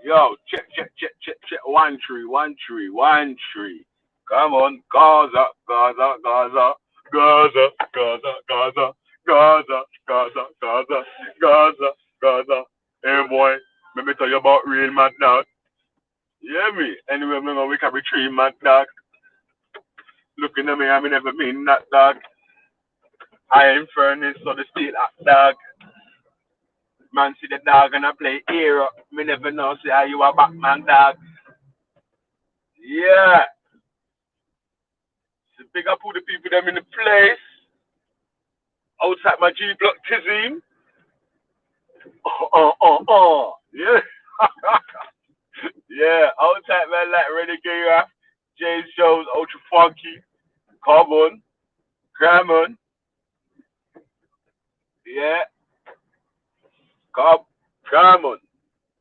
Yo, check. 1 3, 1 3, 1 3. Come on, Gaza, Gaza, Gaza, Gaza, Gaza, Gaza, Gaza, Gaza, Gaza, Gaza, Gaza. Hey boy, let me tell you about real mad dog. You hear me? Anyway, I'm gonna wake up with three mad dog. Looking at me, I mean never mean that dog. Iron furnace, so the steel hot dog. Man see the dog and I play hero. Me never know say how you a Batman dog. Yeah. So big up all the people them in the place. Outside my G block Tizine. Yeah. Yeah. Outside man like Renegade, Jay Shows, Ultra Funky, Carbon, Grammon. Yeah. Grammon.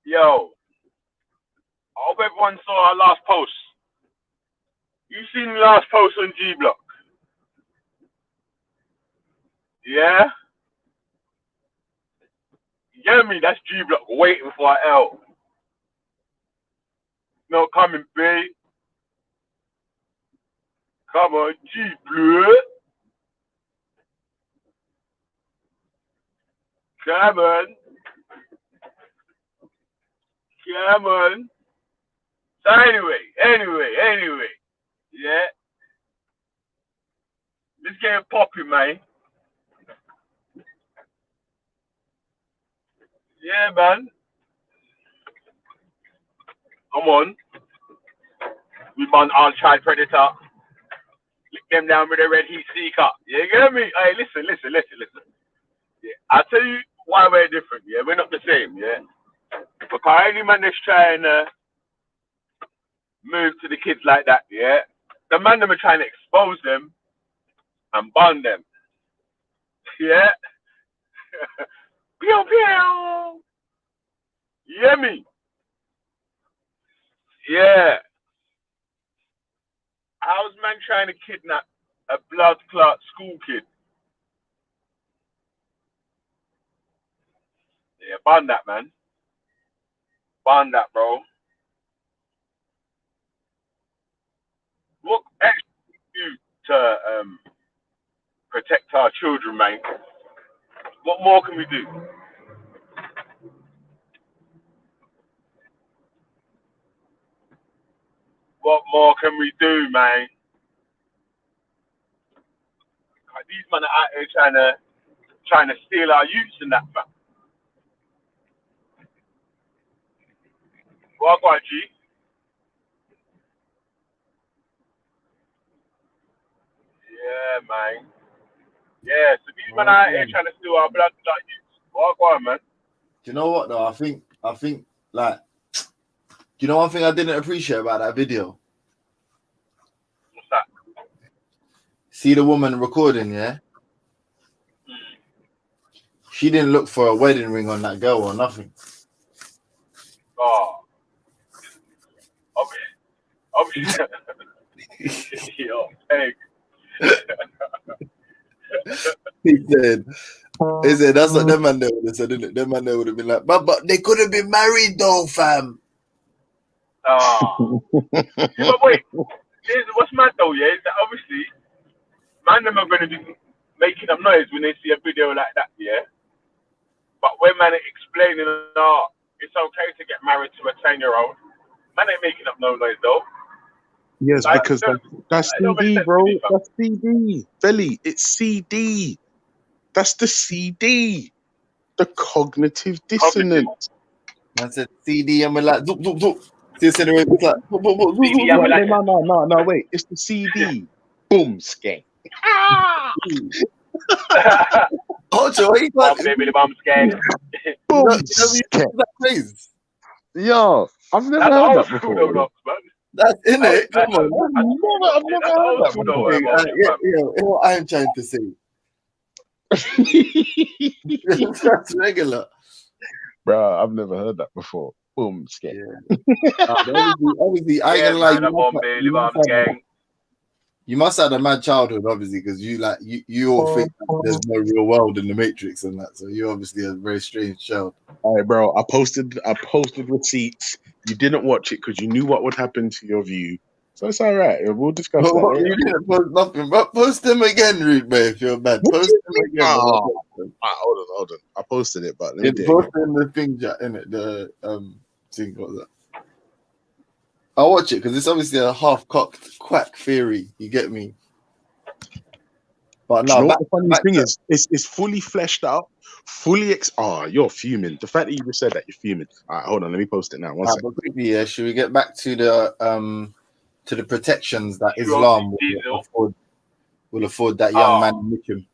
Yo. I hope everyone saw our last post. You seen the last post on G Block? Yeah? You get me? That's G Block waiting for our L. No coming, babe. Come on, G Block. Come on. Come on. So anyway. Yeah. Let's get popping, man. Yeah, man. Come on. We burn all child predator. Lick them down with a red heat seeker. You get me? Hey, listen. Yeah. I'll tell you why we're different, yeah? We're not the same, yeah? Because any man that's trying to move to the kids like that, yeah? The man them are trying to expose them and burn them. Yeah? Pew pew! You hear me? Yeah. How's man trying to kidnap a blood clot school kid? Yeah, burn that, man. Burn that, bro. What extra do to protect our children, man? What more can we do? What more can we do, man? These men are out here trying to steal our youths and that, fam. What about G? Yeah, man. Yeah, so these men Well, are out here do trying to steal our blood like youths. What about, man? you know what though? I think like, do you know one thing I didn't appreciate about that video? What's that? See the woman recording, yeah? She didn't look for a wedding ring on that girl or nothing. Oh, obviously. Yo, hey. He said that's what them man there would have said, didn't it? Them man there would have been like, but they could have been married though, fam. Oh. Yeah, but wait. What's mad though, yeah, is that obviously, man them are going to be making up noise when they see a video like that, yeah? But when man are explaining, oh, it's okay to get married to a 10-year-old, man ain't making up no noise though. Yes, Like, because that's it don't make CD, sense to me, bro. fam. That's CD. Belly, it's CD. That's the CD. The cognitive Cognitive. dissonance. Man said CD and we're like zoop zoop zoop. See the it's like zoop, zoop, zoop, zoop, CD, I'm zoop. like, No, wait. It's the CD. Boom, skate. Ocho, he got Bum, baby, the bum's gang. Boom, that phrase. Yo, I've never That's heard old that school before. though, Knox, man. That's in it. Come That's, on. I've yeah, never that's heard old that school though, before. What I'm trying to say. That's regular. Bro, I've never heard that before. Boom, skate. Yeah. Obviously, I ain't Yeah, gonna lie. man, I'm on Bailey Bum's gang. You must have had a mad childhood, obviously, because you all think that there's no real world in the Matrix and that. So you obviously a very strange child. All right, bro. I posted receipts. You didn't watch it because you knew what would happen to your view. So it's all right. We'll discuss But that what, later. you didn't post nothing. But post them again, Rude Boy, if you're bad. What Post do you them mean? again. Oh, But hold on. I posted it, but let me do it post again. them the thing, Jack, innit? The thing, what was that? I'll watch it because it's obviously a half-cocked quack theory. You get me? But Do you no, know back, what the funny back thing to, is? It's fully fleshed out, you're fuming. The fact that you just said that, you're fuming. All right, hold on. Let me post it now. One second. but quickly, yeah, should we get back to the protections that Strong Islam diesel. will afford that young man in Mitcham?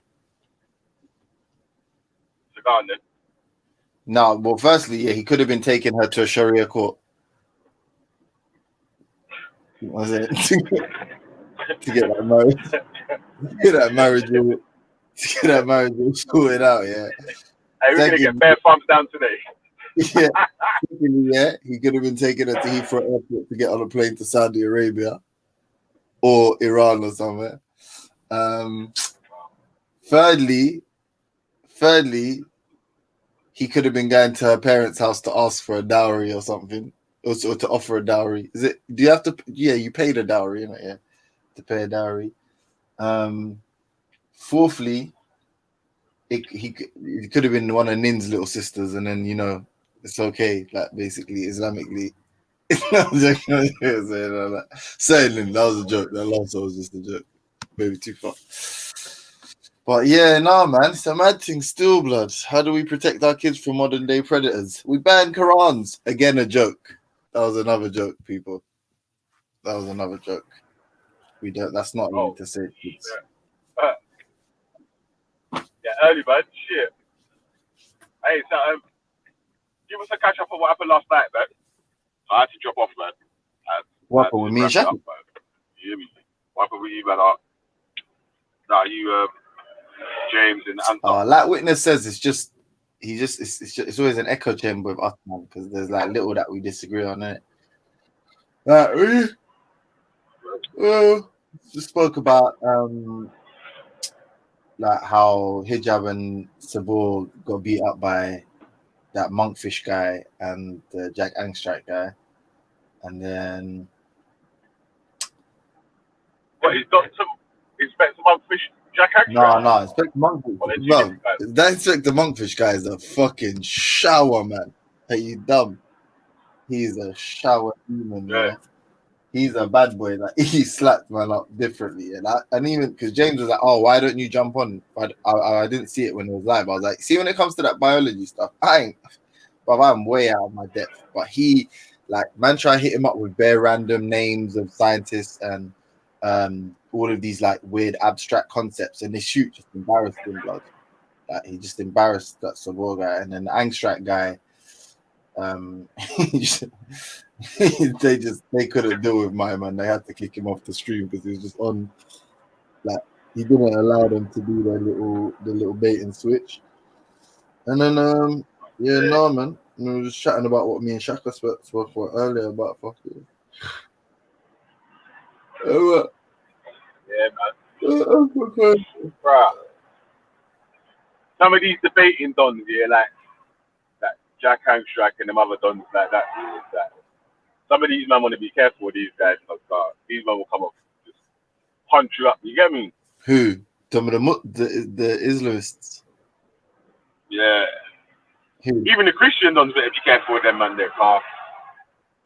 So go on then. No, well, firstly, yeah, he could have been taking her to a Sharia court. Was it to get that marriage? To get that marriage all sorted out, yeah. Hey, we're gonna get bare thumbs down today. Yeah, yeah, he could have been taking her to Heathrow Airport to get on a plane to Saudi Arabia or Iran or somewhere. Thirdly, he could have been going to her parents' house to ask for a dowry or something, or to offer a dowry. Is it? Do you have to? Yeah, you paid a dowry, innit? Yeah, to pay a dowry. Fourthly, he could have been one of Nin's little sisters, and then it's okay, like basically Islamically. Saying that was a joke. That last one was just a joke. Maybe too far. But yeah, nah, man, it's a mad thing still, blood. How do we protect our kids from modern day predators? We ban Qurans. Again, a joke. That was another joke, people. That was another joke. We don't. That's not even to say kids. Yeah, early bird. Shit. Hey, so give us a catch up on what happened last night, man. I had to drop off, man. What happened with me and Shaq? You hear me? What happened with you, man? You, James and Anton. Like Witness says, it's always an echo chamber with us, man, because there's like little that we disagree on it. We just spoke about like how Hijab and Sabor got beat up by that Monkfish guy and the Jack Angstrak guy, and then what? He's got some Inspector Monkfish, Jack Angstrak? No, Inspector Monkfish. No, that Inspector Monkfish guy is a fucking shower, man. Are you dumb? He's a shower demon, yeah. He's a bad boy. Like he slapped man up differently, and even because James was like, "Oh, why don't you jump on?" But I didn't see it when it was live. I was like, "See, when it comes to that biology stuff, I'm way out of my depth." But he, like, man, try to hit him up with bare random names of scientists and all of these like weird abstract concepts, and this shoot just embarrassed him, blood. Like he just embarrassed that Sabor guy, and then the Angstrak guy. They couldn't deal with my man. They had to kick him off the stream because he was just on, like, he didn't allow them to do the little bait and switch. And then man, we were just chatting about what me and Shaka spoke about earlier about fucking. Yeah, man. Bruh. Some of these debating dons, yeah, like Jack Angstrak and them other dons like that. Some of these men want to be careful with these guys because these men will come up just punch you up. You get me? Who? Some of the Islamists. Yeah. Who? Even the Christian dons better be careful with them, man. Their car.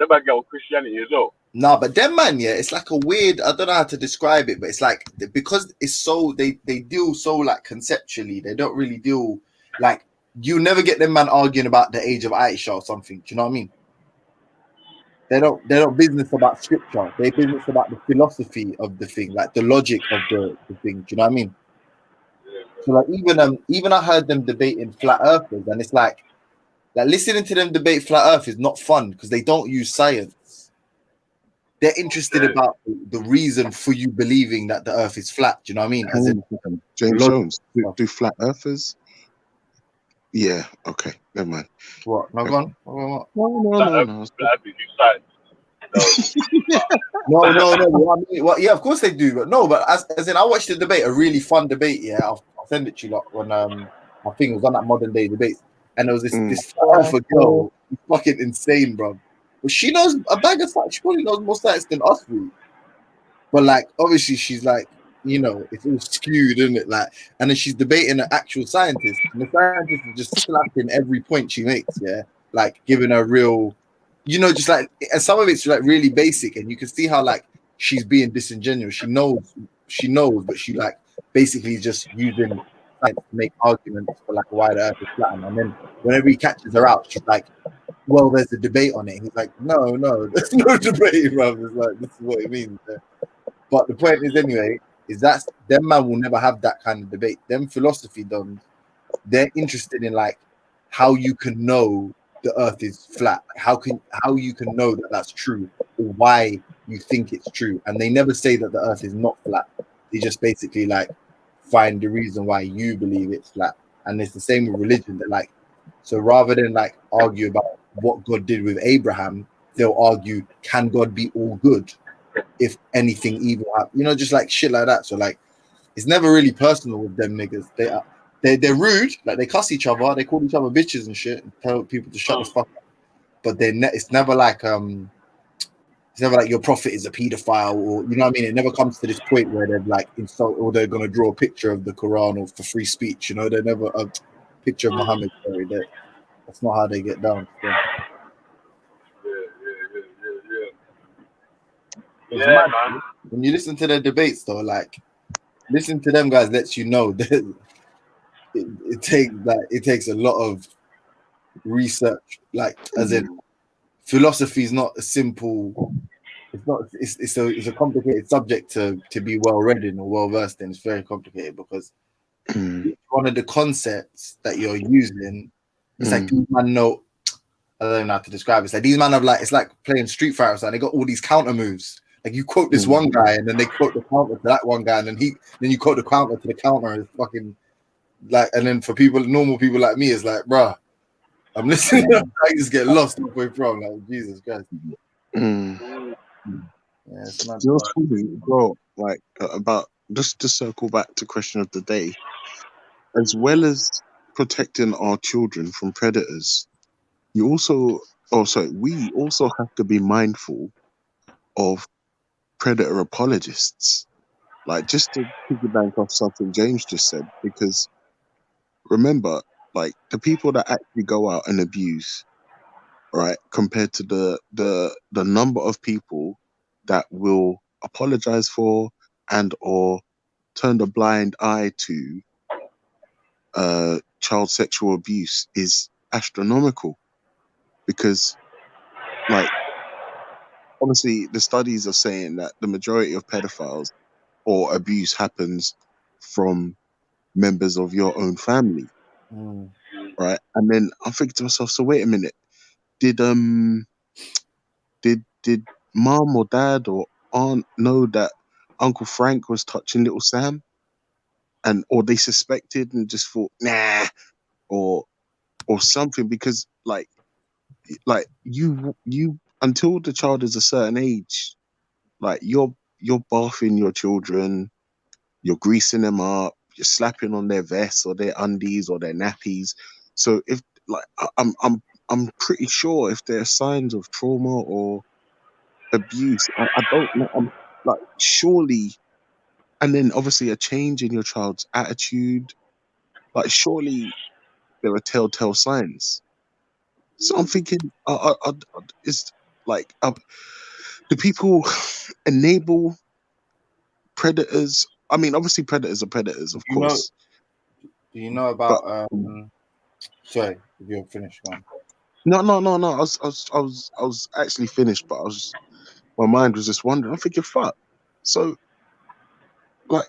They might get on Christianity as well. No, but them man, yeah, it's like a weird. I don't know how to describe it, but it's like because it's so they deal so like conceptually. They don't really deal like. You never get them man arguing about the age of Aisha or something. Do you know what I mean? They don't business about scripture. They business about the philosophy of the thing, like the logic of the thing. Do you know what I mean? So like even I heard them debating flat earthers, and it's like listening to them debate flat earth is not fun because they don't use science. They're interested about the reason for you believing that the earth is flat. Do you know what I mean? As in, James Jones, do flat earthers? Yeah, okay, never mind. What? No, go on. No. No. Yeah, of course they do, but no. But as in, I watched the debate, a really fun debate. Yeah, I'll send it to you lot when I think it was on that modern day debates, and there was this girl, fucking insane, bro. But she knows a bag of science. She probably knows more science than us, really. But like, obviously, she's like, you know, it's all skewed, isn't it? Like, and then she's debating an actual scientist, and the scientist is just slapping every point she makes. Yeah, like giving her real, you know, just like, and some of it's like really basic, and you can see how like she's being disingenuous. She knows, but she like basically just using science to make arguments for like why the Earth is flat. And then whenever he catches her out, she's like, well, there's a debate on it. He's like, no, there's no debate, bro. It's like, this is what it means. But the point is, anyway, is that them man will never have that kind of debate. Them philosophy dons, they're interested in like how you can know the Earth is flat. How you can know that that's true, or why you think it's true. And they never say that the Earth is not flat. They just basically like find the reason why you believe it's flat. And it's the same with religion. That like, so rather than like argue about what God did with Abraham, they'll argue, can God be all good if anything evil happens? You know, just like shit like that. So like, it's never really personal with them niggas. They're rude, like they cuss each other, they call each other bitches and shit, and tell people to shut the fuck up. But it's never like your prophet is a pedophile, or you know what I mean. It never comes to this point where they're like insult, or they're gonna draw a picture of the Quran or for free speech. You know, they're never a picture of Muhammad. Sorry, that's not how they get down. So. Yeah, man. When you listen to their debates, though, like listen to them guys lets you know that it takes a lot of research. Like, as in, philosophy is not a simple. It's not. It's a complicated subject to be well read in or well versed in. It's very complicated because one of the concepts that you're using, it's like these man know. I don't know how to describe it. It's like these man have like, it's like playing Street Fighter. So they got all these counter moves. Like you quote this one guy, and then they quote the counter to that one guy, and then you quote the counter to the counter. And it's fucking like, and then for normal people like me, it's like, bruh, I'm listening. I just get lost halfway from. Like, Jesus Christ. Yeah, it's not. You know what's funny, bro? Like about just to circle back to question of the day, as well as protecting our children from predators, we also have to be mindful of predator apologists. Like, just to piggyback off something James just said, because remember, like the people that actually go out and abuse, right, compared to the number of people that will apologize for and or turn a blind eye to child sexual abuse is astronomical. Because, like, obviously the studies are saying that the majority of pedophiles or abuse happens from members of your own family, right? And then I'm thinking to myself, so wait a minute, did mom or dad or aunt know that Uncle Frank was touching little Sam, or they suspected and just thought nah, or something? Because like you until the child is a certain age, like you're bathing your children, you're greasing them up, you're slapping on their vests or their undies or their nappies. So if like I'm pretty sure if there are signs of trauma or abuse, I don't know. I'm like, surely, and then obviously a change in your child's attitude, like surely there are telltale signs. So I'm thinking, is like, do people enable predators? I mean, obviously predators are predators, of course. Do you know about sorry, if you're finished, man. No. I was actually finished, but my mind was just wondering. I'm thinking, fuck. So, like,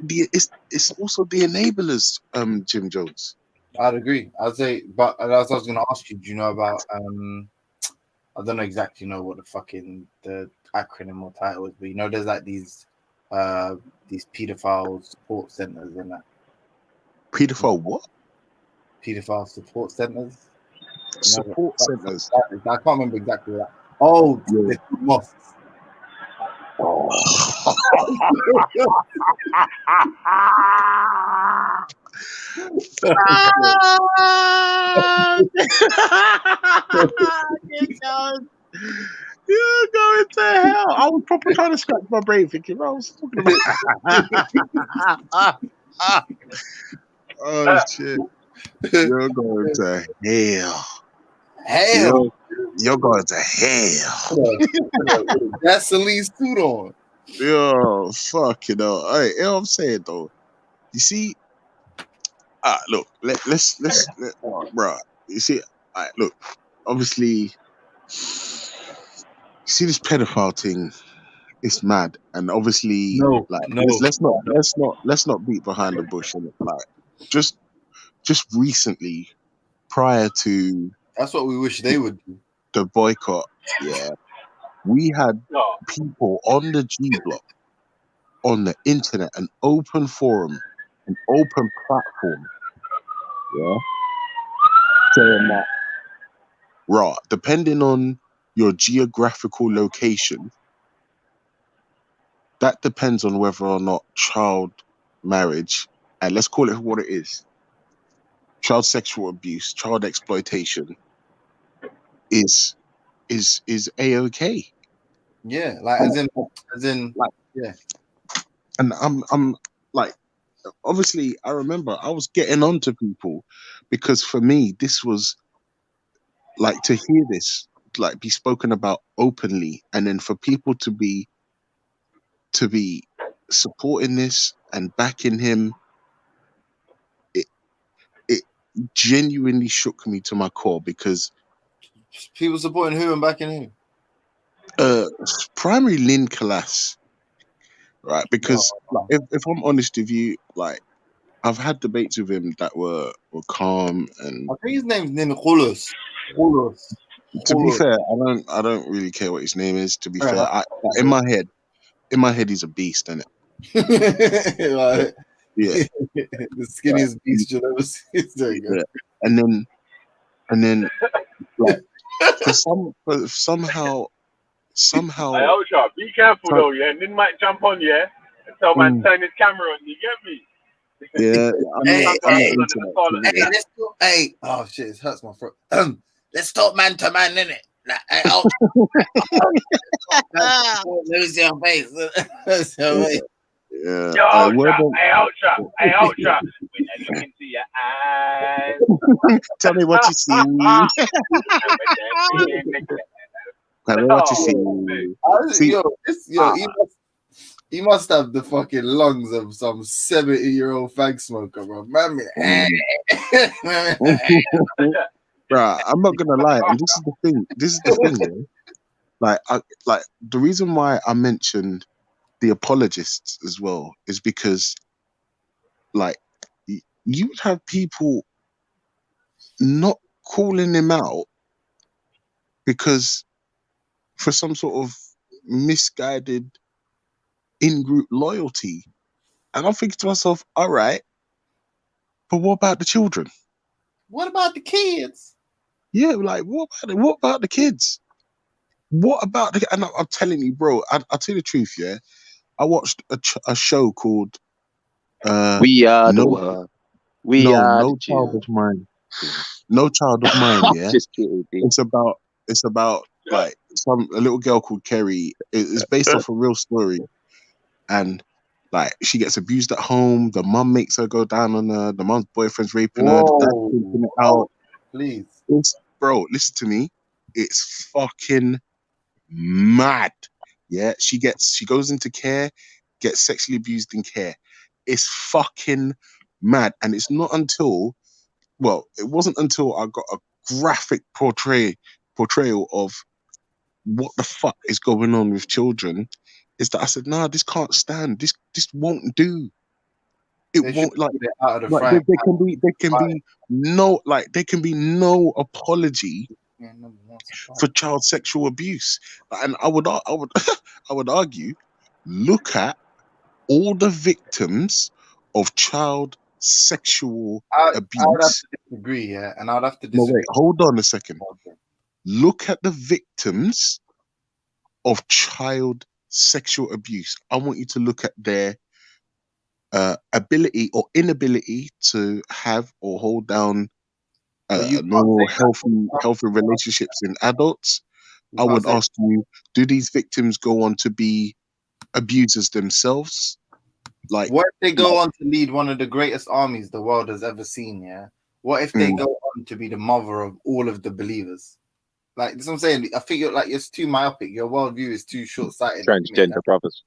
it's also the enablers, Jim Jones. I'd agree. I'd say, but as I was going to ask you, do you know about I don't know exactly know what the acronym or title is, but you know, there's like these pedophile support centers and that. Pedophile what? Pedophile support centers. Support centers. I can't remember exactly that. Oh, yeah. The mosques. You're going to hell. I was probably trying to scratch my brain thinking, what I was talking about. Oh, shit. You're going to hell. Hell, You're going to hell. gasoline suit on. Yo, fuck, you know. Hey, you know what I'm saying, though? You see, look, let's bro. You see, look, obviously, you see this pedophile thing. It's mad, and obviously, No, like, no. let's not beat behind the bush. And like, just recently, prior to That's what we wish they would do. the boycott, yeah, we had No. people on the G block, on the internet, an open forum, an open platform, yeah, saying that, right, depending on your geographical location, that depends on whether or not child marriage, and let's call it what it is, child sexual abuse, child exploitation, is a-okay. Yeah, like as in, Like, yeah. and I'm like, obviously, I remember I was getting on to people because for me, this was like, to hear this like be spoken about openly, and then for people to be supporting this and backing him, it genuinely shook me to my core, because People supporting who and backing primary Lynn Kalas, right? Because like, if I'm honest with you, like, I've had debates with him that were calm, and who. I think his name's Ninkulus. Kulus. to be fair, I don't really care what his name is. To be Right. fair, in my head, he's a beast, isn't it? Like, Yeah, the skinniest beast you'll ever see. There you go. yeah. And then like, somehow, Hey, Ultra, be careful though, yeah. Nin might jump on, yeah, and tell man turn his camera on. You get me? yeah. Hey, Hey, hey, oh shit, it hurts my throat. Let's talk man to man, innit? Like, hey, lose your face. Yeah. Yo, Ultra, hey, Ultra. When I look into your eyes, Tell me what you see. Tell me what you see. He must have the fucking lungs of some 70-year-old fag smoker, bro. Man, Bruh, I'm not gonna lie, and this is the thing, yeah? Like the reason why I mentioned the apologists as well is because, like, you would have people not calling him out because for some sort of misguided in-group loyalty, and I'm thinking to myself, all right, but what about the children? what about the kids? Yeah, like, what about the kids? What about the? And I'm telling you, bro, I'll tell you the truth, yeah. I watched a show called We are the No world. We are No the Child of children. Mine. No Child of Mine, yeah. Just kidding. It's about like a little girl called Kerry. It's based off a real story, and like, she gets abused at home. The mum makes her go down on her. The mum's boyfriend's raping her. The dad's taking it out. Please. Bro, listen to me. It's fucking mad. Yeah, she goes into care, gets sexually abused in care. It's fucking mad. And it's not until, well, it wasn't until I got a graphic portrayal of what the fuck is going on with children, is that I said, nah, this can't stand. This won't do. It won't, like, out of the like there can be no apology for child sexual abuse. And I would I would argue, look at all the victims of child sexual abuse. I would have to disagree, yeah, and I'd have to No, disagree. wait, hold on a second. Look at the victims of child sexual abuse. I want you to look at their ability or inability to have or hold down normal healthy relationships in adults. I would ask you: do these victims go on to be abusers themselves? Like, what if they go on to lead one of the greatest armies the world has ever seen? Yeah. What if they go on to be the mother of all of the believers? Like, that's what I'm saying. I think you're too myopic. Your worldview is too short-sighted. Transgender brothers.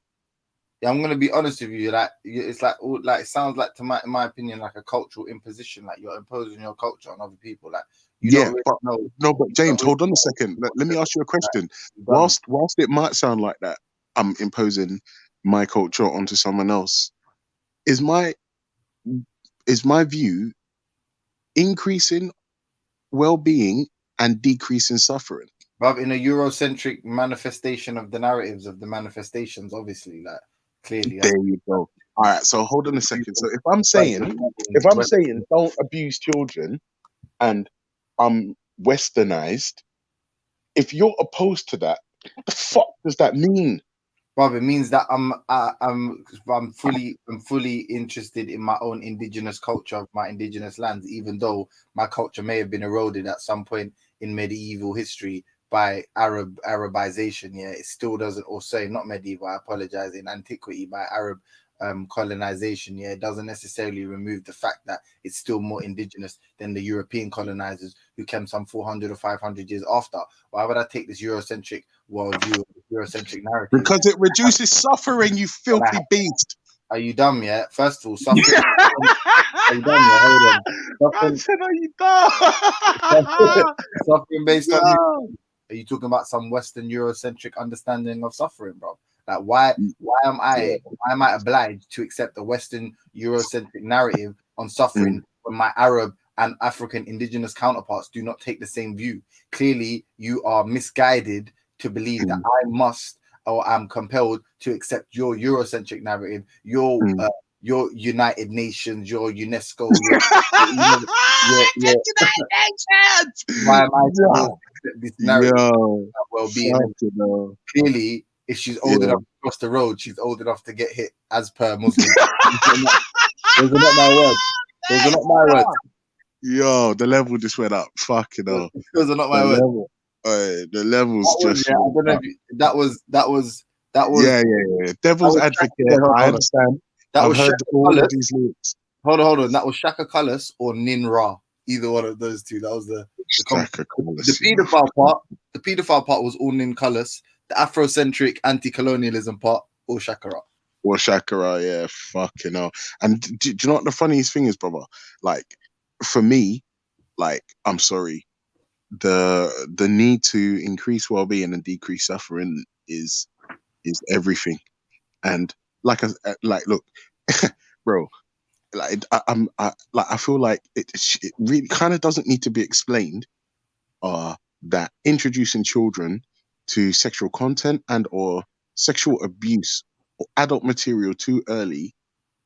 Yeah, I'm gonna be honest with you. Like, it's like it sounds like, in my opinion, like a cultural imposition. Like you're imposing your culture on other people. Like you don't really know. No, but James, hold on a second. Let me ask you a question. Whilst it might sound like that, I'm imposing my culture onto someone else. Is my view increasing well-being and decreasing suffering? But in a Eurocentric manifestation of the narratives of the manifestations, obviously, like clearly. There you go. All right, so hold on a second. So if I'm saying don't abuse children, and I'm westernized, if you're opposed to that, what the fuck does that mean? Well, it means that I'm fully interested in my own indigenous culture of my indigenous lands, even though my culture may have been eroded at some point in medieval history by Arabization. Yeah, it still doesn't, or say not medieval, I apologize, in antiquity by Arab colonization. Yeah, it doesn't necessarily remove the fact that it's still more indigenous than the European colonizers who came some 400 or 500 years after. Why would I take this Eurocentric worldview, Eurocentric narrative? Because it reduces suffering, you filthy beast. Are you dumb yet? First of all, suffering. Are you dumb yet? Hold on. I said, are you dumb? Suffering based on. Are you talking about some Western Eurocentric understanding of suffering, bro? Like why am I obliged to accept a Western Eurocentric narrative on suffering when my Arab and African indigenous counterparts do not take the same view? Clearly, you are misguided to believe that I must, or I'm compelled to accept your Eurocentric narrative, your United Nations, your UNESCO. Why am I to accept this narrative of well-being? Clearly, if she's old enough to cross the road, she's old enough to get hit, as per Muslim. Those are not my words. Those are not my words. Yo, the level just went up. Fucking hell. Those are not my words. The levels just. I don't know if that was. Yeah. Devil's advocate. I understand. I've heard all of these lyrics. Hold on. That was Shaka Cullis or Nin Ra. Either one of those two. That was the pedophile part. The pedophile part was all Nin Cullis. The Afrocentric anti-colonialism part, or Shakara. Or Shakara, yeah, fucking hell. And do you know what the funniest thing is, brother? Like, for me, like, I'm sorry, the need to increase well-being and decrease suffering is everything. And look, bro, like I feel like it really kind of doesn't need to be explained. That introducing children to sexual content and or sexual abuse or adult material too early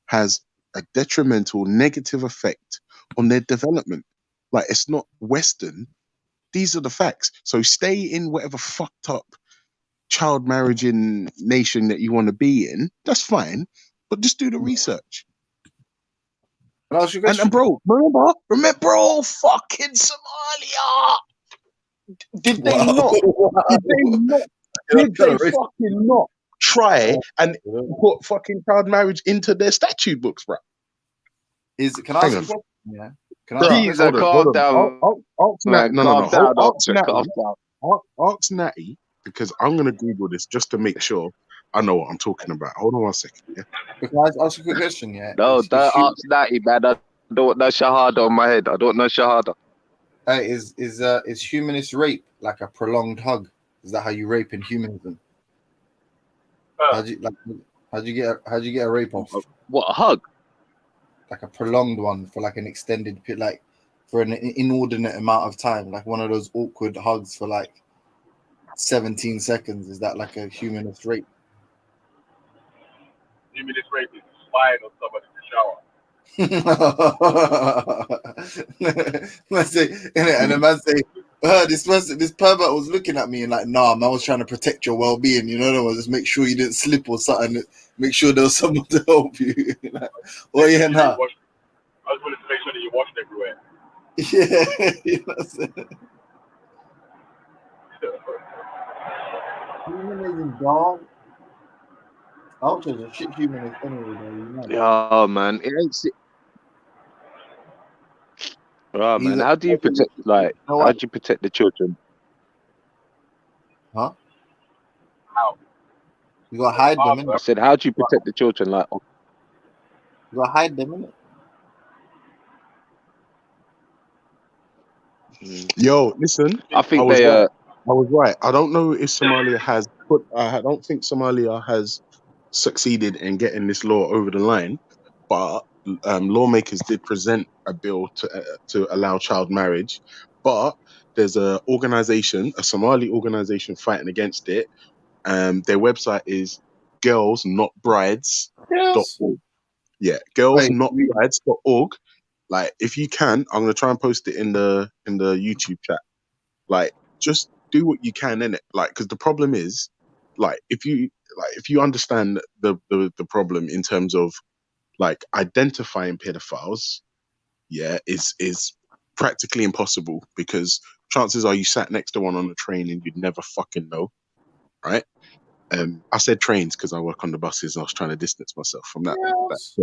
has a detrimental negative effect on their development. Like, it's not Western. These are the facts. So stay in whatever fucked up child marriaging nation that you want to be in. That's fine. But just do the research. And bro, remember, fucking Somalia. Did they fucking not try and put fucking child marriage into their statute books, bro? Can I ask you a question? Yeah. Jesus, calm down. Ask Natty, because I'm gonna Google this just to make sure I know what I'm talking about. Hold on 1 second. Yeah. Can I ask you a quick question? Yeah. No, don't ask Natty, man. I don't know Shahada on my head. I don't know Shahada. Is humanist rape like a prolonged hug? Is that how you rape in humanism? How'd you get a rape off? What, a hug? Like a prolonged one for like an extended like for an inordinate amount of time, like one of those awkward hugs for like 17 seconds. Is that like a humanist rape? Humanist rape is spying on somebody in the shower. Let's say, and the man say, this pervert was looking at me and like, nah, man, I was trying to protect your well-being, you know, just make sure you didn't slip or something, make sure there was someone to help you. Like, oh yeah, nah. I just wanted to make sure that you washed everywhere. Yeah, you know what I'm saying? humanism, dog. Ultras are shit humanists anyway, though, you know. Yeah, man. It ain't. Oh He's man, a, how do you protect? you Like, know how what? do you protect the children? Huh? How? You gotta hide them, I innit? said, how do you protect the children? Like, You gotta hide them, innit? Yo, listen, I I think was they right. I was right. I don't know if Somalia has put. I don't think Somalia has succeeded in getting this law over the line, but lawmakers did present a bill to allow child marriage. But there's a organization, a Somali organization, fighting against it. Their website is Yes. girlsnotbrides.org. Yeah, Wait, girlsnotbrides.org. Like, if you can, I'm gonna try and post it in the YouTube chat. Like, just do what you can in it. Like, because the problem is, like, if you understand the problem in terms of like identifying pedophiles, yeah, is practically impossible because chances are you sat next to one on the train and you'd never fucking know, right? I said trains because I work on the buses and I was trying to distance myself from that. yes.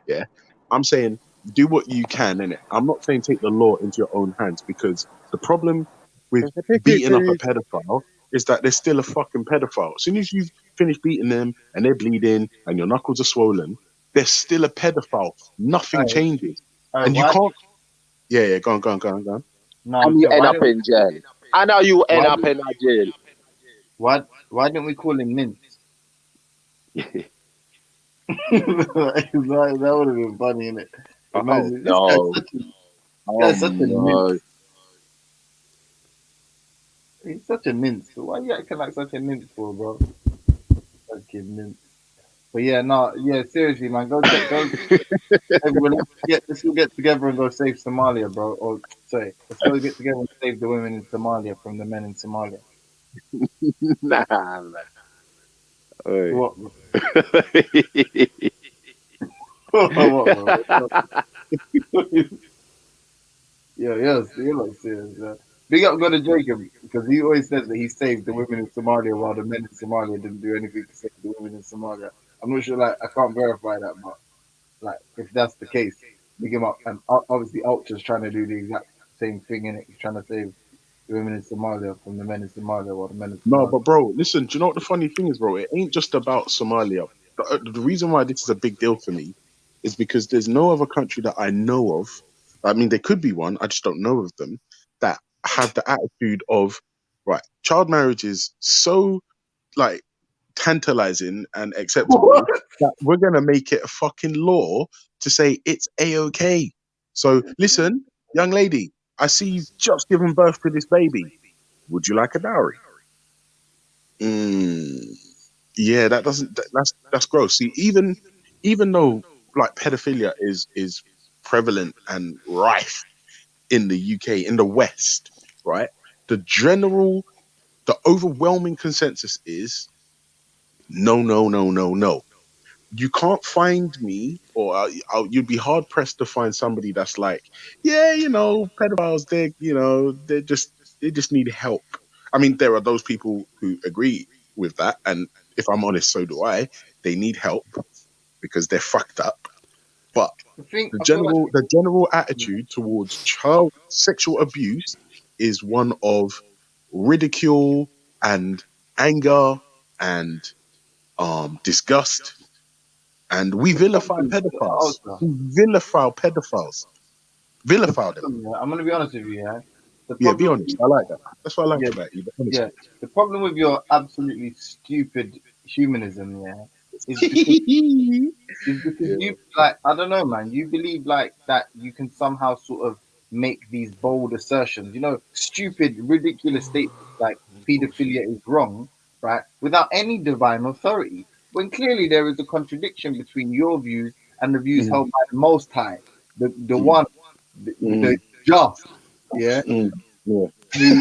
Yeah, I'm saying do what you can in it. I'm not saying take the law into your own hands because the problem with beating up a pedophile is that they're still a fucking pedophile. As soon as you've finished beating them and they're bleeding and your knuckles are swollen, they're still a pedophile. Nothing Alright, changes, alright, and you why? can't. Yeah, go on, go on, go on, go on. No, and I'm you saying end why up don't in jail. I know you end why up in a jail. why didn't we call him Mint? that would have been funny, innit? Oh Imagine no! Oh guy's such a mint. no! He's such a mint. So why you acting like such a mint for, bro? Fucking mint. But yeah, no, yeah, seriously, man, go. Everyone, let's go get together and go save Somalia, bro. Or sorry, let's go get together and save the women in Somalia from the men in Somalia. Nah, man. Oi. What? What, bro? Yeah, yes, you're not serious. Big up, to Jacob, because he always says that he saved the women in Somalia while the men in Somalia didn't do anything to save the women in Somalia. I'm not sure, like, I can't verify that, but like, if that's the case, big him up. And obviously, Ultra's trying to do the exact same thing in it. He's trying to save the women in Somalia from the men in Somalia while the men in No, Somalia. but bro, listen. Do you know what the funny thing is, bro? It ain't just about Somalia. The reason why this is a big deal for me is because there's no other country that I know of. I mean, there could be one. I just don't know of them that have the attitude of right. Child marriage is so like tantalizing and acceptable that we're gonna make it a fucking law to say it's a-okay. So listen, young lady, I see you've just given birth to this baby. Would you like a dowry? Mm, yeah, that doesn't. That's gross. See, even though like pedophilia is prevalent and rife in the UK, in the West, right? The general, the overwhelming consensus is no, no, no, no, no. You can't find me, or you'd be hard pressed to find somebody that's like, yeah, pedophiles, they just need help. I mean, there are those people who agree with that, and if I'm honest, so do I. They need help because they're fucked up. But I feel like the general attitude towards child sexual abuse is one of ridicule and anger and disgust, and we the vilify problem is pedophiles. Ultra. We vilify pedophiles. The Vilify them. problem, yeah, I'm gonna be honest with you, yeah. The Yeah, be problem, honest. I like that. That's what I like yeah, about you. The yeah. honesty. The problem with your absolutely stupid humanism, yeah, is because Yeah. you like I don't know, man. You believe like that you can somehow sort of make these bold assertions, stupid, ridiculous statements like pedophilia is wrong, right? Without any divine authority, when clearly there is a contradiction between your views and the views Mm, held by the Most High, the mm, one, the mm, just, yeah. mm, yeah. Who,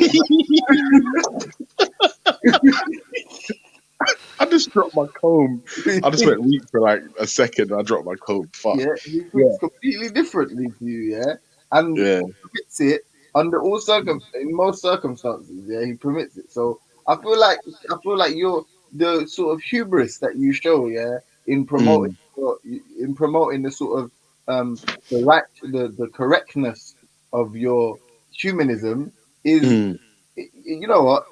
I just dropped my comb. I just went weak for like a second. I dropped my comb. Fuck. yeah, he Yeah. thinks completely differently to you, yeah, and Yeah. permits it under in most circumstances, yeah, he permits it. So I feel like the sort of hubris that you show, yeah, in promoting the sort of the correctness of your humanism is, Mm. you know what,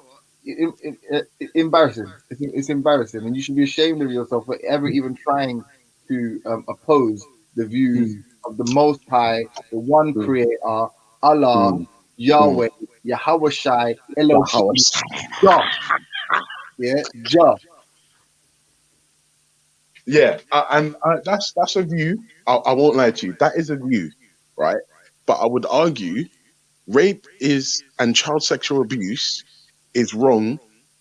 embarrassing. It's embarrassing, and you should be ashamed of yourself for ever even trying to oppose the views Mm. of the Most High, the One Mm. Creator, Allah, Mm. Mm. Yahweh, Yahweh Shai, The Elohim, house. Jah, yeah, Jah. Yeah, and that's a view. I won't lie to you. That is a view, right? But I would argue rape is and child sexual abuse is wrong,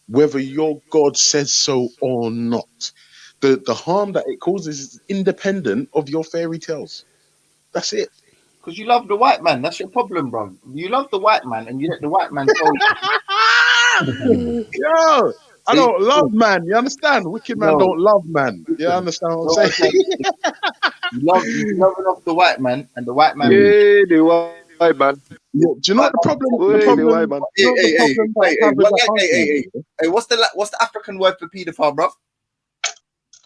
whether your God says so or not. The harm that it causes is independent of your fairy tales. That's it. Because you love the white man. That's your problem, bro. You love the white man, and you let the white man tell you. Yo, I See, don't love man. You understand? Wicked man no, don't love man. You listen. understand what I'm No saying? one said you loving off the white man, and the white man. Mm. Yeah, the white man. Yeah, do you know what the problem? The Oi, the white problem. man. You know what the problem that I have with What, that hey, hey, argument? hey, hey, what's the African word for paedophile, bro?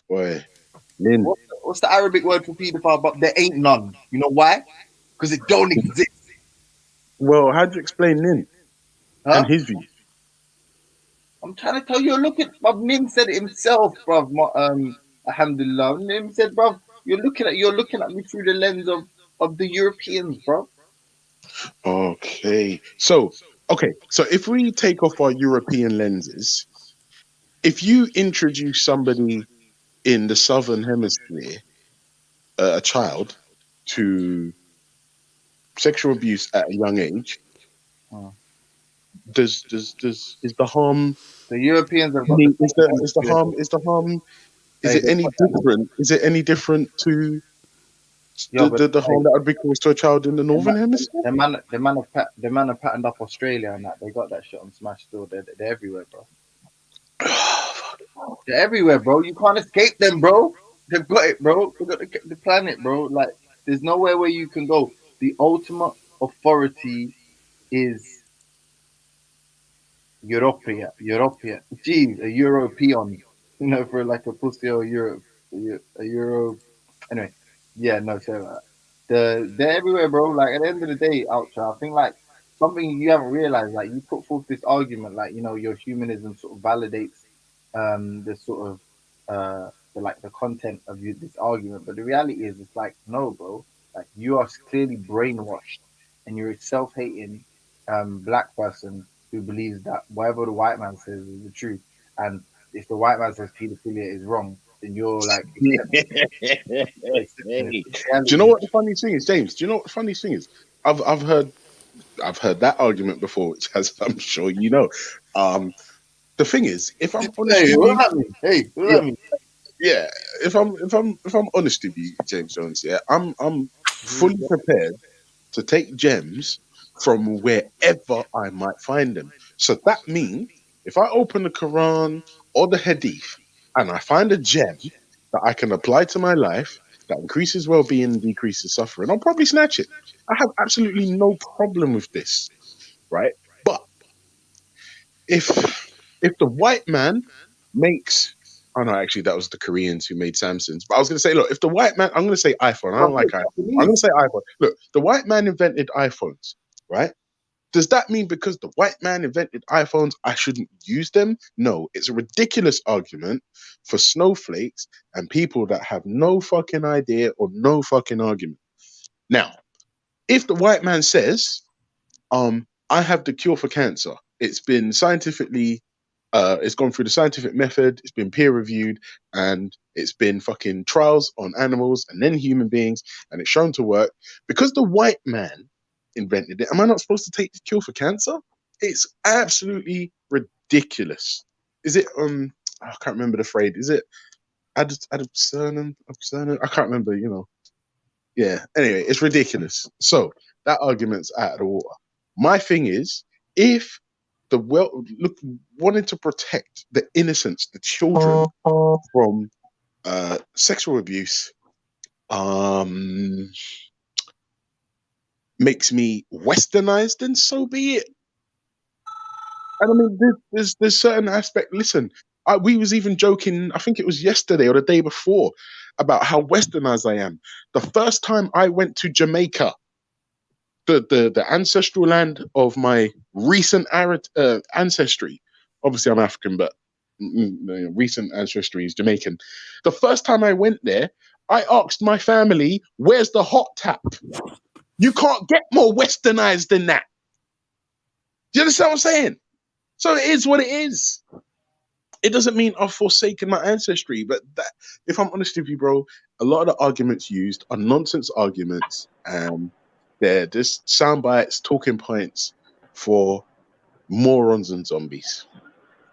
Boy, Lynn. What's the Arabic word for paedophile, bro? There ain't none. You know why? Because it don't exist, Well, how do you explain Lynn and huh? his view? I'm trying to tell you. Look at, Bob Nim said it himself, bro. Alhamdulillah. Nim said, bro, you're looking at me through the lens of the Europeans, bro. Okay. So if we take off our European lenses, if you introduce somebody in the southern hemisphere, a child, to sexual abuse at a young age, Hmm. does is the harm The Europeans have got any the is Hey, it they any got that. different? Is it any different to Yo, but the harm hey, that would be caused to a child in the the northern man, hemisphere? the man have patterned up Australia and that. They got that shit on Smash still. They're everywhere, bro. They're everywhere, bro. You can't escape them, bro. They've got it, bro. They got the planet, bro. Like, there's nowhere where you can go. The ultimate authority is Europea. Europea. Jeez, a European. You know, for like a pussy or Europe. A Euro. Anyway, yeah, no, so they're everywhere, bro. Like at the end of the day, Ultra, I think like something you haven't realized, like you put forth this argument, like your humanism sort of validates the sort of the content of this argument, but the reality is, it's like no, bro. Like you are clearly brainwashed, and you're a self-hating black person who believes that whatever the white man says is the truth, and if the white man says pedophilia is wrong, then you're like accepting it. Do The you know reality is, what the funny thing is, James? Do you know what the funny thing is? I've heard that argument before, which, as I'm sure you know. Um, the thing is, if I'm honest hey, with what you, does that mean? Hey, what does yeah, that mean? yeah. If I'm honest with you, James Jones, yeah, I'm fully prepared to take gems from wherever I might find them. So that means if I open the Quran or the Hadith and I find a gem that I can apply to my life that increases well-being and decreases suffering, I'll probably snatch it. I have absolutely no problem with this, right? But if the white man makes, oh no, actually that was the Koreans who made Samsung's. But I was going to say, look, if the white man, I'm going to say iPhone. I don't Bro, like it's iPhone. I'm going to Japanese. say iPhone. Look, the white man invented iPhones, right? Does that mean because the white man invented iPhones, I shouldn't use them? No, it's a ridiculous argument for snowflakes and people that have no fucking idea or no fucking argument. Now, if the white man says, I have the cure for cancer, it's been scientifically, it's gone through the scientific method, it's been peer reviewed, and it's been fucking trials on animals and then human beings, and it's shown to work. Because the white man invented it, am I not supposed to take the cure for cancer? It's absolutely ridiculous. Is it I can't remember the phrase. Is it ad absurdum? Absurdum? I can't remember, Yeah. Anyway, it's ridiculous. So that argument's out of the water. My thing is, if the look wanted to protect the innocents, the children from sexual abuse, um, makes me westernized, then so be it. And I mean, there's certain aspect. Listen, we was even joking. I think it was yesterday or the day before about how westernized I am. The first time I went to Jamaica, the ancestral land of my recent ancestry. Obviously, I'm African, but recent ancestry is Jamaican. The first time I went there, I asked my family, "Where's the hot tap?" You can't get more westernized than that. Do you understand what I'm saying? So it is what it is. It doesn't mean I've forsaken my ancestry, but that, if I'm honest with you, bro, a lot of the arguments used are nonsense arguments. They're just sound bites, talking points for morons and zombies.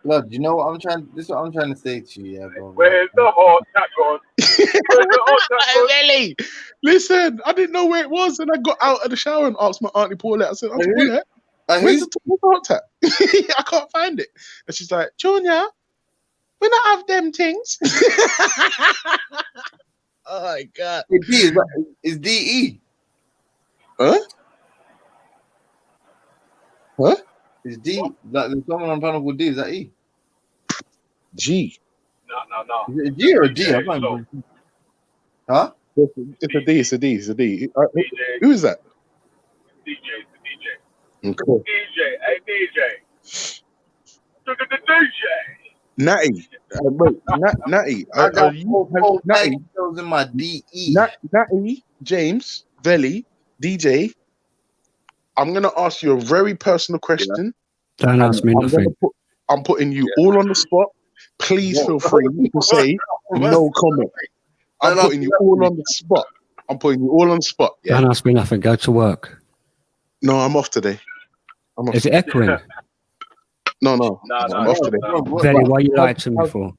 Blood, you know what I'm trying? This is what I'm trying to say to you, yeah, bro. Where's the hot tap gone? Where's the hot tap gone? Really? Listen, I didn't know where it was, and I got out of the shower and asked my auntie Paulette. I said, "Auntie Paulette, where's the hot tap? I can't find it." And she's like, "Junior, we don't have them things." Oh my god! Is DE? Huh? Huh? Is D? Like there's someone on panel called D? Is that E? G. No. Is it a G or a D? I can't remember. Huh? It's a D. It's a D. It's a D. DJ. Who is that? DJ. Okay. DJ. Hey, DJ. Look at the DJ. Natty. Wait, Natty. I got Natty. those in my DE. Natty, James, Velly, DJ. I'm gonna ask you a very personal question. Don't ask me nothing. I'm putting you all on the spot. Please feel free to say no comment. I'm putting you all on the spot. Yeah. Don't ask me nothing. Go to work. No, I'm off today. Is it echoing? No. I'm off today. Velly, why you lied to me for?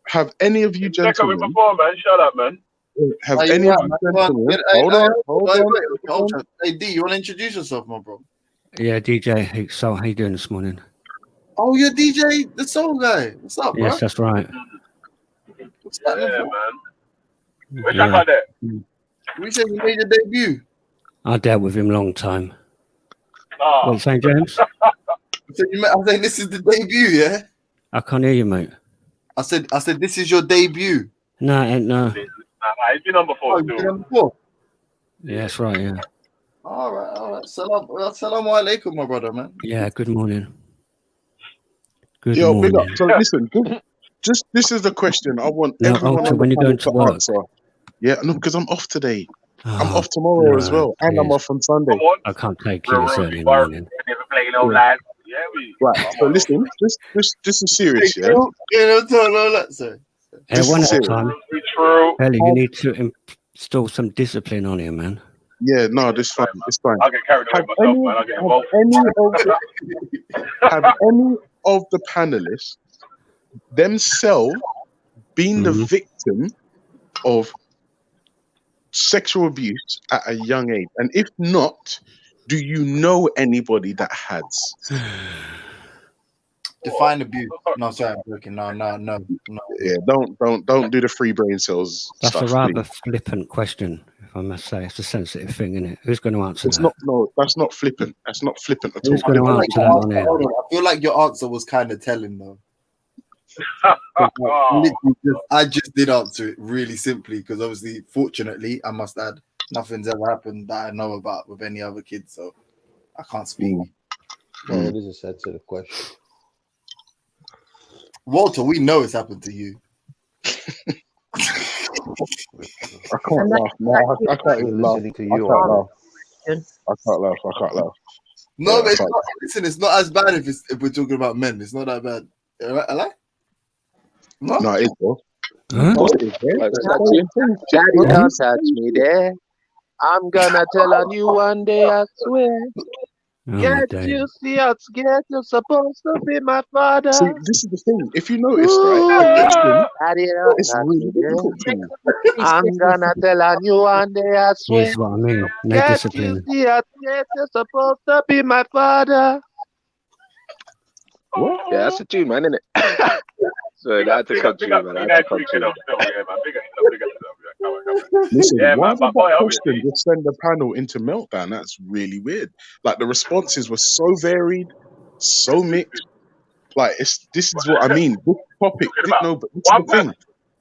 Have any of you Check out with gentlemen? before, man. Shut up, man. Have any of you gentlemen? Hold on. Hey D, you want to introduce yourself, my bro? Yeah, DJ. So, how you doing this morning? Oh, you're DJ, the soul guy. What's up, bro? Yes, that's right. What's that, Yeah, bro? man. Where's that guy there? We said you made your debut. I dealt with him long time. Oh. What you saying, James? I'm saying this is the debut, yeah. I can't hear you, mate. I said this is your debut. No, it ain't no. He's been on before, Oh, too. you done before? Yeah, that's right, yeah. All right. Assalamu alaikum, my brother, man. Yeah, good morning. Good Yo, big morning. up. So listen, just this is the question I want No, everyone Ultra, on when the you going panel to work? answer. Yeah, no, because I'm off today. I'm Oh, off tomorrow as no, well, and I'm please. off on Sunday. Come on. I can't take you this early in the Bar- morning. Never play no lads. Yeah, we. Right. So listen, this is serious, yeah. Sorry. Hey, This one is at a it. time. True. Ellie, you need to install some discipline on here, man. Yeah, no, this fine. It's fine. I'll get carried away Have myself, man. I'll get involved. any of the panelists themselves been the Mhm. victim of sexual abuse at a young age? And if not, do you know anybody that has? Define abuse. No, sorry, I'm joking. No. Yeah, don't do the free brain cells That's stuff. a rather please. flippant question, if I must say. It's a sensitive thing, isn't it? Who's going to answer It's that? not. No, that's not flippant. That's not flippant at Who's all. going to I answer that on here? feel like your answer was kind of telling, though. Oh. I just did answer it really simply because obviously, fortunately, I must add, nothing's ever happened that I know about with any other kids, so I can't speak. Well, it is a sensitive question. Walter, we know it's happened to you. I can't laugh. No, I can't even laugh. Listening to I you, can't laugh. I can't laugh. No, Yeah, but it's fine. not, listen, it's not as bad if we're talking about men. It's not that bad. Am I? No? No, it is, bro. Huh? Of course it is, bro. Daddy, don't touch me there. I'm gonna tell on you one day, I swear. Oh, Get damn. you see out, get you're supposed to be my father. See, this is the thing. If you notice, right, addiction Daddy, don't is touch really me there. difficult to me. I'm gonna tell on you one day, I swear. Here's what I mean. No Get you discipline. see out, get you're supposed to be my father. What? Yeah, that's a tune, man, isn't it? So that's a country, man. That's a country. Listen, Yeah, why man, did but boy, that obviously- question just send the panel into meltdown? That's really weird. Like the responses were so varied, so mixed. Like, this is what I mean. This topic, Talking about no, but this is one the thing.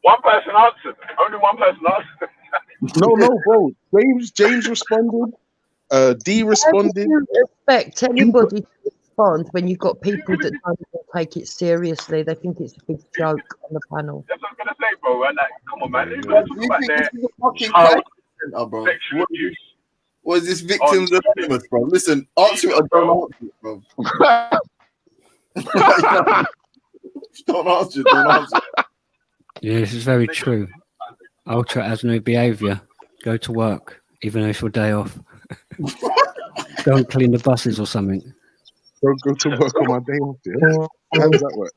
One person answered. Only one person answered. No, bro. James responded. D How responded. do you expect anybody to respond when you've got people that don't even take it seriously? They think it's a big joke on the panel. That's what I'm gonna say, bro. And like, come on, man. Yeah, These yeah. guys talk You about think their this is a fucking child crime center, bro? sexual What abuse. was this Victims Anonymous, bro? Listen, answer it or don't answer it, bro. Don't answer it, don't answer it. Yeah, this is very true. Ultra has no behaviour. Go to work, even though it's your day off. Don't clean the buses or something. Don't go to work on my day off. Yeah? How does that work?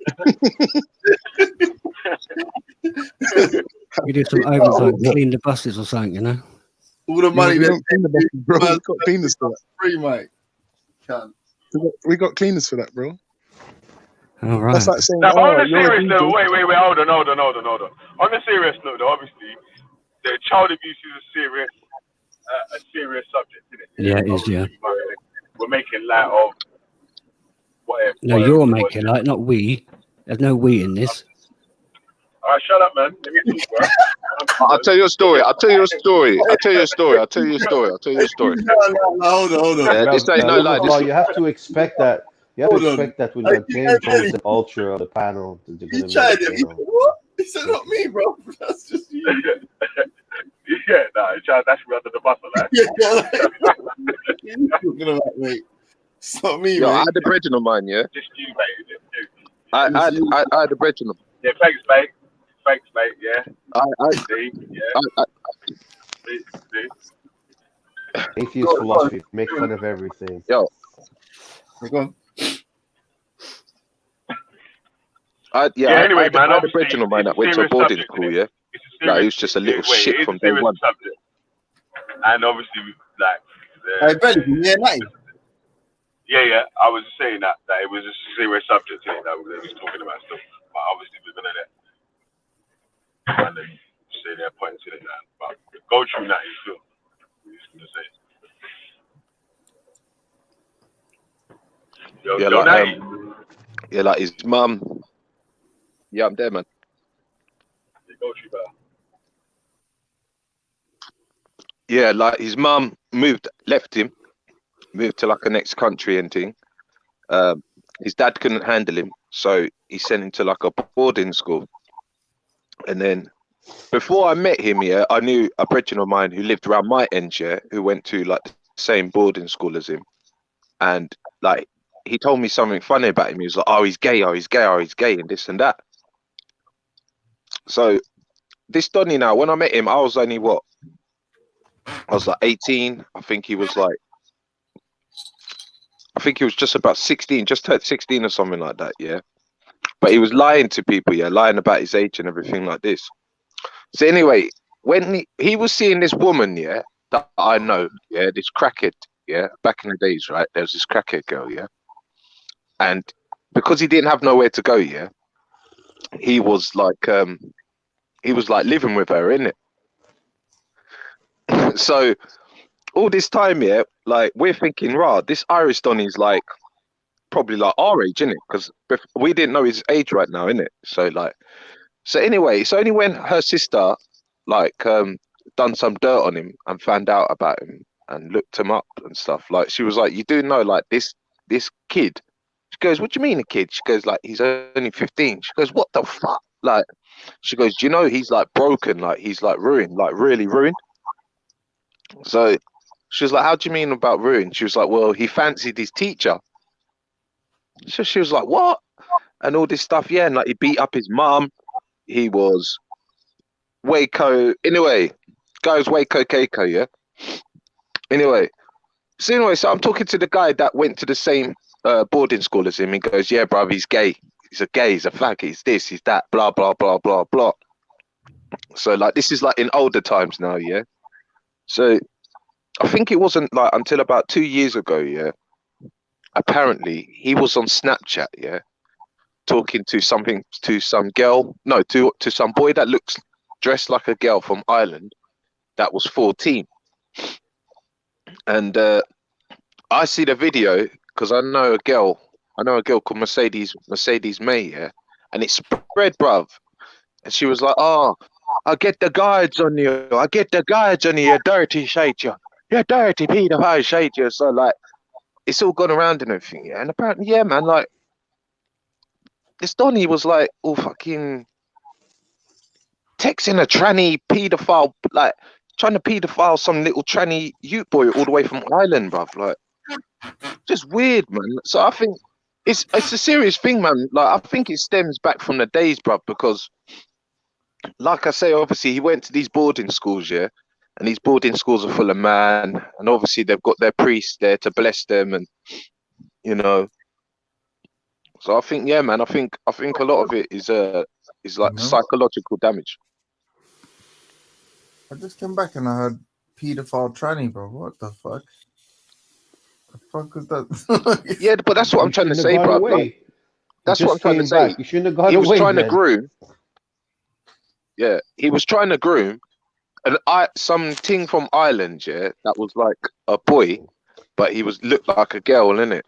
You do some overtime, clean the buses or something, you know? All the money we that don't clean the buses, bro. We got cleaners for that. free, mate. Can't. We got cleaners for that, bro. All right. That's like saying, Now, on the you're a serious DJ. note, wait, hold on. On the serious note, though, obviously, the child abuse is a serious subject, isn't it? Yeah, it is, yeah. We're making light of whatever. No, you're making like, not we. There's no we in this. All right, shut up, man. Let me talk, bro. I'll tell you a story. I'll tell you a story. No, hold on. Yeah, this ain't no lie. Well, you have to expect that. You have Hold to on. expect that when you're playing towards the ultra of the panel, that they're You gonna tried make, it. you know. What? It's not me, bro. That's just you. Yeah, nah, you trying to dash me under the bus on that. Yeah, like, what are you talking about, mate? It's not me, Yo, I mate. had the brethren of mine, yeah. Just you, mate. Just you. I had the brethren of Yeah, thanks, mate. Yeah. I See, yeah. See. Atheist philosophy, make fun of everything. Go on. Anyway, man, I had a obviously, brethren of mine that it's a went to a serious boarding subject, school, innit? yeah. It's a Like, he serious- was just a little wait, shit it is from a day serious one. subject. And obviously, like, Hey, Benny, yeah, mate. yeah, I was saying that it was a serious subject that we was talking about stuff. But obviously, we're gonna let and then say their points in it, man. But go through that, you feel. We're just gonna say. Yo, Like his mum. Yeah, I'm there, man. go through that. Yeah, like his mum left him, moved to like a next country and thing. His dad couldn't handle him, so he sent him to like a boarding school. And then before I met him, yeah, I knew a brethren of mine who lived around my end, yeah, who went to like the same boarding school as him. And like he told me something funny about him. He was like, oh, he's gay, and this and that. So this Donny now, when I met him, I was only what? I was like 18. I think he was just about 16, just turned 16 or something like that, yeah. But he was lying to people, yeah, lying about his age and everything like this. So anyway, when he was seeing this woman, yeah, that I know, yeah, this crackhead, yeah, back in the days, right? There was this crackhead girl, yeah. And because he didn't have nowhere to go, yeah, he was like living with her, innit? So all this time, yeah, like we're thinking, rah, this Irish Donny's like probably like our age, innit? Because we didn't know his age right now, innit? So anyway, it's only when her sister like done some dirt on him and found out about him and looked him up and stuff. Like she was like, you do know, like this kid. She goes, what do you mean a kid? She goes, like, he's only 15. She goes, what the fuck? Like, she goes, do you know he's like broken? Like he's like ruined, like really ruined. So she was like, how do you mean about ruined? She was like, well, he fancied his teacher. So she was like, what? And all this stuff, yeah. And like he beat up his mum. He was Waco. Anyway, guy was Waco Keiko, yeah. Anyway, so I'm talking to the guy that went to the same boarding school as him. He goes, yeah, bruv, he's gay. He's a fag, he's this, he's that, blah, blah, blah, blah, blah. So like this is like in older times now, yeah. So I think it wasn't like until about 2 years ago, yeah. Apparently he was on Snapchat, yeah, talking to some girl, no, to some boy that looks dressed like a girl from Ireland that was 14. And I see the video because I know a girl I know a girl called Mercedes May, yeah, and it spread, bruv. And she was like, "Oh, I get the guards on you. I get the guards on you, you dirty shite, you dirty pedophile shite, you." So like, it's all gone around and everything, yeah. And apparently, yeah, man, like this Donny was like all fucking texting a tranny pedophile, like trying to pedophile some little tranny youth boy all the way from Ireland, bruv. Like, just weird, man. So I think it's a serious thing, man. Like, I think it stems back from the days, bruv, because like I say, obviously he went to these boarding schools, yeah, and these boarding schools are full of man, and obviously they've got their priests there to bless them, and you know. So I think, yeah, man, I think a lot of it is like No. psychological damage. I just came back and I heard pedophile tranny, bro. What the fuck? The fuck is that? Yeah, but that's what I'm trying to say, bro. Like, that's what I'm trying to say. You shouldn't have gone He was away, trying to man. groom. Yeah, he was trying to groom some ting from Ireland, yeah, that was like a boy, but he looked like a girl, innit?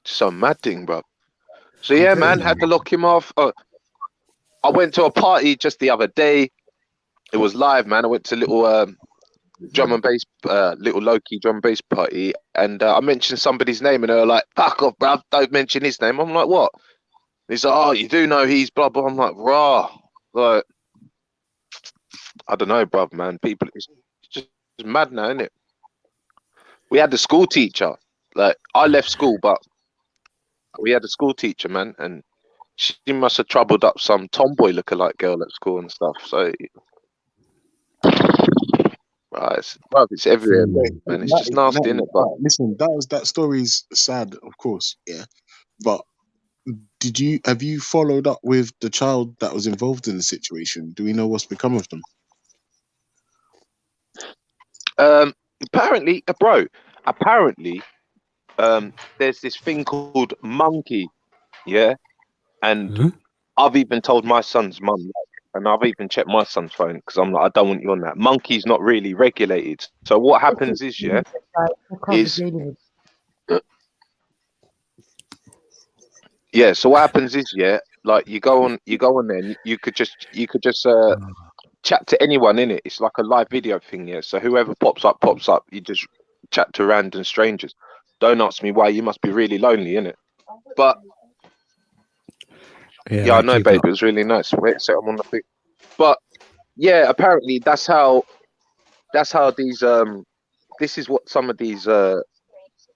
Some mad thing, bro. So yeah, man, had to lock him off. I went to a party just the other day. It was live, man. I went to a little drum and bass, little low-key drum and bass party, and I mentioned somebody's name, and they were like, "Fuck off, bruv, don't mention his name." I'm like, "What?" He's like, "Oh, you do know he's blah blah." I'm like, "Raw." Like, I don't know, bruv, man. People, it's just mad now, isn't it? We had the school teacher. Like, I left school, but we had a school teacher, man, and she must have troubled up some tomboy lookalike girl at school and stuff. So, right, it's everywhere, man. It's just nasty, isn't it? But listen, that story's sad, of course, yeah. But have you followed up with the child that was involved in the situation? Do we know what's become of them? apparently, there's this thing called Monkey, yeah, and I've even told my son's mum, and I've even checked my son's phone because I'm like, I don't want you on that. Monkey's not really regulated. So what happens is, yeah, so what happens is, yeah, like you go on there, and you could just chat to anyone in it. It's like a live video thing, yeah. So whoever pops up, you just chat to random strangers. Don't ask me why. You must be really lonely, innit? But yeah, I know, babe. It was really nice. Wait, so I'm on the thing. But yeah, apparently that's how these this is what some of these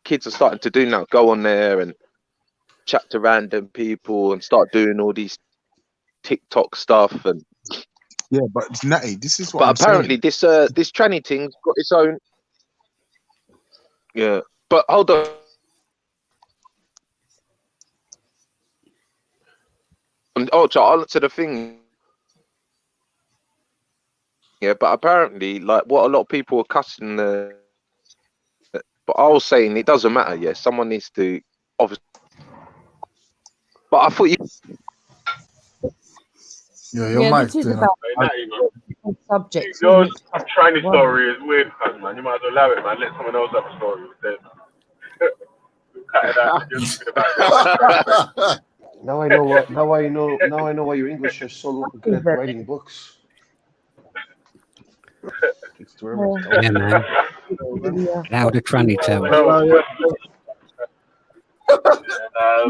kids are starting to do now. Go on there and chat to random people and start doing all these TikTok stuff and yeah. But Natty, this is what. But apparently this tranny thing's got its own. Yeah, but hold on. I'll answer the thing. Yeah, but apparently, like what a lot of people are cussing the. But I was saying it doesn't matter. Yeah, someone needs to obviously. But I thought you. Yeah, your mic's doing subjects. Your tranny story is weird, man. You might as well allow it, man. Let someone else have a story instead. Cut it out. You're talking about it. Now I know why your English is so good at writing books. Yeah, man. Louder tranny tale.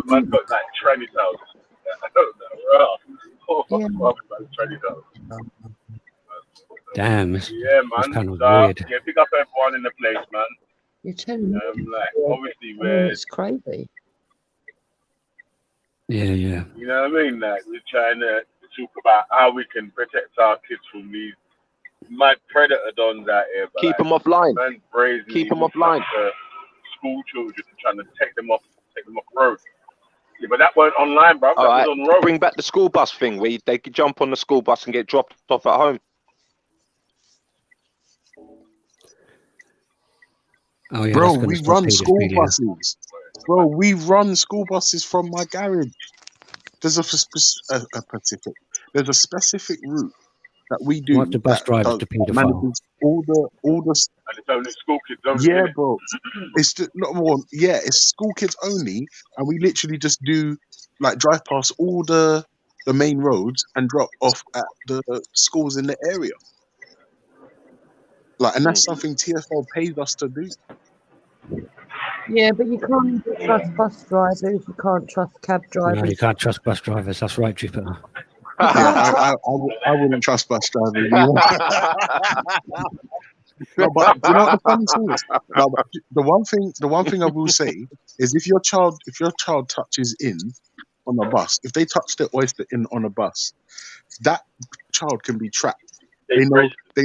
Man's got like tranny tales. I don't know. Tranny tales. Damn. Yeah, man. kind of weird. Yeah, pick up everyone in the place, man. You're telling me. Obviously, we're. It's crazy. Yeah. You know what I mean? Like, we're trying to talk about how we can protect our kids from these mad predator dons out here. But Keep them offline. Keep them offline. School children trying to take them off road. Yeah, but that weren't online, bro. That was on road. Bring back the school bus thing where they could jump on the school bus and get dropped off at home. Oh, yeah, bro, we run school buses. Bro, we run school buses from my garage. There's a specific route that we do. What the bus driver to paedophile? All the And it's only school kids only. Yeah, innit? bro. It's just not more. Yeah, it's school kids only, and we literally just do like drive past all the main roads and drop off at the schools in the area. Like, and that's something TFL pays us to do. Yeah, but you can't even trust bus drivers. You can't trust cab No, you drivers. can't trust bus drivers. That's right, Jupiter. Yeah, I wouldn't trust bus drivers either. No, but you know what the funny thing is? No, but the one thing I will say is if your child touches in on a bus, if they touch the oyster in on a bus, that child can be tracked. They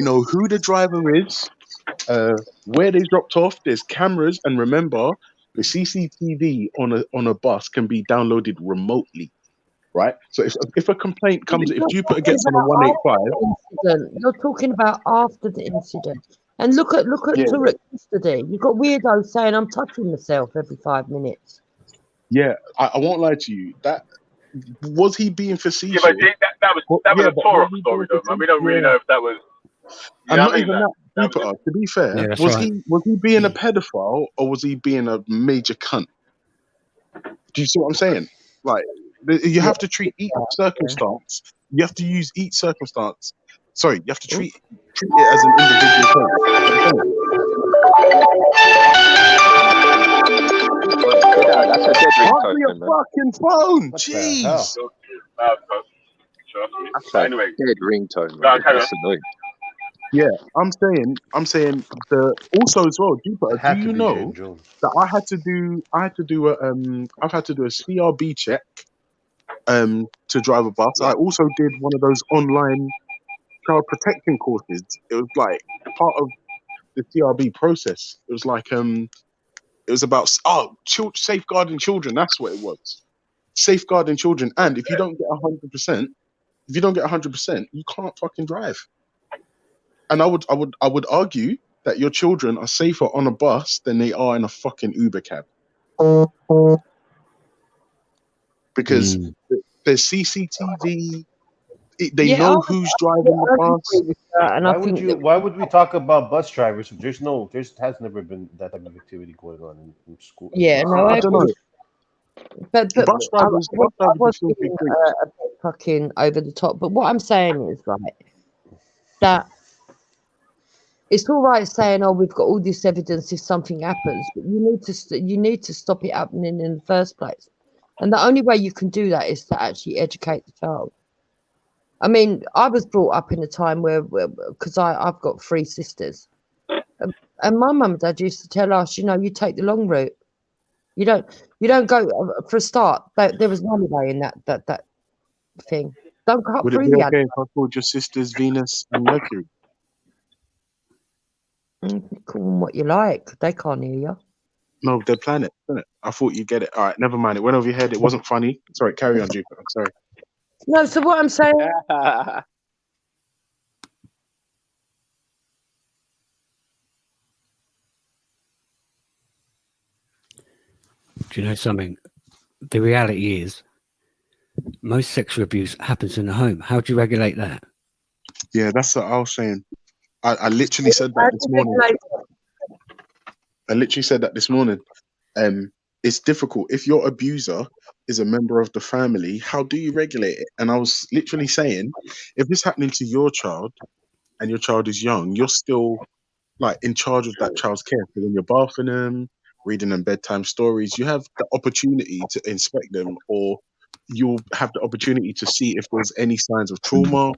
know who the driver is, where they dropped off. There's cameras, and remember, the CCTV on a bus can be downloaded remotely, right? So if a complaint comes, if Jupiter gets on a 185, You're talking about after the incident. And look at Yeah. Turek yesterday. You've got weirdos saying I'm touching myself every 5 minutes. yeah, I won't lie to you. That was he being Yeah, facetious? but that was Yeah, a but Torah was he story, being though, man. We don't really facetious? know if that was. And know not what I even mean? that, That Jupiter. To be fair, Yeah, that's was right. he being a pedophile or was he being a major cunt? Do you see what I'm saying? Like, you have to treat each circumstance. You have to use each circumstance. Sorry, you have to treat it as an individual case. That's a dead Answer ringtone, your man. fucking phone. What the hell? Jeez. Trust me. That's But a anyway, dead ringtone, Go on, man. carry That's annoying. Yeah, I'm saying the also as well, Jupiter. It had Do to you be know James Jones. that I've had to do a CRB check to drive a bus. I also did one of those online child protection courses. It was like part of the CRB process. It was like it was about safeguarding children. That's what it was. Safeguarding children. And if you don't get 100%, you can't fucking drive. And I would argue that your children are safer on a bus than they are in a fucking Uber cab. Because there's CCTV. They know who's driving the bus. And I think Why would we talk about bus drivers? There has never been that type of activity going on in school. Yeah, no, I don't know. But Bus drivers I are was filthy being freaks. a bit fucking over the top. But what I'm saying is, right, that it's all right saying, "Oh, we've got all this evidence if something happens," but you need to stop it happening in the first place. And the only way you can do that is to actually educate the child. I mean, I was brought up in a time where because I've got 3 sisters, and my mum and dad used to tell us, you take the long route. You don't go for a start. There was no way in that thing. Don't cut Would it through be the okay if I called your sisters Venus and Mercury? Call them what you like. They can't hear you. No, they're planets, isn't it? I thought you'd get it. All right, never mind. It went over your head. It wasn't funny. Sorry, carry on, Jupiter. I'm sorry. No, so what I'm saying, Do you know something? The reality is, most sexual abuse happens in the home. How do you regulate that? Yeah, that's what I was saying. I literally said that this morning. I literally said that this morning. It's difficult. If your abuser is a member of the family, how do you regulate it? And I was literally saying, if this happening to your child and your child is young, you're still like in charge of that child's care. So when you're bathing them, reading them bedtime stories, you have the opportunity to inspect them, or you'll have the opportunity to see if there's any signs of trauma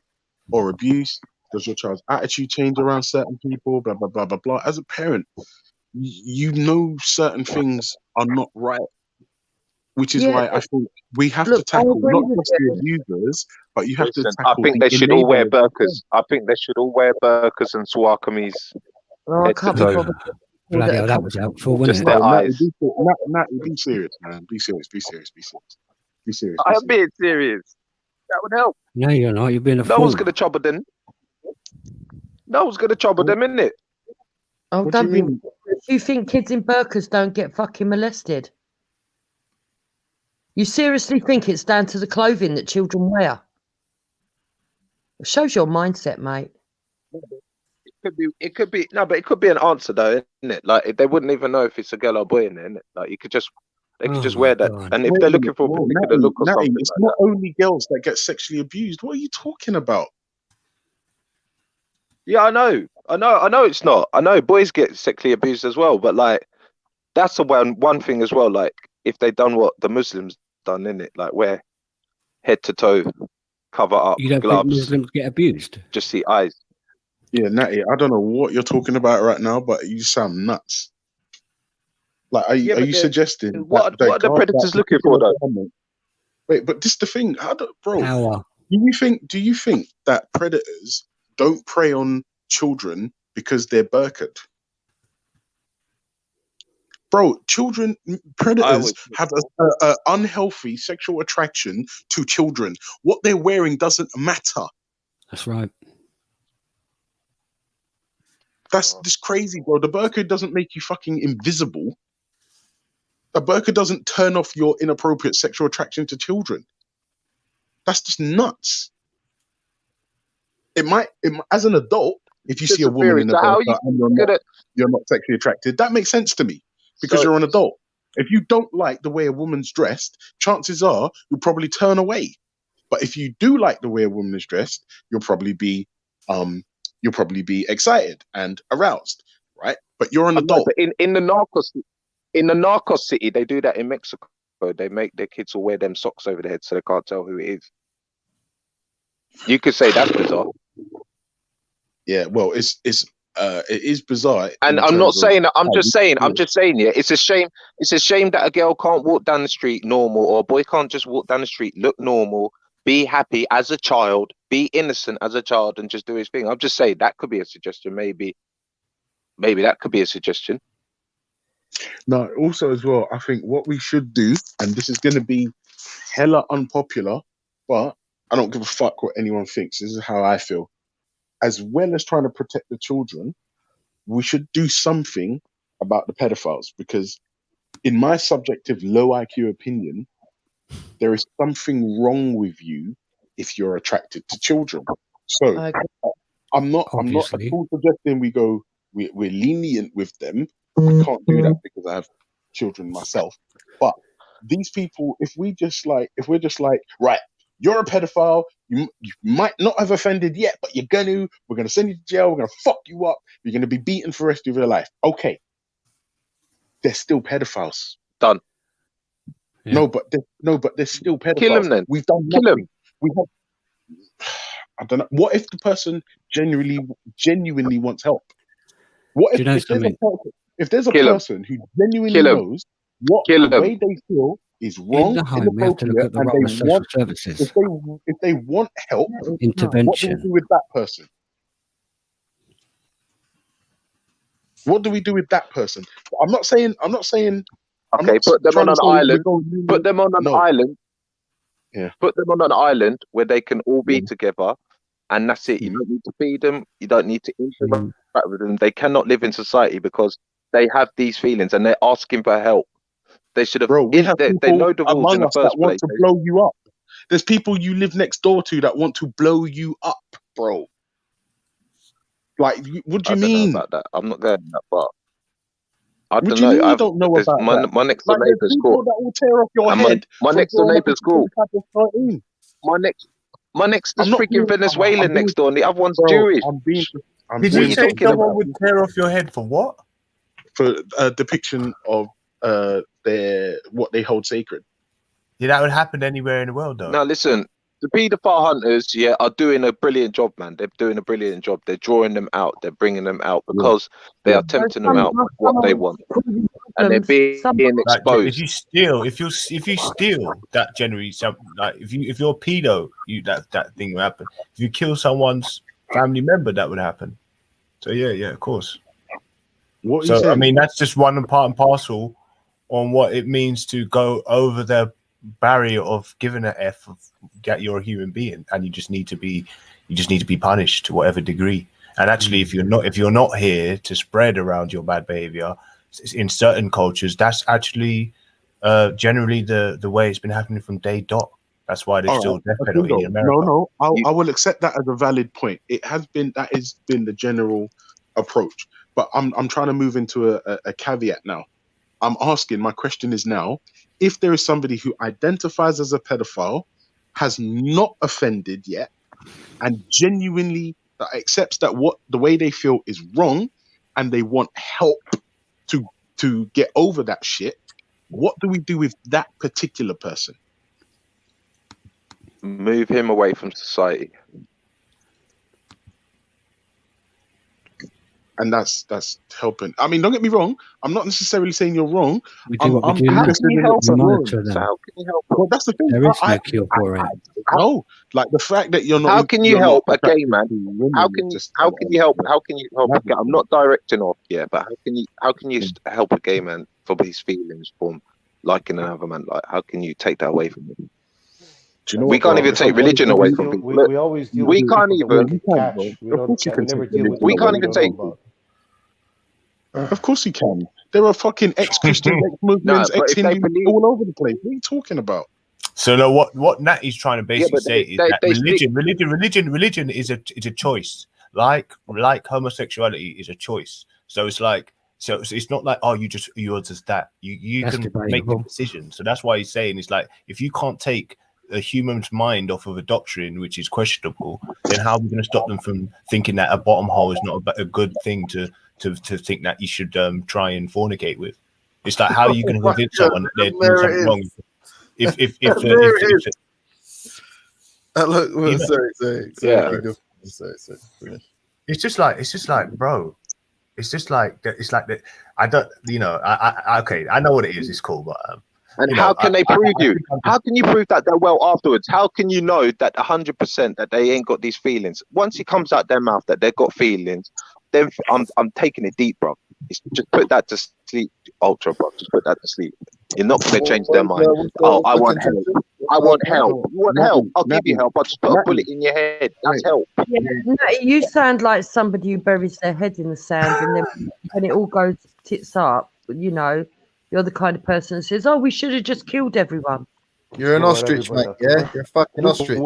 or abuse. Does your child's attitude change around certain people? Blah, blah, blah, blah, blah. As a parent, you know certain things are not right, which is why I think we have to tackle not just the abusers, but you have to Listen, tackle I think the they should all wear enablers. burqas. I think they should all wear burqas and swakamis. I can't be bothered. Bloody hell, that was helpful, wasn't Just it? their eyes. Natty, be serious, man. Be serious. I am being serious. That would help. No, you're not. You're being a No fool. one's going to trouble them. No one's going to trouble them, innit? Oh, What do don't you be. mean? Do you think kids in burqas don't get fucking molested? You seriously think it's down to the clothing that children wear? It shows your mindset, mate. could be no, but it could be an answer though, isn't it? Like they wouldn't even know if it's a girl or a boy in there, isn't it? Like they could just Oh wear my that, God. and if Wait they're a looking minute, for a whoa, particular look or Natty, something it's like not that. only girls that get sexually abused. What are you talking about? Yeah, I know it's not. I know boys get sexually abused as well, but like that's the one thing as well. Like if they done what the Muslims done, in it, like wear head to toe, cover up, You don't think gloves, Muslims get abused? just see eyes. Yeah, Natty, I don't know what you're talking about right now, but you sound nuts. Like, are Yeah, you but suggesting what are the predators looking for though? garment? Wait, but this is the thing, bro. Power. Do you think that predators don't prey on children because they're burqa'd? Bro, predators have a unhealthy sexual attraction to children. What they're wearing doesn't matter. That's right. That's just crazy, bro. The burqa doesn't make you fucking invisible. A burqa doesn't turn off your inappropriate sexual attraction to children. That's just nuts. It might, as an adult, if you Just see a a woman theory. in a So how are burqa you and gonna? you're not sexually attracted, that makes sense to me because So- you're an adult. If you don't like the way a woman's dressed, chances are you'll probably turn away. But if you do like the way a woman is dressed, you'll probably be excited and aroused, right? But you're an I know, adult. but in the Narcos city, they do that in Mexico. They make their kids all wear them socks over their head so they can't tell who it is. You could say that's bizarre. Yeah, well, it is bizarre. And in I'm not terms of saying that. I'm how just we saying. do I'm it. just saying. Yeah, it's a shame. It's a shame that a girl can't walk down the street normal, or a boy can't just walk down the street, look normal, be happy as a child, be innocent as a child, and just do his thing. I'm just saying that could be a suggestion. Maybe that could be a suggestion. No, also as well, I think what we should do, and this is going to be hella unpopular, but I don't give a fuck what anyone thinks. This is how I feel. As well as trying to protect the children, we should do something about the pedophiles because, in my subjective low IQ opinion, there is something wrong with you if you're attracted to children. So Okay. I'm not at Obviously. all suggesting we're lenient with them. I can't do that because I have children myself. But these people, if we're just like, right, you're a pedophile, you might not have offended yet, but we're gonna send you to jail, we're gonna fuck you up, you're gonna be beaten for the rest of your life. Okay. They're still pedophiles. Done. Yeah. No, but they're still pedophiles. Kill him then. We've done Kill nothing. him. We have I don't know. What if the person genuinely wants help? What Do you know if there's a something? person, if there's a Kill 'em. person who genuinely Kill 'em. knows what Kill the 'em. way they feel is In wrong, the home, we have to look inappropriate, at the and role of they social want services, if they want help, That is nuts. what do we intervention. do with that person? What do we do with that person? I'm not saying Okay, not put them trying on to an say island. we're going Put them on an No. island. Yeah. Put them on an island where they can all be Yeah. together, and that's it. You don't need to feed them. You don't need to interact with them. They cannot live in society because they have these feelings and they're asking for help. They should have. Bro, we have They people know the rules among in the us that first want place. to blow you up. There's people you live next door to that want to blow you up, bro. Like, what do I you don't mean? know about that. I'm not going that far. I What don't do you know. mean you don't know There's about that? my next door Like, there's neighbour's people school. that will tear off your And head. my from next door throwing up a neighbour's school. type of cartoon. My next I'm is not freaking being- Venezuelan I'm being- next door, and the other one's Bro, Jewish. I'm Did What are you you say talking someone about? would tear off your head for what? for a depiction of what they hold sacred. Yeah, that would happen anywhere in the world, though. Now listen, the paedophile hunters, are doing a brilliant job, man. They're doing a brilliant job. They're drawing them out. They're bringing them out because they are tempting them out with what they want, and they're being Like, exposed. if you steal that generally, if you're a pedo, that thing will happen. If you kill someone's family member, that would happen. So yeah, of course. What you So saying? I mean, that's just one part and parcel on what it means to go over the barrier of giving an F of that you're a human being and you just need to be punished to whatever degree. And actually, if you're not here to spread around your bad behavior in certain cultures, that's actually generally the way it's been happening from day dot. That's why there's All still right, death okay, penalty in America. No, I will accept that as a valid point. That has been the general approach. But I'm trying to move into a caveat now. I'm asking, my question is now, if there is somebody who identifies as a pedophile, has not offended yet, and genuinely accepts that what the way they feel is wrong, and they want help to get over that shit, what do we do with that particular person? Move him away from society. And that's helping. I mean, don't get me wrong. I'm not necessarily saying you're wrong. We do what we do How now. can you help We him? monitor So them. how can you help him? Well, that's the thing. There is no cure for it. No, like the fact that you're not. How can you you're help not a gay man? women, How can just- you help? How can you help? A gay, I'm not directing off, but how can you help a gay man from his feelings from liking another man? Like, how can you take that away from him? Do you know We what, can't bro? even take religion away from people. Look, We always deal we with can't people that even- we can catch. We Of course you don't. can We never take deal with. religion. We people can't we even don't take- know about. Of course you can. There are fucking ex-Christians, ex-Muslims, but if they ex-Hindus believe- all over the place. What are you talking about? So no, what Natty's trying to basically but say is they- that they speak- religion is a choice. Like homosexuality is a choice. So it's like it's not like you're just that. You That's can make debatable. the decision. So that's why he's saying it's like if you can't take a human's mind off of a doctrine which is questionable, then how are we going to stop them from thinking that a bottom hole is not a good thing to think that you should try and fornicate with? It's like how are you going to convince someone that they're doing There it something is. wrong? If There it is. Look, You know- sorry. Yeah. Sorry. it's just like bro, it's like that. I don't, okay, I know what it is. It's cool, but And you know, how can they prove I you? think I'm- How can you prove that they're well afterwards? How can you know that 100% that they ain't got these feelings? Once it comes out their mouth that they've got feelings, then I'm taking it deep, bro. It's just put that to sleep, Ultra, bro. Just put that to sleep. You're not going to change their mind. I want help. I want help. You want help? I'll give you help. I'll just put a bullet in your head. That's help. Yeah, no, you sound like somebody who buries their head in the sand, and then when it all goes tits up, you're the kind of person that says, "Oh, we should have just killed everyone." You're an Well, ostrich, mate. everybody Yeah, else. you're a fucking Look at ostrich.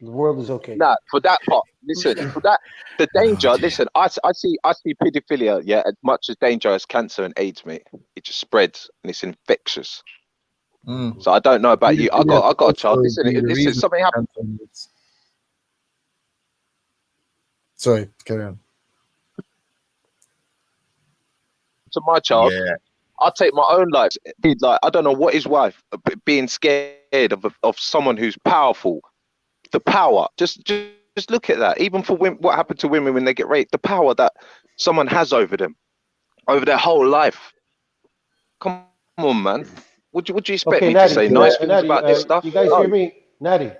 The world is okay. Nah, for that part, listen, for that, the danger, listen, I see pedophilia, as much as danger as cancer and AIDS, mate. It just spreads and it's infectious. Mm. So I don't know about you. I got a child. Also Listen, be the listen, reason something happened. cancer is- Sorry, carry on. to my child. yeah, I'll take my own life. Like, I don't know what his wife being scared of someone who's powerful. The power. Just look at that. Even for women, what happened to women when they get raped? The power that someone has over them, over their whole life. Come on, man. Would you expect me to say nice things about this stuff? You guys No. hear me, Natty?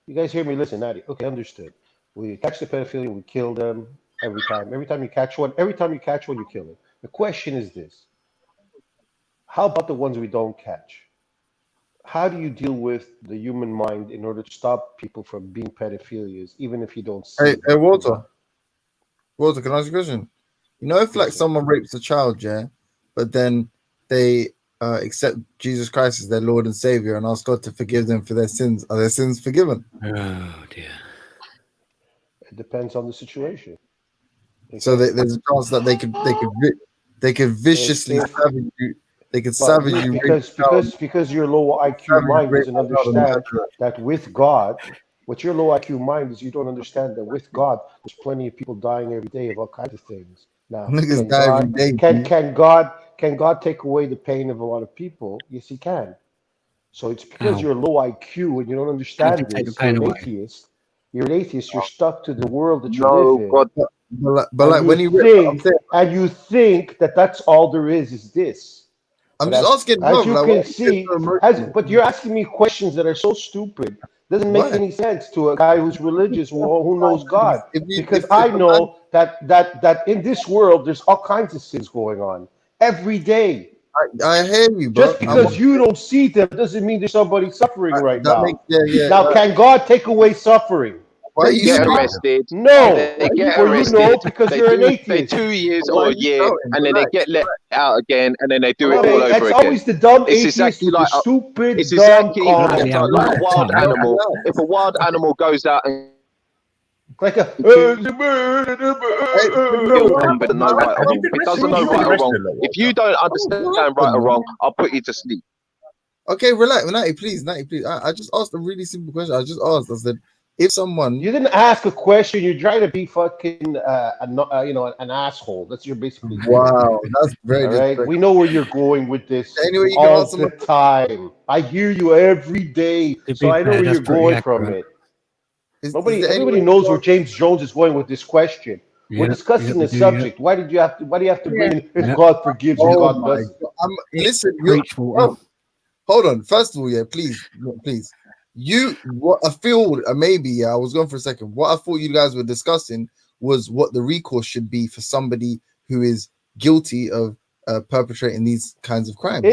You guys hear me? Listen, Natty. Okay, understood. We catch the pedophilia, we kill them every time. Every time you catch one, you kill them. The question is this: how about the ones we don't catch? How do you deal with the human mind in order to stop people from being pedophilias, even if you don't see Hey, them? Walter, can I ask you a question? You know, if like someone rapes a child, but then they accept Jesus Christ as their Lord and Savior and ask God to forgive them for their sins, are their sins forgiven? Oh dear. It depends on the situation. So there's a chance that they could viciously If- savage you. They could But savage you. because your low IQ mind doesn't understand that with God, what your low IQ mind is, you don't understand that with God, there's plenty of people dying every day of all kinds of things. Now, Niggas die every day. can God take away the pain of a lot of people? Yes, He can. So it's because Ow. you're low IQ and you don't understand Can He take this. the pain You're an away? atheist. You're an atheist. You're stuck to the world that you No, live in. God. But like when you think that that's all there is this. I'm But just asking. as bro, you like, can why see, is it so emotional? but you're asking me questions that are so stupid. Doesn't make Why? any sense to a guy who's religious who knows God. Because if I a know that in this world there's all kinds of sins going on every day. I hear you, bro. Just because you don't see them doesn't mean there's somebody suffering right that now. makes, yeah. Now, can God take away suffering? Why are They you get screaming? arrested. No. They get Well, you arrested. know, because they you're an do, atheist. They 2 years Why or are a you year, shouting? and then they Relax. get let out again, and then they do it Okay, all over it's again. always the dumb It's atheist exactly with like the stupid, It's dumb exactly comment. like a wild Relax. animal. If a wild animal goes out and Like a. But no right or Have you wrong. been It doesn't wrestling? know You've been right or wrong. wrestling a lot, If you don't understand right or wrong, I'll put you to sleep. Okay, relax, Natty, please. I just asked a really simple question. I just asked. I said, if someone, You didn't ask a question. You're trying to be fucking, an asshole. That's your basically. wow, that's very All right, disrespectful. we know where you're going with this Anyway, you can all answer the my time. I hear you every day, To so be I know fair, where that's you're pretty going from accurate. it. Is Nobody, there any everybody way knows you where James Jones is going with this question. We're Yeah, discussing yeah, the we do, subject. Why do you have to bring in if Yeah. God forgives and Oh God my doesn't? God. Listen, you're, Preach, Walter. oh, hold on. First of all, yeah, please. What I feel, maybe, yeah, I was going for a second. What I thought you guys were discussing was what the recourse should be for somebody who is guilty of perpetrating these kinds of crimes.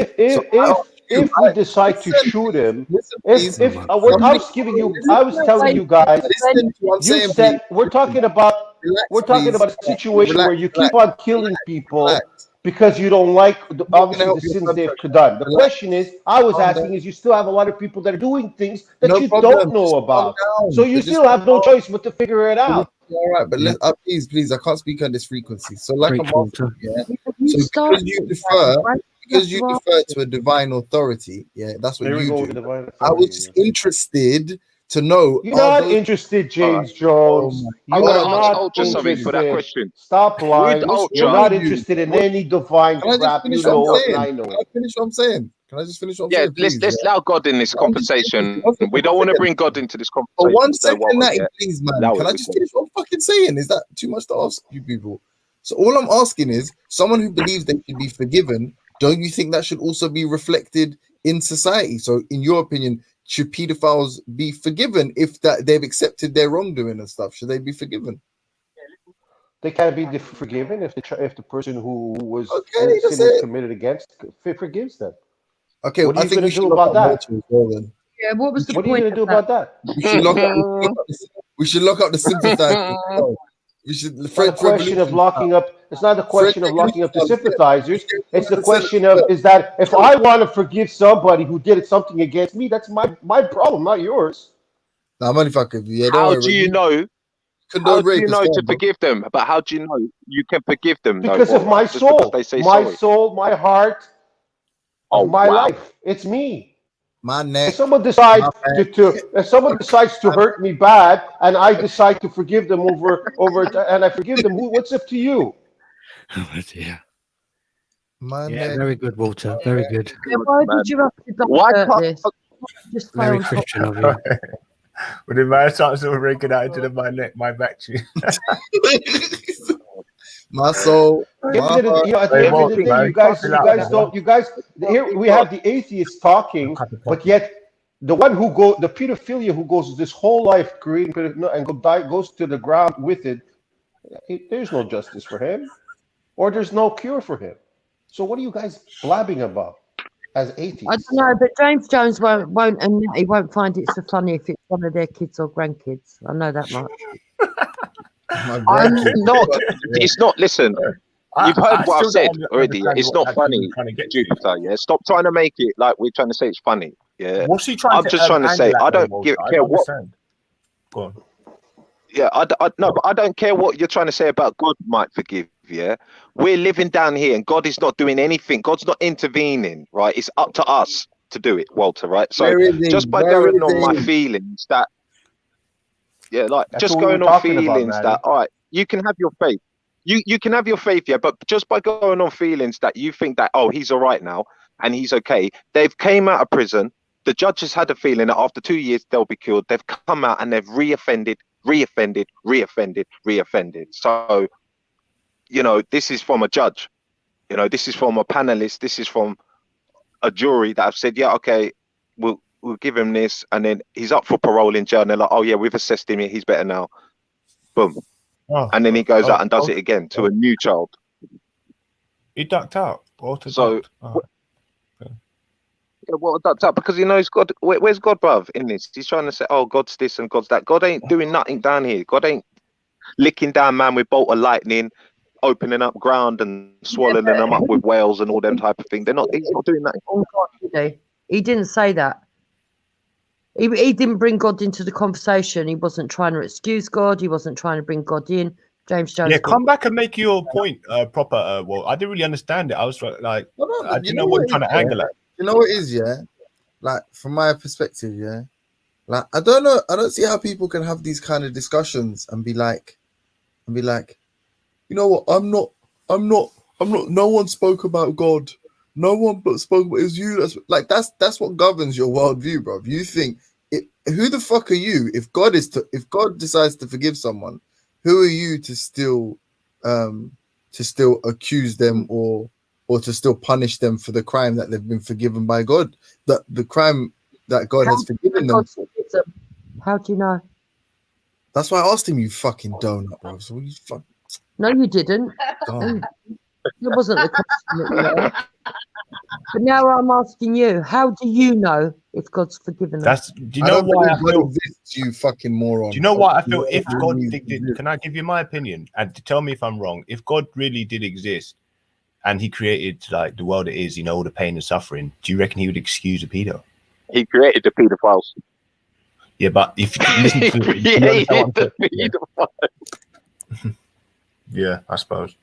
If we decide to shoot him, listen, please. if Oh my I Somebody- was giving you, I was telling you guys, Listen to what I'm you saying, said please. we're talking about Relax, a situation Relax, where you keep on killing people relax. because you don't like obviously help the your sins son, they've brother. done. The Relax. question is, I was Calm asking, down. is you still have a lot of people that are doing things that No you problem. don't know Just calm about, down. so you Just still have no calm choice but to figure it out. All right, but Yeah. please, I can't speak on this frequency. So, like Preach, I'm Walter. asking, yeah. You So started because you defer to a divine authority, yeah, that's what There we you go do. with the divine I was authority. just interested to know. You're Are not those? interested, All right. James Jones. Oh I You want are to ask not Ultra something for that interested. question. Stop lying. Would You're Ultra? not interested in any divine Can I just crap. finish You what know I'm it, and saying? I know Can it. I finish what I'm saying? Can I just finish what I'm Yeah, saying, please? let's allow God in this I'm just conversation. one second, We don't one want to second. bring God into this For conversation. 1 So second, Walter, Natty, yeah, please, man. allow Can it. I just finish what I'm fucking saying? Is that too much to ask you people? So all I'm asking is, someone who believes they should be forgiven, don't you think that should also be reflected in society? So, in your opinion, should pedophiles be forgiven if that they've accepted their wrongdoing and stuff? Should they be forgiven? They can't be forgiven if the person who was Okay, that's sin was it. committed against forgives them. Okay, What are I you think gonna we do should look about up that? Walter as well then. Yeah, what was the What are you point gonna do of that? about that? We should lock up the sympathizers. We should It's not a question of locking up. It's not a question of locking up the sympathizers. It's the question of is that if I want to forgive somebody who did something against me, that's my problem, not yours. Nah, I'm only fucking with you. Yeah, don't How worry. do you know? Condone How do rape you is know fine, to bro. forgive them? But how do you know you can forgive them? Though, Because of Walter? my Just because soul, they say sorry. my heart, Oh of my wow! life. It's me. My If neck. someone decides My if someone decides to hurt me bad, and I decide to forgive them and I forgive them, what's up to you? Oh, dear. My Yeah, neck. very good, Walter. Very good. Yeah, why Man. did you have to Why divert can't- this? Just stay Very on top. Christian of you. With the man starts to break it out into my neck, my back too. My soul. At the My end of the, heart. you know, at the end of the day, you guys here we have the atheists talking, but yet the one who the pedophilia who goes this whole life creating and goes to the ground with it, there's no justice for him, or there's no cure for him. So what are you guys blabbing about as I atheists? don't know, but James Jones won't and he won't find it so funny if it's one of their kids or grandkids. I know that much. My I'm grandkids. not. It's not. Listen, you've heard what I've said already. Yeah? It's not funny, Jupiter. Yeah, stop trying to make it like we're trying to say it's funny. Yeah, What's he trying I'm to just trying to angle say at I though, don't Walter? I care don't what. understand. Go on. Yeah, no, but I don't care what you're trying to say about God might forgive. Yeah, we're living down here, and God is not doing anything. God's not intervening. Right? It's up to us to do it, Walter. Right? So Where is he? just by Where going is on my he? feelings that. Yeah, like That's just what we going were on talking about, feelings Matty. that all right, you can have your faith. You can have your faith, yeah, but just by going on feelings that you think that he's all right now and he's okay. They've came out of prison. The judge has had a feeling that after 2 years they'll be cured. They've come out and they've reoffended. So, this is from a judge. This is from a panelist. This is from a jury that have said, yeah, okay, we'll give him this, and then he's up for parole in jail. And they're like, oh yeah, we've assessed him. He's better now. Boom. Oh, And then he goes out and does it again to a new child. He ducked out. Walter So, ducked. Oh. Yeah, well, that's up because he knows God. Where's God, bruv, in this? He's trying to say, oh, God's this and God's that. God ain't doing nothing down here. God ain't licking down man with bolt of lightning, opening up ground and swallowing them up with whales and all them type of things. He's not doing that. Oh God, did he? He didn't say that. He didn't bring God into the conversation. He wasn't trying to excuse God. He wasn't trying to bring God in. James Jones. Yeah, did. come back and make your point proper. Well, I didn't really understand it. I was like, No, no, I but didn't know what you're trying to angle at. You know what it is, yeah? Like, from my perspective, yeah? Like, I don't know. I don't see how people can have these kind of discussions and be like, you know what? I'm not, no one spoke about God. No one but spoke about it was you. That's what governs your worldview, bro. You think who the fuck are you? If God decides to forgive someone, who are you to still accuse them or to still punish them for the crime that they've been forgiven by God? That the crime that God has forgiven them. How do you know? That's why I asked him, you fucking donut, bro. So you fuck. No, you didn't. Donut. That wasn't the question that you asked. But now I'm asking you, how do you know if God's forgiven them? Do you know why I feel? Exists, you fucking moron. Do you know what I feel? If God did, can I give you my opinion and tell me if I'm wrong? If God really did exist and He created like the world it is, you know, all the pain and suffering, do you reckon He would excuse a pedo? He created the pedophiles. Yeah, but if you listen to the pedophiles. Yeah, I suppose.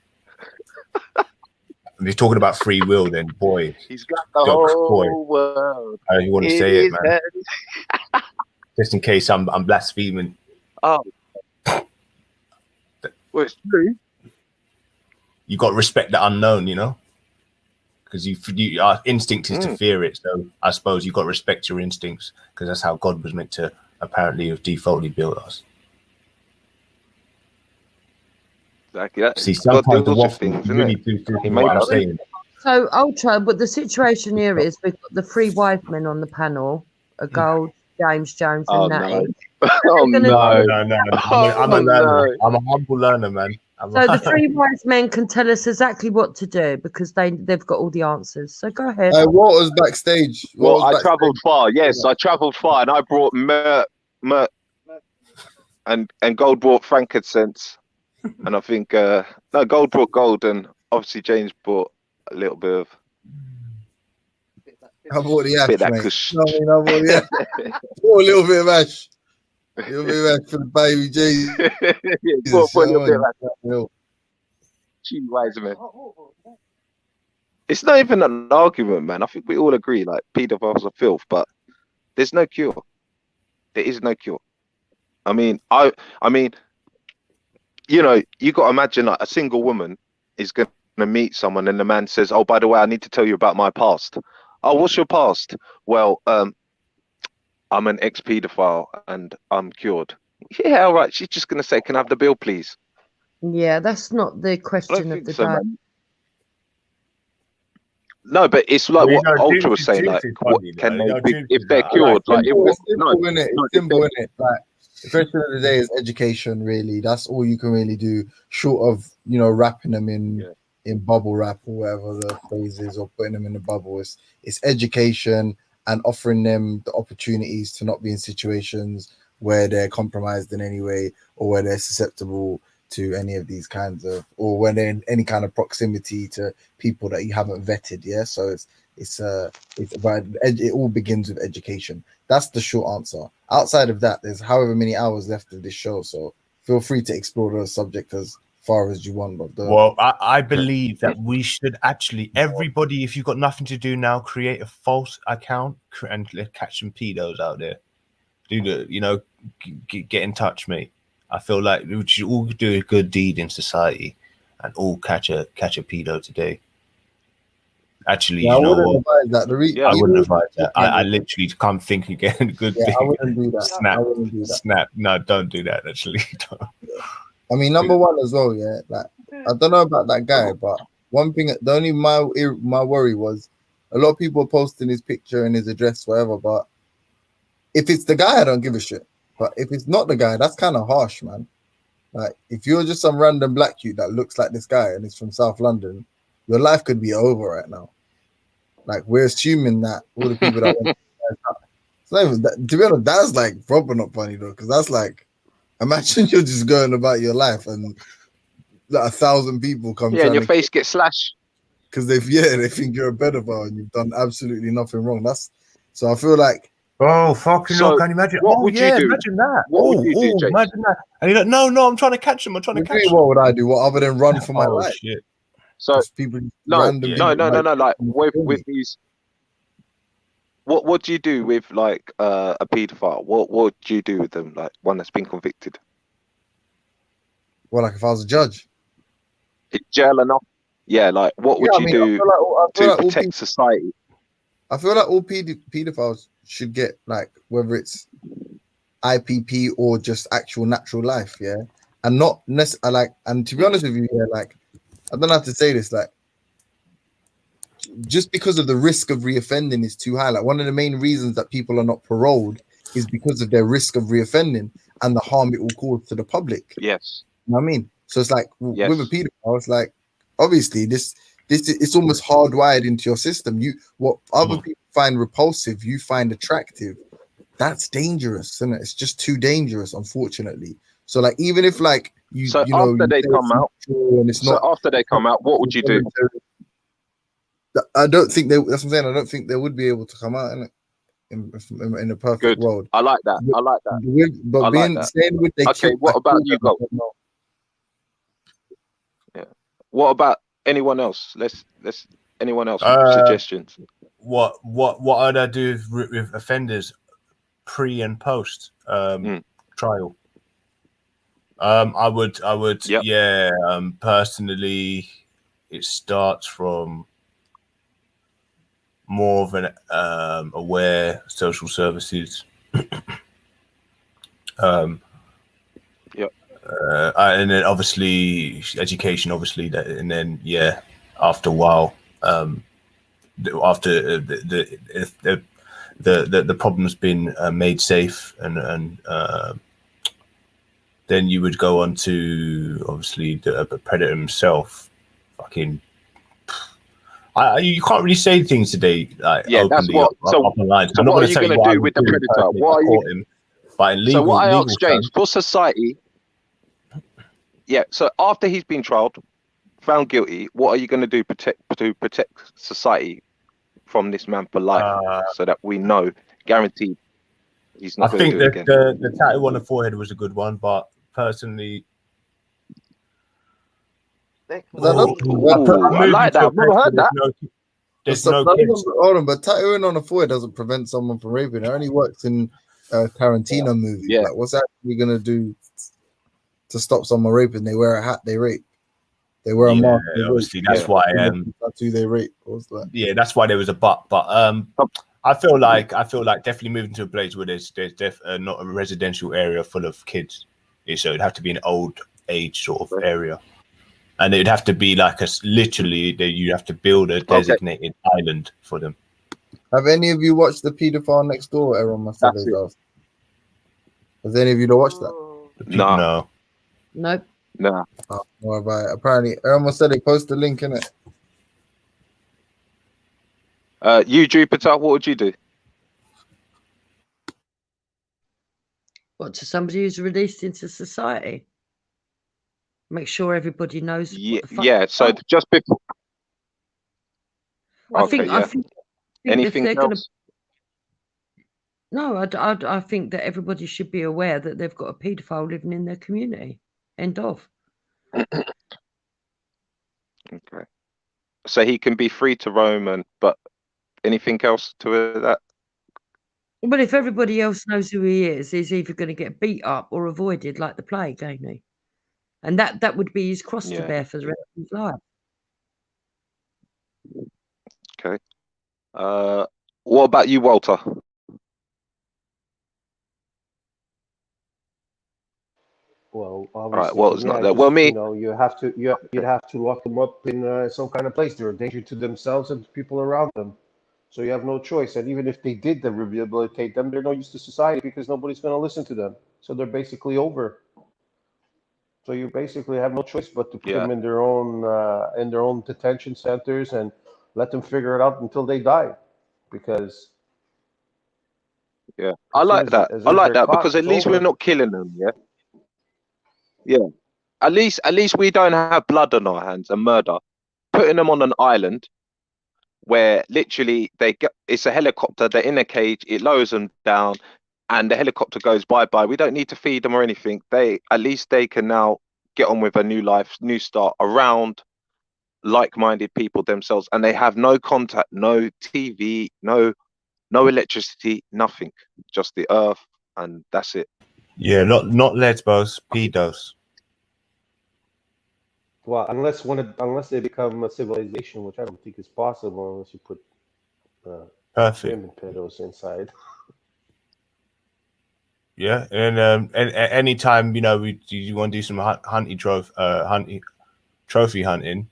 If you're talking about free will, then boy, he's got the whole world. You want to say it, man? Just in case I'm blaspheming. Oh, well, it's true. You got to respect the unknown, you know, because our instinct is to fear it. So I suppose you got to respect your instincts because that's how God was meant to apparently have defaultly built us. Exactly. That. See, sometimes the waffle really do what I'm saying. So, Ultra, but the situation here is we've got the three wise men on the panel: Gold, James Jones, and Natty. Oh no! I'm a learner. I'm a humble learner, man. So the three wise men can tell us exactly what to do because they've got all the answers. So go ahead. What was backstage? I travelled far. Yes, I travelled far, and I brought myrrh, and Gold brought frankincense. And I think Gold brought gold, and obviously James brought a little bit of. I brought the ash, bit mate. that kush. No, I brought the ash. Brought a little bit of ash. A little bit of ash for the baby Jesus. Brought a little bit of ash. Gee, wise man. It's not even an argument, man. I think we all agree, like pedophiles are filth, but there's no cure. There is no cure. I mean, you know, you got to imagine like a single woman is going to meet someone and the man says, oh, by the way, I need to tell you about my past. Oh, what's your past? Well, I'm an ex-pedophile and I'm cured. Yeah, all right. She's just going to say, can I have the bill, please? Yeah, that's not the question of the day. Man. No, but it's like what Ultra was saying. Like, what can they be, if they're cured? Like, it's simple, innit? Like, the question of the day is education, really. That's all you can really do, short of, you know, wrapping them in bubble wrap or whatever the phrase is, or putting them in the bubble. It's education and offering them the opportunities to not be in situations where they're compromised in any way or where they're susceptible to any of these kinds of, or when they're in any kind of proximity to people that you haven't vetted. Yeah, so it's about it all begins with education. That's the short answer. Outside of that, there's however many hours left of this show, so feel free to explore the subject as far as you want. But well, I believe that we should actually, everybody, if you've got nothing to do now, create a false account and catch some pedos out there. Get in touch, mate. I feel like we should all do a good deed in society and all catch a pedo today. Actually, I wouldn't advise that. I wouldn't advise that. I literally can't think of getting a good thing. I wouldn't do that. Snap. No, don't do that. Actually, I mean, number one as well. Yeah, like I don't know about that guy, but one thing, the only my worry was a lot of people are posting his picture and his address, whatever. But if it's the guy, I don't give a shit. But if it's not the guy, that's kind of harsh, man. Like if you're just some random black dude that looks like this guy and is from South London, your life could be over right now. Like we're assuming that all the people that want it's not even that, to be honest, that's like proper not funny though, because that's like, imagine you're just going about your life and like 1,000 people come. Yeah, and your face gets slashed because they think you're a pedophile and you've done absolutely nothing wrong. So I feel like Oh, fucking So hell, can you imagine? what Oh, would you yeah, do? imagine that. What would Oh, you do, oh, James? imagine that. And you're like, no, I'm trying to catch them. I'm trying to catch them. What would I do? What other than run for my Oh, life? shit. So Just people no, random yeah. people no. might Like kill with me. these, what do you do with like a paedophile? What do you do with them? Like one that's been convicted? Well, like if I was a judge. Is jail enough? Yeah, like what would Yeah, I you mean, I do feel like all, I feel to like all protect society? I feel like all pedophiles should get, like, whether it's IPP or just actual natural life, yeah, and not necessarily like. And to be honest with you, yeah, like, I don't have to say this, like, just because of the risk of reoffending is too high. Like, one of the main reasons that people are not paroled is because of their risk of reoffending and the harm it will cause to the public. Yes. You know what I mean? So it's like Yes. with a pedophile, it's like obviously this it's almost hardwired into your system. What other people find repulsive, you find attractive. That's dangerous, isn't it? It's just too dangerous, unfortunately. So like even if like So you know after they say come it's out, natural and it's so not, after they come out, what would you do? I don't think they. That's what I'm saying. I don't think they would be able to come out in a perfect Good. world. I like that. I like that. But I like being that. saying would they Okay, kill? what about kill you, them, I Go? don't know. Yeah. What about anyone else? Let's anyone else suggestions? What would I do with offenders pre and post trial? I would Yep. yeah. Personally, it starts from more of an aware social services. Yep. And then obviously education, obviously that, and then yeah, after a while, after the problem's been made safe, and then you would go on to obviously the predator himself. Fucking, you can't really say things today like openly up online. So what are you going to do with the predator? What are you? But in legal, so what I legal asked James terms, for society. Yeah. So after he's been trialed, found guilty, what are you going to do to protect society from this man for life, so that we know, guaranteed, he's not going to do it again? the tattoo on the forehead was a good one, but personally, I like that. I've never heard that. Hold on, but tattooing on the forehead doesn't prevent someone from raping. It only works in Tarantino movies. Yeah. Like, what's actually gonna do to stop someone raping? They wear a hat, they rape. They wear a mask. Obviously, that's why. Tattoo, they rape. What's that? Yeah, that's why there was a but. But I feel like definitely moving to a place where there's not a residential area full of kids. So it'd have to be an old age sort of area. And it'd have to be like literally that you have to build a designated island for them. Have any of you watched The Pedophile Next Door? Aaron Masade's house. Has any of you watched that? No. Nope. Nah. Oh, more about it. Apparently, Aaron Masade post the link in it. You, Jupiter, what would you do? What, to somebody who's released into society? Make sure everybody knows. Yeah. What the fuck Yeah. So just before. I think Anything if they're else? I think that everybody should be aware that they've got a paedophile living in their community. End of. Okay. So he can be free to roam, but anything else to that? Well, if everybody else knows who he is, he's either going to get beat up or avoided like the plague, ain't he? And that would be his cross to bear for the rest of his life. Okay. What about you, Walter? Well, Right, Walter's not there. Well, me. You know, you'd have to lock them up in some kind of place. They're a danger to themselves and to people around them. So you have no choice. And even if they did rehabilitate them, they're no use to society because nobody's going to listen to them. So they're basically over. So you basically have no choice but to put them in their own detention centers and let them figure it out until they die. Because I like that. I like that because at least we're not killing them. Yeah. At least we don't have blood on our hands and murder. Putting them on an island where literally it's a helicopter, they're in a cage, it lowers them down, and the helicopter goes bye-bye. We don't need to feed them or anything. At least they can now get on with a new life, new start around like-minded people themselves, and they have no contact, no TV, no electricity, nothing, just the earth, and that's it. Yeah, not lesbos, pedos. Well, unless they become a civilization, which I don't think is possible unless you put Perfect. women pedos inside. Yeah, and anytime you want to do some trophy hunting,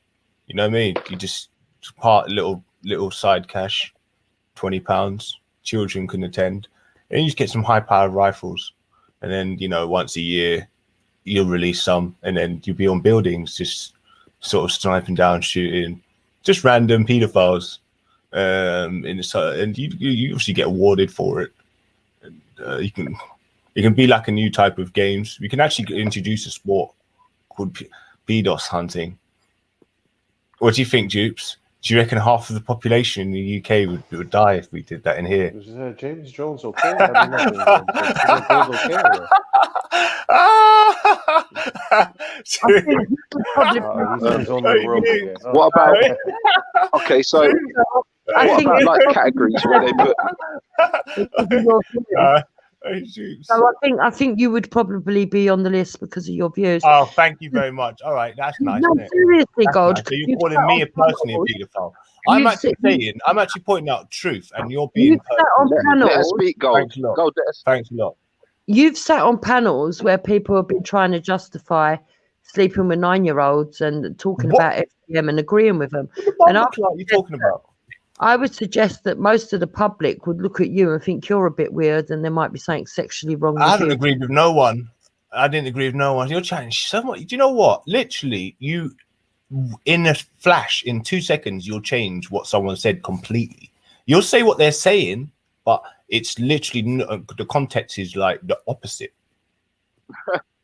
you know what I mean. You just part little side cash, £20. Children can attend, and you just get some high-powered rifles, and then once a year you'll release some, and then you'll be on buildings just sort of sniping down, shooting just random pedophiles, and you obviously get awarded for it. And it can be like a new type of games. We can actually introduce a sport called PDOS hunting. What do you think, Dupes? Do you reckon half of the population in the UK would die if we did that in here? Is James Jones okay? I don't know. What about? Okay, so what about like categories where they put? So I think you would probably be on the list because of your views. Oh, thank you very much. All right, that's nice. No, seriously, God. Nice. So you're calling me personally a paedophile. I'm actually pointing out truth, and you're being Let us speak, Gold. Thanks a lot. You've sat on panels where people have been trying to justify sleeping with 9-year-olds and talking about FGM and agreeing with them. What are you talking about? I would suggest that most of the public would look at you and think you're a bit weird, and there might be something sexually wrong with you. I haven't agreed with no one. You're chatting so much. Do you know what? Literally, you in a flash, in 2 seconds, you'll change what someone said completely. You'll say what they're saying, but it's literally the context is like the opposite.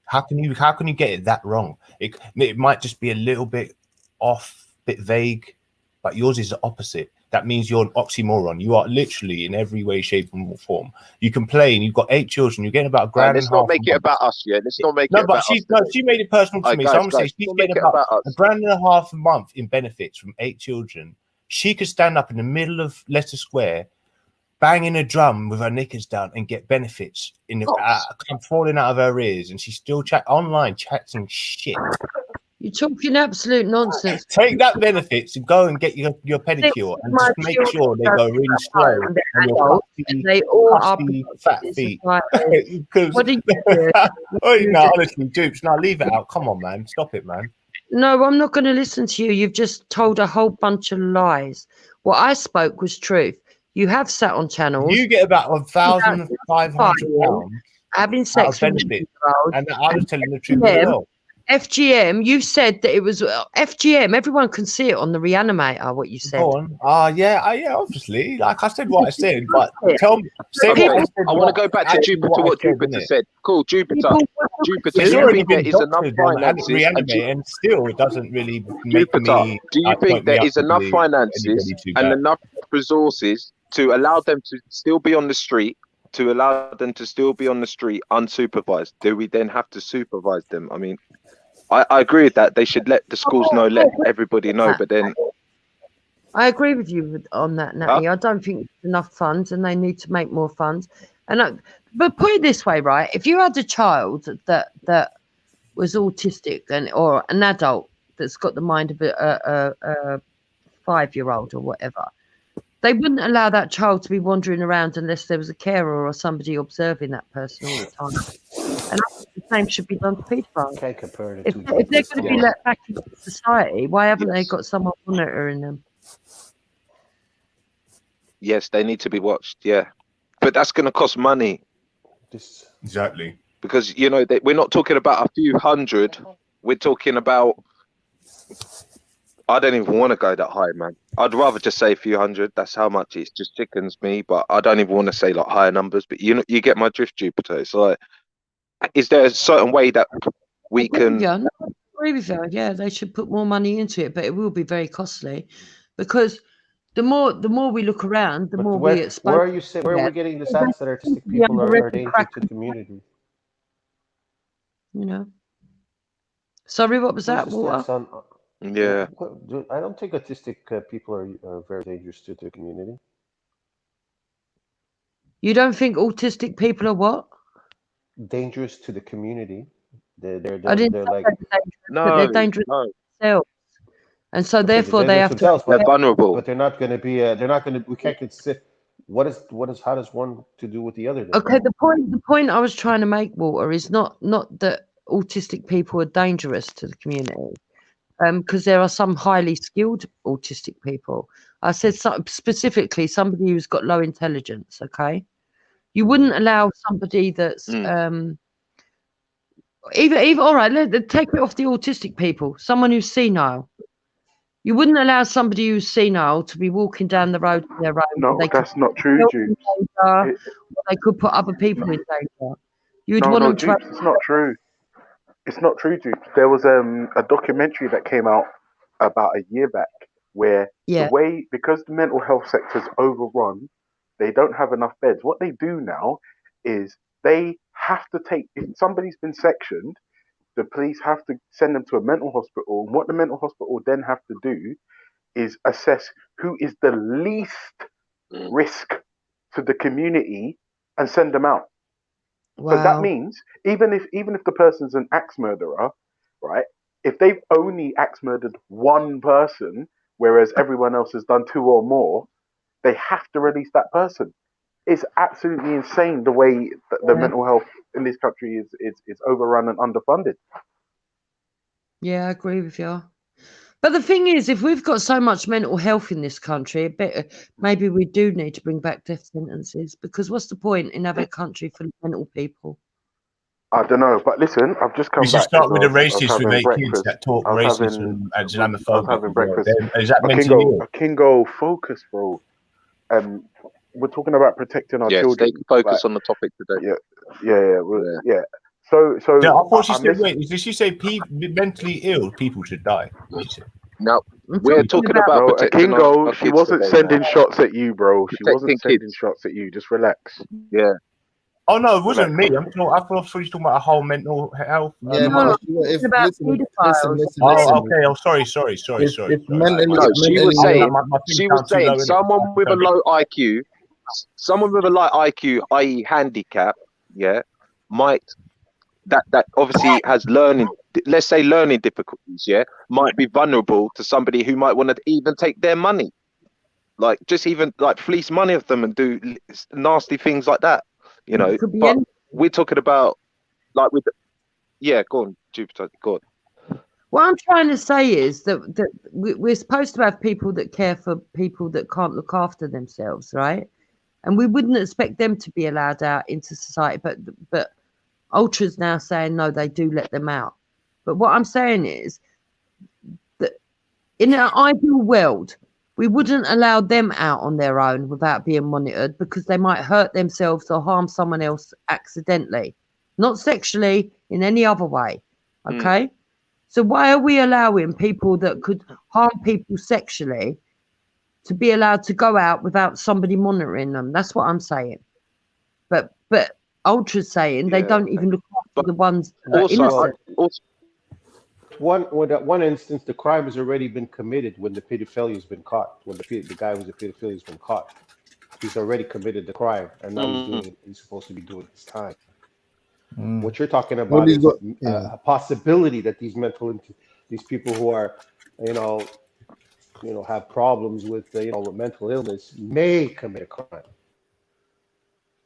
How can you get it that wrong? It might just be a little bit off, bit vague, but yours is the opposite. That means you're an oxymoron. You are literally in every way, shape, and form. You complain. You've got 8 children. You're getting about £1.5. Let's not make it about us, yeah. Let's not make it about us. She made it personal to me. So I'm saying she's getting about £1.5 a month in benefits from 8 children. She could stand up in the middle of Leicester Square, banging a drum with her knickers down, and get benefits falling out of her ears, and she's still online chatting shit. You're talking absolute nonsense. Take that benefits and go and get your pedicure, and just make sure they go really slow. They all are fat feet. What do you do? No, honestly, Dupes, no, leave it out. Come on, man. Stop it, man. No, I'm not going to listen to you. You've just told a whole bunch of lies. What I spoke was truth. You have sat on channels. You get about £1,500 having sex with benefits, and I was telling the truth as well. FGM, you said that it was FGM. Everyone can see it on the Reanimator. What you said. Go on. Yeah, obviously. Like I said what I said, but tell me. I want to go back to Jupiter. What Jupiter said. Cool, Jupiter. Jupiter. Do you think there is enough finances? And still, it doesn't really make Jupiter, me. Do you think there is enough finances and enough resources to allow them to still be on the street? To allow them to still be on the street unsupervised? Do we then have to supervise them? I mean, I agree with that. They should let the schools know, let everybody know. But then, I agree with you on that, Natalie. I don't think there's enough funds, and they need to make more funds. But put it this way, right? If you had a child that was autistic or an adult that's got the mind of a 5-year-old or whatever, they wouldn't allow that child to be wandering around unless there was a carer or somebody observing that person all the time. And I think the same should be done to paedophiles. If they're going to be let back into society, why haven't they got someone monitoring them? Yes, they need to be watched. Yeah, but that's going to cost money. Exactly. Because we're not talking about a few hundred. We're talking about. I don't even want to go that high, man. I'd rather just say a few hundred. That's how much it just chickens me. But I don't even want to say like higher numbers. But you get my drift, Jupiter. It's like, is there a certain way that we can? Yeah, I agree with you. Yeah, they should put more money into it, but it will be very costly because the more we look around, the But more we where expose are you saying? Where are we that. getting the They stats that seem artistic to be people under are a every danger crack to and the community? you know. Sorry, what was Where's that, the Walter? stats on? Yeah. Dude, I don't think autistic people are very dangerous to the community. You don't think autistic people are what? Dangerous to the community. I They're didn't say like, they were dangerous, but No, they're dangerous no. themselves, and so okay, they're therefore they dangerous have to. themselves, They're but vulnerable. they're not going to be. They're not going to. We can't consider. How does one to do with the other? Then? Okay, the point I was trying to make, Walter, is not that autistic people are dangerous to the community, because there are some highly skilled autistic people. I said specifically somebody who's got low intelligence. Okay, you wouldn't allow somebody that's Mm. even all right. Take it off the autistic people. Someone who's senile. You wouldn't allow somebody who's senile to be walking down the road on their own. No, They could that's not put true, themselves in Jupes. danger, It, or they could put other people in danger. You would no, want no, them to. Jupes, it's not true. It's not true, Jupes. There was a documentary that came out about a year back where Yeah, because the mental health sector's overrun, they don't have enough beds. What they do now is they have to take, if somebody's been sectioned, the police have to send them to a mental hospital. And what the mental hospital then have to do is assess who is the least risk to the community and send them out. So that wow. means even if the person's an axe murderer, right? If they've only axe murdered one person, whereas everyone else has done two or more, they have to release that person. It's absolutely insane the way that the Yeah. mental health in this country is overrun and underfunded. Yeah, I agree with you. But the thing is, if we've got so much mental health in this country, maybe we do need to bring back death sentences, because what's the point in having a country full of mental people? I don't know, but listen, I've just We come should back start because with the I was racists who having make kids breakfast. that talk I was racist having and I was Islamophobic. having as well. breakfast. Is that mentally ill? Kingo, focus, bro. We're talking about protecting our Yeah, stay children. Like, focused on the topic today. yeah. So I thought she I said, missed. wait, did she say mentally ill people should die? What did she say? Now I'm we're talking talking about about No, protecting Kingo, our she kids wasn't today, man. sending shots at you, bro. She wasn't Protecting sending kids. shots at you. Just relax. Yeah. Oh no, it wasn't Relax. me. I thought she was talking about a whole mental health. Yeah, no, no. I'm talking about Listen. paedophiles. Oh, okay. Oh, sorry. It's Sorry. mentally. No, she was mentally saying My thing she was sounds too saying low, innit? someone with a low IQ, i.e. handicap, yeah, might that obviously has learning, let's say learning difficulties, yeah, might be vulnerable to somebody who might want to even take their money, like just even like fleece money of them and do nasty things like that, you know. It could be But anything. we're talking about like with go on, Jupiter, go on. What I'm trying to say is that we're supposed to have people that care for people that can't look after themselves, right? And we wouldn't expect them to be allowed out into society, but Ultra's now saying no, they do let them out. But what I'm saying is that in an ideal world, we wouldn't allow them out on their own without being monitored, because they might hurt themselves or harm someone else accidentally, not sexually, in any other way. Okay? So why are we allowing people that could harm people sexually to be allowed to go out without somebody monitoring them? That's what I'm saying. But Ultra's saying they Yeah. don't even look after But the ones that are also, innocent. One instance, the crime has already been committed when the pedophilia has been caught. When the guy who's a pedophilia has been caught, he's already committed the crime, and now he's supposed to be doing his time. What you're talking about is a possibility that these people who are, have problems with with mental illness may commit a crime.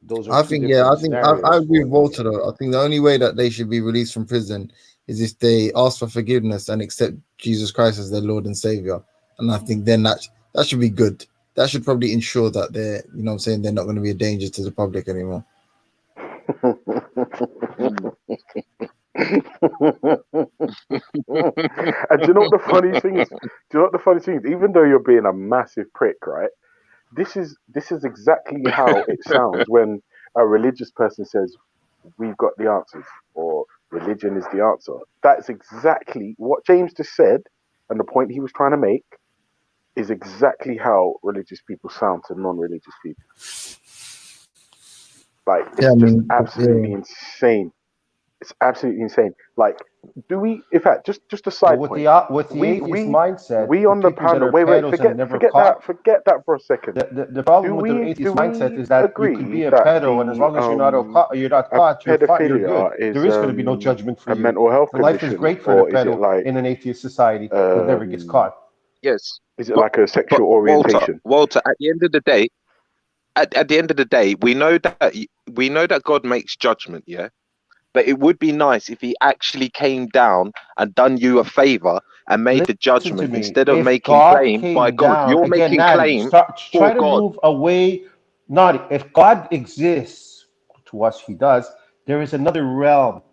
Those are I two think, different I think I scenarios agree for with them. Walter though. I think the only way that they should be released from prison is if they ask for forgiveness and accept Jesus Christ as their Lord and Savior. And I think then that should be good. That should probably ensure that they're, they're not going to be a danger to the public anymore. And do you know what the funny thing is? Even though you're being a massive prick, right? This is exactly how it sounds when a religious person says, "We've got the answers," or "Religion is the answer." That's exactly what James just said, and the point he was trying to make is exactly how religious people sound to non-religious people. Like, it's Yeah, I just mean, absolutely insane. It's absolutely insane. Like, do we? In fact, just a But side with point. the atheist mindset, We the on the people that panel. are Wait, pedos and forget never caught. forget that for a second. The problem Do with the we atheist mindset we is that you could agree be a that pedo, and as long as you're not caught, you're fine, you're good. pedophilia is There is going to be no judgment for a you. mental health And life is condition, great for the or is it pedo like in an atheist society that never gets caught. Yes, is it but like a sexual Walter, orientation? At the end of the day, at the end of the day, we know that God makes judgment, yeah. But it would be nice if he actually came down and done you a favor and made the Listen to judgment me. instead of If making God claim by came God. down, You're again, making Natty, claim try for to God. move away. Naughty. If God exists, to us he does, there is another realm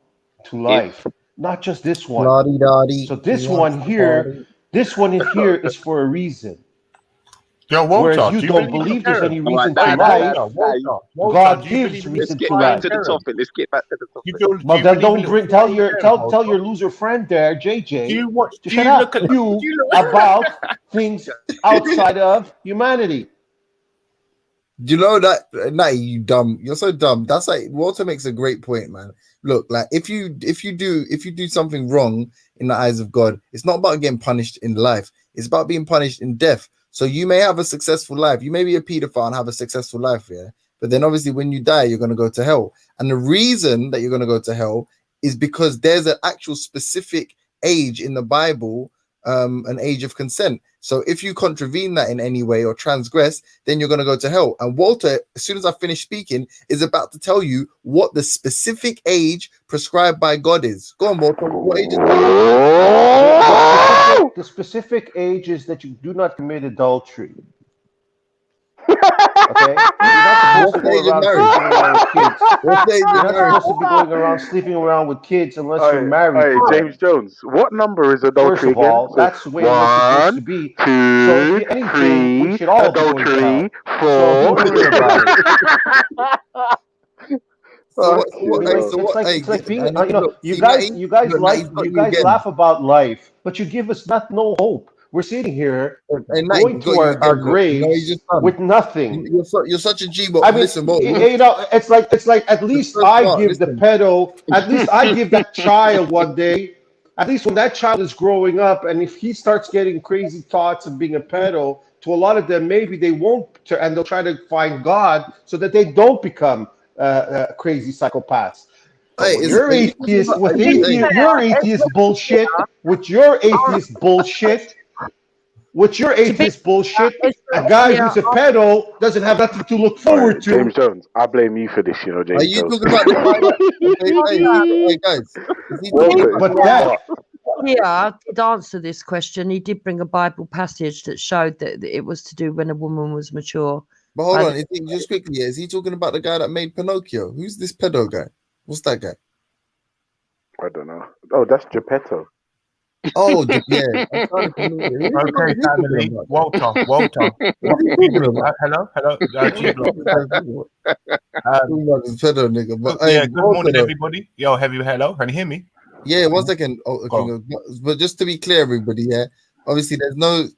to life, not just this one. la-di-da-di, So this he one wants to here, party. this one in here is for a reason. Yo, Whereas Walter, you do you don't believe in believe there's parents? any All right, reason to nah, life. Walter, God do you gives believe in Let's reason get to back life. to the parents? topic. Let's get back to the Do topic. you Well, then believe in don't little bring flying parents, tell Walter? your loser friend there, Do JJ, you watch? to Do shut you up look at? you Do you look? about things outside of humanity. Do you know that? Nah, you dumb. You're so dumb. That's like Walter makes a great point, man. Look, like if you do something wrong in the eyes of God, it's not about getting punished in life. It's about being punished in death. So you may have a successful life. You may be a pedophile and have a successful life, yeah. But then obviously when you die, you're gonna go to hell. And the reason that you're gonna go to hell is because there's an actual specific age in the Bible, an age of consent. So if you contravene that in any way or transgress, then you're going to go to hell. And Walter, as soon as I finish speaking, is about to tell you what the specific age prescribed by God is. Go on, Walter. What age is that? The specific age is that you do not commit adultery. Okay? You're not supposed to go around sleeping around with kids. You're not supposed to be going around sleeping around with kids unless you're married. Hey, James Jones, what number is First adultery of all, again? that's the way it was supposed to be. So if you're anything, we should all be going to hell. So don't worry about it. It's like being, you guys laugh about life, but you give us no hope. We're sitting here going to our graves with nothing. You're such a G, but I mean, listen, bro. it's like at least I give the pedo, at least I give that child one day. At least when that child is growing up, and if he starts getting crazy thoughts of being a pedo, to a lot of them, maybe they won't, and they'll try to find God so that they don't become crazy psychopaths. Hey, Your atheist bullshit, with your atheist bullshit, a guy who's a pedo doesn't have nothing to look forward to. James Jones, I blame you for this, James Are you Jones. talking about the hey, guys? But that Here did answer this question. He did bring a Bible passage that showed that it was to do when a woman was mature. But hold on, just quickly, is he talking about the guy that made Pinocchio? Who's this pedo guy? What's that guy? I don't know. Oh, that's Geppetto. Oh, yeah. Okay, family. Walter. Hello. Pedo nigga. But Yeah, good morning, everybody. Yo, hello? Can you hear me? Yeah, 1 second. Oh, okay. But just to be clear, everybody, yeah. Obviously,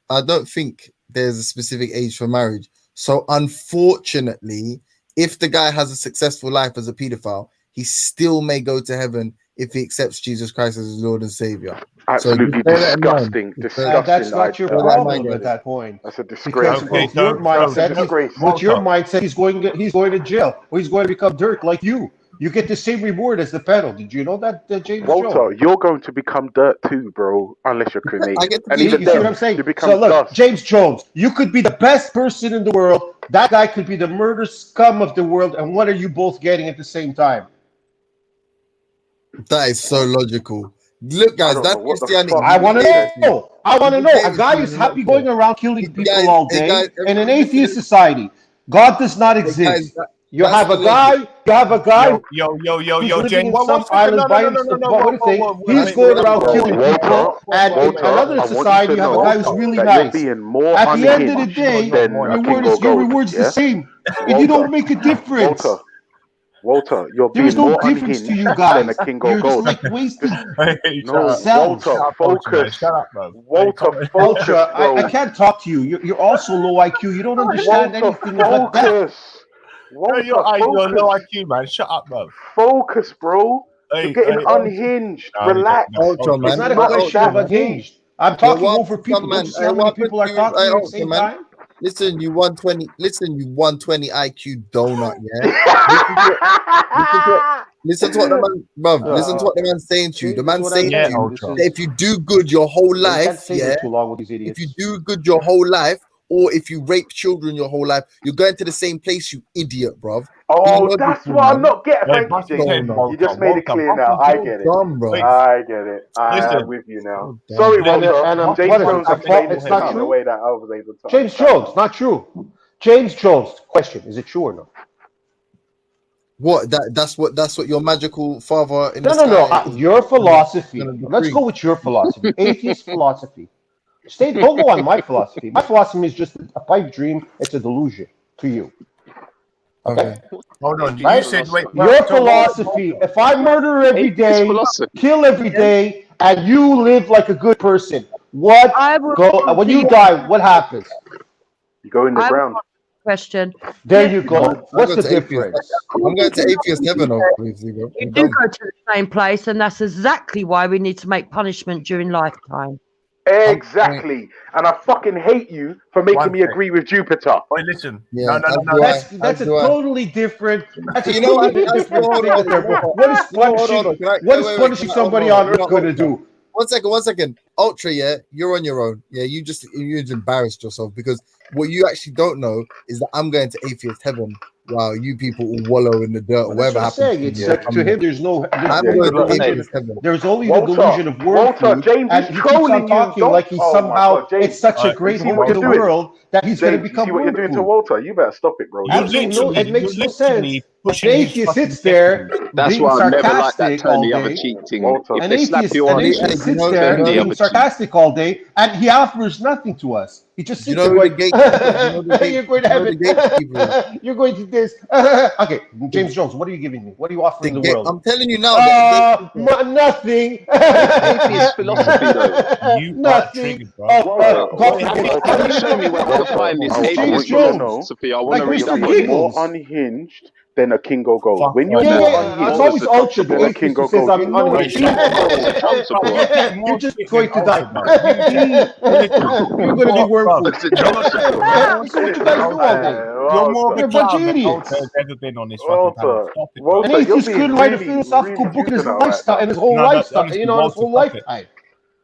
I don't think there's a specific age for marriage. So unfortunately, if the guy has a successful life as a pedophile, he still may go to heaven if he accepts Jesus Christ as his Lord and Savior. Absolutely disgusting. That's not your problem at that point. That's a disgrace. With your mindset, he's going to jail, or he's going to become dirt like you. You get the same reward as the pedo. Did you know that, James Walter, Jones? you're going to become dirt too, bro, unless you're cremated. You see what I'm saying? So look, dust. James Jones, you could be the best person in the world. That guy could be the murder scum of the world. And what are you both getting at the same time? That is so logical. Look, guys, that's Christianity. I want to know. A guy who's happy going around killing people all day in an atheist society. God does not exist. You have a guy. Yo, James. He's going around killing people, and in another society, you have a guy who's really nice. At the end of the day, your reward's the same, and you don't make a difference. Walter, you're There being is no more difference unhinged to you than guys. a king or You're just gold. like wasting. Hey, No, Cells. Walter, focus. Shut up, bro. Walter, Hey, focus, Ultra, bro. I can't talk to you. You're also low IQ. You don't understand Walter, anything but that. focus. You're Walter, you're low focus. IQ, man. Shut up, bro. Focus, bro. You're Hey, getting hey, unhinged. no, you don't. Relax. No, Ultra, Ultra, man. It's not a not question that of man. unhinged. I'm Yo, talking what over some people. man? Don't you see how many What people are you? talking at the Ultra, same man. time? Listen, you 120. Listen, you 120 IQ donut. Yeah. Listen to what the man, bruv. Listen to what the man's saying to you. The See, this is man's what saying I'm to Yeah, saying. you This Ultra. that is, if you do good your whole you can't life, stay yeah. here too long with these If idiots. you do good your whole life, or if you rape children your whole life, you're going to the same place, you idiot, bruv. Be Oh, that's logical, what I'm man. not getting. Hey, Thank you, bust his James. head, Donut. You Walter. just made it Walter, clear now. bust I his get it. Dumb, bro. Wait, I get it. listen. I'm with you now. So dumb. Sorry, Listen, Walter. And James what is Jones it? explained It's it not in the true. way that I was able to James understand. Jones, not true. James Jones, question: is it true or not? What? That's what your magical father in No, the no, sky no. is Your philosophy. gonna Let's decree. go with your philosophy. Atheist philosophy. Don't go on my philosophy. My philosophy is just a pipe dream. It's a delusion to you. Okay? Okay. Hold on. Right? You said, wait, Your so philosophy, Walter, if I murder every Atheist day, philosophy. kill every day, and you live like a good person, what I will when you answer die, what happens? You go in the I will ground. answer the question. There Yes, you I'm go. going What's the to atheist. difference? I'm going to according to atheist heaven, obviously, bro. you You're do dumb. go to the same place, and that's exactly why we need to make punishment during lifetime. Exactly. And I fucking hate you for making one me sec. agree with Jupiter. Wait, listen. Yeah, No. as do I. That's a As do I. totally different. That's a You know what? totally different Hold thing on, out there, bro. hold on. What is You know, hold on. punishing? Can I, What is wait, punishing can I, somebody hold on Earth No, going to Ultra. do? 1 second. Ultra, yeah, you're on your own. Yeah, you just embarrassed yourself because what you actually don't know is that I'm going to atheist heaven while you people will wallow in the dirt or Well, that's whatever what I'm happens saying. to It's you. to him. There's I'm only the going to delusion. atheist heaven. There's only the Walter, delusion of word Walter, food, James and is he keeps on trolling you. talking Don't. like he's Oh my somehow. God, James. It's such a Alright, You great see hope what to you're the doing? world that he's going to James, you become see what you're word doing to food. Walter? You better stop it, bro. You Absolutely, it makes no sense. literally An pushing his atheist fucking sits there destiny. That's being why I've never liked that sarcastic turn all the other day. cheek thing. Walter. If they slap you An on, atheist Hey, sits you there turn the being other cheek. sarcastic all day, and he offers nothing to us. He just Do you sits know there who the going, gatekeeper? Do you know the gate? "You're going Do to you know the gatekeeper is? heaven. You're going to this." Okay, James Jones, what are you giving me? What are you offering the world? I'm telling you now that the gatekeeper. Nothing. Atheist philosophy, though. You are Nothing. triggered, bro. Oh, God Wait, forbid. can you show me where I can find this I James want atheist you to know philosophy? I want like to read Mr. up you're on it. more Giggles. unhinged than a king or gold. Fuck When off. you're more It's unhinged always Walter's a Ultra, the than a Dutchable. atheist, king who or says gold, I'm you know Wait, unhinged. shut up, bro. Dutchable. You're getting You're more just shit going than to die. Ultra, bro. Listen, You're going to be worm food. It's a Dutchable. This is what you guys do all day. You're more of You're a a bunch clown of than Ultra idiots. has ever been on this fucking panel. Walter, Stop it, bro. An Walter, you're atheist being couldn't write a really, philosophical really book in his juvenile right lifestyle, now. in his whole No, lifestyle, honestly, his Walter, whole stop it. lifetime.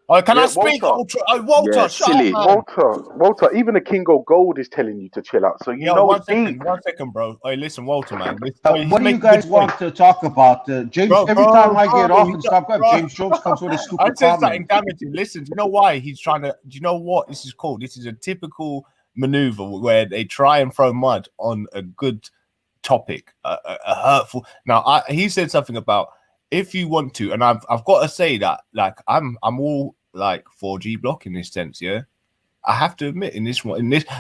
Oh, can I Yeah, speak, Walter. Ultra? Walter, Yeah, shut silly. up, man. Walter, even a king or gold is telling you to chill out. So you Yo, know one it's deep. second, bro. Hey, listen, Walter, man. He's What do you making guys good point. want to talk about? James, Bro, every time I get off he and got- stop going, bro. James Jones comes with a I stupid said something comment. damaging. Listen, do you know why he's trying to? Do you know what this is called? This is a typical maneuver where they try and throw mud on a good topic, a hurtful. Now, he said something about if you want to, and I've got to say that, like, I'm all like 4G block in this sense, yeah. I have to admit, in this,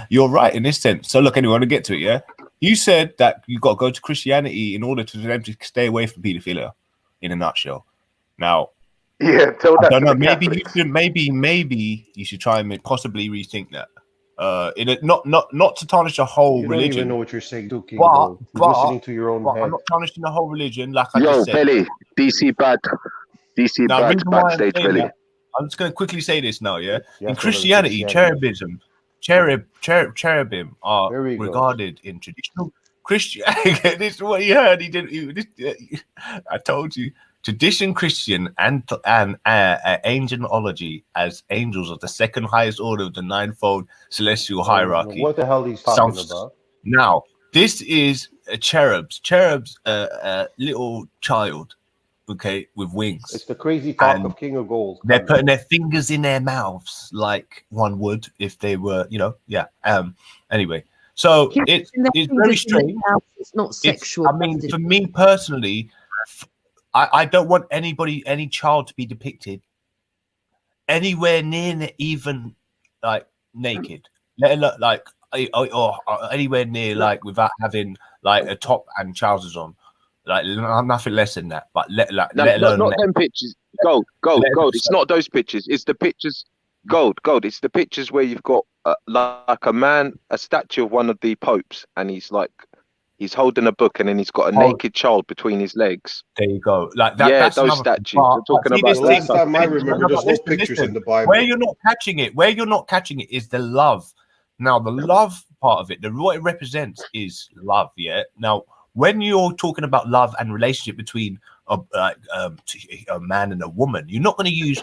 you're right in this sense. So, look, anyway, to get to it, yeah. You said that you got to go to Christianity in order to them to stay away from pedophilia, in a nutshell. Now, Yeah, tell I that don't to know. the Maybe you Catholics. should. Maybe you should try and possibly rethink that. Not to tarnish the whole You don't even religion, know what you're saying, do King but Gold. You're listening to your own I'm head. not tarnishing the whole religion, like I Yo, just said. Belly. DC bad. DC Now, the bad. reason why I'm Backstage saying Belly. that, I'm just going to quickly say this now, yeah. Yeah, In so Christianity, Christianity. cherubim are There we go. regarded in traditional Christian. This is what you heard. I told you. Tradition Christian and angelology as angels of the second highest order of the ninefold celestial hierarchy. What the hell he's talking about? Now, this is cherubs. Cherubs, little child, okay, with wings. It's the crazy talk And of King of Gold. They're putting their fingers in their mouths like one would if they were, Anyway, so it's very strange. It's not sexual. I mean, for me personally, I don't want any child to be depicted anywhere near even like naked, let alone like or anywhere near like without having like a top and trousers on. Like nothing less than that. But let No, alone not them pictures. Gold. It's not those pictures. It's the pictures. Gold. It's the pictures where you've got like a man, a statue of one of the popes, and he's holding a book, and then he's got a naked child between his legs. There you go. Like that. Yeah, that's those another thing. statues. We're talking see, about this The thing- last time I remember, there's no pictures in the Bible. Where you're not catching it is the love. Now, the love part of it, what it represents is love. Yeah. Now, when you're talking about love and relationship between a man and a woman, you're not going to use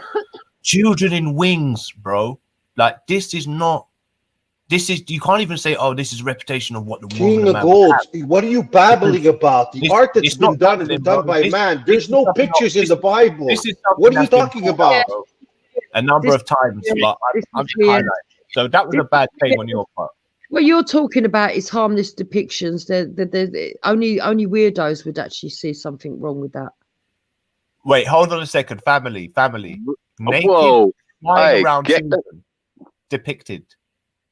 children in wings, bro. Like this is you can't even say, oh, this is a reputation of what the King woman of and man Gold, have. what are you babbling about? The It's- art that's it's been not done has been done babbling, by bro. man. There's no something pictures in else. the Bible. This is What are you something that's been talking brought about? up, bro, a number of times, but I'm just highlighting. So that was a bad thing on your part. What you're talking about is harmless depictions. Only weirdos would actually see something wrong with that. Wait, hold on a second. Family. Naked, Whoa. flying Hey, around get children depicted.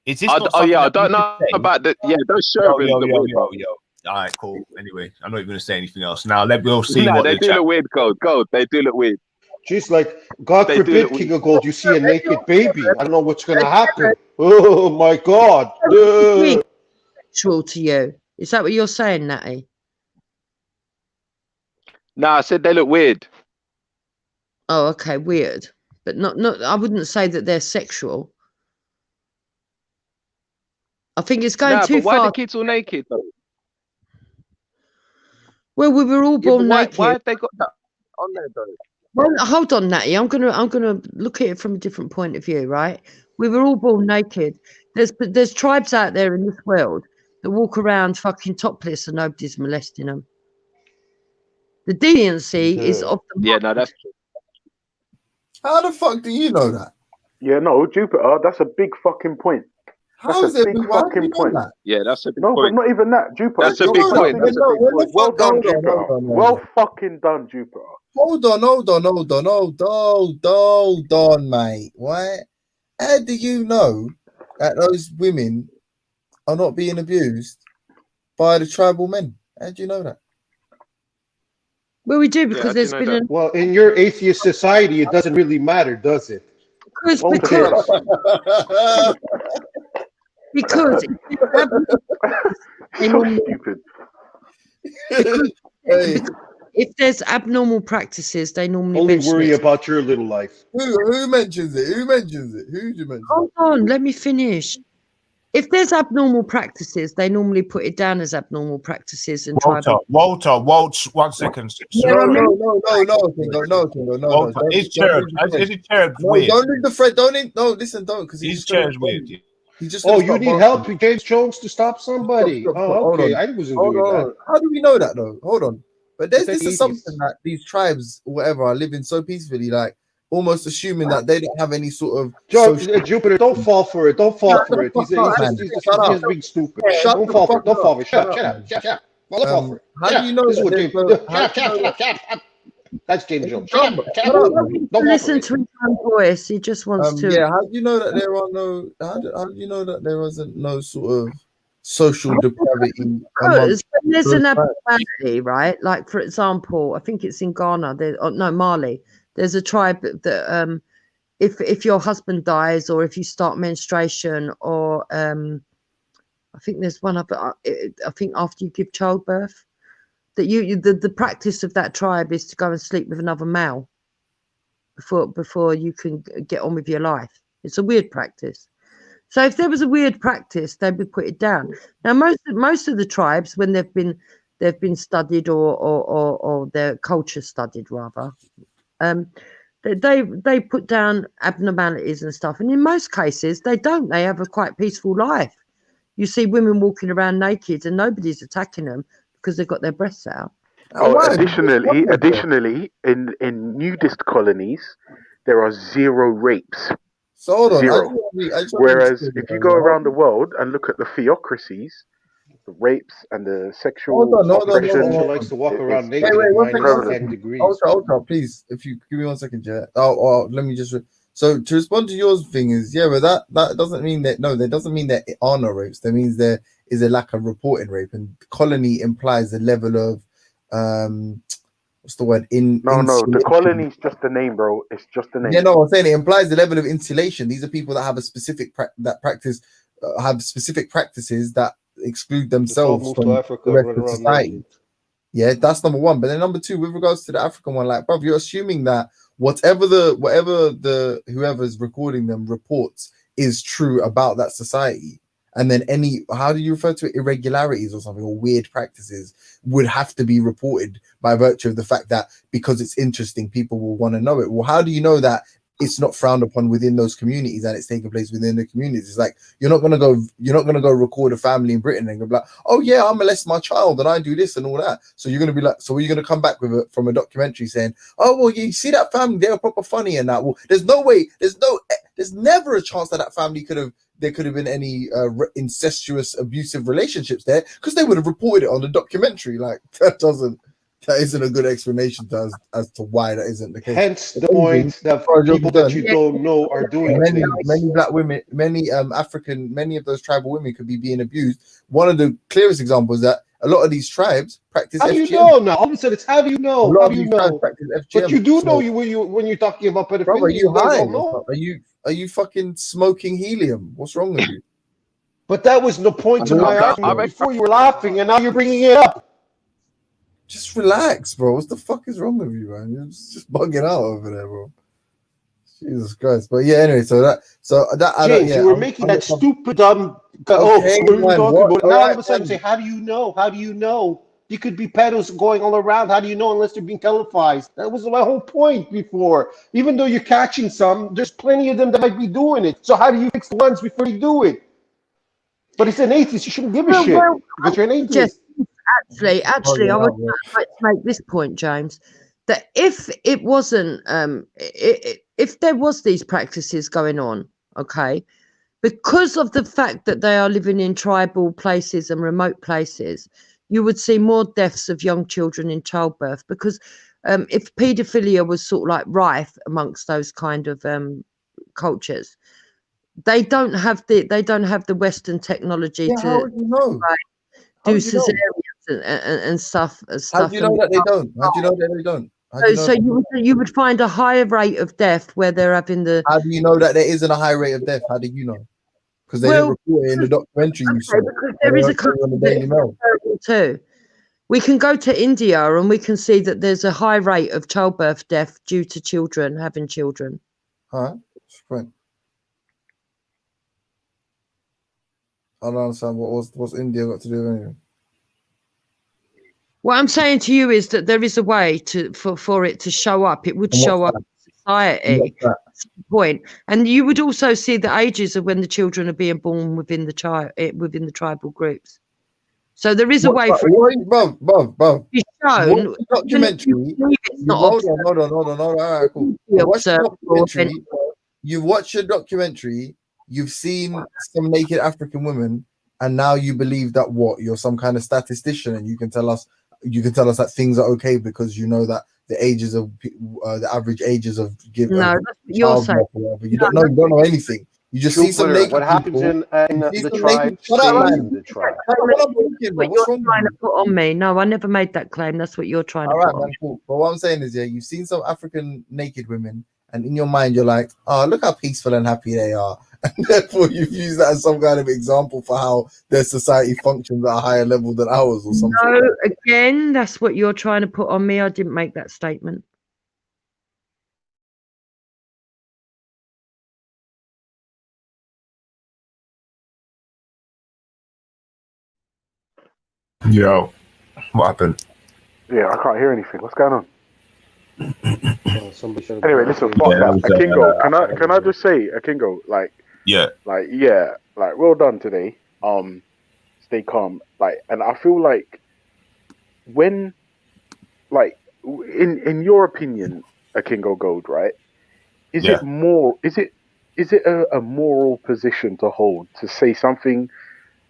Is this I not something don't that we know could say? about the. Yeah, those Yo. servants. are weird. All right, cool. Anyway, I'm not even going to say anything else. Now, we'll see Nah, what they the do chat. look weird. Gold. They do look weird. Just like, God They do forbid, look King of Gold, you see a naked baby. I don't know what's going to happen. Oh, my God. Sexual to you? Is that what you're saying, Natty? Nah, I said they look weird. Oh, okay, weird, but not. I wouldn't say that they're sexual. I think it's going Nah, too but why far. the kids all naked though? Well, we were all Yeah, born but naked. why have they got that on there though? Well, hold on, Natty. I'm gonna look at it from a different point of view, right? We were all born naked. There's tribes out there in this world that walk around fucking topless and nobody's molesting them. The deviancy is of the Yeah, no, that's How the fuck do you know that? Yeah, no, Jupiter, that's a big fucking point. How That's is a it? big Why do fucking you know point. that? yeah, that's a big No, but point. not even that, Jupiter. That's a Yo, big that's point. That's a No, big when the point. Well fuck- done, hold on, Jupiter. hold on, hold Well on. fucking done, Jupiter. Hold on, mate. What? How do you know that those women are not being abused by the tribal men? How do you know that? well, we do Yeah, because I do there's know been that. an Well, in your atheist society, it doesn't really matter, does it? because Who cares? because they So normally- stupid. Hey, if there's abnormal practices, they normally Only mention worry it. about your little life. who mentions it? Who mentions it? Who do you mention? Hold on, let me finish. If there's abnormal practices, they normally put it down as abnormal practices and tribal. Walter, 1 second. Yeah, No, I mean- no. Walter, is Cherub No, weird? don't leave the thread. No, listen, don't, because Is Cherub weird? He's just. Oh, gonna you start need barking. help with James Jones to stop somebody. Stop, Oh, hold okay. on. I wasn't Hold doing on. that. How do we know that though? Hold on. But there's But this they're assumption idiots. that these tribes or whatever are living so peacefully, like almost assuming that they don't have any sort of social. Jupiter, don't fall for it. Don't fall Shut for the it. He's fuck up, just being stupid. Shut Don't the fall for fuck it. Don't up. fall for it. Shut Shut up. up, Shut up. Well, don't fall for it. How Shut do you up. know This is that what there's James. no- Shut up. That's James Jones. Shut Shut up. up. Shut up. Don't fall for Listen it. to his own voice. He just wants to. Yeah, how do you know that there are no? How do you know that there isn't no sort of social depravity amongst Because when there's an those tribes? abnormality, right? Like for example, I think it's in Ghana. Mali. There's a tribe that if your husband dies or if you start menstruation or I think there's one up. I think after you give childbirth, that the practice of that tribe is to go and sleep with another male before you can get on with your life. It's a weird practice. So if there was a weird practice, they would put it down. Now most of the tribes, when they've been studied or their culture studied rather, they put down abnormalities and stuff. And in most cases, they don't. They have a quite peaceful life. You see women walking around naked and nobody's attacking them because they've got their breasts out. Oh, Why? additionally, in nudist colonies, there are 0 rapes. So hold on. 0. I just Whereas understood if you it, go right? around the world and look at the theocracies, the rapes and the sexual Hold on. oppression, Culture likes to walk around it's naked at one minus second. 10 degrees. Ultra, please, if you give me 1 second, yeah. Let me just. So to respond to yours thing is, yeah, but that doesn't mean that doesn't mean that it are no rapes. That means there is a lack of reporting rape, and colony implies a level of what's the word? No, the Insulation. colony's just a name, bro. It's just a name. Yeah, no, I'm saying it implies the level of insulation. These are people that have a specific have specific practices that exclude The 12 themselves move from to the Africa, rest run of around society. naked. Yeah, that's number one. But then number two, with regards to the African one, like, bro, you're assuming that whatever the whoever's recording them reports is true about that society. And then how do you refer to it? Irregularities or something, or weird practices would have to be reported by virtue of the fact that because it's interesting, people will want to know it. Well, how do you know that it's not frowned upon within those communities and it's taking place within the communities? It's like you're not gonna go record a family in Britain and go like, oh yeah, I molest my child and I do this and all that. So you're gonna be like, so are you gonna come back with from a documentary saying, oh well, you see that family, they were proper funny and that? Well, there's never a chance that family there could have been any incestuous abusive relationships there, because they would have reported it on the documentary. Like that isn't a good explanation as to why that isn't the case. Hence the point that people that you don't know are doing many black women, many of those tribal women could be being abused. One of the clearest examples that a lot of these tribes practice How do FGM. you know now? All of a sudden, it's how do you know? How do you know? FGM. But you do know when you're talking about pedophilia. Bro, are you guys high? don't know. Are you fucking smoking helium? What's wrong with you? But that was the point to my argument before. You were laughing, and now you're bringing it up. Just relax, bro. What the fuck is wrong with you, man? You're just bugging out over there, bro. Jesus Christ. But yeah, anyway, James, you were making that stupid dumb. What are you talking about? Now all of a sudden, say, how do you know? How do you know? You could be pedos going all around. How do you know unless they're being televised? That was my whole point before. Even though you're catching some, there's plenty of them that might be doing it. So how do you fix the ones before you do it? But it's an atheist. You shouldn't give a shit because you're an atheist. Actually, I would like to make this point, James, that if it wasn't, if there was these practices going on, okay, because of the fact that they are living in tribal places and remote places, you would see more deaths of young children in childbirth, because if paedophilia was sort of like rife amongst those kind of cultures, they don't have the Western technology to how would you know? Do cesareans and stuff. How do you know that they don't? How do you know that they don't? So you would find a higher rate of death where they're having the. How do you know that there isn't a high rate of death? How do you know? Because they didn't report it in the documentary you saw. Because there is a country on the Daily Mail too. We can go to India and we can see that there's a high rate of childbirth death due to children having children. All right, right. I don't understand what's India got to do with anything. What I'm saying to you is that there is a way for it to show up. It would show up in society at some point, and you would also see the ages of when the children are being born within the tribal groups. So there is a way for it to be shown. Documentary. Hold on. All right, cool. You watch a documentary. You've seen some naked African women, and now you believe that you're some kind of statistician, and you can tell us that things are okay because you know that the ages of the average ages of giving. No, that's what you're saying. You don't know anything. You just see some naked. What happens in the tribe? What you're trying to put on me? No, I never made that claim. That's what you're trying to put on me. Cool. But what I'm saying is, you've seen some African naked women, and in your mind you're like, oh, look how peaceful and happy they are. And therefore you've used that as some kind of example for how their society functions at a higher level than ours or something. No, again, that's what you're trying to put on me. I didn't make that statement. Yo, what happened? Yeah, I can't hear anything. What's going on? Anyway, listen, fuck that. Akingo, can I just say, Akingo, like, well done today. Stay calm. Like, and I feel like when, like, in your opinion, Akingo Gold, right? Is it a moral position to hold to say something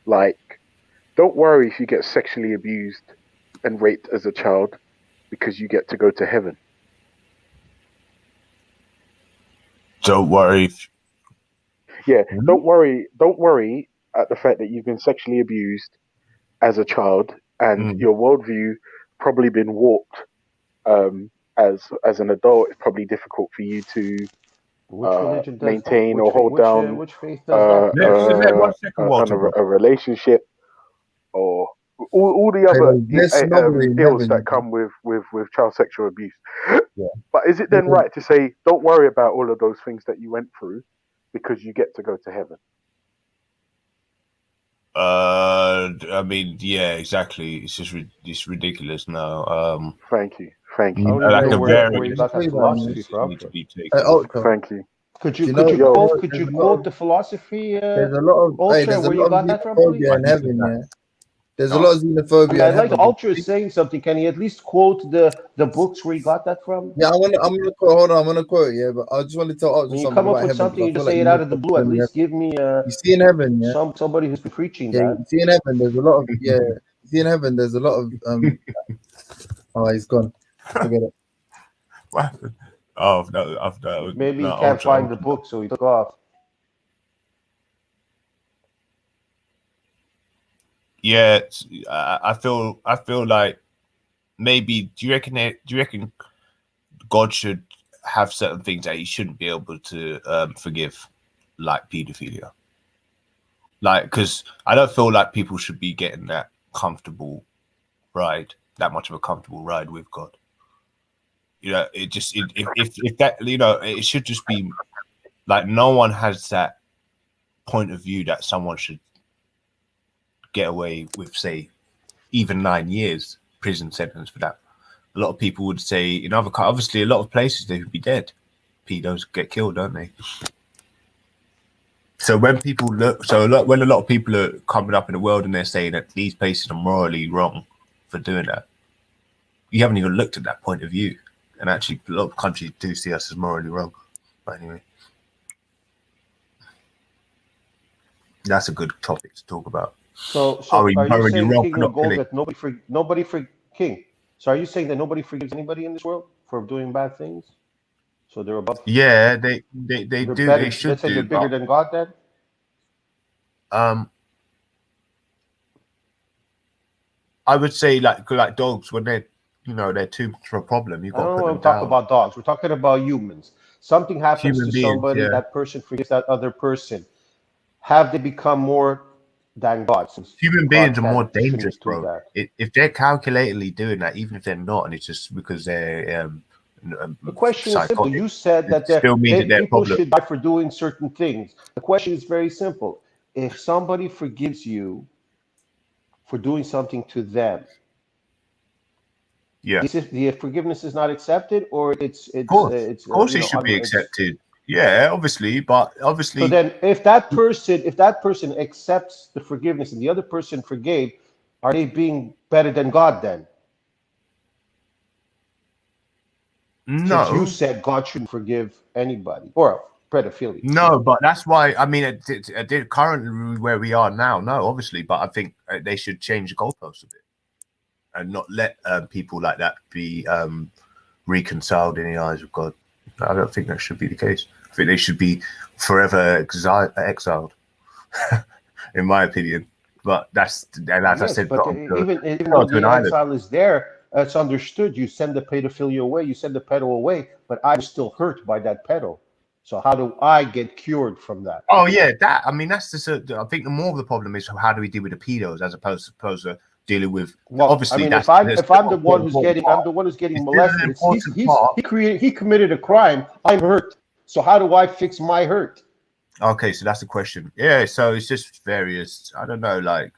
like, don't worry if you get sexually abused and raped as a child because you get to go to heaven? Don't worry. Don't worry at the fact that you've been sexually abused as a child and your worldview probably been warped. As an adult, it's probably difficult for you to Which religion does that? maintain or hold down Which faith does that? Let 1 second, Walter, bro. a relationship, or all the other There's snobbery in ills heaven, that you come with child sexual abuse. Yeah. But is it then right to say, don't worry about all of those things that you went through because you get to go to heaven? I mean, yeah, exactly. It's just it's ridiculous now. Thank you. I don't even Like know a where very you got that philosophy from. need to be taken. Ultra. Thank you. Could you Do you know- quote there's a lot quote of- the philosophy, There's a lot of Ultra, there's a where you lot got of that from, please? xenophobia in heaven, yeah. There's a lot of I xenophobia mean, in I'd like heaven. Ultra is saying something. Can he at least quote the books where he got that from? Yeah, I'm gonna quote. Hold on, I'm gonna quote. Yeah, but I just want to tell Ultra When you something come up about with heaven. something, you because just I say feel it like out of the blue. At in least give me you see in heaven, yeah. somebody who's been preaching Yeah, that. you see in heaven, there's a lot of You see in heaven, there's a lot of Oh, he's gone. Forget it. What happened? Oh no, Maybe no, he can't Ultra, find the book, so he took off. Yeah, I feel like maybe do you reckon God should have certain things that he shouldn't be able to forgive, like pedophilia? Like, because I don't feel like people should be getting that much of a comfortable ride with God. You know, if that, you know, it should just be like no one has that point of view that someone should get away with, say, even 9 years prison sentence for that. A lot of people would say in other obviously a lot of places they would be dead. Pedos get killed, don't they? So when people when a lot of people are coming up in the world and they're saying that these places are morally wrong for doing that, you haven't even looked at that point of view. And actually, a lot of countries do see us as morally wrong. But anyway, that's a good topic to talk about. So Are you are you morally saying, wrong King for not of Gold, killing? that King? So are you saying that nobody forgives anybody in this world for doing bad things? So they're above. Yeah, they They're do. better, They should let's say do. they're bigger than God. Then I would say like dogs when they're too much of a problem. You've I got to don't put want them to talk down. about dogs. We're talking about humans. Something happens Human to beings, somebody. yeah. That person forgives that other person. Have they become more than God? Since Human God beings are more shouldn't dangerous, do bro. that. If they're calculatedly doing that, even if they're not, and it's just because they're The question is simple. psychotic, You said it that still means that they're a people problem. should die for doing certain things. The question is very simple. If somebody forgives you for doing something to them, Yeah, is it the forgiveness is not accepted, or it's of course, it should be accepted. Yeah, obviously, but obviously, so then if that person accepts the forgiveness and the other person forgave, are they being better than God then? Since you no, said God shouldn't forgive anybody or pedophilia. no, but that's why I mean, currently where we are now, no, obviously, but I think they should change the goalposts a bit and not let people like that be reconciled in the eyes of God. I don't think that should be the case. I think they should be forever exiled, in my opinion. But that's, and as I Yes, said, but even though to an the island. exile is there, it's understood. You send the pedophilia away, you send the pedo away, but I'm still hurt by that pedo. So how do I get cured from that? Oh yeah, that. I mean, that's just. I think the more of the problem is how do we deal with the pedos as opposed to dealing with. Well, Obviously, I mean, that's if I'm the one who's important getting, part. I'm the one who's getting It's still an molested. important part. He committed a crime. I'm hurt. So how do I fix my hurt? Okay, so that's the question. Yeah, so it's just various, I don't know, like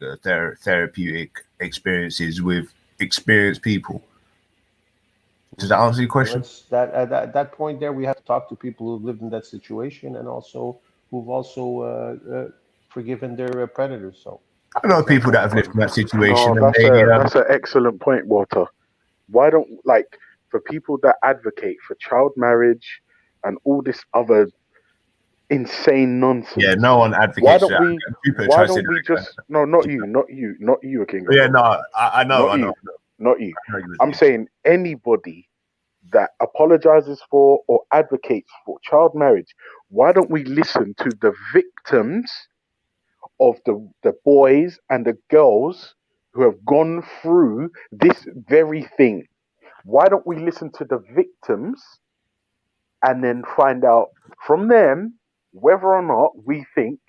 therapeutic experiences with experienced people. Does that answer your question? At that point there, we have to talk to people who've lived in that situation and also who've also forgiven their predators. So I know people that have lived in that situation. No, And that's an excellent point, Walter. Why don't, like, for people that advocate for child marriage and all this other insane nonsense? yeah, no one advocates Why don't that. we? Why don't we just? No, not you, King. Yeah, no, I know, Not I you, know. not you. I know you I'm saying anybody that apologizes for or advocates for child marriage. Why don't we listen to the victims of the boys and the girls who have gone through this very thing. Why don't we listen to the victims and then find out from them whether or not we think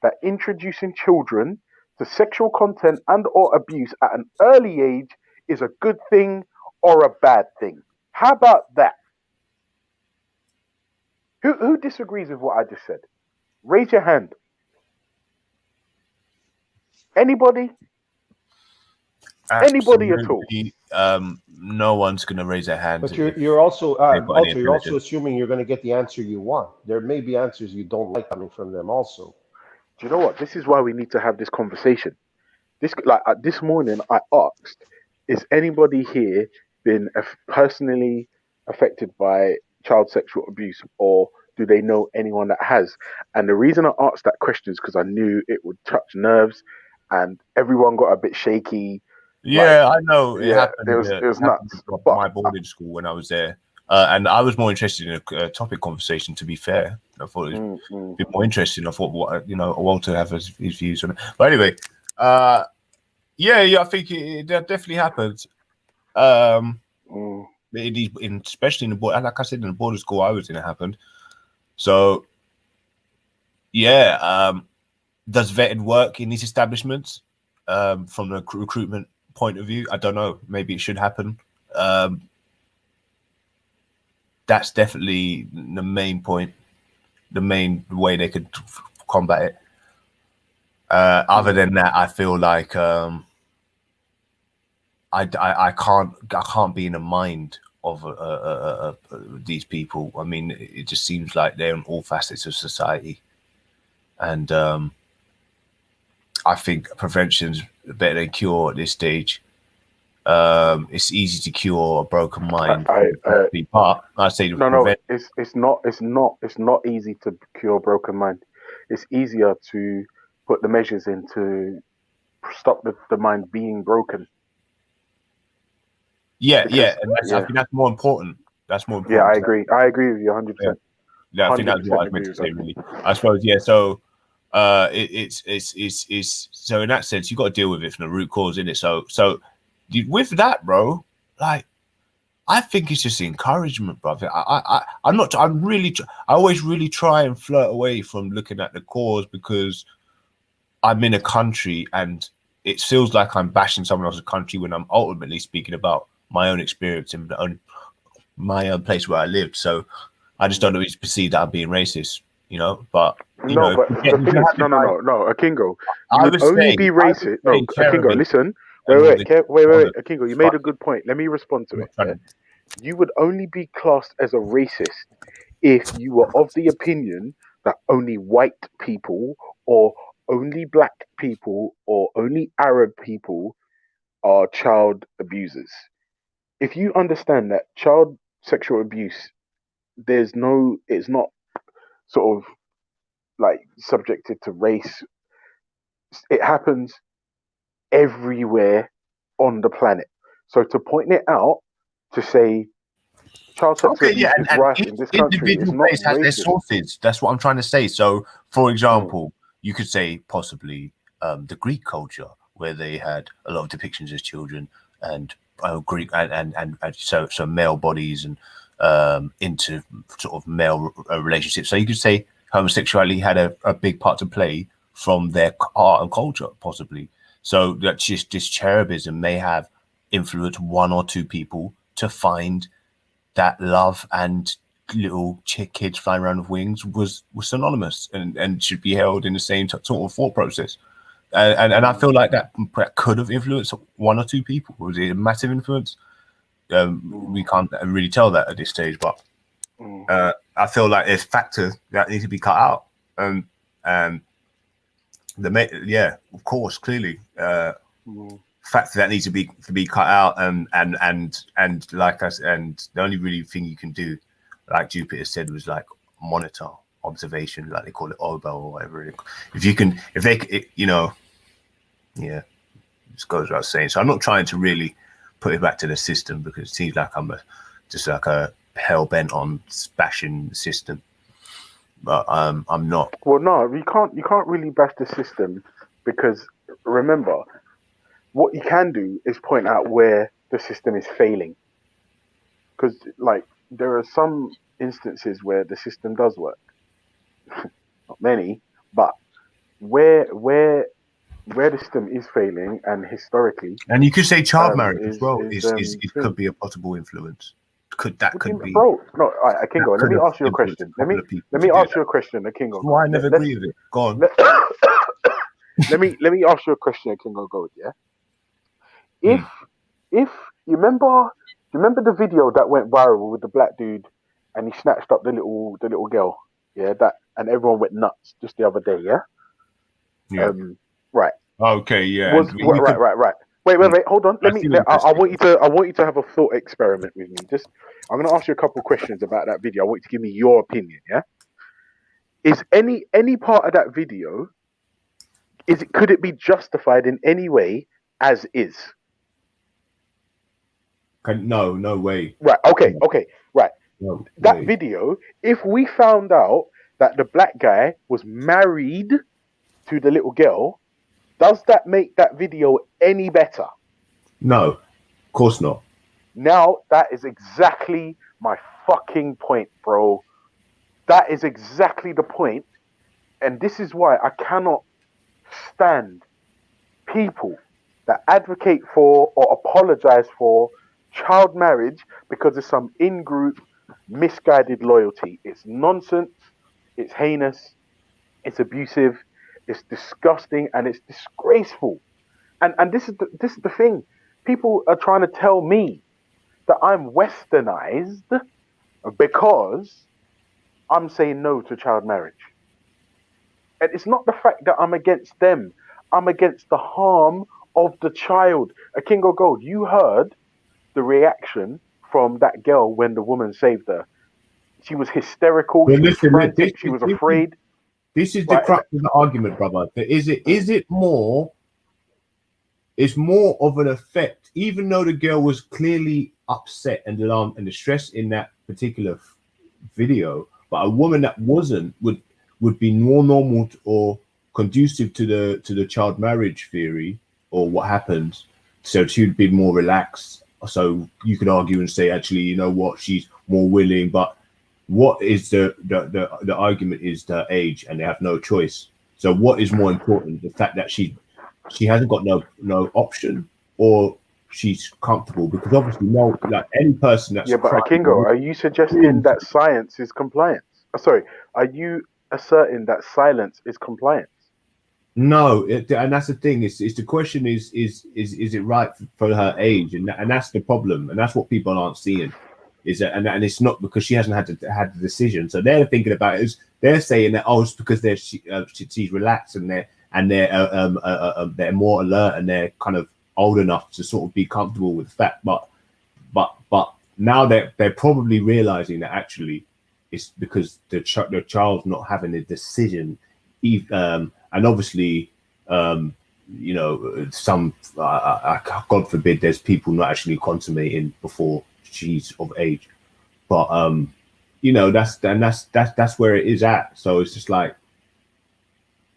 that introducing children to sexual content and or abuse at an early age is a good thing or a bad thing? How about that? Who disagrees with what I just said? Raise your hand. Anybody? Anybody at all? No one's gonna raise their hand. But you're also they've got any you're also intelligence. assuming you're going to get the answer you want. There may be answers you don't like coming from them also. Do you know what? This is why we need to have this conversation. This morning, I asked, is anybody here been personally affected by child sexual abuse, or do they know anyone that has? And the reason I asked that question is because I knew it would touch nerves, and everyone got a bit shaky. Yeah, I know. It Yeah, happened. it was nuts. At But my boarding school when I was there, and I was more interested in a topic conversation. To be fair, I thought it was a bit more interesting. I thought, what Walter have his views on it. But anyway, yeah, I think that definitely happened. Especially in the board, like I said, in the boarding school I was in, it happened. So, yeah, does vetting work in these establishments from the recruitment point of view? I don't know. Maybe it should happen. That's definitely the main point, the main way they could combat it. Other than that, I feel like I can't be in the mind of these people. I mean, it just seems like they're in all facets of society, and I think prevention's better than cure at this stage. It's easy to cure a broken mind. I say no. It's not easy to cure a broken mind. It's easier to put the measures in to stop the mind being broken. Yeah, and I think that's more important. That's more important. Yeah, I agree. I agree with you 100%. Yeah, I think that's what I was meant to say. Really, I suppose. Yeah, so it's so in that sense, you got to deal with it from the root cause, innit? So with that, bro, like, I think it's just encouragement, brother. I always really try and flirt away from looking at the cause, because I'm in a country and it feels like I'm bashing someone else's country when I'm ultimately speaking about my own experience in my own place where I lived. So I just don't know if it's perceived that I'm being racist, but no, but the thing is, no, Akingo, you would only be racist. No, Akingo, listen. Wait, Akingo, you made a good point. Let me respond to it. Yeah? You would only be classed as a racist if you were of the opinion that only white people or only black people or only Arab people are child abusers. If you understand that child sexual abuse, it's not sort of like subjected to race. It happens everywhere on the planet. So to point it out, to say child sexual abuse is right in this country, is not has their sources. That's what I'm trying to say. So, for example, you could say possibly the Greek culture, where they had a lot of depictions as children, and Greek and so male bodies and into sort of male relationships. So you could say homosexuality had a big part to play from their art and culture, possibly. So that just this cherubism may have influenced one or two people to find that love and little kids flying around with wings was synonymous and should be held in the same sort of thought process. And I feel like that could have influenced one or two people. Was it a massive influence? We can't really tell that at this stage, but I feel like there's factors that need to be cut out. Of course, clearly, factor that needs to be cut out, and like us, and the only really thing you can do, like Jupiter said, was like monitor, observation, like they call it OBO or whatever. Yeah, just goes without saying. So I'm not trying to really put it back to the system, because it seems like I'm just a hell bent on bashing the system. But I'm not. Well, no, you can't really bash the system, because remember, what you can do is point out where the system is failing, because like there are some instances where the system does work. Not many, but where the system is failing, and historically, And you could say child marriage as is well is it could be a possible influence. What do you Could mean, be bro? No, all right, Kingo. Let could me have ask you a influenced question. a couple of people Let to me do ask that. you a question, Kingo. That's why I never agree with it. Go on. Let me ask you a question, Kingo Gold. Yeah. If you remember the video that went viral with the black dude, and he snatched up the little girl. Yeah. That, and everyone went nuts just the other day. Yeah. Yeah. Right. Okay. Yeah. Was and you could- right. Wait. Hold on. I see what I you're want you to have a thought experiment with me. Just, I'm gonna ask you a couple of questions about that video. I want you to give me your opinion. Yeah. Is any part of that video, could it be justified in any way as is? No way. Right. Okay. Right. No That way. video. If we found out that the black guy was married to the little girl, does that make that video any better? No, of course not. Now, that is exactly my fucking point, bro. That is exactly the point. And this is why I cannot stand people that advocate for or apologize for child marriage because of some in-group misguided loyalty. It's nonsense. It's heinous. It's abusive. It's disgusting, and it's disgraceful. And this is the thing. People are trying to tell me that I'm westernized because I'm saying no to child marriage. And it's not the fact that I'm against them. I'm against the harm of the child. Kingo Gold, you heard the reaction from that girl when the woman saved her. She was hysterical. Well, She was listen, frantic. She was afraid. This is the crux of the argument, brother. Is it more? It's more of an effect, even though the girl was clearly upset and alarmed and distressed in that particular video, but a woman that wasn't would be more normal or conducive to the child marriage theory or what happens. So she'd be more relaxed. So you could argue and say, actually, you know what, she's more willing. But what is the argument is the age, and they have no choice. So what is more important, the fact that she hasn't got no option, or she's comfortable? Because obviously, no, like any person that's But Kingo, are you suggesting that science is compliance? Sorry, are you asserting that silence is compliance? No, and that's the thing. Is the question is it right for her age, and that's the problem, and that's what people aren't seeing. Is that and it's not because she hasn't had the decision. So they're thinking about it. They're saying that it's because she's relaxed and they're more alert and they're kind of old enough to sort of be comfortable with the fact. But now they're probably realizing that actually it's because the child's not having a decision. And obviously, you know, some God forbid, there's people not actually consummating before she's of age. But you know, that's where it is at. So it's just like,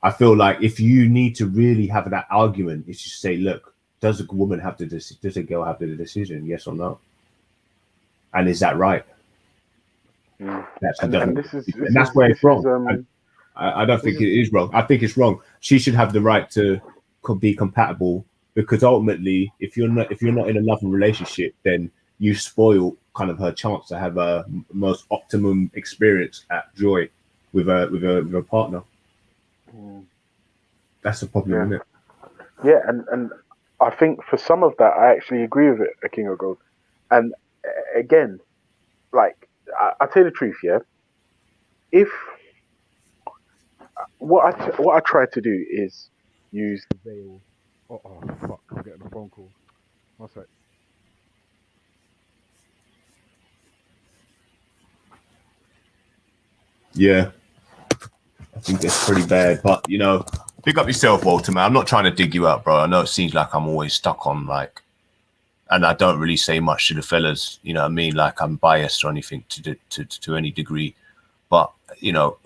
I feel like if you need to really have that argument, it's just say, look, does a woman have does a girl have the decision, yes or no? And is that right? That's where it's wrong. I don't think it is wrong. I think it's wrong. She should have the right to be compatible, because ultimately, if you're not in a loving relationship, then you spoil kind of her chance to have a most optimum experience at joy with a partner. That's the problem, isn't it? Yeah, and I think for some of that, I actually agree with it, King of Gold. And again, like I tell you the truth, yeah. If what I try to do is use the veil. Oh fuck! I'm getting a phone call. One sec. Yeah, I think that's pretty bad. But you know, pick up yourself, Walter, man. I'm not trying to dig you out, bro. I know it seems like I'm always stuck on like, and I don't really say much to the fellas. You know what I mean? Like I'm biased or anything to any degree. But you know,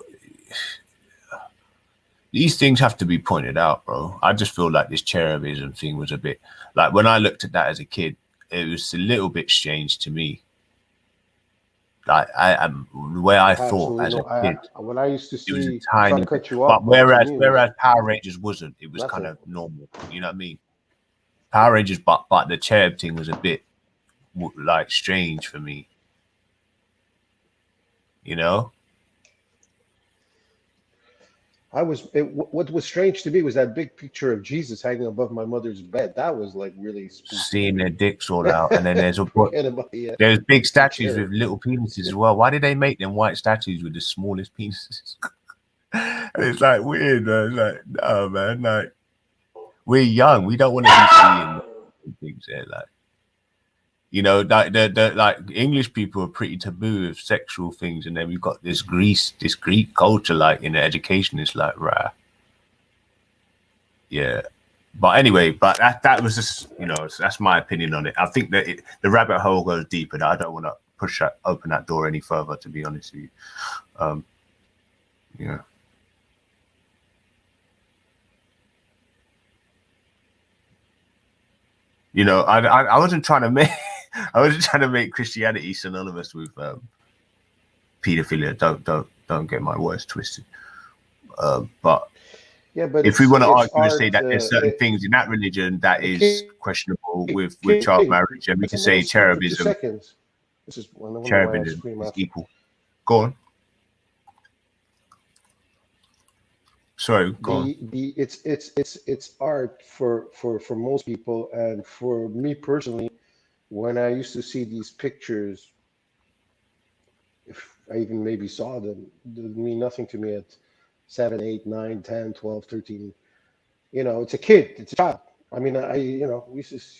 these things have to be pointed out, bro. I just feel like this cherubism thing was a bit like when I looked at that as a kid, it was a little bit strange to me. Like I am the way I thought Absolutely as no. a kid, When I used to it was a see, tiny trying to bit. cut you off, But whereas news, Power Rangers wasn't, it was kind nothing. of normal. You know what I mean? Power Rangers, but the cherub thing was a bit like strange for me. You know? What was strange to me was that big picture of Jesus hanging above my mother's bed. That was like really spooky. Seeing their dicks all out, and then there's Forget about it, yeah. there's big statues cherub. with little penises as well. Why did they make them white statues with the smallest penises? It's like weird, man. It's like, no, man. Like, we're young. We don't want to be seeing things there. Like, you know, like the like English people are pretty taboo of sexual things, and then we've got this Greek culture, like in education, it's like rah. Yeah. But anyway, but that was just, you know, that's my opinion on it. I think that the rabbit hole goes deeper. And I don't want to open that door any further, to be honest with you. Yeah. You know, I wasn't trying to make Christianity synonymous with pedophilia. Don't get my words twisted. But yeah, but if we want to argue and say art, that there's certain things in that religion that is questionable with child marriage, and we can say cherubism. This is one cherubism is equal. Go on. Sorry, go on. It's art for most people, and for me personally, when I used to see these pictures, if I even maybe saw them, it didn't mean nothing to me at 7, 8, 9, 10, 12, 13. You know, it's a kid, it's a child. I mean,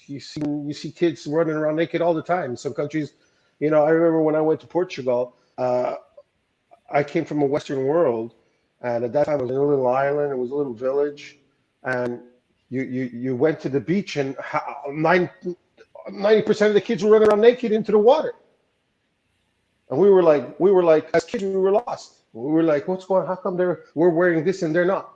you see kids running around naked all the time. In some countries, you know, I remember when I went to Portugal, I came from a Western world, and at that time it was in a little island, it was a little village, and you went to the beach, and 90% of the kids were running around naked into the water. And we were like, as kids, we were lost. We were like, what's going on? How come we're wearing this and they're not?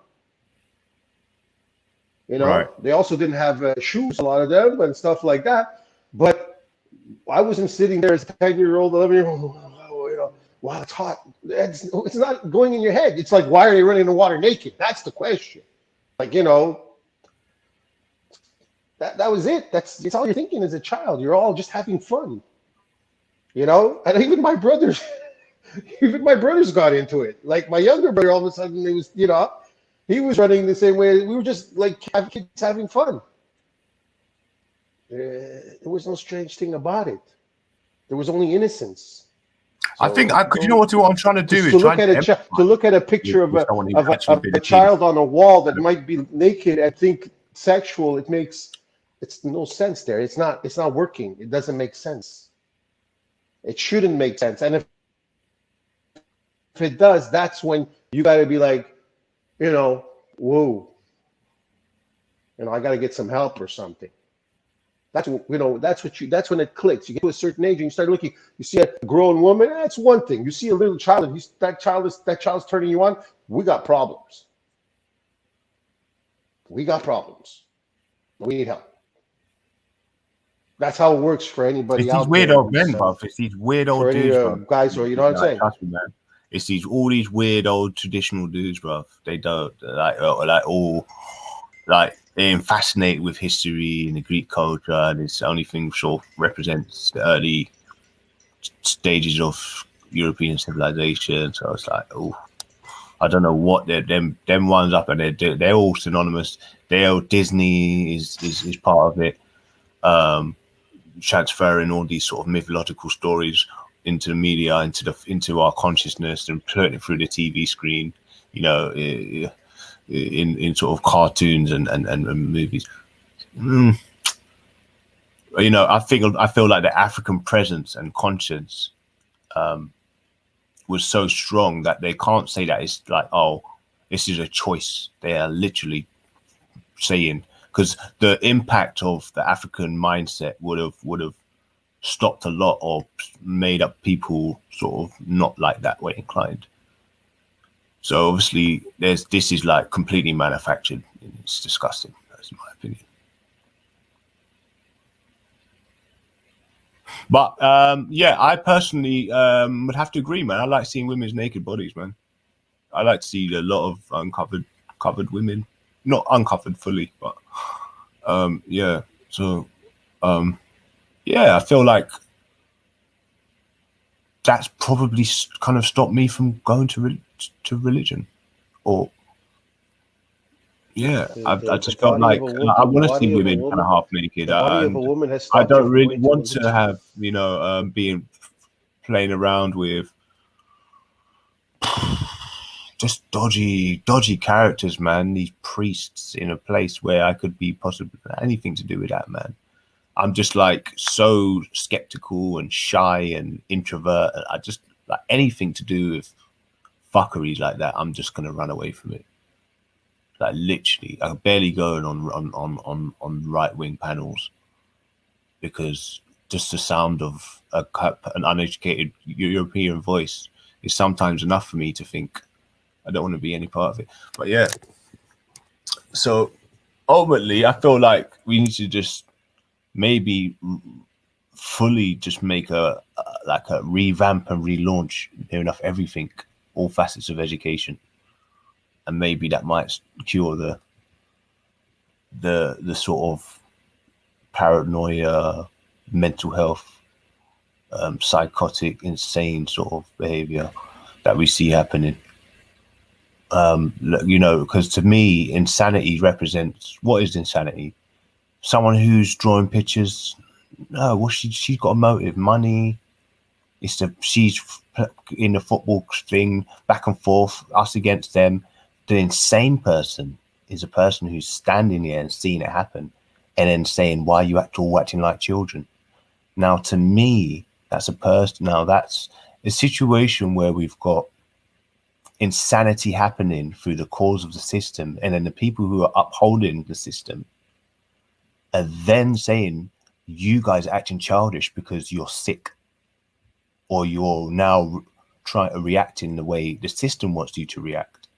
You know, right. They also didn't have shoes, a lot of them, and stuff like that. But I wasn't sitting there as a 10-year-old, 11-year-old, you know, wow, it's hot. It's not going in your head. It's like, why are you running in the water naked? That's the question. Like, you know, that was it. It's all you're thinking as a child. You're all just having fun. You know, and even my brothers got into it. Like my younger brother, all of a sudden, it was, you know, he was running the same way. We were just like kids having fun. There was no strange thing about it. There was only innocence. So, I think, because you know what I'm trying to do is to look at a picture of a child on a wall that might be naked and think sexual. It's no sense there. It's not working. It doesn't make sense. It shouldn't make sense. And if it does, that's when you got to be like, you know, whoa, you know, I got to get some help or something. That's when it clicks. You get to a certain age and you start looking. You see a grown woman. That's one thing. You see a little child, and that child's turning you on. We got problems. We need help. That's how it works for anybody it's out these weird there. Old men, bro. It's these weird old dudes, bro. Guys, or you know what I'm saying? Trust me, man. It's all these weird old traditional dudes, bro. They don't like they're fascinated with history and the Greek culture, and it's the only thing sort of represents the early stages of European civilization. So it's like, oh, I don't know what them ones up, and they're all synonymous. Disney is part of it. Transferring all these sort of mythological stories into the media, into our consciousness, and putting it through the TV screen, you know, in sort of cartoons and movies. You know, I feel like the African presence and conscience was so strong that they can't say that it's like, oh, this is a choice. They are literally saying, because the impact of the African mindset would have stopped a lot or made up people sort of not like that way inclined. So obviously, this is like completely manufactured. It's disgusting. That's my opinion. But yeah, I personally would have to agree, man. I like seeing women's naked bodies, man. I like to see a lot of covered women, not uncovered fully, but yeah. So yeah, I feel like that's probably kind of stopped me from going to religion, or yeah, I just felt like I want to see women kind of half naked. The body of a And woman has I stopped you don't from really going to want to religion. have, you know, being playing around with just dodgy characters, man. These priests in a place where I could be possibly anything to do with that, man. I'm just like so skeptical and shy and introvert. I just like anything to do with fuckeries like that. I'm just gonna run away from it. Like literally, I'm barely going on right wing panels because just the sound of an uneducated European voice is sometimes enough for me to think I don't want to be any part of it. But yeah, so ultimately, I feel like we need to just maybe fully just make a revamp and relaunch near enough everything, all facets of education, and maybe that might cure the sort of paranoia, mental health, psychotic, insane sort of behavior that we see happening. You know, because to me, insanity represents what is insanity? Someone who's drawing pictures. No, well, she's got a motive, money. She's in the football thing, back and forth, us against them. The insane person is a person who's standing there and seeing it happen, and then saying, "Why are you all acting like children?" Now, to me, that's a person. Now, that's a situation where we've got insanity happening through the cause of the system, and then the people who are upholding the system are then saying, "You guys are acting childish because you're sick, or you're now trying to react in the way the system wants you to react."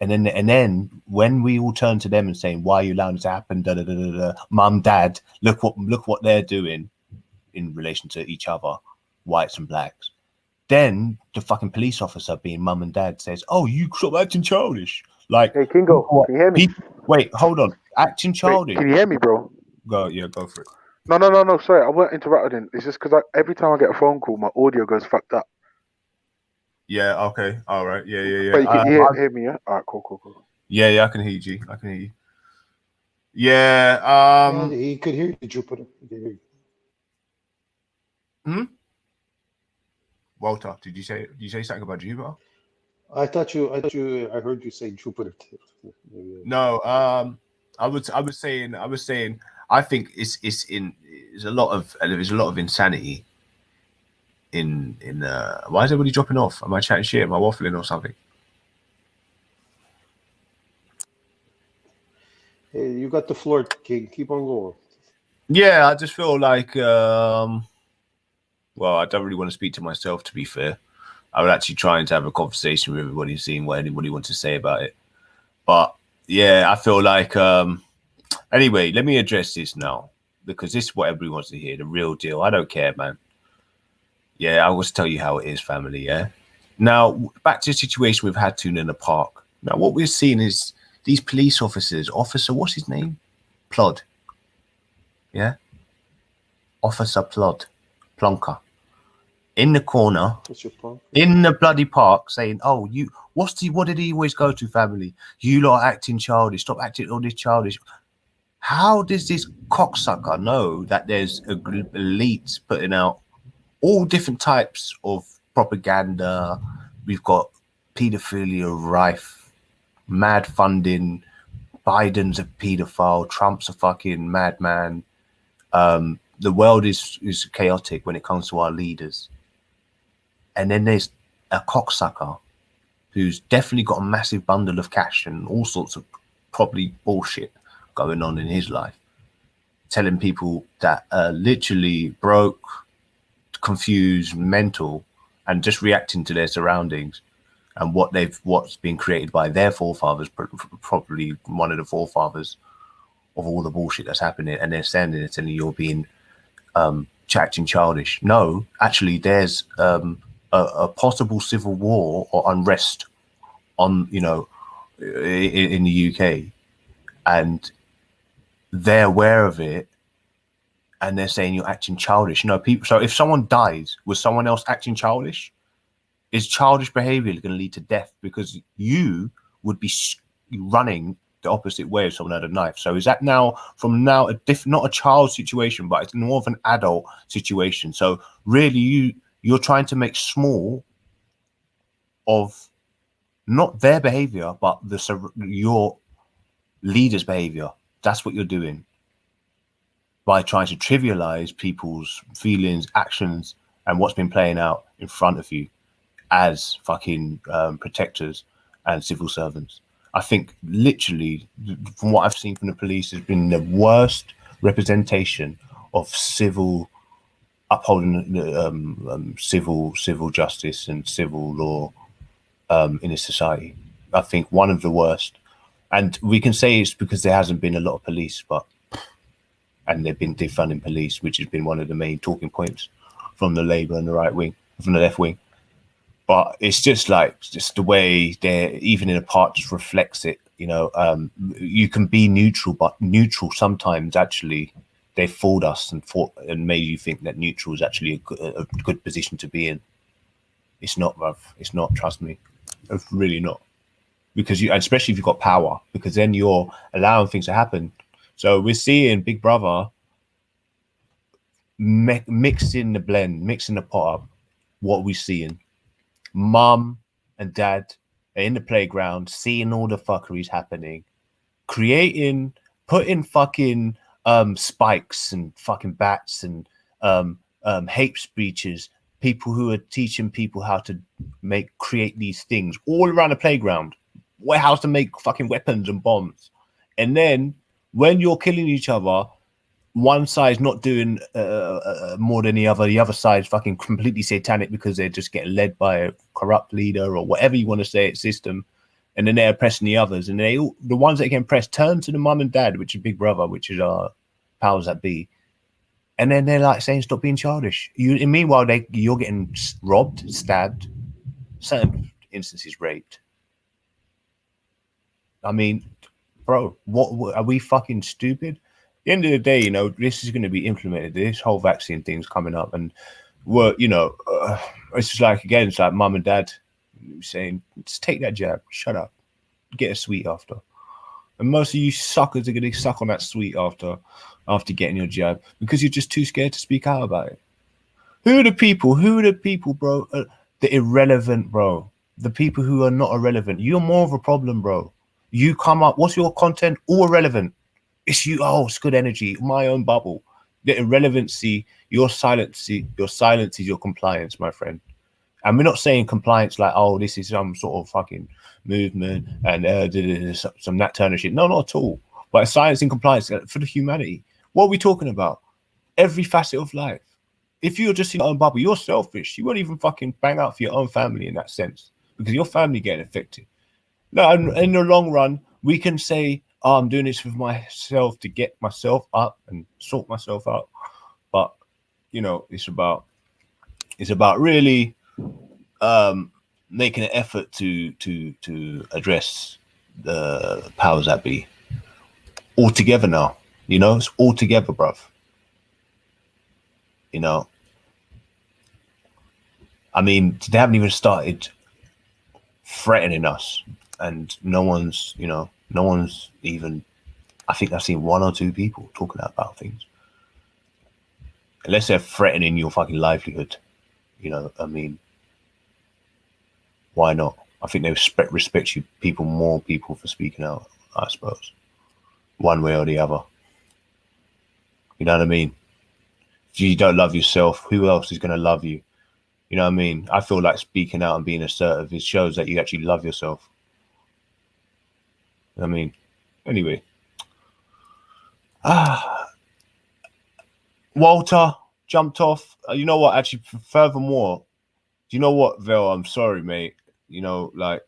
And then when we all turn to them and saying, "Why are you allowing it to happen? Da, da, da, da, da. Mum, dad, look what they're doing in relation to each other, whites and blacks." Then the fucking police officer, being mum and dad, says, "Oh, you stop acting childish." Like, Hey, Kingo, can you hear me? Wait, hold on. Acting Wait, childish. can you hear me, bro? Go for it. No. Sorry, I wasn't interrupting. It's just because every time I get a phone call, my audio goes fucked up. Yeah. Okay. All right. Yeah. But you can hear me, yeah? All right, cool. Yeah. I can hear you. Yeah. He could hear you, Jupiter. He could hear you. Walter, did you say something about Jupiter? I heard you say Jupiter. No. I was saying. I think there's a lot of insanity in why is everybody dropping off? Am I chatting shit? Am I waffling or something? Hey, you got the floor, King. Keep on going. Yeah, I just feel like well, I don't really want to speak to myself, to be fair. I would actually try to have a conversation with everybody, seeing what anybody wants to say about it. But yeah, I feel like anyway, let me address this now, because this is what everybody wants to hear, the real deal. I don't care, man. Yeah, I will tell you how it is, family, yeah? Now, back to the situation we've had in the park. Now, what we're seeing is these police officers, what's his name? Plod. Yeah? Officer Plonker. In the corner, in the bloody park, saying, "Oh, what did he always go to, family? You lot are acting childish. Stop acting all this childish." How does this cocksucker know that there's elites putting out all different types of propaganda? We've got pedophilia rife, mad funding. Biden's a pedophile. Trump's a fucking madman. The world is chaotic when it comes to our leaders. And then there's a cocksucker who's definitely got a massive bundle of cash and all sorts of probably bullshit going on in his life, telling people that are literally broke, confused, mental, and just reacting to their surroundings, and what's been created by their forefathers, probably one of the forefathers of all the bullshit that's happening, and they're standing there telling you you're being acting childish. No, actually, there's a possible civil war or unrest on, you know, in the UK, and they're aware of it, and they're saying you're acting childish. No, people. So if someone dies, was someone else acting childish? Is childish behavior going to lead to death because you would be running the opposite way if someone had a knife? So is that now not a child situation, but it's more of an adult situation? So really, you're trying to make small of not their behavior, but your leader's behavior. That's what you're doing by trying to trivialize people's feelings, actions, and what's been playing out in front of you as fucking protectors and civil servants. I think literally, from what I've seen from the police, has been the worst representation of civil upholding civil justice and civil law in a society. I think one of the worst, and we can say it's because there hasn't been a lot of police, and they've been defunding police, which has been one of the main talking points from the Labour and the right wing, from the left wing. But it's just the way they're, even in a part, just reflects it. You know, you can be neutral, but neutral sometimes actually they fooled us and made you think that neutral is actually a good position to be in. It's not, bruv. It's not. Trust me, it's really not. Because especially if you've got power, because then you're allowing things to happen. So we're seeing Big Brother mixing the pot up. What we're seeing. Mum and dad are in the playground, seeing all the fuckeries happening, putting fucking spikes and fucking bats and hate speeches, people who are teaching people how to create these things all around the playground, how to make fucking weapons and bombs. And then when you're killing each other, one side's not doing more than the other side's fucking completely satanic because they're just getting led by a corrupt leader or whatever you want to say, system, and then they're oppressing the others, and the ones that get oppressed turn to the mum and dad, which is Big Brother, which is our powers that be, and then they're like saying stop being childish. And meanwhile you're getting robbed, stabbed, certain instances raped. I mean, bro, what are we fucking stupid? At the end of the day, you know, this is going to be implemented. This whole vaccine thing's coming up, and it's just like, again, it's like mum and dad saying, just take that jab, shut up, get a sweet after. And most of you suckers are going to suck on that sweet after getting your jab because you're just too scared to speak out about it. Who are the people, bro? The irrelevant, bro. The people who are not irrelevant. You're more of a problem, bro. You come up, what's your content? All irrelevant. It's you. Oh, it's good energy. My own bubble. The irrelevancy, your silence is your compliance, my friend. And we're not saying compliance like, oh, this is some sort of fucking movement and some Nat Turner shit. No, not at all. But science and compliance for the humanity. What are we talking about? Every facet of life. If you're just in your own bubble, you're selfish. You won't even fucking bang out for your own family in that sense because your family getting affected. No, in the long run, we can say, oh, I'm doing this for myself to get myself up and sort myself out. But, you know, it's about really making an effort to address the powers that be all together now. You know, it's all together, bruv. You know, I mean, they haven't even started threatening us, and no one's even, I think I've seen one or two people talking about things. Unless they're threatening your fucking livelihood, you know, I mean, why not? I think they respect you, more people for speaking out, I suppose, one way or the other. You know what I mean? If you don't love yourself, who else is going to love you? You know what I mean? I feel like speaking out and being assertive, it shows that you actually love yourself. I mean, anyway. Walter jumped off. You know what? Actually, furthermore, do you know what, Vel? I'm sorry, mate. like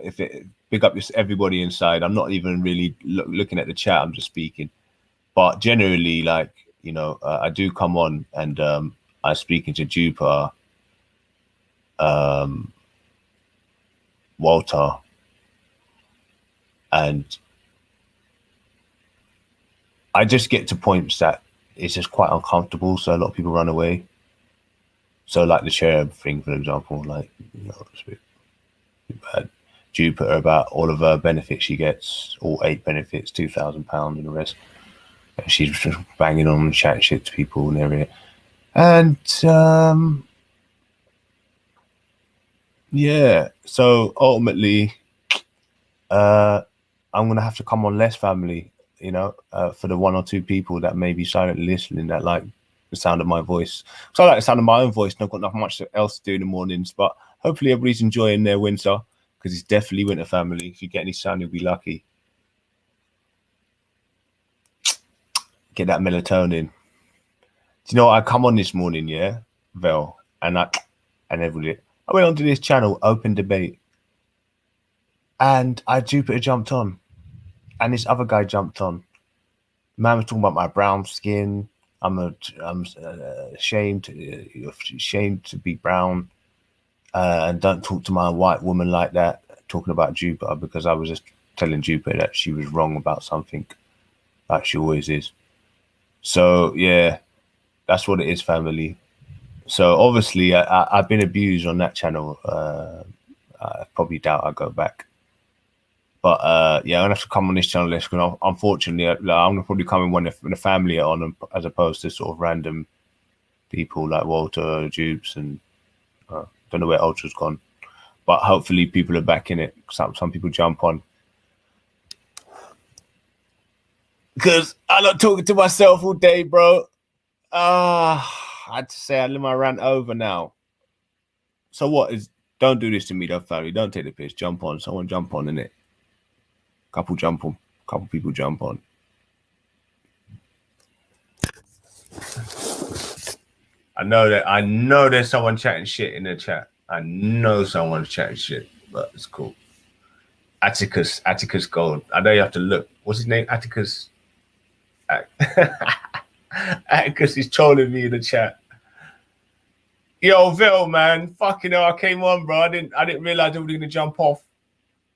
if it pick up just everybody inside. I'm not even really looking at the chat. I'm just speaking. But generally, like, I do come on and I'm speaking to Jupiter, Walter, and I just get to points that it's just quite uncomfortable. So a lot of people run away. So like the cherub thing, for example, like, it's a bit bad. Jupiter about all of her benefits she gets, all 8 benefits, £2,000 and the rest. And she's just banging on and chatting shit to people and everything. And yeah, so ultimately, I'm gonna have to come on less, family. For the 1 or 2 people that may be silently listening that like the sound of my voice. So I like the sound of my own voice, and I've got not much else to do in the mornings. But hopefully everybody's enjoying their winter, because it's definitely winter, family. If you get any sun, you'll be lucky. Get that melatonin. Do you know what? I come on this morning, yeah, Vel, and everybody. I went onto this channel, Open Debate, and Jupiter jumped on, and this other guy jumped on. Man was talking about my brown skin. I'm ashamed to be brown, and don't talk to my white woman like that. Talking about Jupiter, because I was just telling Jupiter that she was wrong about something, like she always is. So yeah, that's what it is, family. So obviously, I've been abused on that channel. I probably doubt I'll go back. But yeah, I'm gonna have to come on this channel less, because unfortunately, I'm gonna probably come in when the family are on, as opposed to sort of random people like Walter, Jupes, and don't know where Ultra's gone. But hopefully, people are back in it. Some people jump on, because I'm not talking to myself all day, bro. I had to say I let my rant over now. So what is? Don't do this to me, though, family. Don't take the piss. Jump on. Someone jump on, innit? Couple jump on. Couple people jump on. I know there's someone chatting shit in the chat. I know someone's chatting shit, but it's cool. Atticus Gold. I know you have to look. What's his name? Atticus. Atticus is trolling me in the chat. Yo, Vil, man, fucking hell, I came on, bro. I didn't realize they were gonna jump off.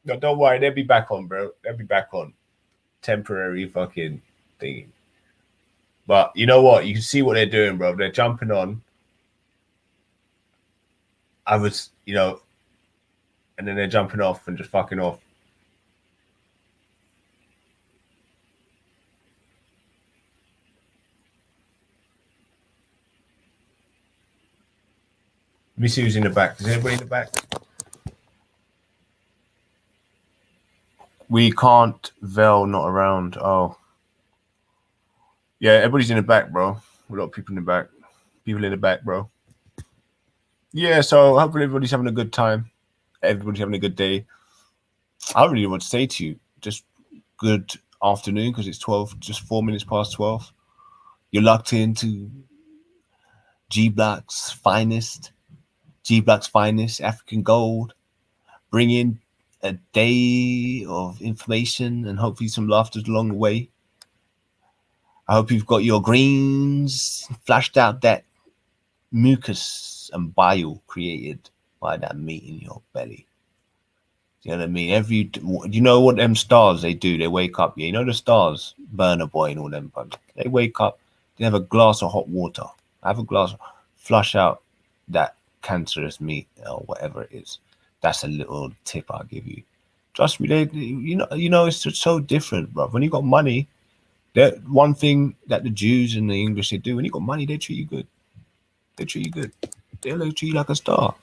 No, don't worry, they'll be back on, bro. They'll be back on. Temporary fucking thingy. But you know what? You can see what they're doing, bro. They're jumping on. I was, and then they're jumping off and just fucking off. Let me see who's in the back. Is anybody in the back? We can't. Vel not around. Oh. Yeah, everybody's in the back, bro. A lot of people in the back. People in the back, bro. Yeah, so hopefully everybody's having a good time. Everybody's having a good day. I don't really want to say to you, just good afternoon, because it's 12, just 4 minutes past 12. You're locked into G Black's finest, African Gold. Bring in a day of information and hopefully some laughter along the way. I hope you've got your greens flashed out, that mucus and bile created by that meat in your belly. You know what I mean? You know what them stars they do? They wake up, yeah. You know the stars, Burner Boy and all them bugs. They wake up, they have a glass of hot water. Have a glass, flush out that cancerous meat or whatever it is. That's a little tip I'll give you. Trust me, it's just so different, bro. When you got money, that one thing that the Jews and the English they do, when you got money, they treat you good. They treat you good. They'll treat you like a star.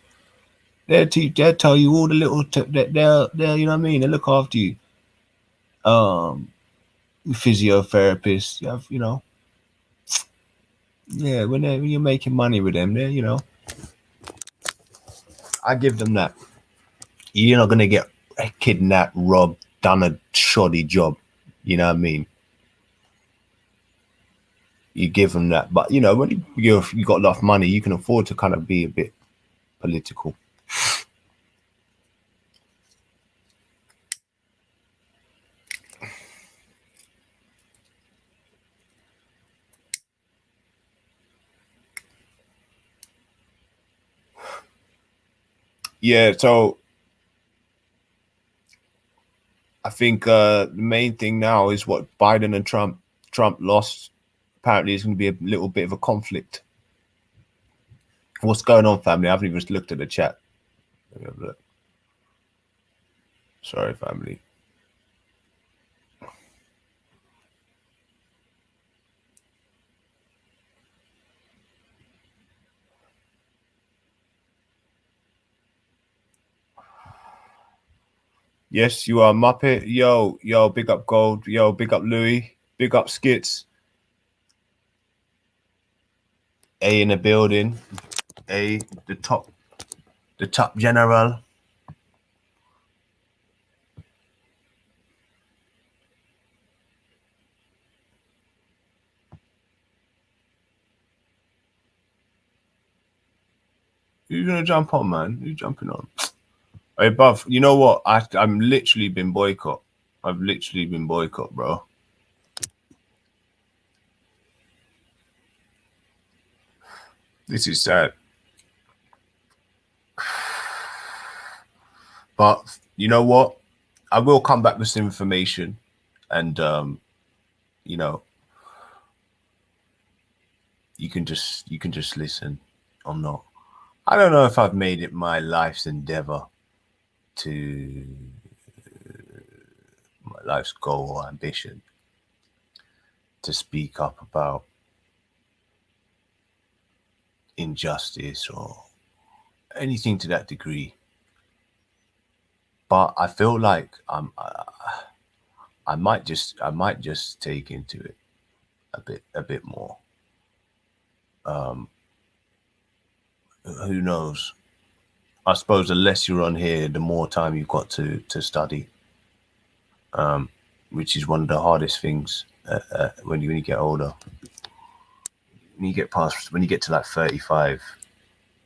They'll tell you all the little they'll you know what I mean? They look after you. Physiotherapists, you have, yeah, when you're making money with them, they're, I give them that. You're not gonna get kidnapped, robbed, done a shoddy job. You know what I mean? You give them that, but when you got enough money, you can afford to kind of be a bit political. Yeah, so I think the main thing now is what Biden and Trump lost. Apparently, it's going to be a little bit of a conflict. What's going on, family? I haven't even looked at the chat. Let me have a look. Sorry, family. Yes, you are Muppet. Yo, big up Gold. Yo, big up Louis. Big up Skits. A in the building. A, the top general. Who's gonna jump on, man? Who's jumping on? Hey, Buff, you know what? I'm literally been boycott. I've literally been boycott, bro. This is sad. But you know what? I will come back with some information, and you know, you can just listen or not. I don't know if I've made it my life's endeavor to my life's goal or ambition to speak up about injustice or anything to that degree. But I feel like I might just take into it a bit more. Who knows? I suppose the less you're on here, the more time you've got to study, which is one of the hardest things when you get older. When you get to like 35,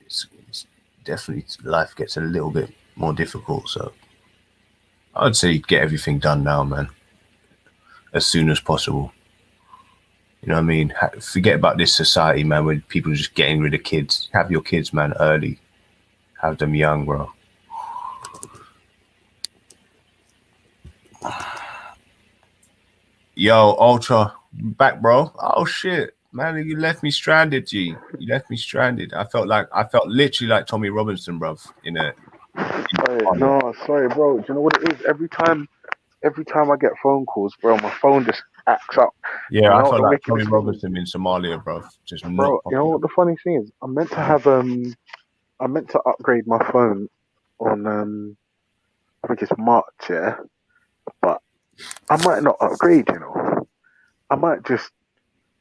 it's definitely, life gets a little bit more difficult. So I would say get everything done now, man, as soon as possible. You know what I mean? Forget about this society, man, where people are just getting rid of kids. Have your kids, man, early. Have them young, bro. Yo, Ultra, back, bro. Oh, shit. Man, you left me stranded, G. You left me stranded. I felt literally like Tommy Robinson, bruv, No, sorry, bro. Do you know what it is? Every time I get phone calls, bro, my phone just acts up. Yeah, I felt like Tommy Robinson in Somalia, bro. Just bro. You know what the funny thing is? I'm meant to upgrade my phone on I think it's March, yeah. But I might not upgrade, you know. I might just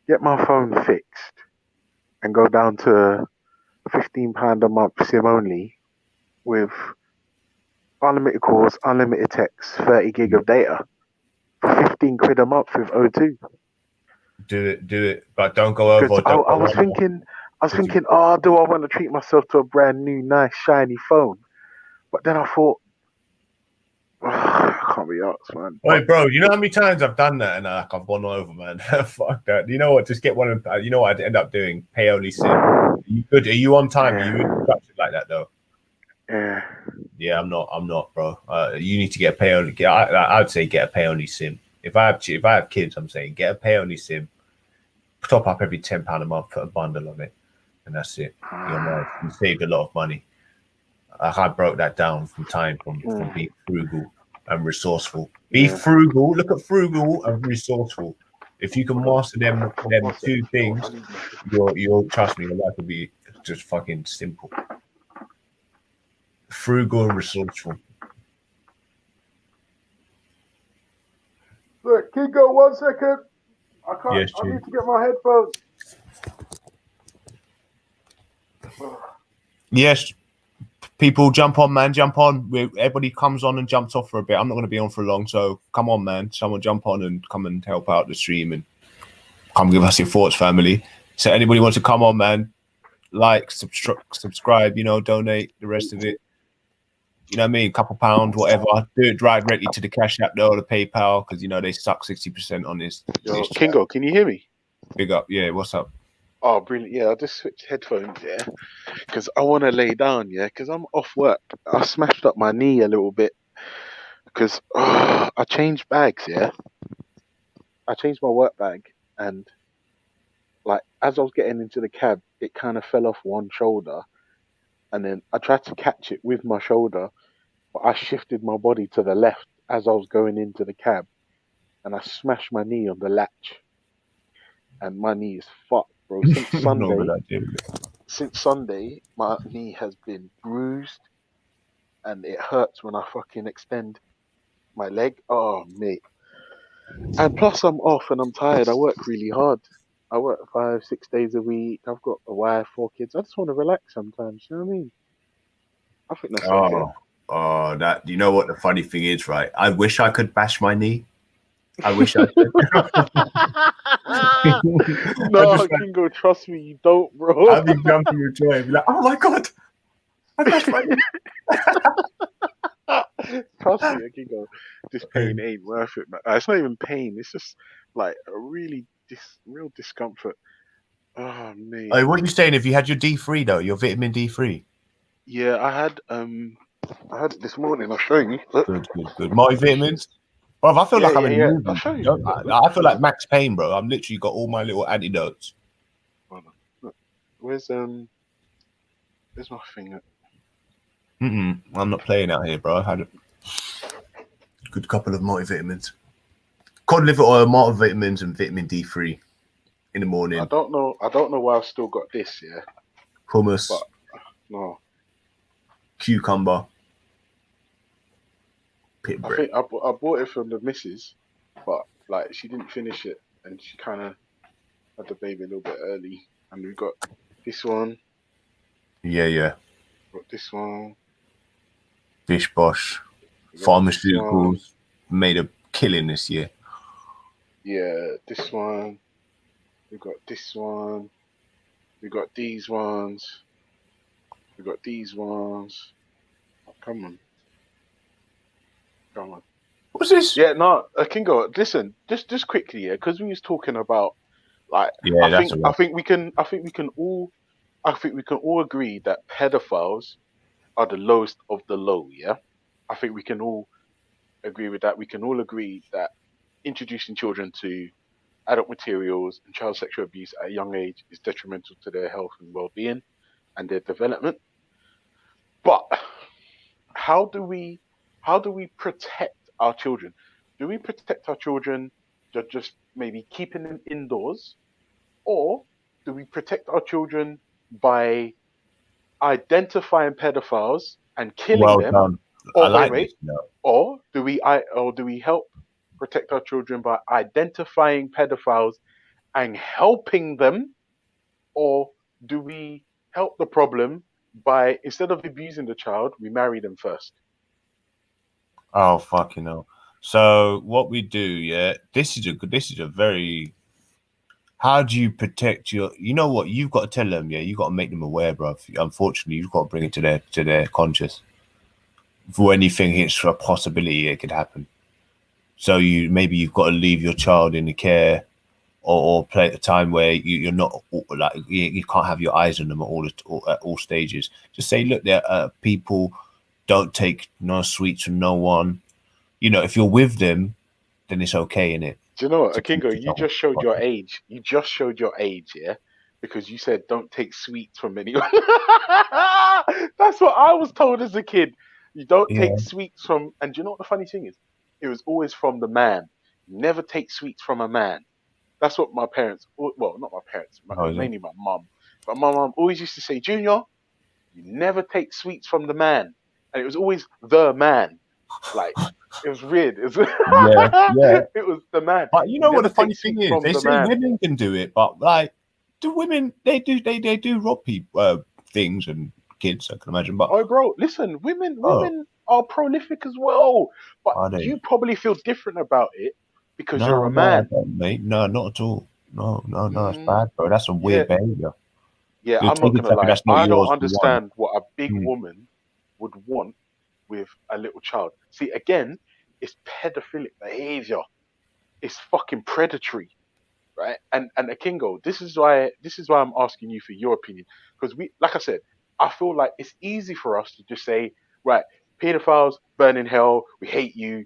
get my phone fixed and go down to £15 a month SIM only with unlimited calls, unlimited text, 30 gig of data for 15 quid a month with O2. Do it, but don't go over. I was thinking, oh, do I want to treat myself to a brand new, nice, shiny phone? But then I thought, I can't be arsed, man. Wait, bro, you know how many times I've done that and I've gone over, man? Fuck that. You know what? Just get one of. You know what I'd end up doing? Pay only SIM. Are you on time? Yeah. Are you instructed like that though? Yeah. Yeah, I'm not, bro. You need to get a pay only. I'd say get a pay only SIM. If I have kids, I'm saying get a pay only SIM. Top up every £10 a month, put a bundle on it, and that's it. You saved a lot of money. I broke that down from being frugal and resourceeful. Be frugal. Look at frugal and resourceful. If you can master them two things, you'll trust me. Your life will be just fucking simple. Frugal and resourceful. Look, Kingo, 1 second. I can't. Yes, I need to get my headphones. Yes, people, jump on, man. Jump on. Everybody comes on and jumps off for a bit. I'm not going to be on for long, so come on, man. Someone jump on and come and help out the stream and come give us your thoughts, family. So anybody wants to come on, man, like, subscribe, donate the rest of it. You know what I mean? Couple pounds, whatever. Do it directly to the Cash App, though, or the PayPal, because, they suck 60% on this. Yo, Kingo, can you hear me? Big up. Yeah, what's up? Oh, brilliant! Yeah, I just switched headphones. Yeah, because I want to lay down. Yeah, because I'm off work. I smashed up my knee a little bit because I changed bags. Yeah, I changed my work bag, and like as I was getting into the cab, it kind of fell off one shoulder, and then I tried to catch it with my shoulder, but I shifted my body to the left as I was going into the cab, and I smashed my knee on the latch, and my knee is fucked, bro. No, but I do. Since Sunday, my knee has been bruised, and it hurts when I fucking extend my leg. Oh, mate. And plus, I'm off and I'm tired. I work really hard. I work 5, 6 days a week. I've got a wife, 4 kids. I just want to relax sometimes. You know what I mean? I think that's okay. Oh, that. You know what the funny thing is, right? I wish I could bash my knee. I wish I could. No, Kingo, trust me, you don't, bro. I'd be jumping with joy and be like, oh my God, I bashed my knee. Trust me, Kingo, this pain ain't worth it, man. It's not even pain. It's just like a really real discomfort. Oh, man. Hey, what are you saying? If you had your D3 though, your vitamin D3? Yeah, I had it this morning. I'll show you. Look. Good. Multivitamins? Bro, I feel like I'm in a movie. I'll show you. I feel like Max Payne, bro. I'm literally got all my little antidotes. Look. Where's my thing? I'm not playing out here, bro. I had a good couple of multivitamins. Cod liver oil, multivitamins, and vitamin D3 in the morning. I don't know why I've still got this, yeah. Hummus. But no. Cucumber. Pit I bread. think I bought it from the missus, but like she didn't finish it, and she kind of had the baby a little bit early. And we got this one. Yeah. Got this one. Bish Bosh. Pharmaceuticals made a killing this year. Yeah, this one. We got this one. We got these ones. We got these ones. Oh, come on. What's this? Yeah, no, Kingo, listen, just quickly, yeah, because we was talking about like I think we can all agree that pedophiles are the lowest of the low, yeah? I think we can all agree with that. We can all agree that introducing children to adult materials and child sexual abuse at a young age is detrimental to their health and well-being and their development. But how do we protect our children? Do we protect our children just maybe keeping them indoors, or do we protect our children by identifying pedophiles and killing them? Done. Or do we help protect our children by identifying pedophiles and helping them, or do we help the problem by, instead of abusing the child, we marry them first? Oh, fucking hell. So what we do, yeah, this is a very, how do you protect you know what, you've got to tell them, yeah, you got to make them aware, bro. Unfortunately, you've got to bring it to their conscious. For anything, it's a possibility it could happen. So you've got to leave your child in the care or play at a time where you're not like you can't have your eyes on them at all stages. Just say, look, there people don't take no sweets from no one. You know, if you're with them, then it's okay, innit? Do you know what, Akingo? You just showed your age. You just showed your age, yeah? Because you said don't take sweets from anyone. That's what I was told as a kid. You don't take sweets from, and do you know what the funny thing is? It was always from the man. You never take sweets from a man. That's what my parents, well, not my parents, mainly my mum. But my mum always used to say, Junior, you never take sweets from the man. And it was always the man. Like, it was weird. It was, it was the man. But you know what the funny thing is? They say women can do it, but like, do women, they do rob people, things and kids, I can imagine. But oh, bro, listen, women are prolific as well. But you probably feel different about it because you're a man. No, mate. No, not at all. No, it's bad, bro. That's a weird behavior. Yeah, I'm not gonna lie. I don't understand what a big woman would want with a little child. See, again, it's pedophilic behavior. It's fucking predatory, right? And Akingo, this is why I'm asking you for your opinion, because like I said, I feel like it's easy for us to just say, right, pedophiles burn in hell, we hate you,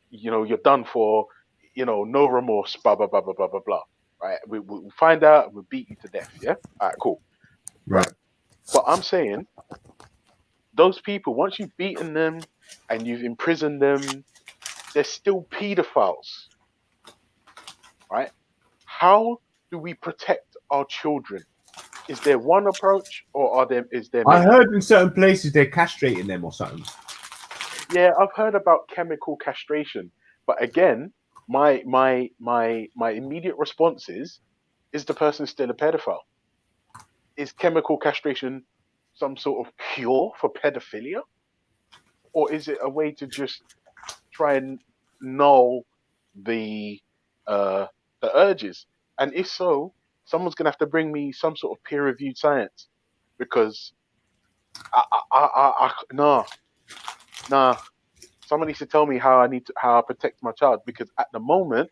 you're done for, no remorse, blah blah blah blah blah blah blah, right? We find out and we beat you to death, yeah. All right, cool, Right. right? But I'm saying those people, once you've beaten them and you've imprisoned them, they're still pedophiles, right? How do we protect our children? Is there one approach, or is there I many? heard in certain places they're castrating them or something. Yeah, I've heard about chemical castration, but again, my immediate response is the person still a pedophile? Is chemical castration some sort of cure for pedophilia, or is it a way to just try and null the uh, the urges? And if so, someone's gonna have to bring me some sort of peer-reviewed science, because nah. Someone needs to tell me how I protect my child, because at the moment,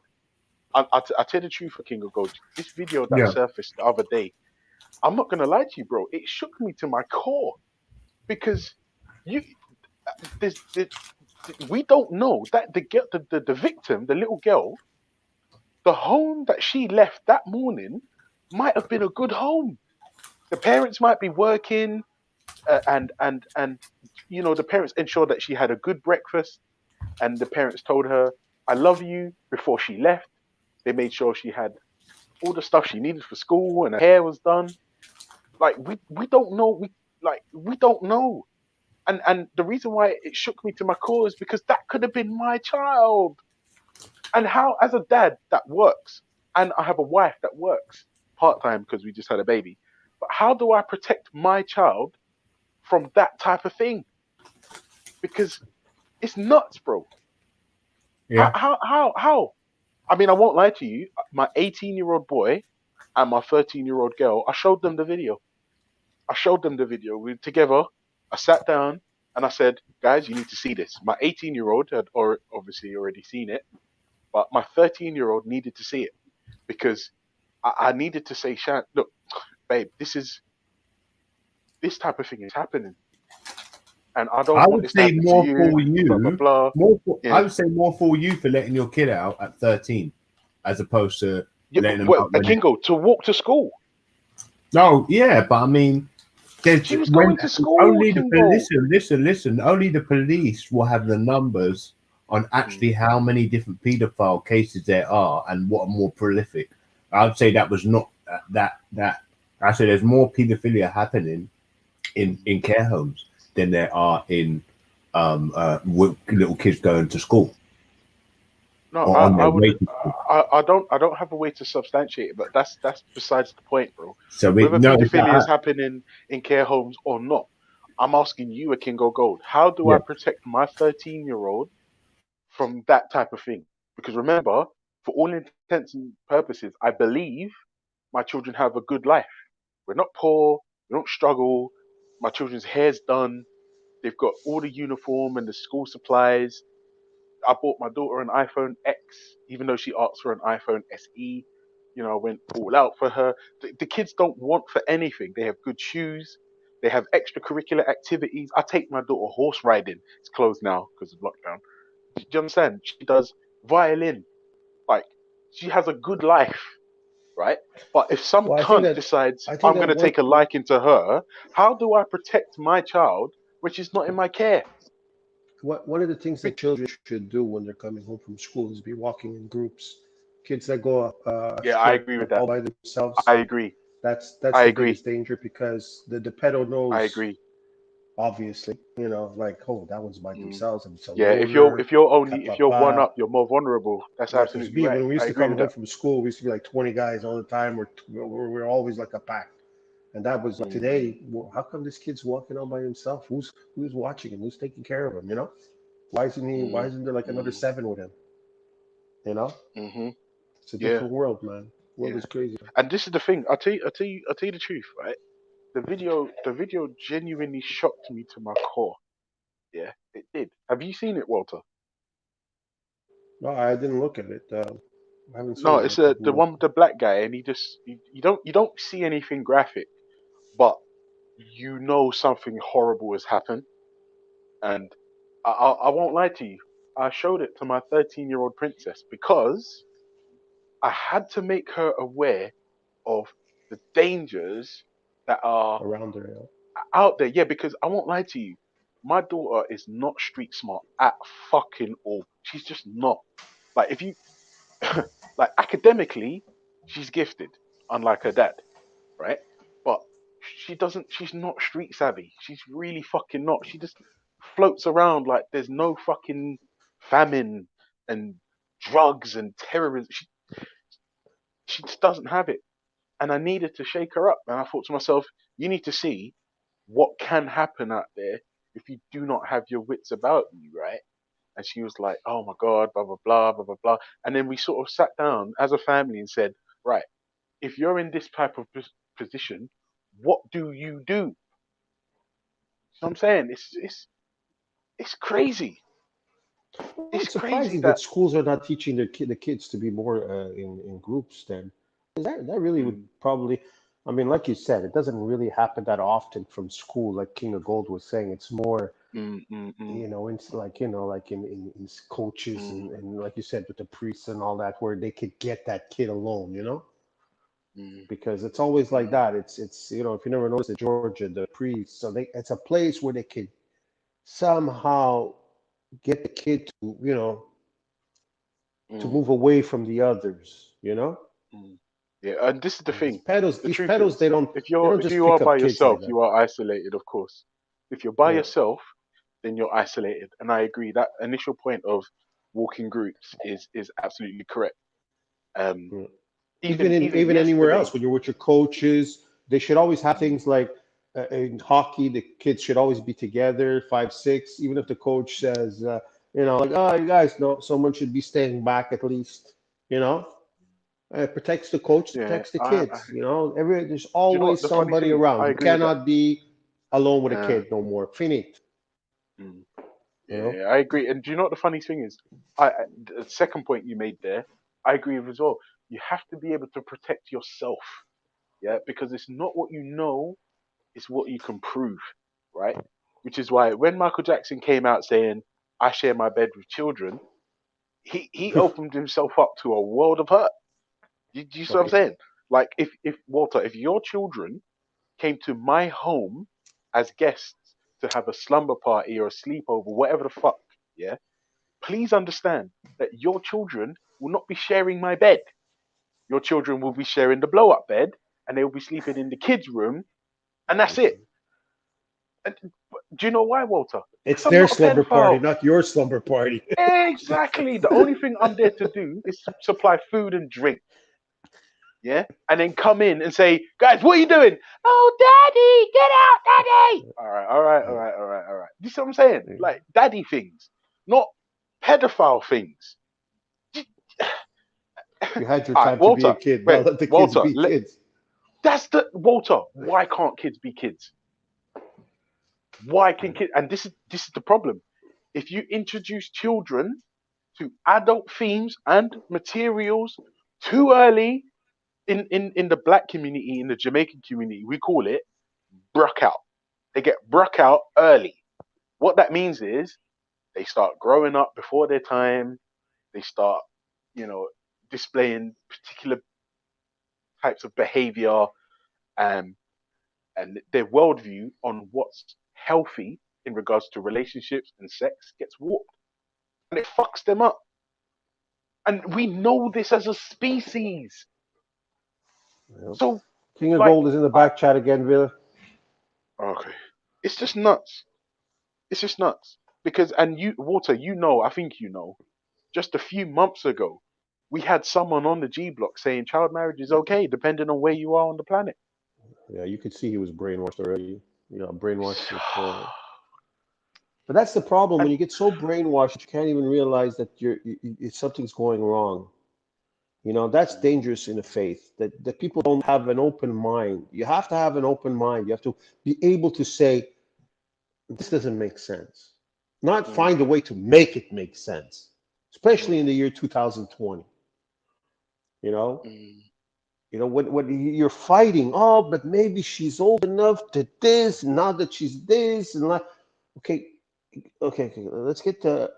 I tell the truth for King of Gold. This video that Yeah. surfaced the other day, I'm not gonna lie to you, bro. It shook me to my core, because you, we don't know that the victim, the little girl, the home that she left that morning might have been a good home. The parents might be working, and the parents ensured that she had a good breakfast, and the parents told her, "I love you," before she left. They made sure she had all the stuff she needed for school, and her hair was done. Like, we don't know. We don't know. And the reason why it shook me to my core is because that could have been my child. And how, as a dad that works, and I have a wife that works part time because we just had a baby, but how do I protect my child from that type of thing? Because it's nuts, bro. Yeah. How? I mean, I won't lie to you. My 18-year-old boy and my 13-year-old girl, I showed them the video. We were together. I sat down and I said, guys, you need to see this. My 18-year-old had obviously already seen it, but my 13-year-old needed to see it, because I needed to say, Shan, look, babe, this type of thing is happening, and I don't I want would this to say happen to more you. for Blah blah you. blah. I Yeah. would say more for you for letting your kid out at 13, as opposed to Yeah, letting them well, out when I can go to walk to school. No, yeah, but I mean, there's She was when going to school. only the Kingo. listen. Only the police will have the numbers on actually how many different paedophile cases there are and what are more prolific. I'd say that was not that. I say there's more paedophilia happening in care homes than there are in with little kids going to school No, or on I their way would. to school. I don't have a way to substantiate it, but that's besides the point, bro. So we Whether no, it's paedophilia is not. happening in care homes or not, I'm asking you, a Kingo Gold. How do I Yeah, protect my 13-year-old from that type of thing? Because remember, for all intents and purposes, I believe my children have a good life. We're not poor. We don't struggle. My children's hair's done. They've got all the uniform and the school supplies. I bought my daughter an iPhone X, even though she asked for an iPhone SE. I went all out for her. The kids don't want for anything. They have good shoes. They have extracurricular activities. I take my daughter horse riding. It's closed now because of lockdown. Do you understand? She does violin. Like, she has a good life, right? But if some Well, cunt decides I think I'm that going to one take a liking to her, how do I protect my child, which is not in my care? one of the things that children should do when they're coming home from school is be walking in groups. Kids that go Yeah, I astray agree with that. all by themselves. I agree. That's I the agree. biggest danger, because the pedo I knows, agree. obviously, like, oh, that one's by Mm. themselves and it's a Yeah, loner. if you're one up, you're more vulnerable. That's Yeah, because absolutely right. when we used I to agree come with home that. from school, we used to be like 20 guys all the time. We're always like a pack. And that was like, Mm. today, well, how come this kid's walking all by himself? Who's watching him? Who's taking care of him? Why isn't there like another 7 with him? Mm-hmm. It's a Yeah, different world, man. World yeah. is crazy. And this is the thing. I'll tell you the truth, right? The video genuinely shocked me to my core. Yeah, it did. Have you seen it, Walter? No, I didn't look at it. I haven't seen No, it it's yet. the one with the black guy, and you don't see anything graphic, but you know something horrible has happened, and I won't lie to you. I showed it to my 13-year-old princess because I had to make her aware of the dangers that are Around there. Yeah. out there. Yeah, because I won't lie to you. My daughter is not street smart at fucking all. She's just not. Like if you like academically, she's gifted, unlike her dad, right? But she's not street savvy. She's really fucking not. She just floats around like there's no fucking famine and drugs and terrorism. She just doesn't have it. And I needed to shake her up. And I thought to myself, you need to see what can happen out there if you do not have your wits about you, right? And she was like, oh my God, blah, blah, blah, blah, blah, blah. And then we sort of sat down as a family and said, right, if you're in this type of position, what do you do? So I'm saying it's crazy. Well, It's it's crazy surprising that that schools are not teaching the kids to be more in groups. Then 'Cause that really would mm, probably. I mean, like you said, it doesn't really happen that often from school. Like King of Gold was saying, it's more mm, mm, mm, it's like like in coaches mm, and like you said with the priests and all that, where they could get that kid alone. mm, Because it's always like mm, that. It's if you never noticed in Georgia, the priests, so it's a place where they could somehow get the kid to to mm, move away from the others. mm. Yeah, and this is the And these thing. pedos, The these truth pedos, is, they don't if just you are pick by up kids like yourself, that. you are isolated, of course. If you're by Yeah. yourself, then you're isolated. And I agree that initial point of walking groups is absolutely correct. Um, Yeah. even even Even anywhere yesterday, else, when you're with your coaches, they should always have mm, things like in hockey, the kids should always be together, 5, 6. Even if the coach says, like, oh, you guys know, someone should be staying back at least. You know, it protects the coach, it yeah. protects the kids. There's Do you know what always the funny somebody thing is? I around. You agree with that. cannot be alone with a Uh, kid no more. Finite. mm, You yeah, know. yeah, I agree. And do you know what the funny thing is? The second point you made there, I agree with as well. You have to be able to protect yourself, yeah, because it's not what you know, it's what you can prove, right? Which is why when Michael Jackson came out saying, "I share my bed with children," he opened himself up to a world of hurt. Do you see what I'm Okay. saying? Like if Walter, if your children came to my home as guests to have a slumber party or a sleepover, whatever the fuck, yeah, please understand that your children will not be sharing my bed. Your children will be sharing the blow up bed and they will be sleeping in the kids' room, and that's it. And do you know why, Walter? It's Because I'm their not a slumber party, pedophile. not your slumber party. Exactly. The only thing I'm there to do is supply food and drink. Yeah. And then come in and say, guys, what are you doing? Oh, daddy, get out, daddy. All right, all right, all right, all right, all right. You see what I'm saying? Like daddy things, not pedophile things. You had your All right, time to be a Walter. kid. Now Wait, let the kids Walter. be kids. That's the Walter. Why can't kids be kids? Why can kids? And this is the problem. If you introduce children to adult themes and materials too early in the black community, in the Jamaican community, we call it bruck out. They get bruck out early. What that means is they start growing up before their time. They start, you know, displaying particular types of behavior, um, and their worldview on what's healthy in regards to relationships and sex gets warped, and it fucks them up. And we know this as a species. Yep. So, King of like, Gold is in the back chat again, Villa. okay, it's just nuts. It's just nuts because, and you, Walter, I think just a few months ago, we had someone on the G block saying child marriage is okay depending on where you are on the planet. Yeah, you could see he was brainwashed already. Brainwashed with. But that's the problem when And you get so brainwashed, you can't even realize that something's going wrong. That's dangerous in the faith. That people don't have an open mind. You have to have an open mind. You have to be able to say, this doesn't make sense. Not mm, find a way to make it make sense, especially mm, in the year 2020. You know, Mm. when you're fighting, oh, but maybe she's old enough to this, now that she's this, and like, okay, okay, let's get to,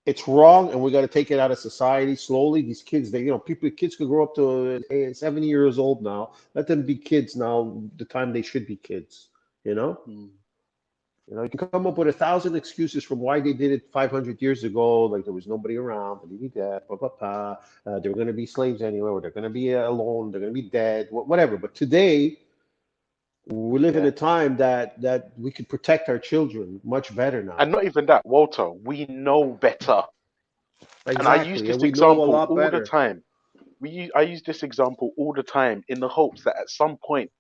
it's wrong, and we got to take it out of society slowly. These kids, kids could grow up to 70 years old now. Let them be kids now, the time they should be kids. You know, Mm. you can come up with 1,000 excuses from why they did it 500 years ago, like there was nobody around, they were going to be slaves anyway, or they're going to be alone, they're going to be dead, whatever. But today, we live in Yeah. a time that we could protect our children much better now. And not even that, Walter, we know better. And I use Exactly, this and we know a example lot all the better. time. I use this example all the time in the hopes that at some point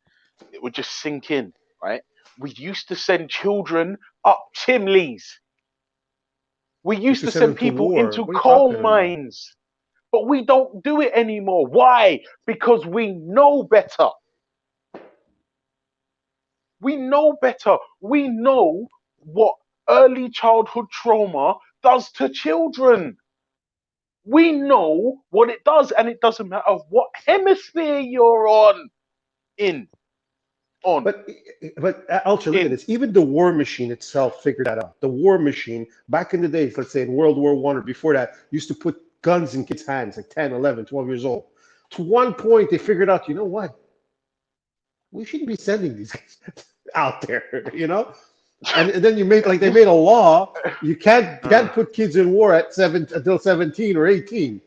it would just sink in, right? We used to send children up chimneys. We used to Send send them to people war. into What are you coal talking about? mines. But we don't do it anymore. Why? Because we know better. We know better. We know what early childhood trauma does to children. We know what it does, and it doesn't matter what hemisphere you're on. But Ultra, look at this. Even the war machine itself figured that out. The war machine, back in the days, let's say in World War I or before that, used to put guns in kids' hands, like 10, 11, 12 years old. To one point, they figured out, you know what? We shouldn't be sending these guys out there, And then they made a law. You can't put kids in war until 17 or 18.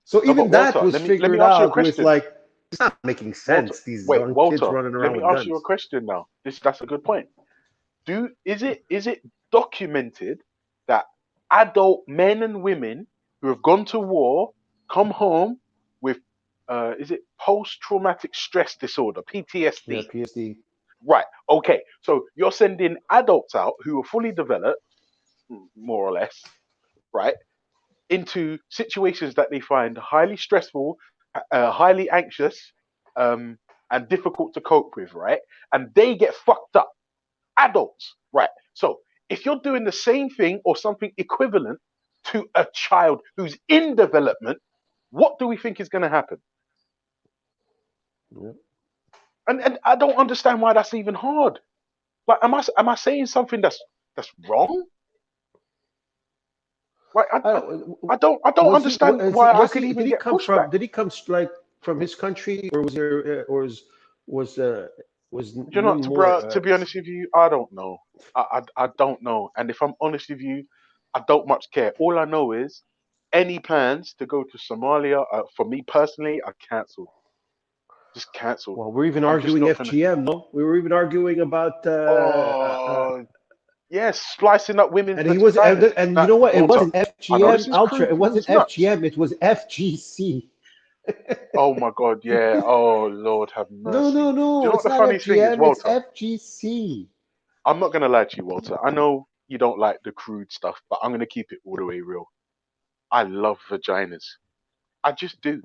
So No, even but that Walter, was let me figured ask you a out with question. it's not making Walter, sense. These wait, young kids Walter, running let around me with ask you a guns. question now. That's a good point. Is it documented that adult men and women who have gone to war come home with is it post-traumatic stress disorder, PTSD? Yeah, PSD. Right. Okay. So you're sending adults out who are fully developed, more or less, right, into situations that they find highly stressful, highly anxious, and difficult to cope with, right? And they get fucked up. Adults, right? So if you're doing the same thing or something equivalent to a child who's in development, what do we think is going to happen? Yeah. And I don't understand why that's even hard. Like, am I saying something that's wrong? Like, I don't understand why I could even Did he get come from? pushback. Did he come like from his country, or was there, or was You know, doing more? to be honest with you, I don't know. I don't know. And if I'm honest with you, I don't much care. All I know is any plans to go to Somalia, for me personally, are cancelled. Just cancelled. Well, we're even I'm just arguing not gonna. FGM. No, we were even arguing about. Oh, yes, splicing up women's And he was, vaginas. and you That know what? It Walter, wasn't I know this FGM is Ultra. crude, It but wasn't it's nuts. FGM. It was FGC. Oh my God, yeah. Oh Lord, have No, mercy. no, Do you no. know what It's the not funniest thing is, FGM. It's Walter? FGC. I'm not gonna lie to you, Walter. I know you don't like the crude stuff, but I'm gonna keep it all the way real. I love vaginas. I just do.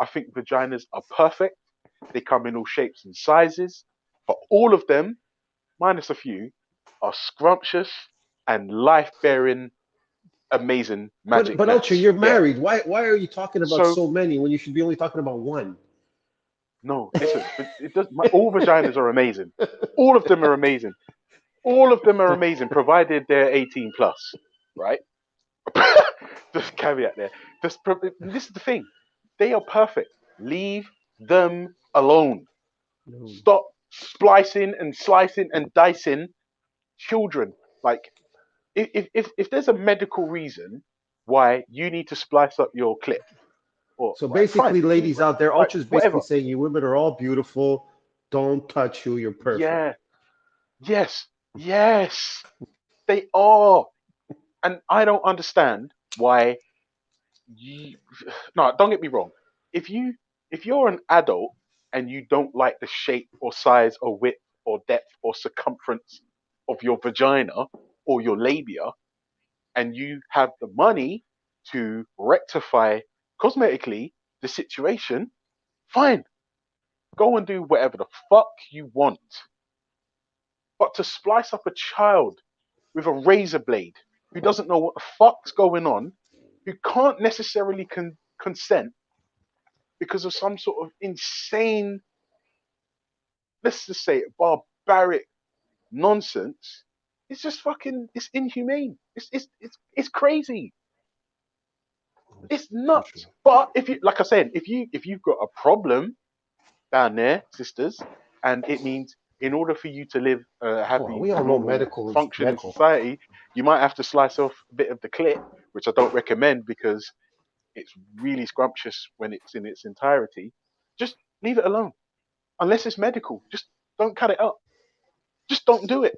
I think vaginas are perfect. They come in all shapes and sizes, but all of them, minus a few, are scrumptious and life-bearing, amazing magic But Ultra, nuts. you're Yeah. married. Why are you talking about So so many when you should be only talking about one? no, listen. It does. All vaginas are amazing. All of them are amazing. All of them are amazing, provided they're 18 plus, right? Just caveat there. This is the thing. They are perfect. Leave them alone. No. Stop splicing and slicing and dicing children. Like, if there's a medical reason why you need to splice up your clit, or So right, fine, basically, ladies out there, right, Ultra's basically whatever. saying you women are all beautiful. Don't touch you. You're perfect. Yeah, yes, yes, they are, and I don't understand why you. No, don't get me wrong. If you're an adult and you don't like the shape or size or width or depth or circumference of your vagina or your labia, and you have the money to rectify cosmetically the situation, fine. Go and do whatever the fuck you want. But to splice up a child with a razor blade who doesn't know what the fuck's going on, who can't necessarily consent, because of some sort of insane, let's just say it, barbaric nonsense, it's just fucking, it's inhumane. It's crazy. It's nuts. But if you, like I said, if you've got a problem down there, sisters, and it means in order for you to live a happy, Well, we all know medical is functioning medical. society, you might have to slice off a bit of the clit, which I don't recommend because it's really scrumptious when it's in its entirety. Just leave it alone. Unless it's medical, just don't cut it up. Just don't do it.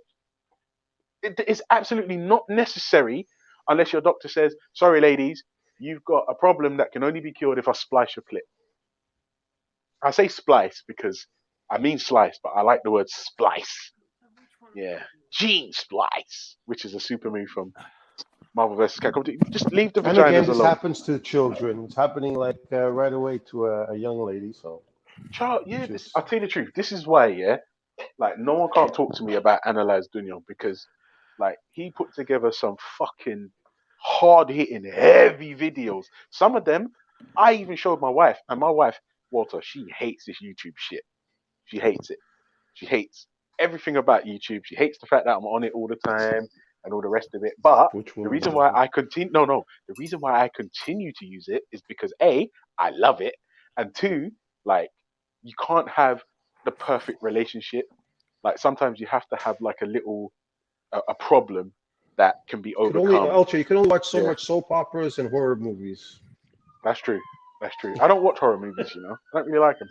It's absolutely not necessary unless your doctor says, sorry, ladies, you've got a problem that can only be cured if I splice your clit. I say splice because I mean slice, but I like the word splice. Yeah. Gene splice, which is a super move from Marvel vs. Capcom. Just leave the And again, vaginas this alone. happens to children. It's happening like right away to a young lady. So, Child, yeah, just I'll tell you the truth. This is why, yeah, like no one can't talk to me about Analyze Dunyon because, like, he put together some fucking hard-hitting, heavy videos. Some of them, I even showed my wife, and my wife, Walter, she hates this YouTube shit. She hates it. She hates everything about YouTube. She hates the fact that I'm on it all the time and all the rest of it. But which the one? reason why I continue, the reason why I continue to use it is because A, I love it, and two, like, you can't have the perfect relationship. Like sometimes you have to have like a little a problem that can be You can only, overcome. Ultra, you can only watch so Yeah. much soap operas and horror movies. That's true. That's true. I don't watch horror movies, you know. I don't really like them.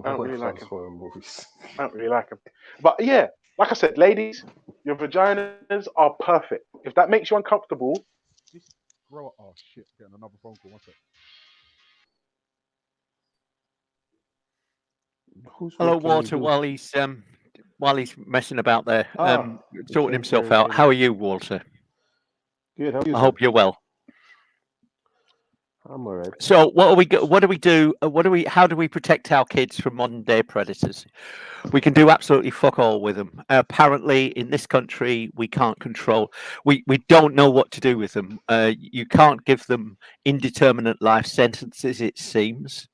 I don't really like them. horror movies. I don't really like them. But yeah, like I said, ladies, your vaginas are perfect. If that makes you uncomfortable, Oh shit! Getting another phone call. What's it? Hello, Walter. While he's messing about there, sorting okay, himself very out. good. How are you, Walter? Good. How are you? I hope you're well. I'm all right. So, what do we do? How do we protect our kids from modern day predators? We can do absolutely fuck all with them. Apparently, in this country, we can't control. We don't know what to do with them. You can't give them indeterminate life sentences. It seems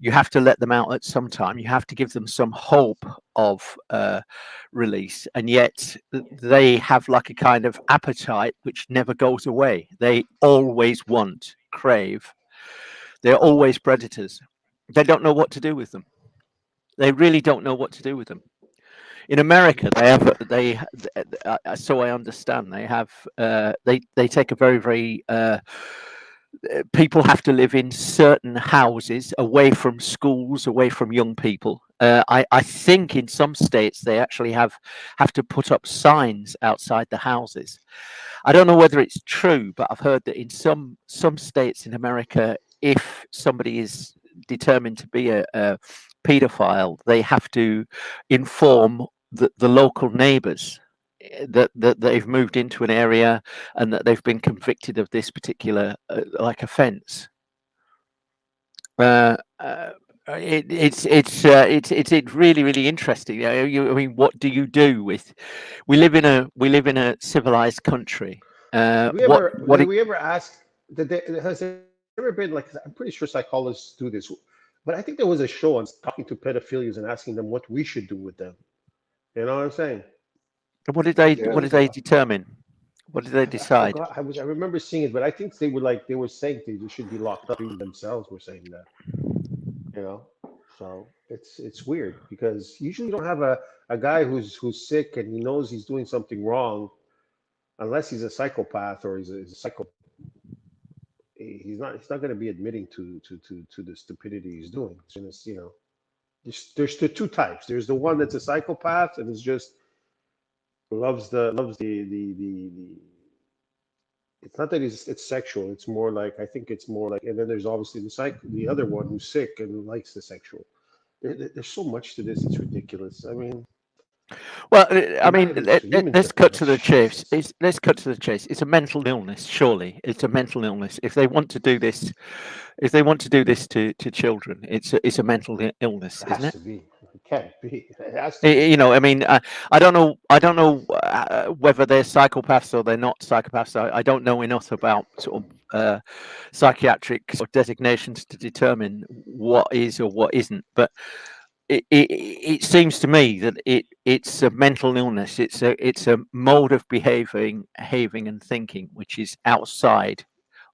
you have to let them out at some time. You have to give them some hope of release, and yet they have like a kind of appetite which never goes away. They always crave. They're always predators. They don't know what to do with them. They really don't know what to do with them. In America, so I understand they have they take a very people have to live in certain houses away from schools, away from young people. I think in some states they actually have to put up signs outside the houses. I don't know whether it's true, but I've heard that in some states in America, if somebody is determined to be a paedophile, they have to inform the local neighbors that they've moved into an area and that they've been convicted of this particular like offence. It's really interesting. I mean, what do you do with? We live in a civilized country. Did we ever ask? Has there ever been like? I'm pretty sure psychologists do this, but I think there was a show on talking to pedophilians and asking them what we should do with them. You know what I'm saying? What did they determine? What did they decide? I remember seeing it, but I think they were saying they should be locked up. Even themselves were saying that. You know, so it's weird because usually you don't have a guy who's sick and he knows he's doing something wrong, unless he's a psychopath or he's a psycho. He's not going to be admitting to the stupidity he's doing. It's, you know, there's the two types. There's the one that's a psychopath and is just loves the it's not that it's sexual. It's more like, I think it's more like, and then there's obviously the other one who's sick and likes the sexual. There's so much to this. It's ridiculous. I mean, well, I mean, let's cut to the chase. Let's cut to the chase. It's a mental illness, surely. It's a mental illness. If they want to do this, to children, it's a mental illness, isn't it? To be. It can't be. It has to be. You know, I mean, I don't know whether they're psychopaths or they're not psychopaths. I don't know enough about sort of psychiatric sort of designations to determine what is or what isn't, but it seems to me that it's a mental illness. It's a mode of behaving and thinking which is outside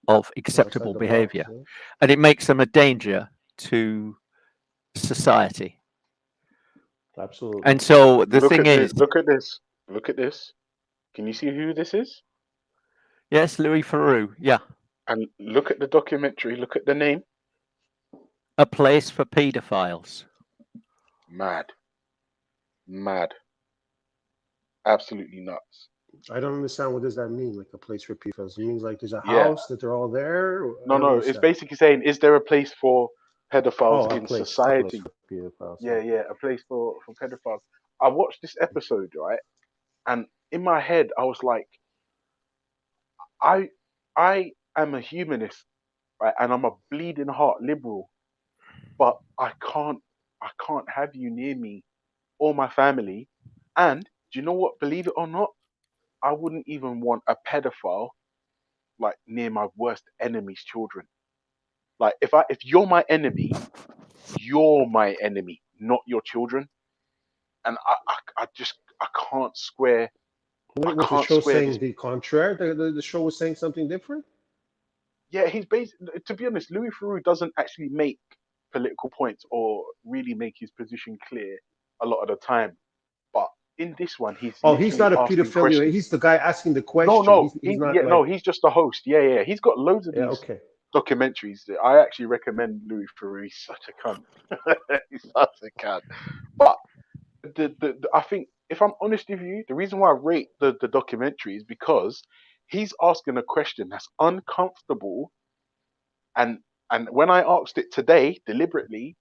of acceptable Outside the box, behavior, yeah. and it makes them a danger to society. Absolutely. And so the Look thing at is, this. Look at this. Look at this. Can you see who this is? yes, Louis Theroux, yeah, And look at the documentary. Look at the name. a place for paedophiles. Mad. Mad. Absolutely nuts. I don't understand, what does that mean? Like a place for pedophiles? It means like there's a Yeah. house that they're all there? I No, don't no. It's understand. basically saying, is there a place for pedophiles Oh, a in place society? for pedophiles. Yeah, yeah, a place for pedophiles. I watched this episode, right? And in my head, I was like, I am a humanist, right? And I'm a bleeding heart liberal, but I can't have you near me or my family. And do you know what? Believe it or not, I wouldn't even want a pedophile like near my worst enemy's children. Like if you're my enemy, you're my enemy, not your children. And I just I can't square Was the can't show square saying this. the contraire? The show was saying something different? Yeah, he's basically, to be honest, Louis Theroux doesn't actually make political points or really make his position clear a lot of the time. But in this one, he's Oh, he's literally not a asking pedophilia. questions. He's the guy asking the No, question. no, He's not like. no, he's just a host. Yeah, yeah, he's got loads of Yeah, these okay. documentaries. I actually recommend Louis Theroux. He's such a cunt. He's such a cunt. But I think, if I'm honest with you, the reason why I rate the documentary is because he's asking a question that's uncomfortable, and when I asked it today deliberately,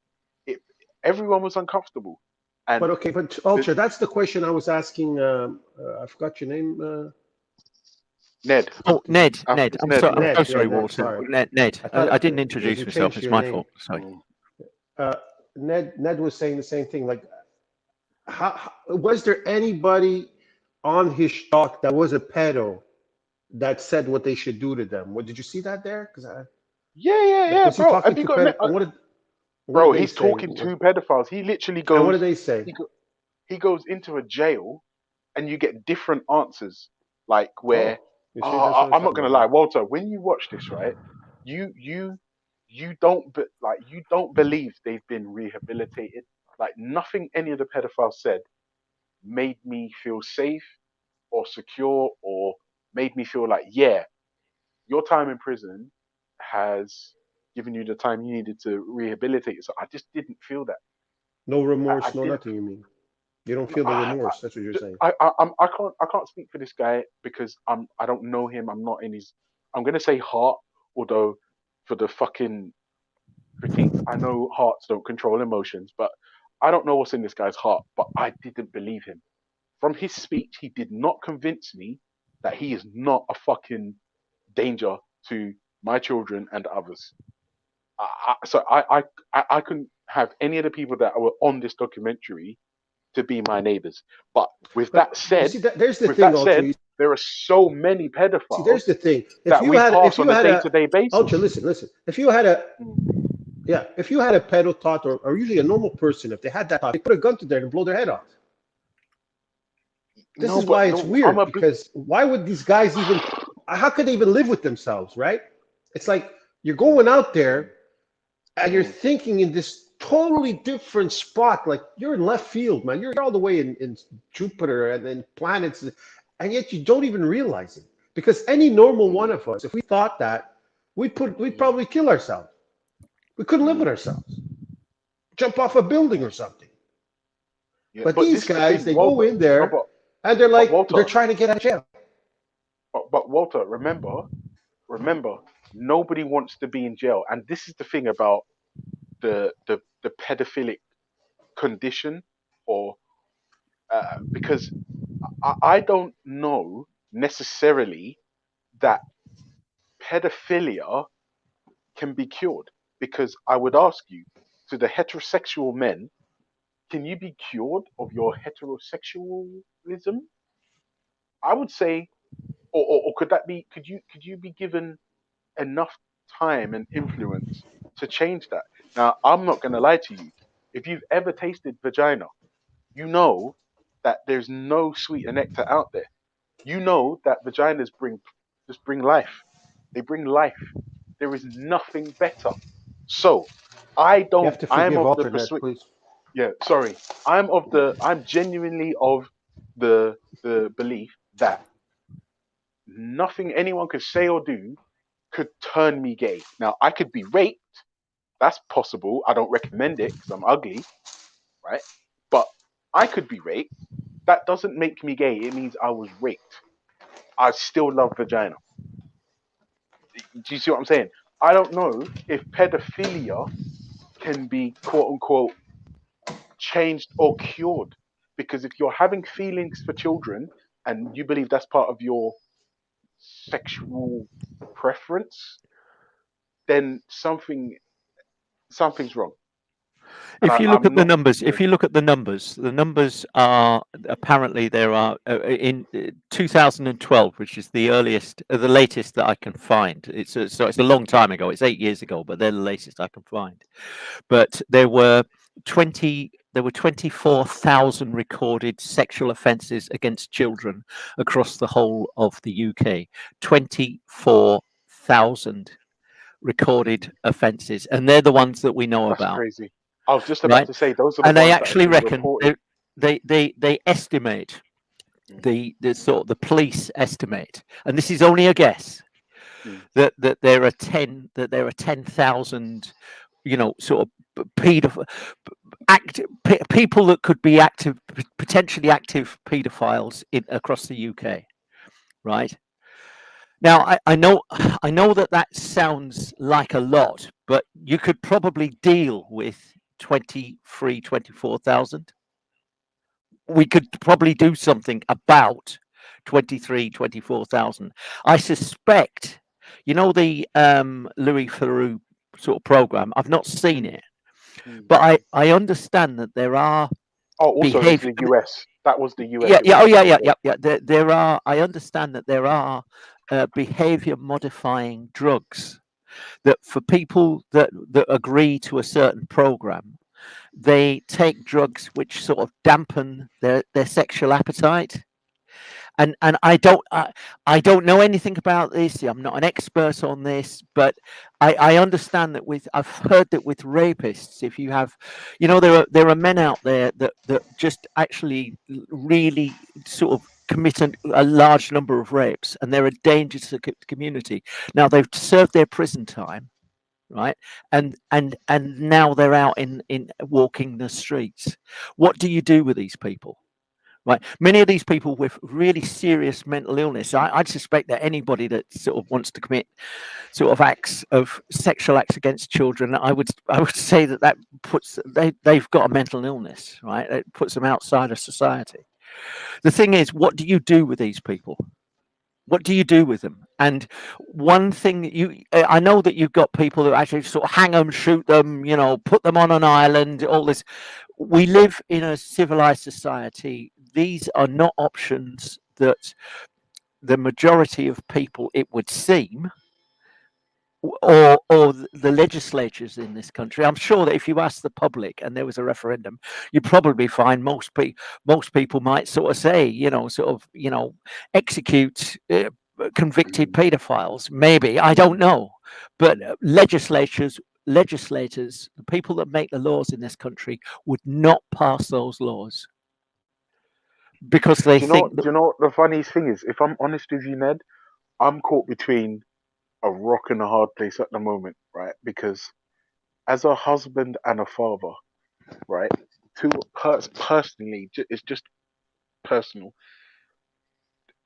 everyone was uncomfortable. And But okay, but Ultra, that's the question I was asking. I forgot your name. Ned. Oh, Ned. It's I'm Ned, so, yeah. I'm Ned, so yeah, sorry, Ned, Walter. sorry. Ned. I thought I didn't you introduce myself. changed It's your my name. fault. Sorry. Ned was saying the same thing. Like, was there anybody on his doc that was a pedo that said what they should do to them? What did you see that there? Because Yeah, was he bro. talking Have you to got pedo? What bro? did they He's say? talking to pedophiles. He literally And what goes. did they say? He goes into a jail, and you get different answers. Like where, You see, that's what I'm not talking gonna about. lie, Walter. When you watch this, right, you don't you don't believe they've been rehabilitated. Like nothing any of the pedophiles said made me feel safe or secure or made me feel like, yeah, your time in prison has given you the time you needed to rehabilitate yourself. I just didn't feel that. No remorse, I no didn't. nothing. You mean you don't feel the remorse? That's what you're saying. I can't speak for this guy because I don't know him. I'm not in his. I'm gonna say heart, although for the fucking critique, I know hearts don't control emotions, but I don't know what's in this guy's heart. But I didn't believe him. From his speech, he did not convince me that he is not a fucking danger to my children and others. So I couldn't have any of the people that were on this documentary to be my neighbors. But with that said, there's the thing, Ultra. There are so many pedophiles. See, there's the thing. That we pass on a day-to-day basis. Ultra, listen. If you had a pedo thought, or usually a normal person, if they had that thought, they put a gun to them and blow their head off. This is why it's weird, because why would these guys even? How could they even live with themselves, right? It's like you're going out there and you're thinking in this totally different spot. Like you're in left field, man. You're all the way in Jupiter and then planets, and yet you don't even realize it. Because any normal one of us, if we thought that, we'd probably kill ourselves. We couldn't live with ourselves. Jump off a building or something. Yeah, but these guys, they go in there and they're like, Walter, they're trying to get out of jail. But Walter, remember, nobody wants to be in jail, and this is the thing about the pedophilic condition, or because I don't know necessarily that pedophilia can be cured, because I would ask you, to the heterosexual men, can you be cured of your heterosexualism? I would say, or could that be? Could you be given enough time and influence to change that. Now, I'm not going to lie to you. If you've ever tasted vagina, you know that there's no sweeter nectar out there. You know that vaginas bring life. They bring life. There is nothing better. So, You have to I'm forgive of the alternate, persuasion. please. Yeah, sorry. I'm genuinely of the belief that nothing anyone could say or do could turn me gay. Now, I could be raped. That's possible. I don't recommend it because I'm ugly, right? But I could be raped. That doesn't make me gay. It means I was raped. I still love vagina. Do you see what I'm saying? I don't know if pedophilia can be quote unquote changed or cured. Because if you're having feelings for children and you believe that's part of your sexual preference, then something's wrong. And If you look I'm at the not. numbers, Yeah. if you look at the numbers are apparently there are in 2012, which is the earliest, the latest that I can find. So it's a long time ago. It's 8 years ago, but they're the latest I can find. But there were 24,000 recorded sexual offences against children across the whole of the UK. 24,000 recorded offences, and they're the ones that we know That's about. crazy. I was just about Right, to say those are the and they ones that have actually been reckon reported. they estimate the sort of the police estimate, and this is only a guess, that there are 10,000, you know, sort of people that could be active, potentially active paedophiles across the UK, right? Now, I know that sounds like a lot, but you could probably deal with 24,000. We could probably do something about 24,000. I suspect, you know, the Louis Theroux sort of program. I've not seen it, but I understand that there are Oh, also it was behavior. the US. That was the US. Yeah, It yeah, wasn't the UK. yeah. There are. I understand that there are behavior modifying drugs that for people that agree to a certain program, they take drugs which sort of dampen their sexual appetite. And I don't know anything about this. I'm not an expert on this, but I understand that I've heard that with rapists, if you have, you know, there are men out there that just actually really sort of commit a large number of rapes, and they're a danger to the community. Now they've served their prison time, right, and now they're out in walking the streets. What do you do with these people? Right, many of these people with really serious mental illness. I'd suspect that anybody that sort of wants to commit sort of sexual acts against children, I would say that puts they've got a mental illness, right? It puts them outside of society. The thing is, what do you do with these people? What do you do with them? And one thing I know that you've got people who actually sort of hang them, shoot them, you know, put them on an island, all this. We live in a civilized society. These are not options that the majority of people, it would seem, or the legislatures in this country. I'm sure that if you ask the public and there was a referendum, you'd probably find most people might sort of say, you know, sort of, you know, execute convicted paedophiles. Maybe, I don't know, but legislators, the people that make the laws in this country, would not pass those laws because they think Do you know what the funniest thing is? If I'm honest with you, Ned, I'm caught between a rock and a hard place at the moment, right? Because as a husband and a father, right, personally, it's just personal.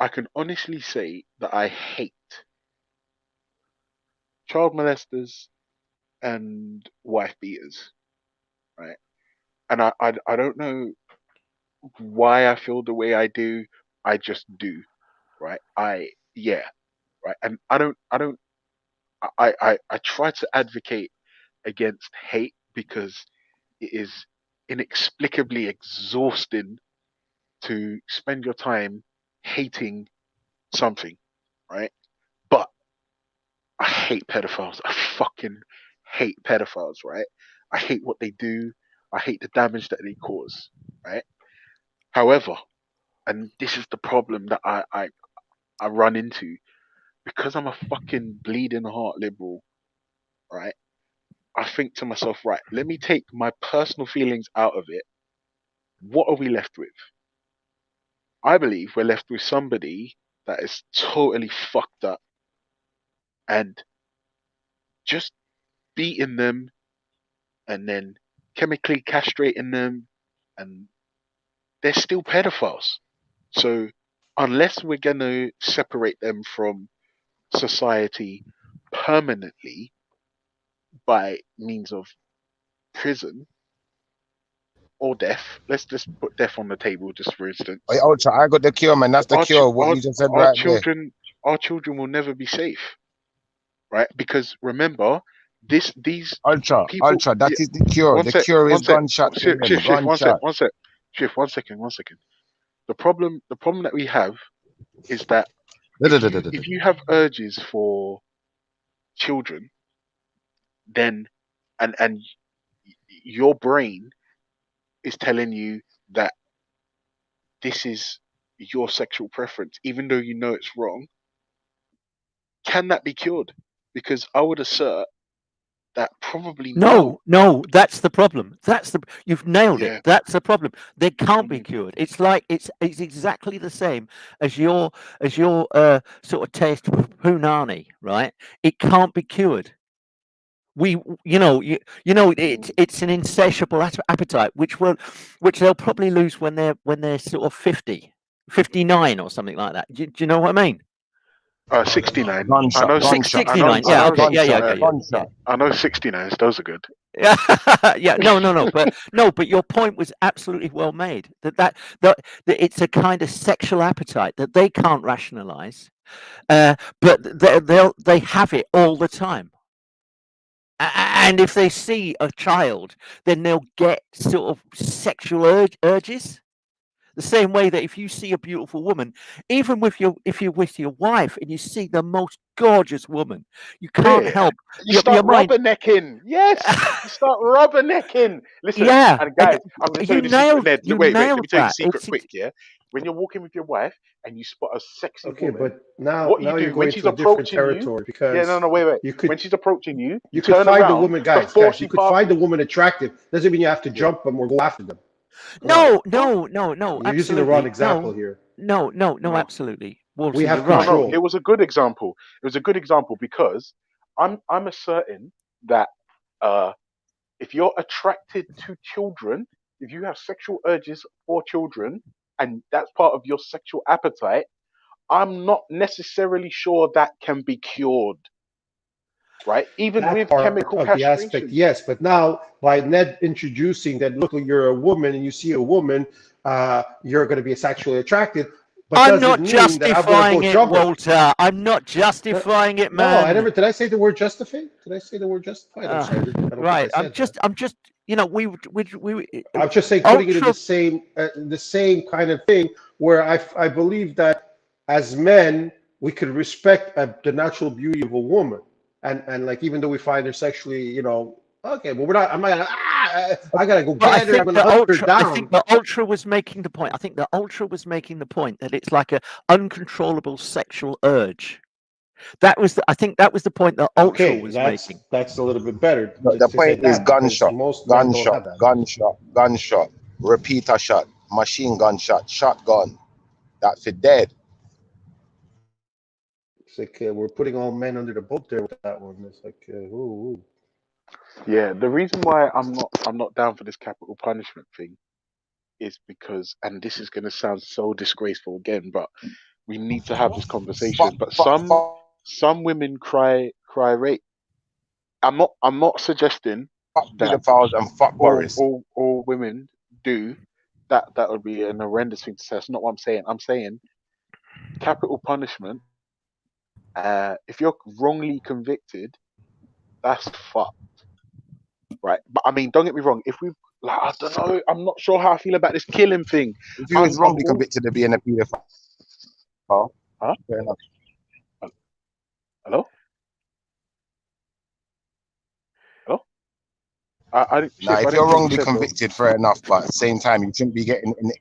I can honestly say that I hate child molesters and wife beaters, right? And I don't know why I feel the way I do. I just do, right? Yeah, right. And I try to advocate against hate because it is inexplicably exhausting to spend your time hating something, right? But I hate pedophiles. I fucking hate pedophiles, right? I hate what they do. I hate the damage that they cause, right? However, and this is the problem that I run into because I'm a fucking bleeding heart liberal, right? I think to myself, right, let me take my personal feelings out of it. What are we left with? I believe we're left with somebody that is totally fucked up and just beating them and then chemically castrating them, and they're still pedophiles. So unless we're going to separate them from society permanently by means of prison or death, let's just put death on the table just for instance. Hey, Ultra, I got the cure, man. That's the cure. What you just said right there. Our children will never be safe, right? Because remember, these Ultra, people, Ultra, that is the cure. The cure is gunshot. Shift, one second. The problem that we have is that if you have urges for children, then and your brain is telling you that this is your sexual preference, even though you know it's wrong, can that be cured? Because I would assert that probably No, that's the problem. You've nailed Yeah. it. That's the problem. They can't be cured. It's like it's exactly the same as your sort of taste for punani, right? It can't be cured. It's an insatiable appetite, which they'll probably lose when they're sort of 50, 59 or something like that. Do you know what I mean? 69. Gunshot, I know gunshot. 69. Yeah, okay, yeah. I know 69s. Those are good. Yeah, no, but your point was absolutely well made. That it's a kind of sexual appetite that they can't rationalize, but they have it all the time. And if they see a child, then they'll get sort of sexual urges. The same way that if you see a beautiful woman, even if you're with your wife and you see the most gorgeous woman, you can't help You start rubbernecking. Yes, you start rubbernecking. Listen, Yeah, and guys, I'm going to tell you the secret. Ned. Wait, let me tell you the that. secret quick. Yeah, when you're walking with your wife and you spot a sexy Okay, woman, but now what you you're do going when she's to a different approaching you? territory because Wait. you could, when she's approaching you, you could turn find around the woman, guys. before You could find the woman attractive. Doesn't mean you have to jump them or go after them. No. You're using the wrong example here. No, absolutely. Walter, We have you're right. control. No, it was a good example. It was a good example because I'm asserting that if you're attracted to children, if you have sexual urges for children, and that's part of your sexual appetite, I'm not necessarily sure that can be cured. Right? Even That with part chemical of the castration. aspect, yes. But now by Ned introducing that, look, you're a woman and you see a woman, you're going to be sexually attracted. But I'm not doesn't mean that I'm justifying going to it, go jump her. Walter. I'm not justifying it, man. No, I never. Did I say the word justified? Did I say the word justified? I'm sorry. I don't Right. think I said I'm just. We. I'm just saying, putting it in the same kind of thing where I believe that as men we could respect the natural beauty of a woman, and like even though we find her sexually, okay, but we're not. I'm not. I gotta go get her. I'm gonna hunt her down. I think the Ultra was making the point. I think the Ultra was making the point that it's like an uncontrollable sexual urge. I think that was the point that Ultra was making. That's a little bit better. The point is gunshot, repeater shot, machine gun shot, shotgun. That's it, dead. It's like we're putting all men under the boat there with that one. It's like, ooh. Yeah, the reason why I'm not down for this capital punishment thing is because, and this is going to sound so disgraceful again, but we need to have this conversation. But some women cry rape. I'm not suggesting that all women do. That would be an horrendous thing to say. That's not what I'm saying. I'm saying capital punishment. If you're wrongly convicted, that's fucked. Right, but I mean, don't get me wrong. If we, I don't know, I'm not sure how I feel about this killing thing. If you was wrongly convicted of being a paedophile, huh? Fair enough. Hello? Now, if you're wrongly convicted, fair enough. But at the same time, you shouldn't be getting in it.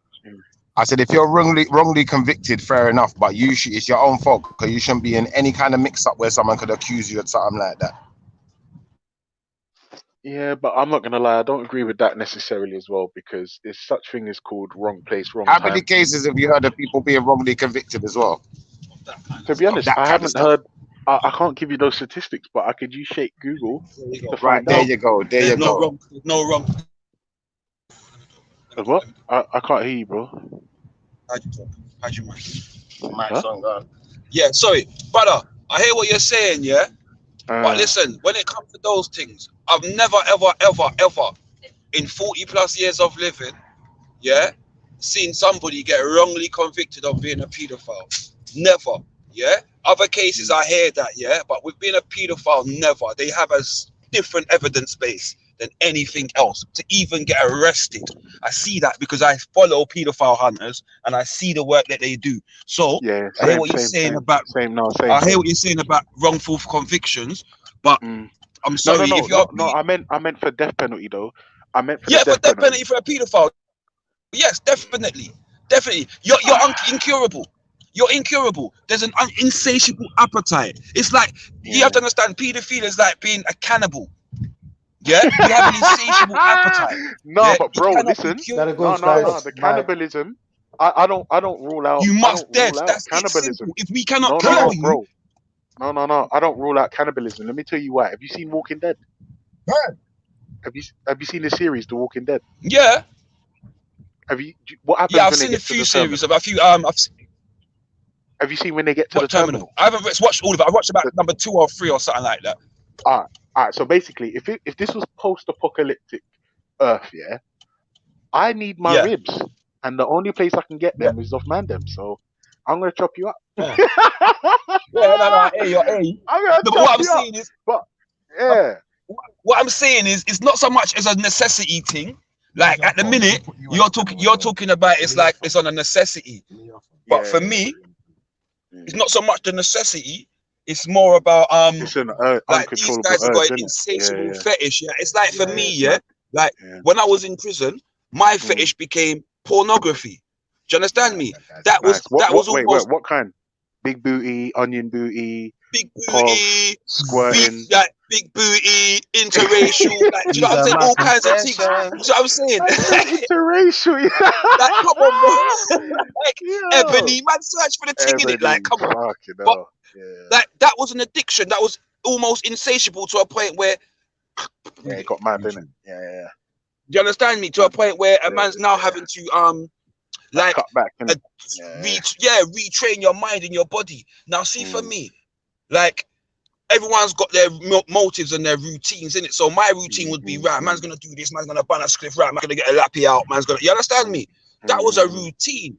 I said, if you're wrongly convicted, fair enough. But it's your own fault because you shouldn't be in any kind of mix-up where someone could accuse you of something like that. Yeah, but I'm not gonna lie, I don't agree with that necessarily as well, because there's such thing as called wrong place, wrong How time. many cases have you heard of people being wrongly convicted as well? To be honest, I haven't heard. I can't give you those statistics, but I could use Shake Google to Right, find there out. you go. There you go. No wrong. What? I can't hear you, bro. How'd you talk? How'd you mind? Mike's on guard. Yeah, sorry, brother. I hear what you're saying, yeah. Uh. But listen, when it comes to those things, I've never, ever, in 40 plus years of living, yeah, seen somebody get wrongly convicted of being a paedophile. Never, yeah. Other cases I hear that, yeah, but with being a paedophile, never. They have a different evidence base than anything else to even get arrested. I see that because I follow paedophile hunters and I see the work that they do. So yeah, I hear what you're saying about I hear what you're saying about wrongful convictions, but I'm sorry if you're I meant for death penalty though. I meant for for death penalty for a paedophile. Yes, definitely. You're incurable. You're incurable. There's an insatiable appetite. It's like you have to understand, paedophilia is like being a cannibal. Yeah, you have an insatiable appetite. No, yeah? but bro, listen. The cannibalism. I don't rule out. You must dead. That's cannibalism. If we cannot kill you, bro. No. I don't rule out cannibalism. Let me tell you why. Have you seen Walking Dead? Have you seen the series The Walking Dead? Yeah. What happens? Yeah, I've when seen they a get to few the series terminal? of a few. Have you seen when they get to the terminal? I haven't watched all of it. I watched about number 2 or 3 or something like that. All right. So basically, if this was post-apocalyptic Earth, yeah, I need my ribs, and the only place I can get them is off Mandem. So I'm gonna chop you up. No. Hey. What I'm saying is, what I'm saying is, it's not so much as a necessity thing. Like at the minute, you're talking about it's like it's on a necessity. But for me, it's not so much the necessity. It's more about like these guys have got an insatiable fetish. Yeah, it's like for me, like when I was in prison, my fetish became pornography. Do you understand me? That was almost. Wait, what kind? Big booty, onion booty, big booty, squirting, big booty, interracial. Like, do you know what I'm saying? All kinds of things. You know what I'm saying? Interracial, yeah. Like, come on, bro. Like, Ebony, man, search for the thing in it. Like, come on. But, like, that was an addiction. That was almost insatiable to a point where. Yeah, it got mad, didn't it? Yeah. Do you understand me? To a point where a man's now having to like cut back and retrain your mind and your body. Now, see, for me, like everyone's got their motives and their routines in it. So my routine would be right. Man's gonna do this. Man's gonna ban a spliff. Right. Man's gonna get a lappy out. Man's gonna. You understand me? That was a routine,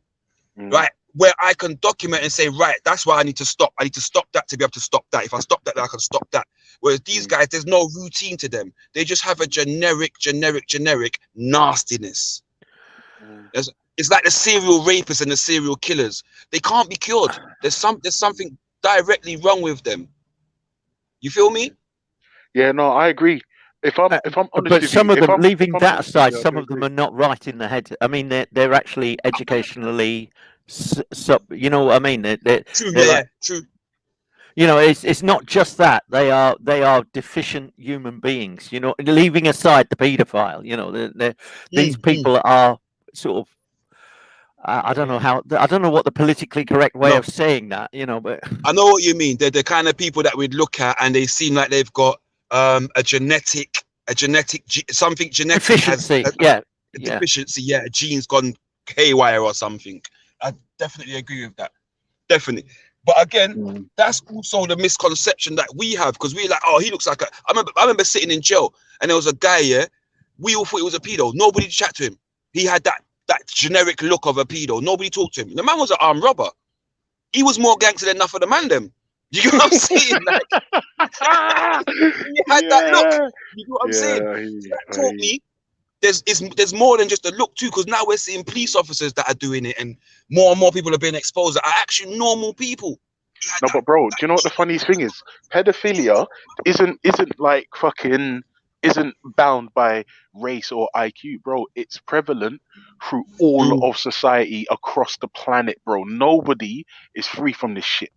right? Where I can document and say, right, that's why I need to stop. I need to stop that to be able to stop that. If I stop that, then I can stop that. Whereas these guys, there's no routine to them. They just have a generic nastiness. It's like the serial rapists and the serial killers. They can't be cured. There's something directly wrong with them. You feel me? Yeah, no, I agree. If I'm honest but with some you, of them, leaving that honest aside, with you, some of them are not right in the head. I mean, they're actually educationally, you know what I mean? True, true. You know, it's not just that they are deficient human beings. You know, leaving aside the paedophile. You know, these people are sort of. I don't know what the politically correct way of saying that. You know, but I know what you mean. They're the kind of people that we'd look at and they seem like they've got a genetic something genetic deficiency. Deficiency. Yeah, a gene's gone haywire or something. I definitely agree with that. Definitely. But again, that's also the misconception that we have because we're like, oh, he looks like I remember sitting in jail and there was a guy, we all thought he was a pedo. Nobody chat to him. He had that generic look of a pedo. Nobody talked to him. The man was an armed robber. He was more gangster than enough of the man them. You get what I'm saying? Like, he had that look. You know what I'm saying? That taught me there's more than just a look too, because now we're seeing police officers that are doing it and more people are being exposed that are actually normal people. No, but bro, do you know what the funniest thing is? Pedophilia isn't like fucking isn't bound by race or IQ, bro. It's prevalent through all of society across the planet, bro. Nobody is free from this shit.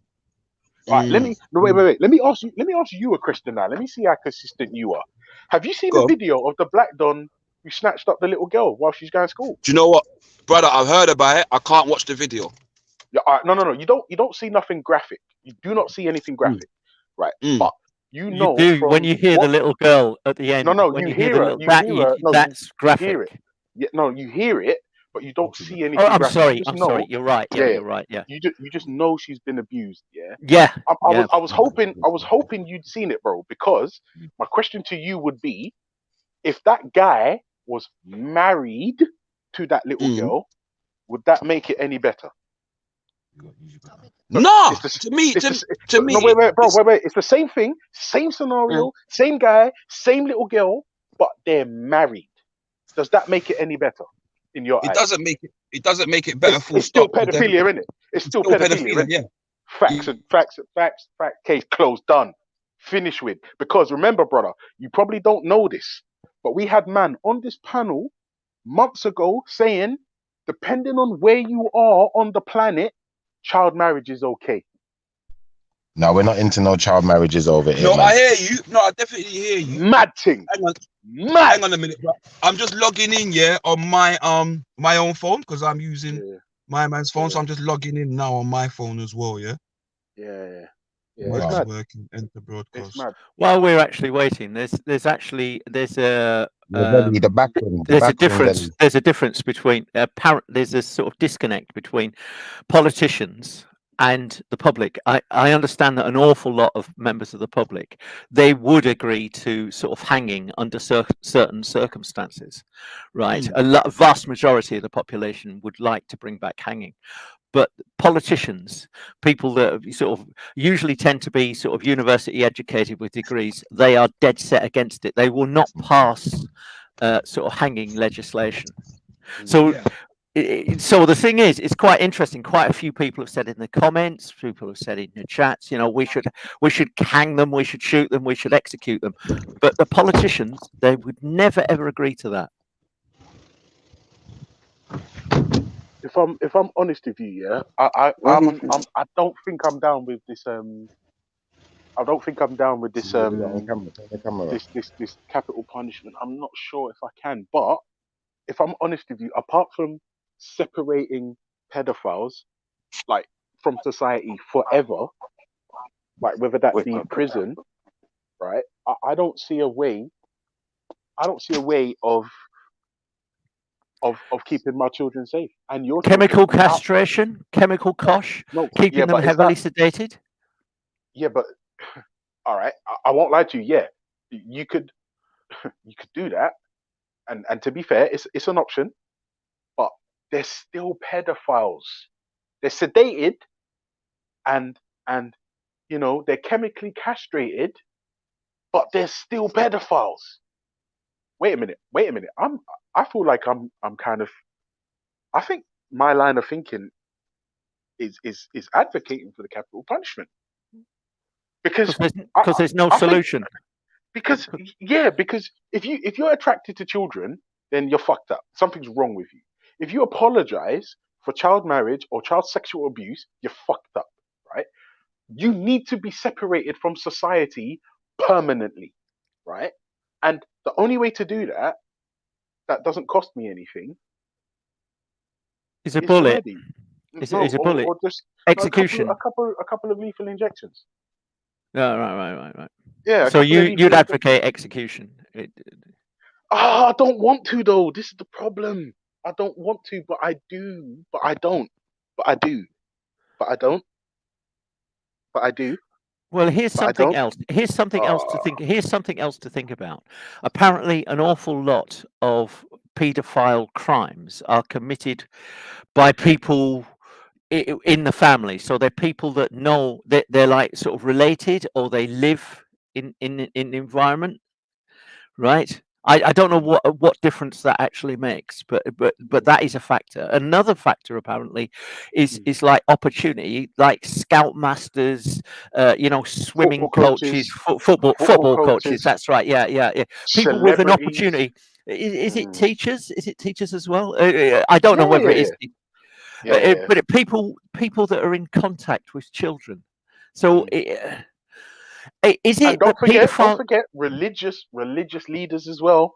All right, wait. Let me ask you a question now. Let me see how consistent you are. Have you seen Go the on. video of the black don who snatched up the little girl while she's going to school? Do you know what, brother? I've heard about it. I can't watch the video. Yeah, no. You don't see nothing graphic. You do not see anything graphic, right? But you You know do from when you hear the little girl at the end. No, when you hear hear the her. little, You that hear you, her. No, that's you graphic. hear it. Yeah, no, you hear it, but you don't see anything Oh, I'm graphic. sorry. You just I'm know. sorry. You're right. Yeah, Yeah, you're right. Yeah. you just know she's been abused. Yeah. Yeah. I was hoping you'd seen it, bro. Because my question to you would be, if that guy was married to that little girl, would that make it any better? No, It's to me, no, wait, bro, wait. It's the same thing, same scenario, same guy, same little girl, but they're married. Does that make it any better in your eyes? It doesn't make it better. It's still pedophilia, isn't it? It's still pedophilia, innit? Yeah. Facts. Case closed, done, finished with. Because remember, brother, you probably don't know this, but we had man on this panel months ago saying, depending on where you are on the planet, child marriage is okay. No, we're not into no child marriages over here. No, man. I hear you. No, I definitely hear you. Mad thing. Hang on a minute, bro. I'm just logging in, on my my own phone because I'm using my man's phone, so I'm just logging in now on my phone as well. Yeah. It's Mike's mad. working. Enter broadcast. It's mad. While we're actually waiting, there's a The background. There's a difference between there's a sort of disconnect between politicians and the public. I understand that an awful lot of members of the public, they would agree to sort of hanging under certain circumstances, right? A vast majority of the population would like to bring back hanging. But politicians, people that sort of usually tend to be sort of university educated with degrees, they are dead set against it. They will not pass sort of hanging legislation. So, so the thing is, it's quite interesting. Quite a few people have said in the comments, people have said in the chats, we should hang them, we should shoot them, we should execute them. But the politicians, they would never ever agree to that. If I'm honest with you, I don't think I'm down with this. I don't think I'm down with this. This capital punishment. I'm not sure if I can. But if I'm honest with you, apart from separating pedophiles like from society forever, like whether that be prison, right? I don't see a way. I don't see a way of keeping my children safe. And your chemical castration, chemical kosh, keeping them heavily sedated. Yeah, but all right, I won't lie to you. Yeah, you could do that, and to be fair, it's an option, but they're still pedophiles. They're sedated, and they're chemically castrated, but they're still pedophiles. Wait a minute. I feel like I'm kind of. I think my line of thinking is advocating for the capital punishment because there's no solution. Because if you're attracted to children, then you're fucked up. Something's wrong with you. If you apologize for child marriage or child sexual abuse, you're fucked up, right? You need to be separated from society permanently, right? And the only way to do that doesn't cost me anything. Is a bullet. Is a bullet. Or just execution. A couple of lethal injections. No, right. Yeah. So you'd advocate execution. I don't want to though. This is the problem. I don't want to, but I do. But I don't. But I do. But I don't. But I do. Well, here's something else. Here's something else to think. Here's something else to think about. Apparently, an awful lot of paedophile crimes are committed by people in the family. So they're people that know that they're like sort of related, or they live in the environment, right? I don't know what difference that actually makes, but that is a factor. Another factor apparently is like opportunity, like scoutmasters, swimming Football coaches, coaches, football coaches. coaches, That's right. Yeah. People with an celebrities. opportunity. Is it teachers? Is it teachers as well? I don't know Yeah, whether yeah, it is, yeah, yeah, yeah. but people that are in contact with children. So is And it that don't paedophile? forget religious leaders as well,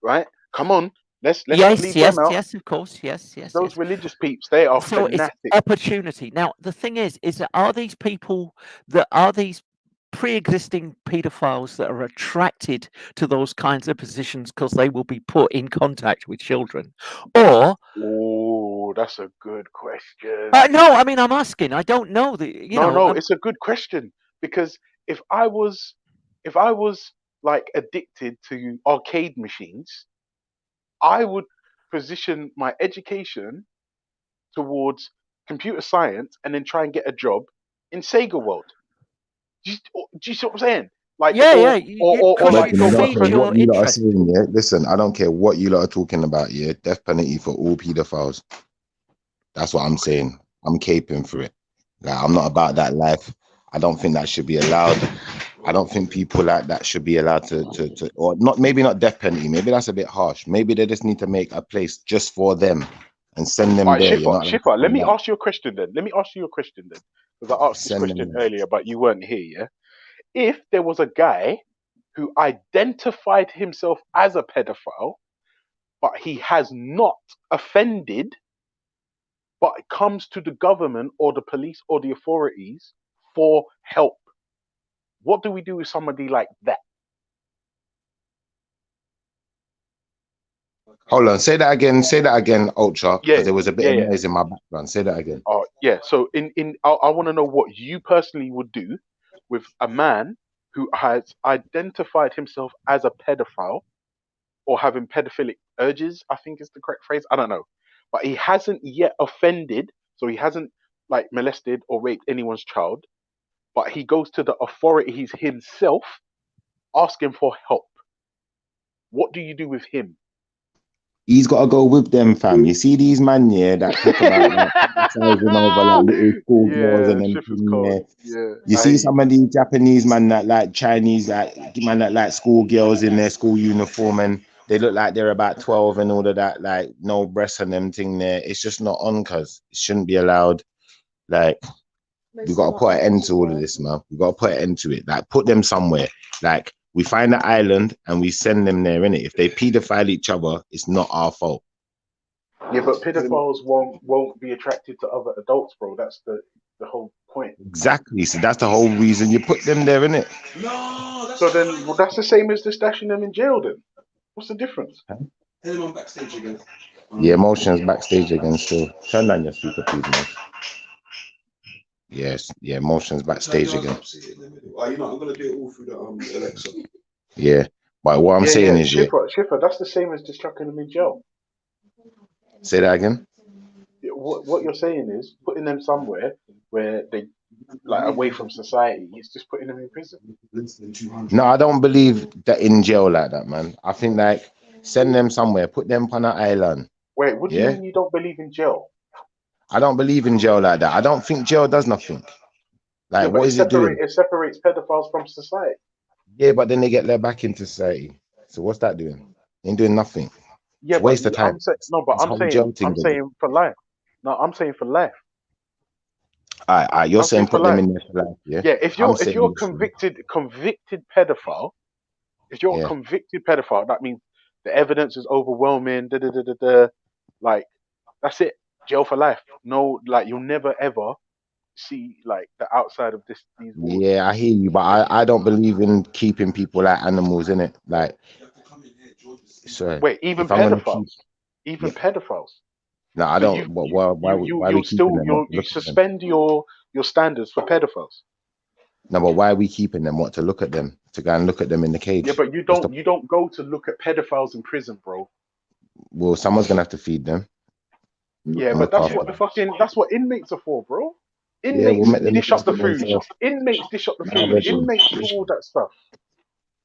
right? Come on, let's not Yes, leave them out. yes, of course, yes. Those religious peeps, they are So it's fanatic. opportunity. Now the thing is that are these pre-existing paedophiles that are attracted to those kinds of positions because they will be put in contact with children, or Oh, that's a good question. no? I mean, I'm asking. I don't know. No, it's a good question because if I was like addicted to arcade machines, I would position my education towards computer science and then try and get a job in Sega World. Do you see what I'm saying? Like, yeah, or like Listen, I go don't work care for what you lot are saying, yeah. Listen, I don't care what you lot are talking about, yeah. Death penalty for all pedophiles. That's what I'm saying. I'm caping for it. Like, I'm not about that life. I don't think that should be allowed. I don't think people like that should be allowed to or not. Maybe not death penalty. Maybe that's a bit harsh. Maybe they just need to make a place just for them and send them All right, there. You're not Shiffer, let me allowed to ask you a question then. Because I asked this send them question there. earlier, but you weren't here, yeah? If there was a guy who identified himself as a pedophile, but he has not offended, but comes to the government or the police or the authorities for help, what do we do with somebody like that? Hold on, say that again, Ultra, because there was a bit of Yeah. noise in my background. Say that again. Yeah. So I want to know what you personally would do with a man who has identified himself as a pedophile or having pedophilic urges, I think is the correct phrase. I don't know. But he hasn't yet offended, so he hasn't like molested or raped anyone's child, but he goes to the authorities himself asking for help. What do you do with him? He's got to go with them, fam. You see these man, yeah, that talk about like fantasizing over like little schoolgirls and them thing, yeah. You see some of these Japanese man that like Chinese, like man that like schoolgirls in their school uniform and they look like they're about 12 and all of that, like no breasts and them thing there. It's just not on, cuz it shouldn't be allowed. Like, we got to put an end to all of this, man. We got to put an end to it. Like, put them somewhere. Like, we find an island and we send them there, innit? If they pedophile each other, it's not our fault. Yeah, but pedophiles won't be attracted to other adults, bro. That's the whole point. Exactly. So that's the whole reason you put them there, innit? So then, well, that's the same as just stashing them in jail. Then, what's the difference? Tell him I'm backstage again. Yeah, Motion's backstage again. Still, turn down your speaker, please, man. Yes, yeah, Motion's backstage again. Oh, you know, I'm gonna do it all through the Alexa. Yeah, but what I'm saying is, Schiffer, that's the same as just chucking them in jail. Say that again. What you're saying is putting them somewhere where they like away from society. It's just putting them in prison. No, I don't believe that in jail like that, man. I think like send them somewhere, put them on an island. Wait, what do you mean you don't believe in jail? I don't believe in jail like that. I don't think jail does nothing. Like, what is it doing? It separates pedophiles from society. Yeah, but then they get let back into society. So what's that doing? Ain't doing nothing. Yeah, it's a waste of time. I'm saying for life. No, I'm saying for life. All right, you're saying put them in there for life, yeah? Yeah, if you're convicted pedophile, that means the evidence is overwhelming. Like, that's it. Jail for life. No, like you'll never ever see like the outside of these walls. Yeah, I hear you, but I don't believe in keeping people like animals, innit? Like, sorry. Wait, even pedophiles. Pedophiles. No, I don't. Why we keeping them? You suspend your standards for pedophiles. No, but why are we keeping them? What, to look at them? To go and look at them in the cage? Yeah, but you don't go to look at pedophiles in prison, bro. Well, someone's gonna have to feed them. Yeah, but that's what inmates are for, bro. Inmates dish up the food. Inmates dish up the food. Inmates do all that stuff.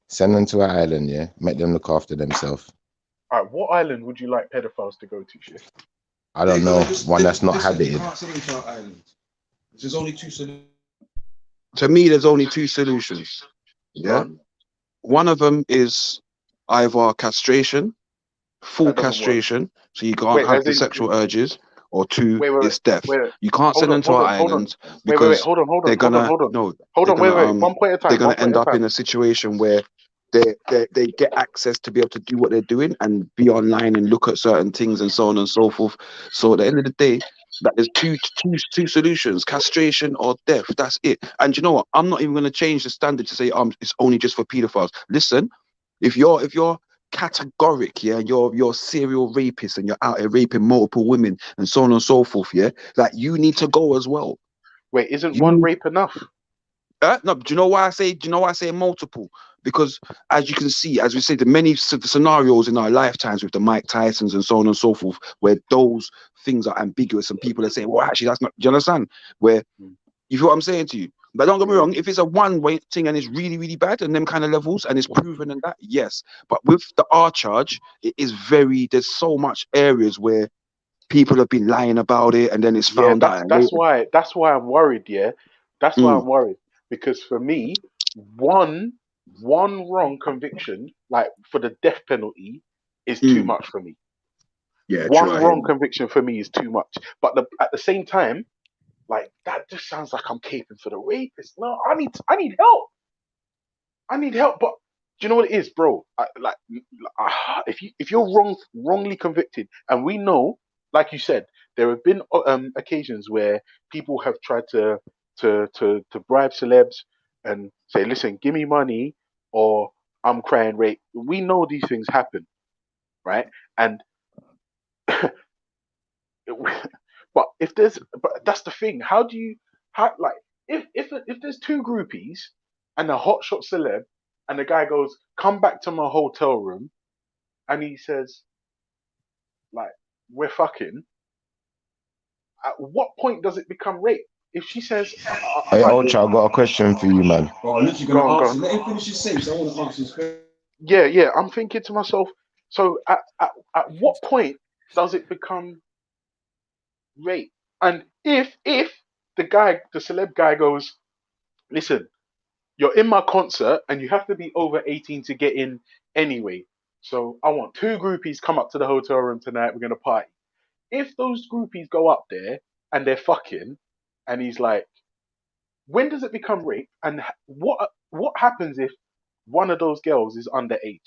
Send them to an island, yeah. Make them look after themselves. All right, what island would you like pedophiles to go to, Shift? I don't know, one that's not habited. There's only two solutions. To me, there's only two solutions. Yeah. One of them is either castration, full That doesn't work. castration, so you can't Wait, have as the in, sexual urges, or two, wait, wait, it's death. wait, wait. You can't Hold send on, them to hold our on, hold on. islands Wait, because hold on, they're gonna hold on. no, Hold they're on, wait, gonna wait. One point at a time. they're gonna One point end at a up time. in a situation where they get access to be able to do what they're doing and be online and look at certain things and so on and so forth. So at the end of the day, that there's two solutions: castration or death. That's it. And you know what? I'm not even going to change the standard to say it's only just for pedophiles. Listen, if you're categoric, yeah, you're serial rapist and you're out here raping multiple women and so on and so forth, yeah, like you need to go as well. Wait, isn't You one need- rape enough? No, do you know why I say multiple? Because as you can see, as we say, the many scenarios in our lifetimes with the Mike Tysons and so on and so forth, where those things are ambiguous and people are saying, well, actually, that's not, do you understand? Where, you feel what I'm saying to you? But don't get me wrong, if it's a one-way thing and it's really, really bad and them kind of levels and it's proven and that, yes. But with the R charge, it is there's so much areas where people have been lying about it and then it's Yeah, found out. that's why I'm worried. Yeah, that's why I'm worried, because for me, one wrong conviction, like for the death penalty, is too much for me. Yeah, One true, I wrong hear you. conviction for me is too much. But at the same time, like that just sounds like I'm caping for the rapist. No, I need help. I need help. But do you know what it is, bro? If you're wrongly convicted, and we know, like you said, there have been occasions where people have tried to bribe celebs and say, listen, give me money or I'm crying rape. We know these things happen, right? And but that's the thing. If there's two groupies and a hotshot celeb and the guy goes, come back to my hotel room, and he says, like, we're fucking, at what point does it become rape? If she says, Hey, Ultra, I've got a question for you, man. Oh, I'm literally Go going on, to go answer. on. Let him finish his sentence. I want to answer his question. Yeah, I'm thinking to myself, so at what point does it become rape? And if the celeb guy goes, listen, you're in my concert and you have to be over 18 to get in anyway. So I want two groupies come up to the hotel room tonight. We're going to party. If those groupies go up there and they're fucking, and he's like, when does it become rape? And what happens if one of those girls is underage?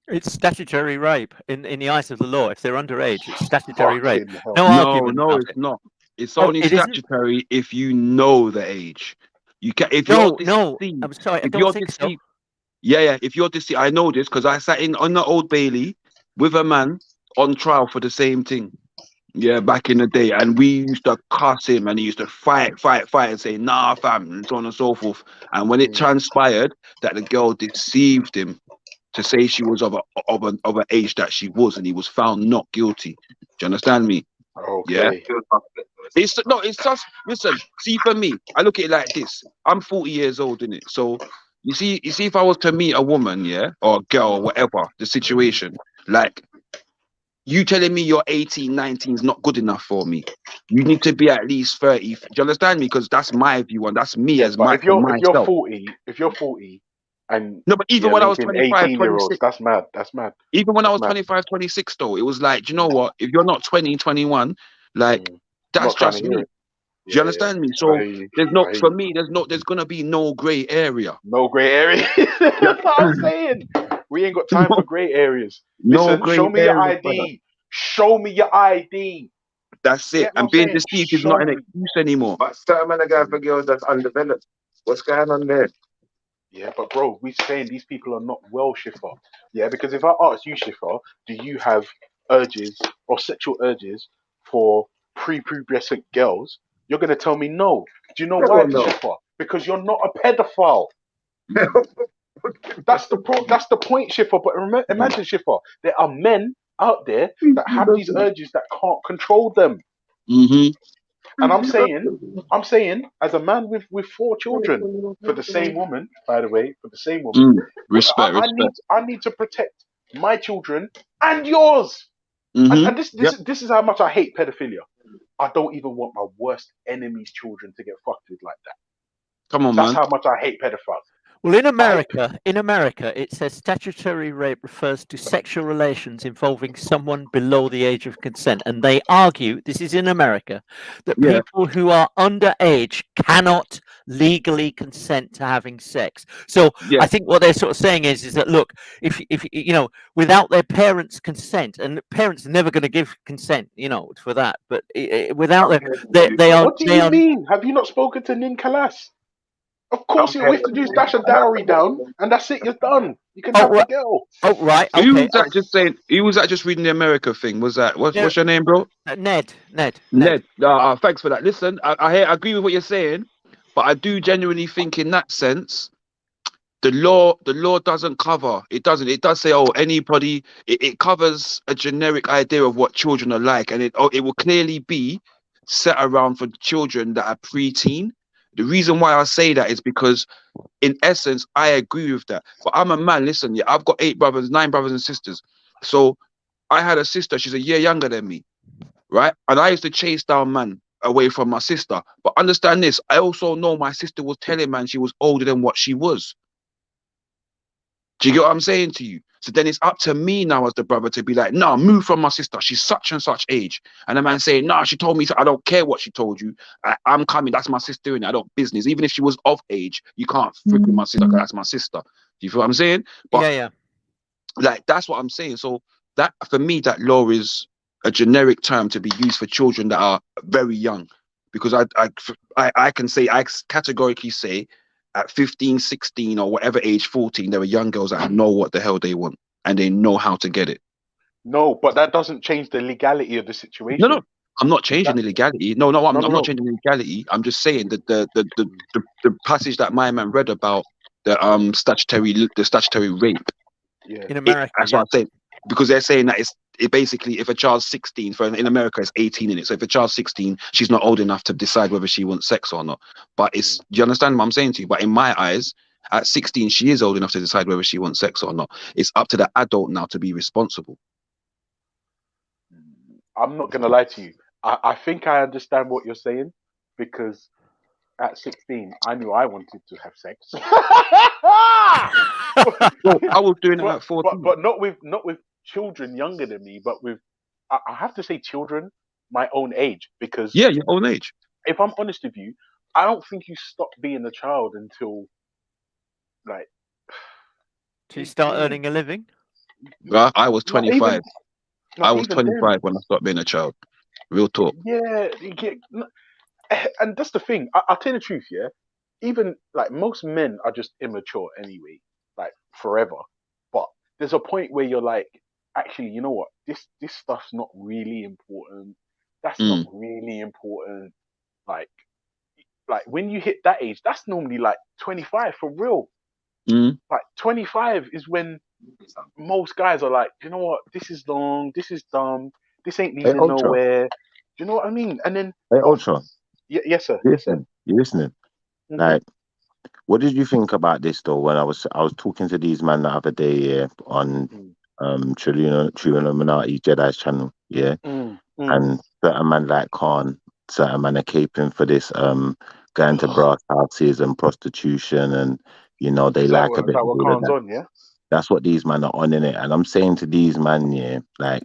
It's statutory rape in the eyes of the law. If they're underage, it's statutory rape. Fucking hell. No argument No, about it's it. not. It's No, only it isn't. statutory if you know the age. You can if No, you're no. deceived. I'm sorry. I If don't you're think so. deceived, yeah. If you're deceived, I know this because I sat in on the Old Bailey with a man on trial for the same thing. Yeah, back in the day, and we used to cuss him, and he used to fight, and say, "Nah, fam," and so on and so forth. And when it transpired that the girl deceived him to say she was of an age that she was, and he was found not guilty. Do you understand me? Yeah. Okay. It's just listen. See, for me, I look at it like this. I'm 40 years old, innit? So you see, if I was to meet a woman, yeah, or a girl, or whatever the situation, like. You telling me you're 18, 19 is not good enough for me. You need to be at least 30. Do you understand me? Because that's my view and that's me as But if you're myself. 40 and No, but even you're when I was linking 25, 18-year-olds, 26, that's mad. That's mad. even when I That's was mad. 25, 26 though, it was like, do you know what? If you're not 20, 21, like that's Not trying to just hear me. it. Do you understand me? I So hear you. there's I hear you. there's gonna be no grey area. No grey area. That's what I'm saying. We ain't got time for grey areas. No Listen, grey show me your areas, brother. ID. Show me your ID. That's it. Get what And I'm being saying? deceived is Show not an me. excuse anymore. But certain men are going for girls that's undeveloped. What's going on there? Yeah, but bro, we're saying these people are not well, Schiffer. Yeah, because if I ask you, Schiffer, do you have urges or sexual urges for prepubescent girls? You're gonna tell me no. Do you know why, Hell no. Schiffer? Because you're not a pedophile. That's the point, Schiffer. But imagine, Schiffer, there are men out there that have these urges that can't control them. Mm-hmm. And I'm saying, as a man with 4 children for the same woman, by the way, for the same woman, Respect, I respect. need to protect my children and yours. And this is how much I hate pedophilia. I don't even want my worst enemy's children to get fucked with like that. Come on, That's man. how much I hate pedophiles. Well, in America, it says statutory rape refers to sexual relations involving someone below the age of consent, and they argue this is in America that Yeah. people who are underage cannot legally consent to having sex. So Yeah. I think what they're sort of saying is that look, if you know, without their parents' consent, and parents are never going to give consent, you know, for that, but without they are. What do you mean? Have you not spoken to Nin Kalas? Of course, all we have to do is dash a dowry down, and that's it. You're done. You can have the girl. Oh, right. Who Okay. was that just saying? Who was that just reading the America thing? Was that what's your name, bro? Ned. Ned. Thanks for that. Listen, I agree with what you're saying, but I do genuinely think in that sense, the law doesn't cover. It doesn't. It does say, oh, anybody. It covers a generic idea of what children are like, and it will clearly be set around for children that are preteen. The reason why I say that is because, in essence, I agree with that. But I'm a man. Listen, yeah, I've got 9 brothers and sisters. So I had a sister. She's a year younger than me, right? And I used to chase down man away from my sister. But understand this. I also know my sister was telling man she was older than what she was. Do you get what I'm saying to you? So then it's up to me now as the brother to be like, no, move from my sister. She's such and such age. And the man saying, no, she told me, I don't care what she told you. I'm coming. That's my sister, and I don't business. Even if she was of age, you can't freak with my sister. That's my sister. Do you feel what I'm saying? But yeah. Like, that's what I'm saying. So that, for me, that law is a generic term to be used for children that are very young. Because I can say, I categorically say, at 15, 16, or whatever age, 14, there are young girls that know what the hell they want and they know how to get it. No, but that doesn't change the legality of the situation. No, I'm not changing the legality. I'm not changing the legality. I'm just saying that the passage that my man read about the statutory rape. Yeah. In America, that's what I'm saying. Because they're saying that it basically, if a child's 16, in America it's 18 in it. So if a child's 16, she's not old enough to decide whether she wants sex or not. But do you understand what I'm saying to you? But in my eyes, at 16, she is old enough to decide whether she wants sex or not. It's up to the adult now to be responsible. I'm not gonna lie to you. I think I understand what you're saying, because at 16, I knew I wanted to have sex. Well, I was doing it at 14. But not with children younger than me, but with, I have to say, children my own age, because yeah, your own age. If I'm honest with you, I don't think you stop being a child until like. Do you start earning a living? I was 25. I was 25 when I stopped being a child. Real talk. Yeah, and that's the thing. I'll tell you the truth, yeah. Even like most men are just immature anyway, like forever. But there's a point where you're like, actually, you know what? This stuff's not really important. That's not really important. Like when you hit that age, that's normally like 25 for real. Like 25 is when most guys are like, you know what? This is long. This is dumb. This ain't leading nowhere. Do you know what I mean? And then Ultra. Yes, sir. Listen, you listening? Mhm. Like, what did you think about this though? When I was talking to these men the other day, on True Illuminati Jedi's channel, and certain man like Khan, certain man are caping for this, going to brass houses and prostitution, and they like a bit. Is that what Khan's on? Yeah. That's what these men are on, in it. And I'm saying to these men, like,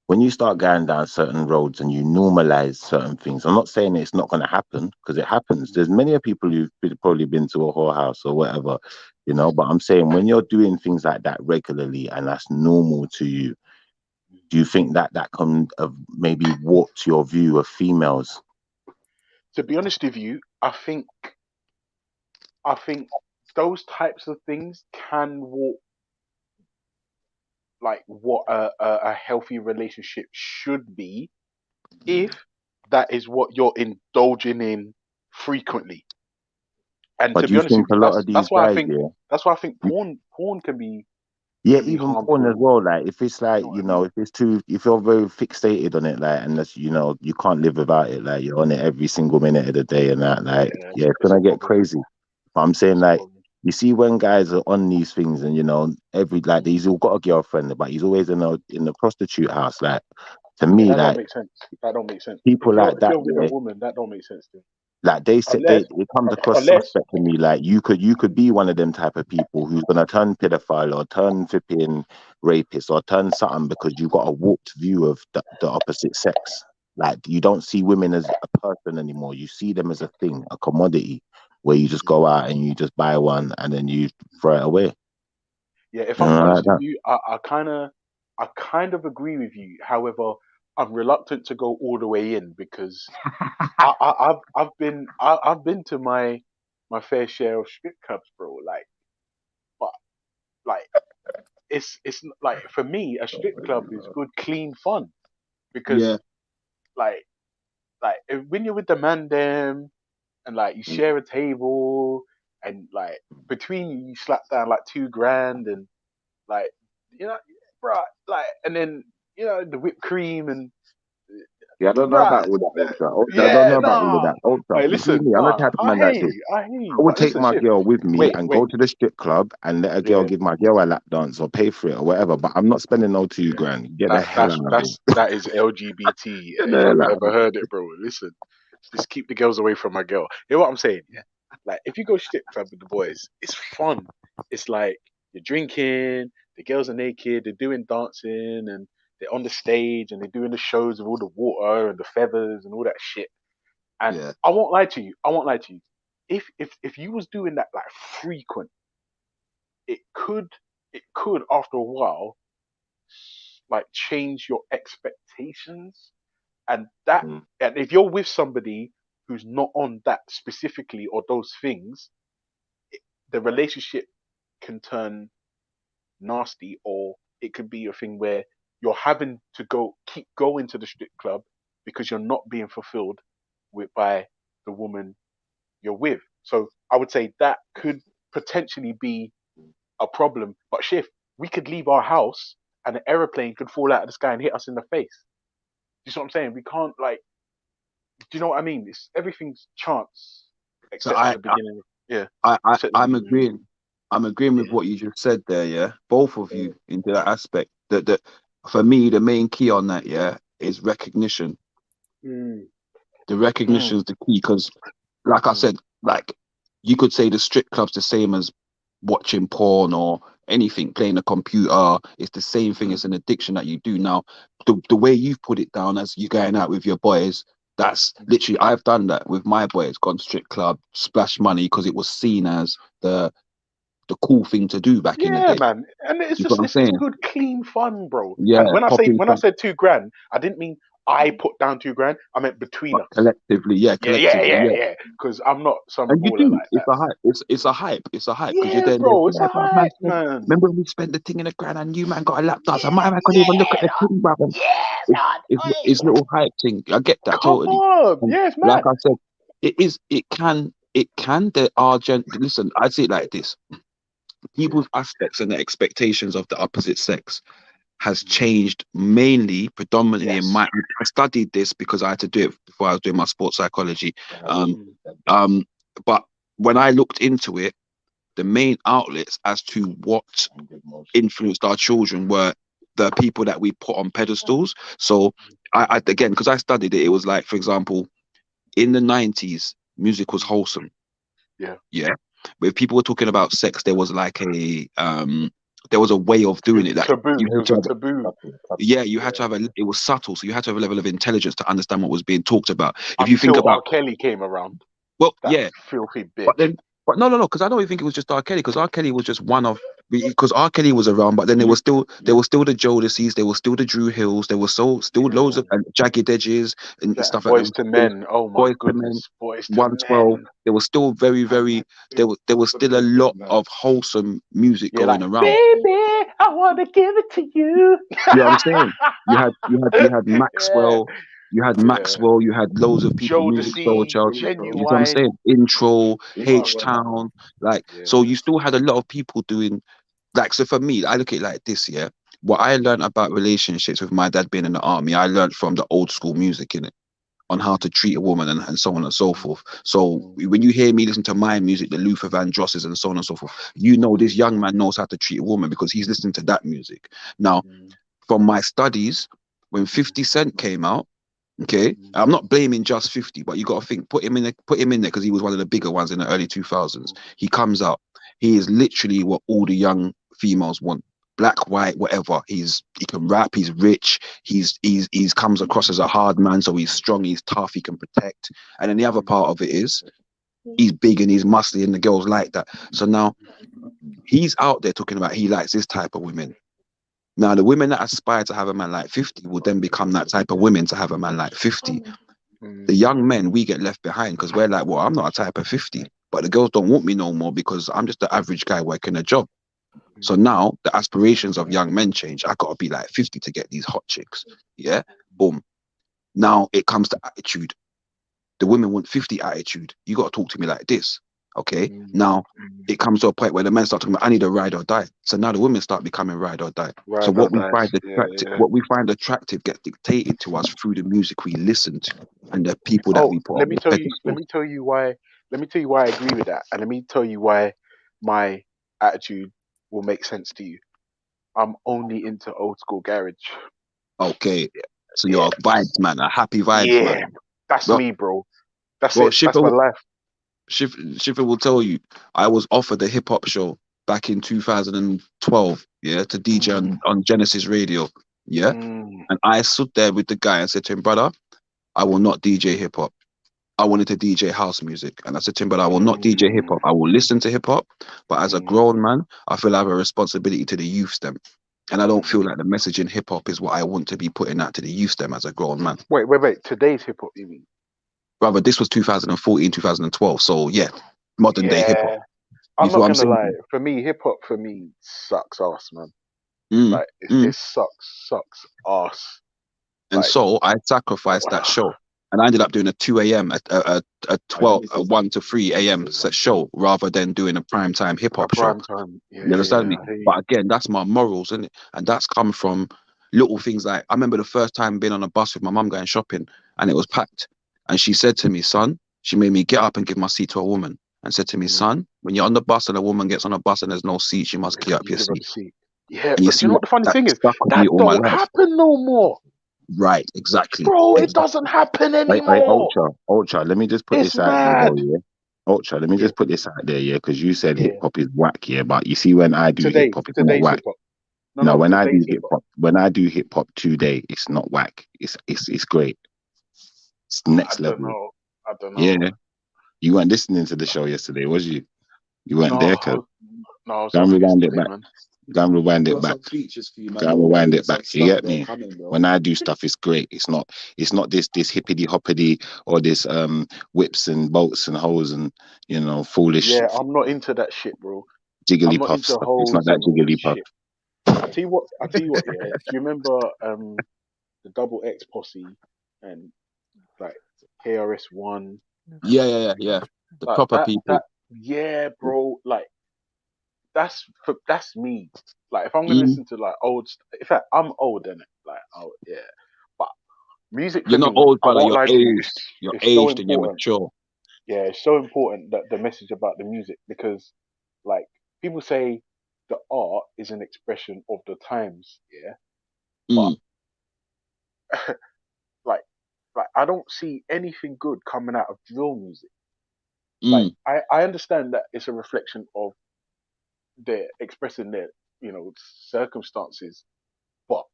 when you start going down certain roads and you normalize certain things, I'm not saying it's not going to happen, because it happens. There's many people who've probably been to a whorehouse or whatever, but I'm saying when you're doing things like that regularly and that's normal to you, do you think that can maybe warped your view of females? To be honest with you, I think those types of things can warp like what a healthy relationship should be, if that is what you're indulging in frequently. And But to do be you honest with think a you, lot of these that's why guys, I think porn can be Yeah, can be even porn as harmful. well. Like if it's like, You know what you I know, mean? if it's too, if you're very fixated on it, like, and that's, you know, you can't live without it. Like you're on it every single minute of the day and that, like, Yeah, yeah, it's it's a gonna get problem. crazy. But I'm saying It's a like, problem. you see when guys are on these things and you know, he's all got a girlfriend, but he's always in the prostitute house. Like to Yeah, me, that don't like make sense. That don't make sense. people like If that, you're with a yeah, woman, that don't make sense to me. like Unless it comes across unless suspect to me. Like you could be one of them type of people who's gonna turn pedophile or turn flipping rapist or turn something because you got a warped view of the opposite sex. Like you don't see women as a person anymore. You see them as a thing, a commodity, where you just go out and you just buy one and then you throw it away. yeah, if You I'm know, honest like with that. you, I kind of agree with you. However, I'm reluctant to go all the way in because I've been to my fair share of strip clubs, bro. Like, but like like for me, a strip club is good, clean fun because Yeah. like when you're with the man them and like you share a table and like between you slap down like 2 grand and like you know, bro, like and then you know the whipped cream and Yeah, I don't know bro, about all that ultra. I don't yeah, know about all of nah. that ultra. Hey, You see listen, me? I'm the nah, type of man like this. I hear you, I would but take listen, my shift. girl with me Wait, and wait, go to the strip club and let a girl yeah, give my girl a lap dance or pay for it or whatever. But I'm not spending no two yeah. grand. Get the hell out of here. That is LGBT Get the if I've hell out of ever heard it, bro. Listen, just keep the girls away from my girl. You know what I'm saying? Yeah. Like if you go strip club with the boys, it's fun. It's like you're drinking, the girls are naked, they're doing dancing and they're on the stage and they're doing the shows with all the water and the feathers and all that shit. And Yeah. I won't lie to you. I won't lie to you. If you was doing that like frequent, it could after a while like change your expectations and that here. and if you're with somebody who's not on that specifically or those things, the relationship can turn nasty or it could be a thing where you're having to keep going to the strip club because you're not being fulfilled by the woman you're with. So I would say that could potentially be a problem. But Shift, we could leave our house and an aeroplane could fall out of the sky and hit us in the face. Do you see what I'm saying? We can't like. Do you know what I mean? It's everything's chance, So except at the beginning. Yeah, except at the I'm beginning. agreeing. I'm agreeing with Yeah. what you just said there, yeah. Both of you into that aspect. That for me, the main key on that, yeah, is recognition. Mm, The recognition is the key because, like I said, like you could say the strip club's the same as watching porn or anything, playing a computer. It's the same thing. It's an addiction that you do. Now, the way you've put it down as you going out with your boys, that's literally I've done that with my boys. Gone to strip club, splash money because it was seen as the cool thing to do back in the yeah, day. man, and it's You know just what I'm it's saying? good, clean fun, bro. Yeah, And popping when I some, said 2 grand, I didn't mean I put down 2 grand. I meant between but us. collectively, yeah, collectively, yeah. Yeah. Because I'm not some And you baller do. like It's that. a hype. It's a hype. It's a hype because you're Yeah, there. bro, it's Yeah, a but man hype, spent. man. Remember when we spent the thing in the grand and you man got a lap dance and my man couldn't even look at the thing, brother. It's little hype thing. I get that Come totally. on, And yeah, it's like mad. I said, it is. It can. There are listen. I'd say it like this: people's aspects and the expectations of the opposite sex has changed mainly, predominantly in my. I studied this because I had to do it before I was doing my sports psychology. Um, but when I looked into it, the main outlets as to what influenced our children were the people that we put on pedestals. So I again, because I studied it, it was like, for example, in the 90s, music was wholesome. Yeah. Yeah. But if people were talking about sex, there was like there was a way of doing it that Taboo. you It had was to a have, taboo. yeah, you had to have it was subtle, so you had to have a level of intelligence to understand what was being talked about. If you think Until R. about, Kelly came around. well, That yeah, filthy but bitch. then, but no, because I don't even think it was just R. Kelly, because R. Kelly was just one of, because R. Kelly was around, but then there was still the Jodeci's, there was still the Drew Hills, there was still loads of Jagged Edges and stuff like that. Boys to Men. Oh my Boys to Men, goodness. Boys to 112. Men. There was still there was still a lot of wholesome music Yeah, going like around. baby, I want to give it to you. You know what I'm saying? You had Yeah, Maxwell, yeah. you had loads of people, Music Soul Jodeci, Child. You know what I'm Genuine. saying? Intro, Fuck. H Town, like so. Yeah. You still had a lot of people doing Like, so for me, I look at it like this, yeah. What I learned about relationships with my dad being in the army, I learned from the old school music in it, on how to treat a woman and so on and so forth. So when you hear me listen to my music, the Luther Vandrosses and so on and so forth, you know this young man knows how to treat a woman because he's listening to that music. Now, from my studies, when 50 Cent came out, okay, I'm not blaming just 50, but you got to think, put him in there because he was one of the bigger ones in the early 2000s. He comes out, he is literally what all the young females want. Black, white, whatever. He can rap. He's rich. He's comes across as a hard man, so he's strong. He's tough. He can protect. And then the other part of it is he's big and he's muscly, and the girls like that. So now he's out there talking about he likes this type of women. Now the women that aspire to have a man like 50 will then become that type of women to have a man like 50. The young men, we get left behind because we're like, well, I'm not a type of 50, but the girls don't want me no more because I'm just the average guy working a job. So now the aspirations of young men change. I gotta be like 50 to get these hot chicks. Yeah, boom. Now it comes to attitude. The women want 50 attitude. You gotta talk to me like this. Okay. Now it comes to a point where the men start talking about I need a ride or die. So now the women start becoming ride or die. So what we find attractive gets dictated to us through the music we listen to and the people that we put let on me the tell you. pedestal. Let me tell you why. Let me tell you why I agree with that, and let me tell you why my attitude will make sense to you. I'm only into old school garage. Okay. So you're a vibes man, a happy vibes Yeah, man. that's Well, me, bro. That's well, it. That's my life. Schiffer will tell you, I was offered a hip hop show back in 2012, yeah, to DJ on Genesis Radio, yeah. And I stood there with the guy and said to him, brother, I will not DJ hip hop. I wanted to DJ house music. And I said to him, but I will not DJ hip hop. I will listen to hip hop. But as a grown man, I feel I have a responsibility to the youth them. And I don't feel like the message in hip hop is what I want to be putting out to the youth them as a grown man. Wait. Today's hip hop, you mean? Brother, this was 2014, 2012. So yeah, modern day hip hop. I'm You not feel what I'm gonna saying? lie. For me, hip hop sucks ass, man. Mm, Like it sucks ass. And Like, so I sacrificed that show, and I ended up doing a 2 a.m. a 1 to 3 a.m. set show rather than doing a prime time hip hop show. prime time. Yeah, You understand me? I hear you. But again, that's my morals, isn't it? And that's come from little things like I remember the first time being on a bus with my mum going shopping, and it was packed, and she said to me, son, she made me get up and give my seat to a woman, and said to me, son, when you're on the bus and a woman gets on a bus and there's no seats, you must get up your Give up the seat. seat. Yeah, And you but see you know what the funny that thing is? stuck with That me all my don't life. happen no more, Right, exactly. bro. It doesn't happen Hey, anymore. Ultra, let me just put It's this out there, though, mad. yeah. Ultra, let me Yeah, just put this out there, yeah, because you said yeah. hip hop is whack, yeah, but you see, when I do hip hop, it's not Today's whack. hip hop. No, when I do Today's hip hip hop. hop, today, it's not whack. It's great. It's next I don't level. know. I don't know. Yeah, you weren't listening to the show yesterday, was you? You weren't there, cuz. No, I was Go and off rewind it yesterday, back. man. Go and rewind it back. Go and rewind it back. You get me? When I do stuff, it's great. It's not this hippity hoppity or this whips and bolts and hoes and foolish Yeah, I'm not into that shit, bro. I'm jiggly not puff into stuff. It's not hoes that and all this jiggly puff. shit. I tell you what, yeah. Do you remember the Double X posse and like KRS-One? Yeah. The Like proper people. yeah, bro. Like that's me. Like if I'm gonna listen to like in fact, I'm old, innit? Like, oh yeah. But music for You're not me, old, I brother. won't You're lie to you, aged. You're it's so aged and you're important. mature. Yeah, it's so important that the message about the music, because like people say the art is an expression of the times, yeah. But like I don't see anything good coming out of drill music. Like I understand that it's a reflection of their expressing their circumstances, but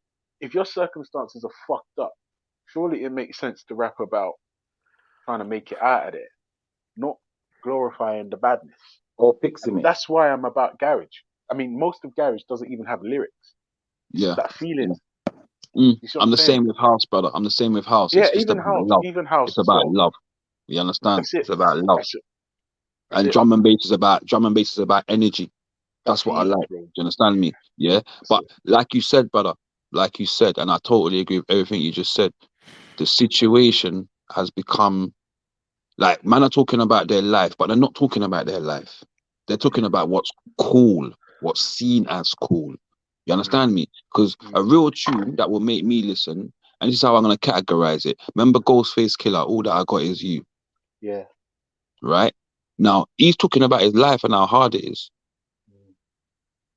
if your circumstances are fucked up, surely it makes sense to rap about trying to make it out of there, not glorifying the badness. Or fixing And it. that's why I'm about garage. I mean, most of garage doesn't even have lyrics. It's just that feeling. You see what I'm the saying? same with house, brother. I'm the same with house. Yeah, It's just even about house, love. as It's about well. love. You understand? That's it. It's about love. That's it. And drum and bass is about energy. That's what I heat, like. bro. Do you understand me? Yeah. But like you said, brother, like you said, and I totally agree with everything you just said, the situation has become like, man are talking about their life, but they're not talking about their life. They're talking about what's cool. what's seen as cool. You understand me? Because a real tune that will make me listen, and this is how I'm gonna categorize it. Remember Ghostface Killer, All That I Got Is You, Yeah. right? Now he's talking about his life and how hard it is.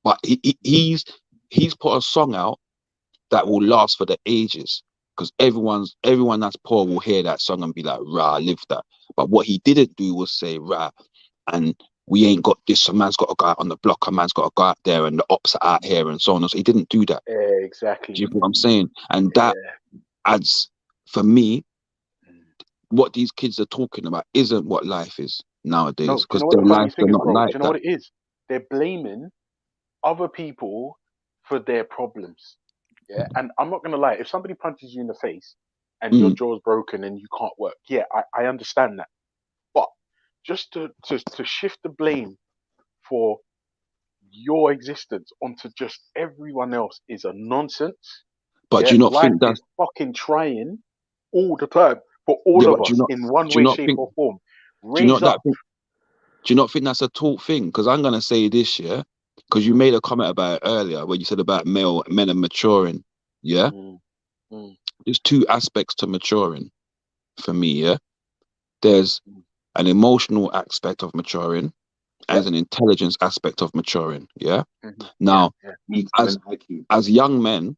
But he's put a song out that will last for the ages. Because everyone that's poor will hear that song and be like, rah, I live that. But what he didn't do was say, rah, and we ain't got this, a man's got to go out on the block, a man's got to go out there, and the ops are out here, and so on. So he didn't do that. Yeah, exactly. Do you know what I'm saying? And that adds, for me, what these kids are talking about isn't what life is nowadays. No, do you Because know what their the funny lives are thing is, not bro? Do like you know that. what it is? They're blaming other people for their problems. Yeah, and I'm not gonna lie. If somebody punches you in the face and your jaw's broken and you can't work, yeah, I understand that. But just to shift the blame for your existence onto just everyone else is a nonsense. But Yeah, do you not life think that's is fucking trying all the time for all yeah? of But us in one do you way, not shape, think or form. do you Raise not up. do you not think that's a taught thing? Because I'm gonna say this, yeah, because you made a comment about it earlier where you said about men are maturing. Yeah, there's two aspects to maturing for me. Yeah, there's an emotional aspect of maturing and an intelligence aspect of maturing. Yeah. Now, as young men,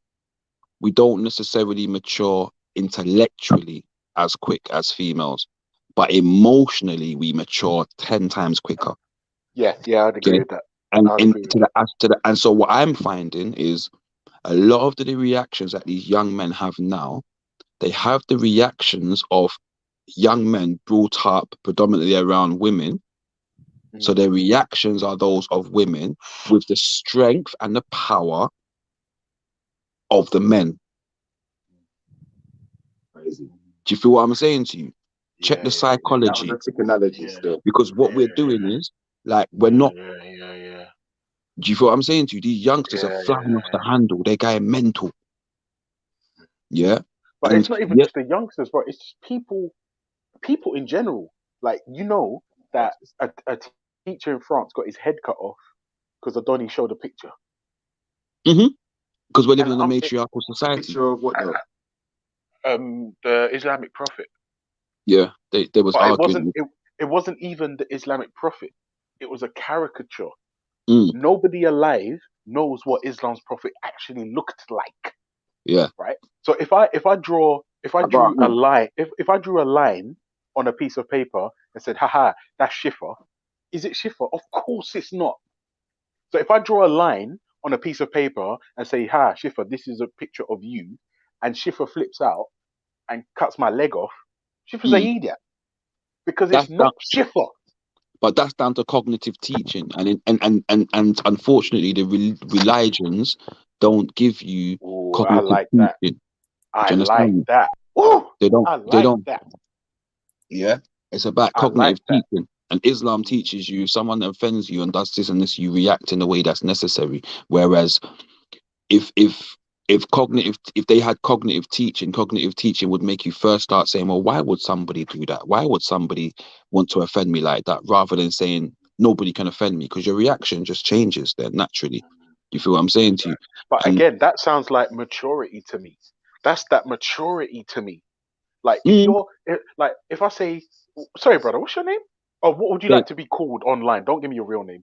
we don't necessarily mature intellectually as quick as females, but emotionally we mature 10 times quicker. Yeah, I'd agree with that. And I'd agree with that. and so what I'm finding is a lot of the reactions that these young men have now, they have the reactions of young men brought up predominantly around women. So their reactions are those of women with the strength and the power of the men. Do you feel what I'm saying to you? Check the psychology. Because what we're doing is like we're not. Do you feel what I'm saying to you? These youngsters are flying off the handle. They're going mental. Yeah. But And it's not even just the youngsters, bro. It's just people in general. Like, you know that a teacher in France got his head cut off because Adoni showed a picture. Because we're living in a matriarchal society. The Islamic prophet. Yeah, there was But arguing. it wasn't even the Islamic prophet. It was a caricature. Mm. Nobody alive knows what Islam's prophet actually looked like. Yeah. Right. So if I drew a line, if I drew a line on a piece of paper and said, haha, that's Schiffer, is it Schiffer? Of course it's not. So if I draw a line on a piece of paper and say, ha, Schiffer, this is a picture of you, and Schiffer flips out and cuts my leg off, Schiffer's an idiot. Because it's not Schiffer. But that's down to cognitive teaching, and unfortunately, the religions don't give you cognitive teaching. I like that. Ooh, they don't. That. Yeah, it's about cognitive teaching, and Islam teaches you someone offends you and does this and this, you react in a way that's necessary. Whereas, if they had cognitive teaching would make you first start saying, well, why would somebody do that? Why would somebody want to offend me like that? Rather than saying nobody can offend me, because your reaction just changes then naturally. You feel what I'm saying to you? But again, that sounds like maturity to me. That's that maturity to me. Like if I say, sorry, brother, what's your name? Oh, what would you like to be called online? Don't give me your real name.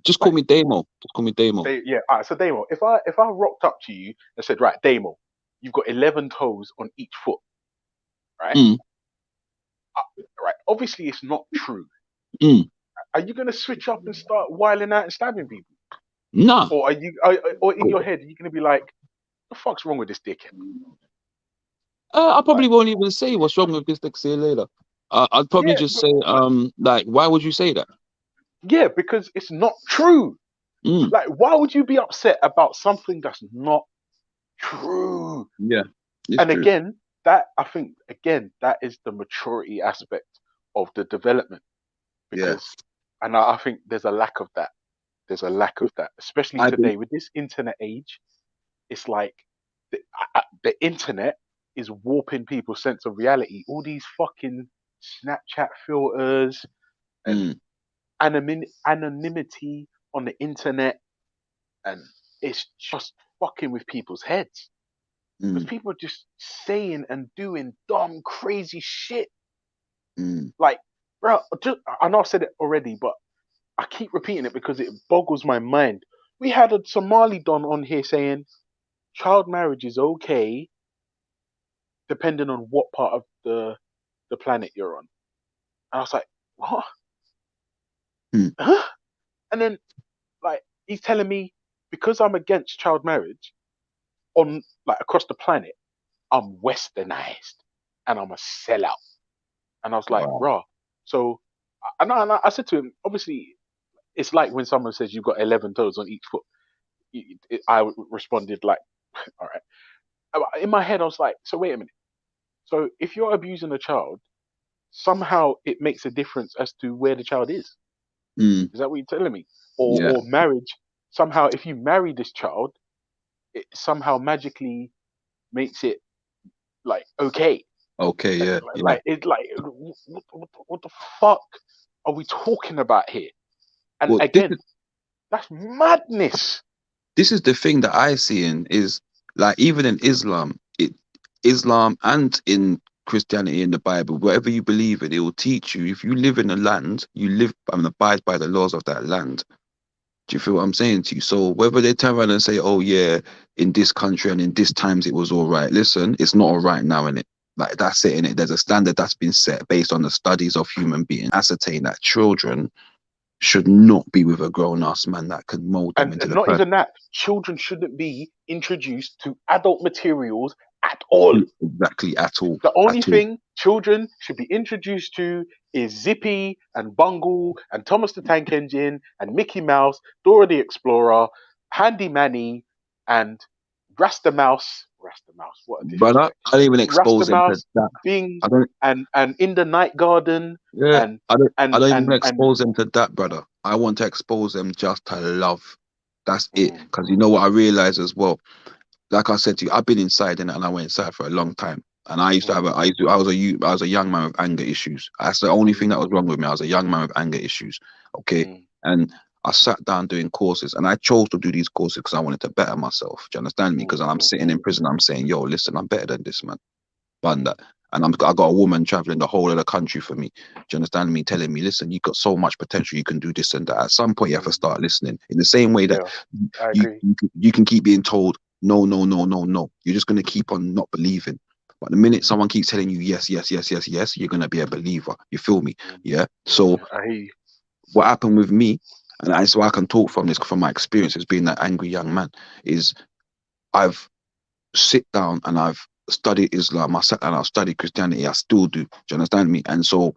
Just call me Damo. Just call me Damo. Yeah, all right. So Damo, if I rocked up to you and said, right, Damo, you've got 11 toes on each foot, right? Right. Obviously, it's not true. Are you gonna switch up and start wiling out and stabbing people? No. Or or in your head, are you gonna be like, the fuck's wrong with this dickhead? I probably won't even say what's wrong with this. See you later. I'd probably just say, like, why would you say that? Yeah, because it's not true. Like, why would you be upset about something that's not true? Yeah. And again, that is the maturity aspect of the development. Because, and I think there's a lack of that. There's a lack of that, especially today with this internet age. It's like the internet is warping people's sense of reality. All these fucking Snapchat filters and anonymity on the internet. and it's just fucking with people's heads because people are just saying and doing dumb, crazy shit. Like, bro, I know I've said it already, but I keep repeating it because it boggles my mind. We had a Somali don on here saying child marriage is okay depending on what part of the planet you're on. And I was like, what? Huh? And then, like, he's telling me because I'm against child marriage on, like, across the planet, I'm westernized and I'm a sellout. And I was like, bro. So, I said to him, obviously, it's like when someone says you've got 11 toes on each foot. I responded like, all right. In my head, I was like, so wait a minute. So if you're abusing a child, somehow it makes a difference as to where the child is. Is that what you're telling me? Or marriage, somehow if you marry this child, it somehow magically makes it like okay. Okay, yeah. Like it's like what the fuck are we talking about here? And Well, again, that's madness. This is the thing that I see in is like even in Islam, Islam and in Christianity in the Bible, whatever you believe in, it will teach you. If you live in a land, you live and abide by the laws of that land. Do you feel what I'm saying to you? So whether they turn around and say, "Oh yeah, in this country and in this times it was all right," listen, it's not all right now, innit? Like that's it, innit? There's a standard that's been set based on the studies of human beings, ascertain that children should not be with a grown-ass man that could mold them into And the not person. even that, children shouldn't be introduced to adult materials at all. Exactly, at all. The only At all. thing children should be introduced to is Zippy and Bungle and Thomas the Tank Engine and Mickey Mouse, Dora the Explorer, Handy Manny, and Rasta Mouse. What a Brother, disrespect. I don't even expose Rasta them to Mouse, that. Bing, I don't. and In the Night Garden, Yeah, and I don't. and I don't even and expose them to that, brother. I want to expose them just to love. That's it. Because you know what I realize as well. Like I said to you, I've been inside and I went inside for a long time. And I used to have I was a young man with anger issues. That's the only thing that was wrong with me. I was a young man with anger issues. Okay. And I sat down doing courses and I chose to do these courses because I wanted to better myself. Do you understand me? Because I'm sitting in prison, I'm saying, yo, listen, I'm better than this man. But that. And I got a woman traveling the whole of the country for me. Do you understand me? Telling me, listen, you've got so much potential, you can do this and that. At some point, you have to start listening. In the same way that I agree. you can keep being told, no. You're just going to keep on not believing. But the minute someone keeps telling you, yes, you're going to be a believer. You feel me? Yeah. So I hear you. what happened with me, and so I can talk from this, from my experience as being that angry young man, is I've sit down and I've studied Islam, I sat down, I've studied Christianity, I still do. Do you understand me? And so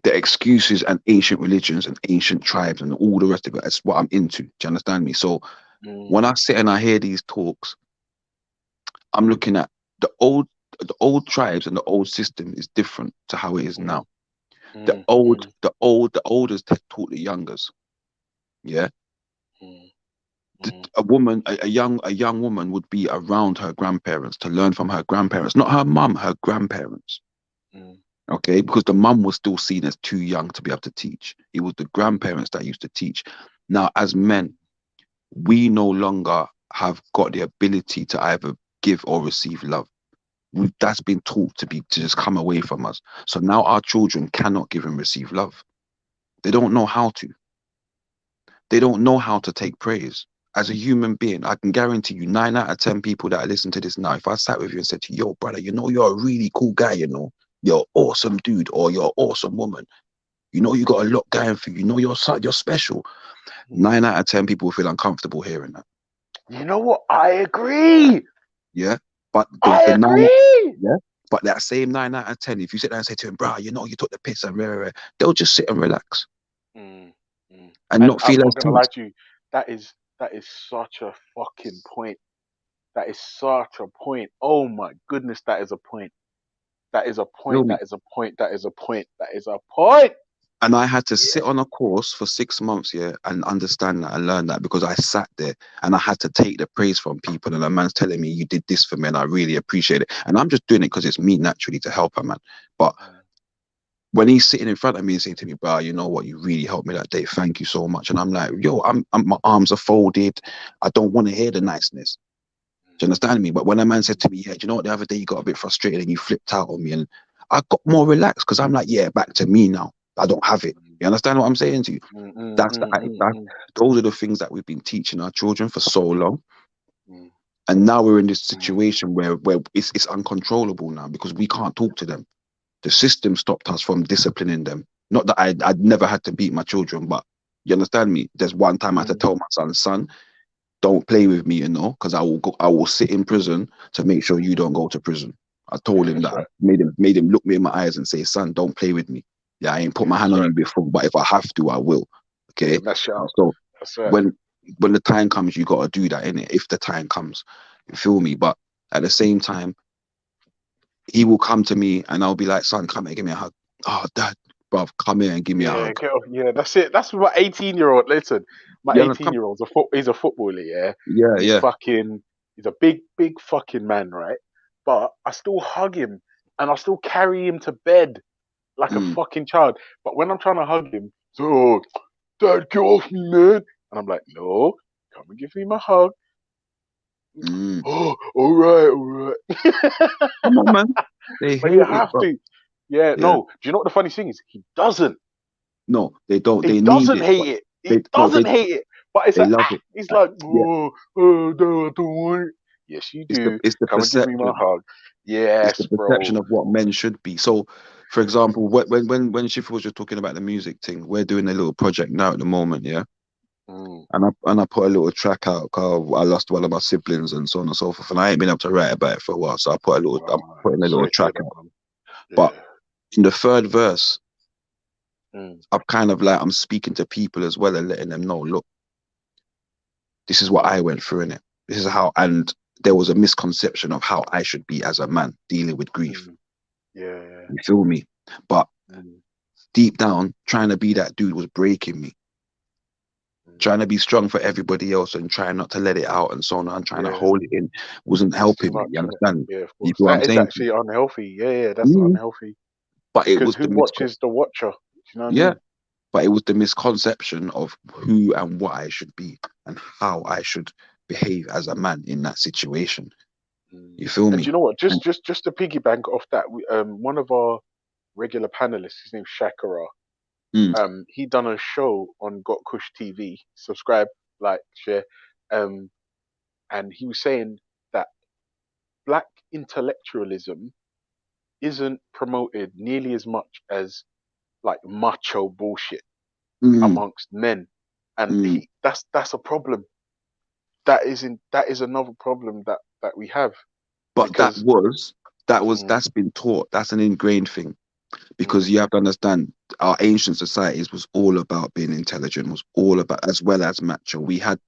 the excuses and ancient religions and ancient tribes and all the rest of it, that's what I'm into. Do you understand me? So when I sit and I hear these talks, I'm looking at the old tribes and the old system is different to how it is now. The olders taught the youngers. Yeah. A young woman would be around her grandparents to learn from her grandparents, not her mum, her grandparents. Okay, because the mum was still seen as too young to be able to teach. It was the grandparents that used to teach. Now, as men, we no longer have got the ability to either give or receive love. That's been taught to just come away from us. So now our children cannot give and receive love. They don't know how to. They don't know how to take praise. As a human being, I can guarantee you 9 out of 10 people that listen to this now, if I sat with you and said to you, yo, brother, you know, you're a really cool guy, you know, you're an awesome dude or you're an awesome woman. You know, you got a lot going for you. You know, you're special. 9 out of 10 people will feel uncomfortable hearing that. You know what? I agree. Yeah. But I agree. Yeah. But that same 9 out of 10, if you sit there and say to him, bro, you know, you took the piss and they'll just sit and relax. And not feel I'm as not gonna lie to you. That is such a fucking point. That is such a point. Oh my goodness, that is a point. That is a point. That is a point. That is a point. That is a point. And I had to sit on a course for 6 months, yeah, and understand that and learn that because I sat there and I had to take the praise from people. And a man's telling me, you did this for me and I really appreciate it. And I'm just doing it because it's me naturally to help a man. But when he's sitting in front of me and saying to me, bro, you know what, you really helped me that day. Thank you so much. And I'm like, yo, I'm my arms are folded. I don't want to hear the niceness. Do you understand me? But when a man said to me, yeah, do you know what, the other day you got a bit frustrated and you flipped out on me, and I got more relaxed because I'm like, yeah, back to me now. I don't have it. You understand what I'm saying to you? That's those are the things that we've been teaching our children for so long. And now we're in this situation where it's uncontrollable now because we can't talk to them. The system stopped us from disciplining them. Not that I'd never had to beat my children, but you understand me? There's one time I had to tell my son, don't play with me, you know, because I will sit in prison to make sure you don't go to prison. I told him that. I made him look me in my eyes and say, son, don't play with me. Yeah, I ain't put my hand on you before, but if I have to, I will. Okay. So when the time comes, you gotta do that, innit? If the time comes. You feel me? But at the same time, he will come to me and I'll be like, son, come here, give me a hug. Oh, dad, bruv, come here and give me a hug. Get off. Yeah, that's it. That's my 18-year-old. Listen, my Yeah, 18-year-old's he's a footballer, yeah. Yeah, And yeah. he's a big fucking man, right? But I still hug him and I still carry him to bed like a fucking child. But when I'm trying to hug him, so dad, get off me, man. And I'm like, no, come and give me my hug. Oh, all right. Come on, man. They But hate you it, have bro. to. Yeah, Yeah. no. Do you know what the funny thing is? He doesn't. No, they don't. He They need doesn't it. hate but it. He They doesn't hate it. But it's they like, love it. he's like, Yeah. oh, no, I don't want it. Yes, you do. It's the Come and give me my perception. hug. It's Yes, the perception bro. of what men should be. So, for example, when Shifa was just talking about the music thing, we're doing a little project now at the moment, yeah. And I put a little track out. Cause I lost one of my siblings and so on and so forth, and I ain't been able to write about it for a while. So I'm putting a little track out. But in the third verse, I'm kind of like I'm speaking to people as well and letting them know, look, this is what I went through in it. This is how, and there was a misconception of how I should be as a man dealing with grief. Yeah. You feel me? But deep down, trying to be that dude was breaking me. Trying to be strong for everybody else and trying not to let it out and so on and trying to hold it in wasn't helping me. You understand? Yeah, of You course. feel what I'm That is saying? actually unhealthy. Yeah, that's unhealthy. But it Because was who the watches the watcher? Do you know what I mean? but it was the misconception of who and what I should be and how I should behave as a man in that situation. You feel And me? do you know what? Just to piggyback off that, one of our regular panelists, his name's Shakara. He done a show on Got Kush TV. Subscribe, like, share. And he was saying that black intellectualism isn't promoted nearly as much as like macho bullshit amongst men, and that's a problem. That is another problem that we have. But Because that's been taught. That's an ingrained thing. Because you have to understand, our ancient societies was all about being intelligent, was all about, as well as macho. We had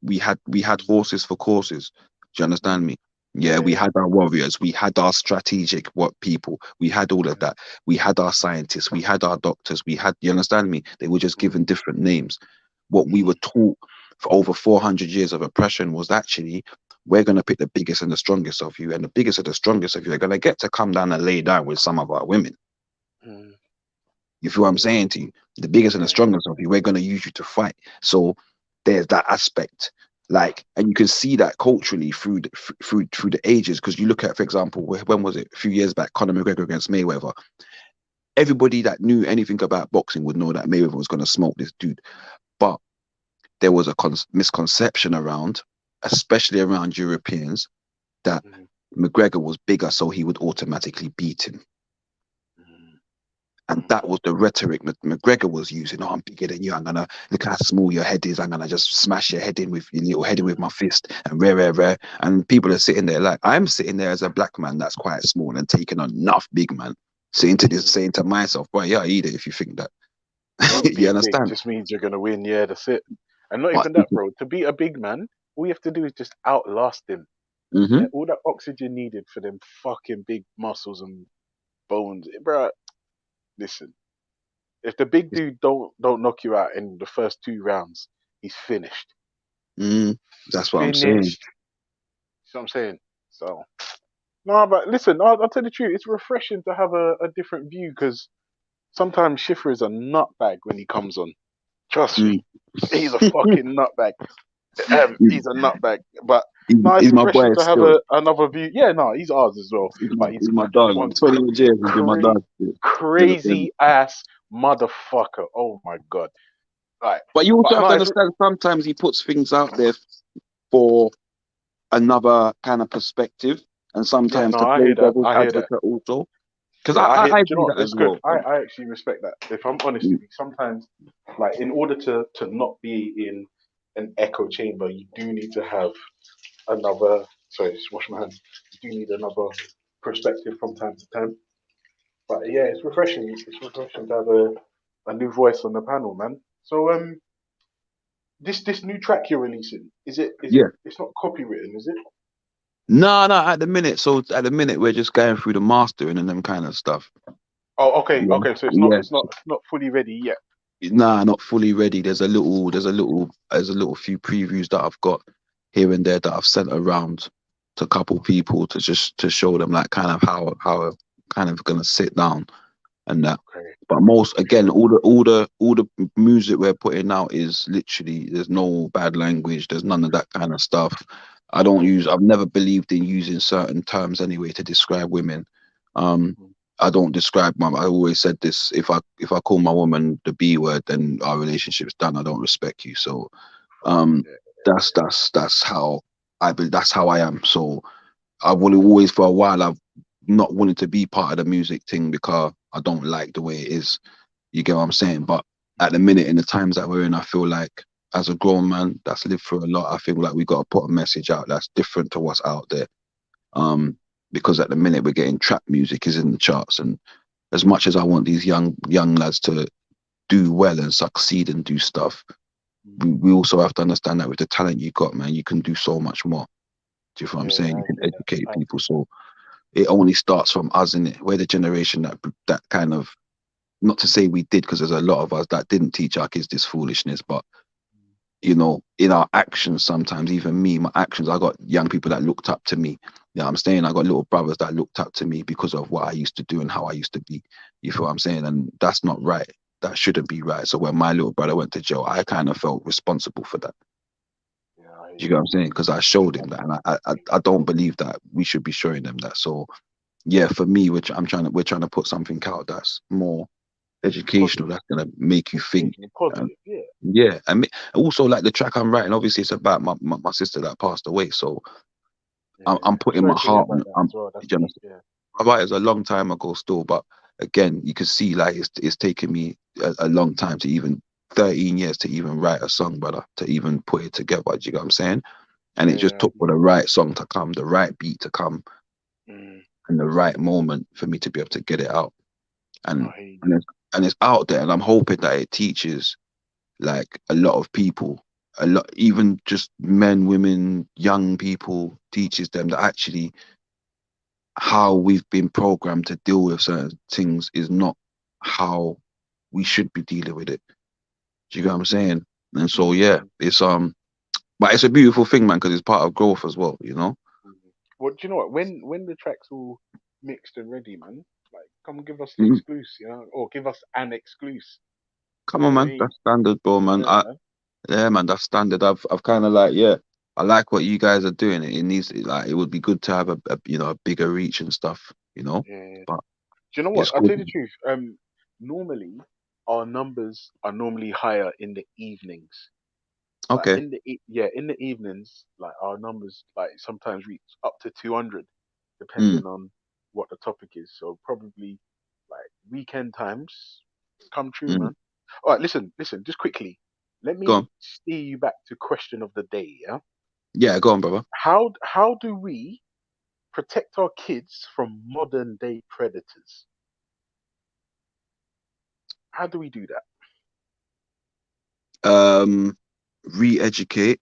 horses for courses. Do you understand me? Yeah, we had our warriors, we had our strategic people, we had all of that. We had our scientists, we had our doctors, you understand me? They were just given different names. What we were taught for over 400 years of oppression was actually, we're going to pick the biggest and the strongest of you, and the biggest and the strongest of you are going to get to come down and lay down with some of our women. You feel what I'm saying to you? The biggest and the strongest of you, we're going to use you to fight. So there's that aspect, like, and you can see that culturally through the ages. Because you look at, for example, when was it? A few years back, Conor McGregor against Mayweather. Everybody that knew anything about boxing would know that Mayweather was going to smoke this dude. But there was a misconception around, especially around Europeans, that McGregor was bigger, so he would automatically beat him. And that was the rhetoric McGregor was using. Oh, I'm bigger than you. I'm gonna look how small your head is. I'm gonna just smash your head in with your little head in with my fist and rare. And people are sitting there like, I'm sitting there as a black man that's quite small and taking on enough big man, saying to myself, well, yeah, eat it if you think that. You being understand? big just means you're gonna win. Yeah, that's it. And not But even that, bro. To beat a big man, all you have to do is just outlast him. Yeah, all that oxygen needed for them fucking big muscles and bones, bro. Listen, if the big dude don't knock you out in the first 2 rounds, he's finished. That's what I'm saying. Finished. See what I'm saying? So, no, but listen, I'll tell you the truth. It's refreshing to have a different view because sometimes Schiffer is a nutbag when he comes on. Trust me, he's a fucking nutbag. He's a nutbag, but no, it's He's my boy refreshing to have still. another view. Yeah, no, he's ours as well. But he's He's my dog. one 20 years, he's been my dog. crazy ass motherfucker. Oh my god! Like, But you also but have no, to it's, understand sometimes he puts things out there for another kind of perspective, and yeah, sometimes no, to I play hear that. devil's I hear that. advocate also. Because Yeah, I hear. I Do you know do what? that It's as good. well. I actually respect that. If I'm honest with you, sometimes, like, in order to not be in an echo chamber, you do need to have another. Sorry, just wash my hands. You do need another perspective from time to time. But yeah, it's refreshing. It's refreshing to have a new voice on the panel, man. So this new track you're releasing, is it? Yeah. It's not copywritten, is it? No, at the minute. So at the minute we're just going through the mastering and them kind of stuff. Oh, okay, Yeah. okay. So Yeah. it's not fully ready yet. Nah, not fully ready. There's a few previews that I've got here and there that I've sent around to a couple people to just to show them like kind of how kind of gonna sit down and that. Okay. But most again, all the music we're putting out is literally there's no bad language, there's none of that kind of stuff. I've never believed in using certain terms anyway to describe women. I don't describe my. I always said this: if I call my woman the B word, then our relationship's done. I don't respect you. So, that's how I believe. That's how I am. So, I will always for a while. I've not wanted to be part of the music thing because I don't like the way it is. You get what I'm saying? But at the minute, in the times that we're in, I feel like as a grown man that's lived through a lot, I feel like we got to put a message out that's different to what's out there. Because at the minute we're getting trap music is in the charts, and as much as I want these young lads to do well and succeed and do stuff, we also have to understand that with the talent you got, man, you can do so much more. Do you feel what I'm saying? You can educate people. So it only starts from us, innit? We're the generation that kind of, not to say we did, because there's a lot of us that didn't teach our kids this foolishness, but you know, in our actions, sometimes even me, my actions, I got young people that looked up to me. You know what I'm saying? I got little brothers that looked up to me because of what I used to do and how I used to be. You feel what I'm saying? And that's not right. That shouldn't be right. So when my little brother went to jail, I kind of felt responsible for that. Do you get what I'm saying? Because I showed him that, and I don't believe that we should be showing them that. So yeah, for me, we're trying to put something out that's more educational, that's gonna make you think. Positive, yeah. Yeah, and also like the track I'm writing, obviously it's about my sister that passed away, so I'm putting my heart on. I write it a long time ago still, but again, you can see like it's taken me a long time to even 13 years to even write a song, brother, to even put it together. Do you get what I'm saying? And it just took for the right song to come, the right beat to come, and the right moment for me to be able to get it out. And it's out there, and I'm hoping that it teaches like a lot of people, even just men, women, young people, teaches them that actually how we've been programmed to deal with certain things is not how we should be dealing with it. Do you get what I'm saying? And so yeah, it's but it's a beautiful thing, man, because it's part of growth as well, you know. Well, do you know what? When the track's all mixed and ready, man, like come and give us the exclusive, you know, or give us an exclusive. Come on, man, that's standard, bro, man. Yeah, man, that's standard. I've kind of like, yeah, I like what you guys are doing. It needs like it would be good to have a you know, a bigger reach and stuff, you know. Yeah. But do you know what? I'll tell you the truth. Normally our numbers are normally higher in the evenings. Okay. Like in the evenings, like our numbers like sometimes reach up to 200, depending on what the topic is. So probably like weekend times come true, man. All right, listen, just quickly. Let me steer you back to question of the day, yeah? Yeah, go on, brother. How do we protect our kids from modern day predators? How do we do that? Re-educate.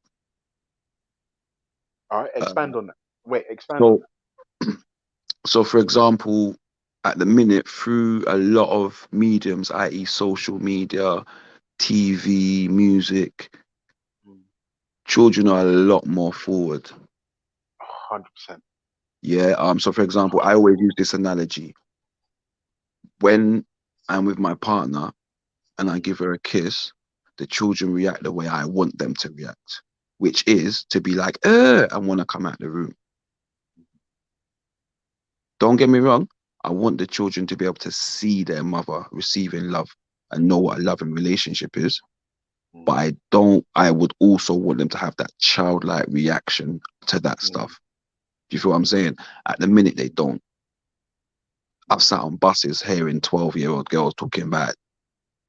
All right, expand on that. Wait, expand on that. So for example, at the minute, through a lot of mediums, i.e. social media, TV, music, children are a lot more forward. 100%. Yeah. So for example, I always use this analogy. When I'm with my partner and I give her a kiss, the children react the way I want them to react, which is to be like, I want to come out the room. Don't get me wrong. I want the children to be able to see their mother receiving love and know what a loving relationship is. But I would also want them to have that childlike reaction to that stuff. Do you feel what I'm saying? At the minute, they don't. I've sat on buses hearing 12-year-old girls talking about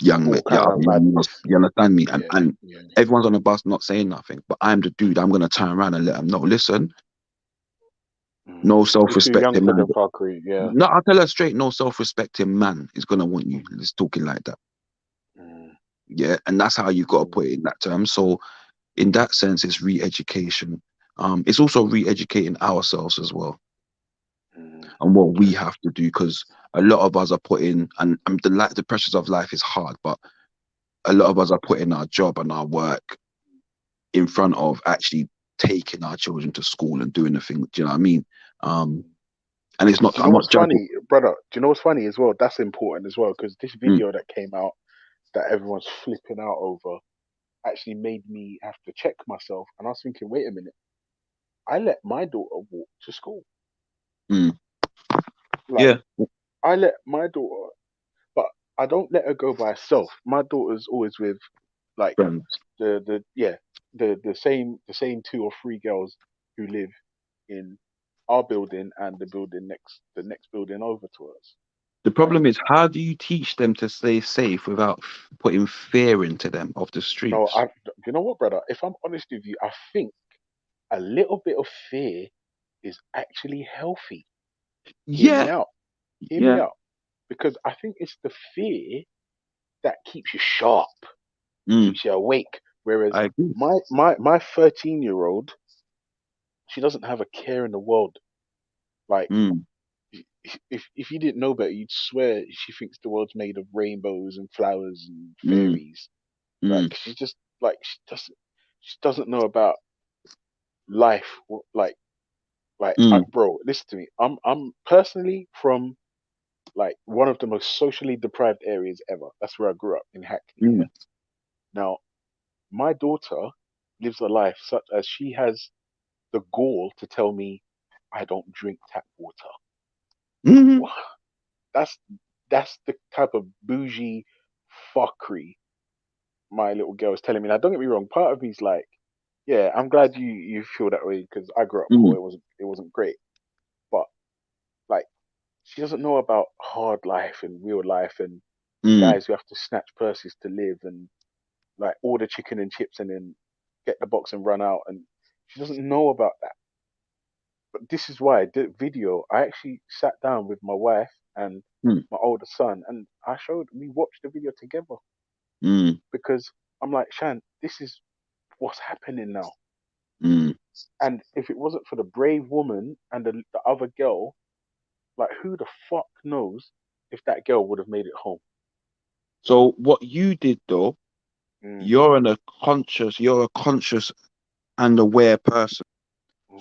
young men. All kind of madness. You understand me? Yeah, And yeah. everyone's on the bus not saying nothing. But I'm the dude. I'm going to turn around and let them know, listen, no You're too self-respecting young for man. them fuckery. Yeah. No, I'll tell her straight, no self-respecting man is going to want you just talking like that. Yeah, and that's how you got to put it in that term. So in that sense, it's re-education. It's also re-educating ourselves as well and what we have to do, because a lot of us are putting, and the pressures of life is hard, but a lot of us are putting our job and our work in front of actually taking our children to school and doing the thing. Do you know what I mean? And it's not. Do you I'm know not what's judging. funny, brother? Do you know what's funny as well? That's important as well, because this video that came out that everyone's flipping out over actually made me have to check myself. And I was thinking, wait a minute, I let my daughter walk to school. Mm. Like, Yeah. I let my daughter, but I don't let her go by herself. My daughter's always with like Friends. the same 2 or 3 girls who live in our building and the next building over to us. The problem is, how do you teach them to stay safe without putting fear into them of the No, streets? you know what, brother? If I'm honest with you, I think a little bit of fear is actually healthy. Hear me Yeah. out. Hear me Yeah. out. Because I think it's the fear that keeps you sharp, keeps you awake. Whereas I agree. my 13-year-old, she doesn't have a care in the world. Like if you didn't know better, you'd swear she thinks the world's made of rainbows and flowers and fairies. Like she just like she doesn't know about life. Bro, listen to me. I'm personally from like one of the most socially deprived areas ever. That's where I grew up in Hackney. Yeah? Now, my daughter lives a life such as she has the gall to tell me I don't drink tap water. Wow. That's the type of bougie fuckery my little girl is telling me. Now, don't get me wrong. Part of me is like, yeah, I'm glad you feel that way because I grew up poor. It wasn't great, but like she doesn't know about hard life and real life and guys who have to snatch purses to live and like order chicken and chips and then get the box and run out. And she doesn't know about that. But this is why the video, I actually sat down with my wife and my older son and we watched the video together because I'm like, Shan, this is what's happening now. And if it wasn't for the brave woman and the other girl, like who the fuck knows if that girl would have made it home. So what you did though, you're a conscious and aware person.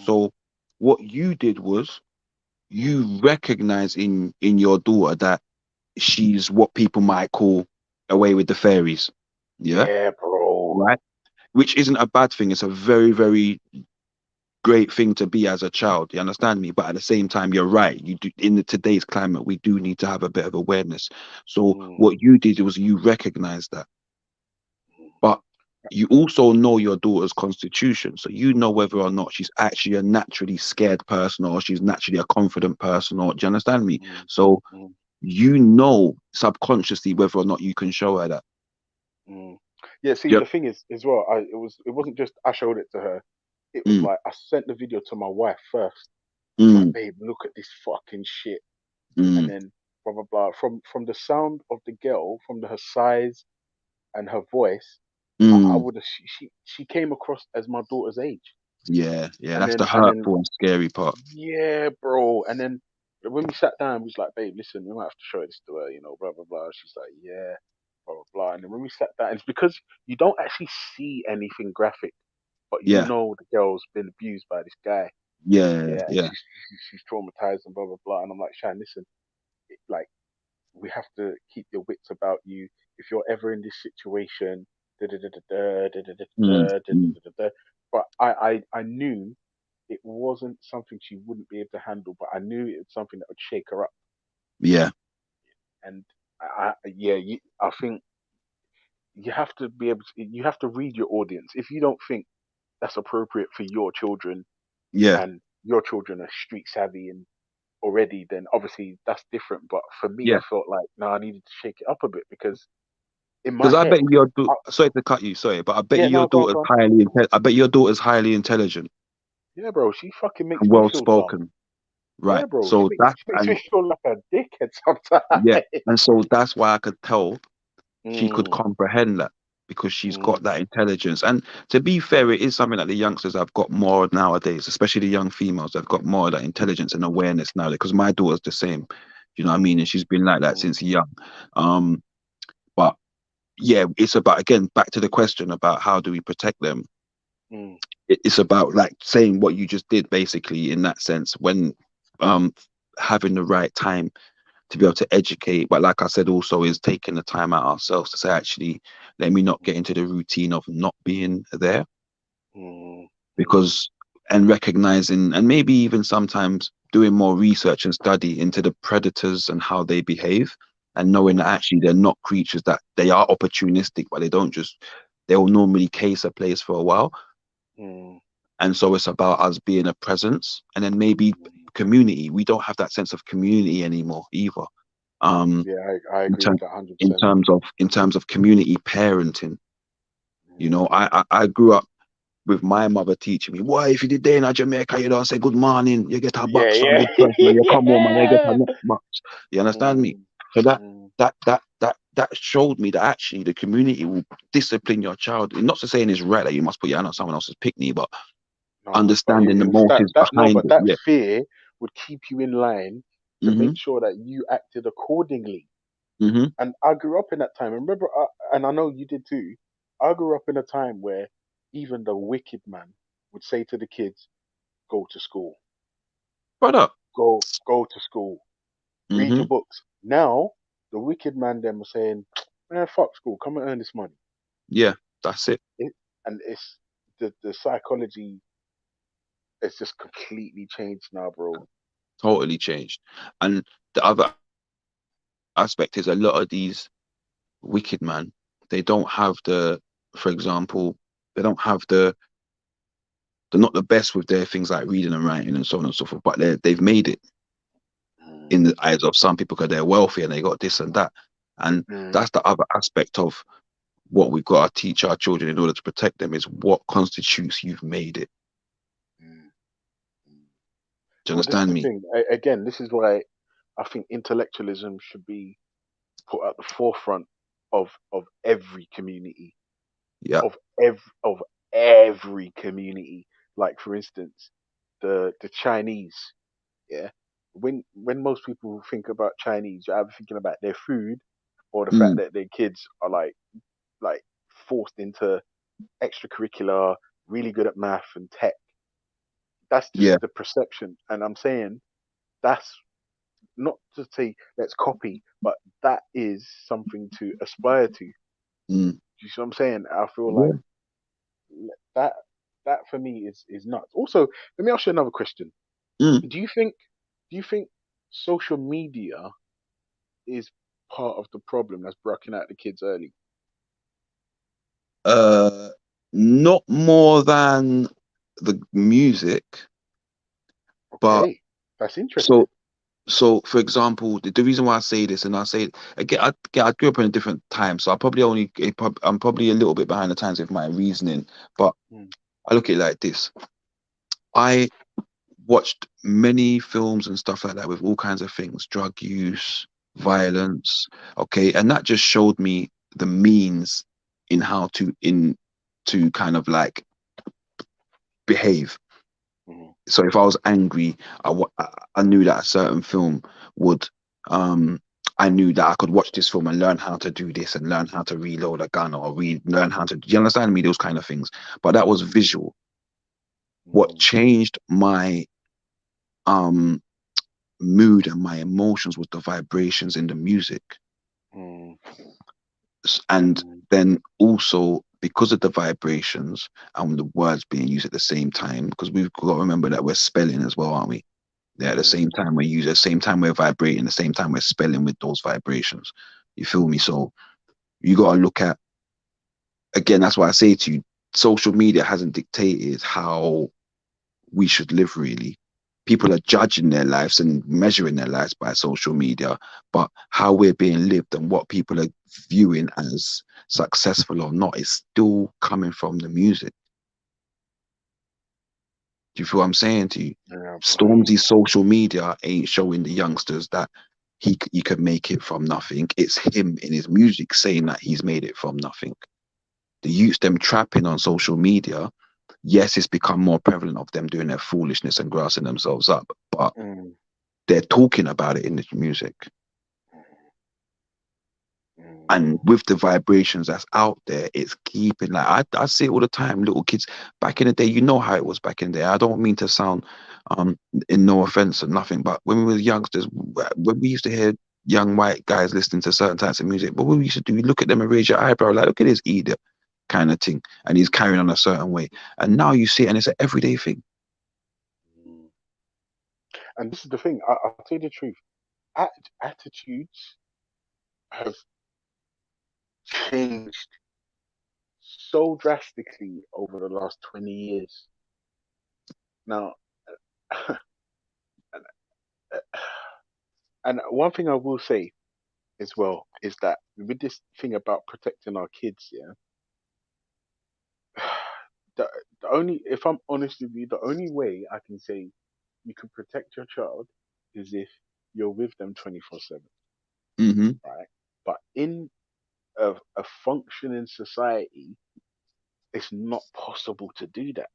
So what you did was you recognize in your daughter that she's what people might call away with the fairies. Yeah, bro. Right? Which isn't a bad thing. It's a very, very great thing to be as a child. You understand me? But at the same time, you're right. You do, in today's climate, we do need to have a bit of awareness. So what you did was you recognized that. But you also know your daughter's constitution. So you know whether or not she's actually a naturally scared person or she's naturally a confident person, or do you understand me? So you know subconsciously whether or not you can show her that. Yeah, see, the thing is as well, it wasn't just I showed it to her. It was like I sent the video to my wife first. Like, babe, look at this fucking shit. And then blah blah blah. From the sound of the girl, from her size and her voice, I would have she came across as my daughter's age. Yeah, And that's then the hurtful and scary part. yeah, bro. And then when we sat down, we was like, babe, listen, we might have to show this to her, blah blah blah. She's like, yeah, blah blah blah. And then when we sat down, it's because you don't actually see anything graphic, but you Yeah. know the girl's been abused by this guy. Yeah, Yeah, yeah. she's traumatized and blah blah blah. And I'm like, Shan, listen, like we have to keep your wits about you. If you're ever in this situation, da da da da da da da Mm, da da mm. da da. But I knew it wasn't something she wouldn't be able to handle, but I knew it was something that would shake her up. Yeah. And yeah, I think you have to be able to, you have to read your audience. If you don't think that's appropriate for your children, Yeah. and your children are street savvy and already, then obviously that's different. But for me, I Yeah. felt like no, I needed to shake it up a bit because in my Because I bet head, your I, sorry to cut you, sorry, but I bet yeah, you your no, go on, daughter's go on. highly I bet your daughter's highly intelligent Yeah, bro, she fucking makes and me well feel dumb. spoken. Yeah, Right. bro, So that she makes me and feel like a dickhead sometimes. yeah. And so that's why I could tell she could Mm, comprehend that because she's got mm, that intelligence. And to be fair, it is something that the youngsters have got more nowadays, especially the young females. They've got more of that intelligence and awareness now. Because my daughter's the same, you know what I mean, and she's been like that since young. But yeah, it's about, again, back to the question about how do we protect them. mm, It's about like saying what you just did, basically, in that sense, when having the right time to be able to educate, but like I said, also is taking the time out ourselves to say, actually, let me not get into the routine of not being there, mm, because and recognizing, and maybe even sometimes doing more research and study into the predators and how they behave, and knowing that actually they're not creatures, that they are opportunistic, but they don't just, they'll normally case a place for a while. mm, And so it's about us being a presence, and then maybe community. We don't have that sense of community anymore either. yeah, I In, agree with that in 100%. terms of community parenting, you know, I grew up with my mother teaching me, why if you did there in Jamaica, you don't say good morning, you get a Yeah, box from good yeah, person, you come home and you get a yeah. next box. You understand me? Mm, So mm, that showed me that actually the community will discipline your child. Not to saying it's right that you must put your hand on someone else's picnic, but no, but understanding the that motives that no, behind but it. that Yeah. fear would keep you in line to Mm-hmm. make sure that you acted accordingly. Mm-hmm. And I grew up in that time. Remember, and I know you did too. I grew up in a time where even the wicked man would say to the kids, "Go to school, Brother. go to school, read Mm-hmm. your books." Now, the wicked man them are saying, "Man, fuck school, come and earn this money." Yeah, that's it. And it's the psychology. It's just completely changed now, bro. Totally changed. And the other aspect is a lot of these wicked man, they don't have for example, they don't have they're not the best with their things like reading and writing and so on and so forth, but they've made it in the eyes of some people because they're wealthy and they got this and that. And Mm, that's the other aspect of what we've got to teach our children in order to protect them, is what constitutes you've made it. mm. Do you Well, this is understand the me? thing. Again, this is why I think intellectualism should be put at the forefront of every community, Yeah. of every community. Like for instance, the Chinese. Yeah, when most people think about Chinese, you're either thinking about their food or the fact Mm, that their kids are like forced into extracurricular, really good at math and tech. That's just yeah. the perception, and I'm saying that's not to say let's copy, but that is something to aspire to. Mm, You see what I'm saying? I feel like yeah. that that for me is nuts. Also, let me ask you another question. Mm. Do you think do you think social media is part of the problem that's broken out the kids early? Uh, Not more than the music, but Okay, that's interesting. so so for example, the reason why I say this, and I say it again, I grew up in a different time, so I'm probably a little bit behind the times with my reasoning, but Mm, I look at it like this. I watched many films and stuff like that with all kinds of things, drug use, violence, okay, and that just showed me the means in how to kind of like behave. mm, So if I was angry, I knew that a certain film would um I knew that I could watch this film and learn how to do this and learn how to reload a gun or learn how to, do you understand me, those kind of things. But that was visual. What mm, changed my um mood and my emotions was the vibrations in the music. Mm. And then also because of the vibrations and the words being used at the same time, because we've got to remember that we're spelling as well, aren't we? Yeah, at the same time we use it, at the same time we're vibrating, at the same time we're spelling with those vibrations. You feel me? So you got to look at, again, that's why I say to you, social media hasn't dictated how we should live, really. People are judging their lives and measuring their lives by social media, but how we're being lived and what people are viewing as successful or not is still coming from the music. Do you feel what I'm saying to you? Yeah. Stormzy's social media ain't showing the youngsters that he could make it from nothing. It's him in his music saying that he's made it from nothing. The youths, them trapping on social media, yes, it's become more prevalent of them doing their foolishness and grassing themselves up, but they're talking about it in the music. And with the vibrations that's out there, it's keeping, like, I see it all the time, little kids, back in the day, you know how it was back in the day. I don't mean to sound, in no offense or nothing, but when we were youngsters, when we used to hear young white guys listening to certain types of music, but what we used to do, we look at them and raise your eyebrow, like, look at this idiot kind of thing, and he's carrying on a certain way. And now you see it, and it's an everyday thing. And this is the thing, I'll tell you the truth. Attitudes have changed so drastically over the last 20 years. Now, and one thing I will say as well is that with this thing about protecting our kids, yeah, the only, if I'm honest with you, the only way I can say you can protect your child is if you're with them 24/7, right? But in a functioning society, it's not possible to do that.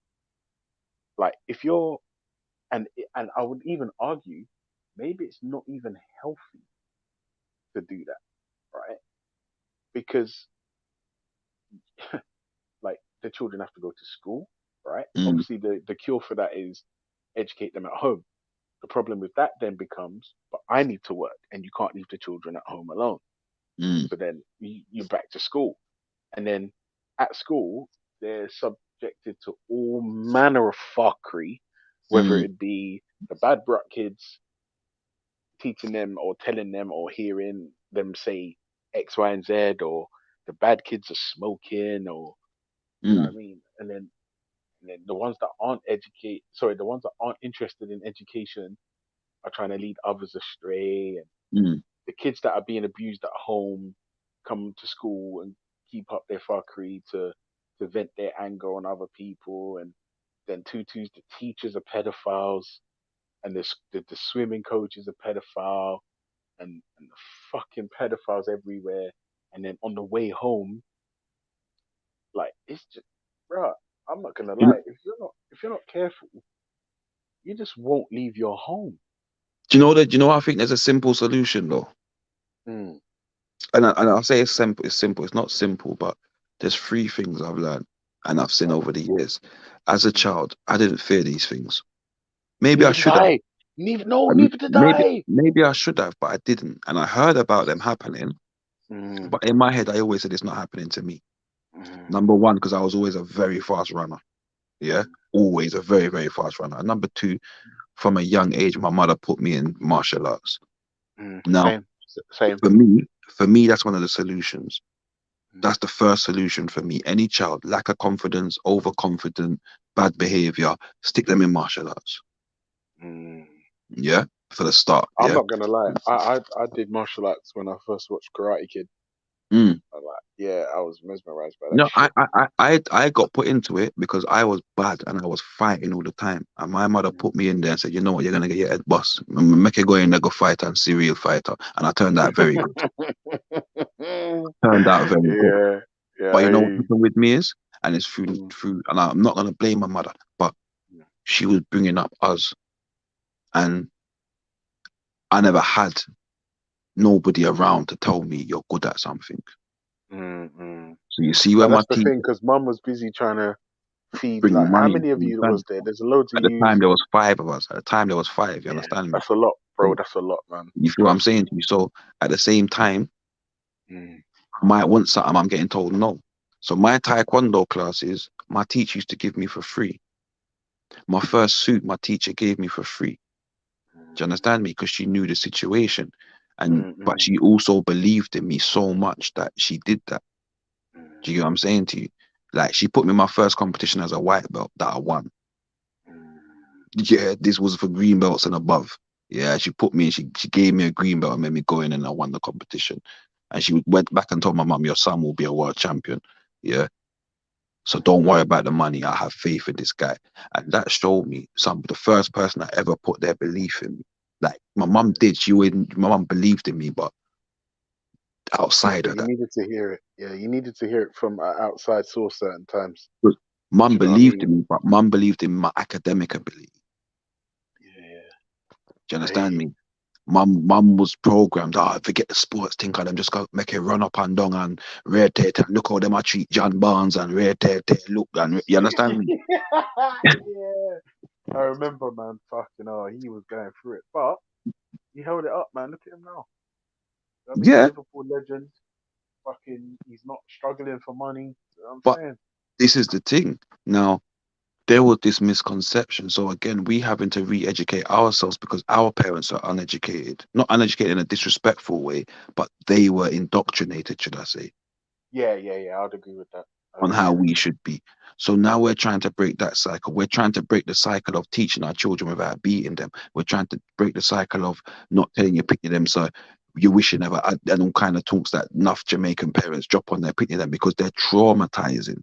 Like if you're, and I would even argue, maybe it's not even healthy to do that, right? Because like the children have to go to school, right? Obviously, the cure for that is educate them at home. The problem with that then becomes, but I need to work, and you can't leave the children at home alone. So then you're back to school, and then at school they're subjected to all manner of fuckery, whether it be the bad brat kids teaching them or telling them or hearing them say X, Y, and Z, or the bad kids are smoking, or you know what I mean, and then the ones that aren't the ones that aren't interested in education are trying to lead others astray, and the kids that are being abused at home come to school and keep up their fuckery to vent their anger on other people, and then the teachers are pedophiles, and the swimming coach is a pedophile, and the fucking pedophiles everywhere, and then on the way home, like it's just, bruh, I'm not gonna lie, if you're not careful, you just won't leave your home. Do you know I think there's a simple solution though? And I'll say it's simple. It's not simple, but there's 3 things I've learned and I've seen over the years. As a child, I didn't fear these things. Maybe I should have. Neither did I. Maybe I should have, but I didn't. And I heard about them happening, but in my head, I always said it's not happening to me. Number 1, because I was always a very fast runner. Yeah, always a very, very fast runner. And number 2, from a young age, my mother put me in martial arts. Now, same. For me, that's one of the solutions. That's the first solution for me. Any child, lack of confidence, overconfident, bad behavior, stick them in martial arts. Yeah, for the start. I'm not gonna lie. I did martial arts when I first watched Karate Kid. I was mesmerized by that. No, shit. I got put into it because I was bad and I was fighting all the time. And my mother put me in there and said, you know what, you're gonna get your head bust. Make you go in there, go fight and serial fighter. And I turned out very good. Turned out very good. Yeah, But you know what happened with me is, and it's through, and I'm not gonna blame my mother, but she was bringing up us, and I never had nobody around to tell me you're good at something. So you see where that's the thing, because mum was busy trying to feed. Like, how many of you was there? There's loads of you. At the you. time, there was 5 of us. At the time, there was 5. You understand me? That's a lot. bro. That's a lot, man. You feel what I'm saying to you? So at the same time, Mm. I might want something, I'm getting told no. So my taekwondo classes, my teacher used to give me for free. My first suit, my teacher gave me for free. Do you understand me? Because she knew the situation, but she also believed in me so much that she did that. Do you get what I'm saying to you? Like, she put me in my first competition as a white belt that I won. Yeah, this was for green belts and above. Yeah, she put me, she gave me a green belt and made me go in, and I won the competition. And she went back and told my mum, your son will be a world champion. Yeah. So don't worry about the money. I have faith in this guy. And that showed me the first person that ever put their belief in me. Like, my mum did. My mum believed in me, but outside of You that, needed to hear it. Yeah, you needed to hear it from an outside source certain times. mum You know what I believed mean? in me, but mum believed in my academic ability. Yeah. Do you understand me? Mum was programmed. Forget the sports thing, and them just go make it run up and down and rare tate. Look how them I treat John Barnes and rare tate. Look, and you understand me? Yeah. I remember, man. Fucking hell, he was going through it, but he held it up, man. Look at him now. You know what I mean, Yeah, Liverpool legend. Fucking, he's not struggling for money. You know what I'm but saying? this is the thing. Now, there was this misconception. So again, we having to re-educate ourselves because our parents are uneducated. Not uneducated in a disrespectful way, but they were indoctrinated, should I say, Yeah. I'd agree with that. on how we should be. So now we're trying to break that cycle. We're trying to break the cycle of teaching our children without beating them. We're trying to break the cycle of not telling you picnic them, so you wish you never had, and all kind of talks that enough Jamaican parents drop on their picnic them because they're traumatizing.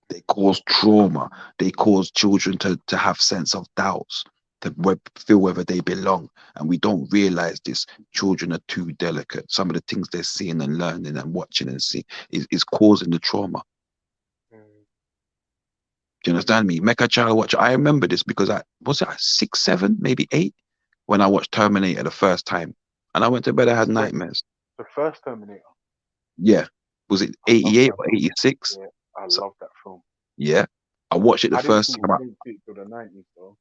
They cause trauma. They cause children to have sense of doubts, to feel whether they belong. And we don't realize this. Children are too delicate. Some of the things they're seeing and learning and watching and seeing is causing the trauma. Do you understand me? Make a child watch. I remember this because was it 6, 7, maybe 8, when I watched Terminator the first time, and I went to bed. I had nightmares. The first Terminator. Yeah, was it 88 or 86? Yeah, I So, love that film. yeah, I watched it the I didn't first see time. it till the 90s, though.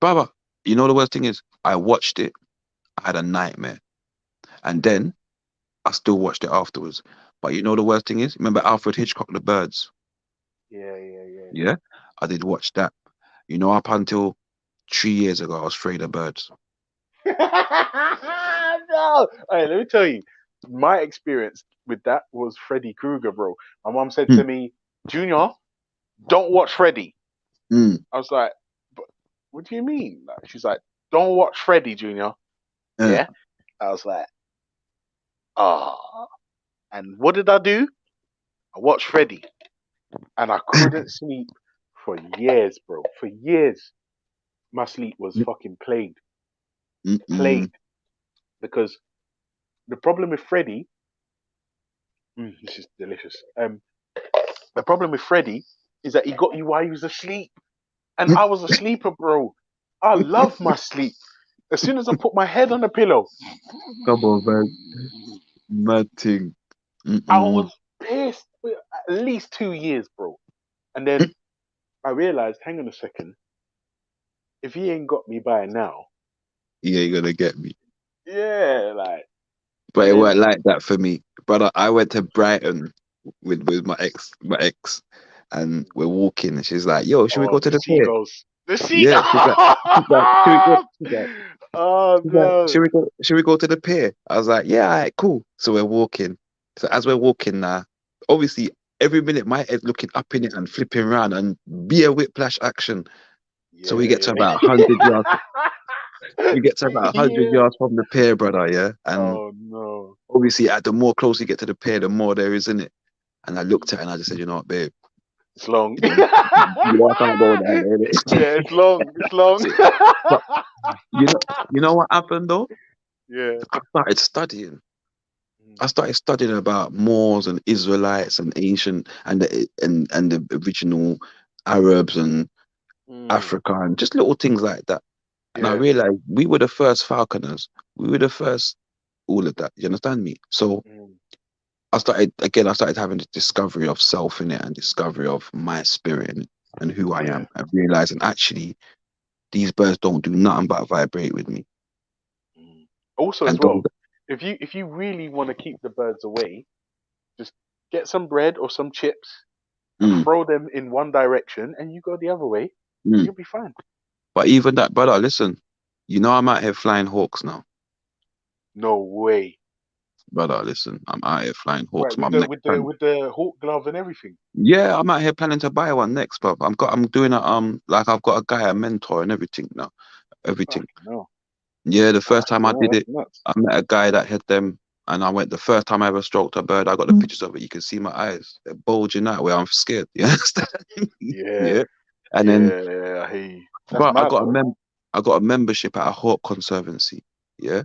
Brother, you know the worst thing is, I watched it, I had a nightmare, and then I still watched it afterwards. But you know the worst thing is, remember Alfred Hitchcock, The Birds? Yeah. Yeah, I did watch that. You know, up until 3 years ago, I was afraid of birds. No. Hey, let me tell you, my experience with that was Freddy Krueger, bro. My mom said to me, Junior, don't watch Freddy. I was like, but what do you mean? Like, she's like, don't watch Freddy, Junior. Yeah. I was like, and what did I do? I watched Freddy, and I couldn't sleep for years, bro. For years, my sleep was fucking plagued, because the problem with Freddy, this is delicious. The problem with Freddy is that he got you while you was asleep, and I was a sleeper, bro. I love my sleep. As soon as I put my head on the pillow, Come on, man. Mad thing. I was pissed for at least 2 years, bro. And then I realized, hang on a second, if he ain't got me by now, He ain't gonna get me. yeah, like. But it then- weren't like that for me, brother. I went to Brighton with my ex, and we're walking, and she's like, "Yo, should we go to the pier?" seagulls. The Yeah, she's like, "Should we go?" Oh She's like, no. Should we go to the pier? I was like, yeah, all right, cool. So we're walking. So as we're walking now, obviously every minute my head's looking up in it and flipping around and be a whiplash action. So we get to about 100 yards. We get to about 100 yards from the pier, brother, yeah? And Oh no. obviously the more close you get to the pier, the more there is in it. And I looked at it and I just said, you know what, babe? It's long. You know I can't go down there, innit? Yeah, it's long. It's long. But you know what happened though? Yeah. I started studying. I started studying about Moors and Israelites and ancient and the original Arabs and Africa and just little things like that. And I realized we were the first falconers. We were the first all of that. You understand me? So I started having the discovery of self in it and discovery of my spirit in it and who I am and realizing actually these birds don't do nothing but vibrate with me. Also, as And well, those, if you really want to keep the birds away, just get some bread or some chips and mm, throw them in one direction, and you go the other way. mm. You'll be fine. But even that, brother, listen, you know I'm out here flying hawks now. No way. Brother, listen, I'm out here flying hawks. Right, My next plan. with the hawk glove and everything. Yeah, I'm out here planning to buy one next, bro. I'm doing a like I've got a guy, a mentor and everything now. Everything. No. Yeah, the first time I did That's it, nuts. I met a guy that had them, and I went the first time I ever stroked a bird. I got the pictures of it. You can see my eyes; they're bulging out where I'm scared. You understand? Yeah. Yeah. And then, Yeah, I hear you. That's bro, mad though. I got a membership at a hawk conservancy. Yeah.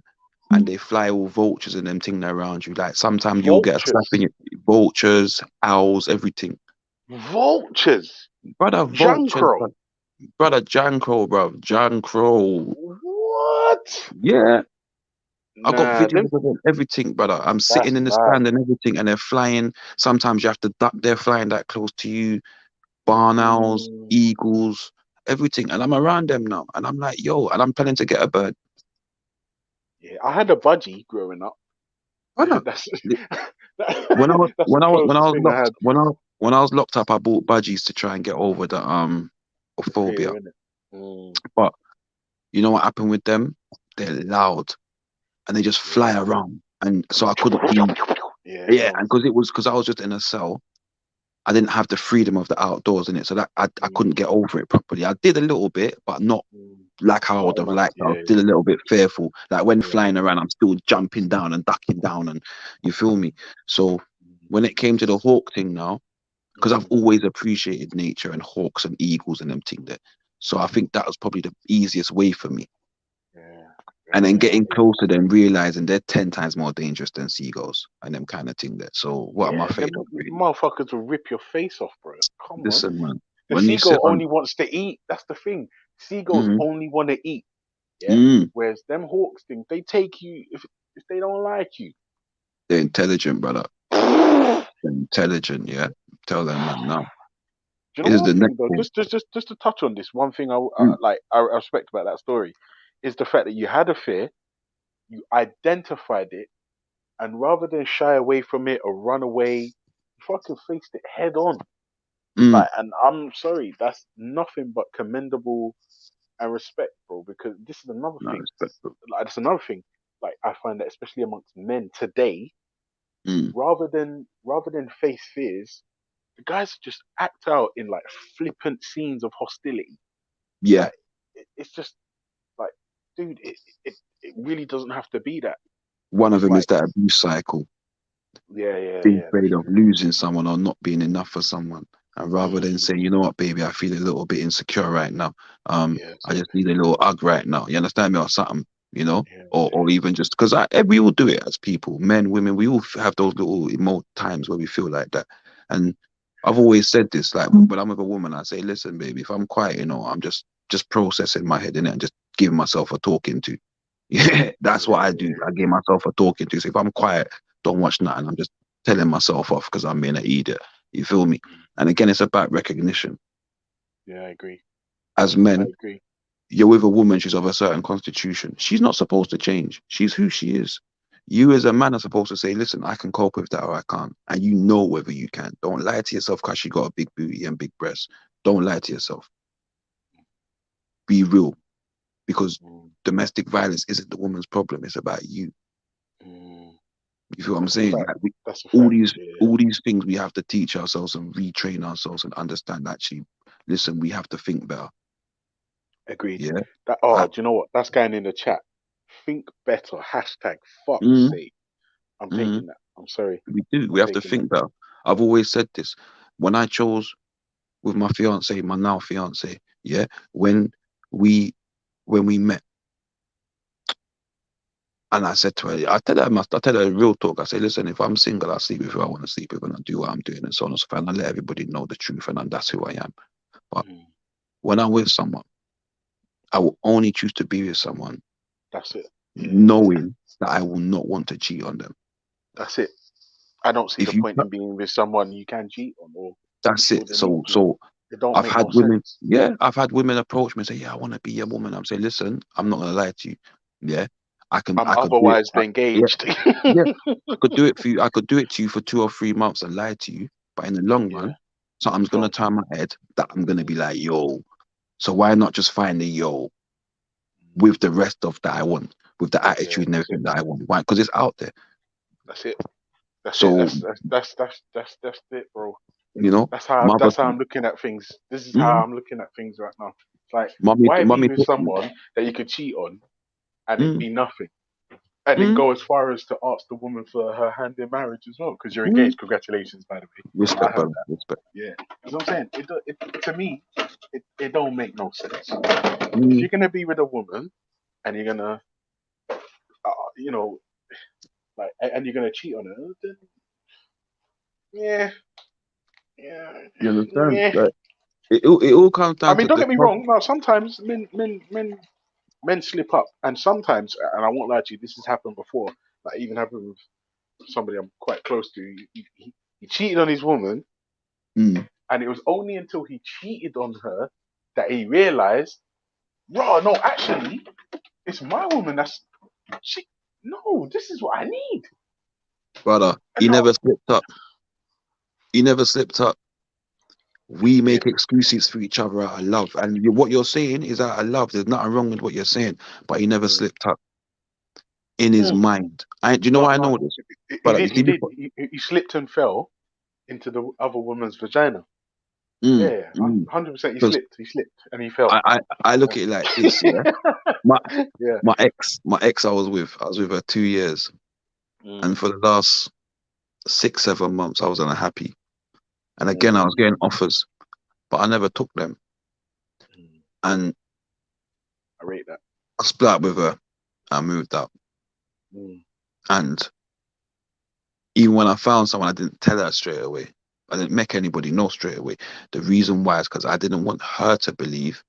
And they fly all vultures and them thing around you. Like sometimes you'll get a slap Vultures. in your vultures, owls, everything. Vultures. Brother, vultures, Jankro. brother, Jankro, bro, Jankro. What? Yeah. I got Nah, videos of them, everything, brother. I'm that's sitting in the mad. stand and everything, and they're flying. Sometimes you have to duck. They're flying that close to you. Barn owls, eagles, everything. And I'm around them now, and I'm like, yo, and I'm planning to get a bird. Yeah, I had a budgie growing up. Brother, That's when I was that's the closest thing I had. when I was locked up, I bought budgies to try and get over the phobia. Fear, innit? But you know what happened with them? They're loud, and they just fly around, and so I couldn't be. Yeah, and because I was just in a cell, I didn't have the freedom of the outdoors in it, so that I couldn't get over it properly. I did a little bit, but not like how I would have liked. I was still a little bit fearful. Like when flying around, I'm still jumping down and ducking down, and you feel me. So when it came to the hawk thing now, because I've always appreciated nature and hawks and eagles and them thing there, so I think that was probably the easiest way for me. And then getting closer, then realizing they're 10 times more dangerous than seagulls and them kind of thing there. So what am I Yeah, afraid them of? Really? motherfuckers will rip your face off, bro. Come on. Listen, man. The When you sit seagull on, only wants to eat. That's the thing. Seagulls Mhm. only want to eat. Yeah. Mm. Whereas them hawks thing, they take you if they don't like you. They're intelligent, brother. They're intelligent, yeah. Tell them, man. Now, Do you it know is one the thing next though? thing. Just to touch on this, one thing Mm. I respect about that story is the fact that you had a fear, you identified it, and rather than shy away from it or run away, you fucking faced it head on. Mm. Like, and I'm sorry, that's nothing but commendable and respect, bro. Because this is another No, thing. respectful. Like, that's another thing. Like, I find that especially amongst men today, Mm. rather than face fears, the guys just act out in like flippant scenes of hostility. Yeah. Like, it's just like, dude, it really doesn't have to be that. One of It's them like, is that abuse cycle. yeah, Being that's afraid of true. losing someone or not being enough for someone. And rather than saying, you know what, baby, I feel a little bit insecure right now. I just need a little hug right now. You understand me, or something, you know? Or even just because we all do it as people, men, women, we all have those little times where we feel like that. And I've always said this, like when I'm with a woman, I say, listen, baby, if I'm quiet, you know, I'm just processing my head in it and just giving myself a talking to. Yeah, that's what I do. I give myself a talking to. So if I'm quiet, don't watch nothing. I'm just telling myself off because I'm being an idiot. You feel me? And again, it's about recognition. Yeah, I agree. As I men, agree. you're with a woman, she's of a certain constitution. She's not supposed to change. She's who she is. You as a man are supposed to say, listen, I can cope with that or I can't. And you know whether you can. Don't lie to yourself because she got a big booty and big breasts. Don't lie to yourself. Be real. Because domestic violence isn't the woman's problem. It's about you. You feel what I'm saying? Like all these things we have to teach ourselves and retrain ourselves and understand. Actually, listen, we have to think better. Agreed. Yeah. Do you know what? That's going in the chat. Think better. Hashtag fuck's Mhm. sake. I'm taking that. I'm sorry. We do. We have to think better. I've always said this. When I chose with my fiance, my now fiance, yeah, when we met, and I said to her, I tell her real talk. I say, listen, if I'm single, I sleep with who I want to sleep with, and I do what I'm doing, and so on and so forth. And I let everybody know the truth, and that's who I am. But when I'm with someone, I will only choose to be with someone. That's it. Knowing that I will not want to cheat on them. That's it. I don't see If the you point in being with someone you can cheat on. Or That's it. So It don't I've make had no women, sense. yeah, I've had women approach me and say, "Yeah, I want to be your woman." I'm saying, "Listen, I'm not gonna lie to you. Yeah, I'm I could do it. otherwise Yeah, engaged. yeah, I could do it for you. I could do it to you for 2 or 3 months and lie to you, but in the long Yeah, run, something's go gonna on. turn my head that I'm gonna be like, yo. So why not just find the yo with the rest of that I want, with the Yeah, attitude and that's it. everything that I want? Why? Because it's out there. That's it. That's it. So That's it, bro. you know, That's mother, how I'm looking at things. This is how mm, I'm looking at things right now. It's like, mommy, why be mommy, with someone that you could cheat on and it mm, be nothing? And then mm, go as far as to ask the woman for her hand in marriage as well, because you're mm. engaged. Congratulations, by the way. I Respect, heard brother, that. respect. Yeah. You know what I'm saying? To me, it don't make no sense. If Mm. you're gonna be with a woman and you're gonna, you know, like, and you're gonna cheat on her, then yeah, yeah, You understand? yeah. Like it all comes I down mean, to don't the get me wrong. Now, sometimes men slip up, and sometimes, and I won't lie to you, this has happened before. Like, even happened with somebody I'm quite close to. He cheated on his woman, Mm. and it was only until he cheated on her that he realized, bro, no, actually, it's my woman. No, this is what I need. brother. And He now, never slipped up. He never slipped up. but We he make did. excuses for each other out of love, and what you're saying is out of love. There's nothing wrong with what you're saying, but he never Mm. slipped up in his Mm. mind. Do you know No, why I no, know this, he brother? You did. see, He did. before, He slipped and fell into the other woman's vagina. mm, Yeah, mm. 100%. He Because slipped. He slipped, and he fell. I look at it like this. Yeah, my Yeah. my ex, I was with her 2 years, Mm, and for the last 6, 7 months, I was unhappy. And again, I mm, was getting offers, but I never took them. mm. And I rate that. I split up with her. I moved out, Mm, and even when I found someone, I didn't tell her straight away. I didn't make anybody know straight away. The reason why is because I didn't want her to believe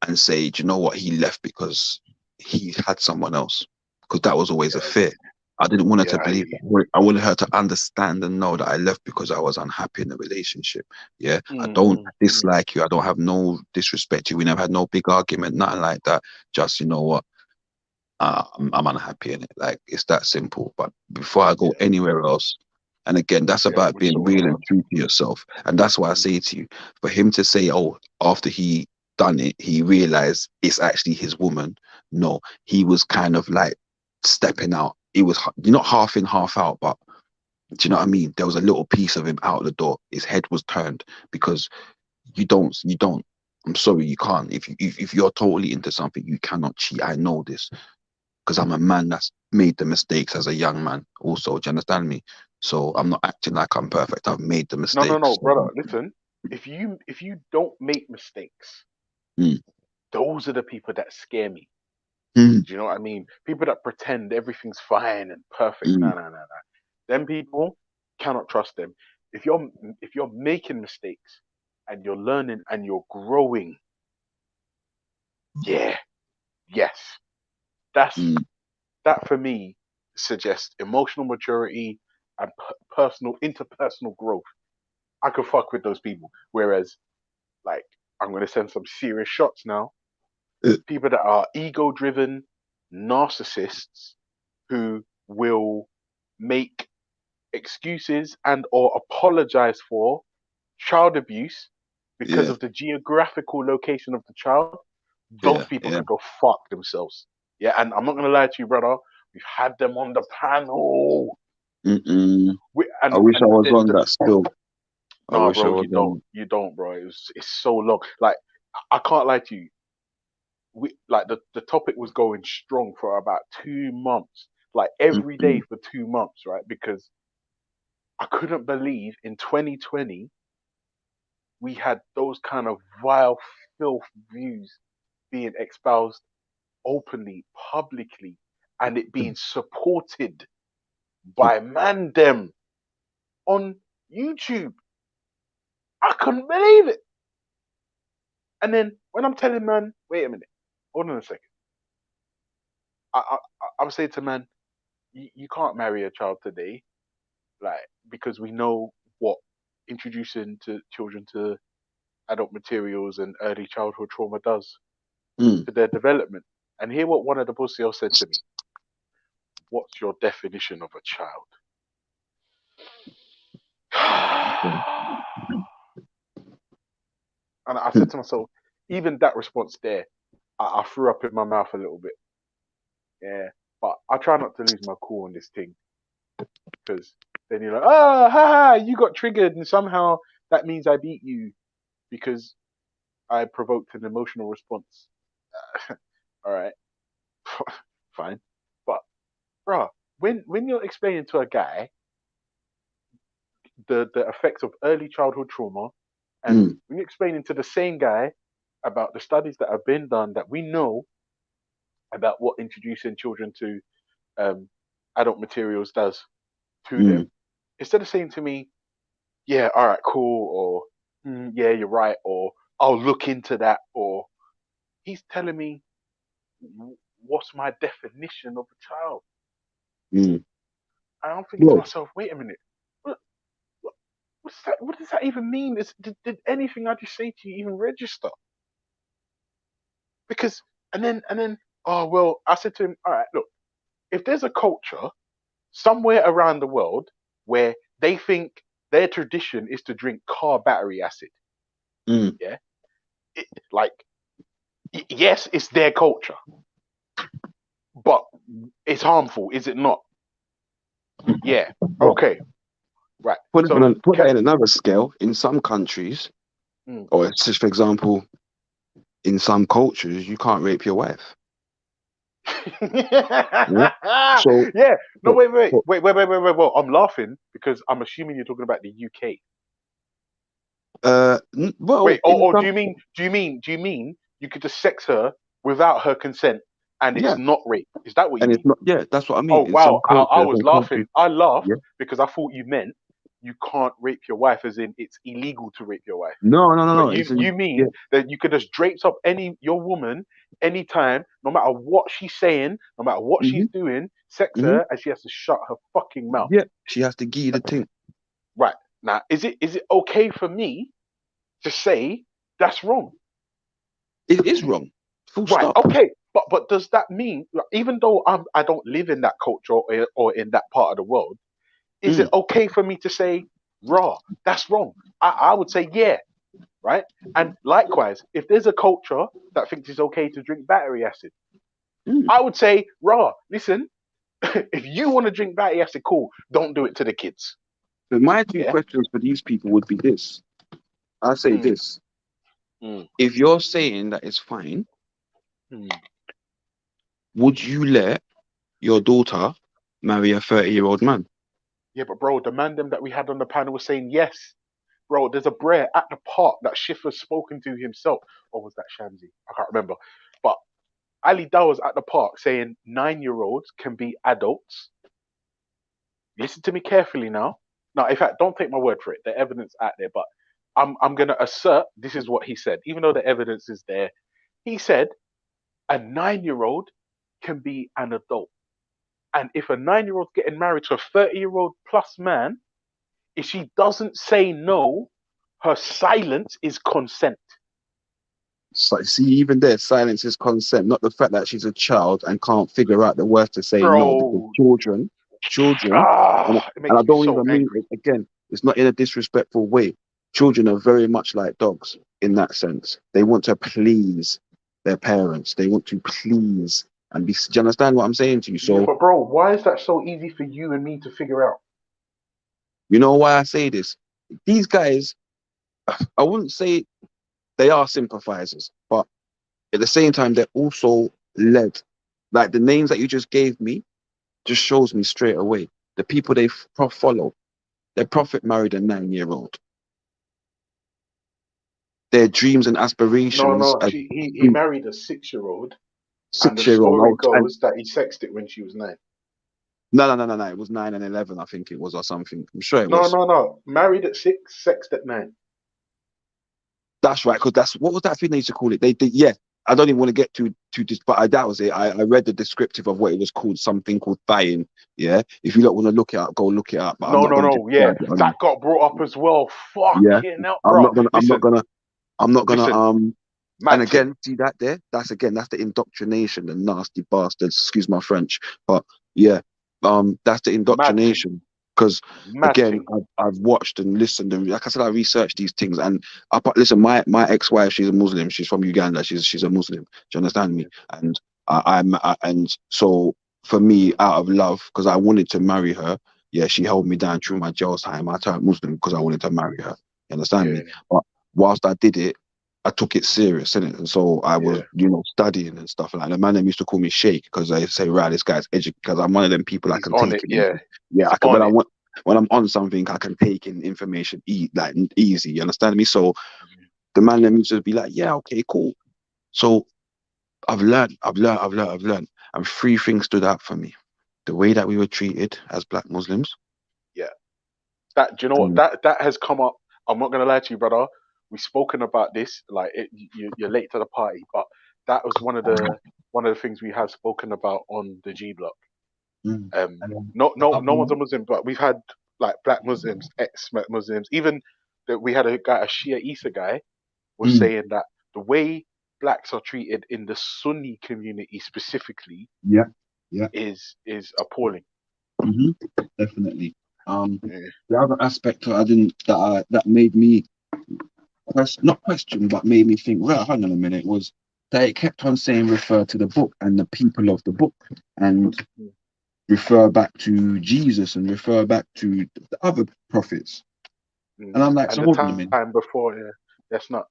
and say, "Do you know what? He left because he had someone else." Because that was always a yeah, fear. I didn't want her yeah. to believe that. I wanted her to understand and know that I left because I was unhappy in the relationship. Yeah. I Mm, don't mm, mm. dislike you. I don't have no disrespect to you. We never had no big argument, nothing like that. Just, you know what? I'm unhappy in it. Like, it's that simple. But before I go Yeah, anywhere else, and again, that's yeah. about We being sort it real and out. true to yourself. And that's why I Mm, say to you, for him to say, oh, after he done it, he realized it's actually his woman. No, he was kind of like stepping out. He was not half in, half out, but do you know what I mean? There was a little piece of him out the door. His head was turned because you don't. I'm sorry, you can't. If you're totally into something, you cannot cheat. I know this because I'm a man that's made the mistakes as a young man. Also, do you understand me? So I'm not acting like I'm perfect. I've made the No, no, no, mistakes. brother. Listen, if you don't make mistakes, Mm, those are the people that scare me. mm, Do you know what I mean? People that pretend everything's fine and perfect. No, mm, no, no, no. Them people, cannot trust them. If you're making mistakes and you're learning and you're growing, yeah, yes, that's mm. that for me suggests emotional maturity and personal interpersonal growth. I could fuck with those people. Whereas, like, I'm gonna send some serious shots now. People that are ego driven narcissists who will make excuses and or apologize for child abuse because Yeah, of the geographical location of the child, those yeah, people yeah. can go fuck themselves. Yeah, and I'm not gonna lie to you, brother. We've had them on the panel. Mm-mm. We, I and wish I and was the, on the, that still. I nah, wish I bro, was on. you don't, bro. It's so long. Like, I can't lie to you. We like the topic was going strong for about 2 months, like every day Mm-mm. for 2 months, right? Because I couldn't believe in 2020 we had those kind of vile filth views being espoused openly, publicly, and it being supported by man them on YouTube. I couldn't believe it. And then when I'm telling man, wait a minute, hold on a second. I'm saying to man, you can't marry a child today, like, because we know what introducing to children to adult materials and early childhood trauma does Mm. to their development. And hear what one of the pussy said to me. What's your definition of a child? And I said to myself, even that response there, I threw up in my mouth a little bit. Yeah, but I try not to lose my cool on this thing, because then you're like, oh, ha, you got triggered, and somehow that means I beat you because I provoked an emotional response. All right, fine, but bruh, when you're explaining to a guy the effects of early childhood trauma, and when you're explaining to the same guy about the studies that have been done that we know about what introducing children to adult materials does to them, instead of saying to me, yeah, all right, cool, or yeah, you're right, or I'll look into that, or he's telling me what's my definition of a child. And I'm thinking to myself, wait a minute, what does that even mean? Did anything I just say to you even register? Because and then oh well, I said to him, all right, look, if there's a culture somewhere around the world where they think their tradition is to drink car battery acid, yeah, yes, it's their culture, but it's harmful, is it not? Yeah. Okay. Right. Put So that in another scale. In some countries, or just for example, in some cultures, you can't rape your wife. So yeah. No, wait. Well, I'm laughing because I'm assuming you're talking about the UK. Well, wait, or do you mean you could just sex her without her consent and it's not rape? Is that what you mean? It's not. Yeah, that's what I mean. Oh In wow, some I was cultures, laughing. I laughed Yeah. because I thought you meant you can't rape your wife, as in it's illegal to rape your wife. No. But you mean that you could just drape up your woman anytime, no matter what she's saying, no matter what she's doing, sex her, and she has to shut her fucking mouth. Yeah, she has to give you the thing. Right. Now, is it okay for me to say that's wrong? It is wrong. Full right. stop. Okay. But does that mean, even though I don't live in that culture or in that part of the world, is it okay for me to say, raw, that's wrong? I would say yeah. Right? And likewise, if there's a culture that thinks it's okay to drink battery acid, I would say, raw, listen, if you want to drink battery acid, cool, don't do it to the kids. So my two questions for these people would be this. I say this. If you're saying that it's fine, would you let your daughter marry a 30-year-old man? Yeah, but bro, the man them that we had on the panel was saying yes. Bro, there's a brer at the park that Schiffer's spoken to himself. Or was that Shamsi? I can't remember. But Ali Dow was at the park saying 9-year-olds can be adults. Listen to me carefully now. Now, in fact, don't take my word for it. The evidence out there, but I'm going to assert this is what he said. Even though the evidence is there, he said a 9-year-old can be an adult. And if a 9-year-old's getting married to a 30-year-old plus man, if she doesn't say no, her silence is consent. So, see, even there, silence is consent, not the fact that she's a child and can't figure out the words to say no. Because children, and I don't even mean it, again, it's not in a disrespectful way. Children are very much like dogs in that sense. They want to please their parents. They want to please and be. Do you understand what I'm saying to you? So, yeah, but bro, why is that so easy for you and me to figure out? You know why I say this? These guys, I wouldn't say they are sympathizers, but at the same time, they're also led. Like the names that you just gave me just shows me straight away. The people they follow, their prophet married a 9-year-old. Their dreams and aspirations. No, he married a 6-year-old. 6-year-old. And the story goes that he sexed it when she was 9. No. It was 9 and 11, I think it was, or something. I'm sure it was. No. Married at 6, sexed at 9. That's right, because what was that thing they used to call it? They did, yeah. I don't even want to get too this, but that was it. I read the descriptive of what it was called, something called thigh-in. Yeah. If you don't want to look it up, go look it up. But No. Yeah, that got brought up as well. Fucking hell, bro. I'm not gonna I'm not gonna Listen, and mad thing. again, see that there? That's the indoctrination, the nasty bastards, excuse my French. But yeah, that's the Mad thing. indoctrination. Because Mad again, thing. I've watched and listened, and like I said, I researched these things. And listen, my ex-wife, she's a Muslim. She's from Uganda. She's a Muslim. Do you understand me? And and so for me, out of love, because I wanted to marry her, yeah, she held me down through my jail time. I turned Muslim because I wanted to marry her. You understand me? Yeah. But whilst I did it, I took it serious, innit? And so I was, Yeah. studying and stuff like that. The man them used to call me Sheikh because they say, right, this guy's educated, because I'm one of them people I He's can on take it. it. Yeah. Yeah, He's I can, on it. when I'm on something, I can take in information easy. You understand me? So the man them used to be like, yeah, okay, cool. So I've learned. And three things stood out for me. The way that we were treated as Black Muslims. Yeah. That, do you know what? That has come up. I'm not gonna lie to you, brother. We've spoken about this. Like, you're late to the party, but that was one of the things we have spoken about on the G Block. No one's a Muslim, but we've had like Black Muslims, ex-Muslims, even that we had a guy, a Shia Isa guy, was saying that the way blacks are treated in the Sunni community specifically, yeah, is appalling. Definitely. The other aspect that made me not question, but made me think, right, hang on a minute, was that it kept on saying refer to the book and the people of the book, and refer back to Jesus and refer back to the other prophets. And I'm like, so And hold the on a minute. time before, yeah, that's not.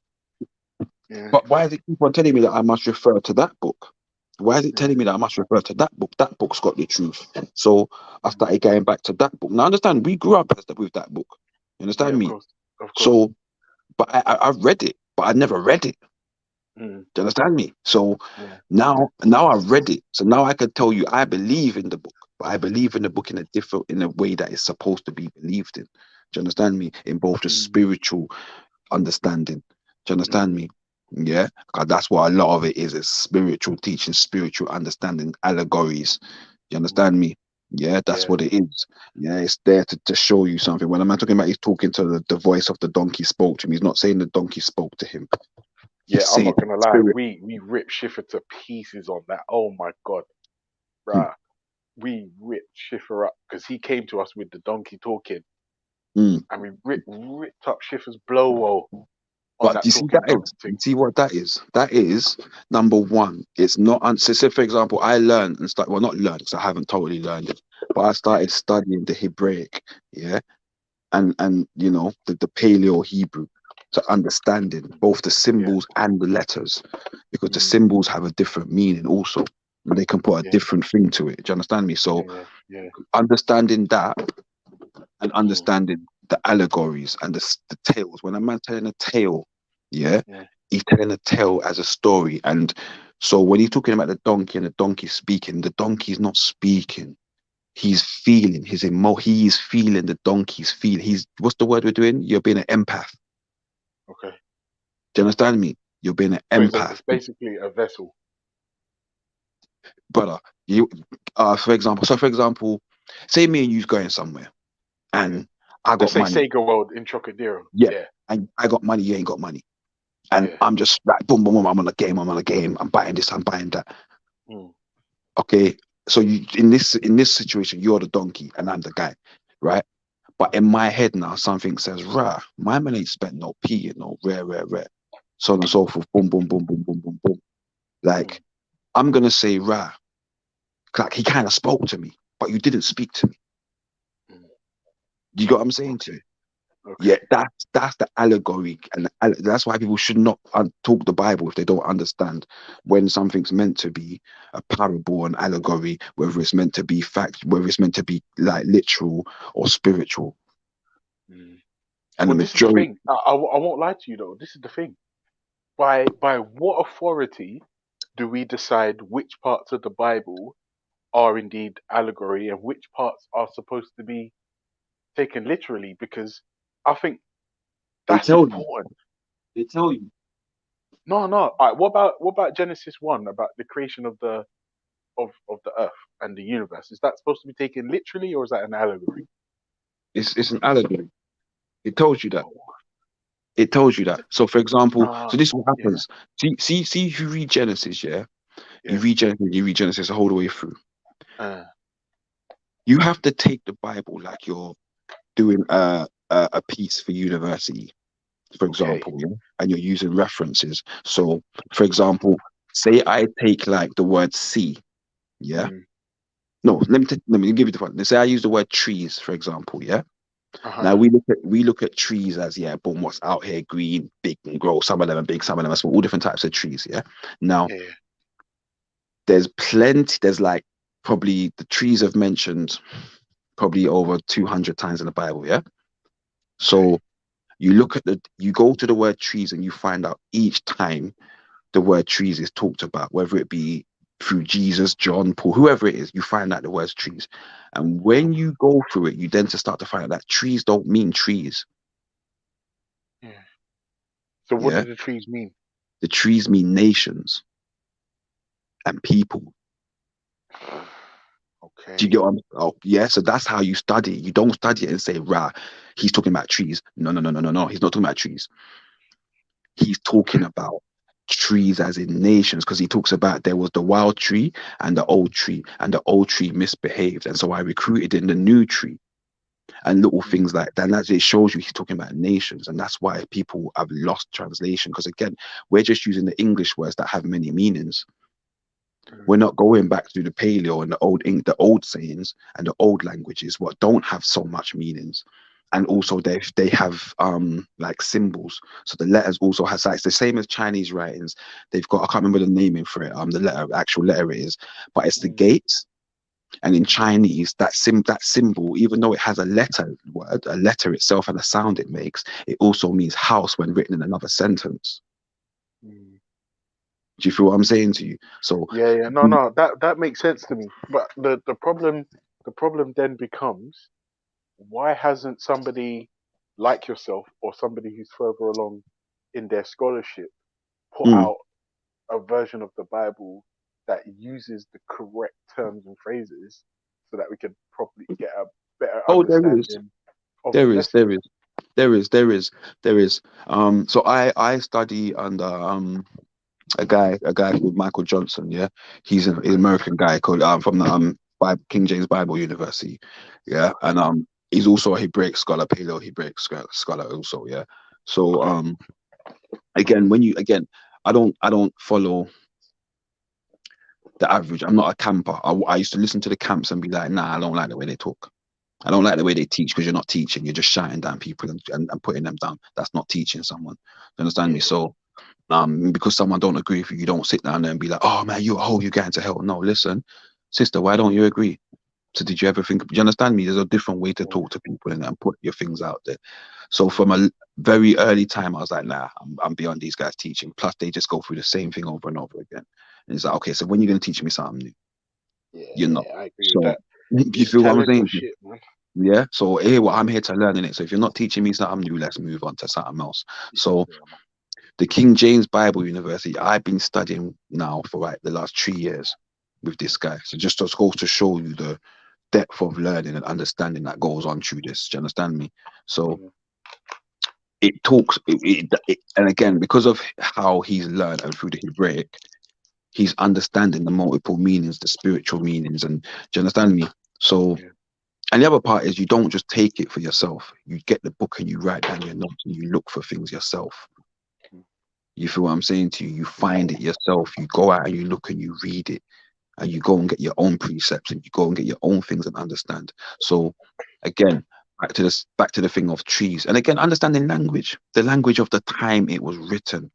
Yeah. But why does it keep on telling me that I must refer to that book? Why is it telling me that I must refer to that book? That book's got the truth. So I started going back to that book. Now, understand, we grew up with that book. You understand me? Of course. So, but I've read it, but I never read it. Do you understand me? So now I've read it. So now I can tell you I believe in the book, but I believe in the book in a way that it's supposed to be believed in. Do you understand me? In both the spiritual understanding. Do you understand me? Yeah, because that's what a lot of it is spiritual teaching, spiritual understanding, allegories. You understand me? Yeah, that's what it is. Yeah, it's there to show you something. When I'm talking about he's talking to the voice of the donkey spoke to him, he's not saying the donkey spoke to him. Yeah, He's I'm saying not gonna lie. spirit. We ripped Schiffer to pieces on that. Oh my god, bruh. We ripped Schiffer up because he came to us with the donkey talking, and we ripped up Schiffer's blow on But that you see talking that donkey is, thing. you see what that is? That is number one. It's not. So say for example, I learned and start. Well, not learned because I haven't totally learned it, but I started studying the Hebraic, yeah, and the Paleo Hebrew, to understanding both the symbols and the letters, because the symbols have a different meaning also. And they can put a different thing to it. Do you understand me? So understanding that and understanding the allegories and the tales. When a man's telling a tale, he's telling a tale as a story. And so when he's talking about the donkey and the donkey speaking, the donkey's not speaking. He's feeling he's feeling the donkey's feeling. What's the word we're doing? You're being an empath. Okay. Do you understand me? You're being an empath. It's basically a vessel. Brother, for example, say me and you's going somewhere and I got Let's say money. Sega World in Trocadero. Yeah. And I got money, you ain't got money. And I'm just like, boom, boom, boom, I'm on a game, I'm buying this, I'm buying that. Okay, so you in this situation, you're the donkey and I'm the guy, right? But in my head now, something says, rah, my man ain't spent no p, rare, so on and so forth, boom, boom, boom, boom, boom, boom, boom. Like, I'm gonna say, rah, like he kind of spoke to me, but you didn't speak to me. You got what I'm saying to you? Yeah, that's the allegory, and that's why people should not talk the Bible if they don't understand when something's meant to be a parable, an allegory, whether it's meant to be fact, whether it's meant to be like literal or spiritual. And the This is the majority, thing. I won't lie to you though. This is the thing. By what authority do we decide which parts of the Bible are indeed allegory and which parts are supposed to be taken literally? Because I think that's important. They tell you. No. All right, what about Genesis 1 about the creation of the earth and the universe? Is that supposed to be taken literally or is that an allegory? It's an allegory. It tells you that. It tells you that. So, for example, Ah, so this is what yeah, happens. See, if you read Genesis, yeah, yeah. you read Genesis the whole way through. Uh, You have to take the Bible like you're doing a piece for university, for okay. example, yeah, and you're using references. So, for example, say I take like the word sea, yeah. Mm, No, let me give you the one. Say I use the word trees, for example, yeah. uh-huh. Now we look at trees as yeah, boom, what's out here, green, big and grow. Some of them are big, some of them are small, all different types of trees, yeah. Now Yeah. there's plenty, there's like probably the trees have mentioned probably over 200 times in the Bible, yeah. Okay. So you go to the word trees and you find out each time the word trees is talked about, whether it be through Jesus, John, Paul, whoever it is, you find out the words trees. And when you go through it, you then to start to find out that trees don't mean trees. Yeah. So what Yeah. do the trees mean? The trees mean nations and people. Do you Okay. get what I'm, oh yeah? So that's how you study it. You don't study it and say, rah, he's talking about trees. No, no, no, no, no, no. He's not talking about trees. He's talking about trees as in nations, because he talks about there was the wild tree and the old tree, and the old tree misbehaved, and so I recruited in the new tree, and little things like that. And that it shows you he's talking about nations, and that's why people have lost translation, because again, we're just using the English words that have many meanings. We're not going back to the paleo and the old sayings and the old languages what don't have so much meanings. And also they have like symbols. So the letters also has like, it's the same as Chinese writings. They've got, I can't remember the naming for it, the letter, actual letter it is, but it's the gates. And in Chinese, that symbol, even though it has a letter word, a letter itself and a sound it makes, it also means house when written in another sentence. Mm. Do you feel what I'm saying to you? So Yeah, yeah. No, no, that makes sense to me. But the problem then becomes, why hasn't somebody like yourself or somebody who's further along in their scholarship put mm. out a version of the Bible that uses the correct terms and phrases so that we can probably get a better Oh, there is. understanding of the There is, message? there is, there is, there is, there is. So I study under a guy called Michael Johnson. Yeah, he's an American guy called from the King James Bible University. Yeah, Okay. and he's also a Hebraic scholar, Paleo Hebraic scholar also. Yeah. So Okay. again, I don't follow the average. I'm not a camper. I used to listen to the camps and be like, nah, I don't like the way they talk. I don't like the way they teach, because you're not teaching. You're just shouting down people and putting them down. That's not teaching someone. You understand me? Yeah. So because someone don't agree with you, you don't sit down there and be like, oh man, you're a hoe, you're going to hell. No, listen, sister, why don't you agree? So did you ever think, do you understand me? There's a different way to Yeah. talk to people and put your things out there. So from a very early time, I was like, nah, I'm beyond these guys teaching. Plus they just go through the same thing over and over again. And it's like, okay, so when you're going to teach me something new? You're not. Yeah, I agree with So that. you This feel what I'm talent saying? shit, man. Yeah. So here, what I'm Yeah. here to learn in it. So if you're not teaching me something new, let's move on to something else. So Yeah. the King James Bible University, I've been studying now for like the last 3 years with this guy. So just goes to show you the depth of learning and understanding that goes on through this. Do you understand me? So Yeah. it talks, and again, because of how he's learned and through the Hebraic, he's understanding the multiple meanings, the spiritual meanings, and do you understand me? So, Yeah. and the other part is you don't just take it for yourself. You get the book and you write down your notes and you look for things yourself. You feel what I'm saying to you? You find it yourself. You go out and you look and you read it, and you go and get your own precepts and you go and get your own things and understand. So, again, back to the thing of trees, and again, understanding language, the language of the time it was written.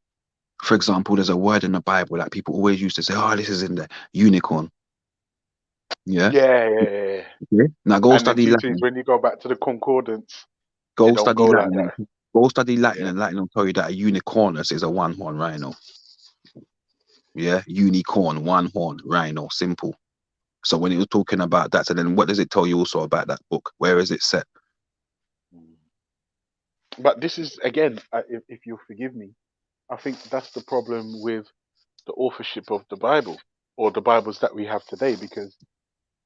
For example, there's a word in the Bible that people always used to say, "Oh, this is in the unicorn." Yeah. Yeah, yeah, yeah, yeah. Yeah. Now go And the study teachings, Latin. when you go back to the concordance, it Go don't study go like Latin. that. Go study Latin, Yeah. and Latin will tell you that a unicornus is a one-horn rhino. Yeah, unicorn, one horn, rhino, simple. So when it was talking about that, so then what does it tell you also about that book? Where is it set? But this is again, if you'll forgive me, I think that's the problem with the authorship of the Bible or the Bibles that we have today. Because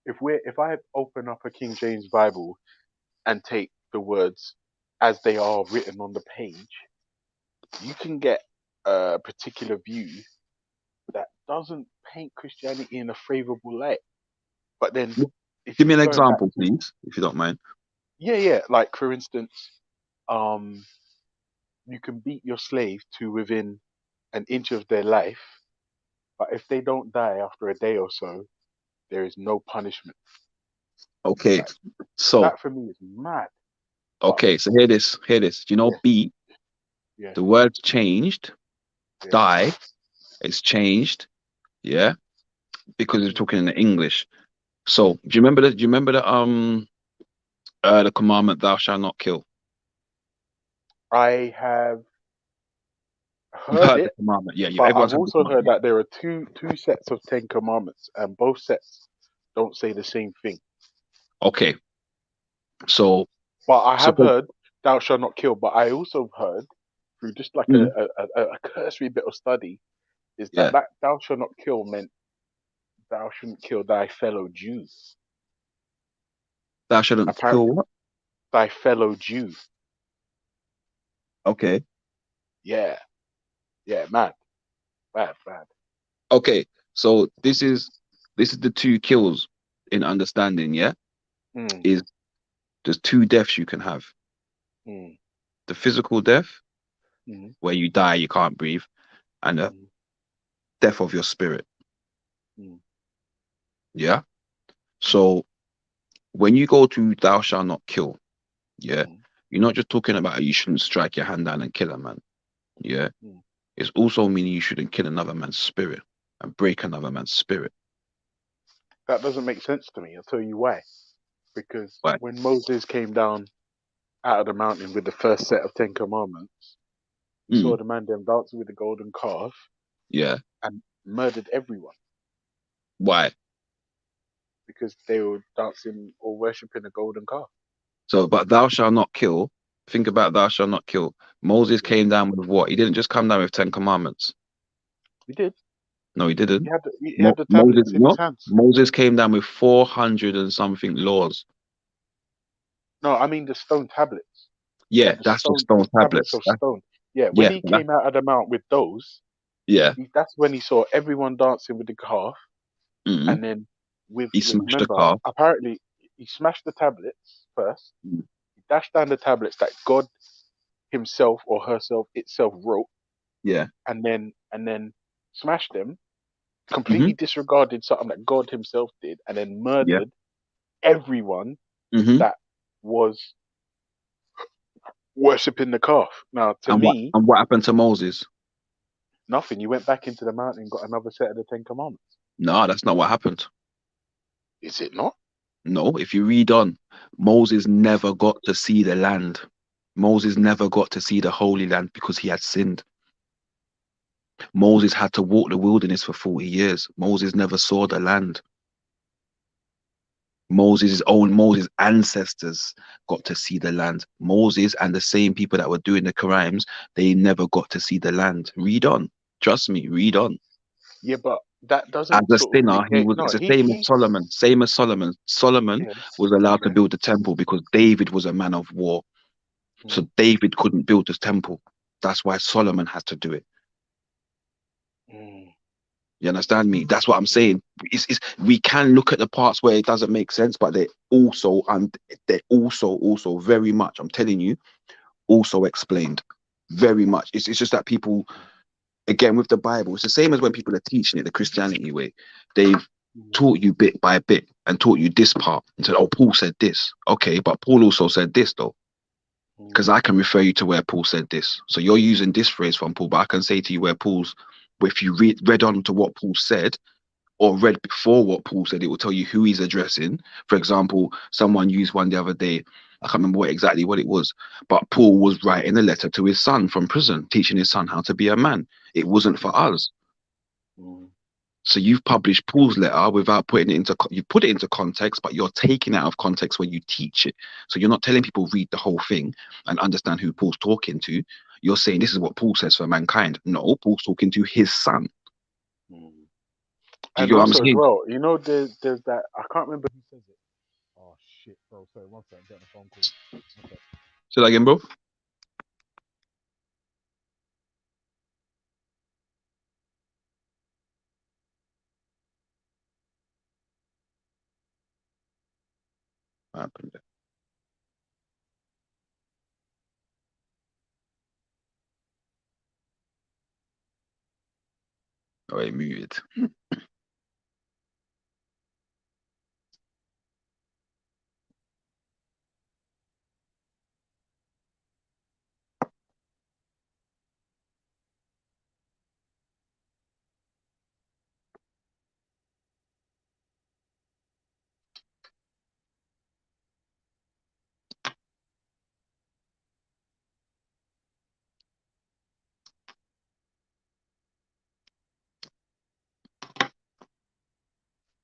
if I open up a King James Bible and take the words as they are written on the page, you can get a particular view that doesn't paint Christianity in a favorable light. But then, if Give you me an going back, example, please, if you don't mind. yeah, like for instance, you can beat your slave to within an inch of their life, but if they don't die after a day or so, there is no punishment. Okay, Like, so that for me is mad. okay, so hear this. You know, Yeah, beat. yeah, The word's changed. yeah. Die. It's changed. Yeah, because we're talking in English. So do you remember the commandment, "Thou shalt not kill"? I have You've heard heard the it, commandment. Yeah, but everyone's I've heard the also heard commandment. that there are two sets of 10 commandments, and both sets don't say the same thing. Okay, so But I have suppose. heard thou shalt not kill. But I also heard through just like Mm, a cursory bit of study is yeah, that thou shalt not kill meant thou shouldn't kill thy fellow Jew. thou shouldn't kill Apparently, what? thy fellow Jew. Okay, Yeah, yeah, mad, bad, bad. okay. So this is the two kills in understanding. Yeah, Mm, is there's two deaths you can have: mm, the physical death, mm, where you die, you can't breathe, and the mm, death of your spirit. mm, Yeah. mm, So when you go to "thou shalt not kill," yeah, mm, you're not just talking about you shouldn't strike your hand down and kill a man. Yeah, mm. it's also meaning you shouldn't kill another man's spirit and break another man's spirit. That doesn't make sense to me. I'll tell you why. Because Right. when Moses came down out of the mountain with the first set of 10 commandments, he saw Mm, the man them dancing with the golden calf yeah. and murdered everyone Why? because they were dancing or worshipping a golden calf. So, but "thou shalt not kill." Think about "thou shalt not kill." Moses Yeah, came down with what? He didn't just come down with 10 commandments. he did. No, he didn't. He had the Moses, tablets in his no. hands. Moses came down with 400 and something laws. No, I mean the stone tablets. He Yeah, had the that's just stone, stone the tablets tablets. of stone. Yeah, when Yeah, he came out of the mount with those, yeah. that's when he saw everyone dancing with the calf, Mm. and then He with smashed the remember, car. apparently he smashed the tablets first. Mm. He dashed down the tablets that God himself or herself itself wrote, Yeah. and then smashed them. Hmm. Completely disregarded something that God himself did, and then Yeah. murdered everyone Hmm. that was worshipping the calf. Now, to And what me, and what happened to Moses? nothing. You went back into the mountain and got another set of the 10 commandments. No, that's not what happened. Is it not? No, if you read on, Moses never got to see the land. Moses never got to see the Holy Land because he had sinned. Moses had to walk the wilderness for 40 years. Moses never saw the land. Moses' ancestors got to see the land. Moses and the same people that were doing the crimes, they never got to see the land. Read on. Trust me, read on. Yeah, but that As doesn't a sort of sinner, he negate. was. No, It's the same as Solomon. Same as Solomon. Solomon yeah, was allowed to yeah. build the temple because David was a man of war. So Mm, David couldn't build this temple. That's why Solomon had to do it. mm, You understand me? That's what I'm saying. We can look at the parts where it doesn't make sense, but they're also very much. I'm telling you, also explained very much. It's just that people, again, with the Bible, it's the same as when people are teaching it the Christianity way. They've mm, taught you bit by bit and taught you this part and said, "Oh, Paul said this." Okay, but Paul also said this though. Because mm. I can refer you to where Paul said this. So you're using this phrase from Paul, but I can say to you if you read on to what Paul said or read before what Paul said, it will tell you who he's addressing. For example, someone used one the other day. I can't remember exactly what it was, but Paul was writing a letter to his son from prison, teaching his son how to be a man. It wasn't for us. Mm. So you've published Paul's letter without putting it you put it into context, but you're taking it out of context when you teach it. So you're not telling people read the whole thing and understand who Paul's talking to. You're saying this is what Paul says for mankind. No, Paul's talking to his son. Mm. Do you And get what I'm also as saying? well, there's that I can't remember who says it. Oh shit, bro. Sorry, one second. I'm getting a phone call. One sec. Say that again, bro. happened there? Oh, he muted.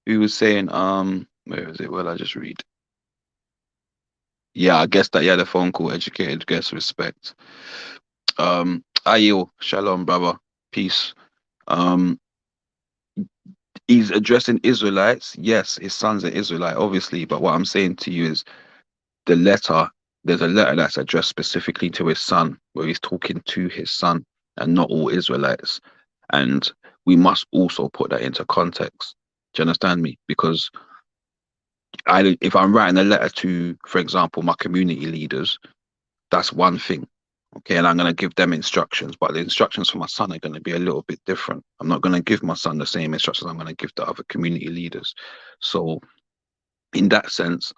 He was saying, where is it? Well, I just read. Yeah, I guess that, yeah, the phone call, educated, guess, respect. Ayil, shalom, brother, peace. Um, he's addressing Israelites. Yes, his son's an Israelite, obviously, but what I'm saying to you is the letter, there's a letter that's addressed specifically to his son, where he's talking to his son and not all Israelites. And we must also put that into context. Do you understand me? Because if I'm writing a letter to, for example, my community leaders, that's one thing. Okay, and I'm going to give them instructions, but the instructions for my son are going to be a little bit different. I'm not going to give my son the same instructions I'm going to give to other community leaders. So, in that sense,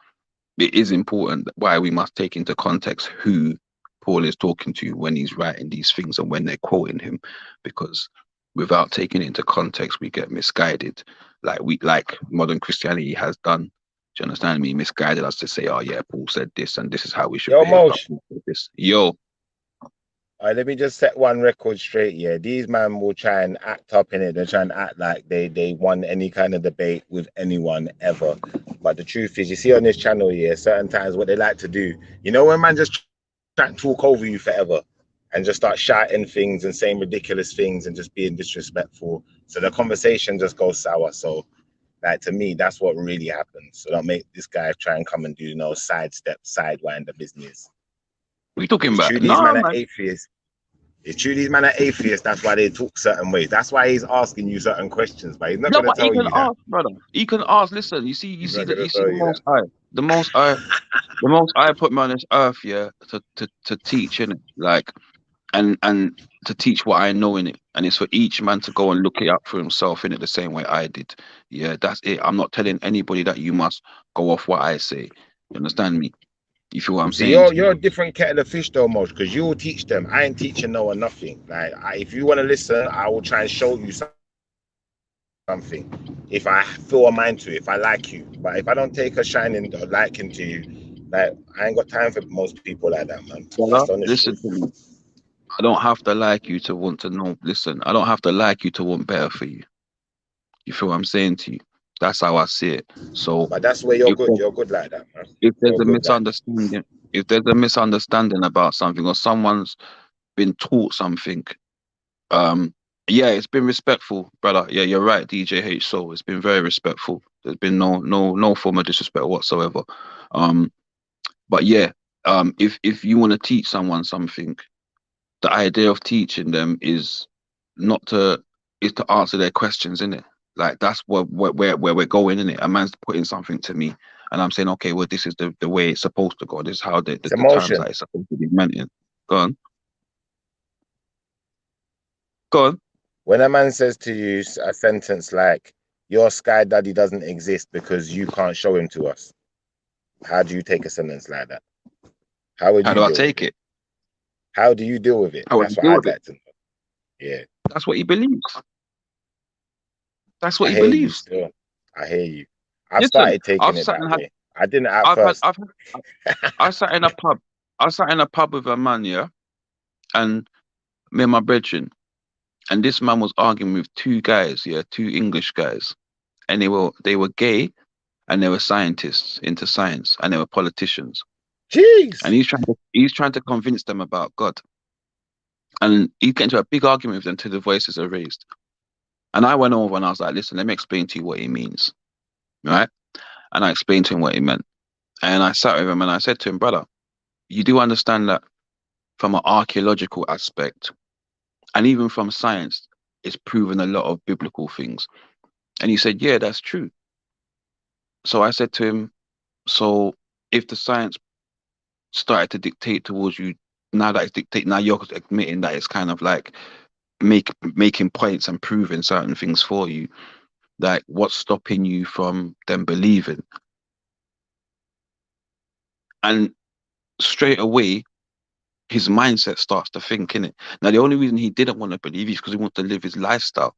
it is important why we must take into context who Paul is talking to when he's writing these things and when they're quoting him, because without taking it into context, we get misguided, like modern Christianity has done. Do you understand me? Misguided us to say, "Oh yeah, Paul said this, and this is how we should Yo, behave." Mosh. This, yo, All right, let me just set one record straight. Yeah, these man will try and act up in it. They try and act like they won any kind of debate with anyone ever. But the truth is, you see on this channel, yeah, certain times what they like to do. You know when man just try and talk over you forever and just start shouting things and saying ridiculous things and just being disrespectful. So the conversation just goes sour. So, like, to me, that's what really happens. So don't make this guy try and come and do sidestep, sidewind the business. what are you talking It's about? true, these No, men are man. atheists. It's true, these men are atheists. That's why they talk certain ways. That's why he's asking you certain questions, but he's not No, going to but he tell can you that. ask, brother. He can ask. Listen, you He's see not going to the tell you that. Most High, the Most High put me on this earth, yeah, to teach in it, like, and to teach what I know in it, and it's for each man to go and look it up for himself in it the same way I did. Yeah, that's it. I'm not telling anybody that you must go off what I say. You understand me? You feel what I'm See, saying? you're a different kettle of fish, though, Mosh, because you will teach them. I ain't teaching no one nothing. Like, if you want to listen, I will try and show you something. If I feel a mind to, if I like you, but if I don't take a shining liking to you, like, I ain't got time for most people like that, man. That's Brother, the honest listen truth. to me. I don't have to like you to want to know. Listen, I don't have to like you to want better for you. You feel what I'm saying to you? That's how I see it. So But that's where you're if good. You're good like that, man. there's You're a good like that. misunderstanding, if there's a misunderstanding about something or someone's been taught something, um, yeah, it's been respectful, brother. Yeah, you're right, DJH. So it's been very respectful. There's been no form of disrespect whatsoever. Um, but yeah, if you want to teach someone something, the idea of teaching them is not to is to answer their questions, innit? Like that's where we're going, innit? A man's putting something to me and I'm saying, okay, well, this is the way it's supposed to go. This is how It's the terms that emotion. it's supposed to be meant in. Go on. Go on. When a man says to you a sentence like, your sky daddy doesn't exist because you can't show him to us, how do you take a sentence like that? How would How you do I deal with take it? it? How do you deal with it? How would That's you what deal I'd with it? like to know. Yeah, That's what he believes. That's what I he hear you believes. still. I hear you. I've Listen, started taking it that way. I didn't at I've had, first. I sat in a pub. I sat in a pub with a man, yeah, and me and my brethren, and this man was arguing with two guys, yeah, two English guys, and they were gay, and they were scientists into science, and they were politicians. Jeez. And he's trying to convince them about God, and he's getting into a big argument with them till the voices are raised. And I went over and I was like, listen, let me explain to you what he means, right? And I explained to him what he meant, and I sat with him and I said to him, brother, you do understand that from an archaeological aspect, and even from science, it's proven a lot of biblical things. And he said, yeah, that's true. So I said to him, so if the science started to dictate towards you, now that it's dictating, now you're admitting that it's kind of like making points and proving certain things for you. Like, what's stopping you from them believing? And straight away, his mindset starts to think, innit? Now, the only reason he didn't want to believe is because he wants to live his lifestyle.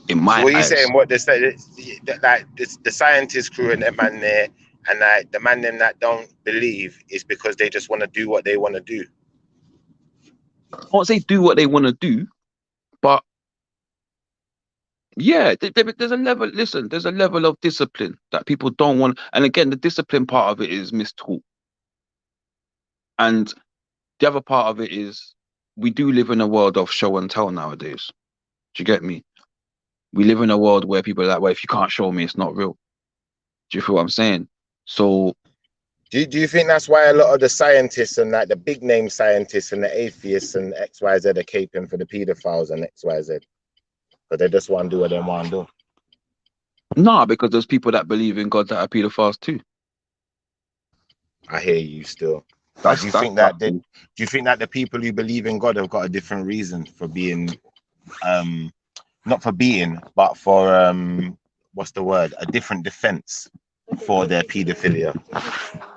In my So what are you eyes. saying? What the scientist crew and that man there, and like the man them that don't believe is because they just want to do what they want to do. Once they do what they want to do, but yeah, there's a level. Listen, there's a level of discipline that people don't want, and again, the discipline part of it is mistaught, and the other part of it is we do live in a world of show and tell nowadays. Do you get me? We live in a world where people are like, well, if you can't show me, it's not real. Do you feel what I'm saying? So Do you think that's why a lot of the scientists and like the big name scientists and the atheists and XYZ are caping for the pedophiles and XYZ? Because they just want to do what they want to do. nah, because there's people that believe in God that are pedophiles too. I hear you still. But do you think that the people who believe in God have got a different reason for being, not for being, but for what's the word? A different defense for their pedophilia.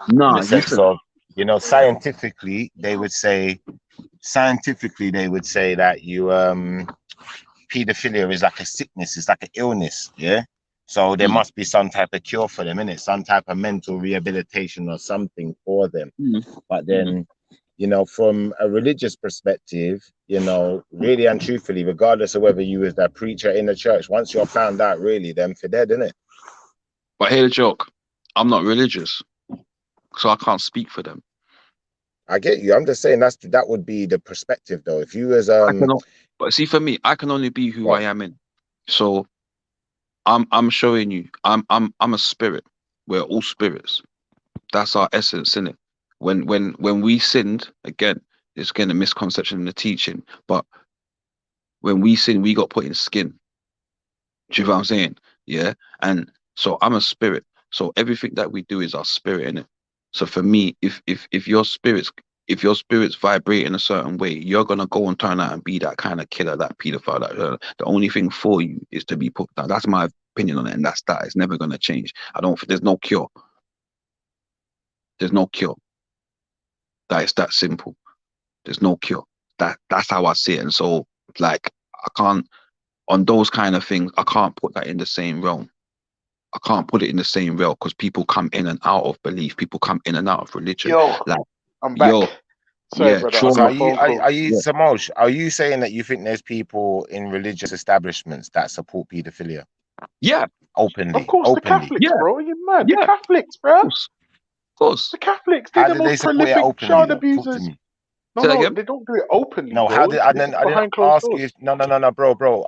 No, in the sense of, you know, scientifically they would say that you pedophilia is like a sickness, it's like an illness, yeah. So there must be some type of cure for them, innit? Some type of mental rehabilitation or something for them. But then, you know, from a religious perspective, you know, really and truthfully, regardless of whether you was that preacher in the church, once you're found out, really, them for dead, innit? But here's the joke. I'm not religious, so I can't speak for them. I get you. I'm just saying that would be the perspective, though. If you was but see, for me, I can only be who I am in. So I'm showing you. I'm a spirit. We're all spirits. That's our essence, innit? When we sinned, again, it's again a misconception in the teaching. But when we sin, we got put in skin. Do you know what I'm saying? Yeah. And so I'm a spirit. So everything that we do is our spirit, innit? So for me, if your spirits vibrate in a certain way, you're gonna go and turn out and be that kind of killer, that pedophile. The only thing for you is to be put down. That's my opinion on it, and that's that. It's never gonna change. There's no cure. There's no cure. That is that simple. There's no cure. That's how I see it. And so, like, I can't, on those kind of things, I can't put that in the same realm. I can't put it in the same realm because people come in and out of belief. People come in and out of religion. Yo, like, I'm back. Sorry, brother. So are you Samoj, are you saying that you think there's people in religious establishments that support pedophilia? Yeah. Openly. Of course, the Catholics, bro. Are you mad? The Catholics, bro. Of course. The Catholics, they're How the do they most support it prolific openly? child Though? abusers. Talk to me. No, they don't do it openly. No, bro. how did I This is didn't behind closed ask doors. you? No, bro.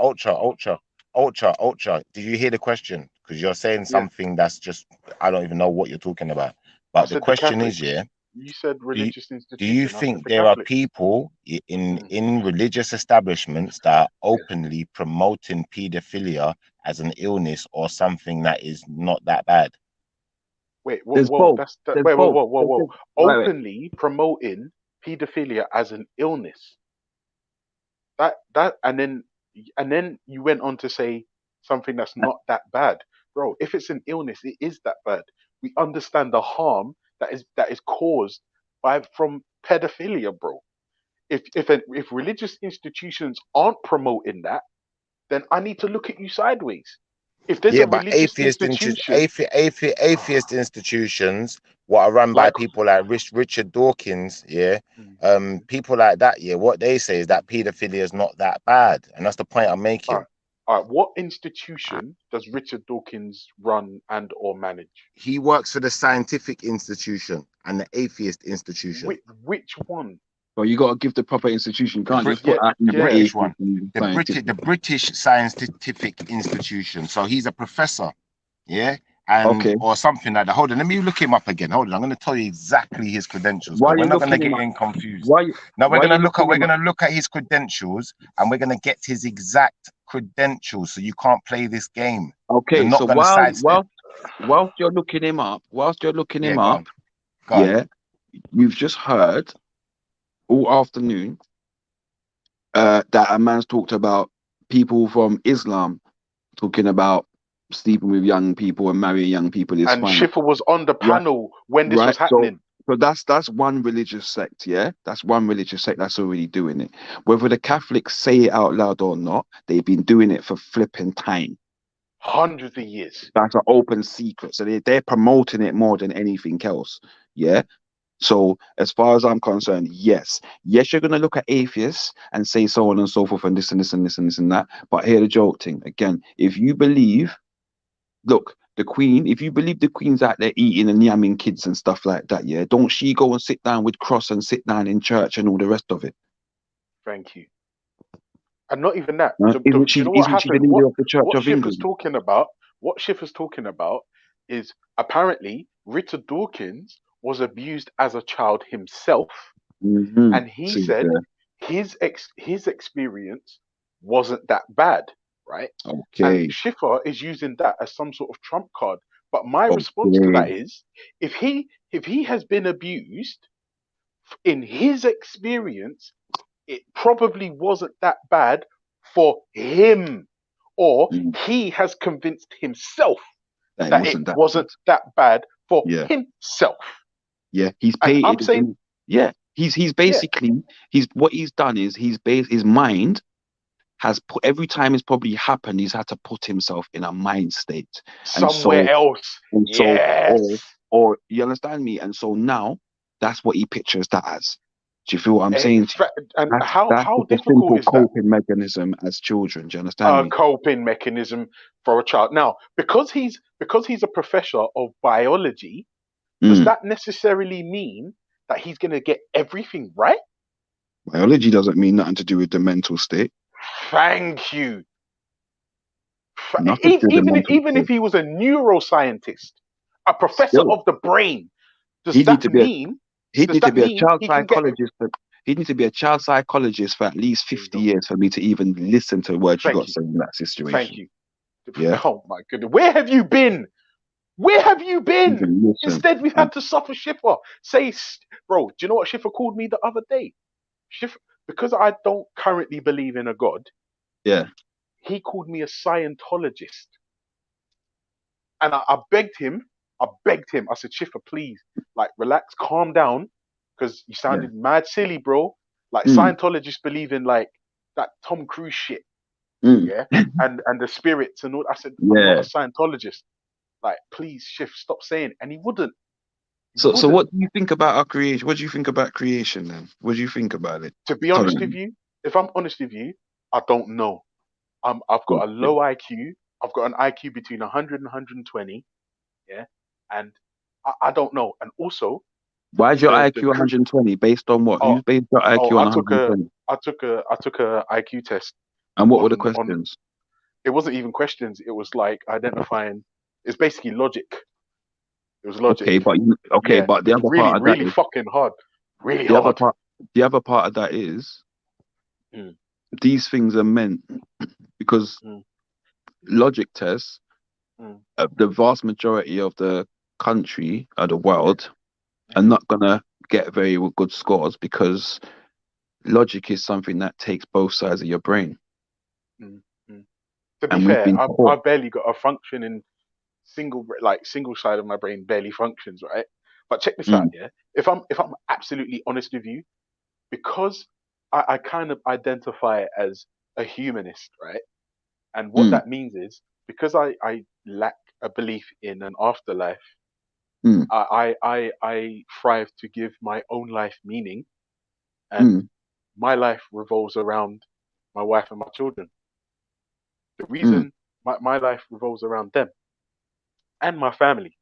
Ultra. Did you hear the question? Because you're saying something that's just, I don't even know what you're talking about. But the question is, You said religious institutions. do you think there are people in religious establishments that are openly promoting pedophilia as an illness or something that is not that bad? Wait, There's both. Whoa. Openly promoting pedophilia as an illness. And then you went on to say something that's not that bad. Bro, if it's an illness, it is that bad. We understand the harm that is caused from pedophilia, bro. If religious institutions aren't promoting that, then I need to look at you sideways. If there's a religious atheist institutions what are run by people like Richard Dawkins, people like that, what they say is that pedophilia is not that bad, and that's the point I'm making. All right, what institution does Richard Dawkins run and or manage? He works for the scientific institution and the atheist institution. Which one? Well, you got to give the proper institution. Can't just put out the British one. The British Scientific Institution. So he's a professor, or something like that. Hold on, let me look him up again. Hold on, I'm going to tell you exactly his credentials. We're not going to get in confused. We're going to look at his credentials, and we're going to get his exact credentials. So you can't play this game. Okay, so whilst you're looking him up, Yeah, go on. Go on. yeah, you've just heard all afternoon that a man's talked about people from Islam talking about sleeping with young people and marrying young people is And fine. Schiffer was on the Right, panel when this was right. So happening. that's one religious sect, yeah? That's one religious sect that's already doing it. Whether the Catholics say it out loud or not, they've been doing it for flipping time. Hundreds of years. That's an open secret. So they're promoting it more than anything else. Yeah. So as far as I'm concerned, yes, you're gonna look at atheists and say so on and so forth and this and this and this and this and that. But here the joke thing again, if you believe, look, the Queen, if you believe the Queen's out there eating and yamming kids and stuff like that, yeah, don't she go and sit down with cross and sit down in church and all the rest of it? Thank you. And not even that. Isn't Do she you know what isn't she the happened? leader of the Church What of Schiffer's England? talking about? What Schiffer's talking about is apparently Richard Dawkins was abused as a child himself, and he See said there. his experience wasn't that bad, right? And Okay. Schiffer is using that as some sort of trump card. But my response to that Okay. is, if he has been abused in his experience, it probably wasn't that bad for him, or he has convinced himself That it that it wasn't that bad. wasn't that bad for Yeah. himself. Yeah. He's And I'm painted. saying, Yeah. He's yeah, basically what he's done is his mind has put every time it's probably happened, he's had to put himself in a mind state. And somewhere so else. Yes. or you understand me? And so now that's what he pictures that as. Do you feel what I'm saying to you? And That's how just a difficult simple is that? coping mechanism as children. Do you understand A me? coping mechanism for a child. Now, because he's a professor of biology, does that necessarily mean that he's going to get everything right? Biology doesn't mean nothing to do with the mental state. Thank you. Nothing to do with the Even mental if state. he was a neuroscientist, a professor Still, of the brain, does he'd need that to be a mean he'd does need to that be a mean child he can get? psychologist. He'd need to be a child psychologist for at least 50 years for me to even listen to words you Thank got you. said in that Thank situation. you. Yeah. Oh my goodness. Where have you been? Where have you been? Even listen. Instead, we've had to suffer Schiffer. Bro, do you know what Schiffer called me the other day? Schiffer, because I don't currently believe in a God, Yeah. he called me a Scientologist. And I begged him. I said, Schiffer, please, like, relax, calm down, because you sounded mad silly, bro. Like, Scientologists believe in, like, that Tom Cruise shit, yeah? and the spirits and all. I said, I'm not a Scientologist. Like, please, Schiff, stop saying it. And he wouldn't. So what do you think about our creation? What do you think about creation then? What do you think about it? To be honest with you, if I'm honest with you, I don't know. I've got a low IQ. I've got an IQ between 100 and 120. Yeah. And I don't know. And also, why is your IQ 120? Based on what? Who's based your IQ on 120? I took a IQ test. And what were the questions? It wasn't even questions. It was like identifying. It's basically logic. It was logic. Okay, but but the other really, part of that really is fucking hard. Really the hard. The other part of that is these things are meant because logic tests, the vast majority of the country or the world are not gonna get very good scores because logic is something that takes both sides of your brain. To be fair, I've barely got a functioning single side of my brain barely functions, right? But check this out, yeah. If I'm absolutely honest with you, because I kind of identify as a humanist, right? And what that means is because I lack a belief in an afterlife, I strive to give my own life meaning, and my life revolves around my wife and my children. The reason my life revolves around them and my family,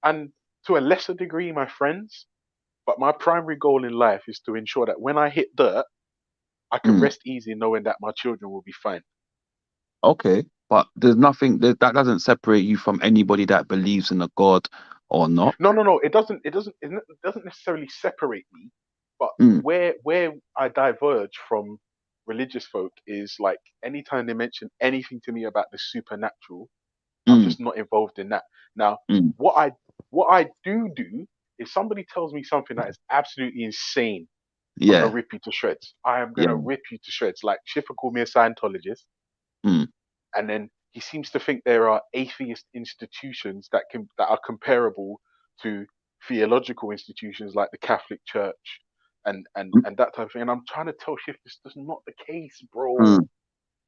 and to a lesser degree, my friends. But my primary goal in life is to ensure that when I hit dirt, I can rest easy knowing that my children will be fine. Okay, but there's nothing that doesn't separate you from anybody that believes in a God or not. No. It doesn't necessarily separate me. But where I diverge from religious folk is like anytime they mention anything to me about the supernatural, I'm Mm, just not involved in that. Now, mm, what I do is somebody tells me something that is absolutely insane, I'm gonna yeah, rip you to shreds. I am yeah. gonna rip you to shreds. Like Schiffer called me a Scientologist, Mm, and then he seems to think there are atheist institutions that are comparable to theological institutions like the Catholic Church mm, and that type of thing. And I'm trying to tell Schiff this is not the case, mm. bro.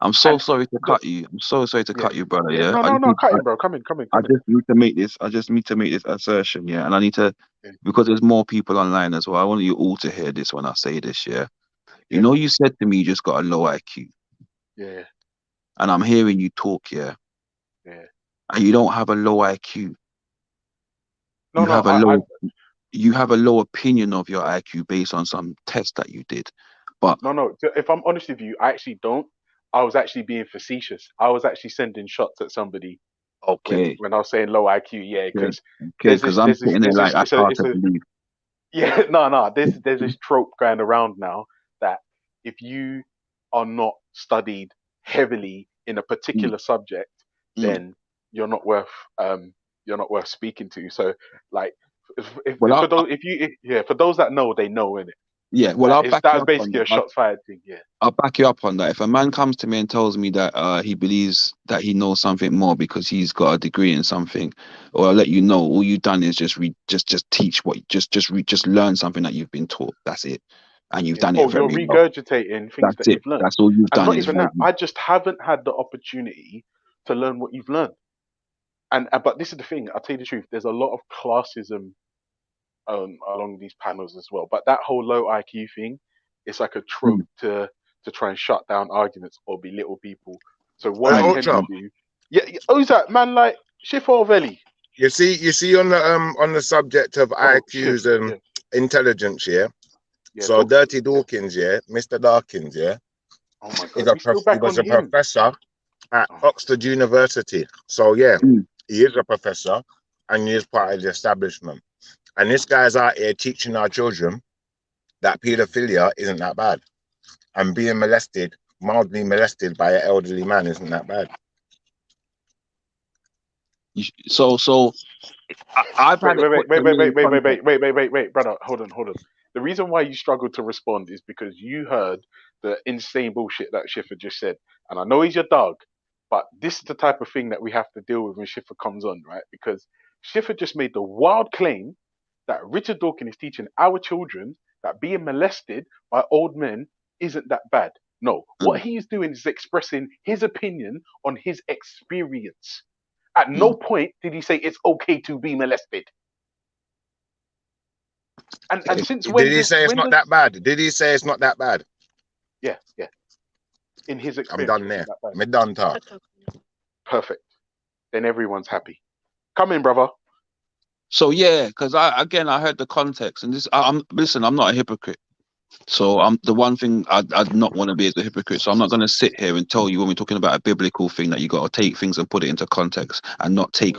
I'm so And sorry to the cut you. I'm so sorry to yeah, cut you, brother. yeah, Yeah, no, no, no, cut him, bro. Come in, come in, I come in. just need to make this. I just need to make this assertion. Yeah, and I need to Yeah, because there's more people online as well. I want you all to hear this when I say this. Yeah, you yeah, know, you said to me you just got a low IQ, yeah, and I'm hearing you talk. Yeah, yeah. and you don't have a low IQ. No, You no, have a low. You have a low opinion of your IQ based on some test that you did. But no. If I'm honest with you, I actually don't. I was actually being facetious. I was actually sending shots at somebody okay, when I was saying low IQ. Yeah, okay, because okay, because I'm sitting there there's like this that's hard it's to a believe. yeah no there's this trope going around now that if you are not studied heavily in a Mm, particular subject, mm. then you're not worth you're not worth speaking to. So like Well, if for those for those that know, they know, innit? yeah. Well, I'll back you That's up on basically a that. shots fired thing. Yeah. I'll back you up on that. If a man comes to me and tells me that he believes that he knows something more because he's got a degree in something, or I'll let you know, all you've done is just teach what just learn something that you've been taught. That's it, and you've Yeah. done it Oh, you're very well. regurgitating things That's that it. you've learned. That's all you've And done not is even very. that, I just haven't had the opportunity to learn what you've learned. And but this is the thing, I'll tell you the truth, there's a lot of classism along these panels as well. But that whole low IQ thing, it's like a trope Mm, to try and shut down arguments or belittle people. So what Hey, I mm, tend to Ultra, do, who's that man like Schiff or Veli? you see on the subject of Oh, Schiff, IQs and yeah, intelligence, yeah. yeah, So talk to me. Dirty Dawkins, yeah, Mr. Dawkins, yeah, Oh my is God, we still he back was on a him. professor at Oh, Oxford University. So yeah, mm. he is a professor and he is part of the establishment. And this guy's out here teaching our children that paedophilia isn't that bad, and being mildly molested by an elderly man isn't that bad. So I've had it put to me in context. wait, brother, hold on. The reason why you struggled to respond is because you heard the insane bullshit that Schiffer just said. And I know he's your dog, but this is the type of thing that we have to deal with when Schiffer comes on, right? Because Schiffer just made the wild claim that Richard Dawkins is teaching our children that being molested by old men isn't that bad. No, what Mm, he's doing is expressing his opinion on his experience. At no mm. point did he say it's okay to be molested. And since Did when he does say it's not that bad? Did he say it's not that bad? yeah. In his I'm experience, done it there. wasn't that bad. Me done talk. Perfect. Then everyone's happy. Come in, brother. So yeah, because I heard the context, and I'm listen. I'm not a hypocrite. So I'm the one thing I'd not want to be as a hypocrite. So I'm not going to sit here and tell you when we're talking about a biblical thing that you got to take things and put it into context and not take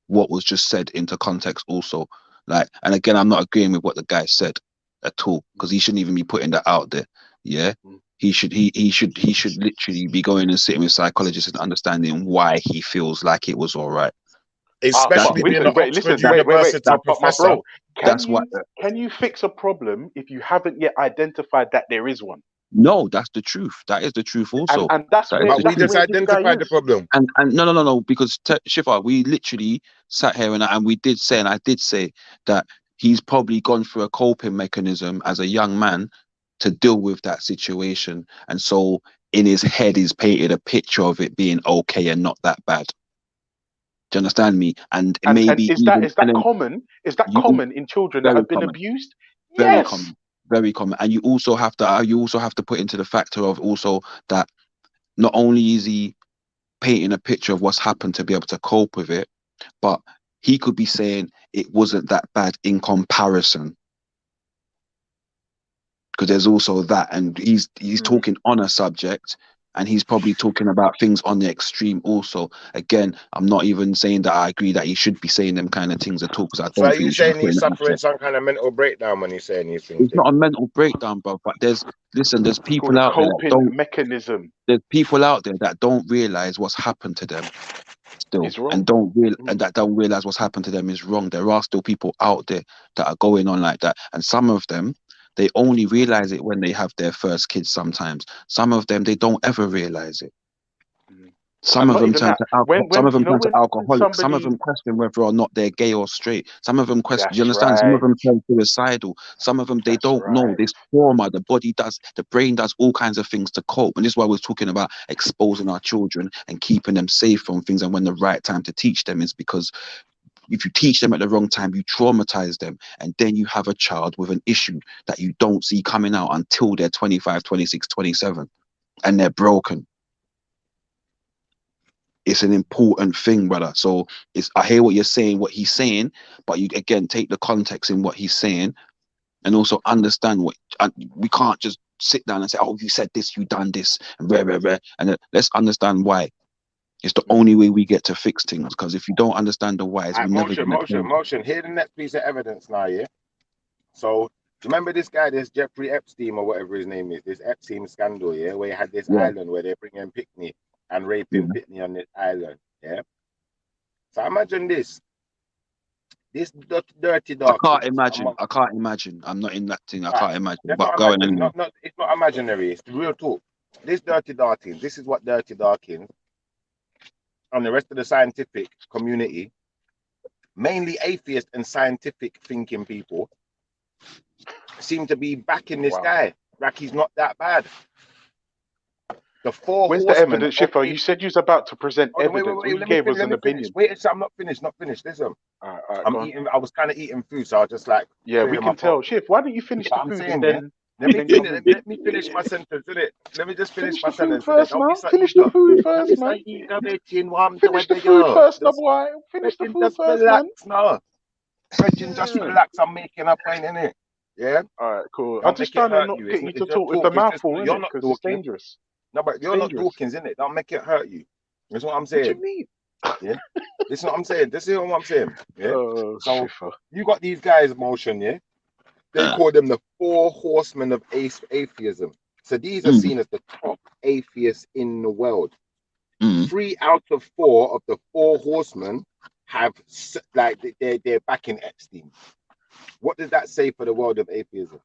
what was just said into context also. Like, and again, I'm not agreeing with what the guy said at all because he shouldn't even be putting that out there. Yeah, he should literally be going and sitting with psychologists and understanding why he feels like it was all right. Especially being an Oxford University But my professor. bro, That's why. Can you fix a problem if you haven't yet identified that there is one? No, that's the truth. That is the truth also. And that's That where, is the But we truth. just identified the problem. And no, because Shifa, we literally sat here and we did say, and I did say that he's probably gone through a coping mechanism as a young man to deal with that situation. And so in his head, he's painted a picture of it being okay and not that bad. Do you understand me? And maybe is that common? Is that common in children that very have been common. abused? Very Yes. common. Very common. And you also have to put into the factor of also that not only is he painting a picture of what's happened to be able to cope with it, but he could be saying it wasn't that bad in comparison. Because there's also that, and he's talking on a subject, and he's probably talking about things on the extreme also. Again, I'm not even saying that I agree that he should be saying them kind of things at all, because I So don't are think you he should be saying putting he's it out suffering there. some kind of mental breakdown when he's saying these things? It's not a mental breakdown, bro, but there's It's people called a out there that coping don't mechanism. there's people out there that don't realize what's happened to them. still, It's wrong. and don't realize what's happened to them is wrong. There are still people out there that are going on like that, and some of them, they only realize it when they have their first kids. Sometimes, some of them, they don't ever realize it. Some And of not them even turn that. to alcohol. Some of them turn to When alcoholics. Some of somebody, them question whether or not they're gay or straight. Some of them question. Do you that's understand? Some of right. them turn suicidal. Some of them, they That's don't know. right. This trauma, the body does, the brain does all kinds of things to cope. And this is why we're talking about exposing our children and keeping them safe from things. And when the right time to teach them is, because if you teach them at the wrong time, you traumatize them. And then you have a child with an issue that you don't see coming out until they're 25, 26, 27, and they're broken. It's an important thing, brother. So I hear what you're saying, what he's saying, but you again take the context in what he's saying, and also understand we can't just sit down and say, "Oh, you said this, you done this," and and let's understand why. It's the only way we get to fix things. Because if you don't understand the whys, we're never gonna change. Motion. Hear the next piece of evidence now, yeah. So remember this guy, this Jeffrey Epstein or whatever his name is, this Epstein scandal, yeah, where he had this island where they bring in Pickney and raping Pitney on this island, yeah. So imagine this dirty dog. I can't imagine. I'm not in that thing. I can't imagine. But go on anyway. It's not imaginary. It's the real talk. This Dirty Darkins. This is what Dirty Darkins and the rest of the scientific community, mainly atheist and scientific thinking people, seem to be backing this guy. Like he's not that bad. Where's the evidence, Schiffer? You said you was about to present evidence. Wait, you gave us an opinion. Wait, I'm not finished. Listen, I'm eating. I was kind of eating food, so I was just like, yeah, we can tell. Schiff, why don't you finish the food and then? Let me finish my sentence, innit? Let me just finish my sentence first, man. Finish the food first, man. Finish the food first, no boy. Finish the food first, man. No, just relax. I'm making a point, innit? Yeah. All right, cool. I'm just trying to not get you to talk with the mouth full, innit? Because it's dangerous. No, but you're not talking, isn't it? Don't make it hurt you. That's what I'm saying. What do you mean? Yeah, this is what I'm saying. This is what I'm saying. Yeah. So you got these guys, Motion. Yeah. They call them the 4 horsemen of atheism. So these are seen as the top atheists in the world. 3 out of 4 of the 4 horsemen have they're backing Epstein. What does that say for the world of atheism?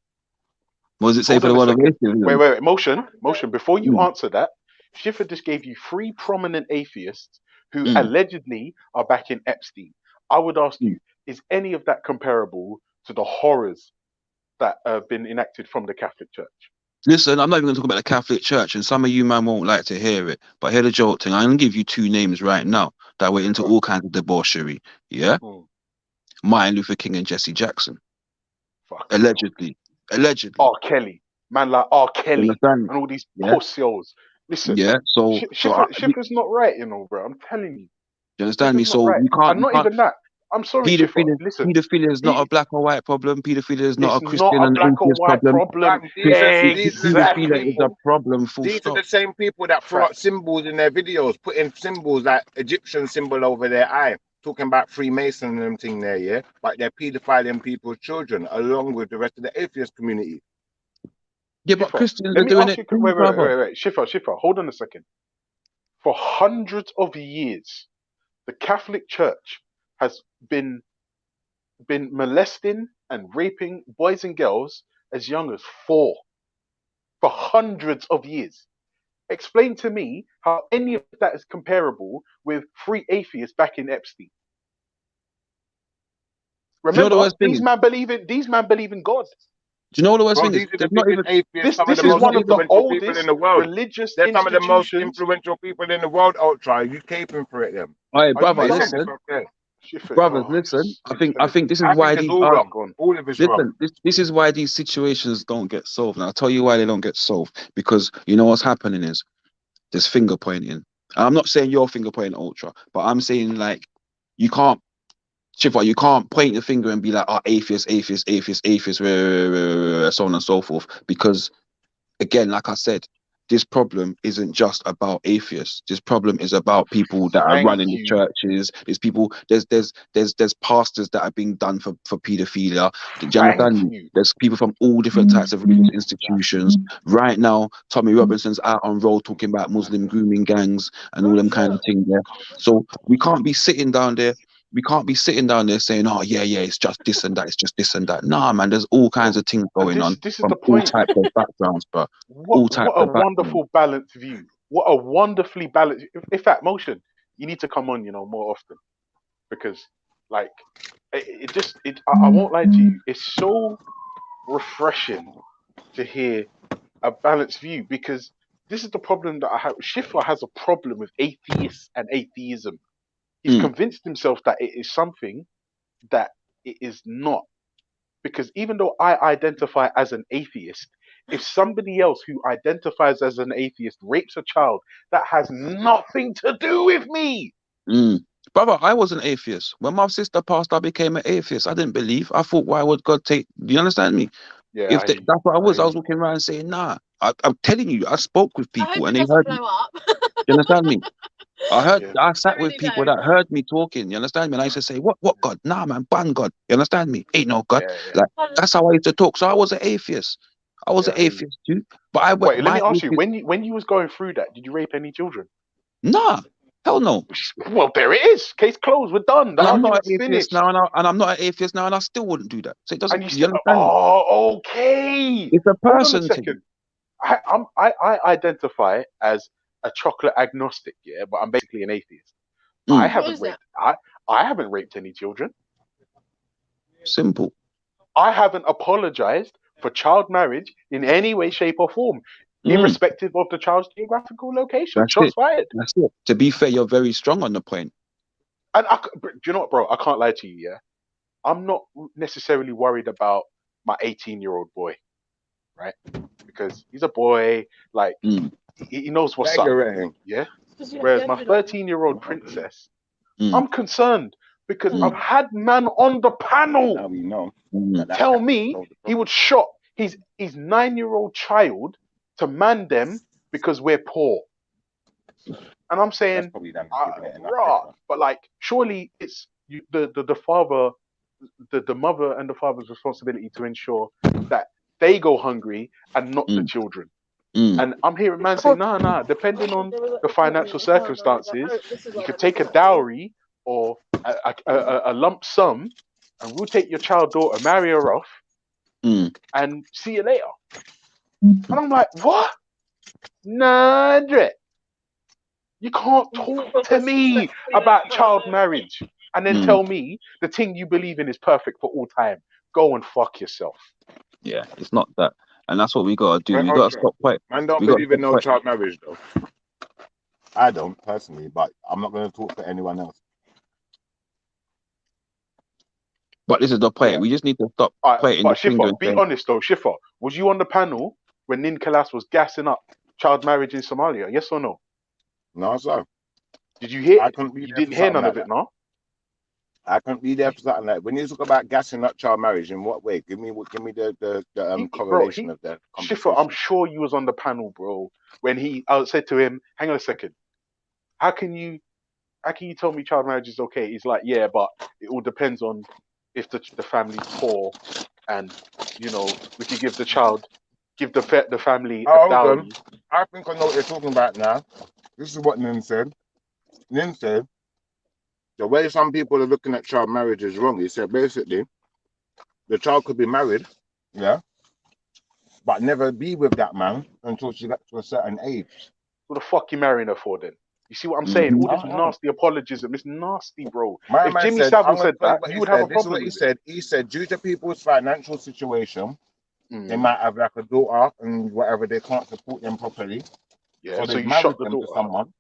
What does it say for the world of atheism? Wait. Motion. Before you answer that, Schiffer just gave you 3 prominent atheists who allegedly are backing Epstein. I would ask you, is any of that comparable to the horrors that have been enacted from the Catholic Church? Listen, I'm not even going to talk about the Catholic Church, and some of you man won't like to hear it, but hear the joke thing. I'm going to give you 2 names right now that went into all kinds of debauchery. Yeah? Martin Luther King and Jesse Jackson. Allegedly. R. Kelly. Man like R. Kelly and all these pussios. Listen, Schiffer's not right, you know, bro. I'm telling you. You understand me? So right. you can't. And not even that. I'm sorry, Paedophilia is not a black or white problem. Paedophilia is not a Christian and atheist problem. Paedophilia is a problem. These are the same people that throw up symbols in their videos, putting symbols like Egyptian symbol over their eye, talking about Freemason and them thing there, yeah? But they're paedophiling people's children along with the rest of the atheist community. Yeah, but Christians are doing it. Wait. Schiffer, hold on a second. For hundreds of years, the Catholic Church has been molesting and raping boys and girls as young as 4 for hundreds of years. Explain to me how any of that is comparable with 3 atheists backing Epstein. Remember, these men believe in God. Do you know what the worst thing is? This is one of the oldest in the world. Religious They're some of the most influential people in the world, Ultra. You caping for it, them. All right, brother, listen. Brothers, listen. I think this is why these this is why these situations don't get solved. And I'll tell you why they don't get solved. Because you know what's happening is there's finger pointing. And I'm not saying you're finger pointing, Ultra, but I'm saying like you can't point the finger and be like, atheist, so on and so forth. Because again, like I said, this problem isn't just about atheists. This problem is about people that are running the churches. There's people. There's pastors that are being done for paedophilia. Do you understand me? There's people from all different types of religious institutions. Right now, Tommy Robinson's out on road talking about Muslim grooming gangs and all them kind of things there. So we can't be sitting down there. We can't be sitting down there saying, "Oh yeah, it's just this and that. It's just this and that." Nah, man. There's all kinds of things going on This is from the all point. types of backgrounds, bro. All What types a of backgrounds. wonderful balanced view. What a wonderfully balanced. In fact, Motion, you need to come on, more often, because like I won't lie to you. It's so refreshing to hear a balanced view, because this is the problem that I have. Schiffer has a problem with atheists and atheism. He's convinced himself that it is something that it is not. Because even though I identify as an atheist, if somebody else who identifies as an atheist rapes a child, that has nothing to do with me. Brother, I was an atheist. When my sister passed, I became an atheist. I didn't believe. I thought, why would God take? Do you understand me? Yeah, That's what I was. I was walking around saying, nah. I'm telling you, I spoke with people and they heard me. You understand me? I sat with people that heard me talking. You understand me? And I used to say, what God? Nah, man, ban God. You understand me? Ain't no God. Like that's how I used to talk. So I was an atheist. I was an atheist too. But I went. Wait, let me ask you. When you was going through that, did you rape any children? Nah, hell no. Well, there it is. Case closed. We're done. The I'm not argument's an atheist finished. now, and I'm not an atheist now, and I still wouldn't do that. So it doesn't. And You understand me? Oh, okay. It's a Hold on a person thing. second. I identify as a chocolate agnostic, but I'm basically an atheist. I haven't raped. I haven't raped any children. Simple. I haven't apologized for child marriage in any way, shape, or form, irrespective of the child's geographical location. That's Shots it. fired. That's it. To be fair, you're very strong on the point. And do you know what, bro? I can't lie to you. Yeah, I'm not necessarily worried about my 18-year-old boy, right? Because he's a boy. Like he knows what's up. Yeah. Whereas my 13-year-old princess, I'm concerned because I've had man on the panel tell me he would shot his 9-year-old child to man them because we're poor. And I'm saying, but like, surely it's the father, the mother and the father's responsibility to ensure that they go hungry and not the children. And I'm hearing man say, nah, depending on the financial circumstances, you could take a dowry or a lump sum, and we'll take your child daughter, marry her off, and see you later. And I'm like, what? Nah, Dre. You can't talk to me about child marriage and then tell me the thing you believe in is perfect for all time. Go and fuck yourself. Yeah, it's not that. And that's what we gotta do. We gotta stop fight. Man don't believe in no child marriage though. I don't personally, but I'm not going to talk for anyone else. But this is the point. We just need to stop fighting the Schiffer, finger. be honest though, Schiffer, was you on the panel when Nicholas was gassing up child marriage in Somalia? Yes or no? No, sir. Did you hear? You didn't hear none of it, no? I couldn't be there for something like when you talk about gassing up child marriage. In what way? Give me the correlation of that. Schiffer, I'm sure you was on the panel, bro. When I said to him, "Hang on a second, how can you tell me child marriage is okay?" He's like, "Yeah, but it all depends on if the family's poor, and we could give the family a dowry." I think I know what you're talking about now. This is what Nin said. Nin said the way some people are looking at child marriage is wrong. He said basically the child could be married, but never be with that man until she gets to a certain age. What the fuck you marrying her for then? You see what I'm saying? All this nasty apologism, it's nasty, bro. If Jimmy Savile said that, you would have a problem with it. He said due to people's financial situation, they might have like a daughter and whatever, they can't support them properly. Yeah, so you married shot the them daughter. to someone.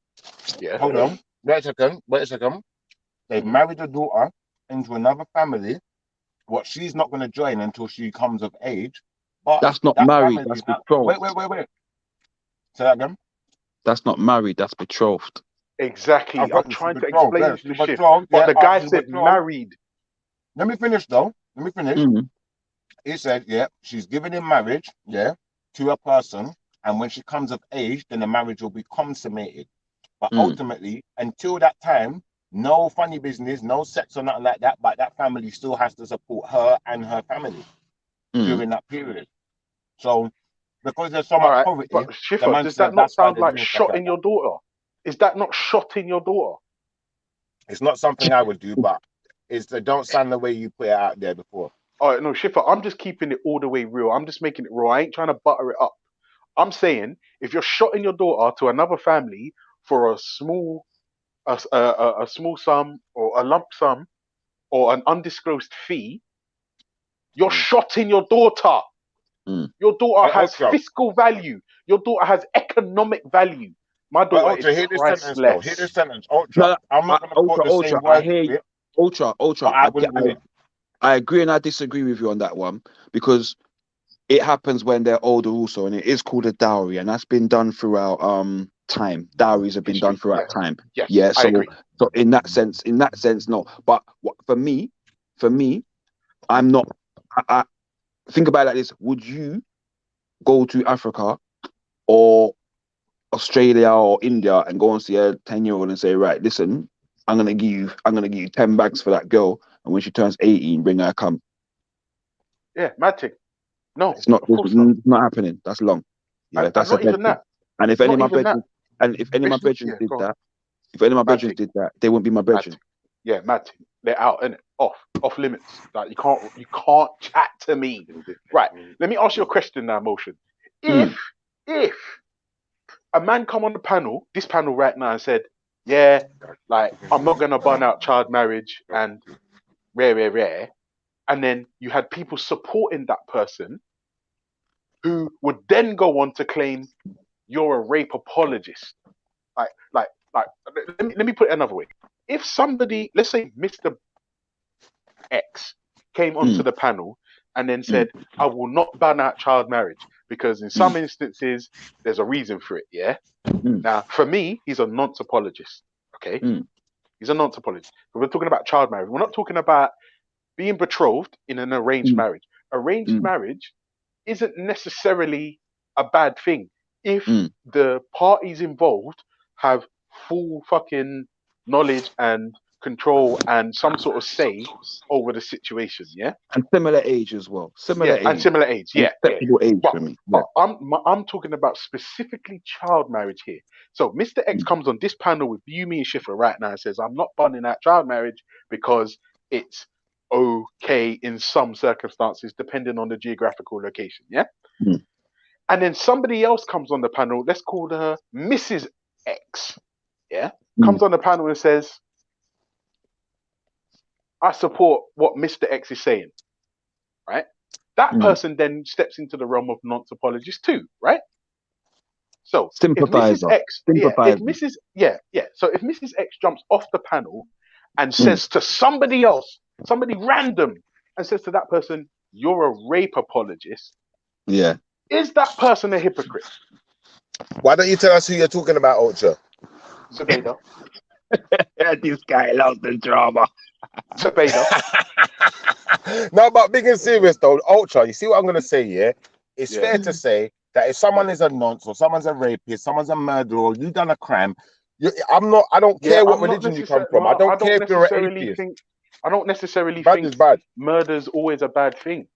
Yeah. Hold on. Wait a second. They've married the daughter into another family. What she's not going to join until she comes of age. But that's not married. That's betrothed. Wait. Say that again. That's not married. That's betrothed. Exactly. I'm trying to explain this to shit. But the guy said married. Let me finish though. He said, she's giving him marriage, to a person, and when she comes of age, then the marriage will be consummated. But Mm. ultimately, until that time, no funny business, no sex or nothing like that. But that family still has to support her and her family Mm. during that period. So because there's so All much right, poverty, but the Schiffer, man does that said not that's why sound they're like doing stuff like shotting that. your daughter? Is that not shotting your daughter? It's not something I would do, but don't sound the way you put it out there before. All right, no, Schiffer, I'm just keeping it all the way real. I'm just making it raw. I ain't trying to butter it up. I'm saying if you're shotting your daughter to another family for a small sum or a lump sum or an undisclosed fee, you're shotting your daughter. Mm. Your daughter has Ultra, fiscal value. Your daughter has economic value. My daughter Ultra, is hear this sentence though. Hear this priceless. sentence, Ultra. No, I'm not gonna quote Ultra, the same I words hear to you. it, Ultra, but I wouldn't do it. I agree and I disagree with you on that one because it happens when they're older also, and it is called a dowry, and that's been done throughout time. Dowries have been done History. throughout Yes. time. Yes. Yeah, I agree. so in that sense, no. But for me, I'm not. I think about it like this: would you go to Africa or Australia or India and go and see a 10-year-old and say, right, listen, I'm gonna give you 10 bags for that girl, and when she turns 18, bring her come? Yeah, mad thing. No, It's not. of course not. It's not happening. That's long. Yeah, And that's a not dead even thing. that. And if any of Not my even that. brethren, Yeah, did go on. that, if any of my Mad brethren thing. did that, they wouldn't be my Mad brethren. thing. Yeah, mad thing. They're out, innit? Off limits. Like you can't chat to me. Right. Let me ask you a question now, Motion. If a man come on the panel, this panel right now, and said, yeah, like I'm not gonna burn out child marriage and rare, and then you had people supporting that person who would then go on to claim you're a rape apologist. Like let me put it another way. If somebody, let's say Mr. X came onto the panel and then said, I will not ban out child marriage because in some instances there's a reason for it, yeah? Now, for me, he's a nonce apologist, okay? He's a nonce apologist. But we're talking about child marriage. We're not talking about being betrothed in an arranged marriage. Arranged marriage isn't necessarily a bad thing if the parties involved have full fucking knowledge and control and some sort of say over the situation, yeah? And similar age as well. Similar age. And similar age, yeah. Acceptable age for me. Yeah. But I'm talking about specifically child marriage here. So Mr. X comes on this panel with you, me, and Schiffer right now and says, I'm not banning out child marriage because it's okay in some circumstances, depending on the geographical location, yeah? And then somebody else comes on the panel, let's call her Mrs. X, yeah? Comes on the panel and says, I support what Mr. X is saying, right? That person then steps into the realm of nonce apologist too, right? So if Mrs. X, So if Mrs. X jumps off the panel and says to somebody else, somebody random, and says to that person, "You're a rape apologist," Yeah. is that person a hypocrite? Why don't you tell us who you're talking about, Ultra? Zubaydah. This guy loves the drama. Zubaydah. No, but being and serious though, Ultra, you see what I'm gonna say, yeah? It's fair to say that if someone is a nonce or someone's a rapist, someone's a murderer, or you've done a crime, I don't care what religion you come from. I don't care if you're an atheist. I don't necessarily Bad think is bad. murder's always a bad thing.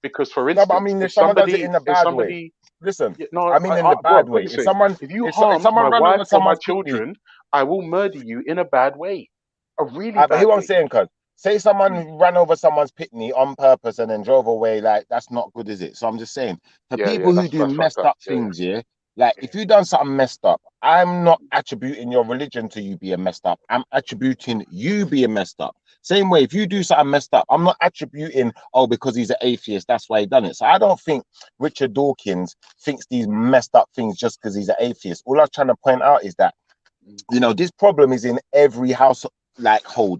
Because for instance, No, but I mean, if someone does it in a bad way, listen. I mean, in the bad way. If you harm my wife or my children, I will murder you in a bad way, a really bad But hear what I'm way. saying, cuz. Say someone ran over someone's pitney on purpose and then drove away, like that's not good, is it? So I'm just saying, for people who do messed up things, like if you done something messed up, I'm not attributing your religion to you being messed up. I'm attributing you being messed up. Same way, if you do something messed up, I'm not attributing, because he's an atheist, that's why he done it. So I don't think Richard Dawkins thinks these messed up things just because he's an atheist. All I'm trying to point out is that, this problem is in every household,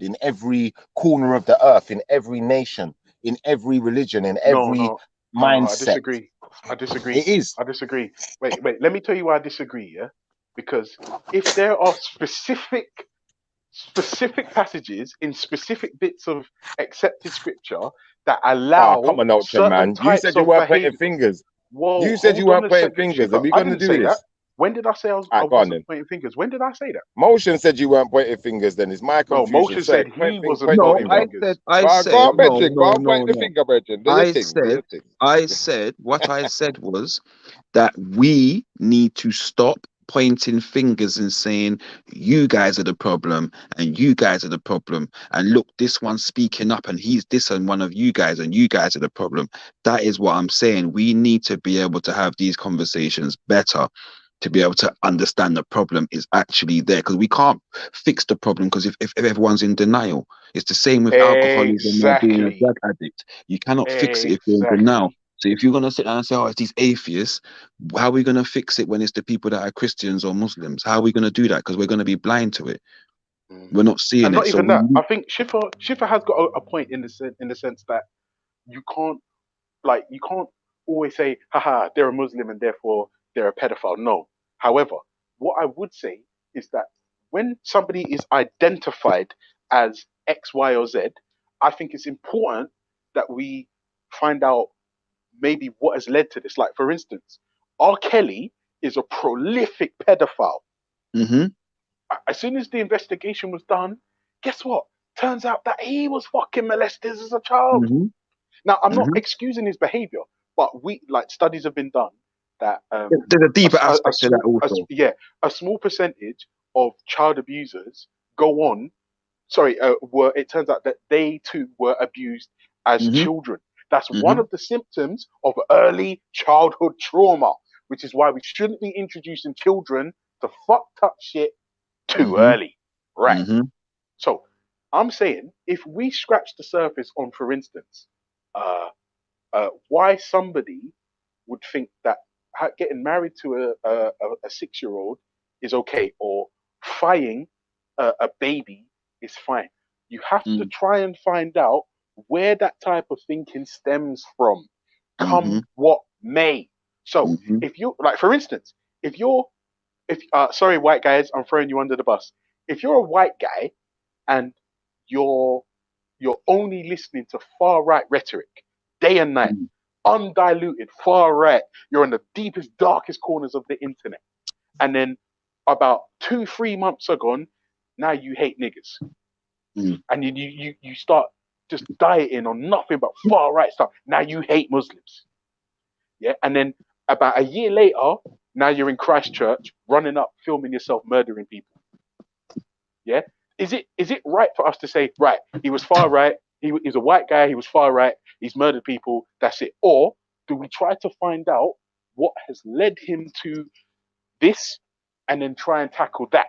in every corner of the earth, in every nation, in every religion, in every mindset. I disagree. It is. I disagree. Wait. Let me tell you why I disagree. Yeah, because if there are specific passages in specific bits of accepted scripture that allow come on, Ultra, certain man. You types said you of weren't behavior. pointing fingers. Whoa, You said you hold on weren't a pointing second, fingers. Are Shifter. we I gonna didn't do say that. this? When did I say I Alright, go on then. wasn't pointing fingers? When did I say that? Motion said you weren't pointing fingers. Then it's my No, confusion. Motion Say said it. he wasn't Point the No, pointing finger. fingers. I Go on, said, Bridget. Go on, point the no. finger, Bridget. Do your I thing. Do your thing. what I said was that we need to stop pointing fingers and saying you guys are the problem and you guys are the problem and look, this one's speaking up and he's this and one of you guys and you guys are the problem. That is what I'm saying. We need to be able to have these conversations better, to be able to understand the problem is actually there, because we can't fix the problem because if everyone's in denial. It's the same with alcoholism or being a Exactly. drug addict. You cannot fix it if you're in denial. Exactly. So if you're going to sit down and say, oh, it's these atheists, how are we going to fix it when it's the people that are Christians or Muslims? How are we going to do that? Because we're going to be blind to it. We're not seeing And it. not So even we that. need. I think Schiffer has got a point in the sense that you can't always say, haha, they're a Muslim and therefore they're a pedophile. No. However, what I would say is that when somebody is identified as X, Y, or Z, I think it's important that we find out maybe what has led to this. Like, for instance, R. Kelly is a prolific pedophile. Mm-hmm. As soon as the investigation was done, guess what? Turns out that he was fucking molested as a child. Mm-hmm. Now, I'm not Mm-hmm. excusing his behavior, but studies have been done that There's a deeper aspect to that also. a small percentage of child abusers go on. It turns out that they too were abused as Mm-hmm. children. That's one Mm-hmm. of the symptoms of early childhood trauma, which is why we shouldn't be introducing children to fucked up shit too Mm-hmm. early. Right. Mm-hmm. So I'm saying if we scratch the surface on, for instance, why somebody would think that getting married to a 6-year-old is okay, or fighting a baby is fine. You have to try and find out where that type of thinking stems from, come Mm-hmm. what may. So Mm-hmm. if you, like, for instance, sorry, white guys, I'm throwing you under the bus. If you're a white guy and you're only listening to far right rhetoric day and night, undiluted far right, you're in the deepest, darkest corners of the internet, and then about 2-3 months are gone, now you hate niggas, and you start just dieting on nothing but far right stuff. Now you hate Muslims, yeah, and then about a year later, now you're in Christchurch, running up, filming yourself murdering people. Yeah, is it right for us to say, right, he was far right, he's a white guy, he was far right, he's murdered people, that's it? Or do we try to find out what has led him to this, and then try and tackle that?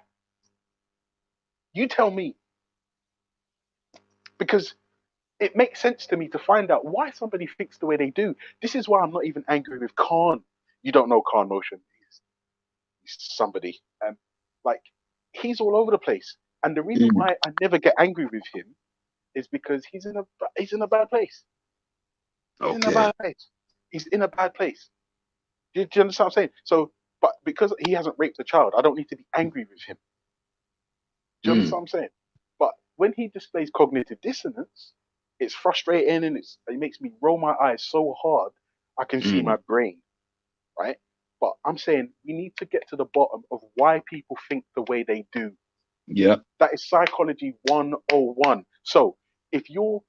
You tell me, because it makes sense to me to find out why somebody thinks the way they do. This is why I'm not even angry with Khan. You don't know Khan Motion. He's somebody. Like, he's all over the place. And the reason why I never get angry with him is because he's in a bad place. He's in a bad place. He's in a bad place. Do you understand what I'm saying? So, but because he hasn't raped a child, I don't need to be angry with him. Do you understand what I'm saying? But when he displays cognitive dissonance, it's frustrating and it makes me roll my eyes so hard I can see my brain, right? But I'm saying we need to get to the bottom of why people think the way they do. Yeah. That is psychology 101. So if you're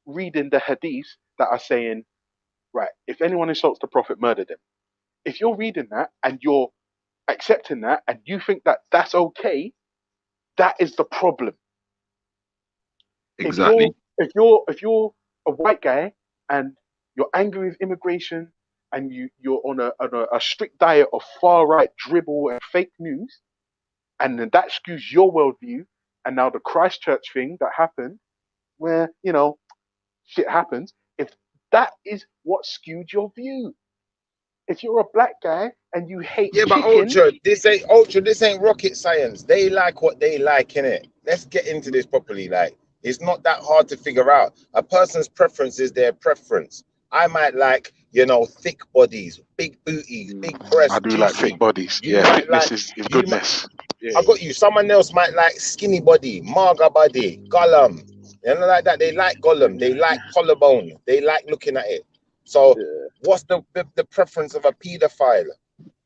reading the hadiths that are saying, right, if anyone insults the Prophet, murder them. If you're reading that and you're accepting that and you think that that's okay, that is the problem. Exactly. If you're a white guy and you're angry with immigration and you're on a strict diet of far right dribble and fake news, and then that skews your worldview, and now the Christchurch thing that happened, where shit happens, if that is what skewed your view. If you're a black guy and you hate Yeah, but chicken, this ain't rocket science. They like what they like, innit? Let's get into this properly. Like, it's not that hard to figure out. A person's preference is their preference. I might like, thick bodies, big booties, big breasts. I do like juicy. thick bodies. You Yeah, might fitness like, is goodness. I got you. Someone else might like skinny body, maga body, Gollum. Like that. They like Gollum. They like collarbone. They like looking at it. So what's the preference of a paedophile?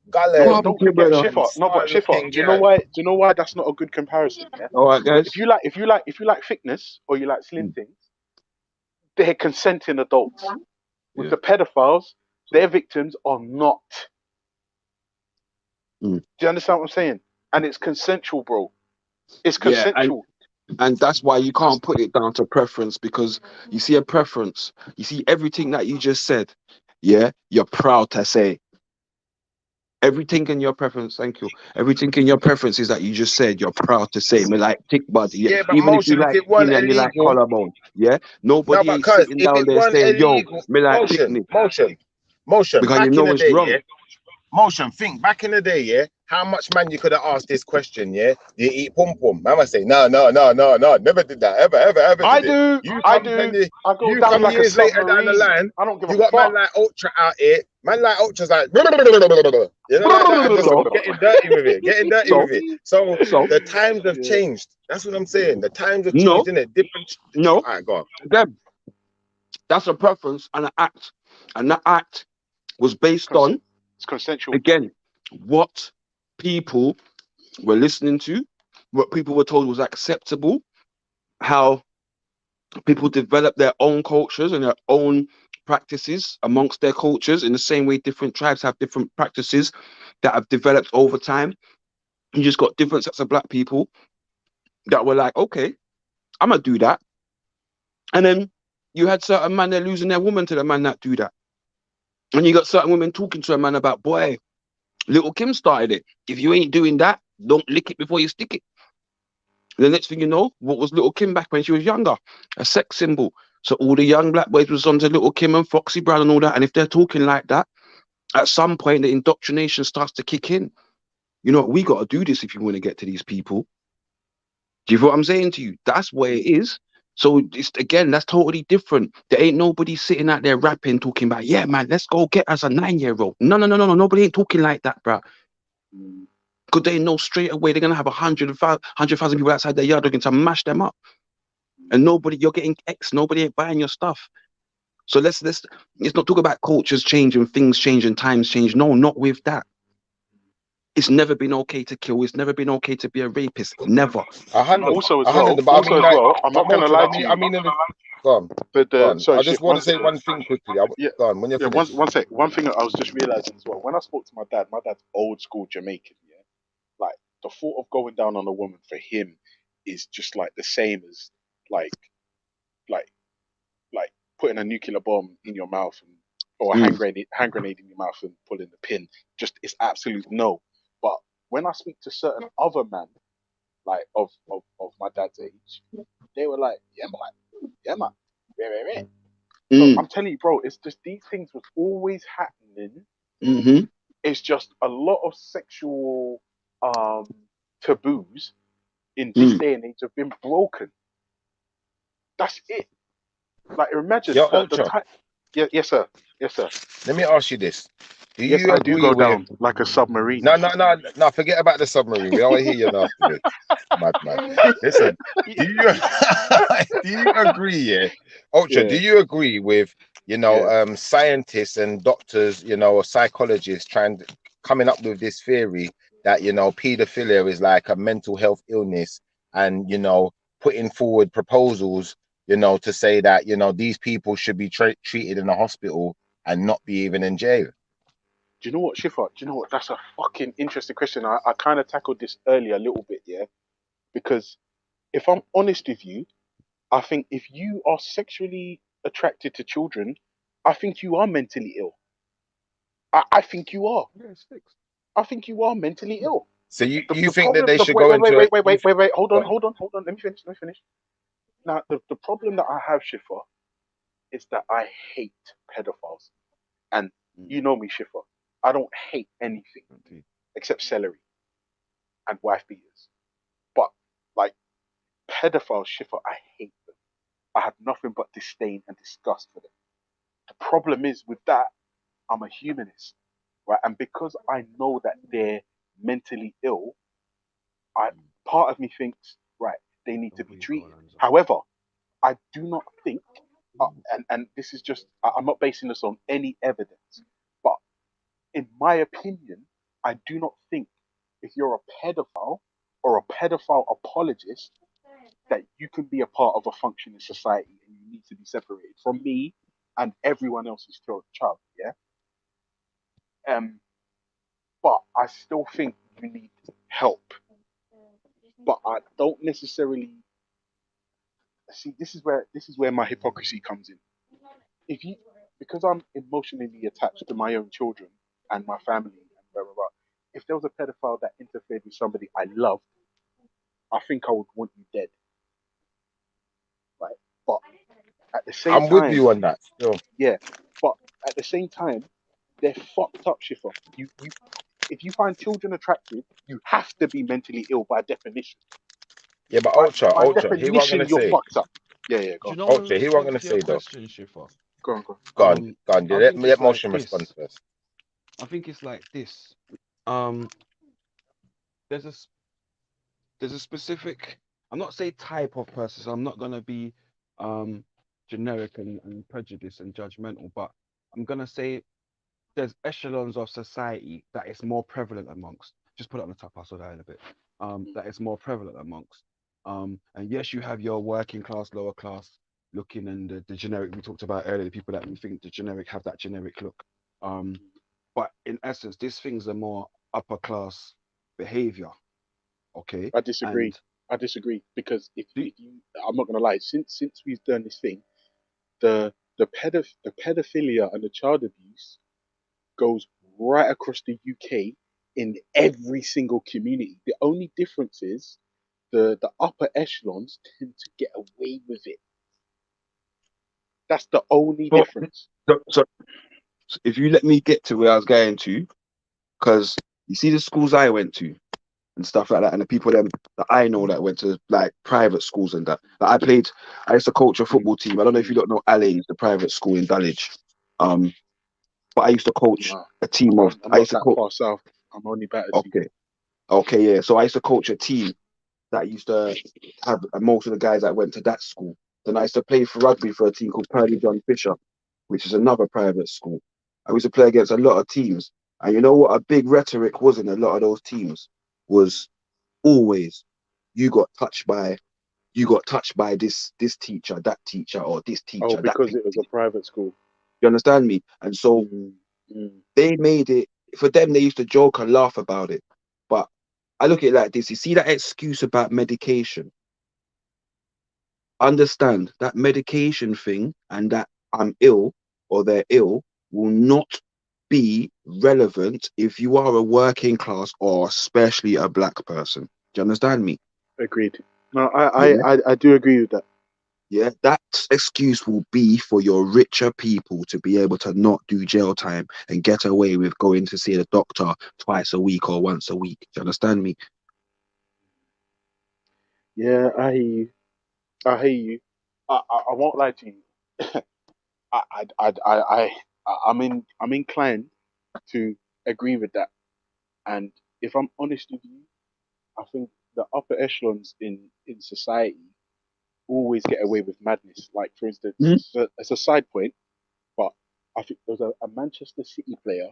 No, Gullet, don't Yeah, but brother. Schiffer, no, but style Schiffer, looking do you know girl. why? Do you know why that's not a good comparison? Yeah. All right, Because guys. if you like thickness or you like slim things, they're consenting adults. With Yeah. the pedophiles, their victims are not. Mm. Do you understand what I'm saying? And it's consensual, bro. It's Yeah, consensual. and that's why you can't put it down to preference, because you see a preference, you see everything that you just said, yeah, you're proud to say everything in your preference. Thank you. Everything in your preference is that you just said you're proud to say. Me like thick body, yeah. Yeah, but Even if you motion, if like it wasn't skinny and you like illegal, collarbone, yeah. no, Nobody but ain't cuz sitting if down it there wasn't saying, "Yo, illegal, me like motion, thickness," motion, because you back in know the it's day, wrong. yeah. Motion, think back in the day, yeah. How much man you could have asked this question, yeah? Do you eat pum pum? Mama say, no, never did that, ever I did it. do. You I come, do. I go you down come like a years later down the submarine. line, I don't give a you got man fuck. like Ultra out here. Man like Ultra's like, you know, like that, and just So, getting dirty with it, getting dirty with it. So so the times have yeah. changed. That's what I'm saying. The times have no, changed, innit? Different. no. All right, go on. Again, that's a preference and an act, and that act was based on, It's consensual. again, what people were listening to, what people were told was acceptable, how people develop their own cultures and their own practices amongst their cultures, in the same way different tribes have different practices that have developed over time. You just got different sets of black people that were like, okay, I'm gonna do that. And then you had certain men, they're losing their woman to the man that do that. And you got certain women talking to a man about, boy, Little Kim started it. If you ain't doing that, don't lick it before you stick it. The next thing you know, what was Little Kim back when she was younger? A sex symbol. So all the young black boys was onto Little Kim and Foxy Brown and all that. And if they're talking like that, at some point the indoctrination starts to kick in. You know, we got to do this if you want to get to these people. Do you feel what I'm saying to you? That's where it is. So it's, again, that's totally different. There ain't nobody sitting out there rapping, talking about, yeah, man, let's go get us a 9-year-old. No. Nobody ain't talking like that, bro. Because they know straight away they're gonna have 100,000 people outside their yard looking to mash them up. And nobody, you're getting X, nobody ain't buying your stuff. So let's not talk about cultures changing, things changing, times change. No, not with that. It's never been okay to kill. It's never been okay to be a rapist. Never. 100, Also as 100. well, But I mean, like, I'm not gonna Motion, lie to you. I mean, go on, But go on. sorry, I just Shift. want to say one thing quickly. Yeah, Go on, when you're yeah. finished. One sec. One thing I was just realizing as well. When I spoke to my dad's old school Jamaican. Yeah, like the thought of going down on a woman for him is just like the same as like like like putting a nuclear bomb in your mouth or a hand grenade in your mouth and pulling the pin. Just it's absolute no. But when I speak to certain other men, like of my dad's age, they were like, yeah, man. So I'm telling you, bro, it's just these things was always happening. Mm-hmm. It's just a lot of sexual taboos in this day and age have been broken. That's it. Like imagine Yo, the Ultra, time. Yeah, yes, sir. Yes, sir. let me ask you this. Do Yes, you I do agree go with... down like a submarine. No, forget about the submarine. We don't want to hear you nasty. Madman. Listen, do you do you agree, yeah? Ultra, do Yeah, you agree with, yeah. scientists and doctors, or psychologists coming up with this theory that, pedophilia is like a mental health illness, and, putting forward proposals, to say that, these people should be treated in a hospital and not be even in jail? Do you know what, Shifa? Do you know what? That's a fucking interesting question. I kind of tackled this earlier a little bit, yeah? Because if I'm honest with you, I think if you are sexually attracted to children, I think you are mentally ill. I think you are. I think you are mentally ill. So you The think that problem, they should wait, go wait, wait, into wait, wait, wait, wait, wait. Hold on, Go on. hold on, hold on. Let me finish. Now, the problem that I have, Shifa, is that I hate pedophiles. And you know me, Shifa. I don't hate anything except celery and wife beaters. But like pedophiles, Shifa, I hate them. I have nothing but disdain and disgust for them. The problem is with that, I'm a humanist, right? And because I know that they're mentally ill, part of me thinks, right, they need to be treated. However, I do not think and this is just, I'm not basing this on any evidence, but in my opinion, I do not think if you're a pedophile or a pedophile apologist that you can be a part of a functioning society, and you need to be separated from me and everyone else's child. Yeah. But I still think you need help. But I don't necessarily see. This is where my hypocrisy comes in. If you, because I'm emotionally attached to my own children and my family and blah blah blah. If there was a pedophile that interfered with somebody I loved, I think I would want you dead. Right. But at the same I'm time, with you on that. Still. yeah. But at the same time, they're fucked up, Schiffer. If you find children attractive, you have to be mentally ill by definition. Yeah, but By Ultra, hear what I'm definition, gonna you're say. fucked up. Yeah, Do go you on. know, in Ultra, hear what I'm response gonna to your say though. question, Shifa? Go on. Go on. I Let think it's like Motion respond this. first. I think it's like this. Um, there's a specific. I'm not say type of person. So I'm not gonna be generic and prejudiced and judgmental, but I'm gonna say there's echelons of society that is more prevalent amongst. Just put it on the top. I'll slow down a bit. That is more prevalent amongst. And yes, you have your working class, lower class looking, and the generic we talked about earlier, the people that we think the generic have that generic look. But in essence, these things are more upper class behavior. Okay. I disagree. Because if you, I'm not gonna lie. Since we've done this thing, the pedophilia and the child abuse goes right across the UK in every single community. The only difference is the upper echelons tend to get away with it. That's the only But difference. so if you let me get to where I was going to, because you see the schools I went to and stuff like that, and the people that I know that went to like private schools and that. Like I used to coach a football team. I don't know if you don't know Alleyne, the private school in Dulwich. But I used to coach a team of. I'm not that far south. I'm only better. Okay, yeah. So I used to coach a team that used to have most of the guys that went to that school. Then I used to play for rugby for a team called Purley John Fisher, which is another private school. I used to play against a lot of teams. And you know what a big rhetoric was in a lot of those teams was always you got touched by this teacher, that teacher, or this teacher. Oh, because it was a private school. You understand me? And so they made it for them. They used to joke and laugh about it. But I look at it like this: you see that excuse about medication. Understand that medication thing and that I'm ill or they're ill will not be relevant if you are a working class or especially a black person. Do you understand me? Agreed. No, I do agree with that. Yeah, that excuse will be for your richer people to be able to not do jail time and get away with going to see the doctor twice a week or once a week. Do you understand me? Yeah, I hear you. I won't lie to you. I'm inclined to agree with that. And if I'm honest with you, I think the upper echelons in society always get away with madness. Like, for instance, it's a side point, but I think there was a Manchester City player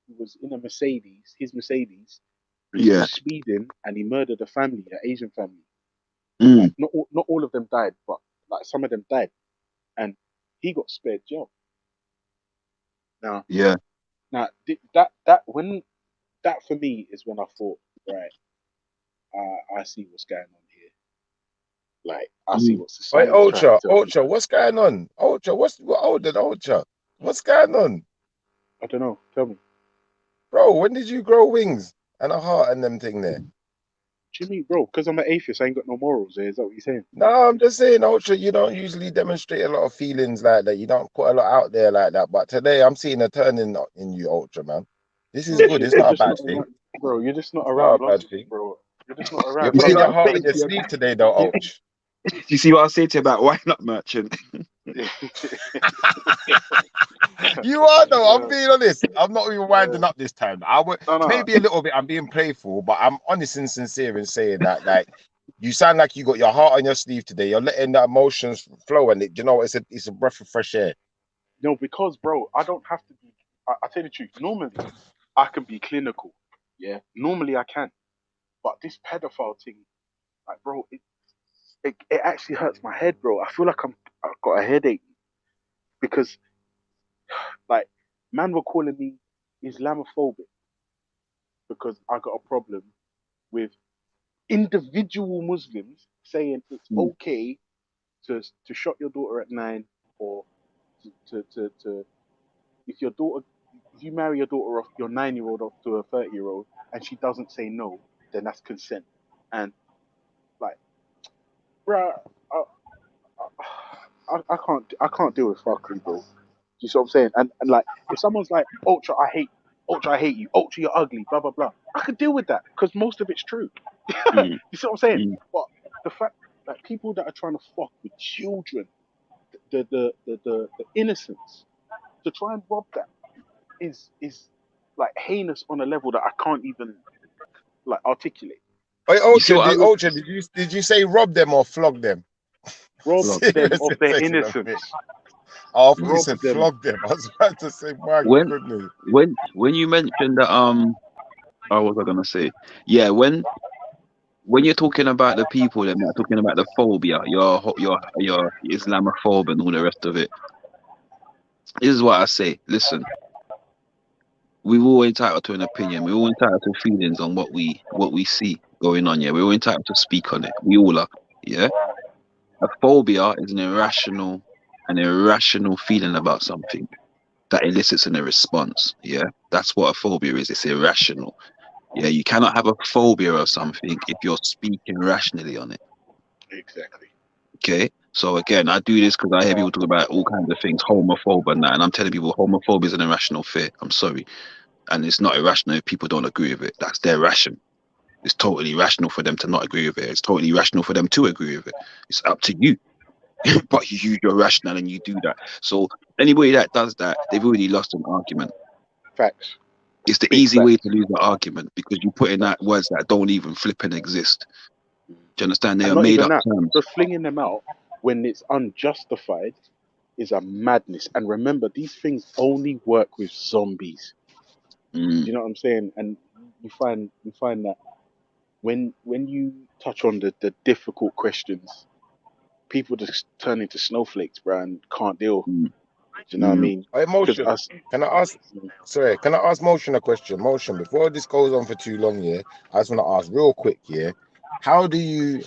who was in a Mercedes, his Mercedes, Yeah. speeding, and he murdered a family, an Asian family. Mm. Not all of them died, but like some of them died, and he got spared jail. Now, Yeah. that for me is when I thought, right, I see what's going on here. Like, I see what Wait, society is trying to tell me. Ultra, what's going on? Ultra, what's going on? I don't know. Tell me. Bro, when did you grow wings and a heart and them thing there? What do you mean, bro? Because I'm an atheist, I ain't got no morals. Is that what you're saying? No, I'm just saying, Ultra, you don't usually demonstrate a lot of feelings like that. You don't put a lot out there like that. But today I'm seeing a turn in you, Ultra, man. This is good. It's not a bad thing. Bro, you're just not It's around not a bad logically, thing. bro. You're just not You're around. putting your I'm heart saying on your to you? sleeve today, though, Ultra. Do you see what I say to you about why not merchant? You are though. I'm being honest. I'm not even winding up this time. Maybe a little bit. I'm being playful, but I'm honest and sincere in saying that. Like, You sound like you got your heart on your sleeve today. You're letting the emotions flow, and you know it's a breath of fresh air. No, because bro, I don't have to be. I tell you the truth. Normally, I can be clinical. Yeah, normally I can. But this pedophile thing, like, bro, it actually hurts my head, bro. I feel like I've got a headache because, like, man were calling me Islamophobic because I got a problem with individual Muslims saying it's okay to shot your daughter at 9, or to if your daughter, if you marry your daughter off your 9-year-old off to a 30-year-old and she doesn't say no, then that's consent. And like, bruh, I can't deal with fuckery, bro. You see what I'm saying? And like, if someone's like, Ultra, I hate you, Ultra, you're ugly, blah blah blah, I could deal with that because most of it's true. You see what I'm saying? But the fact that people that are trying to fuck with children, the innocence, to try and rob that is like heinous on a level that I can't even like articulate. Hey, You see Ultra, what I did you say rob them or flog them? Rob them Serious, of you're their taking a innocence. piss. Oh, I thought you Rob said them. flog them. I was about to say, my when goodness. when you mentioned that oh, what was I gonna say? Yeah, when you're talking about the people, they're not talking about the phobia, your Islamophobe and all the rest of it. This is what I say. Listen, we're all entitled to an opinion. We're all entitled to feelings on what we see going on. Yeah, we're all entitled to speak on it. We all are. Yeah, a phobia is an irrational feeling about something that elicits in a response. Yeah, that's what a phobia is. It's irrational. Yeah, you cannot have a phobia of something if you're speaking rationally on it. Exactly. Okay, so again, I do this because I hear people talk about all kinds of things, homophobe and that, and I'm telling people homophobia is an irrational fear. I'm sorry, and it's not irrational if people don't agree with it. That's their ration. It's totally rational for them to not agree with it. It's totally rational for them to agree with it. It's up to you. But you use your rationale and you do that. So anybody that does that, they've already lost an argument. Facts. It's the Big easy facts. way to lose the argument because you put in that words that don't even flip and exist. Do you understand? They And are not made even up that, terms. just flinging them out when it's unjustified is a madness. And remember, these things only work with zombies. Do you know what I'm saying? And you find that when you touch on the difficult questions, people just turn into snowflakes, bro, and can't deal. Do you know what I mean? Hey, Because Motion, can I ask? Sorry, can I ask Motion a question? Motion, before this goes on for too long, yeah, I just want to ask real quick, yeah. How would you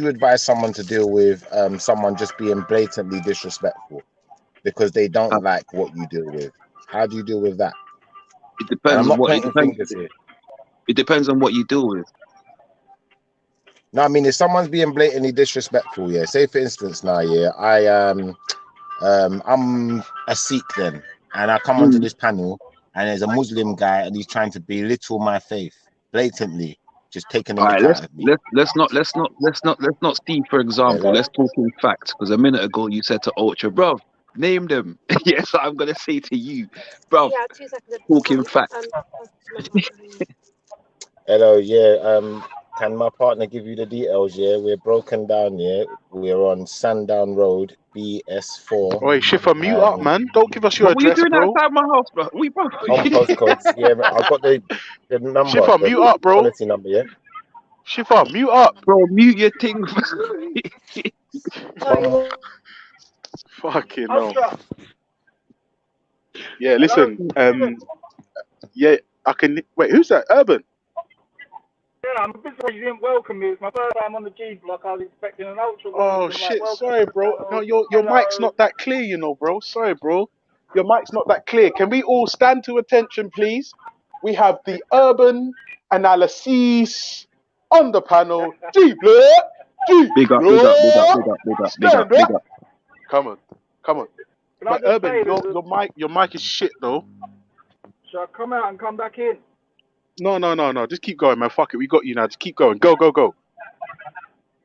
advise someone to deal with someone just being blatantly disrespectful because they don't like what you deal with? How do you deal with that? It And depends I'm on not what pointing fingers here. it depends on what you deal with. No, I mean if someone's being blatantly disrespectful, yeah. Say for instance, now, yeah, I'm a Sikh then, and I come onto this panel, and there's a Muslim guy, and he's trying to belittle my faith blatantly, just taking the All right, mick out of me. let's not see, for example, let's talk in facts. Because a minute ago you said to Ultra, bruv, name them. Yes, I'm gonna say to you, bruv, talk in facts. Hello, yeah. Can my partner give you the details? Yeah, we're broken down. Yeah, we're on Sandown Road, BS4. Oi, Schiffer, mute up, man. Don't give us your What were you address, doing bro. outside my house, bro? We bro. On postcodes. Yeah, I've got the number, Schiffer, the mute up, bro. policy number. Yeah. Schiffer, mute up. Bro, mute your thing. Fucking hell. Yeah, listen. Yeah, I can. Wait, who's that? Urban. Yeah, I'm a bit sorry you didn't welcome me. It's my first time on the G block. I was expecting an Ultra. Oh shit, sorry, bro. No, your mic's not that clear, you know, bro. Sorry, bro. Your mic's not that clear. Can we all stand to attention, please? We have the Urban Analysis on the panel. G block. G Big up. Stand up. Come on. Can I But just Urban, say that your mic is shit though. Should I come out and come back in? No. Just keep going, man. Fuck it. We got you now. Just keep going. Go.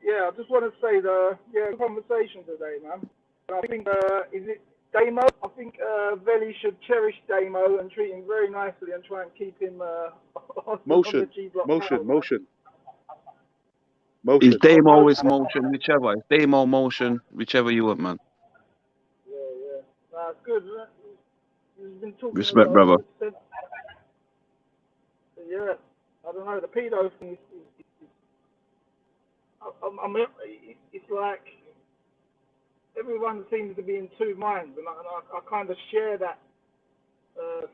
Yeah, I just want to say the conversation today, man. I think is it Damo? I think Veli should cherish Damo and treat him very nicely and try and keep him on the G block. Motion. It's Motion. Damo or it's motion, whichever. It's Damo motion, whichever you want, man. Yeah, yeah. That's good. Isn't it? You've been talking a Respect, lot brother. of sense. Yeah. I don't know. The pedo thing is I mean, it's like everyone seems to be in two minds, and I kind of share that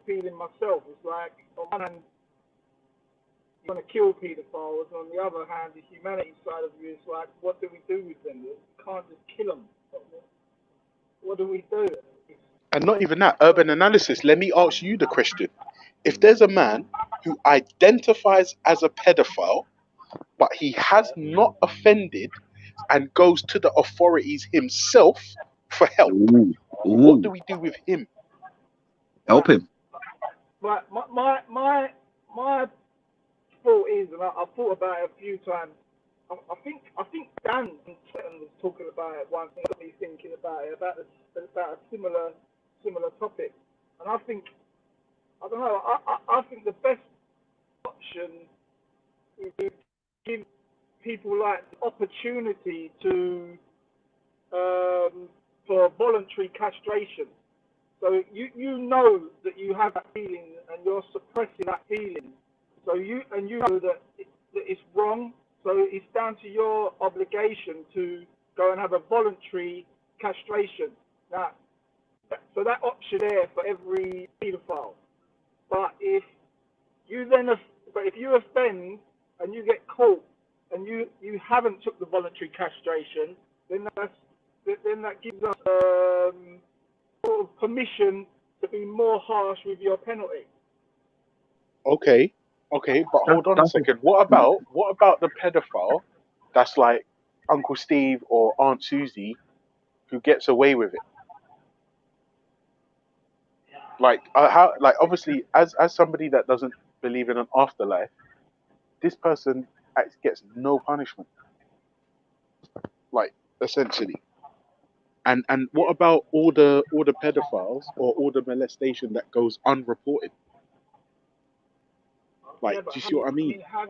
feeling myself. It's like on one hand you want to kill paedophiles, and on the other hand, the humanity side of you is like, what do we do with them? You can't just kill them. What do we do? And not even that, urban analysis. Let me ask you the question. If there's a man who identifies as a pedophile, but he has not offended and goes to the authorities himself for help, what do we do with him? Help him. But my thought is, and I've thought about it a few times. I think Dan was talking about it once, and got me thinking about it about a similar topic. And I think, I don't know, I think the best option is to give people like the opportunity to for voluntary castration. So you know that you have that feeling and you're suppressing that feeling. So you know that it's wrong. So it's down to your obligation to go and have a voluntary castration. Now, so that option there for every paedophile. But if you offend and you get caught and you haven't took the voluntary castration, then that gives us sort of permission to be more harsh with your penalty. Okay, but hold on a second. What about the pedophile that's like Uncle Steve or Aunt Susie who gets away with it? Like how? Like obviously, as somebody that doesn't believe in an afterlife, this person gets no punishment. Like essentially. And what about all the pedophiles or all the molestation that goes unreported? Like, Yeah, do but you see what I mean? how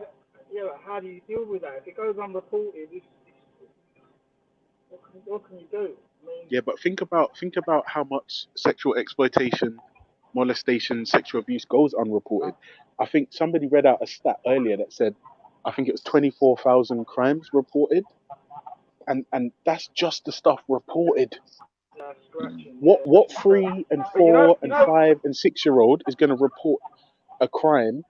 do you deal with that? If it goes unreported, what can you do? I mean, Yeah, but think about how much sexual exploitation, molestation, sexual abuse goes unreported. I think somebody read out a stat earlier that said, I think it was 24,000 crimes reported, and that's just the stuff reported. What 3 and 4 and 5 and 6-year-old is going to report a crime,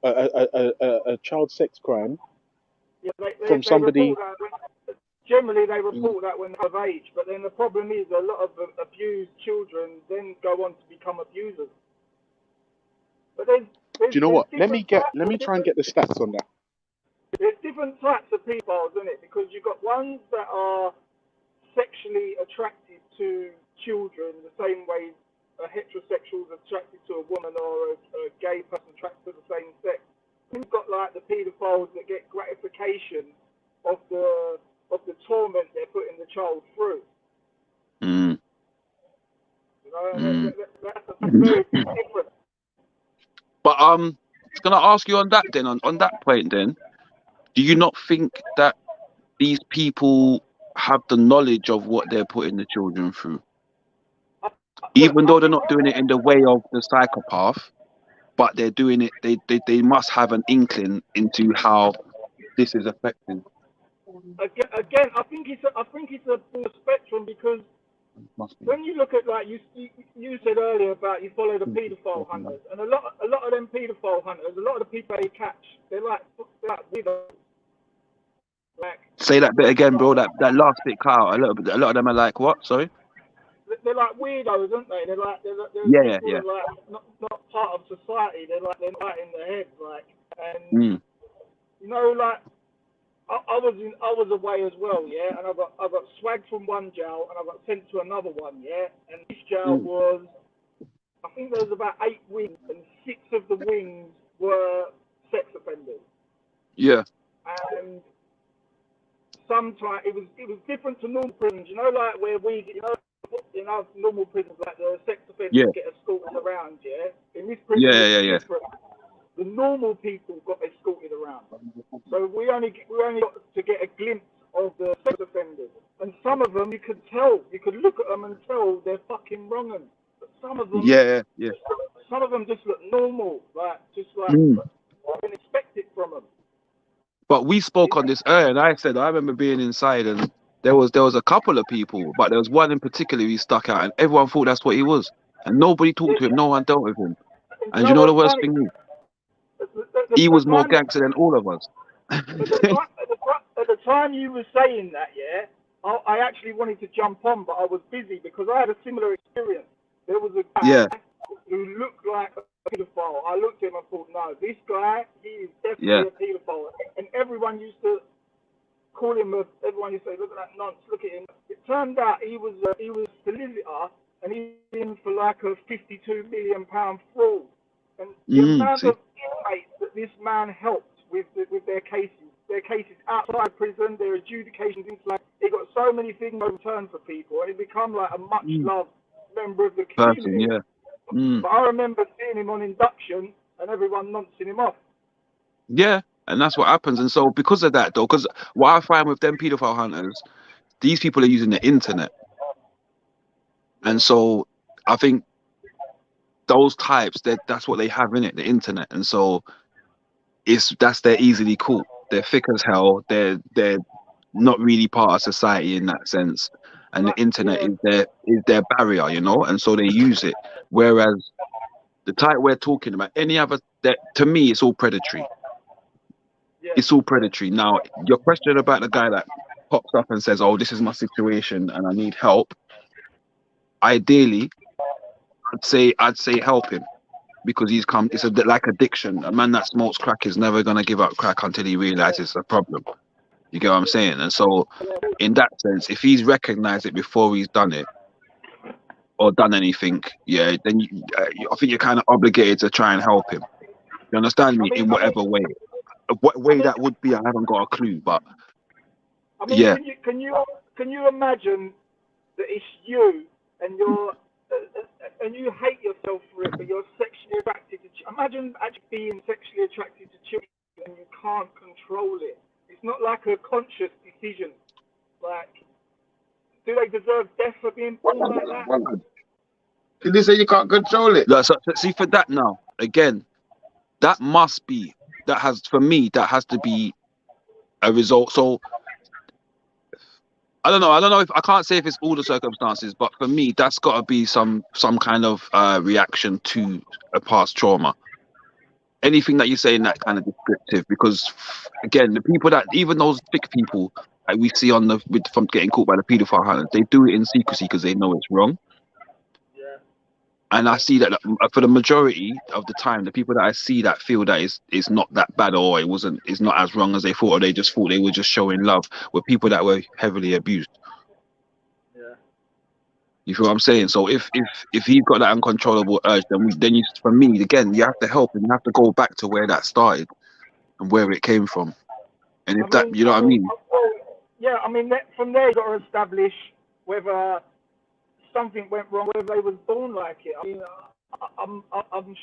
a child sex crime from somebody? report that generally they report that when they're of age, but then the problem is a lot of abused children then go on to become abusers. But Do you know what? Let me try and get the stats on that. There's different types of pedophiles, isn't it? Because you've got ones that are sexually attracted to children the same way a heterosexual is attracted to a woman or a gay person attracted to the same sex. You've got like the pedophiles that get gratification of the torment they're putting the child through. Mm. You know, that's very different. But I was gonna ask you on that then, on that point then, do you not think that these people have the knowledge of what they're putting the children through? Even though they're not doing it in the way of the psychopath, but they're doing it, they must have an inkling into how this is affecting. Again, I think it's a broad spectrum, because when you look at, like you said earlier about you follow the paedophile hunters, and a lot of them paedophile hunters, a lot of the people they catch, they're like widows. Like, Say that bit again, bro. That last bit cut out a little bit. A lot of them are like what? Sorry. They're like weirdos, aren't they? They're Yeah. people who are like not part of society. They're right in their heads, like, and you know, like I was away as well, yeah, and I got swagged from one jail and I got sent to another one, yeah, and this jail was, I think there was about 8 wings and 6 of the wings were sex offenders. Yeah. And sometimes it was different to normal prisons, you know, like where in our normal prisons, like the sex offenders get escorted around, yeah. In this prison, it's different. The normal people got escorted around. So we only got to get a glimpse of the sex offenders. And some of them, you could look at them and tell they're fucking wrong. But some of them, Yeah. some of them just look normal, just like Mm. I can expect it from them. But we spoke on this earlier, and I said I remember being inside, and there was a couple of people, but there was one in particular who stuck out, and everyone thought that's what he was, and nobody talked to him, no one dealt with him. And you know the worst thing is, he was more gangster than all of us. At the time you were saying that, yeah, I actually wanted to jump on, but I was busy because I had a similar experience. There was a guy Yeah. who looked like a paedophile. I looked at him and thought, no, this guy, he is definitely Yeah. a paedophile. And everyone used to call him everyone used to say, look at that nonce, look at him. It turned out he was a solicitor, and he's in for like a £52 million fraud. And the amount See? of inmates that this man helped with their cases outside prison, their adjudications into like, he got so many things overturned for people, and he become like a much loved member of the Person, community. yeah. Mm. But I remember seeing him on induction and everyone noncing him off. Yeah, and that's what happens. And so because of that, though, because what I find with them pedophile hunters, these people are using the internet. And so I think those types, that's what they have in it, the internet. And so they're easily caught. They're thick as hell. They're not really part of society in that sense. And the internet is their barrier, you know, and so they use it. Whereas the type we're talking about, any other, that to me, it's all predatory. It's all predatory. Now, your question about the guy that pops up and says, "Oh, this is my situation and I need help." Ideally, I'd say help him, because it's a bit like addiction. A man that smokes crack is never gonna give up crack until he realizes it's a problem. You get what I'm saying? And so, in that sense, if he's recognized it before he's done it or done anything, yeah, then I think you're kind of obligated to try and help him. You understand me? In whatever way. What way that would be, I haven't got a clue, but I mean, yeah. can you imagine that it's you and you hate yourself for it, but you're sexually attracted to imagine actually being sexually attracted to children and you can't control it. It's not like a conscious decision. Like, do they deserve death for being born like that? Did they say you can't control it? Look, so see, for that now, again, that has to be a result. So I don't know if I can't say if it's all the circumstances, but for me, that's got to be some kind of reaction to a past trauma. Anything that you say in that kind of descriptive, because again, the people that, even those thick people that we see from getting caught by the paedophile hunters, they do it in secrecy because they know it's wrong. And I see that for the majority of the time, the people that I see that feel that it's not that bad, or it's not as wrong as they thought, or they just thought they were just showing love, were people that were heavily abused. Yeah. You feel what I'm saying? So if he's got that uncontrollable urge, then for me, again, you have to help and you have to go back to where that started and where it came from. And if you know what I mean? Yeah, I mean, from there you got to establish whether something went wrong, whether they was born like it. I mean, I'm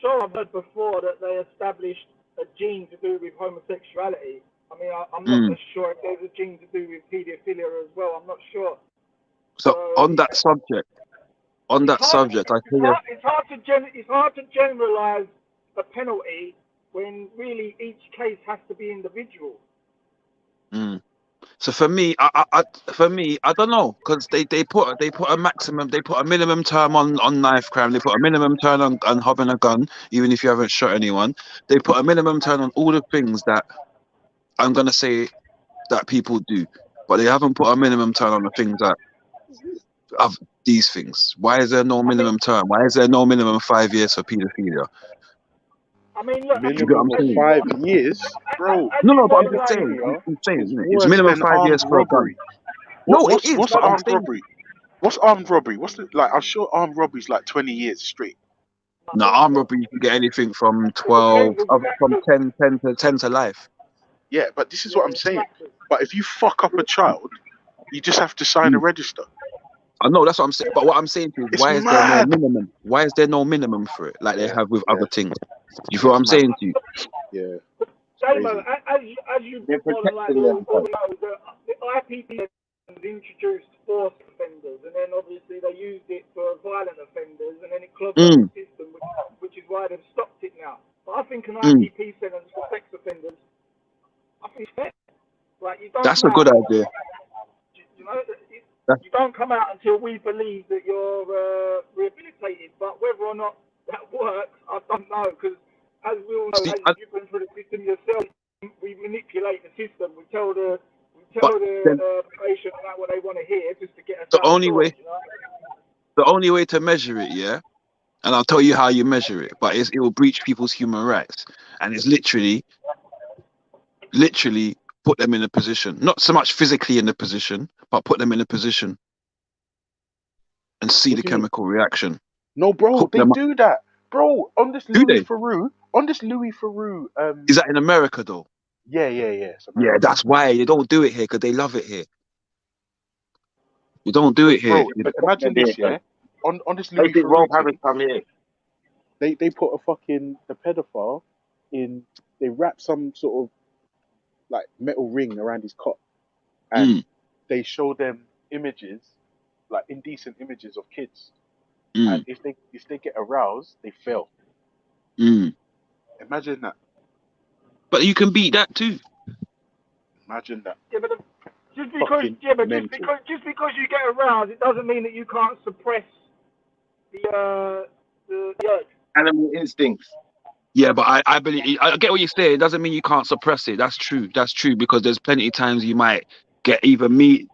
sure I've heard before that they established a gene to do with homosexuality. I mean, I'm not sure if there's a gene to do with paedophilia as well. I'm not sure. So on that subject, I tell you, it's hard to generalize a penalty when really each case has to be individual. So for me, I don't know, because they put a minimum term on knife crime. They put a minimum term on having a gun, even if you haven't shot anyone. They put a minimum term on all the things that I'm gonna say that people do, but they haven't put a minimum term on the things that of these things. Why is there no minimum term? Why is there no minimum 5 years for paedophilia? I mean, look, minimum for 5 years, bro. No, but I'm just saying. Isn't it? It's minimum 5 years for a gun. No, it is. What's armed robbery? What's armed robbery? I'm sure armed robbery is like 20 years straight. No, armed robbery you can get anything from 12, from 10 to life. Yeah, but this is what I'm saying. But if you fuck up a child, you just have to sign a register. I know, that's what I'm saying. But what I'm saying to you is, why is there no minimum? Why is there no minimum for it, like they have with other things? You feel what I'm It's mad. saying to you? Yeah. Damo, as you They're more than likely protecting them. all know, the IPP introduced force offenders, and then obviously they used it for violent offenders, and then it clogged up the system, which is why they've stopped it now. But I think an IPP sentence for sex offenders, I think it's fair. Like, you don't That's a come good out, idea. you know, you don't come out until we believe that you're rehabilitated. But whether or not that works, I don't know, because as we all know, See, as you've been through the system yourself, we manipulate the system. We tell the but then patient about what they want to hear just to get us the out the only door. way, You know? the only way to measure it, yeah, and I'll tell you how you measure it, but it will breach people's human rights, and it's literally put them in a position, not so much physically in a position, but put them in a position and see What the do you mean? chemical reaction. No, bro, Hook they them up. do that, bro. On this Do Louis they? Theroux, Is that in America though? yeah, it's Yeah, American. that's why they don't do it here, because they love it here. You don't do it here. Bro, imagine this, yeah. On this I Louis think Rob Theroux Harris thing, come here. they put a pedophile in. They wrap some sort of like metal ring around his cock, and they show them images, like indecent images of kids. And if they get aroused, they fail. Imagine that. But you can beat that too. Imagine that. Yeah, but just Fucking because you get aroused, it doesn't mean that you can't suppress the urge. Animal instincts. Yeah, but I believe I get what you're saying. It doesn't mean you can't suppress it. That's true. That's true, because there's plenty of times you might get even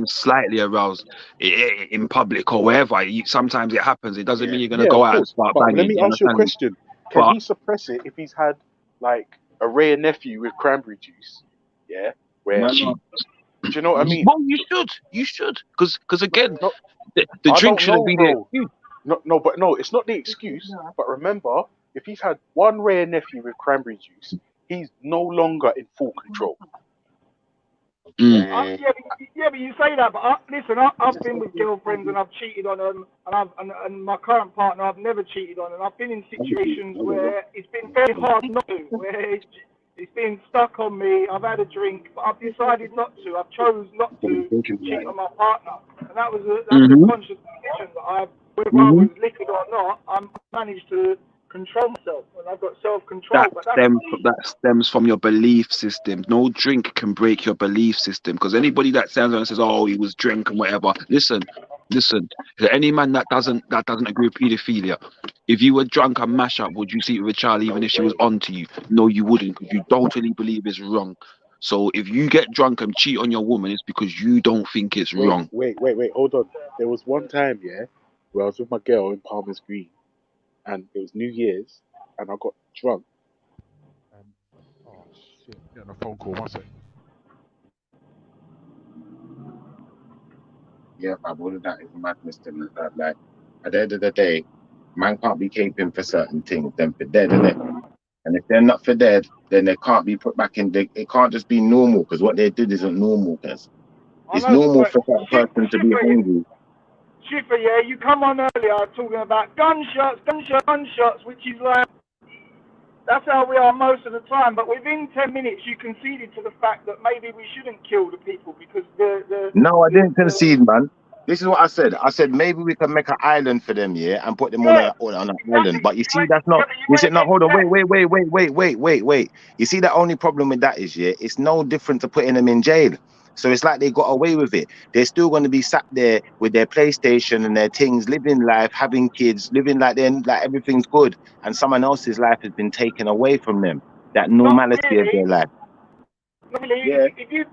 slightly aroused in public or wherever. Sometimes it happens. It doesn't mean you're gonna Yeah, go of out and course. start But let banging. me You ask you a understand me? question. Can But he suppress it if he's had like a rare nephew with cranberry juice? Yeah. Where do you know what I mean? Well, you should, because again, the I drink don't shouldn't know, be the bro. excuse. No, it's not the excuse. But remember, if he's had one rare nephew with cranberry juice, he's no longer in full control. Yeah, but you say that, but listen, I've been with girlfriends and I've cheated on them, and my current partner I've never cheated on, and I've been in situations where it's been very hard not to, where it's been stuck on me. I've had a drink, but I've decided not to. I've chose not to cheat on my partner, and that was a conscious decision that whether I was liquid or not, I managed to control myself, and I've got self-control. But That stems from your belief system. No drink can break your belief system, because anybody that stands on and says, "Oh, he was drunk and whatever," listen. Any man that doesn't agree with paedophilia, if you were drunk and mash up, would you sleep with a child even if she was onto you? No, you wouldn't, because you totally believe it's wrong. So if you get drunk and cheat on your woman, it's because you don't think it's wrong. Wait, hold on. There was one time, yeah, where I was with my girl in Palmer's Green, and it was New Year's, and I got drunk. Oh shit! Getting a phone call. One sec. Yeah, but all of that is madness to me. That, like, at the end of the day, man can't be caping for certain things. Then for dead, innit? And if they're not for dead, then they can't be put back in. It can't just be normal, because what they did isn't normal. Because it's normal for that person to be hungry. Schiffer, yeah, you come on earlier talking about gunshots, which is like, that's how we are most of the time. But within 10 minutes, you conceded to the fact that maybe we shouldn't kill the people because No, I didn't concede, man. This is what I said. I said maybe we can make an island for them, yeah, and put them on an island. But you see, that's not. You said no. Hold on. Wait. You see, the only problem with that is, yeah, it's no different to putting them in jail. So it's like they got away with it. They're still going to be sat there with their PlayStation and their things, living life, having kids, living like everything's good, and someone else's life has been taken away from them. That normality of their life. Yeah. If you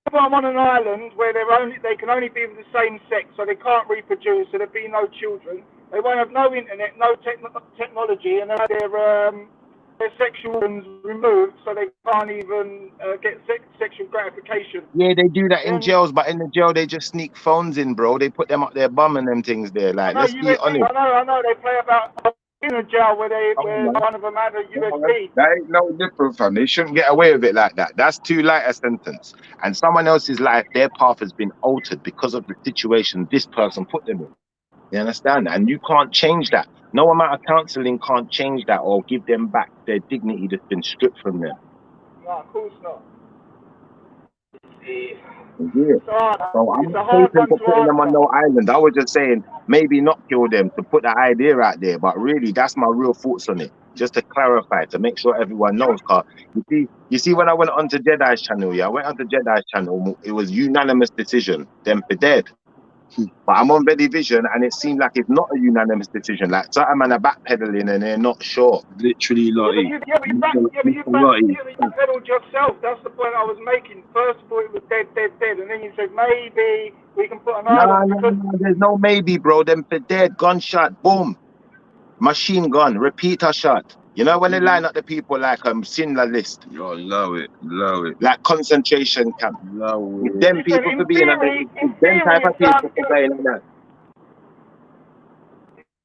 put them on an island where they can only be with the same sex, so they can't reproduce, so there'll be no children. They won't have no internet, no technology, and they'll have their sexual organs removed, so they can't even get sexual gratification. Yeah, they do that in jails, but in the jail they just sneak phones in, bro. They put them up their bum and them things there. Like, let's be honest. I know. They play about in a jail where one of them had a USB. That ain't no different, fam. They shouldn't get away with it like that. That's too light a sentence. And someone else's life, their path has been altered because of the situation this person put them in. You understand? And you can't change that. No amount of counselling can't change that or give them back their dignity that's been stripped from them. No, of course not. Yeah. It's hard. So I'm It's a not hard hoping one for to putting them on answer. no island. I was just saying maybe not kill them to put the idea out there, but really that's my real thoughts on it. Just to clarify, to make sure everyone knows. Cause you see, when I went onto Jedi's channel, I went onto Jedi's channel. It was unanimous decision. Them for dead. But I'm on Vedi Vision, and it seemed like it's not a unanimous decision. Like certain man are backpedaling, and they're not sure. Literally, Lottie. Yeah, but you backpedaled yourself. That's the point I was making. First of all, it was dead, and then you said maybe we can put an island. No, there's no maybe, bro. Them for dead, gunshot, boom, machine gun, repeater shot. You know when they line up the people like Schindler List. Oh, allow it. Like concentration camp. If them people to be in them type of people to be in that.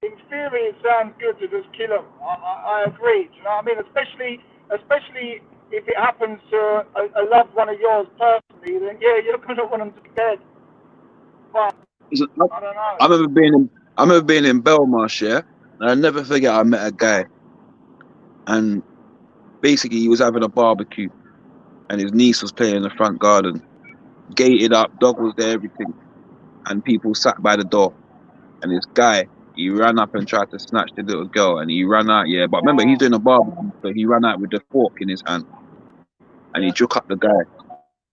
In theory, it sounds good to just kill them. I agree. Do you know what I mean? Especially if it happens to a loved one of yours personally, then yeah, you're gonna want them to be dead. But I don't know. I remember being in Belmarsh, yeah, and I'll never forget. I met a guy, and basically he was having a barbecue, and his niece was playing in the front garden, gated up, dog was there, everything, and people sat by the door, and this guy, he ran up and tried to snatch the little girl, and he ran out, yeah. But remember, he's doing a barbecue, so he ran out with the fork in his hand, and he took up the guy,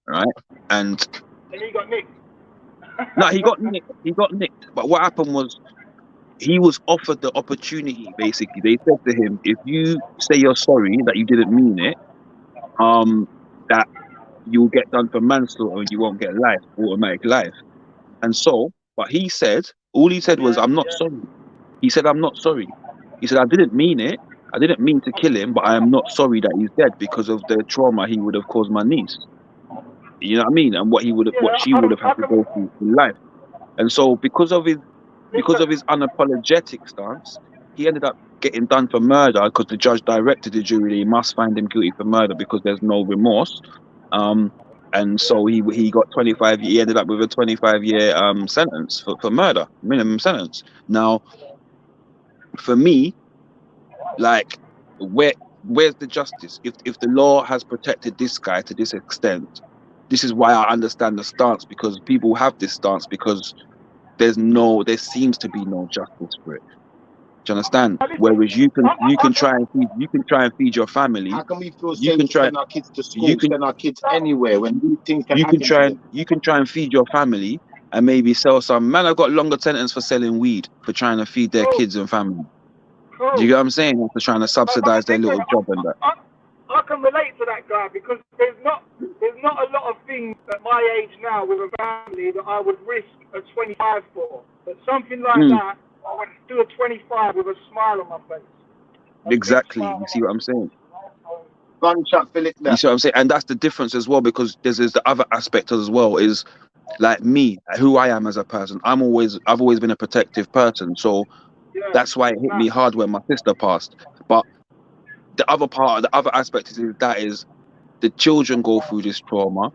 right? And he got nicked. no, he got nicked. But what happened was, he was offered the opportunity. Basically, they said to him, "If you say you're sorry that you didn't mean it, that you'll get done for manslaughter and you won't get life, automatic life." And so, but all he said was, "I'm not sorry." He said, "I'm not sorry." He said, "I didn't mean it. I didn't mean to kill him, but I am not sorry that he's dead because of the trauma he would have caused my niece." You know what I mean? And what she would have had to go through in life. And so, because of his unapologetic stance, he ended up getting done for murder because the judge directed the jury he must find him guilty for murder because there's no remorse. And so he got 25. He ended up with a 25-year sentence for murder, minimum sentence. Now, for me, like, where's the justice? If the law has protected this guy to this extent, this is why I understand the stance, because people have this stance because there seems to be no justice for it. Do you understand? Whereas you can try and feed your family. How can we feel safe to send our kids to school, send our kids anywhere when these things can happen? You can try and feed your family and maybe sell some. Man, I've got longer sentence for selling weed for trying to feed their kids and family. Do you get what I'm saying? For trying to subsidize their little job and that. I can relate to that guy because there's not a lot of things at my age now with a family that I would risk a 25 for. But something like that, I would do a 25 with a smile on my face. Exactly. You see what I'm saying? Gunshot, Philip. You see what I'm saying? And that's the difference as well, because there's the other aspect as well is, like me, who I am as a person. I've always been a protective person, so that's why it hit me hard when my sister passed. But the other aspect is the children go through this trauma,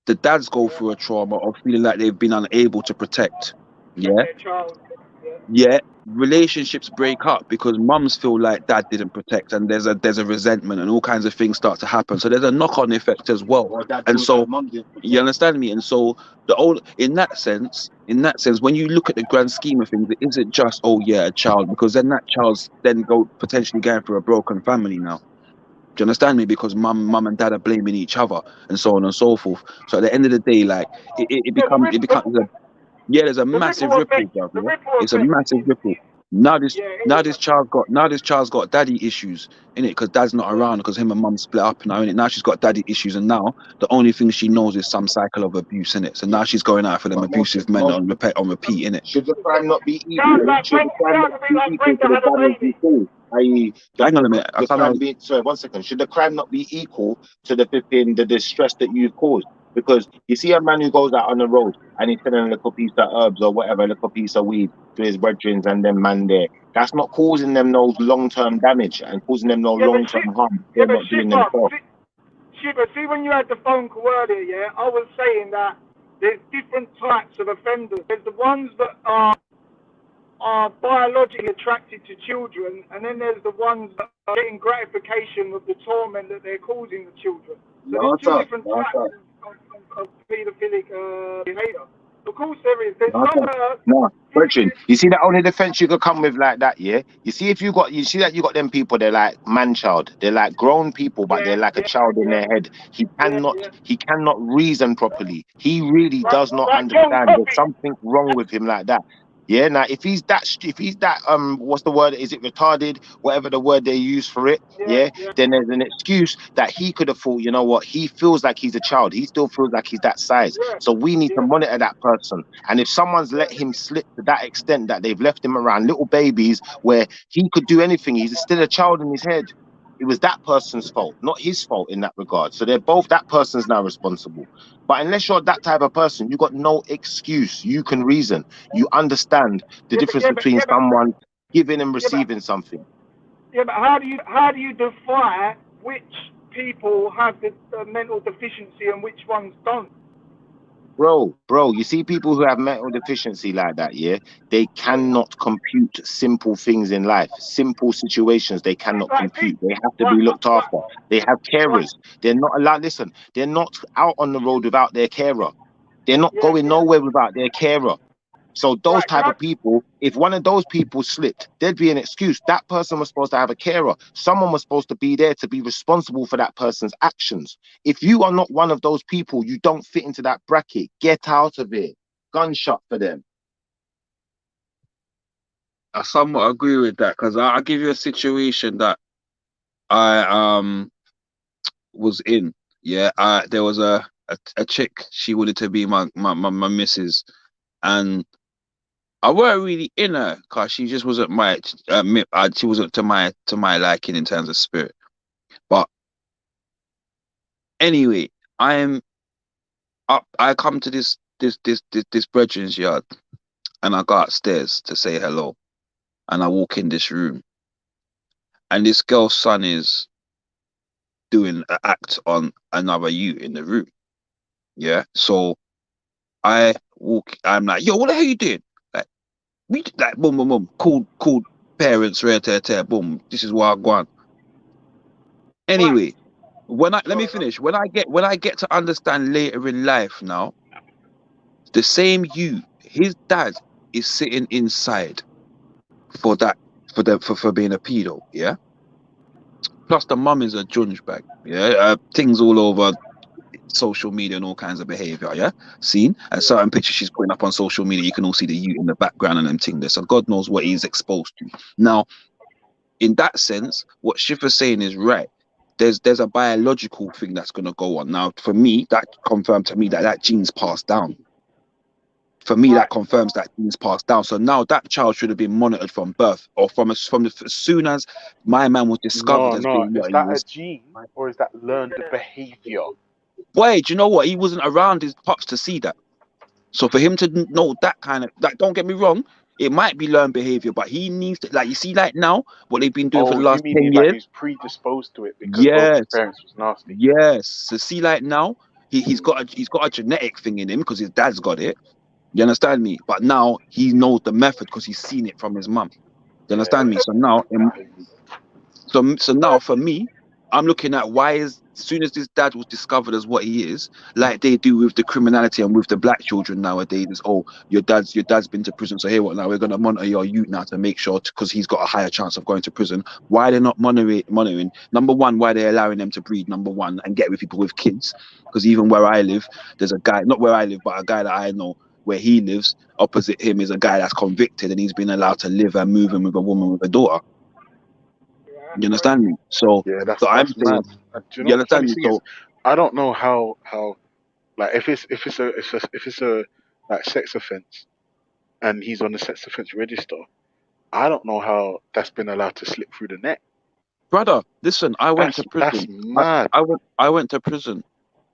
the dads go through a trauma of feeling like they've been unable to protect. Yeah, relationships break up because mums feel like dad didn't protect, and there's a resentment and all kinds of things start to happen. So there's a knock-on effect as well. And so you understand me? And so in that sense, when you look at the grand scheme of things, it isn't just a child, because then that child's potentially going through a broken family now. Do you understand me? Because mum and dad are blaming each other and so on and so forth. So at the end of the day, like it becomes there's a massive ripple, bro. It's a massive ripple. Now this child's got daddy issues, innit? Because dad's not around, because him and mum split up now, innit? Now she's got daddy issues, and now the only thing she knows is some cycle of abuse, innit? So now she's going out for them abusive men on repeat, innit? Should the crime not be equal? Should the crime not be equal to the damage before? Hang on a minute. Sorry, 1 second. Should the crime not be equal to the distress that you've caused? Because you see a man who goes out on the road and he's selling a little piece of herbs or whatever, a little piece of weed to his brethren and them man there. That's not causing them no long-term damage and causing them no long-term harm. They're not doing themselves. See, when you had the phone call earlier, I was saying that there's different types of offenders. There's the ones that are are biologically attracted to children, and then there's the ones that are getting gratification of the torment that they're causing the children. So No, there's two sir. different No, types sir. of paedophilic behavior. Of course there is. There's No, some sir. that are No, Bertrand, you see the only defense you could come with like that, yeah? You see if you see that you got them people, they're like man-child. They're like grown people, but they're like a child in their head. He cannot reason properly. He really does not like John understand. There's Coffey. something wrong with him like that. Yeah, now if he's that what's the word? Is it retarded? Whatever the word they use for it, yeah, then there's an excuse that he could have thought, you know what, he feels like he's a child. He still feels like he's that size. So we need to monitor that person. And if someone's let him slip to that extent that they've left him around little babies where he could do anything, he's still a child in his head. It was that person's fault, not his fault in that regard. So they're both, that person's now responsible. But unless you're that type of person, you got no excuse. You can reason. You understand the difference between someone giving and receiving something. Yeah, but how do you define which people have the mental deficiency and which ones don't? Bro, you see people who have mental deficiency like that, yeah? They cannot compute simple things in life. Simple situations, they cannot compute. They have to be looked after. They have carers. They're not allowed, listen, they're not out on the road without their carer. They're not going nowhere without their carer. So those type of people, if one of those people slipped, there'd be an excuse. That person was supposed to have a carer. Someone was supposed to be there to be responsible for that person's actions. If you are not one of those people, you don't fit into that bracket. Get out of it. Gunshot for them. I somewhat agree with that because I'll give you a situation that I was in. Yeah, there was a chick. She wanted to be my missus, and I weren't really in her because she just wasn't she wasn't to my liking in terms of spirit. But anyway, I come to this brethren's yard, and I go upstairs to say hello, and I walk in this room, and this girl's son is doing an act on another youth in the room. Yeah, so I'm like, yo, what the hell you doing? Like boom, boom, boom, cool parents, boom. This is what I want. Anyway, let me finish. When I get to understand later in life now, the same his dad is sitting inside for being a pedo, yeah. Plus the mum is a junge bag, yeah. Things all over social media and all kinds of behavior, yeah. Seen and certain pictures she's putting up on social media, you can all see the youth in the background and them things there. So God knows what he's exposed to. Now, in that sense, what Shifa's saying is right. There's a biological thing that's gonna go on. Now, for me, that confirmed to me that gene's passed down. For me, that confirms that gene's passed down. So now that child should have been monitored from birth, or as soon as my man was discovered as being Is what he that was. a gene or is that learned behavior? Boy, do you know what? He wasn't around his pops to see that. So for him to know that kind of, like, don't get me wrong, it might be learned behavior, but he needs to, like, you see, like now, what they've been doing for the last 10 like years. he's predisposed to it because both his parents was nasty. Yes. So see, like now, he's got a genetic thing in him because his dad's got it. You understand me? But now he knows the method because he's seen it from his mum. You understand me? So now, so now for me, I'm looking at as soon as this dad was discovered as what he is, like they do with the criminality and with the black children nowadays, is, oh, your dad's been to prison, so here what now, we're gonna monitor your youth now to make sure, because he's got a higher chance of going to prison. Why they're not monitoring? Number one, why they're allowing them to breed, number one, and get with people with kids? Because even where I live, there's a guy, not where I live, but a guy that I know, where he lives, opposite him is a guy that's convicted and he's been allowed to live and move in with a woman with a daughter. You understand me? So yeah, that's I'm saying, mad. you understand me? So I don't know how like if it's a like sex offense and he's on the sex offense register, I don't know how that's been allowed to slip through the net. Brother, listen, I went to prison. That's mad. I went to prison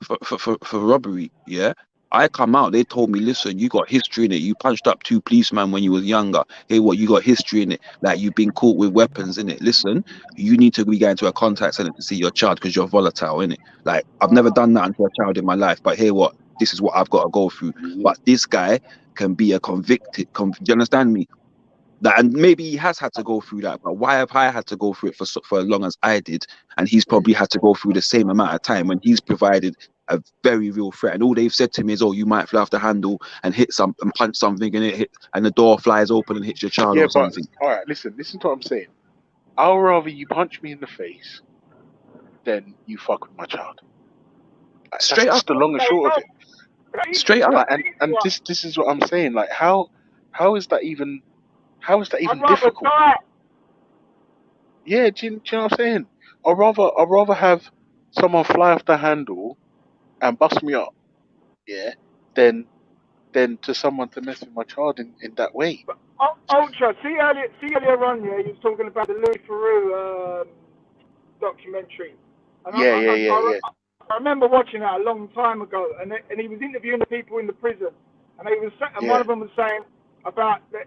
for robbery, yeah? I come out, they told me, listen, you got history in it. You punched up 2 policemen when you was younger. Hey, what, you got history in it. Like, you've been caught with weapons in it. Listen, you need to be going to a contact center to see your child because you're volatile in it. Like, I've never done that to a child in my life, but hey, what, this is what I've got to go through. But this guy can be a convicted, you understand me? That, and maybe he has had to go through that, but why have I had to go through it for as long as I did? And he's probably had to go through the same amount of time when he's provided a very real threat. And all they've said to me is, "Oh, you might fly off the handle and hit some and punch something, and it hit, and the door flies open and hits your child Yeah, or but something." all right, listen to what I'm saying. I'll rather you punch me in the face than you fuck with my child. That's Straight just up, the long and short of it. straight up. Like, and this is what I'm saying. Like, how is that even I'd rather difficult? die. Yeah, do you know what I'm saying? I'd rather have someone fly off the handle and bust me up, yeah, than to someone to mess with my child in that way. Ultra, see earlier on, yeah, you was talking about the Louis Theroux documentary. And Yeah. I remember watching that a long time ago, and he was interviewing the people in the prison, and one of them was saying about the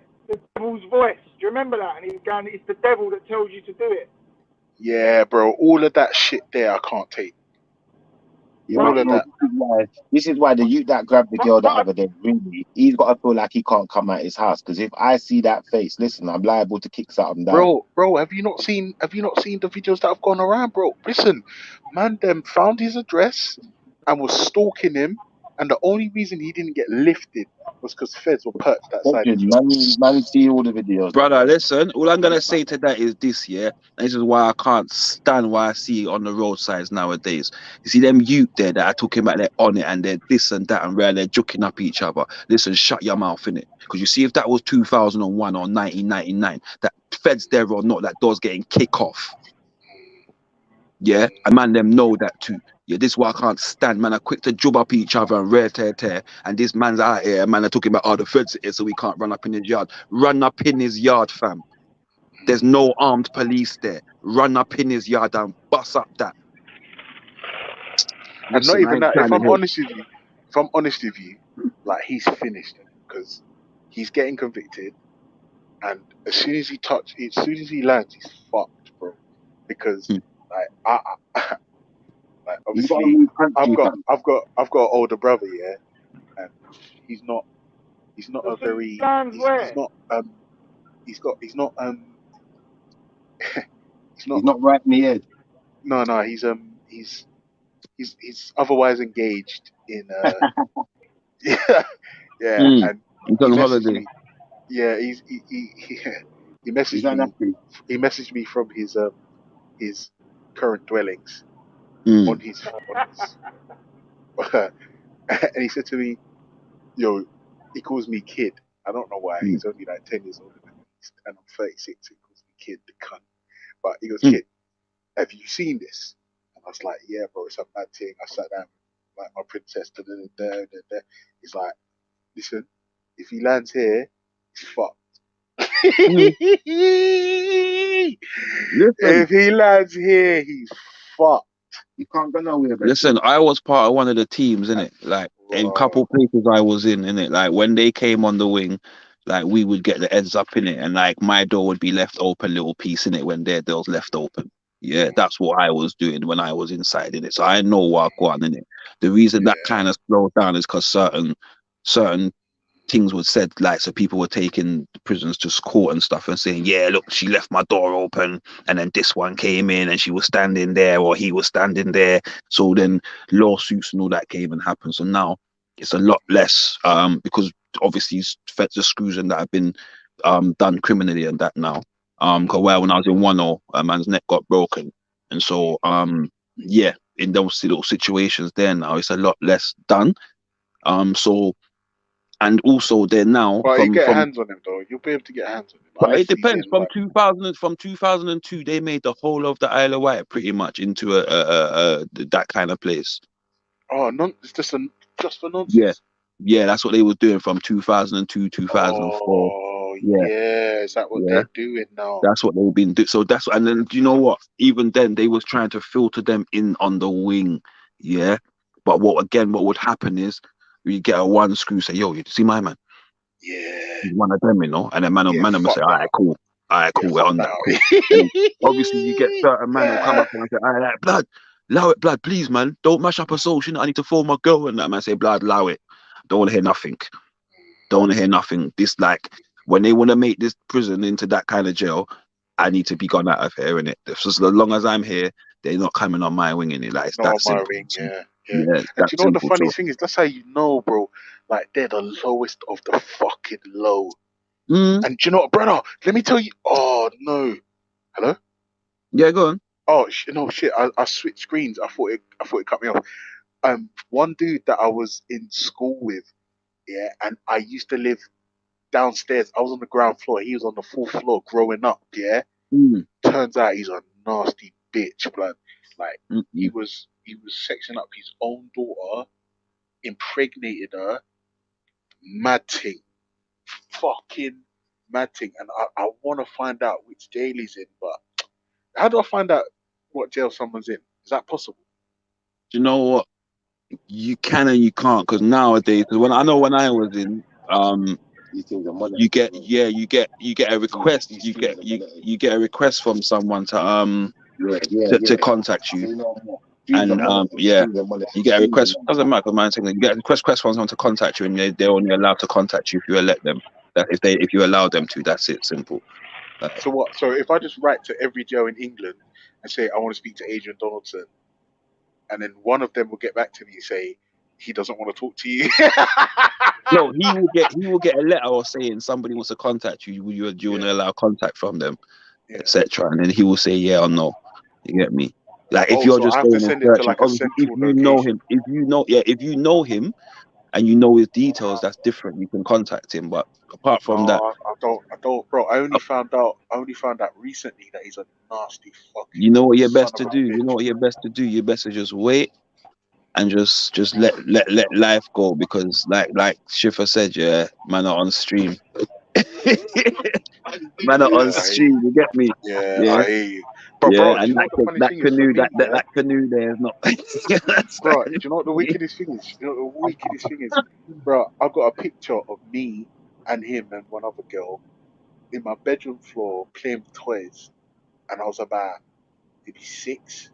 devil's voice. Do you remember that? And he was going, "It's the devil that tells you to do it." Yeah, bro. All of that shit there, I can't take. Yeah, All of bro, that. this is why the youth that grabbed the girl the other day, really, he's got to feel like he can't come out his house. Because if I see that face, listen, I'm liable to kick something down. Bro, have you not seen the videos that have gone around, bro? Listen, man, them found his address and was stalking him, and the only reason he didn't get lifted was because feds were perched outside his room. Man, see all the videos. Brother, listen, all I'm gonna say to that is this, yeah. And this is why I can't stand what I see on the roadsides nowadays. You see them youth there that are talking about they're on it and they're this and that and where they're joking up each other. Listen, shut your mouth, innit? Because you see, if that was 2001 or 1999, that feds there or not, that door's getting kick off. Yeah, and man, them know that too. Yeah, this is why I can't stand. Man, are quick to job up each other and tear. And this man's out here, man, are talking about, oh, the feds are here, so we can't run up in his yard. Run up in his yard, fam. There's no armed police there. Run up in his yard and bust up that. And not even that. If I'm honest with you, like, he's finished because he's getting convicted, and as soon as he lands, he's fucked, bro. Because like like obviously I've got an older brother, yeah, and he's not a very he's not right in the head. No, he's otherwise engaged in yeah, and he's on holiday. He messaged me from his current dwellings on his and he said to me, "Yo," he calls me kid. I don't know why. He's only like 10 years older than me, and I'm 36. So he calls me kid, the cunt. But he goes, "Kid, have you seen this?" And I was like, "Yeah, bro, it's a bad thing." I sat down like my princess. He's like, "Listen, if he lands here, he's fucked." If he lands here, he's fucked. You can't go nowhere. Listen, I was part of one of the teams, innit? Like, in a couple places I was in, innit? Like, when they came on the wing, like, we would get the ends up, innit? And, like, my door would be left open, little piece, innit? When their door's left open. Yeah, that's what I was doing when I was inside, innit? So I know what I got, innit? The reason that kind of slowed down is because certain things were said, like, so people were taking prisoners to court and stuff and saying, yeah, look, she left my door open and then this one came in and she was standing there or he was standing there. So then lawsuits and all that came and happened. So now it's a lot less because obviously feds are screws and that have been done criminally and that now. Because when I was in 1-0, a man's neck got broken. And so yeah, in those little situations there now it's a lot less done. So and also they're now But you get hands on him though. You'll be able to get hands on him. But it depends. From 2002, they made the whole of the Isle of Wight pretty much into that kind of place. Oh, it's just for nonsense. Yeah, that's what they was doing from 2002, 2004. Oh, yeah. Is that what they're doing now? That's what they've been doing. So that's and then you know what? Even then, they was trying to filter them in on the wing. Yeah, but what would happen is you get a one screw, say, yo, you see my man? Yeah. He's one of them, you know? And then man will say, all right, cool, we're on that. Cool. Obviously, you get certain man will come up and say, all right, blood, allow it, blood, please, man. Don't mash up a social. I need to phone my girl. And that man say, blood, allow it. Don't want to hear nothing. This, like, when they want to make this prison into that kind of jail, I need to be gone out of here, innit? So as long as I'm here, they're not coming on my wing, innit? Like, it's No, that my simple. ring, yeah. Yeah, it's And do that you know what the simple. funny So, thing is? That's how you know, bro. Like they're the lowest of the fucking low. mm, And do you know what, brother? Let me tell you. Oh no. Hello. yeah, go on. Oh no, shit! I switched screens. I thought it cut me off. One dude that I was in school with, yeah, and I used to live downstairs. I was on the ground floor. He was on the 4th floor growing up, yeah. Mm, Turns out he's a nasty bitch, blood. Like mm, he mm. was sexing up his own daughter, impregnated her, mad thing, fucking mad thing. And I want to find out which jail he's in, but how do I find out what jail someone's in? Is that possible? Do you know what? You can and you can't, because nowadays, when I was in, you get a request, you get a request from someone to contact you, and you get a request. Doesn't matter, man. You get a request from someone to contact you, and they're only allowed to contact you if you let them. That if you allow them to, that's it. Simple. So what? So if I just write to every jail in England and say I want to speak to Adrian Donaldson, and then one of them will get back to me and say he doesn't want to talk to you. No, he will get a letter or saying somebody wants to contact you. You want to allow contact from them, etc. And then he will say yeah or no. You get me? Like if Oh, you're so just I have to going and send it to searching, like a obviously, if central you know location. him, if you know him, and you know his details, that's different. You can contact him. But apart from that, I don't, bro. I only found out recently that he's a nasty fucking you know what you're son best of to a do. You bitch. know what you're best to do. You're best to just wait and just let life go, because like Schiffer said, yeah, man are on stream. Man are on Yeah, I hear you. stream. You get me? Yeah, Yeah, I hear you. But yeah. bro, do And you know what the funny thing is for me? Yeah, that canoe there is not. bro. Do you know what the wickedest thing is? You know what the wickedest thing is, bro? I got a picture of me and him and one other girl in my bedroom floor playing with toys, and I was about maybe 6.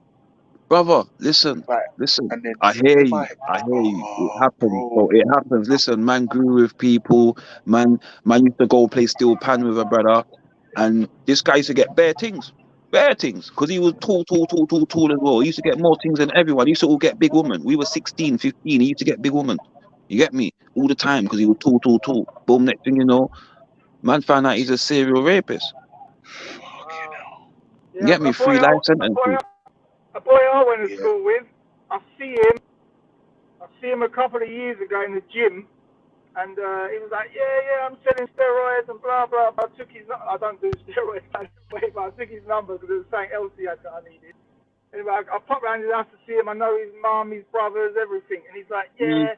Brother, listen. Like, Listen, and then I hear in you. my I hear you. It oh, happens. So bro, it happens. Listen, man grew with people. Man used to go play steel pan with a brother, and this guy used to get bare things, because he was tall as well. He used to get more things than everyone. He used to all get big women. We were 16, 15. He used to get big women. You get me? All the time, because he was tall. Boom, next thing you know, man found out he's a serial rapist. You get me? 3 life sentences. A boy I went to school with, I see him a couple of years ago in the gym, and he was like, yeah, I'm selling steroids and blah blah. But I took his I don't do steroids anyway, but I took his number because there was something else that I needed. Anyway, I popped round his house to see him. I know his mum, his brothers, everything, and he's like, yeah,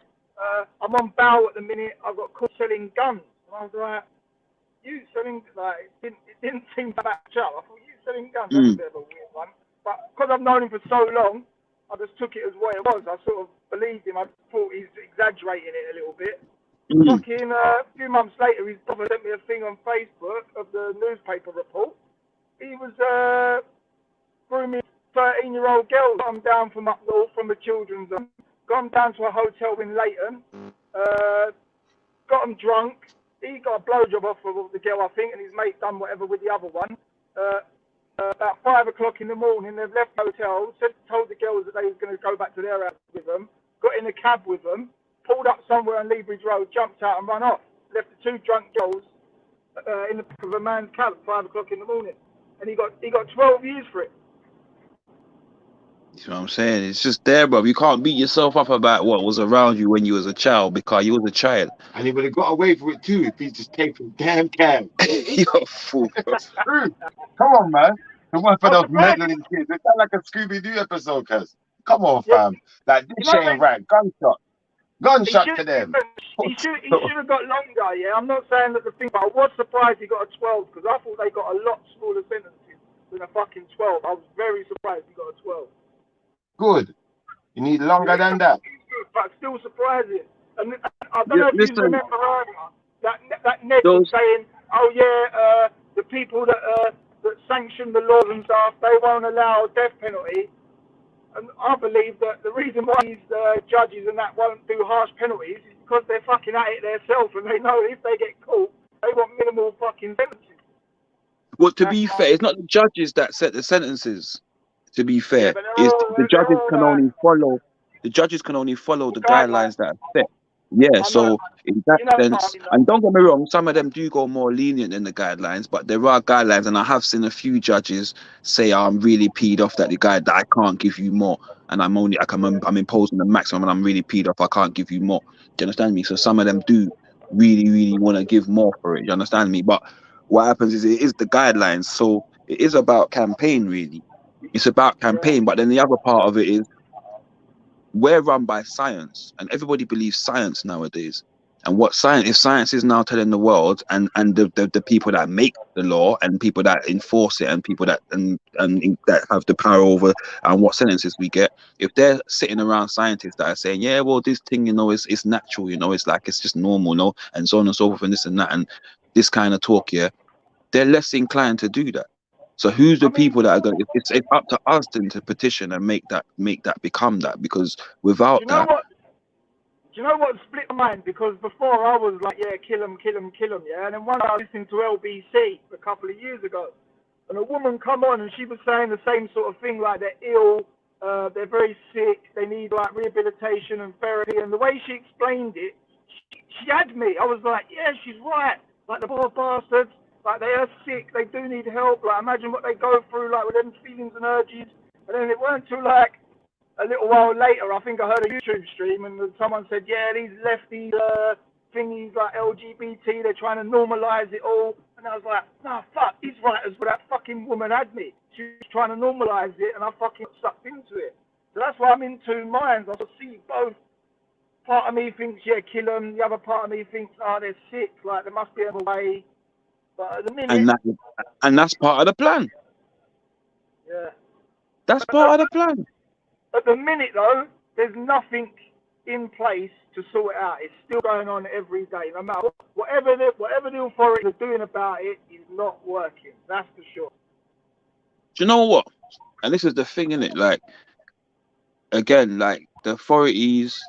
I'm on bail at the minute. I got caught selling guns. And I was like, you selling, like, it didn't seem to match up. I thought, you selling guns, that's a bit of a weird one. But because I've known him for so long, I just took it as what it was. I sort of believed him. I thought he's exaggerating it a little bit. Fucking a few months later, his brother sent me a thing on Facebook of the newspaper report. He was grooming 13-year-old girls. Got them down from up north, from the children's home. Got them down to a hotel in Leighton. Got them drunk. He got a blowjob off of the girl, I think, and his mate done whatever with the other one. About 5 o'clock in the morning, they've left the hotel, told the girls that they was going to go back to their house with them, got in a cab with them, pulled up somewhere on Leabridge Road, jumped out and run off. Left the 2 drunk girls in the back of a man's cab at 5 o'clock in the morning. And he got 12 years for it. You know what I'm saying? It's just there, bro. You can't beat yourself up about what was around you when you was a child, because you was a child. And he would have got away with it too if he just came from damn cab. You're a fool, bro. True. Come on, man. The one for those meddling kids. It's not like a Scooby-Doo episode, cuz. Come on, fam. Like, this shit ain't right. Gunshot to them. He should have got longer, yeah. I'm not saying that the thing, but I was surprised he got a 12, because I thought they got a lot smaller sentences than a fucking 12. I was very surprised he got a 12. Good. You need longer than that. But still surprising. And I don't know if you remember earlier that Ned was saying, "Oh yeah, the people that sanction the laws and stuff, they won't allow death penalty." And I believe that the reason why these judges and that won't do harsh penalties is because they're fucking at it themselves, and they know if they get caught, They want minimal fucking sentences. Well, to be fair, it's not the judges that set the sentences. To be fair, but it's the they're judges all can like only follow. The judges can only follow the guidelines. guidelines that are set. Yeah, I know, so in that you know what I sense, mean, and don't get me wrong, some of them do go more lenient than the guidelines, but there are guidelines, and I have seen a few judges say, "I'm really peed off that the guy that I can't give you more, and I'm only like I'm imposing the maximum, and I'm really peed off, I can't give you more." Do you understand me? So some of them do really want to give more for it. You understand me? But what happens is it is the guidelines, so it is about campaign really. It's about campaign, but then the other part of it is we're run by science, and everybody believes science nowadays. And what science, if science is now telling the world, and the people that make the law, and people that enforce it, and people that and that have the power over and what sentences we get, if they're sitting around scientists that are saying, yeah, well, this thing, it's natural, it's like it's just normal, and so on and so forth, and this and that, and this kind of talk, yeah, they're less inclined to do that. So who's the people that are going? It's up to us then to petition and make that become that, because without Do you know that, what? Do you know what split my mind? Because before I was like, yeah, kill them, yeah. And then one day I listened to LBC a couple of years ago, and a woman come on and she was saying the same sort of thing, like they're ill, they're very sick, they need like rehabilitation and therapy. And the way she explained it, she had me. I was like, yeah, she's right. Like the poor bastards, like they are sick, they do need help. Like imagine what they go through, like with them feelings and urges. And then it weren't too like a little while later, I think I heard a YouTube stream and someone said, yeah, these lefty thingies like LGBT, they're trying to normalise it all. And I was like, nah, fuck, these writers where that fucking woman had me. She was trying to normalise it and I fucking sucked into it. So that's why I'm in two minds. I see both. Part of me thinks, yeah, kill them. The other part of me thinks, oh, they're sick. Like, there must be another way. But at the minute... and that's part of the plan. Yeah. That's part of the plan. At the minute, though, there's nothing in place to sort it out. It's still going on every day. No matter whatever the authorities are doing about it is not working. That's for sure. Do you know what? And this is the thing, innit? Like, again, like the authorities,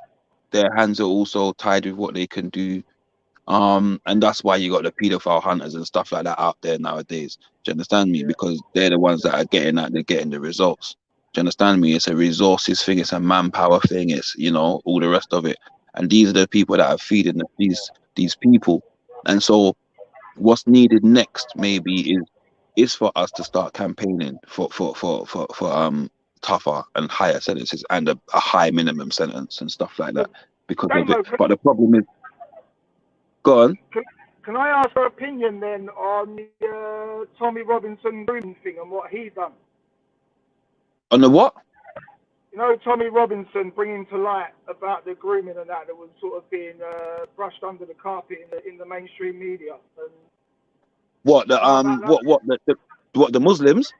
their hands are also tied with what they can do. And that's why you got the paedophile hunters and stuff like that out there nowadays. Do you understand me? Because they're the ones that are they're getting the results. Do you understand me? It's a resources thing, it's a manpower thing, it's all the rest of it. And these are the people that are feeding these people. And so what's needed next maybe is for us to start campaigning for tougher and higher sentences and a high minimum sentence and stuff like that because of it. But the problem is, go on. Can I ask her opinion then on the Tommy Robinson grooming thing and what he done? On the what? You know, Tommy Robinson bringing to light about the grooming and that was sort of being brushed under the carpet in the mainstream media. And what the the Muslims?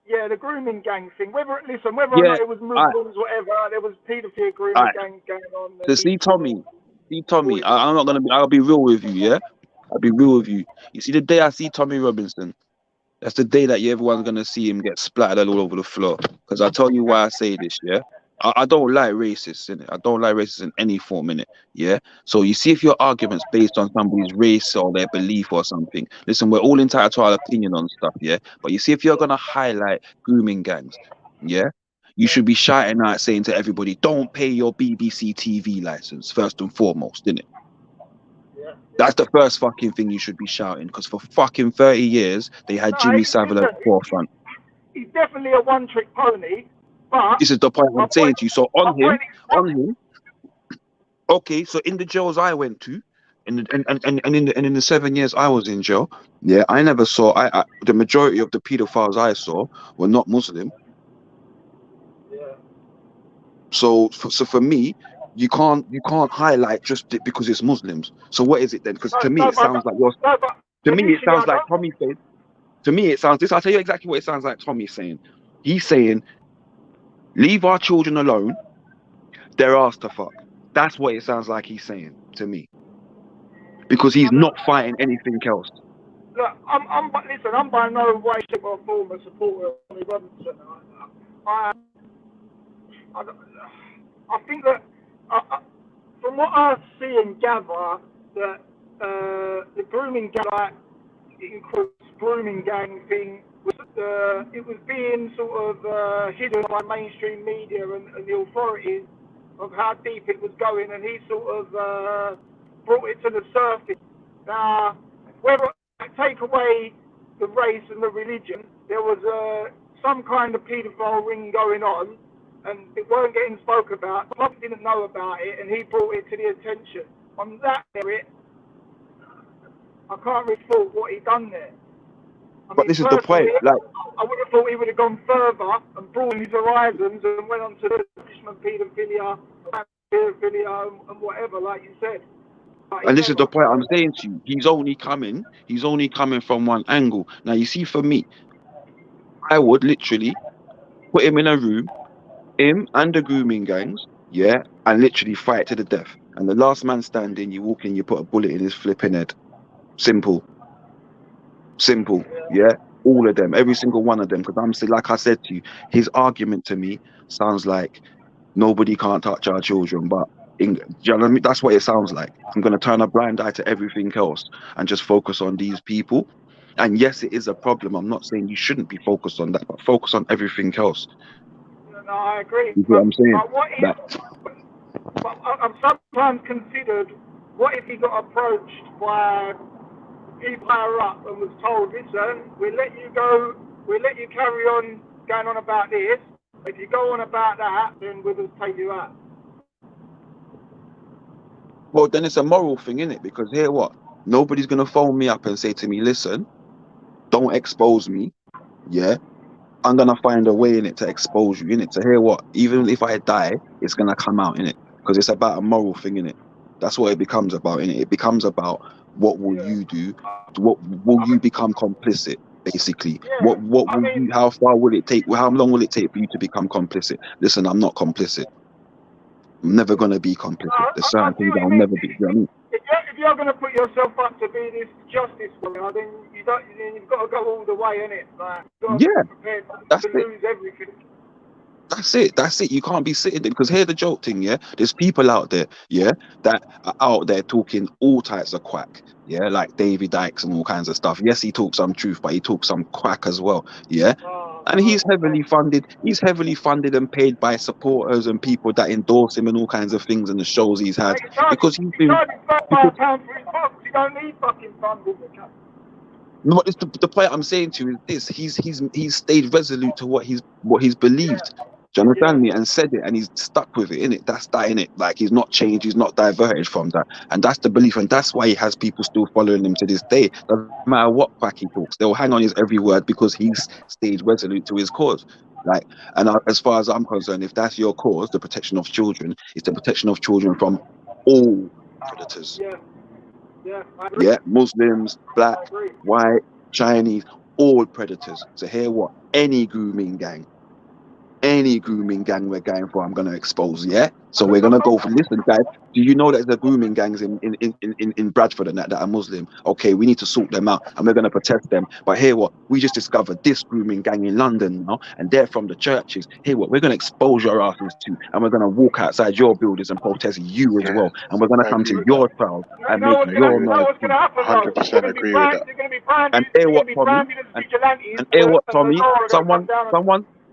Yeah, the grooming gang thing. Whether or not it was Muslims, whatever, there was paedophile grooming gang going on. So see, Tommy, I'm not gonna be. I'll be real with you, yeah. I'll be real with you. You see, the day I see Tommy Robinson, that's the day that everyone's gonna see him get splattered all over the floor. Because I'll tell you why I say this, yeah. I don't like racists, innit? I don't like racists in any form, innit? Yeah. So you see, if your argument's based on somebody's race or their belief or something, listen, we're all entitled to our opinion on stuff, yeah. But you see, if you're gonna highlight grooming gangs, yeah, you should be shouting out saying to everybody, don't pay your BBC TV license first and foremost, innit? That's the first fucking thing you should be shouting, because for fucking 30 years they had Jimmy Savile at the forefront. He's definitely a one-trick pony, but this is the point I'm saying to you. So on him. Okay, so in the jails I went to, and in the 7 years I was in jail, yeah, I never saw. The majority of the pedophiles I saw were not Muslim. Yeah. So for me, you can't highlight just because it's Muslims. So what is it then? Because to me it sounds like you're. To me it sounds like Tommy said. To me it sounds this. I'll tell you exactly what it sounds like. Tommy saying. He's saying, leave our children alone. They're asked to fuck. That's what it sounds like he's saying to me. Because he's not fighting anything else. Look, I'm by no way, shape or form a supporter of Tommy Robinson. I think that from what I see and gather, that the grooming gang, like, in quotes, grooming gang thing, was it was being sort of hidden by mainstream media and the authorities of how deep it was going, and he sort of brought it to the surface. Now, whether take away the race and the religion, there was some kind of paedophile ring going on, and it weren't getting spoke about. The public didn't know about it, and he brought it to the attention. On that merit, I can't really fault what he done there. I But mean, this is the point. personally, Like, I would have thought he would have gone further and broadened his horizons and went on to the paedophilia, and whatever, like you said. But he and this is never. the point I'm saying to you. He's only coming from one angle. Now, you see, for me, I would literally put him in a room, him and the grooming gangs, yeah, and literally fight to the death. And the last man standing, you walk in, you put a bullet in his flipping head. Simple, yeah. All of them, every single one of them. Because I'm saying, like I said to you, his argument to me sounds like nobody can't touch our children, but do you know what I mean? That's what it sounds like. I'm going to turn a blind eye to everything else and just focus on these people. And yes, it is a problem. I'm not saying you shouldn't be focused on that, but focus on everything else. No, I agree. You see what I'm saying? But what if? But I've sometimes considered, what if he got approached by people higher up and was told, listen, we'll let you go, we'll let you carry on going on about this. If you go on about that, then we'll just take you out. Well, then it's a moral thing, innit? Because here, what? Nobody's going to phone me up and say to me, listen, don't expose me. Yeah. I'm going to find a way in it to expose you, innit? To hear what? Even if I die, it's going to come out, innit? Because it's about a moral thing, innit? That's what it becomes about, innit? It becomes about what will you do? What will you become complicit, basically? What will you, how far will it take? How long will it take for you to become complicit? Listen, I'm not complicit. I'm never going to be complicit. There's certain things I'll never be. You know what I mean? If you're going to put yourself up to be this justice warrior, then you've got to go all the way, innit? Like, you've got to Yeah, be prepared that's to it. lose everything. That's it. You can't be sitting there, because here's the joke thing, yeah. There's people out there, yeah, that are out there talking all types of quack, yeah, like David Dykes and all kinds of stuff. Yes, he talks some truth, but he talks some quack as well, yeah. And he's heavily funded and paid by supporters and people that endorse him and all kinds of things in the shows he's had, because he's been. £5 for his books. You don't need fucking funding. No, but the point I'm saying to you is this: he's stayed resolute to what he's believed. Do you understand me? And said it, and he's stuck with it. Innit? That's that, innit? Like, he's not changed, he's not diverted from that, and that's the belief, and that's why he has people still following him to this day. Doesn't matter what quack he talks, they'll hang on his every word because he's stayed resolute to his cause. Like, and as far as I'm concerned, if that's your cause, the protection of children, it's the protection of children from all predators. Yeah, Muslims, black, white, Chinese, all predators. So here, what? Any grooming gang we're going for, I'm gonna expose. Yeah. So we're gonna go for. Listen, guys. Do you know that the grooming gangs in Bradford and that are Muslim? Okay, we need to sort them out, and we're gonna protect them. But here, what? We just discovered this grooming gang in London now, and they're from the churches. Here, what? We're gonna expose your asses to, and we're gonna walk outside your buildings and protest you as well, and we're gonna come to your trial and make your noise. 100% agree with that. And hear what, Tommy? And hear what, Tommy?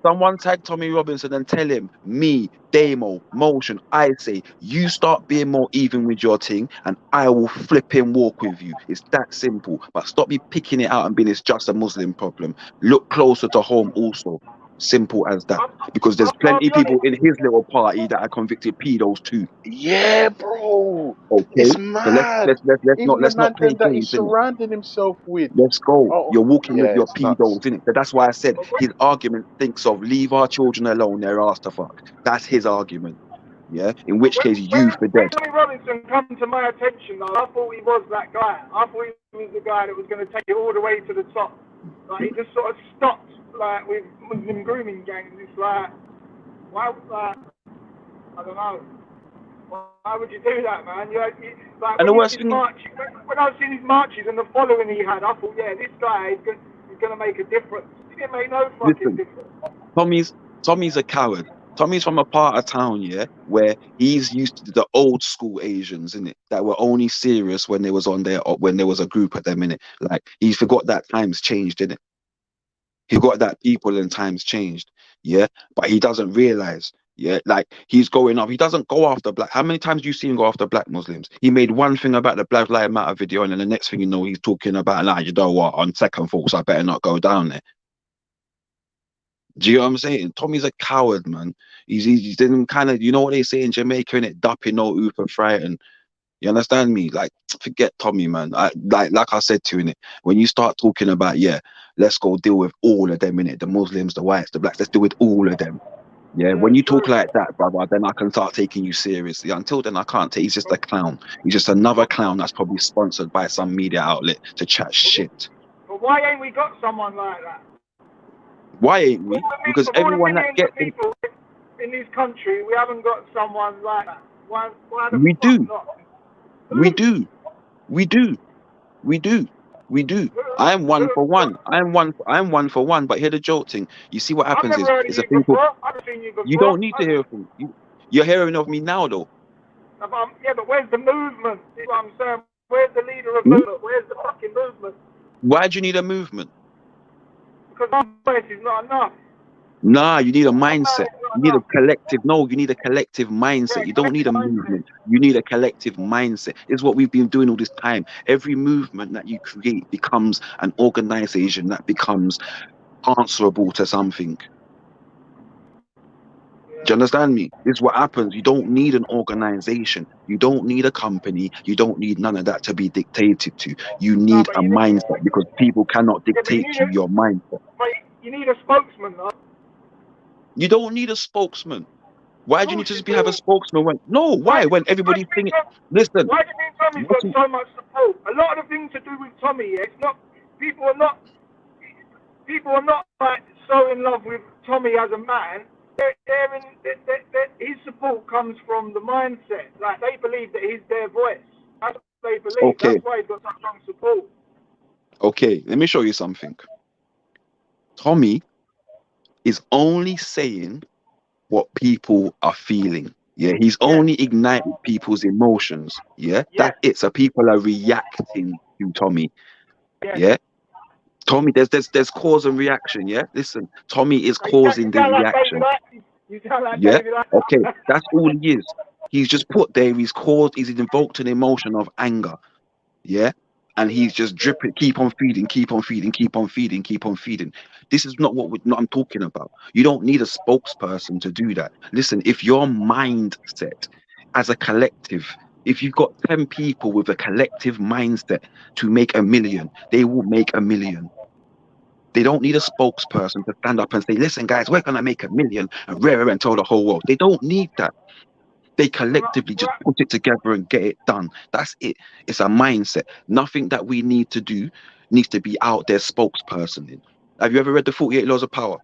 Someone tag Tommy Robinson and tell him, me, Damo, Motion, I say, you start being more even with your thing, and I will flip and walk with you. It's that simple. But stop me picking it out and being it's just a Muslim problem. Look closer to home also. Simple as that. Because there's plenty of people in his little party that are convicted pedos too. Yeah, bro. Okay. It's So mad. let's not play That games, he's innit? surrounding himself with. Let's go. Oh, You're walking with yeah, your it's nuts. pedos, innit? So that's why I said his argument thinks of leave our children alone, they're asked to fuck. That's his argument. Yeah? In which case, you for When dead. Tommy Robinson come to my attention, though, I thought he was that guy. I thought he was the guy that was going to take it all the way to the top. Like, he just sort of stopped, like, with Muslim grooming gangs. It's like, why would that? I don't know. Why would you do that, man? Like, And the when worst thing, when I've seen his marches and the following he had, I thought, yeah, this guy is going to make a difference. He didn't make no fucking listen, difference. Tommy's a coward. Tommy's from a part of town, yeah, where he's used to the old school Asians, innit, that were only serious when they was on there, when there was a group at them, innit. Like he forgot that times changed, innit. He got that people and times changed, yeah, but he doesn't realize, yeah, like he's going up. He doesn't go after black. How many times do you see him go after black Muslims? He made one thing about the Black Lives Matter video, and then the next thing you know, he's talking about, like, you know what, on second thoughts, I better not go down there. Do you know what I'm saying? Tommy's a coward, man. He's didn't kind of, you know what they say in Jamaica, innit? Duppy no ooper frightened. You understand me? Like, forget Tommy, man. Like I said to you, innit? When you start talking about, yeah, let's go deal with all of them, innit? The Muslims, the whites, the blacks, let's deal with all of them. Yeah, when you talk like that, brother, then I can start taking you seriously. Until then, I can't take. He's just a clown. He's just another clown that's probably sponsored by some media outlet to chat shit. But why ain't we got someone like that? Why ain't we? Because everyone that gets it, people in this country, we haven't got someone like that. Why the we fuck do. not? We do. We do. We do. We do. I am one for one. I'm one for one. But hear the joke thing. You see what I've happens never heard of is a you thing called, before. I've seen you before. you don't need to hear from you. You're hearing of me now, though. Yeah, but where's the movement? That's what I'm saying. Where's the leader of Hmm? movement? Where's the fucking movement? Why do you need a movement? Because one voice is not enough. Nah, you need a mindset. You need a collective. No, you need a collective mindset. You don't need a movement. You need a collective mindset. It's what we've been doing all this time. Every movement that you create becomes an organization that becomes answerable to something. Do you understand me? This is what happens. You don't need an organization. You don't need a company. You don't need none of that to be dictated to. You need a mindset, because people cannot dictate to you your mindset. But you need a spokesman, though. You don't need a spokesman. Why do you need to just have a spokesman when? No, why? When everybody's thinking, listen. Why do you think Tommy's got so much support? A lot of the things to do with Tommy, yeah, it's not people are not like so in love with Tommy as a man. His support comes from the mindset. Like they believe that he's their voice. That's what they believe. Okay. That's why he's got such strong support. Okay, let me show you something. Tommy is only saying what people are feeling. Yeah, he's only igniting people's emotions. Yeah, that's it. So people are reacting to Tommy. Yeah. Tommy, there's cause and reaction. Yeah, listen, Tommy is causing the reaction. Yeah, okay, that's all he is. He's just put there. He's invoked an emotion of anger. Yeah, and he's just dripping, keep on feeding. This is not what I'm talking about. You don't need a spokesperson to do that. Listen, if your mindset as a collective, if you've got 10 people with a collective mindset to make $1 million, they will make $1 million. They don't need a spokesperson to stand up and say, listen, guys, we're going to make $1 million and tell the whole world. They don't need that. They collectively just put it together and get it done. That's it. It's a mindset. Nothing that we need to do needs to be out there spokesperson in. Have you ever read the 48 Laws of Power?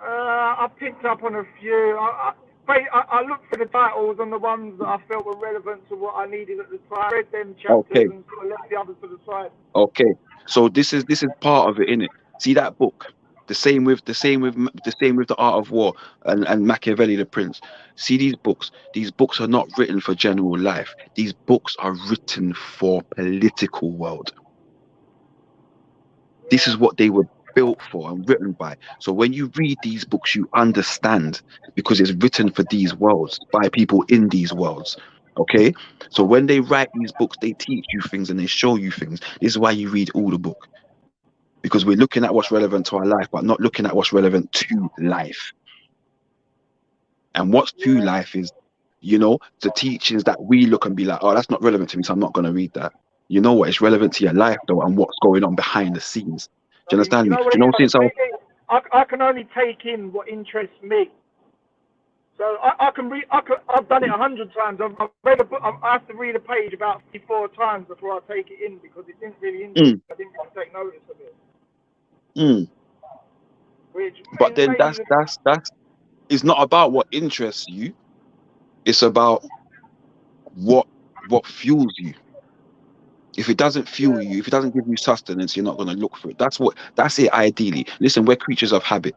I picked up on a few. I looked for the titles and the ones that I felt were relevant to what I needed at the time. I read them chapters and sort of left the others to the side. Okay. So this is part of it, innit? See that book? The same with the Art of War and Machiavelli the Prince. See these books. These books are not written for general life. These books are written for political world. This is what they were built for and written by. So when you read these books, you understand, because it's written for these worlds by people in these worlds. Okay, so when they write these books, they teach you things and they show you things. This is why you read all the book. Because we're looking at what's relevant to our life, but not looking at what's relevant to life. And what's to life is, the teachings that we look and be like, oh, that's not relevant to me, so I'm not going to read that. You know what? It's relevant to your life, though, and what's going on behind the scenes. Do you understand me? I can only take in what interests me. So I can read. I've done it 100 times. I've read a book. I have to read a page about 54 times before I take it in, because it didn't really interest me. I didn't really take notice of it. But then that's it's not about what interests you. It's about what fuels you. If it doesn't fuel you, if it doesn't give you sustenance, you're not going to look for it. That's it ideally. Listen, we're creatures of habit.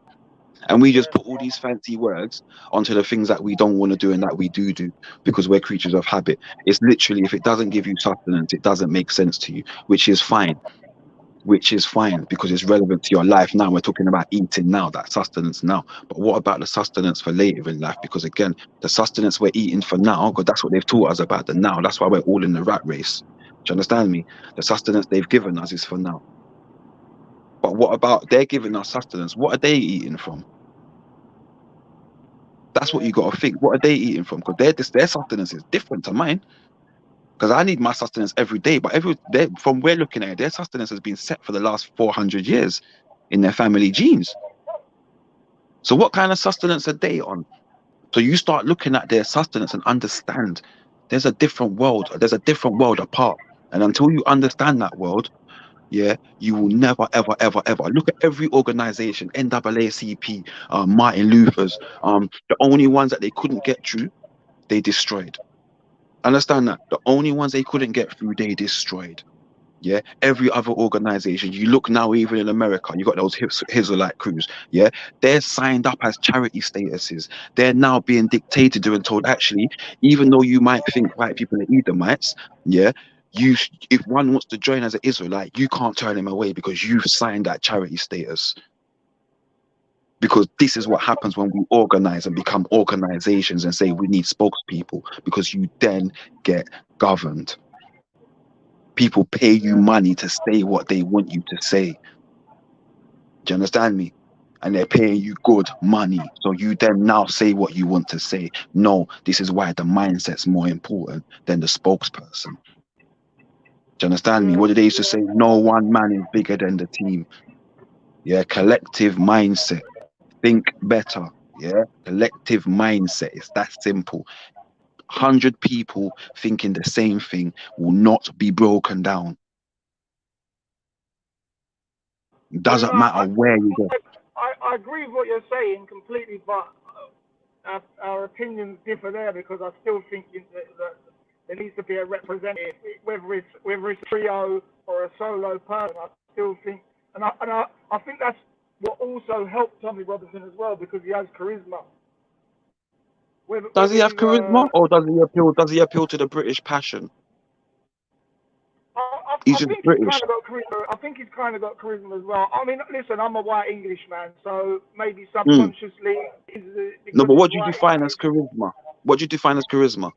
And we just put all these fancy words onto the things that we don't want to do and that we do because we're creatures of habit. It's literally, if it doesn't give you sustenance, it doesn't make sense to you, which is fine. Because it's relevant to your life now. We're talking about eating now, that sustenance now. But what about the sustenance for later in life? Because again, the sustenance we're eating for now, because that's what they've taught us about the now. That's why we're all in the rat race. Do you understand me? The sustenance they've given us is for now. But what about they're giving us sustenance? What are they eating from? That's what you got to think. What are they eating from? Because their sustenance is different to mine. Because I need my sustenance every day, but from we're looking at it, their sustenance has been set for the last 400 years in their family genes. So what kind of sustenance are they on? So you start looking at their sustenance and understand there's a different world. There's a different world apart. And until you understand that world, yeah, you will never, ever, ever, ever look at every organization, NAACP, Martin Luther's, the only ones that they couldn't get through, they destroyed. Understand that the only ones they couldn't get through, they destroyed. Yeah, every other organization. You look now, even in America, you got those Israelite crews. Yeah, they're signed up as charity statuses. They're now being dictated to and told, actually, even though you might think white people are Edomites, yeah, if one wants to join as an Israelite, you can't turn him away because you've signed that charity status. Because this is what happens when we organize and become organizations and say we need spokespeople, because you then get governed. People pay you money to say what they want you to say. Do you understand me? And they're paying you good money. So you then now say what you want to say. No, this is why the mindset's more important than the spokesperson. Do you understand me? What did they used to say? No one man is bigger than the team. Yeah, collective mindset. Think better. Yeah, collective mindset. It's that simple. 100 people thinking the same thing will not be broken down. It doesn't matter where you go. I agree with what you're saying completely, but our opinions differ there, because I still think that there needs to be a representative, whether it's trio or a solo person. I still think, and I think that's what also helped Tommy Robinson as well, because he has charisma. Does he have charisma, or does he appeal to the British passion? I think he's kind of got charisma. I think he's kind of got charisma as well. I mean, listen, I'm a white English man, so maybe subconsciously. No, but what do you define as charisma? What do you define as charisma?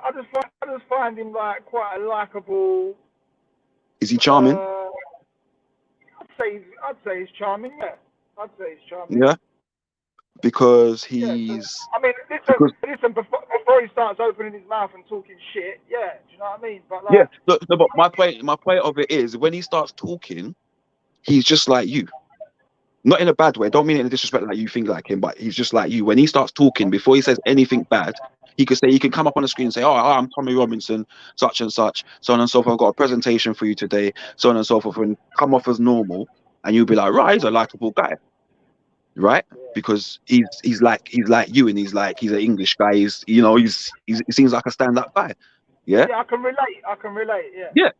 I just find him like quite a likable. Is he charming? I'd say he's charming. Yeah, I'd say he's charming. Yeah, because he's. I mean, listen. Before he starts opening his mouth and talking shit, yeah, do you know what I mean? But like, yeah, no, but my point of it is, when he starts talking, he's just like you. Not in a bad way. Don't mean it in a disrespect like you think like him, but he's just like you. When he starts talking, before he says anything bad, he can come up on the screen and say, "Oh, I'm Tommy Robinson, such and such, so on and so forth. I've got a presentation for you today, so on and so forth," and come off as normal, and you'll be like, "Right, he's a likable guy." Right? Because he's like you, and he's an English guy. He seems like a stand-up guy. Yeah. Yeah, I can relate. Yeah. Yeah,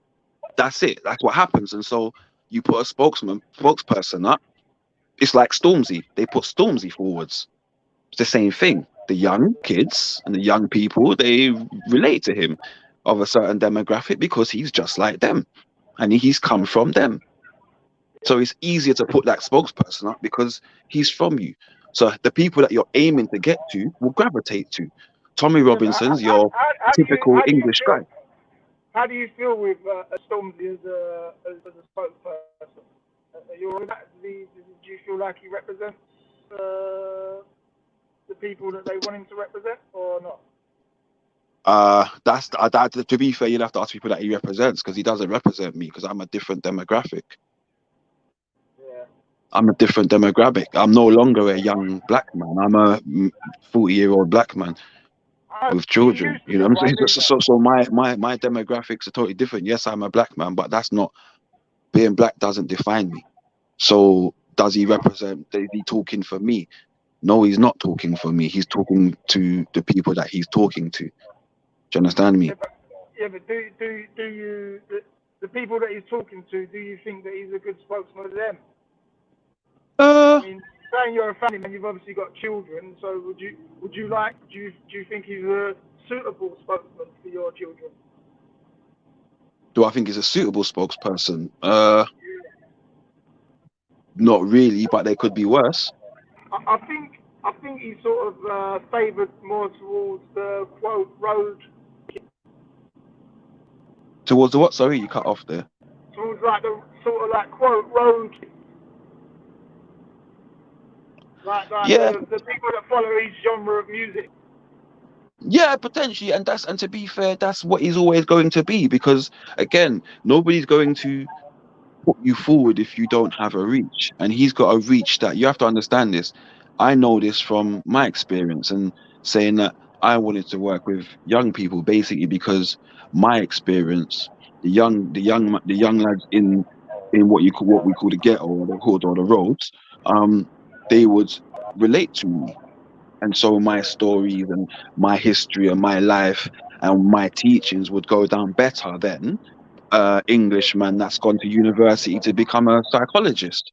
that's it. That's what happens. And so you put a spokesperson up. It's like Stormzy. They put Stormzy forwards. It's the same thing. The young kids and the young people, they relate to him of a certain demographic because he's just like them, and he's come from them. So it's easier to put that spokesperson up because he's from you. So the people that you're aiming to get to will gravitate to. Tommy Robinson's your typical English guy. How do you feel with Stormzy as a spokesperson? Do you feel like he represents the people that they want him to represent, or not? To be fair, you'll have to ask people that he represents, because he doesn't represent me, because I'm a different demographic. I'm a different demographic. I'm no longer a young black man. I'm a 40-year-old black man with children. You know what I'm saying? So my demographics are totally different. Yes, I'm a black man, but that's not, being black doesn't define me. So does he represent? Is he talking for me? No, he's not talking for me. He's talking to the people that he's talking to. Do you understand me? Yeah, but do you the people that he's talking to? Do you think that he's a good spokesman of them? I mean, saying you're a family man, you've obviously got children. So would you like? Do you think he's a suitable spokesman for your children? Do I think he's a suitable spokesperson? Not really, but they could be worse. I think he's sort of favoured more towards the quote road, Towards the what? Sorry, you cut off there. towards like the sort of like quote road, like Yeah, the people that follow his genre of music. yeah, potentially, and to be fair, that's what he's always going to be, because again, nobody's going to put you forward if you don't have a reach, and he's got a reach that you have to understand this. I know this from my experience, and saying that I wanted to work with young people basically because my experience, the young lads in what we call the ghetto or the hood or the roads, they would relate to me. And so my stories and my history and my life and my teachings would go down better than Englishman that's gone to university to become a psychologist.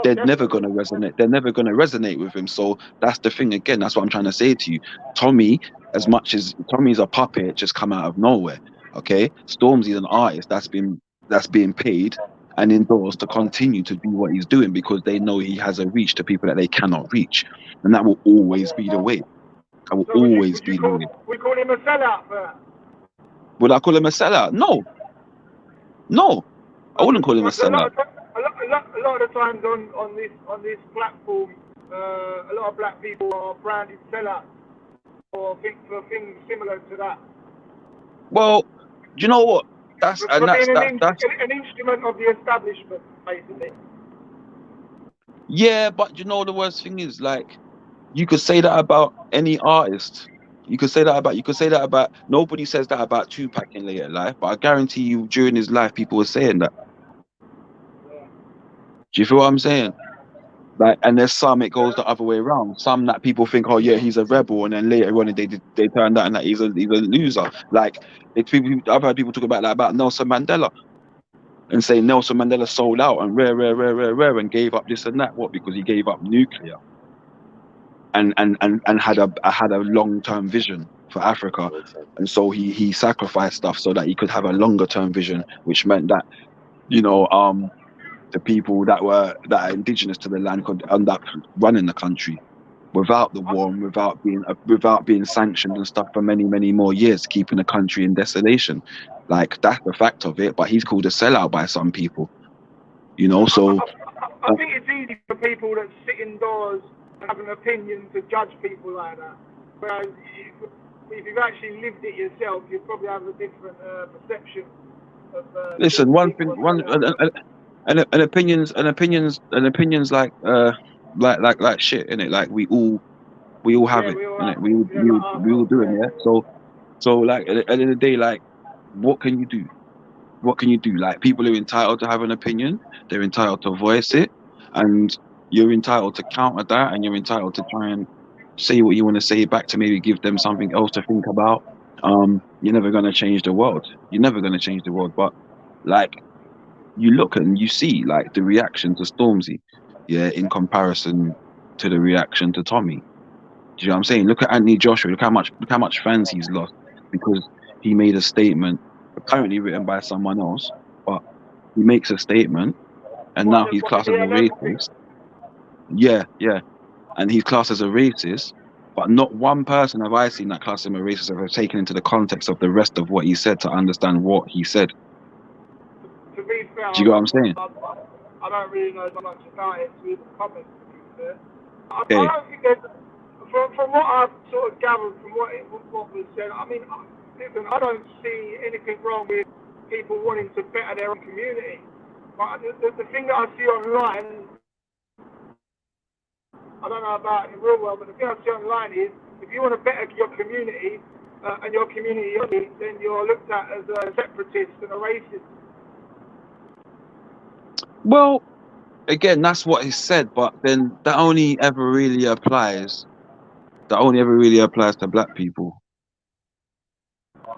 They're never going to resonate. They're never going to resonate with him. So that's the thing. Again, that's what I'm trying to say to you. Tommy, as much as Tommy's a puppet, just come out of nowhere. Okay, Stormzy's an artist that's being paid and endorsed to continue to do what he's doing because they know he has a reach to people that they cannot reach, and that will always be the way. That will always be the way. We call him a sellout for that. Would I call him a sellout? No, I wouldn't call him a sellout. A lot of the times on this platform, a lot of black people are branded sellouts for things similar to that. Well, do you know what? That's For and that's being that's an instrument of the establishment, basically. yeah, but you know the worst thing is, like, you could say that about any artist. You could say that about nobody says that about Tupac in later life, but I guarantee you during his life people were saying that. Do you feel what I'm saying? Like, and there's some it goes the other way around. Some that people think, oh yeah, he's a rebel, and then later on they turn out and that he's a loser. Like, I've heard people talk about that about Nelson Mandela, and say Nelson Mandela sold out and rare and gave up this and that. What? Because he gave up nuclear and had a long-term vision for Africa, and so he sacrificed stuff so that he could have a longer-term vision, which meant that, you know, the people that are indigenous to the land could end up running the country without the war and without being sanctioned and stuff for many more years, keeping the country in desolation. Like, that's the fact of it. But he's called a sellout by some people, you know. So I think it's easy for people that sit indoors and have an opinion to judge people like that. Whereas if you've actually lived it yourself, you probably have a different perception of. Listen, and opinions like shit, innit? Like we all have it, innit? We all do it, yeah. So like at the end of the day, like, what can you do? What can you do? Like, people are entitled to have an opinion. They're entitled to voice it, and you're entitled to counter that, and you're entitled to try and say what you want to say back to maybe give them something else to think about. You're never gonna change the world. But like, you look and you see like the reaction to Stormzy, yeah, in comparison to the reaction to Tommy. Do you know what I'm saying? Look at Anthony Joshua. Look how much fans he's lost because he made a statement, apparently written by someone else, but he makes a statement, and now he's classed as a racist. Yeah, and he's classed as a racist, but not one person have I seen that class him a racist have taken into the context of the rest of what he said to understand what he said. To be fair, Do you get what I'm saying? I don't really know much about it to even comment, to be fair. I Okay. don't think there's, from what I've sort of gathered from what was said, I mean, listen, I don't see anything wrong with people wanting to better their own community. But the thing that I see online, I don't know about in the real world, but the thing I see online is if you want to better your community and your community, then you're looked at as a separatist and a racist. Well, again, that's what he said, but then that only ever really applies to black people,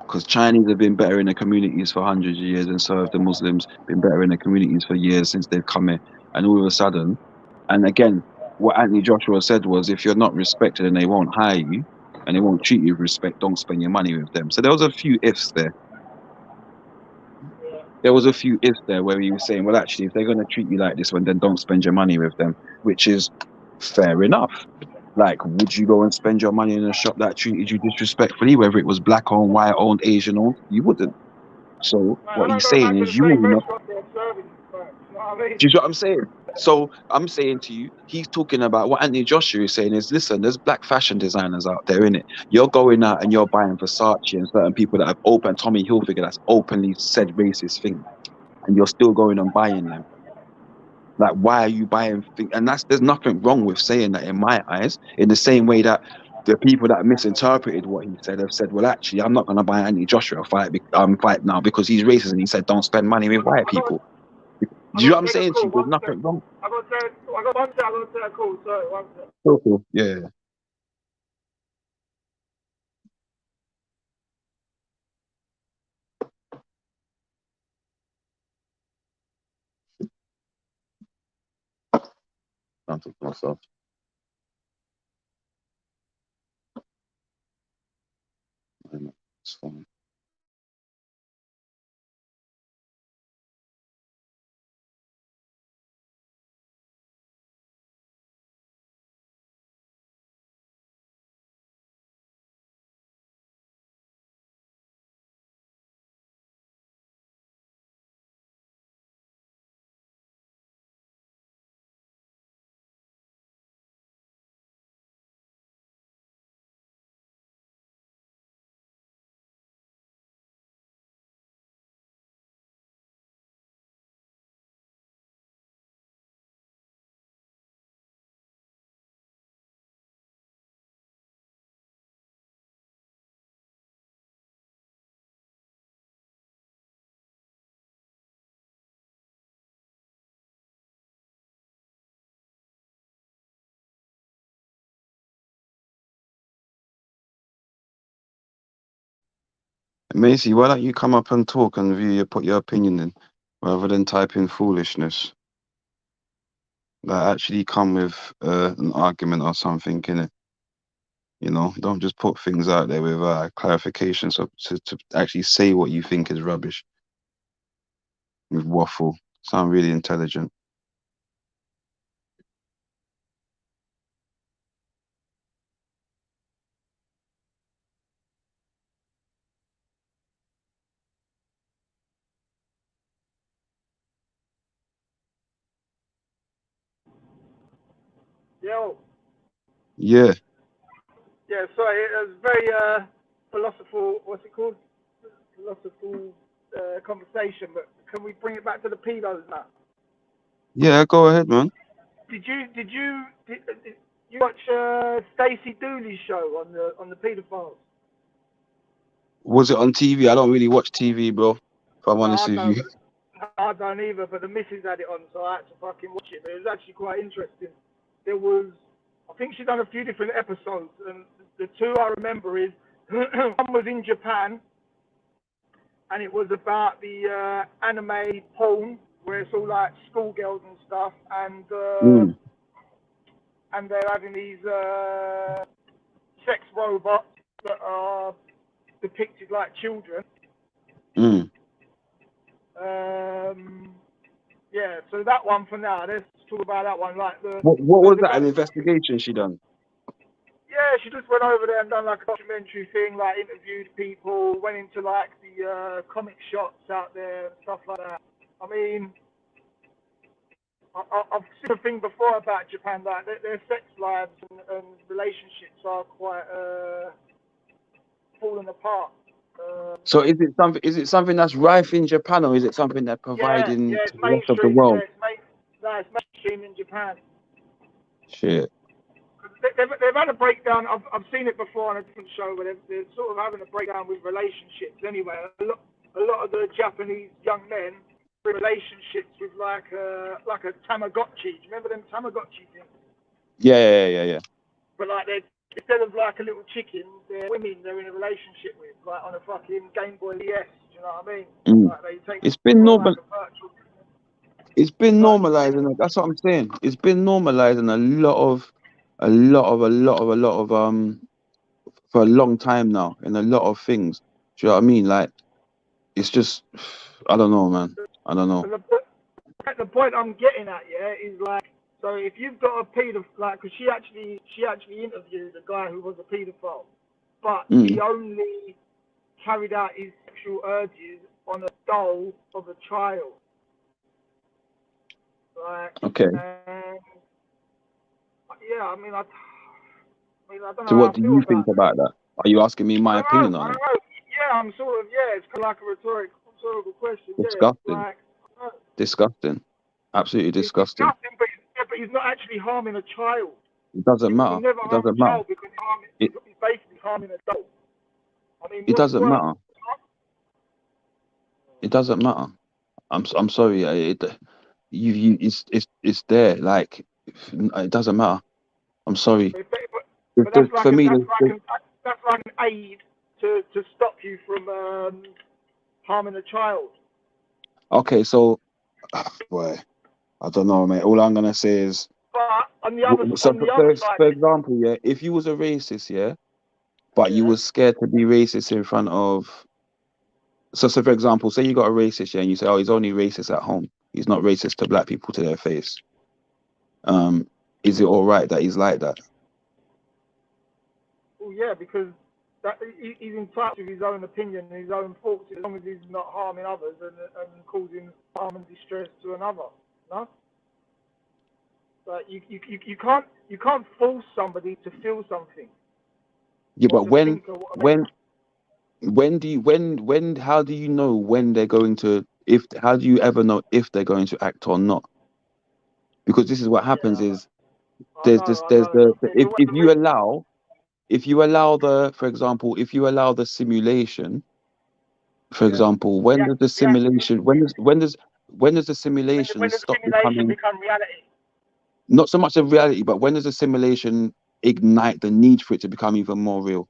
because Chinese have been better in the communities for hundreds of years, and so have the Muslims been better in the communities for years since they've come here. And all of a sudden, And again, what Anthony Joshua said was, if you're not respected and they won't hire you and they won't treat you with respect, don't spend your money with them. So there was a few ifs there. There was a few ifs there where he was saying, well, actually, if they're going to treat you like this one, then don't spend your money with them, which is fair enough. Like, would you go and spend your money in a shop that treated you disrespectfully, whether it was black owned, white owned, Asian owned? You wouldn't. So what he's saying is, you will not. Do you see what I'm saying? So I'm saying to you, he's talking about what Anthony Joshua is saying is, listen, there's black fashion designers out there, innit? You're going out and you're buying Versace and certain people that have opened, Tommy Hilfiger, that's openly said racist things, and you're still going and buying them. Like, why are you buying things? And there's nothing wrong with saying that in my eyes, in the same way that the people that misinterpreted what he said have said, well, actually, I'm not going to buy Anthony Joshua fight now because he's racist and he said, don't spend money with white people. Do you know what I'm saying to you? There's nothing wrong. I got one sec, I got to take a call, sorry, one sec. Cool. Yeah. I'm talking to myself. It's fine. Macy, why don't you come up and talk and put your opinion in, rather than type in foolishness? Like, actually come with an argument or something, innit? You know, don't just put things out there with clarification. So to actually say what you think is rubbish with waffle. Sound really intelligent. Yo. Yeah. Yeah, sorry, it was very philosophical, what's it called? Philosophical conversation, but can we bring it back to the pedos now? Yeah, go ahead, man. Did you watch Stacey Dooley's show on the pedophiles? Was it on TV? I don't really watch TV, bro. If I'm No, honest with you. I don't either, but the missus had it on, so I had to fucking watch it. But it was actually quite interesting. There was, I think she'd done a few different episodes, and the two I remember is, one was in Japan, and it was about the anime porn, where it's all like schoolgirls and stuff, and they're having these sex robots that are depicted like children. Yeah, so that one for now. Let's talk about that one. Like What was that? An investigation she done? Yeah, she just went over there and done like a documentary thing, like interviewed people, went into like the comic shops out there and stuff like that. I mean, I've seen a thing before about Japan, like their sex lives and relationships are quite falling apart. So is it something that's rife in Japan, or is it something they're providing yeah, to it's the rest of the mainstream. world? Yeah, it's mainstream in Japan. Shit. They've had a breakdown. I've seen it before on a different show, where they're sort of having a breakdown with relationships. Anyway, a lot of the Japanese young men are in relationships with like a Tamagotchi. Do you remember them Tamagotchi things? Yeah. But like instead of like a little chicken, they're women they're in a relationship with, like on a fucking Game Boy DS. Do you know what I mean? Like they take It's been like normal. It's been normalizing. That's what I'm saying. It's been normalizing a lot of for a long time now in a lot of things. Do you know what I mean? Like, it's just, I don't know, man. I don't know. The point I'm getting at, yeah, is like, so if you've got a paedophile, like, because she actually interviewed a guy who was a paedophile, but he only carried out his sexual urges on a doll of a child. Like, Okay. Yeah, I mean, I don't know So how what I do feel you about think about that? Are you asking me my opinion I on don't it? know. Yeah, I'm sort of, yeah, it's kind of like a rhetorical question. Yeah, Disgusting. like, Disgusting. Absolutely it's disgusting. disgusting, but he's not actually harming a child. It doesn't He matter. would never It harm doesn't a matter. child because he's basically harming an adult. I mean, It what's doesn't worse? matter. It doesn't matter. I'm sorry. It's there. Like, it doesn't matter. I'm sorry. But that's like For me, that's like an aid to stop you from harming a child. okay. So, boy, I don't know, mate. All I'm gonna say is, But on the other so side, for example, yeah, if you was a racist, yeah, but you was scared to be racist in front of, so for example, say you got a racist, yeah, and you say, oh, he's only racist at home. He's not racist to black people to their face. Is it all right that he's like that? well, yeah, because he's entitled to his own opinion and his own thoughts as long as he's not harming others and causing harm and distress to another. No. But you can't force somebody to feel something. Yeah, or but to when think or whatever. how do you know when they're going to, how do you ever know if they're going to act or not? Because this is what happens is if you allow the, for example, if you allow the simulation, for example, when does the simulation stop becoming become reality? not so much a reality, but when does the simulation ignite the need for it to become even more real?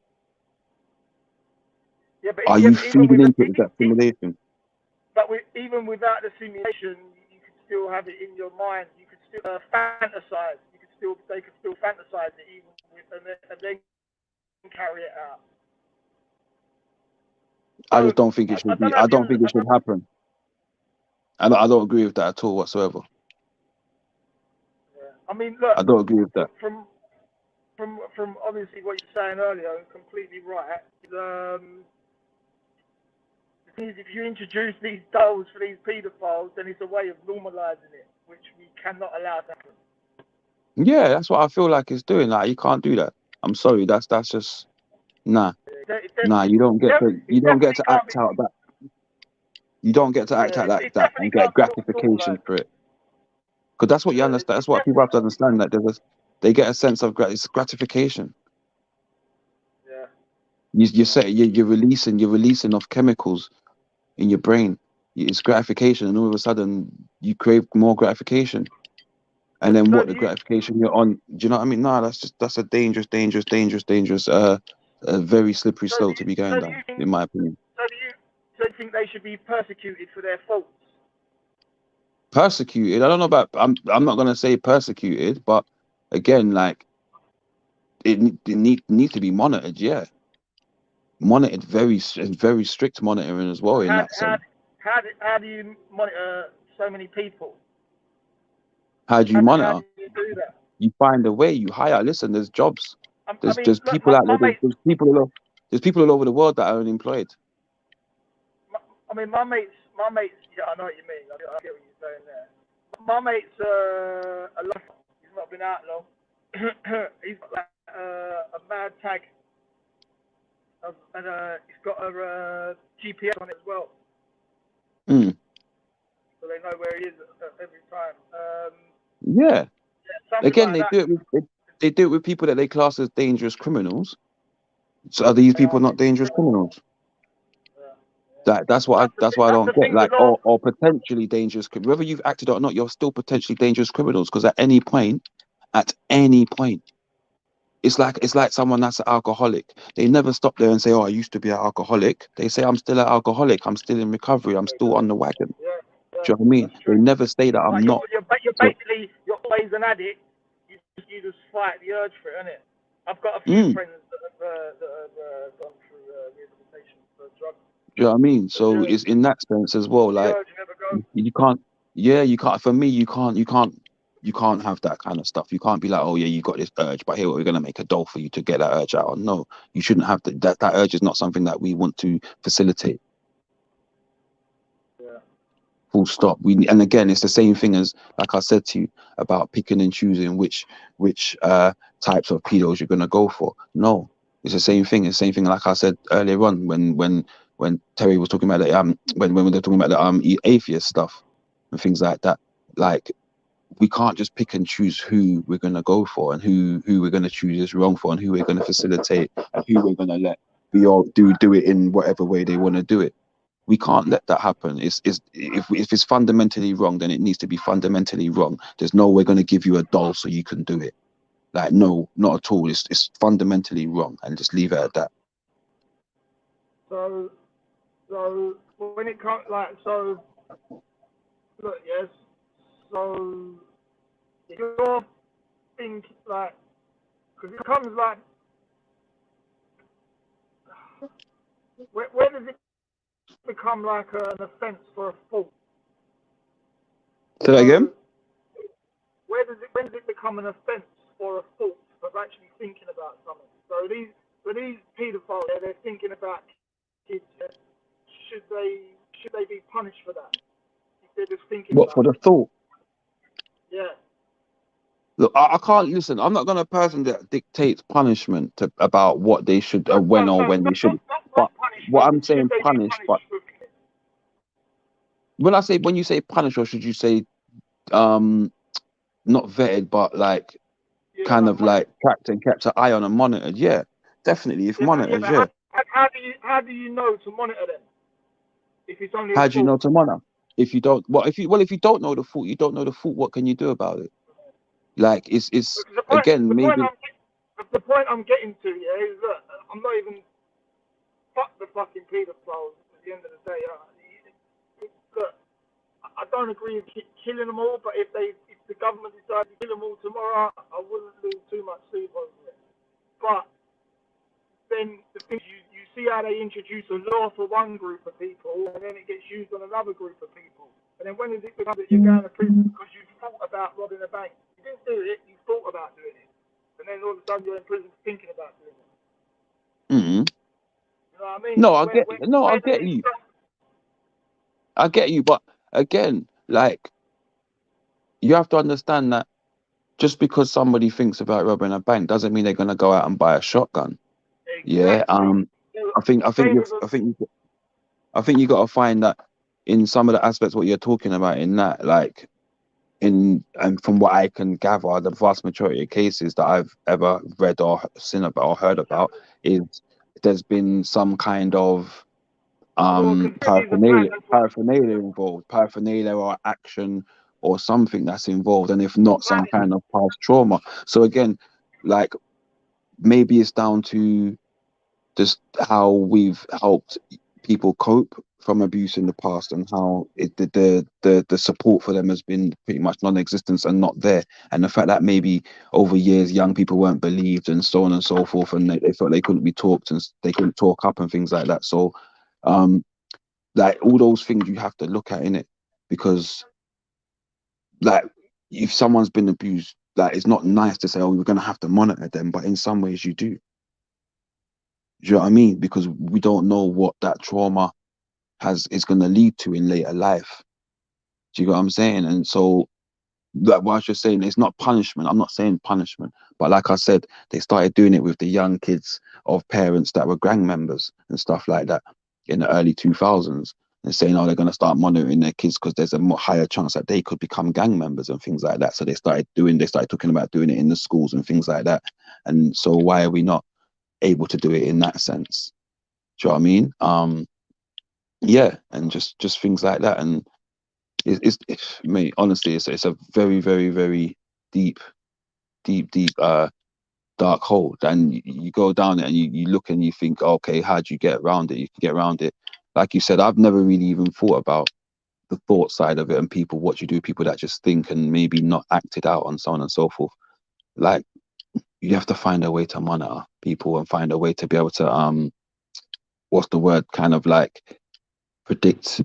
Yeah, but Are you feeding into it with that simulation? But even without the simulation, you could still have it in your mind. You could still fantasize. They could still fantasize it even and then carry it out. I just don't think it should be. I don't think it should happen. I don't agree with that at all whatsoever. I mean, look. I don't agree with that. From obviously what you're saying earlier, and completely right. If you introduce these dolls for these paedophiles, then it's a way of normalising it, which we cannot allow to happen. Yeah, that's what I feel like it's doing. Like, you can't do that. I'm sorry. That's just nah. Nah, you don't get to act out that. You don't get to act out like that and get gratification for it. Because that's what you understand. That's what people have to understand. That they get a sense of gratification. Yeah. You're releasing of chemicals in your brain. It's gratification, and all of a sudden you crave more gratification. And then what the gratification you're on? Do you know what I mean? No, that's a dangerous, a very slippery slope to be going down, in my opinion. So you think they should be persecuted for their faults? Persecuted? I don't know about. I'm not gonna say persecuted, but again, like it needs to be monitored. Yeah, monitored, very strict monitoring as well. In that sense. How do you monitor so many people? How do you monitor? How do you do that? You find a way. You hire. Listen, there's jobs. There's people out there. There's people all over the world that are unemployed. I mean, my mates. Yeah, I know what you mean. I get what you're saying there. My mate's a lover. He's not been out long. He's got like, a mad tag, and he's got a GPS on it as well. So they know where he is every time. Yeah. Again, like they do it with people that they class as dangerous criminals. So are these people not dangerous criminals? That's why I don't get, like, or potentially dangerous. Whether you've acted or not, you're still potentially dangerous criminals, because at any point, it's like someone that's an alcoholic. They never stop there and say, "Oh, I used to be an alcoholic." They say, "I'm still an alcoholic. I'm still in recovery. I'm still on the wagon." Do you know what I mean? They never say that I'm Like not. you're So, basically you're always an addict. You just fight the urge for it, innit? I've got a few friends that have gone through rehabilitation for drugs. do you know what I mean? So it's in that sense as well. The Like urge never goes. you can't. Yeah, you can't. For me, you can't. You can't have that kind of stuff. You can't be like, oh yeah, you got this urge, but here we're gonna make a doll for you to get that urge out. No, you shouldn't have that. That urge is not something that we want to facilitate. Yeah. Full stop. And again, it's the same thing as like I said to you about picking and choosing which types of pedos you're gonna go for. No, it's the same thing. It's the same thing like I said earlier on when Terry was talking about the when they're talking about the atheist stuff and things like that. Like we can't just pick and choose who we're gonna go for and who we're gonna choose is wrong for and who we're gonna facilitate and who we're gonna let we all do it in whatever way they want to do it. We can't let that happen. If it's fundamentally wrong, then it needs to be fundamentally wrong. There's no we're going to give you a doll so you can do it. Like, no, not at all. It's fundamentally wrong, and just leave it at that. So when it comes look, yes. So if you're thinking because it comes where does it become like an offence for a fault? Say that again? When does it become an offence or a fault of actually thinking about something? So these paedophiles, they're thinking about kids. Should they be punished for that? If they're just thinking What about for the thought? Yeah. Look, I can't listen. I'm not going to be a person that dictates punishment about what they should when they should. But what I'm saying, punish. But when you say punish, or should you say not vetted, but like kind of like tracked and kept an eye on and monitored? Yeah, definitely. If monitored, yeah. How do you know to monitor them? If it's only How do you know to monitor? If you don't, if you don't know the fault, you don't know the fault. What can you do about it? Like it's again maybe. The point I'm getting to, is that I'm not even fuck the fucking paedophiles at the end of the day. Look, I don't agree with killing them all, but if the government decided to kill them all tomorrow, I wouldn't lose too much sleep over it. But then the thing you see how they introduce a law for one group of people, and then it gets used on another group of people. And then when does it become that you're going to prison because you thought about robbing a bank? You didn't do it, you thought about doing it. And then all of a sudden you're in prison thinking about doing it. Mm-hmm. You know what I mean? No, I get you. I get you, but again, like you have to understand that just because somebody thinks about robbing a bank doesn't mean they're gonna go out and buy a shotgun. Yeah. I think you got to find that in some of the aspects what you're talking about in that, like and from what I can gather, the vast majority of cases that I've ever read or seen about or heard about is there's been some kind of paraphernalia involved, paraphernalia or action or something that's involved, and if not, some kind of past trauma. So again, like maybe it's down to just how we've helped people cope from abuse in the past and how the support for them has been pretty much non-existent and not there, and the fact that maybe over years young people weren't believed and so on and so forth, and they felt they couldn't be talked and they couldn't talk up and things like that. So like all those things you have to look at in it, because like if someone's been abused, like it's not nice to say, oh, we're going to have to monitor them, but in some ways you do. Do you know what I mean? Because we don't know what that trauma is going to lead to in later life. Do you get what I'm saying? And so, like what I was just saying, it's not punishment. I'm not saying punishment, but like I said, they started doing it with the young kids of parents that were gang members and stuff like that in the early 2000s. And saying, oh, they're going to start monitoring their kids because there's a more higher chance that they could become gang members and things like that. So they started talking about doing it in the schools and things like that. And so why are we not able to do it in that sense? Do you know what I mean? Yeah, and just things like that. And it's mate, honestly, it's a very, very, very deep dark hole. And you go down it and you look and you think, okay, how do you get around it? You can get around it. Like you said, I've never really even thought about the thought side of it, and people, what you do, people that just think and maybe not acted out, and so on and so forth. Like, you have to find a way to monitor people and find a way to be able to what's the word, kind of like predict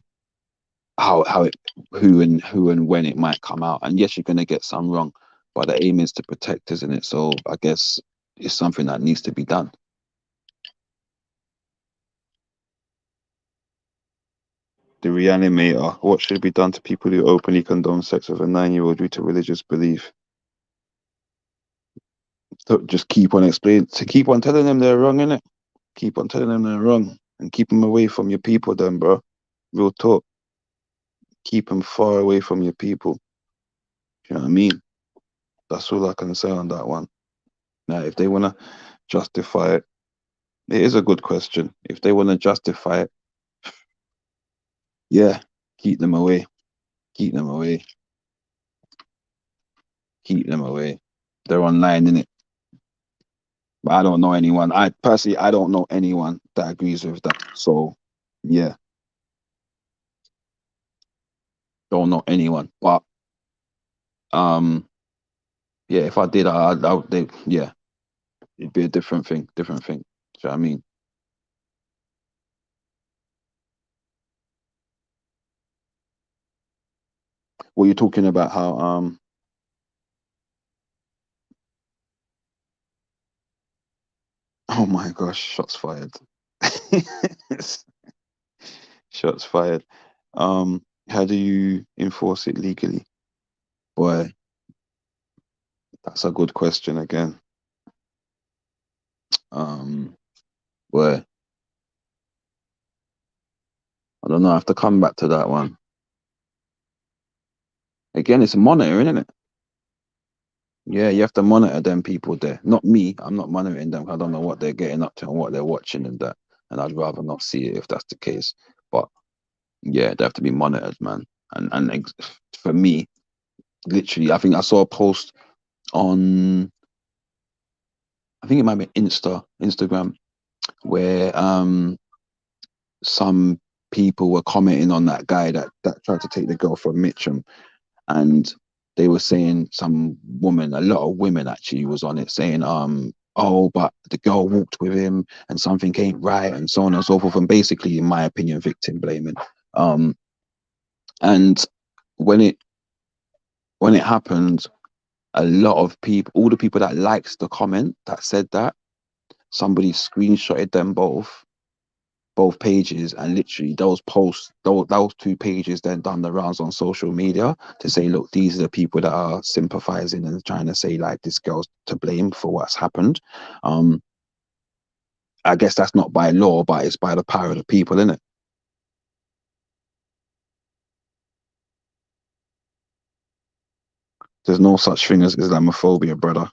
how it, who and when it might come out. And yes, you're going to get some wrong, but the aim is to protect, isn't it? So I guess it's something that needs to be done. The Reanimator. What should be done to people who openly condone sex with a 9-year-old due to religious belief? So just keep on telling them they're wrong, innit? Keep on telling them they're wrong, and keep them away from your people then, bro. Real talk. Keep them far away from your people. You know what I mean? That's all I can say on that one. Now, if they want to justify it, it is a good question. If they want to justify it, yeah, keep them away. Keep them away. Keep them away. They're online, innit? But I don't know anyone. I don't know anyone that agrees with that. So, yeah. Don't know anyone. But, yeah, if I did, yeah, it'd be a different thing. Do you know what I mean? What you're talking about, how oh my gosh, shots fired. Shots fired. How do you enforce it legally? Boy, that's a good question again. Boy, I don't know. I have to come back to that one. Again, it's monitoring, isn't it? Yeah, you have to monitor them people there. Not me. I'm not monitoring them. I don't know what they're getting up to and what they're watching and that. And I'd rather not see it if that's the case. But yeah, they have to be monitored, man. And for me, literally, I think I saw a post on, I think it might be Instagram, where some people were commenting on that guy that tried to take the girl from Mitcham, and they were saying, some woman, a lot of women actually was on it, saying oh, but the girl walked with him and something ain't right, and so on and so forth, and basically, in my opinion, victim blaming. And when it happened, a lot of people, all the people that liked the comment that said that, somebody screenshotted them both pages, and literally those posts, those 2 pages then done the rounds on social media to say, look, these are the people that are sympathizing and trying to say, like, this girl's to blame for what's happened. I guess that's not by law, but it's by the power of the people, isn't it? There's no such thing as Islamophobia, brother.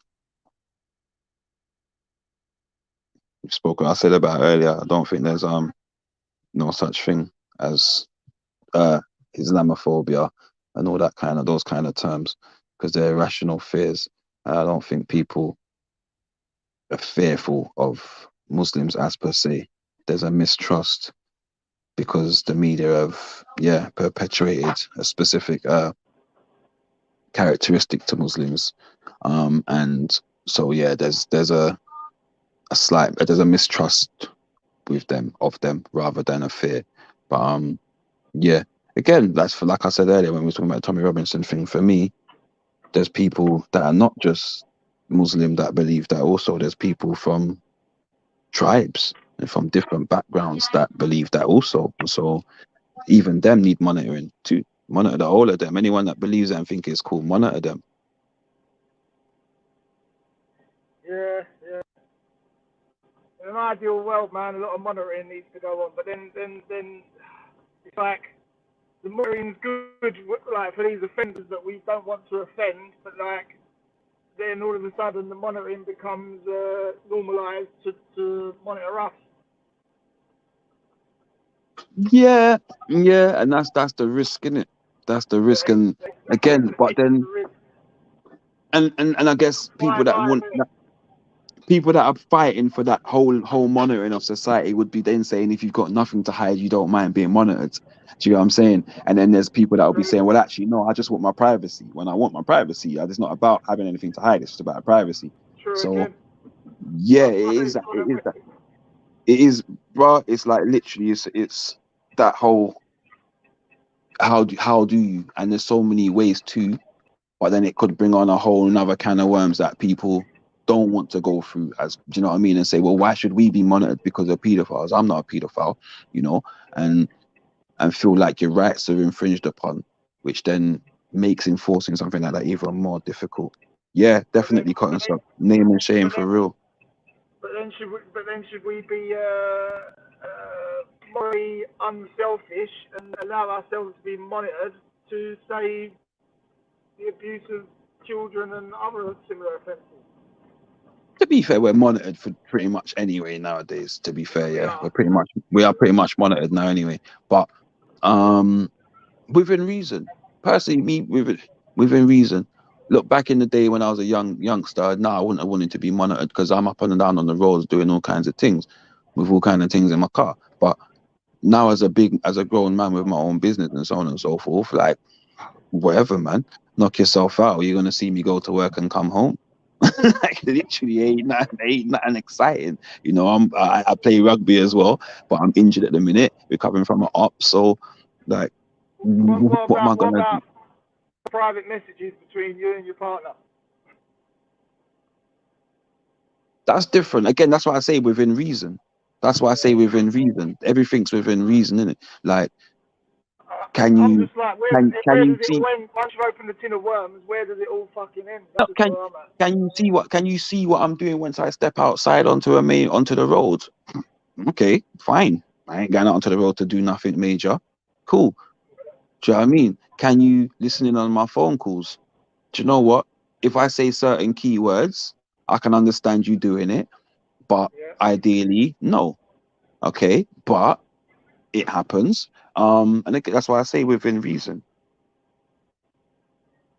I said about earlier, I don't think there's no such thing as Islamophobia and all that those kind of terms, because they're irrational fears. I don't think people are fearful of Muslims as per se. There's a mistrust because the media have perpetuated a specific characteristic to Muslims, and so there's a slight, there's a mistrust of them rather than a fear. But again, that's for, like I said earlier when we were talking about Tommy Robinson thing, for me, there's people that are not just Muslim that believe that. Also, there's people from tribes and from different backgrounds that believe that also. So even them need monitoring too. Monitor all of them. Anyone that believes that and think it's cool, monitor them. Yeah. In an ideal world, man, a lot of monitoring needs to go on, but then it's like the monitoring's good, like, for these offenders that we don't want to offend, but like then all of a sudden the monitoring becomes normalised to monitor us. Yeah, and that's the risk, isn't it? That's the risk, and again, but then, and I guess people that want that, people that are fighting for that whole monitoring of society would be then saying, if you've got nothing to hide, you don't mind being monitored. Do you know what I'm saying? And then there's people that will be saying, well, actually, no, I just want my privacy. When I want my privacy, it's not about having anything to hide. It's just about privacy. So, yeah, it is, bro. It's like literally, it's that whole how do you? And there's so many ways too, but then it could bring on a whole another can of worms that people don't want to go through. As do you know what I mean? And say, well, why should we be monitored because of pedophiles? I'm not a pedophile, you know, and feel like your rights are infringed upon, which then makes enforcing something like that even more difficult. Yeah, definitely cutting stuff. Name and shame for real. But then should we be morally unselfish and allow ourselves to be monitored to save the abuse of children and other similar offences? To be fair, we're monitored for pretty much anyway nowadays. To be fair, yeah, we are pretty much monitored now anyway. But within reason. Personally, me within reason. Look, back in the day when I was a youngster, I wouldn't have wanted to be monitored because I'm up and down on the roads doing all kinds of things, with all kinds of things in my car. But now, as a grown man with my own business and so on and so forth, like whatever, man, knock yourself out. You're gonna see me go to work and come home. Like literally ain't nothing exciting. You know, I play rugby as well, but I'm injured at the minute, recovering from an op. So, like, what am I gonna do? Private messages between you and your partner. That's different. Again, that's why I say within reason. That's why I say within reason. Everything's within reason, isn't it? Like, can you Just like, can you see? Once you open the tin of worms, where does it all fucking end? No, That's where I'm at. can you see what I'm doing once I step outside onto the road? Okay, fine. I ain't going out onto the road to do nothing major. Cool. Do you know what I mean? Can you listen in on my phone calls? Do you know what? If I say certain keywords, I can understand you doing it, but ideally, no. Okay, but it happens. And that's why I say within reason.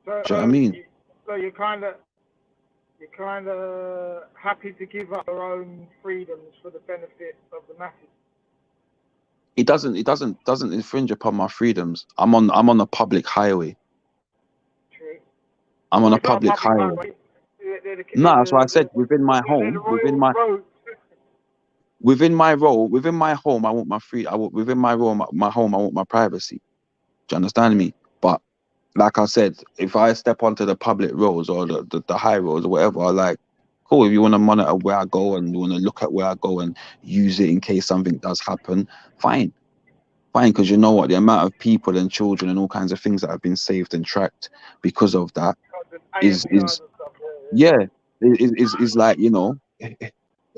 So, do you know what I mean? So you're kind of happy to give up your own freedoms for the benefit of the masses. It doesn't infringe upon my freedoms. I'm on a public highway. True. I'm on a public highway. No, that's why I said within my home, within my home, I want my within my home, I want my privacy. Do you understand me? But like I said, if I step onto the public roads or the high roads or whatever, like, cool, if you want to monitor where I go and you want to look at where I go and use it in case something does happen, fine, because you know what, the amount of people and children and all kinds of things that have been saved and tracked because of that is like, you know,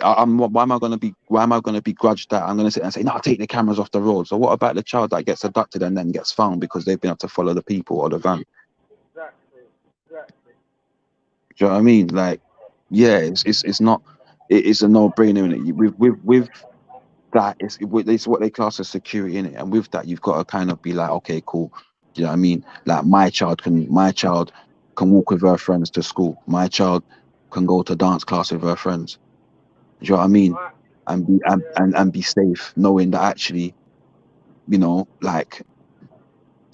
why am I gonna begrudged that? I'm gonna sit and say, no, take the cameras off the road. So what about the child that gets abducted and then gets found because they've been able to follow the people or the van? Exactly. Do you know what I mean? Like, yeah, it's not. It's a no-brainer in it. With that, it's what they class as security in it, and with that, you've got to kind of be like, okay, cool. Do you know what I mean? Like, my child can walk with her friends to school. My child can go to dance class with her friends. Do you know what I mean? And be safe, knowing that actually, you know, like,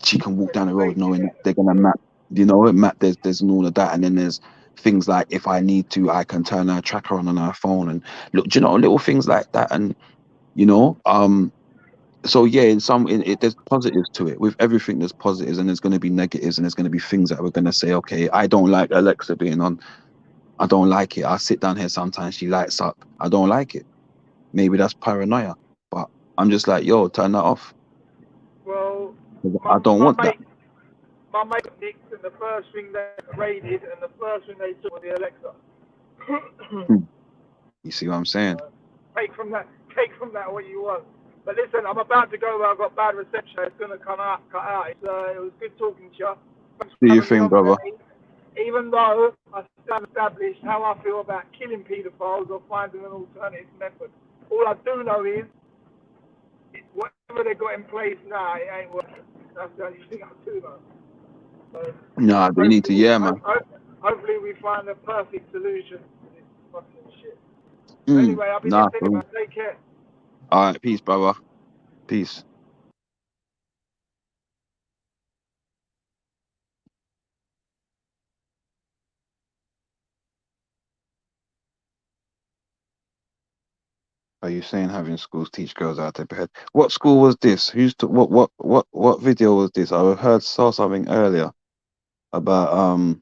she can walk down the road knowing that they're gonna map. You know, there's all of that, and then there's things like if I need to, I can turn her tracker on her phone and look. Do you know, little things like that, and you know, so yeah, there's positives to it. With everything, there's positives, and there's going to be negatives, and there's going to be things that we're going to say, okay, I don't like Alexa being on. I don't like it. I sit down here sometimes, she lights up. I don't like it. Maybe that's paranoia, but I'm just like, yo, turn that off. Well, I don't want that. My mate nicked, and the first thing they raided, and the first thing they took was the Alexa. You see what I'm saying? Take from that what you want. But listen, I'm about to go where I've got bad reception. It's going to cut out. It was good talking to you. Do your thing, brother. Even though I still haven't established how I feel about killing paedophiles or finding an alternative method. All I do know is, whatever they got in place now, it ain't working. That's the only thing I do know. So, nah, they need to, man. Hopefully we find a perfect solution to this fucking shit. Anyway, I'll be Nah, there, cool. man. Take care. All right, peace, brother. Peace. Are you saying having schools teach girls how to behead? What school was this? What video was this? Saw something earlier about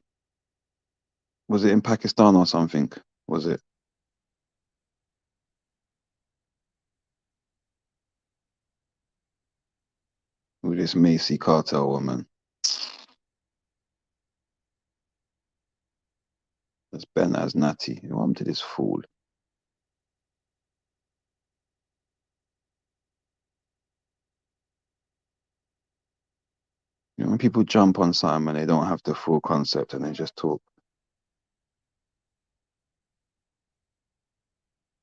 was it in Pakistan or something? Was it with this Macy cartel woman? That's Ben as Natty. Who armed to this fool? You know, when people jump on something and they don't have the full concept and they just talk,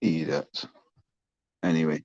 idiot. Anyway.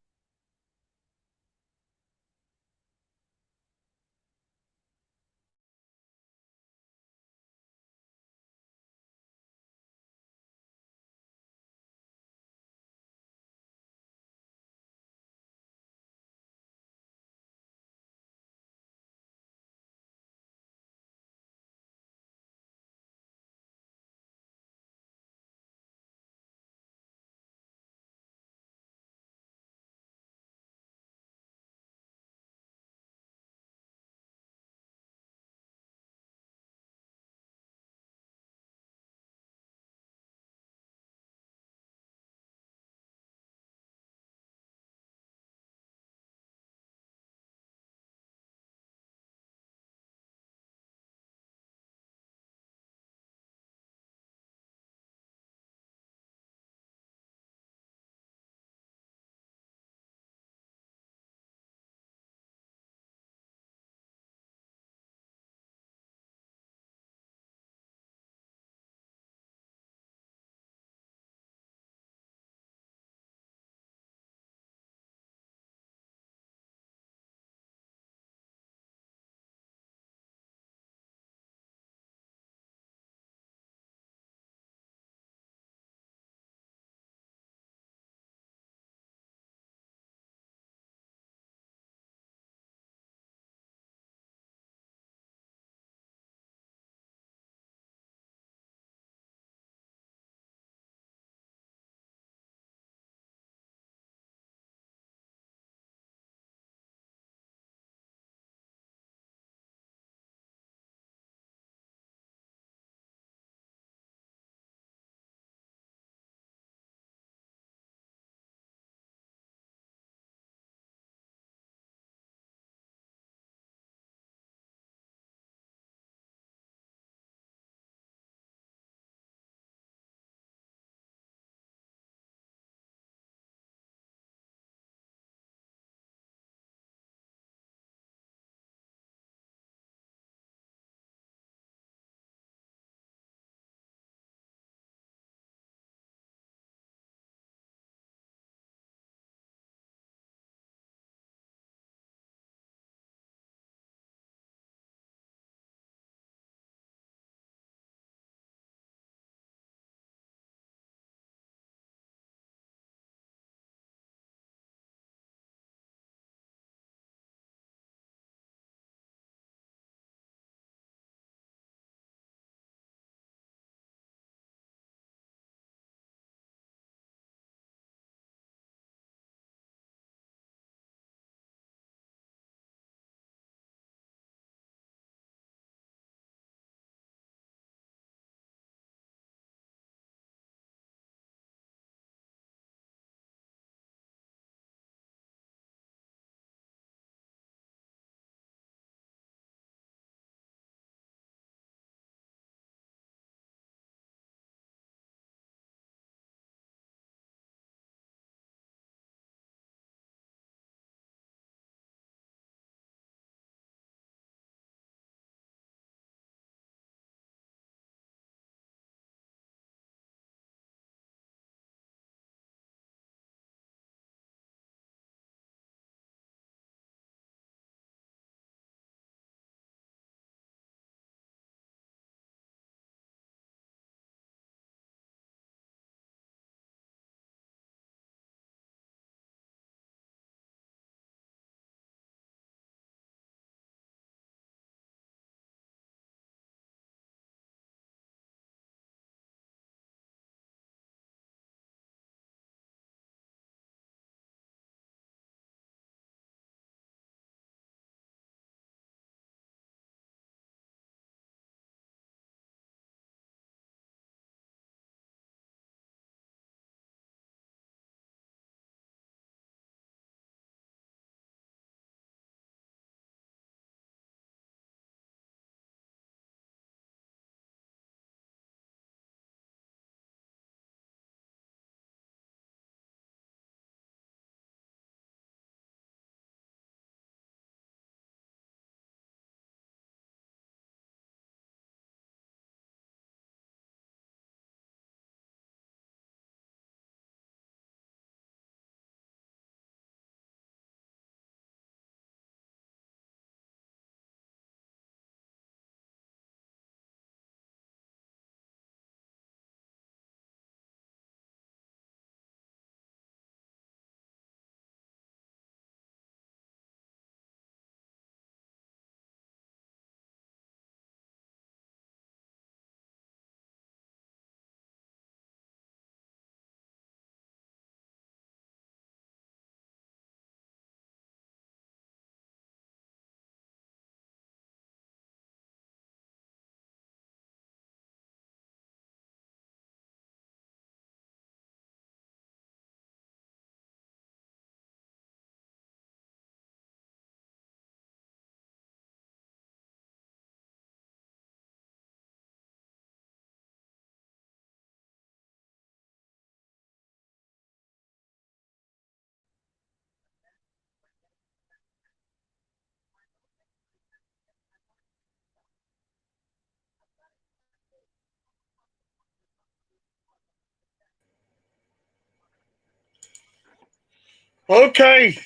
Okay.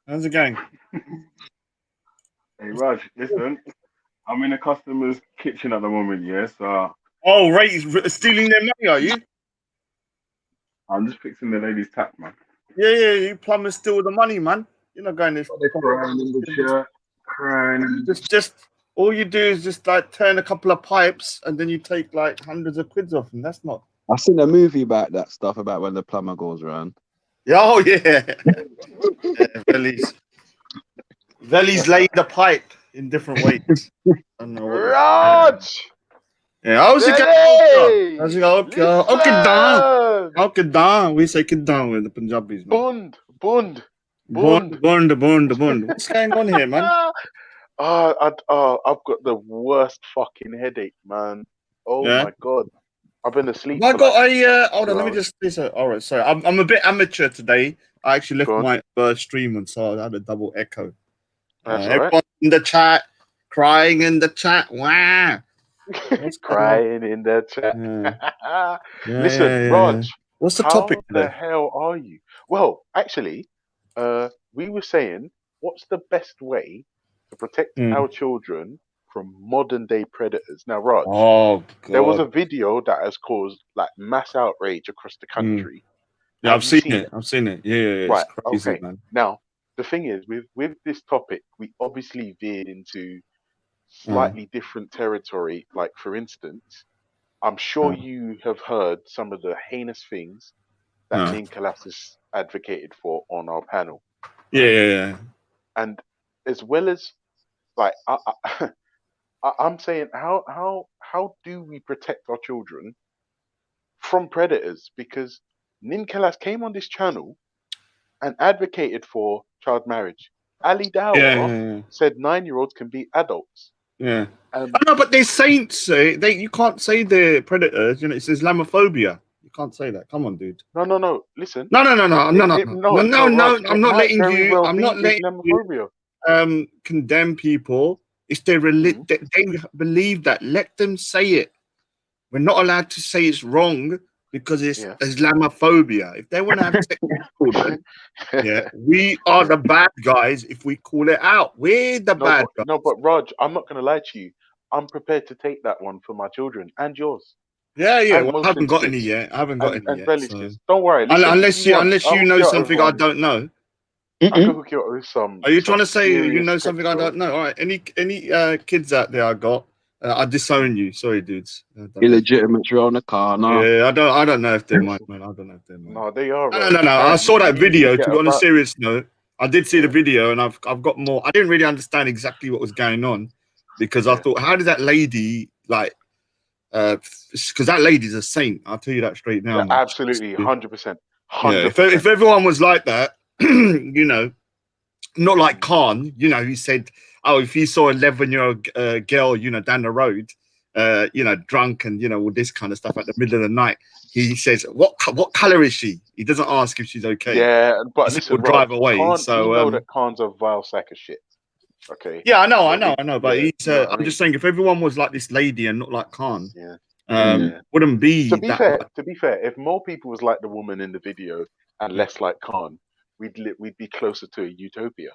How's it going? Hey Raj, listen, I'm in a customer's kitchen at the moment, yeah. So Oh, right, stealing their money, are you? I'm just fixing the lady's tap, man. Yeah, you plumbers steal the money, man. You're not going to. They're crying in the chair, crying. Just all you do is just like turn a couple of pipes, and then you take like hundreds of quids off them. That's not. I've seen a movie about that stuff about when the plumber goes around. Oh yeah. Veli's laid the pipe in different ways. I don't know what Raj! Yeah, how's it going? How's it going? Okay, down. Okay, down. We say down with the Punjabis, man. Bund. Bund. What's going on here, man? I've got the worst fucking headache, man. Oh Yeah? my god. I've been asleep. I for got like a hold on, 2 let me hours. just say all right, sorry. I'm a bit amateur today. I actually left my first stream on, so I had a double echo. That's all right. Everyone in the chat, crying in the chat. Wow. Crying in the chat. Listen, yeah. Raj. What's the how topic the today? hell are you? Well, actually, we were saying, what's the best way to protect our children from modern day predators? Now, Raj, Oh there was a god. video that has caused like mass outrage across the country. Yeah, Have I've you seen it. I've seen it. Yeah, it's Right. crazy, Okay. man. Now, the thing is, with this topic, we obviously veered into slightly different territory. Like, for instance, I'm sure you have heard some of the heinous things that Nicolas has advocated for on our panel. Yeah. And as well as, like, I'm saying, how do we protect our children from predators? Because Nicolas came on this channel and advocated for child marriage. Ali Dawah Yeah. said 9-year-olds can be adults. Yeah. I know, but they're saints. You can't say they're predators. You know, it's Islamophobia. You can't say that. Come on, dude. No. Listen. No. Raj, I'm not it might letting very you. well I'm be not letting Islamophobia. you condemn people. It's their religion. They believe that. Let them say it. We're not allowed to say it's wrong because it's Islamophobia. If they want to have sex with children, we are the bad guys if we call it out. We're the bad guys. No, but Raj, I'm not going to lie to you. I'm prepared to take that one for my children and yours. Yeah. And Well, I haven't got any kids yet. I haven't got and any yet. relatives. So. Don't worry. Listen, Unless if you want, you I'll know hook you up something with I one. don't know. I can hook you up with some. Are you trying to some say you serious know something I sexual- don't know? All right. Any kids out there I got? I disown you. Sorry, dudes. Illegitimate, you're on a car now. Yeah, I don't know if they're mine, man. I don't know if they're mine. No, they are. No. I saw that video. To be on a serious note, I did see the video, and I've got more. I didn't really understand exactly what was going on because I thought, how did that lady like? Because that lady's a saint. I'll tell you that straight now. Yeah, man. absolutely, 100%. Yeah, if everyone was like that, you know, not like Khan, you know, he said, oh, if he saw 11-year-old girl, you know, down the road, you know, drunk and, you know, all this kind of stuff at the middle of the night, he says, what color is she? He doesn't ask if she's okay. Yeah, but He listen, will drive Raj, away. Khan, So, we know that Khan's a vile sack of shit. Okay. yeah, I know. But Yeah, he's, you know what I I'm just saying, if everyone was like this lady and not like Khan, Yeah. wouldn't be To be that. fair, if more people was like the woman in the video and less like Khan, we'd be closer to a utopia.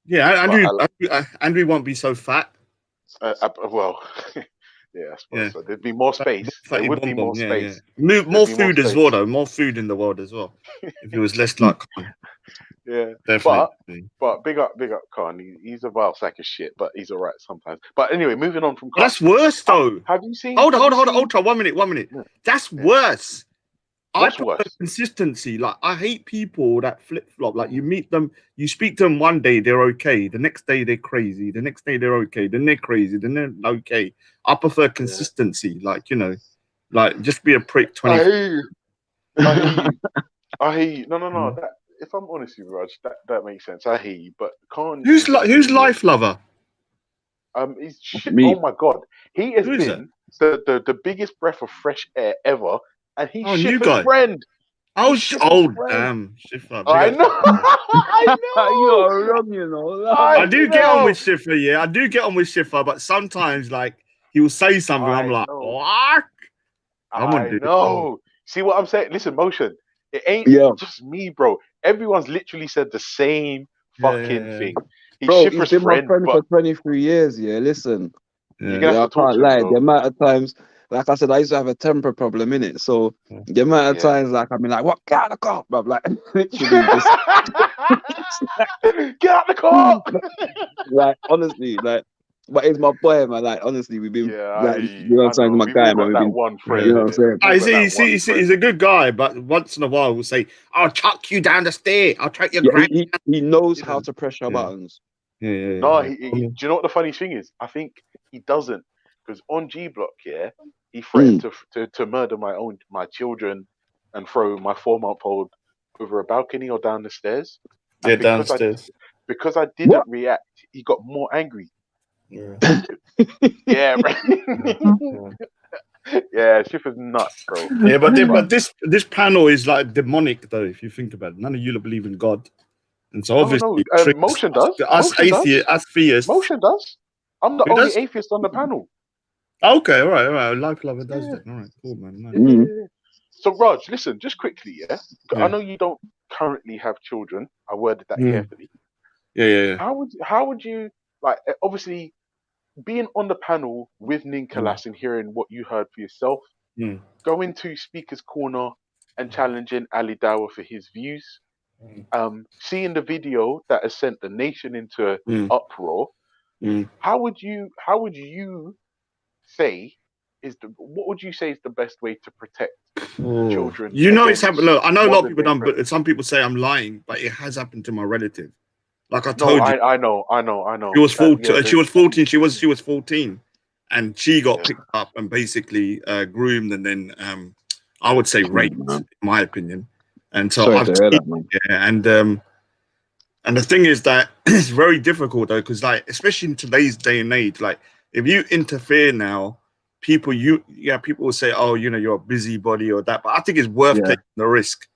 Yeah, But Andrew won't be so fat. well, yeah, I suppose so. There'd be more space. There would be more space. More There'd be food as space. well, though. More food in the world as well. If it was less like Khan. Yeah, Definitely. but big up Khan. He's a vile sack of shit, but he's alright sometimes. But anyway, moving on from Khan. That's worse, though. Have you seen? Hold on. 1 minute. That's worse. What's I prefer consistency. Like, I hate people that flip flop. Like, you meet them, you speak to them one day, they're okay. The next day, they're crazy. The next day, they're okay. Then they're crazy. Then they're okay. I prefer consistency. Like, you know, like just be a prick. 20. I hear you. I hear you. No. That, if I'm honest with you, Raj, that makes sense. I hear you, but Khan. Who's Life Lover? He's shit. Me. Oh my god, he has Who is been the biggest breath of fresh air ever, and he's new Schiffer's guy. friend. Oh, Schiffer's friend. damn. Schiffer. I know. I know. You're wrong, you know. I do get on with Schiffer, yeah. I do get on with Schiffer, but sometimes, like, he will say something. I'm like, what? I know. See what I'm saying? Listen, Motion. It ain't Yeah. just me, bro. Everyone's literally said the same fucking thing. He's Bro, he's Schiffer's been my friend, friend but for 23 years. Yeah, listen. you're gonna Yeah, I have to talk can't to him, lie. bro. The amount of times, like I said, I used to have a temper problem in it. So the amount of Yeah. times, like I've been like, "What? Get out of the car, bro!" Like literally just Get out the car. like honestly, like. But it's my boy, man. Like honestly, we've been like, you know what I'm I saying, know. my We've guy, all man. got We've that been, one friend, you know what I'm innit? saying. We've all got that he's, one he's, friend. he's a good guy, but once in a while will say, "I'll chuck you down the stair. I'll chuck your Yeah, grand." he knows how to press your buttons. No, do you know what the funny thing is? I think he doesn't, because on G Block, yeah, he threatened to murder my children and throw my 4-month-old over a balcony or down the stairs. Yeah, And downstairs. because I didn't react, he got more angry. Yeah, bro. Yeah, Schiffer's nuts, bro. Yeah, but this panel is like demonic, though. If you think about it, none of you believe in God, and so No, obviously Motion does. us Motion does. atheists, us theists. Motion does. I'm the Who only does? atheist on the panel. Okay, all right. Life Lover does that. All right, cool, man. Nice. Yeah. So, Raj, listen, just quickly, yeah? Yeah. I know you don't currently have children. I worded that carefully. Yeah. How would you, like, obviously, being on the panel with Ninkalas and hearing what you heard for yourself, going to Speaker's Corner and challenging Ali Dawah for his views, seeing the video that has sent the nation into uproar, how would you say what would you say is the best way to protect children? You know it's happened. Look, I know a lot of modern people day don't, but predators? some people say I'm lying, but it has happened to my relative. Like I No, told you, I know. she was 14. Yeah, She was 14. She was 14, and she got picked up and basically groomed, and then I would say raped, in my opinion. And so Sorry I've to hear seen, that, man. yeah, and the thing is that it's very difficult though, because like especially in today's day and age, like if you interfere now, people will say, oh, you know, you're a busybody or that. But I think it's worth taking the risk.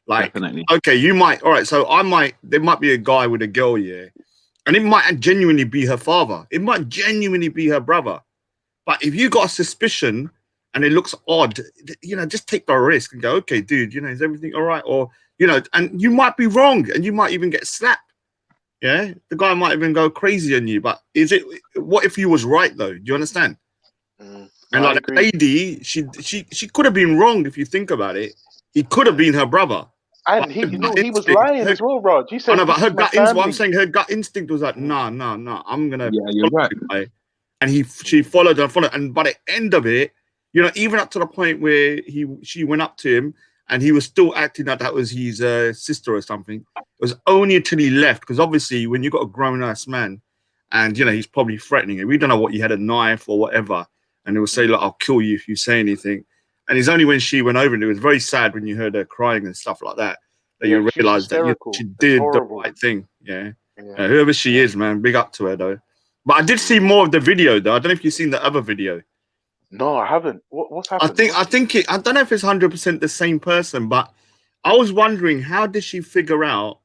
Like, Definitely. okay, you might, all right, so there might be a guy with a girl, yeah, and it might genuinely be her father. It might genuinely be her brother. But if you got a suspicion and it looks odd, you know, just take the risk and go, okay, dude, you know, is everything all right? Or, you know, and you might be wrong and you might even get slapped. Yeah, the guy might even go crazy on you. But what if he was right though? Do you understand? And like the lady, she could have been wrong if you think about it. He could have been her brother. And he was lying as well, Raj. He said, I know, but "This is my family." I'm saying her gut instinct was like, no, I'm gonna. Yeah, you're right. And she followed, and by the end of it, you know, even up to the point where she went up to him, and he was still acting like that was his sister or something. It was only until he left, because obviously, when you got a grown-ass man, and you know he's probably threatening him. We don't know what he had, a knife or whatever, and he will say, "Look, I'll kill you if you say anything." And it's only when she went over, and it was very sad when you heard her crying and stuff like that, that you realize that she did the right thing. Yeah. Whoever she is, man, big up to her though. But I did see more of the video though. I don't know if you've seen the other video. No, I haven't. What's happened? I don't know if it's 100% the same person, but I was wondering, how did she figure out?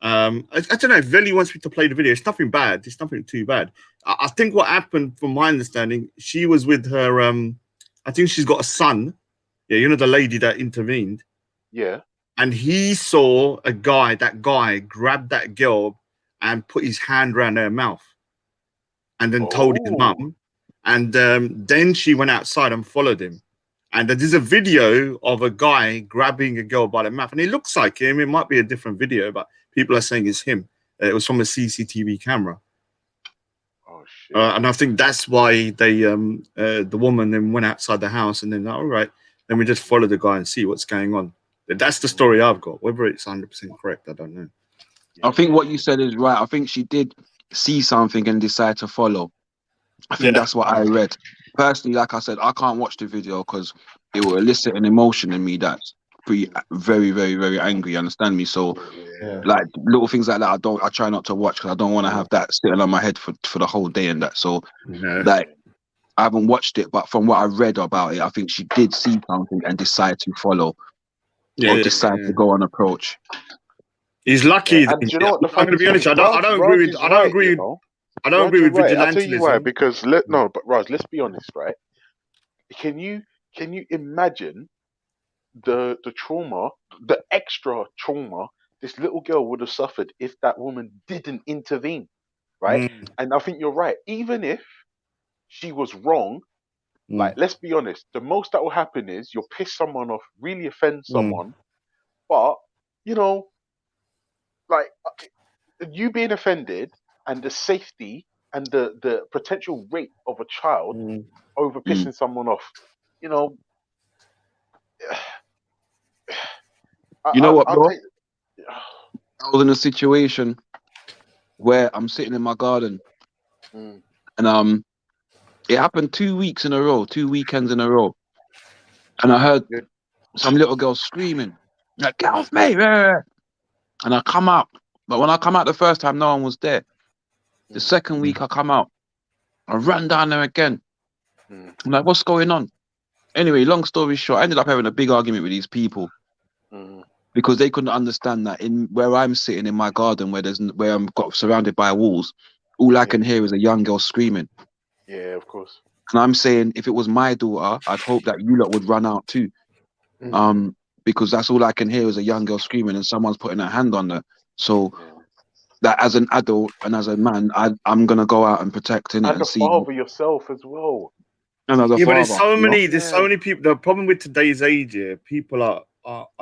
I don't know if Veli wants me to play the video. It's nothing bad. It's nothing too bad. I think what happened, from my understanding, she was with her. I think she's got a son. Yeah, you know, the lady that intervened. Yeah. And he saw that guy grab that girl and put his hand around her mouth, and then told his mum. And then she went outside and followed him. And there's a video of a guy grabbing a girl by the mouth, and it looks like him. It might be a different video, but people are saying it's him. It was from a CCTV camera. Oh shit! And I think that's why they, the woman, then went outside the house, and then all right, then we just follow the guy and see what's going on. That's the story I've got. Whether it's 100% correct, I don't know. I think what you said is right. I think she did see something and decide to follow. I think that's what I read. Personally, like I said, I can't watch the video because it will elicit an emotion in me that's very, very, very angry. You understand me? So, like little things like that, I try not to watch because I don't want to have that sitting on my head for the whole day and that. So, like, I haven't watched it, but from what I read about it, I think she did see something and decide to follow or decide to go on approach. He's lucky. And do you know what the I'm going to be honest. I don't agree with. I don't agree with I'll tell you why. vigilantism. Because but Raj, let's be honest, right? Can you imagine the trauma, the extra trauma this little girl would have suffered if that woman didn't intervene, right? And I think you're right. Even if she was wrong, like let's be honest, the most that will happen is you'll piss someone off, really offend someone, but you know, like you being offended and the safety and the potential rape of a child over pissing someone off, you know. You know what, I'll bro? take. I was in a situation where I'm sitting in my garden, and it happened 2 weeks in a row, 2 weekends in a row, and I heard some little girl screaming, like, "Get off me!" And I come out, but when I come out the first time, no one was there. The second week I come out, I run down there again. I'm like, "What's going on?" Anyway, long story short, I ended up having a big argument with these people because they couldn't understand that in where I'm sitting in my garden, where I'm got surrounded by walls, all I can hear is a young girl screaming. Yeah, of course. And I'm saying, if it was my daughter, I'd hope that you lot would run out too, because that's all I can hear is a young girl screaming and someone's putting a hand on her. So that as an adult and as a man, I'm gonna go out and protect it As and a see. father yourself as well. And as a Yeah, but father, there's so you know? many. There's so many people. The problem with today's age, people are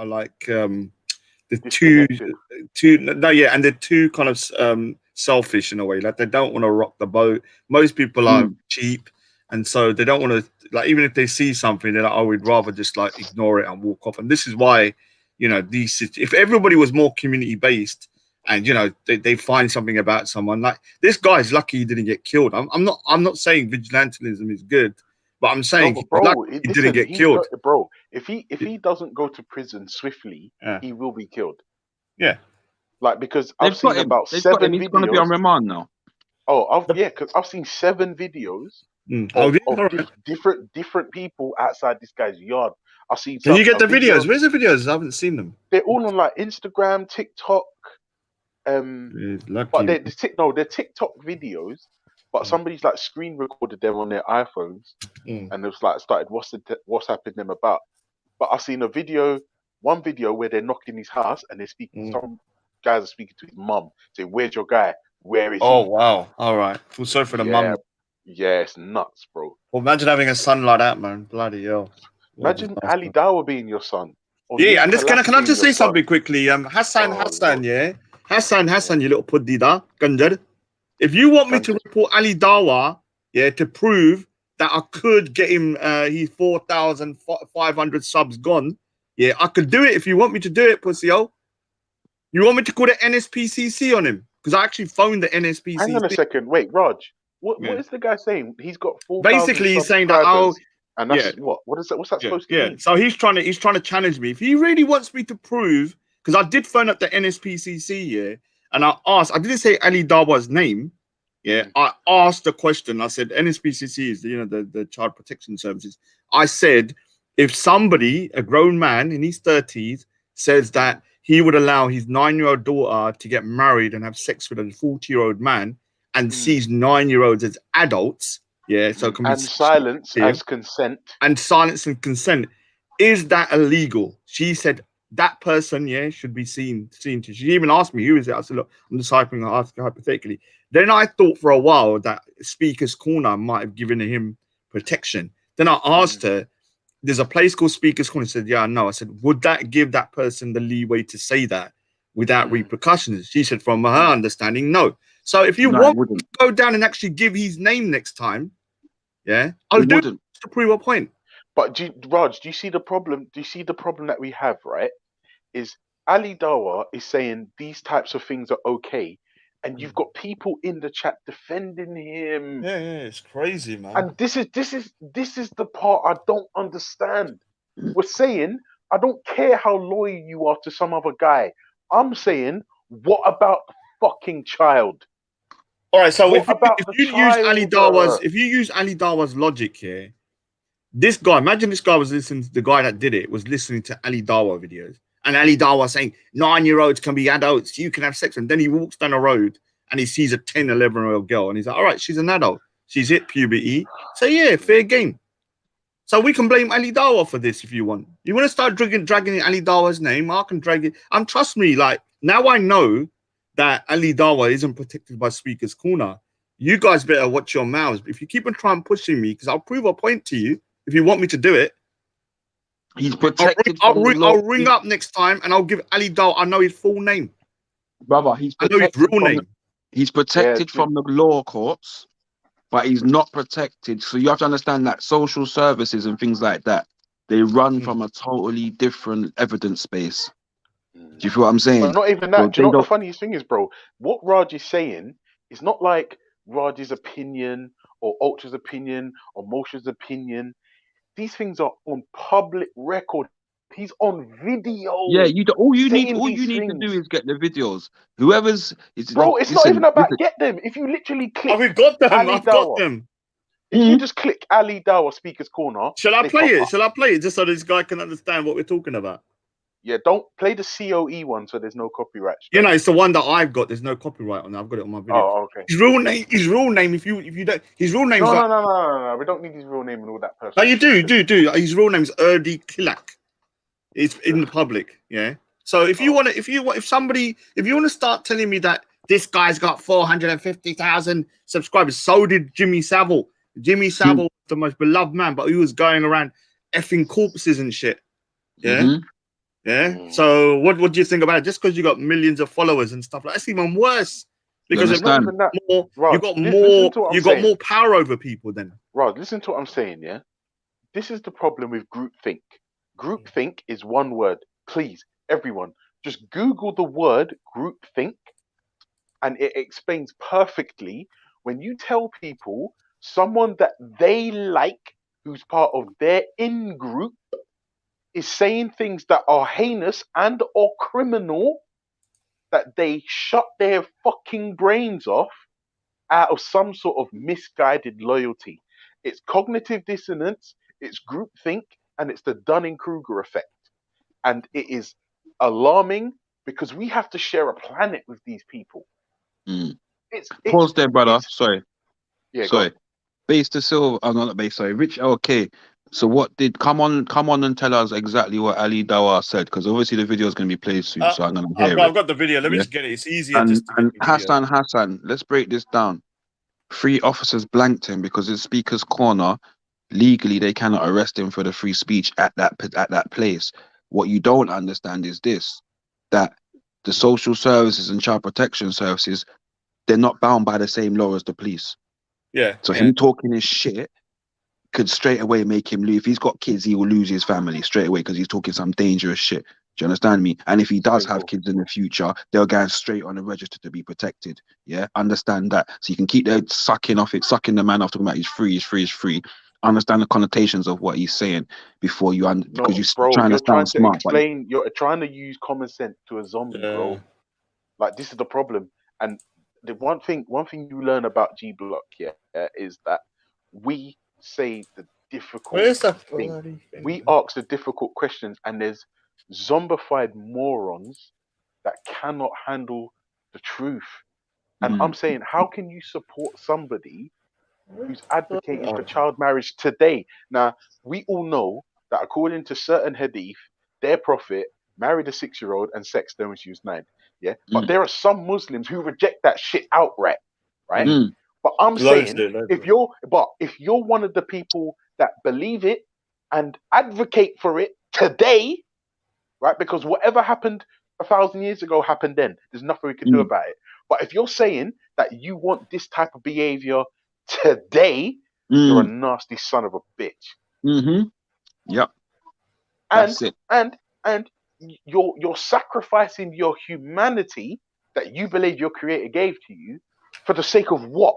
like the too no, yeah, and they're too kind of selfish in a way. Like they don't want to rock the boat. Most people are cheap, and so they don't want to. Like even if they see something, they're like, "Oh, we'd rather just like ignore it and walk off." And this is why, you know, if everybody was more community based, and you know they find something about someone, like this guy's lucky he didn't get killed. I'm not saying vigilantism is good. But I'm saying, No, but bro, he didn't get killed. Bro, if he doesn't go to prison swiftly, he will be killed. Yeah, like because They've I've seen got him. about They've got 7 him. He's going to be on videos. remand now. Oh, because I've seen 7 videos of different people outside this guy's yard. I've seen. Can you get a the video- videos? Where's the videos? I haven't seen them. They're all on like Instagram, TikTok. But they're TikTok videos. But somebody's like screen recorded them on their iPhones, and it's like started what's happening them about. But I've seen one video where they're knocking his house and they're speaking. Some guys are speaking to his mum, saying, "Where's your guy? Where is Oh he?" wow! All right. Well, sorry for the mum. Yeah, it's nuts, bro. Well, imagine having a son like that, man. Bloody hell. Imagine Ali Dawah being your son. Or Yeah, Nick and this can I Kalas just being say your something quickly? Hassan, yeah. Hassan, you little puddida, Ganjar. If you want me to report Ali Dawah, yeah, to prove that I could get him his 4,500 subs gone, yeah, I could do it if you want me to do it, pussy-o. You want me to call the NSPCC on him? Because I actually phoned the NSPCC. Hang on a second. Wait, Raj. What is the guy saying? He's got 4,000 Basically, he's saying that and that's what is that? What's that supposed to mean? So he's trying to challenge me. If he really wants me to prove, because I did phone up the NSPCC, yeah, and I didn't say Ali Dawah's name, yeah. I asked the question. I said NSPCC is the Child Protection Services. I said if somebody, a grown man in his 30s, says that he would allow his 9-year-old daughter to get married and have sex with a 40-year-old man and sees 9-year-olds as adults, yeah, so can and silence as consent. And silence and consent. Is that illegal? She said that person, yeah, should be seen to. She even asked me, who is it? I said, look, I'm just asking hypothetically. Then I thought for a while that Speaker's Corner might have given him protection. Then I asked her, there's a place called Speaker's Corner. She said, yeah, no. I said, would that give that person the leeway to say that without repercussions? She said, from her understanding, no. So if you want to go down and actually give his name next time, yeah, I'll do it to prove a point. But Raj, do you see the problem? Do you see the problem that we have, right? Is Ali Dawah is saying these types of things are okay, and you've got people in the chat defending him. Yeah, it's crazy, man. And this is the part I don't understand. We're saying I don't care how loyal you are to some other guy. I'm saying, what about the fucking child? All right, so if you use Ali Dawah's logic here, this guy, imagine this guy was listening to the guy that did it, was listening to Ali Dawah videos, and Ali Dawah saying 9-year-olds can be adults, you can have sex, and then he walks down the road and he sees a 10, 11-year-old girl, and he's like, all right, she's an adult, she's hit puberty, so yeah, fair game. So we can blame Ali Dawa for this if you want. You want to start dragging Ali Dawa's name? I can drag it. Trust me, like now I know that Ali Dawa isn't protected by Speaker's Corner. You guys better watch your mouths. If you keep on trying pushing me, because I'll prove a point to you if you want me to do it. He's protected I'll ring up next time and I'll give Ali Dawa. I know his full name, brother. He's I know his protected real from name. He's protected from the law courts, but he's not protected. So you have to understand that social services and things like that, they run from a totally different evidence space. Do you feel what I'm saying? But not even So that. Do you they know what don't. the funniest thing is, bro? What Raj is saying is not like Raj's opinion or Ultra's opinion or Moshe's opinion. These things are on public record. He's on video. Yeah, all you need saying these to things. do is get the videos. Whoever's Bro, it's not even about get them. If you literally click we've got them. Ali I've got Dawa, them. if you just click Ali Dawa Speaker's Corner, Shall I they play pop it? up. Shall I play it just so this guy can understand what we're talking about? Yeah, don't play the COE one so there's no copyright. You know, it's the one that I've got. There's no copyright on it. I've got it on my video. Oh, okay. His real name. His real name. If you don't, his real name's No, like. no. We don't need his real name and all that person. No, you do. His real name's Erdi Kilak. It's in the public, yeah. So if you want to, if you want to start telling me that this guy's got 450,000 subscribers, so did Jimmy Savile. Jimmy Savile was the most beloved man, but he was going around effing corpses and shit. Yeah, yeah. So what do you think about it? Just because you got millions of followers and stuff like that's even worse because you got more power over people. Then, Rod, listen to what I'm saying. Yeah, this is the problem with groupthink. Groupthink is one word. Please, everyone, just Google the word groupthink, and it explains perfectly when you tell people someone that they like, who's part of their in-group, is saying things that are heinous and or criminal, that they shut their fucking brains off out of some sort of misguided loyalty. It's cognitive dissonance, it's groupthink, and it's the Dunning-Kruger effect. And it is alarming because we have to share a planet with these people. Pause there, brother. Sorry. Yeah, sorry. Base to Silver. Oh, no, not base. Sorry. Rich LK. So what did come on and tell us exactly what Ali Dawa said, because obviously the video is going to be played soon, so I'm going to hear I've got the video. Let me just get it. It's easier. And Hassan, let's break this down. 3 officers blanked him because his Speaker's Corner, legally they cannot arrest him for the free speech at that place. What you don't understand is this: that the social services and child protection services, they're not bound by the same law as the police. Yeah. So him talking his shit could straight away make him lose. If he's got kids, he will lose his family straight away because he's talking some dangerous shit. Do you understand me? And if he does have kids in the future, they'll go straight on the register to be protected. Yeah, understand that. So you can keep there sucking the man off, talking about he's free. Understand the connotations of what he's saying before you because you're trying to sound smart. You're trying to use common sense to a zombie, bro. Like, this is the problem. And the one thing you learn about G Block, is that we say the difficult thing. We ask the difficult questions, and there's zombified morons that cannot handle the truth. And I'm saying, how can you support somebody who's advocating for child marriage today? Now, we all know that according to certain hadith, their prophet married a 6-year-old and sexed her when she was 9. Yeah, but there are some Muslims who reject that shit outright, right? But I'm saying, if you're one of the people that believe it and advocate for it today, right? Because whatever happened 1,000 years ago happened then. There's nothing we can do about it. But if you're saying that you want this type of behavior today, you're a nasty son of a bitch. Yep. And you're sacrificing your humanity that you believe your creator gave to you for the sake of what?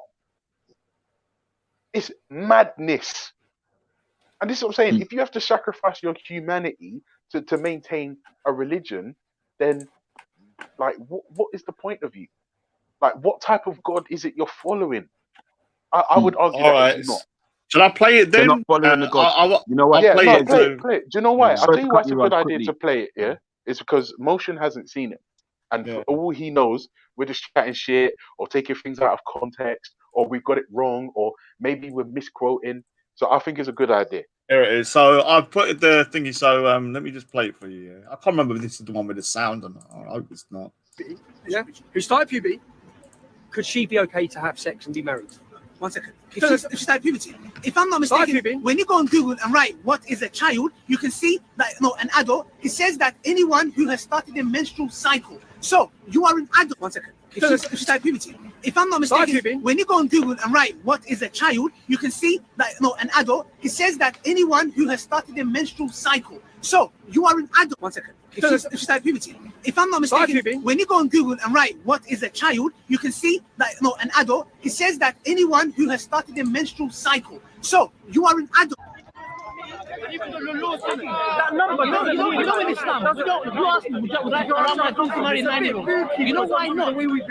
It's madness. And this is what I'm saying. If you have to sacrifice your humanity to maintain a religion, then like what is the point of you? Like, what type of God is it you're following? I would argue that it's not. Shall I play it then? They're not following the God. You know what? Yeah, play it. Do you know why? I'll Sorry tell you to why cut it's a you, good Rod, idea quickly. to play it, yeah? It's because Motion hasn't seen it. And for all he knows, we're just chatting shit or taking things out of context, or we've got it wrong, or maybe we're misquoting. So I think it's a good idea. Here it is. So I've put the thingy. So let me just play it for you. Yeah. I can't remember if this is the one with the sound or not. I hope it's not. Yeah, who started puberty, could she be okay to have sex and be married? 1 second. If she started puberty, if I'm not mistaken, when you go on Google and write what is a child, you can see that an adult. It says that anyone who has started a menstrual cycle. So you are an adult. 1 second. If she started puberty, if I'm not mistaken, when you go on Google and write what is a child, you can see that an adult. It says that anyone who has started a menstrual cycle. So you are an adult. 1 second. If she started puberty, if I'm not mistaken, when you go on Google and write what is a child, you can see that an adult. It says that anyone who has started a menstrual cycle. So you are an adult. That number, you know in Islam, you ask me, would I allow my daughter to marry a 9-year-old? You know why not? You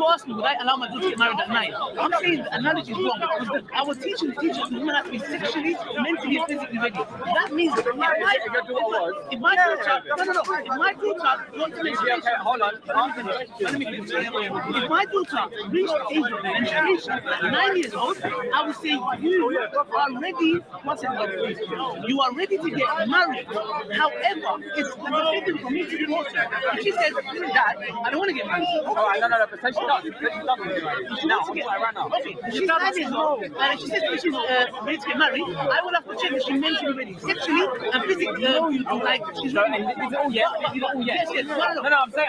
ask me, would I allow my daughter to get married at 9? I'm saying the analogy is wrong because our teachers teach us the woman has to be sexually, mentally, and physically ready. That means if my daughter wants to make hold on, if my daughter reached the age of menstruation at 9 years old, I would say you are ready. You are ready to get married. However, it's the decision for me to be more. If she says, Dad, I don't want to get married. No, potentially not. Okay, she's 9 years old, and if she says she's ready to get married, I will have to check if she's mentally ready, sexually and physically. Like, she's ready. Is it all yes? Is it all yes? Yes. No, I'm saying,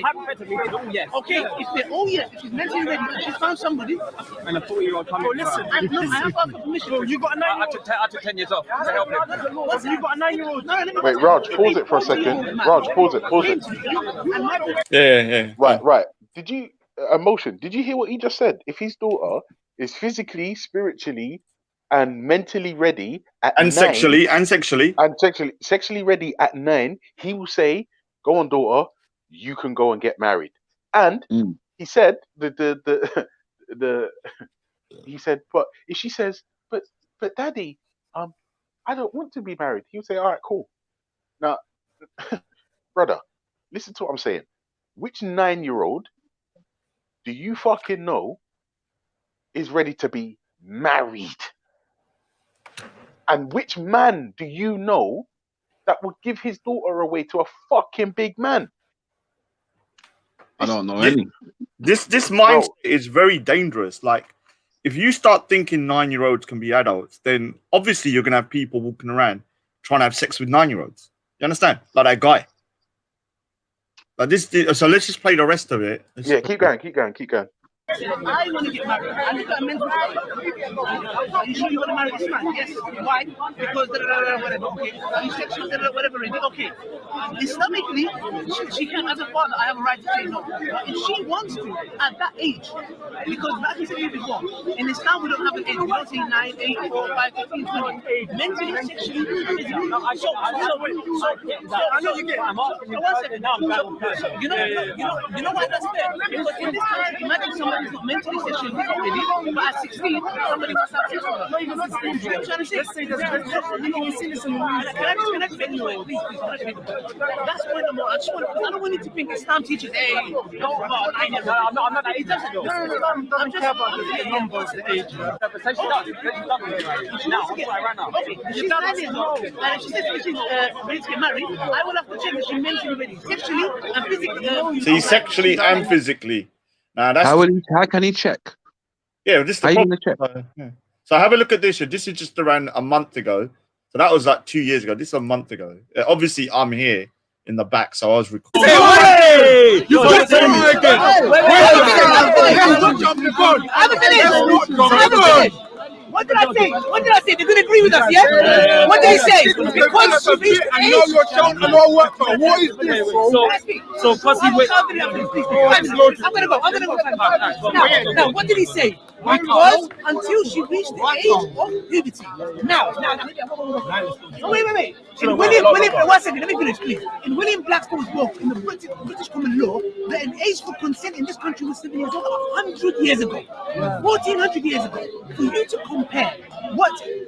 hypothetically, it's all yes. Okay, if they're all yes, if she's mentally ready, if she's found somebody. And a 40-year-old coming. Oh, listen, I have asked for permission. You got a 9-year-old. I took 10 years off to help him. You got a 9-year-old. Wait, Raj, pause it for a second. Raj, pause it. Yeah. Right. Did you emotion? Did you hear what he just said? If his daughter is physically, spiritually, and mentally ready at And 9, sexually ready at 9, he will say, "Go on, daughter, you can go and get married." And he said he said, but if she says, but daddy, I don't want to be married, he'll say, all right, cool. Now, brother, listen to what I'm saying. Which 9-year-old do you fucking know is ready to be married? And which man do you know that would give his daughter away to a fucking big man? I don't know any. This mindset is very dangerous. Like, if you start thinking 9-year-olds can be adults, then obviously you're gonna have people walking around trying to have sex with 9-year-olds. You understand? Like that guy. Like this. So let's just play the rest of it. Keep going. I want to get married. I look at a mental Are you sure you want to marry this man? Yes. Why? Because whatever. Okay. Are you sexual? Whatever. Okay. Islamically, she can, as a father, I have a right to say no. But if she wants to, at that age, because like I said to you before, in Islam we don't have an age. We don't say 9, 8, 4, 5, 15, 20. Mentally, sexually, I know you get. You know why that's fair? Because in this country, imagine somebody is not mentally sexually ready, but at 16, somebody wants to have sex with her. You know what I'm trying to say? Can I just anyway, please, that's why I don't want you to think Islam teaches, hey, don't go. I'm not that. It doesn't go. No. I'm just about the numbers, the age. She's 9 years old, and if she says she's ready to get married, I will have to check that she's mentally ready, sexually and physically. See, sexually and physically. Now that's how can he check? Yeah, this is the problem. So have a look at this. This is just around a month ago. So that was like 2 years ago. This is a month ago. Obviously, I'm here in the back, so I was recording. Hey! You got to me again. Don't jump the gun. What did I say? They're going to agree with us, yeah? What did he say? Because she reached the age. Your child cannot work for. What is this, bro? So because he went. I'm going to go. Now, what did he say? Because until she reached the age of puberty. Now. Wait. In William, 1 second, let me finish, please. In William Blackstone's book, in the British common law, the age for consent in this country was 7 years old 100 years ago. 1400 years ago. For you to compare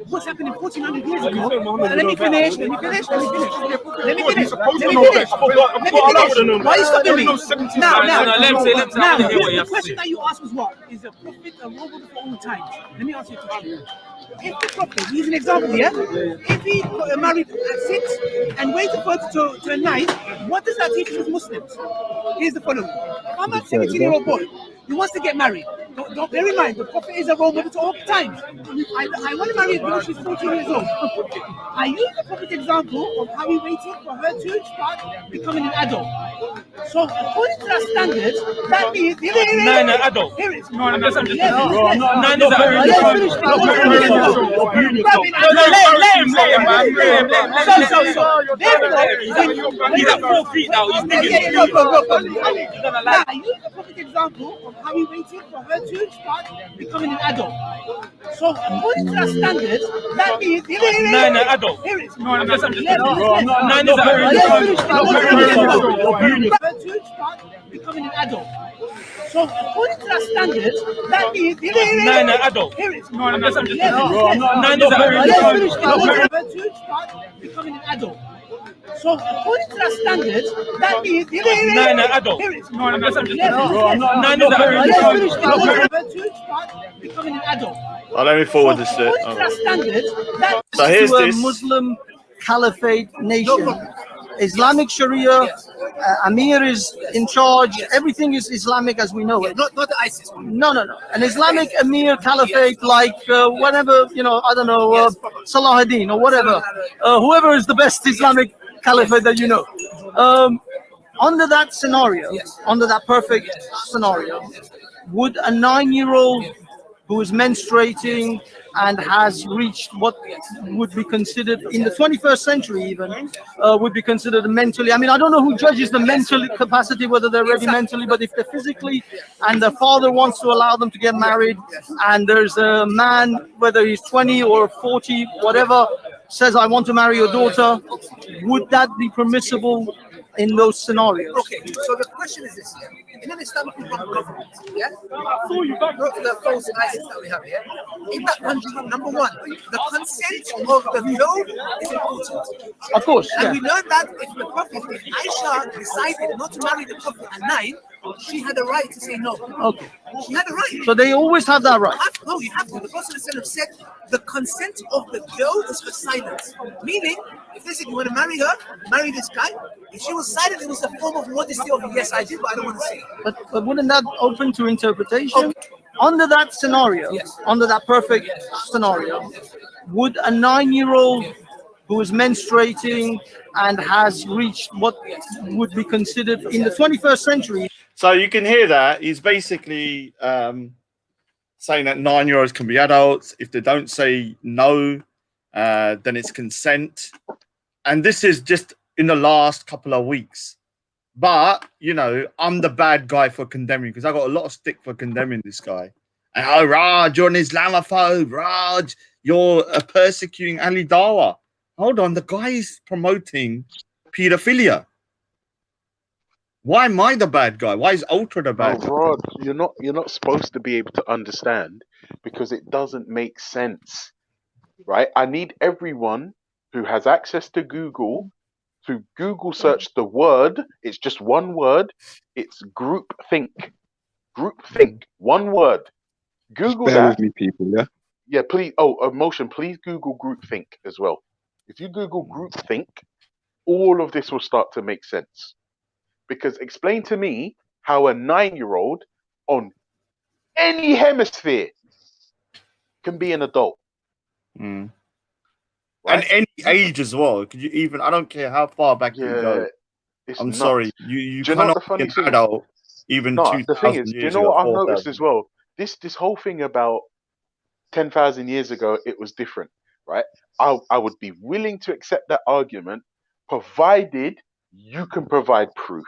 what's happening 1400 years ago. Let me finish. Why are you stopping me? Now, the question that you asked was what? Is the prophet a role model for all times? Let me ask you a question. if the Prophet, he's an example, yeah? If he got married at 6 and waited for it to 9, what does that teach us as Muslims? Here's the following. If I'm a 17-year-old boy who wants to get married, don't bear in mind, the Prophet is a role model to all times. I want to marry a girl, she's 14 years old. I use the Prophet's example of how he waited for her to start becoming an adult. So according to that standard, that means... Nine an adult. Here it is. No, I'm just Nine is He's at 4 feet now. He's thinking. I use the perfect example of how he waited for her to start becoming an adult. So according to that standard, that means... Nine an adult. Here it is. No, I'm just Nine is to start becoming an adult. So according to that standard, that means... Nine an adult. Here it is. No, I'm just Nine is to start becoming an adult. So according to that standard, that means... Nine an adult. Here it is. No, I'm just Nine is to start becoming an adult. Oh, let me forward this shit. According to that standard, that... So here's to a this. Muslim caliphate nation. Islamic Sharia, Amir is in charge. Everything is Islamic as we know it. Not the ISIS one. No. An Islamic Amir caliphate, like whatever, I don't know, Salahuddin or whatever. Whoever is the best Islamic caliphate that you know. Under that scenario, under that perfect scenario, would a 9-year-old who is menstruating and has reached what would be considered in the 21st century even would be considered mentally, I mean, I don't know who judges the mental capacity, whether they're ready mentally, but if they're physically and the father wants to allow them to get married and there's a man, whether he's 20 or 40, whatever, says, I want to marry your daughter, would that be permissible in those scenarios? Okay, so the question is this, in an Islamic government, the false ISIS that we have here, in that country, number one, the consent of the girl is important. Of course, and we learned that if Aisha decided not to marry the Prophet at 9, she had a right to say no. Okay. She had a right. So they always have that right. No, you have to. The Prophet said the consent of the girl is for silence. Meaning, if they said you want to marry her, marry this guy. If she was silent, it was a form of modesty of yes, I did, but I don't want to say it. But wouldn't that open to interpretation? Okay. Under that scenario, under that perfect scenario, would a 9-year-old who is menstruating and has reached what would be considered in the 21st century... So you can hear that he's basically saying that 9-year-olds can be adults. If they don't say no, then it's consent. And this is just in the last couple of weeks. But, I'm the bad guy for condemning because I got a lot of stick for condemning this guy. And, oh, Raj, you're an Islamophobe. Raj, you're persecuting Ali Dawah. Hold on, the guy is promoting pedophilia. Why am I the bad guy? Why is Ultra the bad guy? Rod, you're not supposed to be able to understand because it doesn't make sense, right? I need everyone who has access to Google to Google search the word. It's just one word. It's groupthink. Groupthink. One word. Google Bear that. with me, people. Yeah. Yeah, please. Oh, Emotion. Please Google groupthink as well. If you Google groupthink, all of this will start to make sense. Because explain to me how a 9-year-old on any hemisphere can be an adult. Mm. Right? And any age as well. Could you even? I don't care how far back you go. I'm nuts. Sorry, you cannot be an adult even 2,000 the thing is, do you know what I've noticed as well? This whole thing about 10,000 years ago, it was different, right? I would be willing to accept that argument, provided you can provide proof.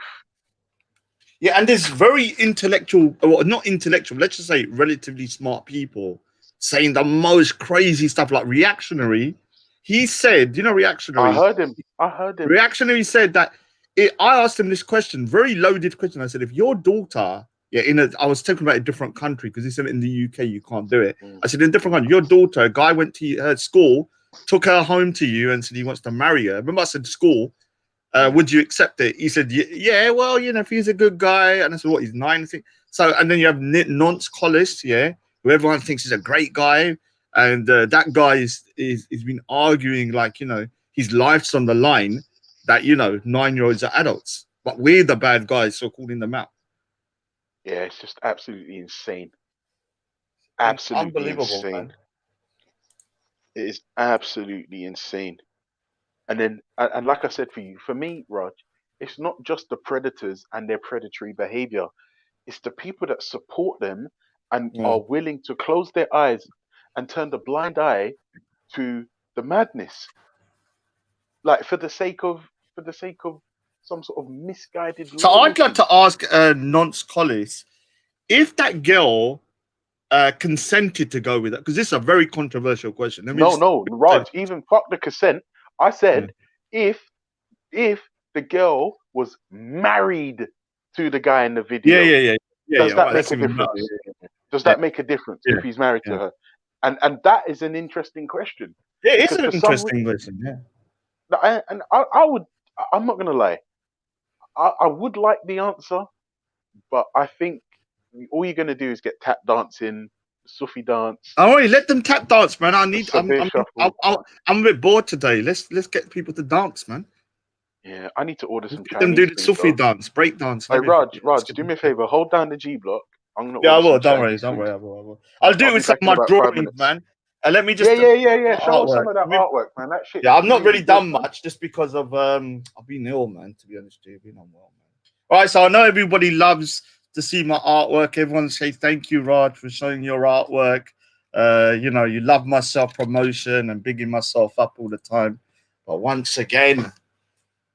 Yeah, and there's very intellectual, well, not intellectual, let's just say relatively smart people saying the most crazy stuff, like Reactionary. He said, Reactionary. I heard him. Reactionary said that, I asked him this question, very loaded question. I said, if your daughter, I was talking about a different country, because he said in the UK you can't do it. I said, in a different country, your daughter, a guy went to her school, took her home to you and said he wants to marry her. Remember I said school, would you accept it? He said, yeah, well, if he's a good guy. And I said, what, he's 9? I think. So, and then you have Nonce Collis, who everyone thinks is a great guy. And that guy is been arguing like, you know, his life's on the line, that, you know, 9-year-olds are adults, but we're the bad guys for calling them out. Yeah, it's just absolutely insane. Absolutely Unbelievable, insane. man. It is absolutely insane. And then, and like I said for me, Raj, it's not just the predators and their predatory behavior. It's the people that support them and are willing to close their eyes and turn the blind eye to the madness, like for the sake of some sort of misguided. So I'd like to ask Nonce Collis if that girl consented to go with that, because this is a very controversial question. No, Raj, even fuck the consent. I said if the girl was married to the guy in the video, does that make a difference? Does that make a difference if he's married to her? And that is an interesting question. Yeah, it's an interesting question. Yeah. I'm not gonna lie. I would like the answer, but I think all you're gonna do is get tap dancing, Sufi dance. All right, let them tap dance, man. I'm a bit bored today. Let's get people to dance, man. Yeah, I need to order some. Let them do the Sufi dance, break dance. Hey, Raj, do me a favor. Hold down the G block. I'm gonna. Yeah, I will. Don't worry. I will. I'll do it with some of my drawings, man. And let me just. Yeah. Show us some of that artwork, man. That shit. Yeah, I've not really done much just because of I've been ill, man. To be honest with you, I've been unwell, man. All right, so I know everybody loves to see my artwork. Everyone say thank you, Raj, for showing your artwork. You know, you love my self-promotion and bigging myself up all the time. But once again,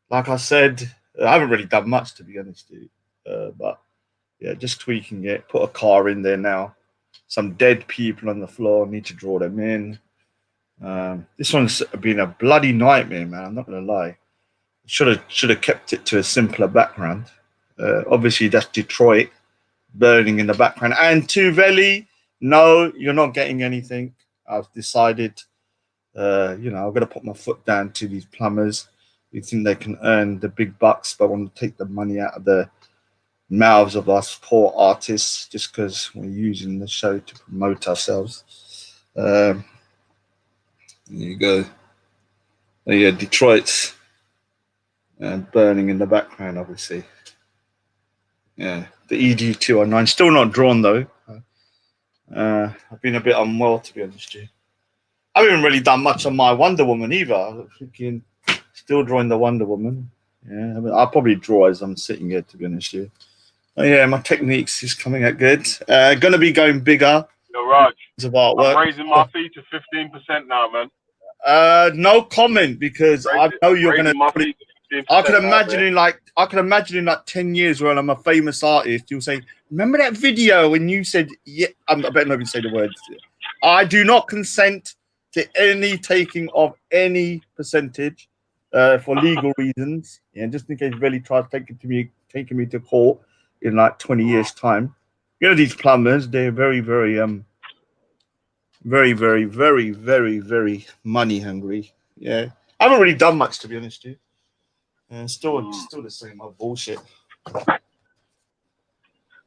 like I said, I haven't really done much, to be honest with you. But yeah, just tweaking it. Put a car in there now. Some dead people on the floor. Need to draw them in. This one's been a bloody nightmare, man. I'm not gonna lie. Should have kept it to a simpler background. Obviously, that's Detroit burning in the background. And Tuvelli, no, you're not getting anything. I've decided, you know, I'm going to put my foot down to these plumbers. You think they can earn the big bucks, but I want to take the money out of the mouths of us poor artists just because we're using the show to promote ourselves. There you go. Yeah, Detroit's burning in the background, obviously. Yeah, the ED209, still not drawn though. I've been a bit unwell, to be honest with you. I haven't really done much on my Wonder Woman either. I'm freaking still drawing the Wonder Woman. Yeah, I'll probably draw as I'm sitting here, to be honest with you. Oh, yeah, my techniques is coming out good. Gonna be going bigger. Yo, Raj, I'm raising my fee to 15% now, man. No comment, because I know you're gonna put it. I can imagine in like 10 years when I'm a famous artist, you'll say, "Remember that video when you said, yeah?" I better not even say the words. I do not consent to any taking of any percentage for legal reasons. Yeah, just in case Velli tries taking me to court in like 20 years' time. You know, these plumbers, they're very, very, very, very, very, very, very money hungry. Yeah, I haven't really done much, to be honest with you. Still the same old bullshit.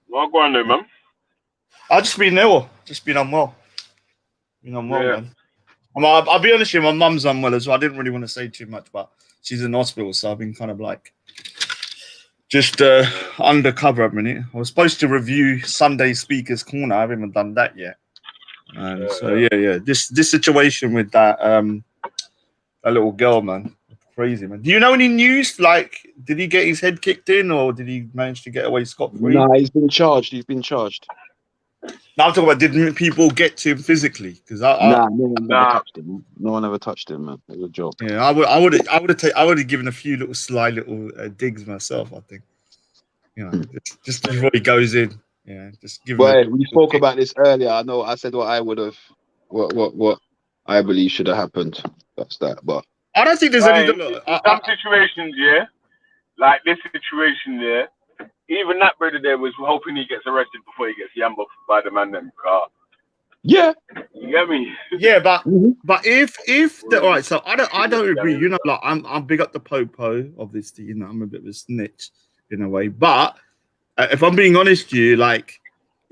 What going on there, man? I've just been ill. Just been unwell. Man. I'll be honest with you, my mum's unwell as well. I didn't really want to say too much, but she's in hospital, so I've been kind of like just undercover a minute. I was supposed to review Sunday Speaker's Corner. I haven't even done that yet. And so yeah. This situation with that little girl, man. Crazy, man. Do you know any news? Like, did he get his head kicked in, or did he manage to get away scot-free? No, he's been charged. Now I'm talking about, did people get to him physically? Because no one ever touched him. No one ever touched him, man. It was a joke. Yeah, I would have given a few little sly little digs myself. I think, you know, just before he goes in. Yeah, just give. Well, we spoke about this earlier. I know. I said what I would have, what I believe should have happened. That's that, but. I don't think there's any. Some situations, yeah, like this situation, yeah. Even that brother there was hoping he gets arrested before he gets yammed by the man in the car. Yeah, you get me? Yeah, but if all right, so I don't agree. You know, like I'm big up the Popo, obviously. You know, I'm a bit of a snitch in a way, but if I'm being honest with you, like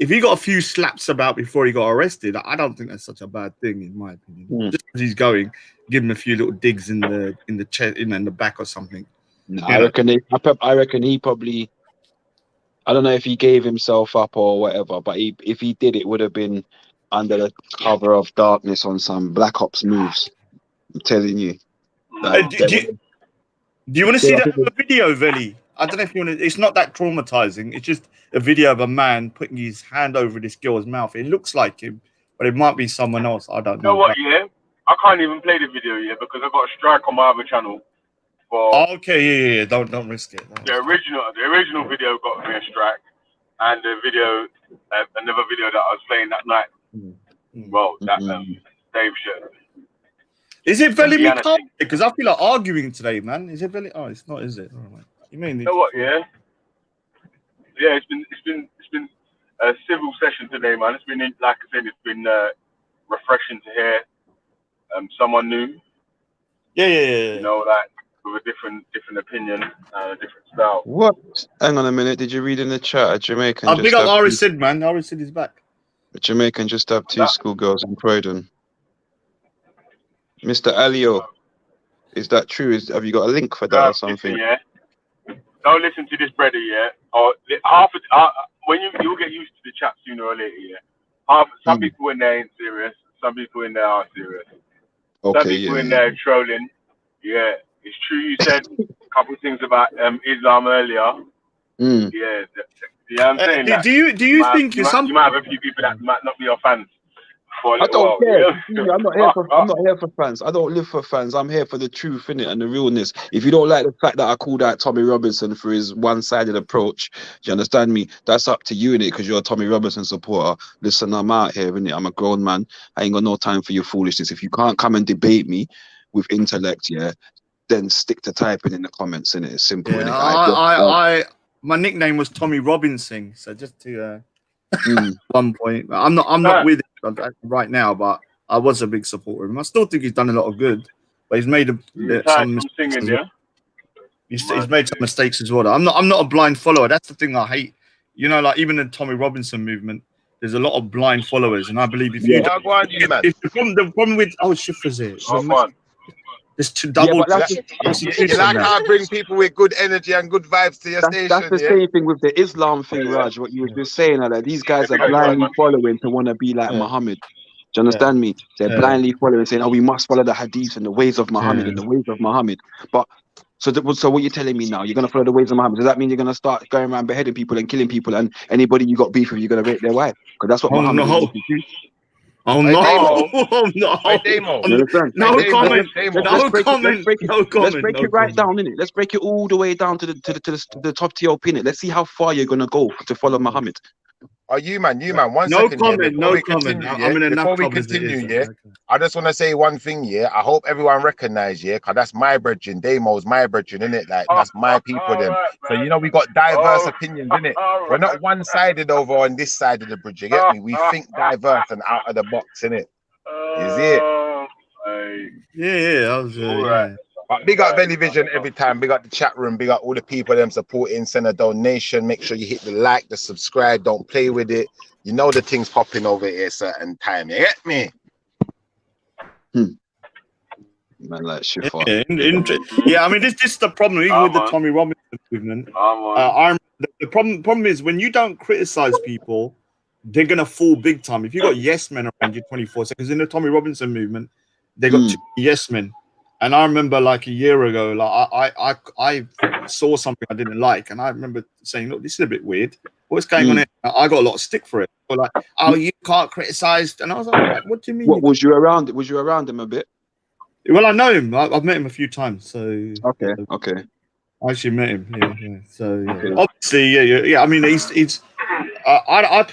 if he got a few slaps about before he got arrested, I don't think that's such a bad thing, in my opinion. Just as he's going, give him a few little digs in the chest, in the back or something. No, I reckon he probably. I don't know if he gave himself up or whatever, but if he did, it would have been under the cover of darkness on some Black Ops moves. I'm telling you. Do you want to see that video, Veli? I don't know if you want to. It's not that traumatizing. It's just a video of a man putting his hand over this girl's mouth. It looks like him, but it might be someone else. I don't know. You know what? Yeah, I can't even play the video yet because I got a strike on my other channel. Okay, yeah. Don't risk it. The original video got me a strike, and the video, another video that I was playing that night. Well, that Dave shit. Is it Veli McCarthy? Because I feel like arguing today, man. Is it Veli? Oh, it's not, is it? All right. You mean? You know what? Yeah. It's been a civil session today, man. It's been, like I said, it's been refreshing to hear someone new. Yeah. You know, like with a different opinion, different style. What? Hang on a minute. Did you read in the chat? A Jamaican. I big up Ari Sid, man. Ari Sid is back. A Jamaican just stabbed 2 schoolgirls in Croydon. Mr. Alio, is that true? Have you got a link for that or something? Yeah. Don't listen to this brother, yeah. Or when you'll get used to the chat sooner or later, yeah. Some people in there ain't serious. Some people in there are serious. Some people in there trolling. Yeah, it's true. You said a couple of things about Islam earlier. Yeah, I'm saying that. Do you think you might have a few people that might not be your fans? I don't care. I'm not here for fans. I don't live for fans. I'm here for the truth, innit, and the realness. If you don't like the fact that I called out Tommy Robinson for his one-sided approach, do you understand me? That's up to you, innit, because you're a Tommy Robinson supporter. Listen, I'm out here, innit? I'm a grown man. I ain't got no time for your foolishness. If you can't come and debate me with intellect, then stick to typing in the comments, innit? It's simple, innit? My nickname was Tommy Robinson, so just to one point, I'm not with it right now, but I was a big supporter of him. I still think he's done a lot of good, but he's made some mistakes. He's made some mistakes as well. I'm not a blind follower. That's the thing I hate. You know, like even the Tommy Robinson movement, there's a lot of blind followers, and I believe if you the problem with Shifra's here. There's two double. You like how I bring people with good energy and good vibes to your station. That's the same thing with the Islam thing, Raj. What you were just saying, like these guys are blindly following to want to be like Muhammad. Do you understand me? They're blindly following, saying, "Oh, we must follow the hadith and the ways of Muhammad and the ways of Muhammad." But so what you're telling me now? You're gonna follow the ways of Muhammad? Does that mean you're gonna start going around beheading people and killing people, and anybody you got beef with, you're gonna rape their wife? Because that's what Muhammad. Oh no! No comment. Let's break it right down, innit? Let's break it all the way down to the top tier opinion. Let's see how far you're gonna go to follow Muhammad. Oh, you man. One no second. Comment. No comment. Before we continue, I just want to say one thing. I hope everyone recognize, because that's my brethren. Damo's my brethren, innit? Like that's my people. Them. So you know we got diverse opinions, innit? We're not one-sided over on this side of the bridge. You get me? We think diverse and out of the box, innit? Is it? Yeah. But big up Veli Vision every time. Big up the chat room. Big up all the people them supporting. Send a donation. Make sure you hit the like, the subscribe. Don't play with it. You know the things popping over here certain time. You get me? Man, like Shifa. I mean this is the problem even with the Tommy Robinson movement. The problem is when you don't criticize people, they're gonna fall big time. If you got yes men around you 24 seconds in the Tommy Robinson movement, they got two yes men. And I remember like a year ago, like I saw something I didn't like, and I remember saying, "Look, this is a bit weird. What's going on here?" I got a lot of stick for it. Or like, "Oh, you can't criticize," and I was like, "What do you mean?" What was you around? Was you around him a bit? Well, I know him. I've met him a few times. So okay. I actually met him. Yeah. So obviously, yeah. I mean, he's. I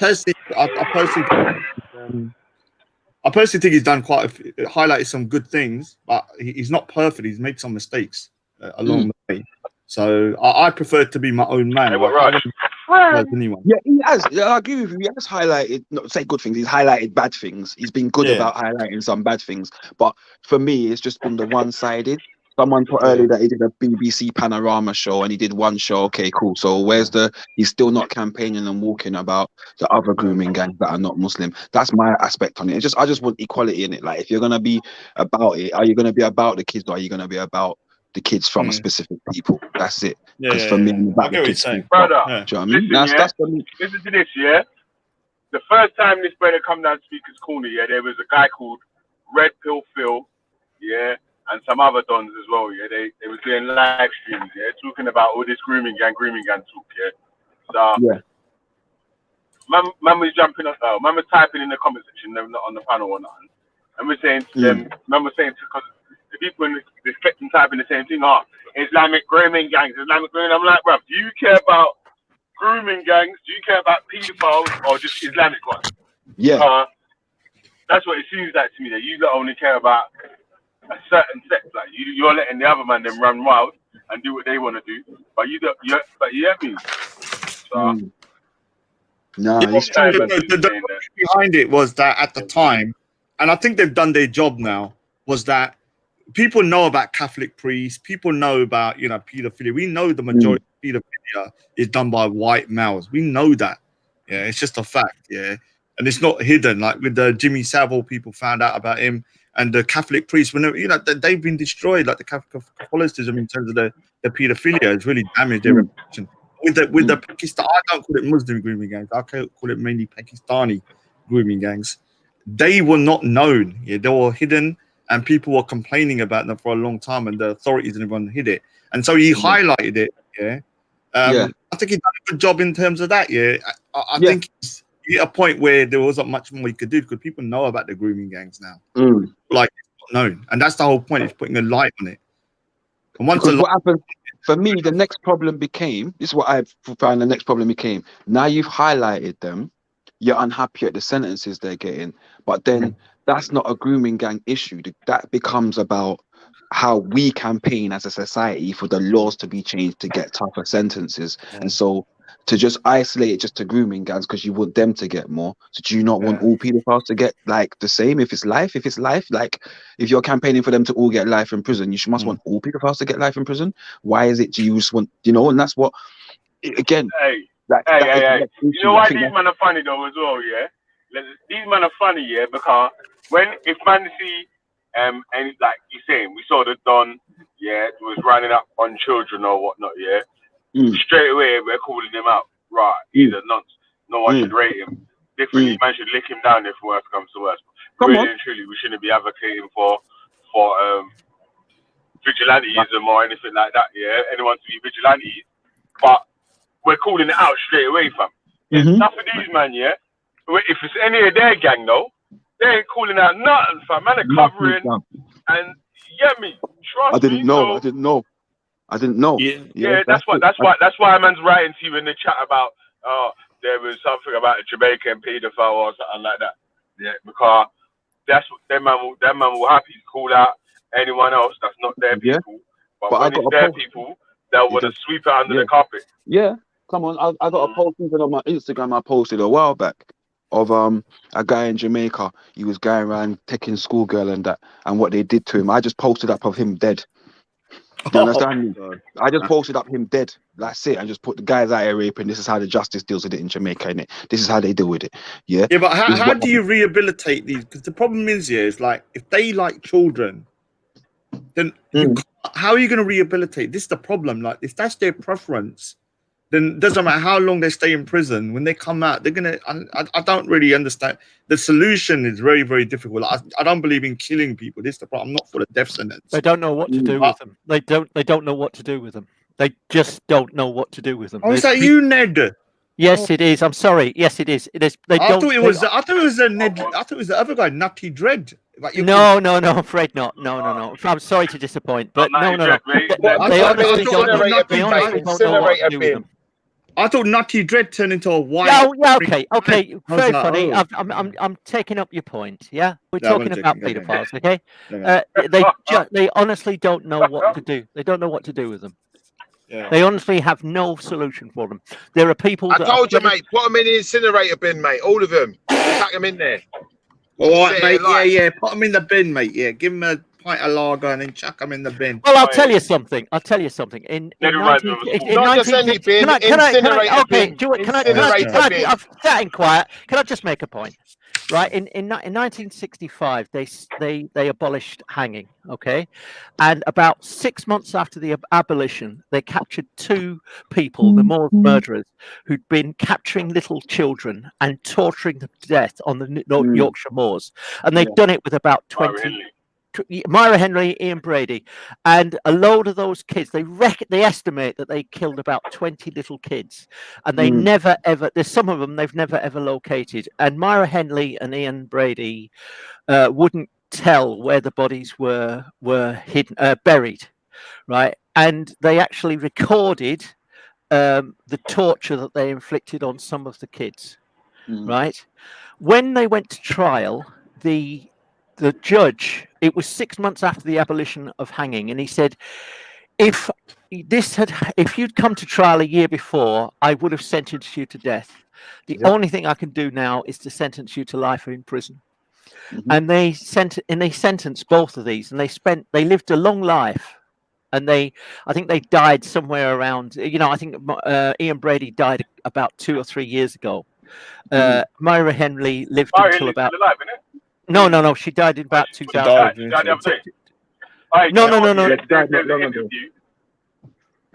personally think he's done highlighted some good things, but he's not perfect. He's made some mistakes along the way. So I prefer to be my own man. Anyone. Yeah, he has. I agree with you. He has highlighted, not say good things. He's highlighted bad things. He's been good about highlighting some bad things. But for me, it's just been the one-sided. Someone put earlier that he did a BBC Panorama show and he did one show. Okay, cool. So where's the? He's still not campaigning and walking about the other grooming gangs that are not Muslim. That's my aspect on it. I just want equality in it. Like, if you're gonna be about it, are you gonna be about the kids or are you gonna be about the kids from a specific people? That's it. Because for me, I'm I about get the what you're kids. saying, brother. Do you know what I mean? Listen, That's for me. listen to this, yeah. The first time this brother come down Speaker's Corner, yeah, there was a guy called Red Pill Phil, yeah, and some other dons as well, yeah. They was doing live streams, yeah, talking about all this grooming gang talk, yeah. So, Yeah. man was jumping up, man was typing in the comment section, they're not on the panel or nothing, and we're saying to them, man was saying to, because the people in this kept them typing the same thing, Islamic grooming gangs, Islamic grooming. I'm like, bruv, do you care about grooming gangs? Do you care about pedophiles or just Islamic ones? Yeah. That's what it seems like to me, that you lot only care about a certain sect. Like you're letting the other man them run wild and do what they want to do, but you don't. But you get me. So, No, The logic behind it was that at the time, and I think they've done their job now, was that people know about Catholic priests, people know about, pedophilia. We know the majority of pedophilia is done by white males. We know that. Yeah, it's just a fact. Yeah, and it's not hidden. Like with the Jimmy Savile, people found out about him, and the Catholic priests, they've been destroyed. Like the Catholicism in terms of the pedophilia has really damaged their reputation. With the Pakistan, I don't call it Muslim grooming gangs. I call it mainly Pakistani grooming gangs. They were not known. Yeah, they were hidden, and people were complaining about them for a long time, and the authorities and everyone hid it. And so he highlighted it. Yeah. I think he done a good job in terms of that. Yeah. I think he's at a point where there wasn't much more he could do because people know about the grooming gangs now. Like, it's not known, and that's the whole point. Is putting a light on it. And once Because what happened for me, the next problem became, this is what I found the next problem became. Now you've highlighted them, you're unhappy at the sentences they're getting, but then that's not a grooming gang issue. That becomes about how we campaign as a society for the laws to be changed to get tougher sentences. And so to just isolate it just to grooming gangs because you want them to get more. So do you not want all pedophiles to get like the same? If it's life, like if you're campaigning for them to all get life in prison, you must want all pedophiles to get life in prison. Why is it? Do you just want, and that's what, again. Hey. You know why these men are funny though as well, yeah? These men are funny, yeah, because if man see, and like you're saying, we saw the Don, yeah, was running up on children or whatnot, yeah. Straight away we're calling him out, right? He's a nonce. No one should rate him. Differently, man should lick him down if worse comes to worse. Really and truly, we shouldn't be advocating for vigilantism or anything like that. Yeah, anyone to be vigilantes, but we're calling it out straight away, fam. Enough of these man, yeah. If it's any of their gang though, they ain't calling out nothing, fam. Man, are covering and you get me. Trust I didn't me, know. so, I didn't know. Yeah, that's why man's writing to you in the chat about there was something about a Jamaican paedophile or something like that. Yeah, because that's what that man will happy to call out anyone else that's not their people. But when it's their people, they'll want to sweep it under the carpet. Yeah, come on. I got a post even on my Instagram. I posted a while back of a guy in Jamaica. He was going around taking schoolgirl and that, and what they did to him. I just posted up of him dead. Do you understand me? I just posted up him dead. That's it. And just put the guys out here raping. This is how the justice deals with it in Jamaica, innit? This is how they deal with it. Yeah. Yeah, but how do you rehabilitate these? Because the problem is, is like if they like children, then how are you going to rehabilitate? This is the problem. Like if that's their preference, then it doesn't matter how long they stay in prison. When they come out, they're gonna. I don't really understand. The solution is very, very difficult. I don't believe in killing people. This is the problem. I'm not for the death sentence. They don't know what to do with them. They don't know what to do with them. They just don't know what to do with them. Oh, is that you, Ned? Yes, it is. I'm sorry. Yes, it is. It is. I thought it was Ned. I thought it was the other guy, Nutty Dread. Like no, I'm afraid not. No. I'm sorry to disappoint, but no. They honestly don't know what to do with them. I thought Nutty Dread turned into a white. Yeah, okay. Very funny. I'm taking up your point. Yeah, we're talking about pedophiles. Okay, they honestly don't know what to do. They don't know what to do with them. They honestly have no solution for them. There are people. I told you, mate. Put them in the incinerator bin, mate. All of them. Pack them in there. All right, mate. Yeah. Put them in the bin, mate. Yeah, give them a pint of lager and then chuck them in the bin. Well, I'll tell you something. In 19, Not just any bin, incinerate okay, bin. can I I'm sat quiet. Can I just make a point? Right, in 1965, they abolished hanging. Okay, and about 6 months after the abolition, they captured 2 people, the Moors murderers, who'd been capturing little children and torturing them to death on the Yorkshire moors, and they'd done it with about 20. Myra Henry, Ian Brady, and a load of those kids. They estimate that they killed about 20 little kids, and they never ever. There's some of them they've never ever located. And Myra Henry and Ian Brady wouldn't tell where the bodies were hidden, buried, right? And they actually recorded the torture that they inflicted on some of the kids, right? When they went to trial, the judge, it was 6 months after the abolition of hanging, and he said, if you'd come to trial a year before, I would have sentenced you to death. The only thing I can do now is to sentence you to life in prison. And they sentenced both of these, and they lived a long life. And I think they died somewhere around, I think Ian Brady died about 2 or 3 years ago. Myra Henry lived until about. Alive, isn't it? No. She died in about 2000. She died the other day. No.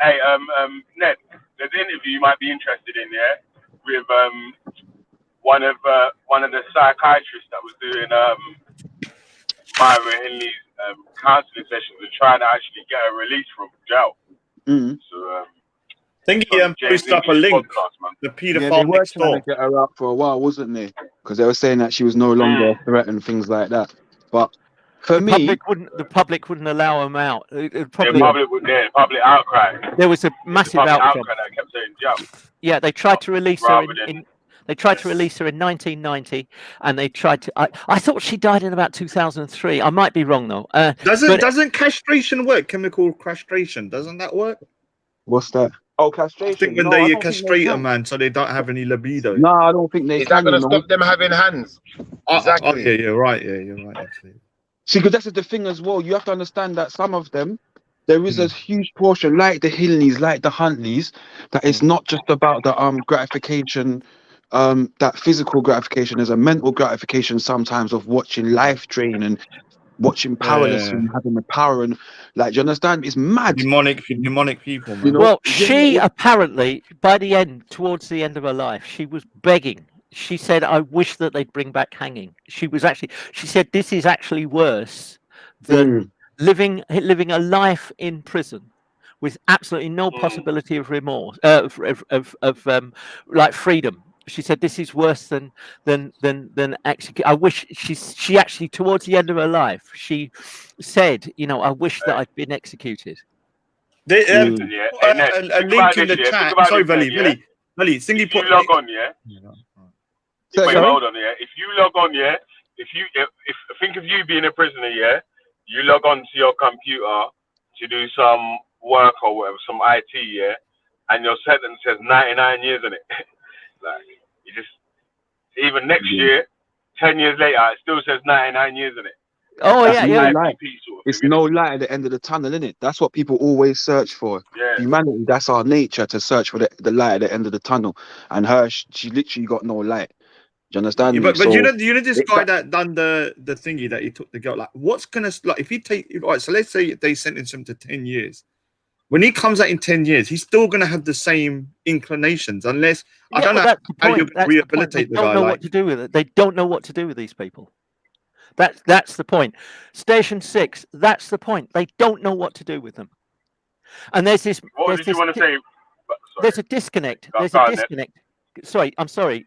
Hey, Ned, there's an interview you might be interested in, yeah, with one of the psychiatrists that was doing Myra Henley's counselling sessions and trying to actually get her released from jail. So I think he posted up a link. The They paedophile were next trying door. to get her out for a while, wasn't they? Because they were saying that she was no longer a threat and things like that. But for me, the public wouldn't allow them out. public outcry. There was a massive Public outcry. outcry that kept saying jail. Yeah, they tried to release her Rather in 1990, and they tried to. I thought she died in about 2003. I might be wrong though. Doesn't castration work? Chemical castration, doesn't that work? what's that? Oh, castration. I think when No, I they don't think castrate they a can. man so they don't have any libido. No, I don't think they Is that can. going to You know? stop them having hands? Exactly. Yeah, you're right. Yeah, you're right. Actually. See, because that's the thing as well. You have to understand that some of them, there is a huge portion, like the Hillneys, like the Huntleys, that it's not just about the gratification, that physical gratification. There's a mental gratification sometimes of watching life drain and watching powerless and having the power and like, do you understand? It's mad. Demonic people, man. You know? Well, she apparently, by the end, towards the end of her life, she was begging. She said, "I wish that they'd bring back hanging." She said, "This is actually worse than living a life in prison with absolutely no possibility of remorse, like freedom." She said, "This is worse than execute." I wish she actually towards the end of her life, she said, "I wish that I'd been executed." A link in the chat. Sorry, Veli. Thingy put. Log on, yeah. Wait, hold on, yeah. If you log on, yeah. If think of you being a prisoner, yeah. You log on to your computer to do some work or whatever, some IT, yeah, and your sentence says 99 years in it. Like, you just, even next year, 10 years later, it still says 99 years in it. Oh, That's yeah. no light. It's no light at the end of the tunnel, isn't it? That's what people always search for. Yeah. Humanity, that's our nature, to search for the light at the end of the tunnel. And her, she literally got no light. Do you understand? Yeah, me? but So you know this it- guy that done the thingy that he took the girl. Like, what's gonna like if he take right? So let's say they sentence him to 10 years. When he comes out in 10 years, he's still gonna have the same inclinations, unless I don't know how you rehabilitate the They guy. don't know Like, what to do with it. They don't know what to do with these people. That's the point. Station 6. That's the point. They don't know what to do with them. And there's this. What did you want to say? There's a disconnect. Go There's on, a Ned. disconnect. Sorry, I'm sorry.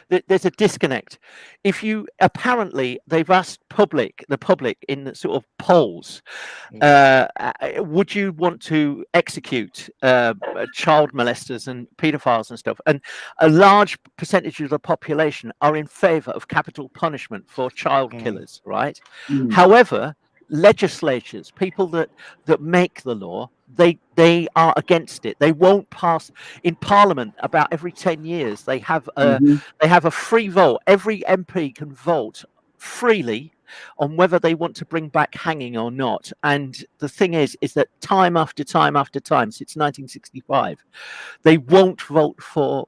There's a disconnect. If you apparently they've asked the public in the sort of polls, would you want to execute child molesters and paedophiles and stuff? And a large percentage of the population are in favour of capital punishment for child killers, right? However, legislatures, people that make the law, they are against it. They won't pass in Parliament. About every 10 years, they have a free vote. Every MP can vote freely on whether they want to bring back hanging or not. And the thing is that time after time after time since 1965, they won't vote for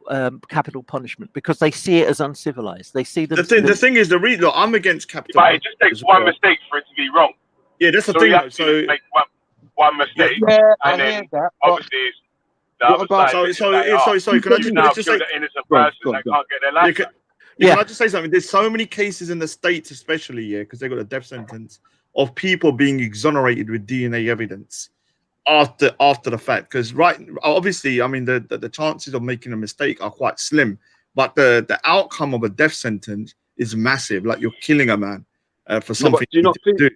capital punishment because they see it as uncivilized. They see the thing is the reason I'm against capital. But it just takes one mistake for it to be wrong. Yeah, that's the So thing. you have So to make one mistake, Yeah, I and hear then that. obviously it's the What other about- side. sorry, can I you now just killed say an innocent person that can't get their life back. Can I just say something? There's so many cases in the States, especially, yeah, because they got a death sentence, of people being exonerated with DNA evidence after the fact. Because obviously, I mean, the chances of making a mistake are quite slim, but the outcome of a death sentence is massive. Like you're killing a man for something do you not he didn't do.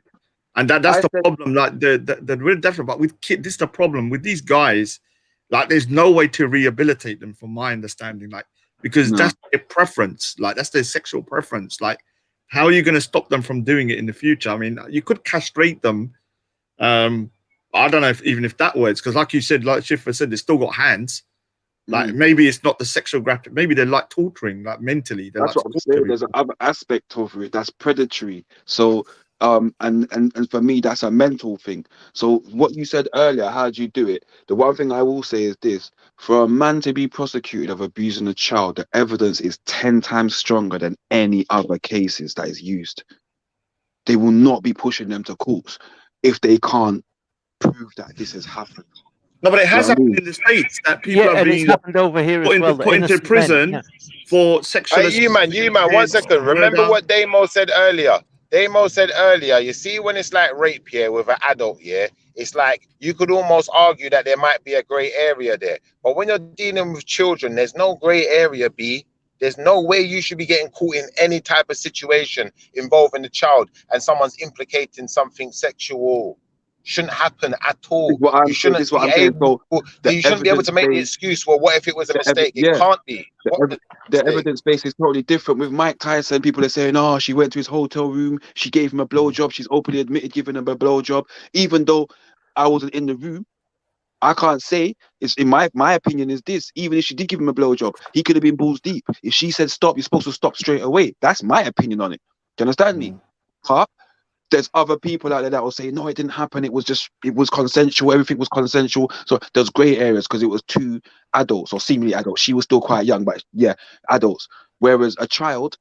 And that's I the said- problem. Like the real definite. But with kids, this is the problem with these guys. Like, there's no way to rehabilitate them, from my understanding. Like, because that's their preference. Like, that's their sexual preference. Like, how are you going to stop them from doing it in the future? I mean, you could castrate them. I don't know even if that works, because like you said, like Schiffer said, they still got hands. Like, maybe it's not the sexual graphic. Maybe they're like torturing, like mentally. They're That's like what I'm saying. There's another aspect of it that's predatory. So, and for me, that's a mental thing. So, what you said earlier, how do you do it? The one thing I will say is this: for a man to be prosecuted of abusing a child, the evidence is 10 times stronger than any other cases that is used. They will not be pushing them to courts if they can't prove that this has happened. No, but it has You know what I happened mean? in the States that people are and being it's happened over here put as well. into innocent prison men, for sexual. Hey, you man, 1 second. Remember what Damo said earlier? Damo said earlier, you see, when it's like rape here with an adult, yeah, it's like you could almost argue that there might be a grey area there. But when you're dealing with children, there's no grey area, B. There's no way you should be getting caught in any type of situation involving the child and someone's implicating something sexual. Shouldn't happen at all. You shouldn't be able. You shouldn't be able to make the excuse. Well, what if it was a mistake? It can't be. The evidence base is totally different. With Mike Tyson, people are saying, "Oh, she went to his hotel room. She gave him a blowjob. She's openly admitted giving him a blowjob." Even though I wasn't in the room, I can't say. It's in my opinion is this. Even if she did give him a blowjob, he could have been balls deep. If she said stop, you're supposed to stop straight away. That's my opinion on it. Do you understand me? But there's other people out there that will say, no, it didn't happen. It was consensual. Everything was consensual. So there's grey areas because it was two adults or seemingly adults. She was still quite young, but yeah, adults. Whereas a child,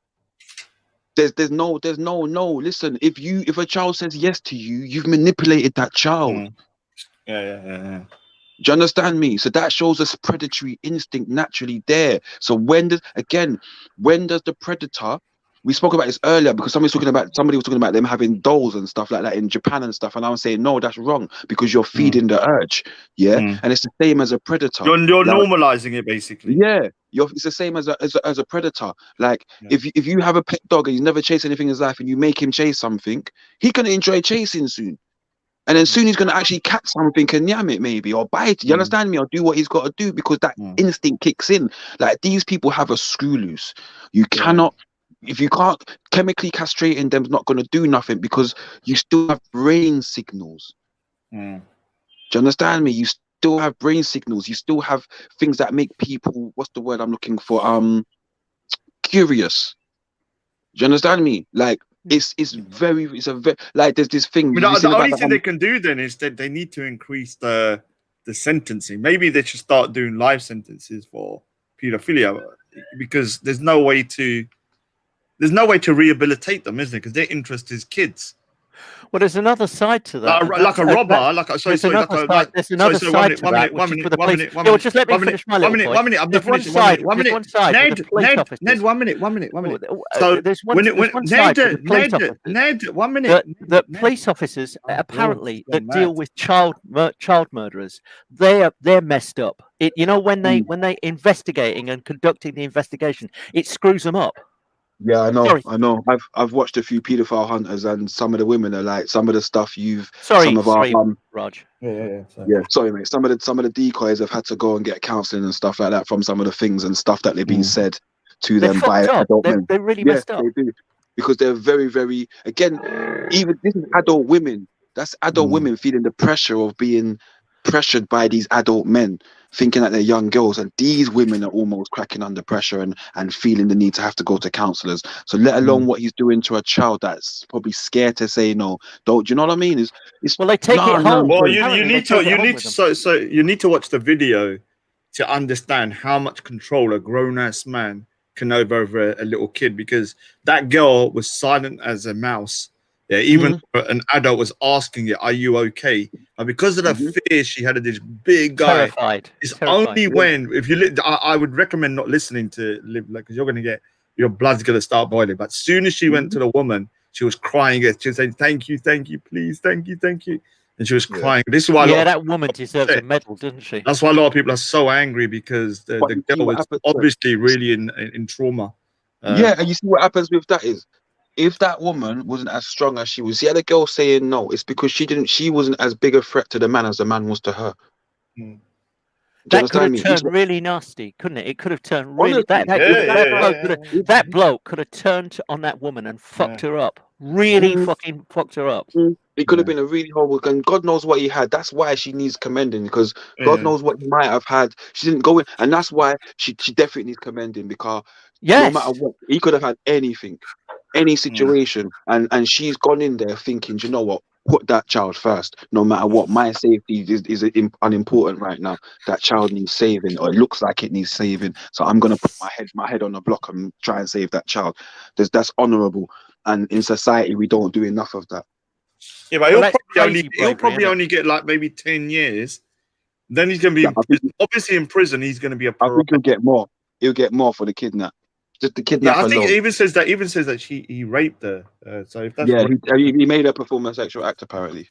there's no. Listen, if a child says yes to you, you've manipulated that child. Yeah. Do you understand me? So that shows us predatory instinct naturally there. So when does the predator? We spoke about this earlier because somebody was talking about them having dolls and stuff like that in Japan and stuff, and I was saying no, that's wrong because you're feeding the urge, and it's the same as a predator. You're Like, normalizing it basically. yeah, it's the same as a predator. Like if you have a pet dog and he's never chased anything in his life, and you make him chase something, he's gonna enjoy chasing soon. And then soon he's going to actually catch something and yam it maybe, or bite it. You understand me? Or do what he's got to do because that instinct kicks in. Like these people have a screw loose. You cannot, if you can't, chemically castrating them's not going to do nothing because you still have brain signals. Do you understand me? You still have brain signals. You still have things that make people, what's the word I'm looking for? Curious. Do you understand me? Like, it's a very like there's this thing. But the only thing they can do then is that they need to increase the sentencing. Maybe they should start doing life sentences for pedophilia because there's no way to rehabilitate them, isn't there? Because their interest is kids. Well, there's another side to that. Like a robber, There's another side to that. Just let me finish my little point. One minute. I'm just finishing. 1 minute. Ned, 1 minute. 1 minute. So there's one side with the police officers. Ned, 1 minute. The police officers apparently that deal with child murderers, they're messed up. When they investigating and conducting the investigation, it screws them up. Yeah, I know. Sorry. I know. I've watched a few paedophile hunters, and some of the women are like some of the stuff Raj. Yeah. Sorry, mate. Some of the decoys have had to go and get counselling and stuff like that from some of the things and stuff that they've been said to them by adult men. They're really messed up. They do because they're very, very. Again, even this is adult women. That's adult women feeling the pressure of being pressured by these adult men. thinking that they're young girls, and these women are almost cracking under pressure and feeling the need to have to go to counselors. So let alone what he's doing to a child that's probably scared to say no. Don't you know what I mean? It's well, they take it home. Well, you need to watch the video to understand how much control a grown-ass man can have over a little kid, because that girl was silent as a mouse. Yeah, even an adult was asking it, "Are you okay?" And because of the fear she had of this big guy, it's only when I would recommend not listening to Liv, because you're gonna get your blood's gonna start boiling. But as soon as she went to the woman, she was crying. She was saying, "Thank you, please, thank you," and she was crying. This is why that woman deserves a medal, doesn't she? That's why a lot of people are so angry, because the girl was obviously really in trauma. Yeah, and you see what happens with that is, if that woman wasn't as strong as she was, see, the girl saying no, it's because she wasn't as big a threat to the man as the man was to her. That could have turned really nasty, couldn't it? It could have turned really. That bloke could have turned on that woman and fucked her up. Really fucking fucked her up. It could have been a really horrible, and God knows what he had. That's why she needs commending, because God knows what he might have had. She didn't go in, and that's why she definitely needs commending, because no matter what, he could have had anything, any situation, and she's gone in there thinking, you know what, put that child first, no matter what. My safety is unimportant right now. That child needs saving, or it looks like it needs saving, so I'm gonna put my head on the block and try and save that child. That's honorable, and in society we don't do enough of that. Yeah, but he'll probably only get like maybe 10 years. Then he's gonna be obviously in prison. He's gonna be a. I think he'll get more. He'll get more for the kidnap. Just the kidnap. Yeah, I think it even says that. He raped her. So if that's he made her perform a sexual act apparently.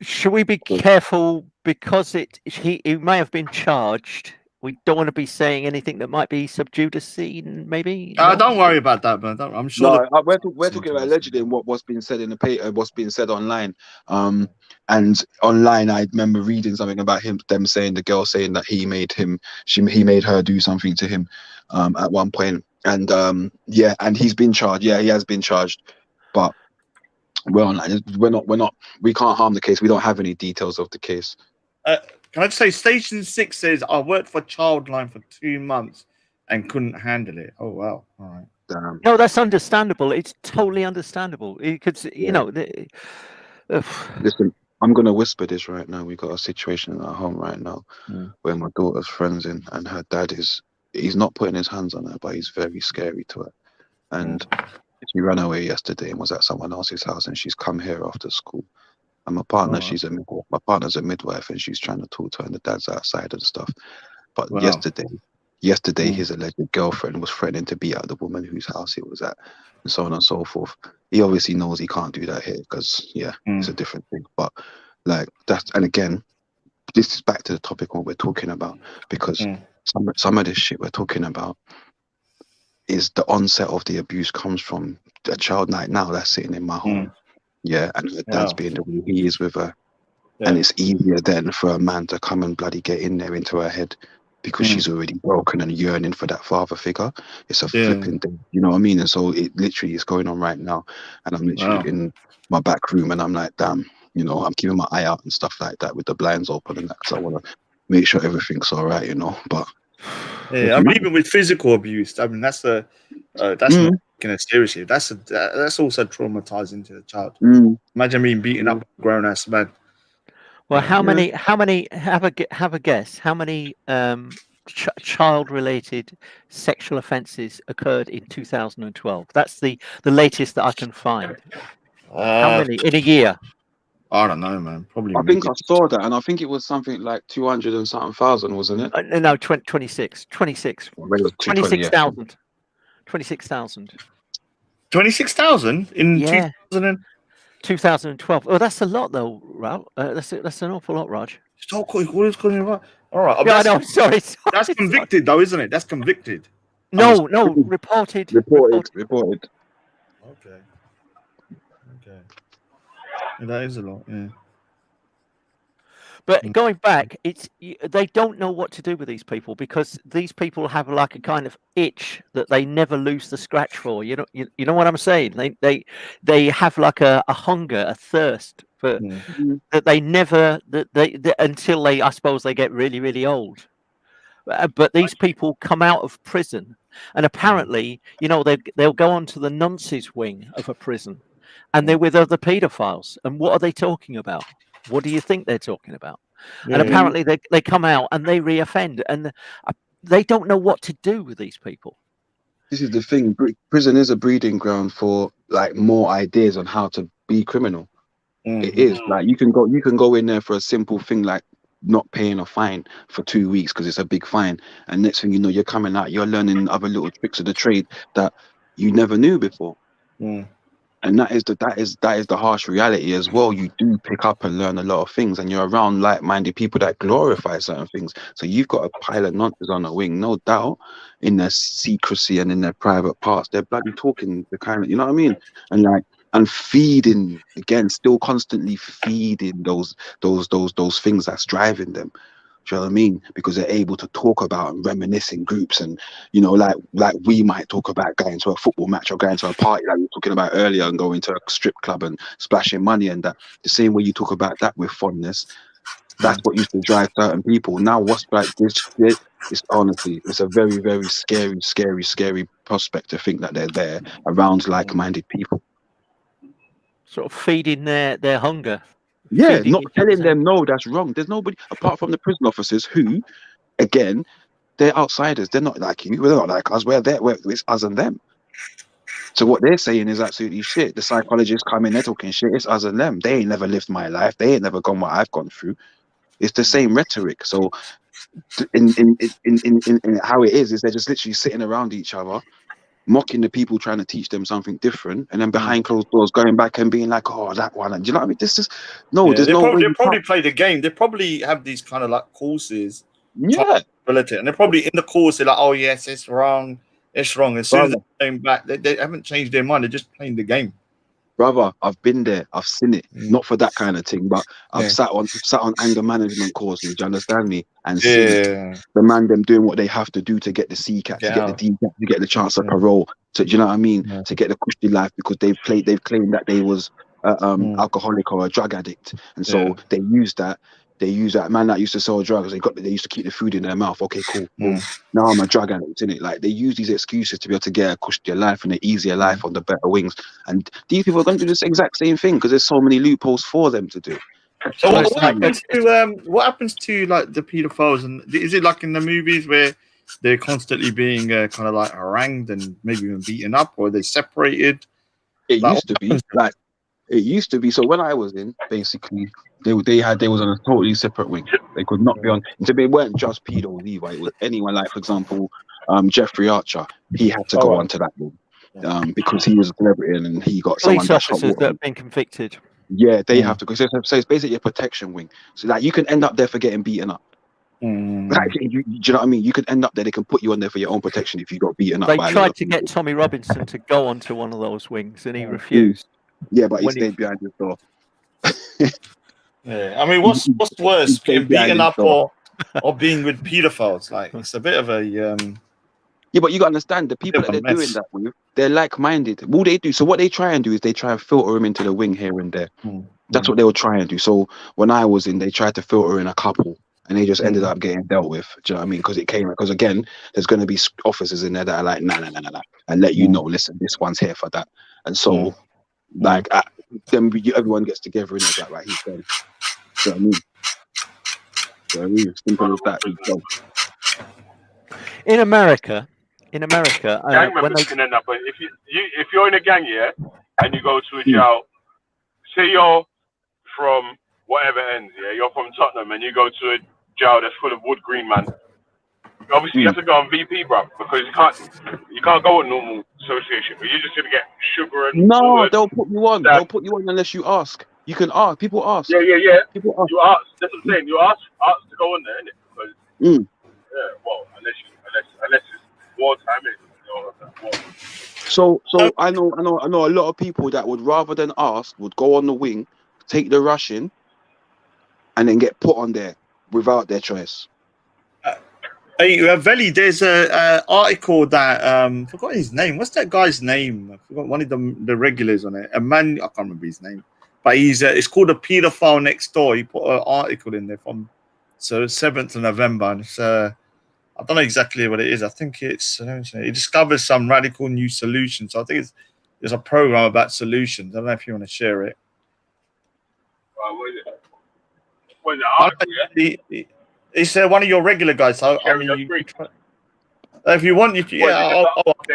Should we be careful, because he may have been charged? We don't want to be saying anything that might be sub judice, maybe. Don't worry about that, man. I'm sure. No, we're talking about allegedly and what's been said in the paper, what's been said online. And online, I remember reading something about them saying, the girl saying that he made her do something to him at one point. And and he's been charged. Yeah, he has been charged, but we're not. We can't harm the case. We don't have any details of the case. Can I just say, Station 6 says, I worked for Childline for 2 months and couldn't handle it. Oh, wow. All right. Damn. No, that's understandable. It's totally understandable. Because, you know... Listen, I'm going to whisper this right now. We've got a situation at home right now where my daughter's friends in, and her dad he's not putting his hands on her, but he's very scary to her. And she ran away yesterday and was at someone else's house, and she's come here after school. And my partner, my partner's a midwife, and she's trying to talk to her, and the dad's outside and stuff. But yesterday, his alleged girlfriend was threatening to beat out the woman whose house it was at, and so on and so forth. He obviously knows he can't do that here because, it's a different thing. But and again, this is back to the topic what we're talking about, because some of this shit we're talking about is the onset of the abuse comes from a child right now that's sitting in my home. Yeah, and her dad's being the way he is with her. Yeah. And it's easier then for a man to come and bloody get in there into her head, because she's already broken and yearning for that father figure. It's a flipping thing, you know what I mean? And so it literally is going on right now. And I'm literally in my back room, and I'm like, damn, you know, I'm keeping my eye out and stuff like that with the blinds open and that, because I want to make sure everything's all right, you know. But I mean, even with physical abuse, I mean, that's not taking it seriously. That's also traumatizing to the child. Imagine being beaten up by a grown ass man. Well, how many have a guess? How many child-related sexual offences occurred in 2012? That's the latest that I can find. How many in a year? I don't know, man. Probably. I think I saw that, and I think it was something like 200 and something thousand, wasn't it? No, 26. 26,000. 26,000. 26,000 in 2012. Oh, that's a lot, though, Ralph. That's an awful lot, Raj. What is going on? All right. Yeah, I know. Sorry. That's convicted, though, isn't it? That's convicted. No, reported. Reported. Okay. Yeah, that is a lot. Yeah. But going back, they don't know what to do with these people, because these people have like a kind of itch that they never lose the scratch for. You know what I'm saying? They have like a hunger, a thirst But that they never that until they, I suppose, they get really, really old. But these people come out of prison, and apparently, you know, they'll go on to the nonces wing of a prison, and they're with other paedophiles. And what are they talking about? What do you think they're talking about? And apparently, they come out and they reoffend, and they don't know what to do with these people. This is the thing. Prison is a breeding ground for like more ideas on how to be criminal. It is like you can go in there for a simple thing like not paying a fine for 2 weeks because it's a big fine, and next thing you know, you're coming out, you're learning other little tricks of the trade that you never knew before. And that is the harsh reality as well. You do pick up and learn a lot of things, and you're around like-minded people that glorify certain things. So you've got a pile of nonsense on the wing, no doubt, in their secrecy and in their private parts. They're bloody talking the kind of, you know what I mean? And feeding, again, still constantly feeding those things that's driving them. Do you know what I mean? Because they're able to talk about and reminisce in groups, and you know, like we might talk about going to a football match or going to a party like we were talking about earlier, and going to a strip club and splashing money, and that the same way you talk about that with fondness, that's what used to drive certain people. Now what's like this, it's honestly, it's a very, very scary prospect to think that they're there around like-minded people. Sort of feeding their hunger. Yeah, Feeding not each other. telling them no, that's wrong. There's nobody apart from the prison officers who, again, they're outsiders. They're not like you. They're not like us. It's us and them. So what they're saying is absolutely shit. The psychologists come in, they're talking shit. It's us and them. They ain't never lived my life. They ain't never gone what I've gone through. It's the same rhetoric. So in how it is they're just literally sitting around each other, mocking the people trying to teach them something different, and then behind closed doors going back and being like, oh, that one. And do you know what I mean? This is there's no way. They probably play the game. They probably have these kind of like courses. Yeah. And they're probably in the course, they're like, oh yes, it's wrong. It's wrong. As soon as they came back, they haven't changed their mind. They're just playing the game. Brother, I've been there. I've seen it. Not for that kind of thing, but I've sat on anger management courses. Do you understand me? And seen the man them doing what they have to do to get the CCAT, to get the DCAT, to get the chance of parole. So do you know what I mean? To get the cushy life, because they've claimed that they was alcoholic or a drug addict, and so they use that. They use that man that used to sell drugs. They used to keep the food in their mouth. Okay, cool. Now I'm a drug addict, innit? Like they use these excuses to be able to get a cushier life and an easier life on the better wings. And these people are going to do this exact same thing because there's so many loopholes for them to do. So what happens to like the pedophiles? And is it like in the movies where they're constantly being kind of like harangued and maybe even beaten up, or are they separated? It used to be. So when I was in, basically, they was on a totally separate wing. They could not be on. They weren't just pedo Levi. It was anyone, like for example, Jeffrey Archer. He had to go onto that wing because he was a celebrity and he got someone police officers that have been convicted. Yeah, they have to go. So it's basically a protection wing. So like you can end up there for getting beaten up. Like, do you know what I mean? You could end up there. They can put you on there for your own protection if you got beaten up. They by tried to get Tommy Robinson to go onto one of those wings, and he refused. Yeah, but he stayed behind his door. Yeah, I mean, what's worse, being beaten up or being with pedophiles? Like, it's a bit of a Yeah, but you got to understand the people that they're doing that with. They're like-minded. What they do, so what they try and do is they try and filter them into the wing here and there. That's what they will try and do. So when I was in, they tried to filter in a couple, and they just ended up getting dealt with. Do you know what I mean? Because again, there's going to be officers in there that are like, nah, and let you know, listen, this one's here for that. And so, like, then everyone gets together and it's like, right, he's done. Do you know what I mean? Simple as that. He's done. In America, gang members can end up. If you're in a gang, and you go to a jail, say you're from whatever ends, you're from Tottenham, and you go to a jail that's full of wood green man. Obviously, you have to go on VP, bro, because you can't go on normal association. But you're just gonna get sugar and no, they'll put you on. They'll put you on unless you ask. You can ask. People ask. Yeah. People ask. You ask. That's what I'm saying. You ask to go on there, innit? Because well, unless it's wartime, So I know a lot of people that would rather than ask would go on the wing, take the rush in, and then get put on there without their choice. Hey, Veli, there's a article that I forgot his name. What's that guy's name? I forgot one of the regulars on it. A man, I can't remember his name. but he's it's called A Pedophile Next Door. He put an article in there from 7th of November, and it's I don't know exactly what it is. I think it's he discovers some radical new solutions. So I think there's a program about solutions. I don't know if you want to share it. What is it? What is it? It's one of your regular guys. So, I mean, if you want, I'll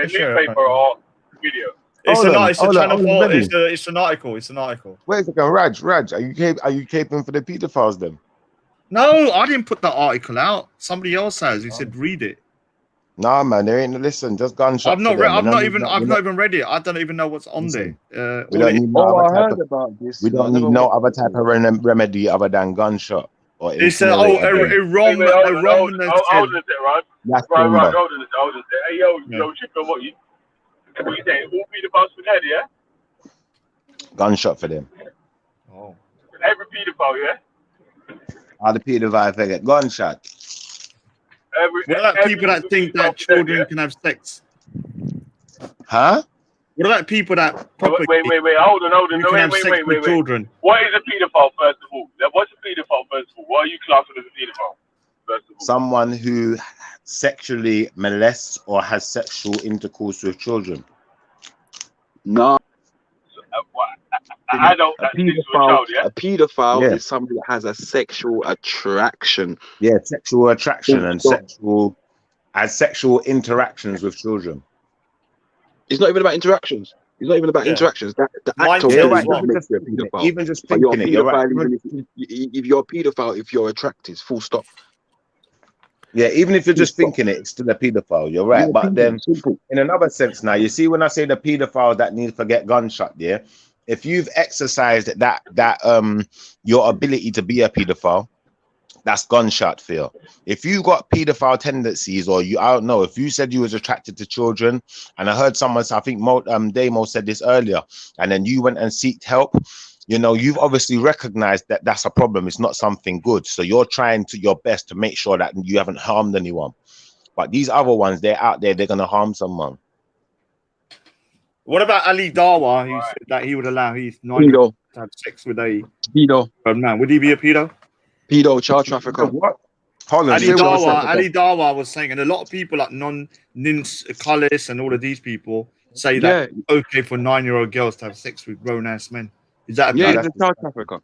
share it. Newspaper or video? It's It's an article. It's an article. Wait a second, Raj, are you caping for the pedophiles then? No, I didn't put the article out. Somebody else has. He said read it. Nah, man, there ain't. Listen, just gunshots. I've not even read it. I don't even know what's on there. We don't need no I other heard type of, about this. we don't need no other type of remedy other than gunshot. Or It's a Hold on a sec, Rod. That's Right, timber. hold on a sec. Hey, yo, Chico, what you saying? All pedophiles for dead, yeah? Gunshot for them. Oh. Every pedophile, yeah? All the pedophiles they get gunshot. What about people that think that children can have sex? Huh? What about people that Wait, hold on. You can have sex with children. What is a pedophile, first of all? What's a pedophile, first of all? What are you classing as a pedophile, first of all? Someone who sexually molests or has sexual intercourse with children. No. I don't. A pedophile Yeah. is somebody that has a sexual attraction. Yeah, sexual attraction and sexual interactions with children. It's not even about interactions. It's not even about interactions. The act of Yeah, it right, is what even makes just you a thinking it, pedophile. even just But you're a thinking it, you're right. pedophile if you're a pedophile, if you're attracted, full stop. Yeah, even if you're just thinking it, it's still a pedophile. You're right. Yeah, But then, simple. in another sense, now you see when I say the pedophile that needs to get gunshot, yeah. If you've exercised that your ability to be a pedophile, that's gunshot fear. If you got pedophile tendencies, or I don't know, if you said you was attracted to children, and I heard someone, I think Damo said this earlier, and then you went and sought help, you know, you've obviously recognized that that's a problem. It's not something good. So you're trying to your best to make sure that you haven't harmed anyone. But these other ones, they're out there, they're gonna harm someone. What about Ali Dawa, who said that he would allow his 9-year-old to have sex with a pedo man? Would he be a pedo? Pedo, child trafficker. What? Hold on, Ali Dawa was saying, and a lot of people like Nins Cullis and all of these people say that it's okay for 9-year-old girls to have sex with grown-ass men. Is that a he's a child trafficker.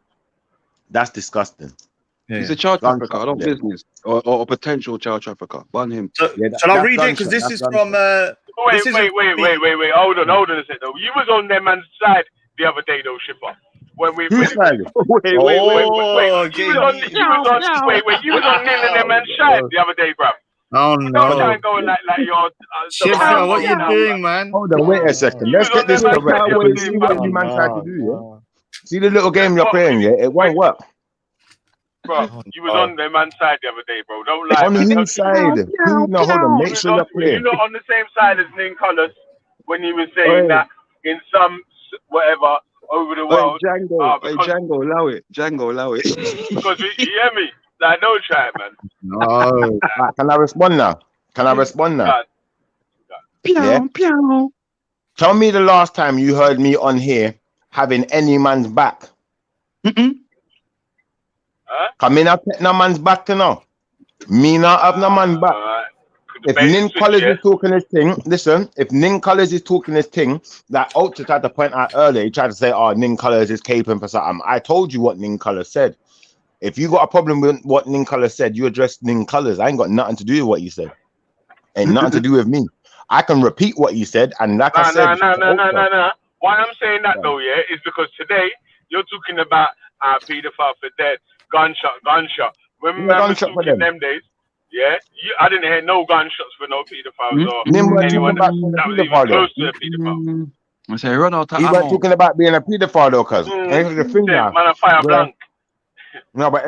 That's disgusting. Yeah. He's a child trafficker, I don't business. Or a potential child trafficker. Ban him. Shall I read it? Because this is from Wait. Hold on a second. Though. You was on their man's side the other day, though, Shipper. When we Whose side? You was on Neil and their man's side the other day, bruv. Oh Don't no! try and go like you're. Shipper, what you doing, man? Hold on, wait a second. Let's get this correct. You see what you man tried to do, yeah? See the little game you're playing, yeah? It won't work. Bro, you was on their man's side the other day, bro. Don't lie. On the side. No, hold on. Make sure you're playing. You're not on the same side as Ning Cullis when he was saying that in some whatever over the world. Django, allow it. Because you hear me? Like, don't try it, man. No. Can I respond now? Pew. Tell me the last time you heard me on here having any man's back. Come in, I take no man's back to now. Me not have no man back. If Ning College is talking his thing, listen, if Ning College is talking his thing, that Ultra tried to point out earlier, he tried to say, oh, Ning College is caping for something. I told you what Ning College said. If you got a problem with what Ning College said, you address Ning College. I ain't got nothing to do with what you said. Ain't nothing to do with me. I can repeat what you said, and like I said, no. Why I'm saying that though, yeah, is because today you're talking about pedophile for dead, gunshot. When man was talking them days, yeah, I didn't hear no gunshots for no pedophiles or anyone that was even close to a pedophile. I say run out of ammo. He was talking about being a pedophile though, cuz. The thing now. Man, a fire blank. No, but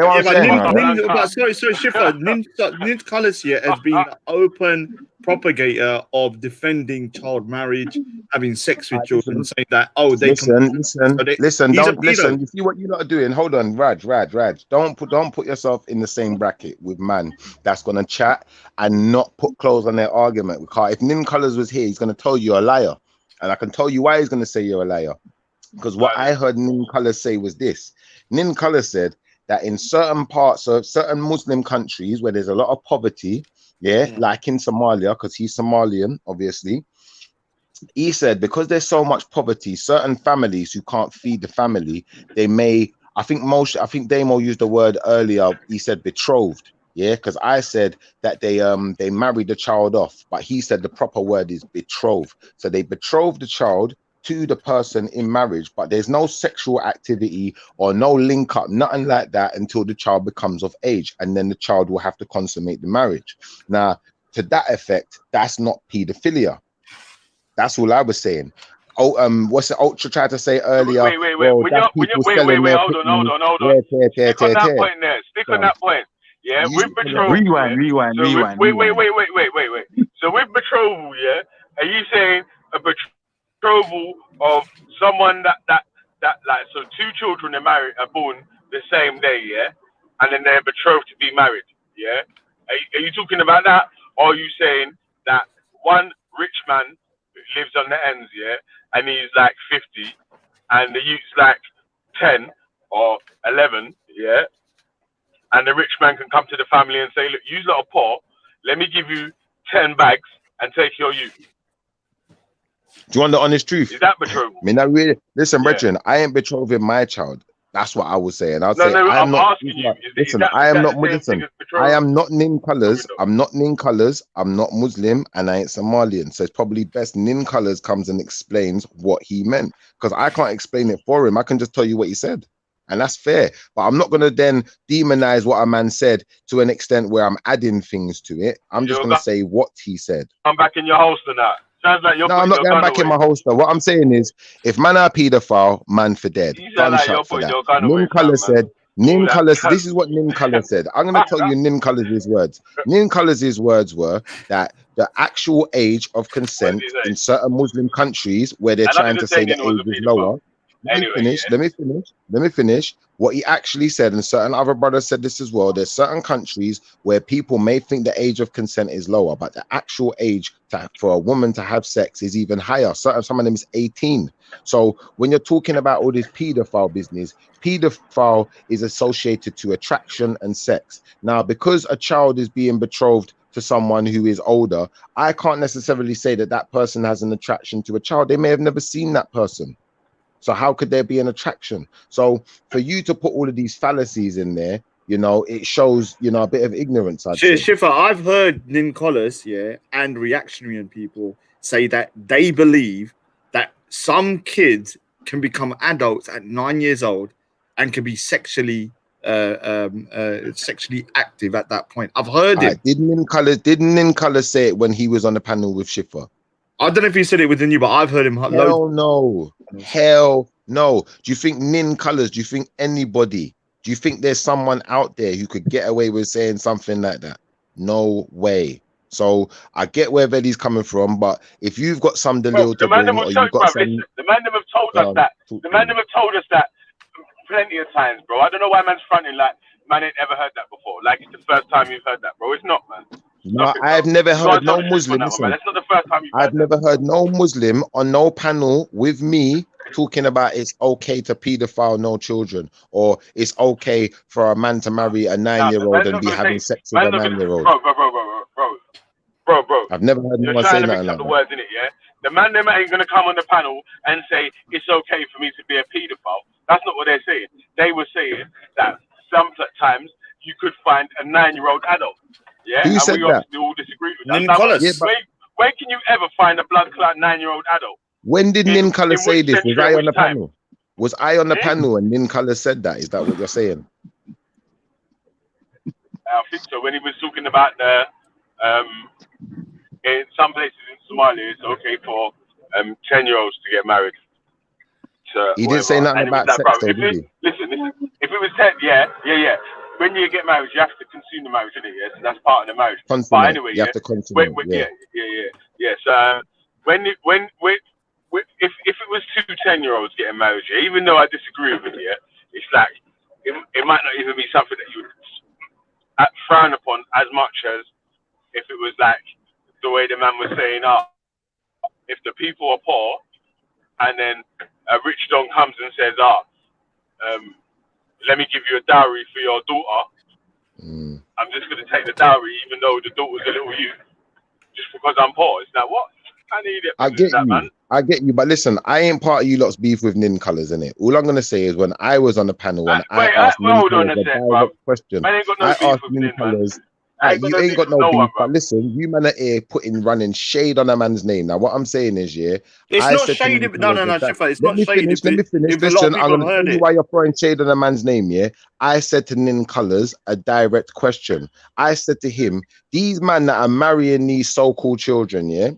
sorry, Schiffer. Nin Cullis here has been an open propagator of defending child marriage, having sex with children, saying that listen. You see what you're not doing? Hold on, Raj. Don't put yourself in the same bracket with man that's gonna chat and not put clothes on their argument. Because if Nin Cullis was here, he's gonna tell you you're a liar, and I can tell you why he's gonna say you're a liar. Because what I heard Nin Color say was this. Nin Color said that in certain parts of certain Muslim countries where there's a lot of poverty, like in Somalia, because he's Somalian, obviously, he said because there's so much poverty, certain families who can't feed the family, they may, I think Damo used the word earlier, he said betrothed. Yeah, because I said that they married the child off, but he said the proper word is betrothed. So they betrothed the child to the person in marriage, but there's no sexual activity or no link up, nothing like that until the child becomes of age, and then the child will have to consummate the marriage. Now, to that effect, that's not pedophilia. That's all I was saying. Oh, what's the Ultra tried to say earlier? Wait. Hold on. Stick on that point there. Stick on that point. Yeah, with betrothal. Rewind. Wait. So with betrothal, yeah, are you saying a betrothal of someone that like, so two children are born the same day, yeah, and then they're betrothed to be married, yeah? Are you talking about that, or are you saying that one rich man lives on the ends, yeah, and he's like 50, and the youth's like 10 or 11, yeah, and the rich man can come to the family and say, look, you lot are poor, let me give you 10 bags and take your youth. Do you want the honest truth? Is that betrothal? I mean, I really listen, brethren. I ain't betrothing my child. That's what I was saying. I'm not. Listen, I am not Muslim. I am not Nin Colors. I'm not Nin Colors. I'm not Muslim, and I ain't Somalian. So it's probably best Nin Colors comes and explains what he meant, because I can't explain it for him. I can just tell you what he said, and that's fair. But I'm not gonna then demonize what a man said to an extent where I'm adding things to it. I'm just gonna say what he said. I'm back in your holster now. Sounds like you're. No, I'm not going back in my holster. What I'm saying is, if man are paedophile, man for dead. Gunshot for that. Nin Color said. Nin Color. This is what Nin Color said. I'm going to tell you Nin Color's words. Nin Color's words were that the actual age of consent in certain Muslim countries where they're trying to say the age is lower. Let me finish. What he actually said, and certain other brothers said this as well, there's certain countries where people may think the age of consent is lower, but the actual age for a woman to have sex is even higher. Some of them is 18. So when you're talking about all this pedophile business, pedophile is associated to attraction and sex. Now, because a child is being betrothed to someone who is older, I can't necessarily say that that person has an attraction to a child. They may have never seen that person. So how could there be an attraction? So for you to put all of these fallacies in there, you know, it shows, you know, a bit of ignorance. Shifa, I've heard Nin Colors, and reactionary people say that they believe that some kids can become adults at 9 years old and can be sexually active at that point. I've heard it. Didn't Nin Colors say it when he was on the panel with Shifa? I don't know if he said it within you, but I've heard him. Hell no. Do you think Nin Colors? Do you think anybody? Do you think there's someone out there who could get away with saying something like that? No way. So I get where Vedi's coming from, but if you've got some Dalil to bring, or you've got some, the man have told us that. The man have told us that plenty of times, bro. I don't know why man's fronting like man ain't ever heard that before. Like it's the first time you've heard that, bro. It's not, man. No, I've never heard no Muslim. Listen, that's not the first time I've never heard no Muslim on no panel with me talking about it's okay to pedophile no children, or it's okay for a man to marry a 9-year-old and be having sex with a 9-year-old. Bro. I've never heard anyone say that. The words in it, yeah. The man them ain't gonna come on the panel and say it's okay for me to be a pedophile. That's not what they're saying. They were saying that sometimes you could find a 9-year-old adult. Yeah, who said we obviously all disagree with that. When can you ever find a blood clot 9-year-old adult? When did Nin Color say this? Was I on the panel? Was I on the panel and Nin Color said that? Is that what you're saying? I think so. When he was talking about the in some places in Somalia, it's okay for 10-year-olds to get married. He didn't say nothing about sex, though, did he? Listen. If it was 10, yeah. When you get married, you have to consume the marriage, isn't it? Yeah, so that's part of the marriage. But anyway, you have to consume. Yeah. So when if it was two 10-year-olds getting married, yeah, even though I disagree with it, yeah, it's like it might not even be something that you would frown upon as much as if it was like the way the man was saying, if the people are poor and then Rich Don comes and says, let me give you a dowry for your daughter. I'm just going to take the dowry, even though the daughter's a little youth, just because I'm poor. It's like, what? I need it. I get that, you. Man. I get you. But listen, I ain't part of you lot's beef with Nin Colours, innit? All I'm going to say is when I was on the panel and I asked Nin Colours a direct question, I ain't got no I beef asked with Nin Nin, man. Colours, I you ain't got no beef, but listen, you man are here running shade on a man's name. Now, what I'm saying is, yeah, It's I not said to shady. Nin No, Colours that- Shifa, it's let not me shady. finish, let me finish. If a lot of Listen, I'm people going have to heard tell you it. why you're throwing shade on a man's name, yeah? I said to Nin Colours a direct question. I said to him, these men that are marrying these so-called children, yeah,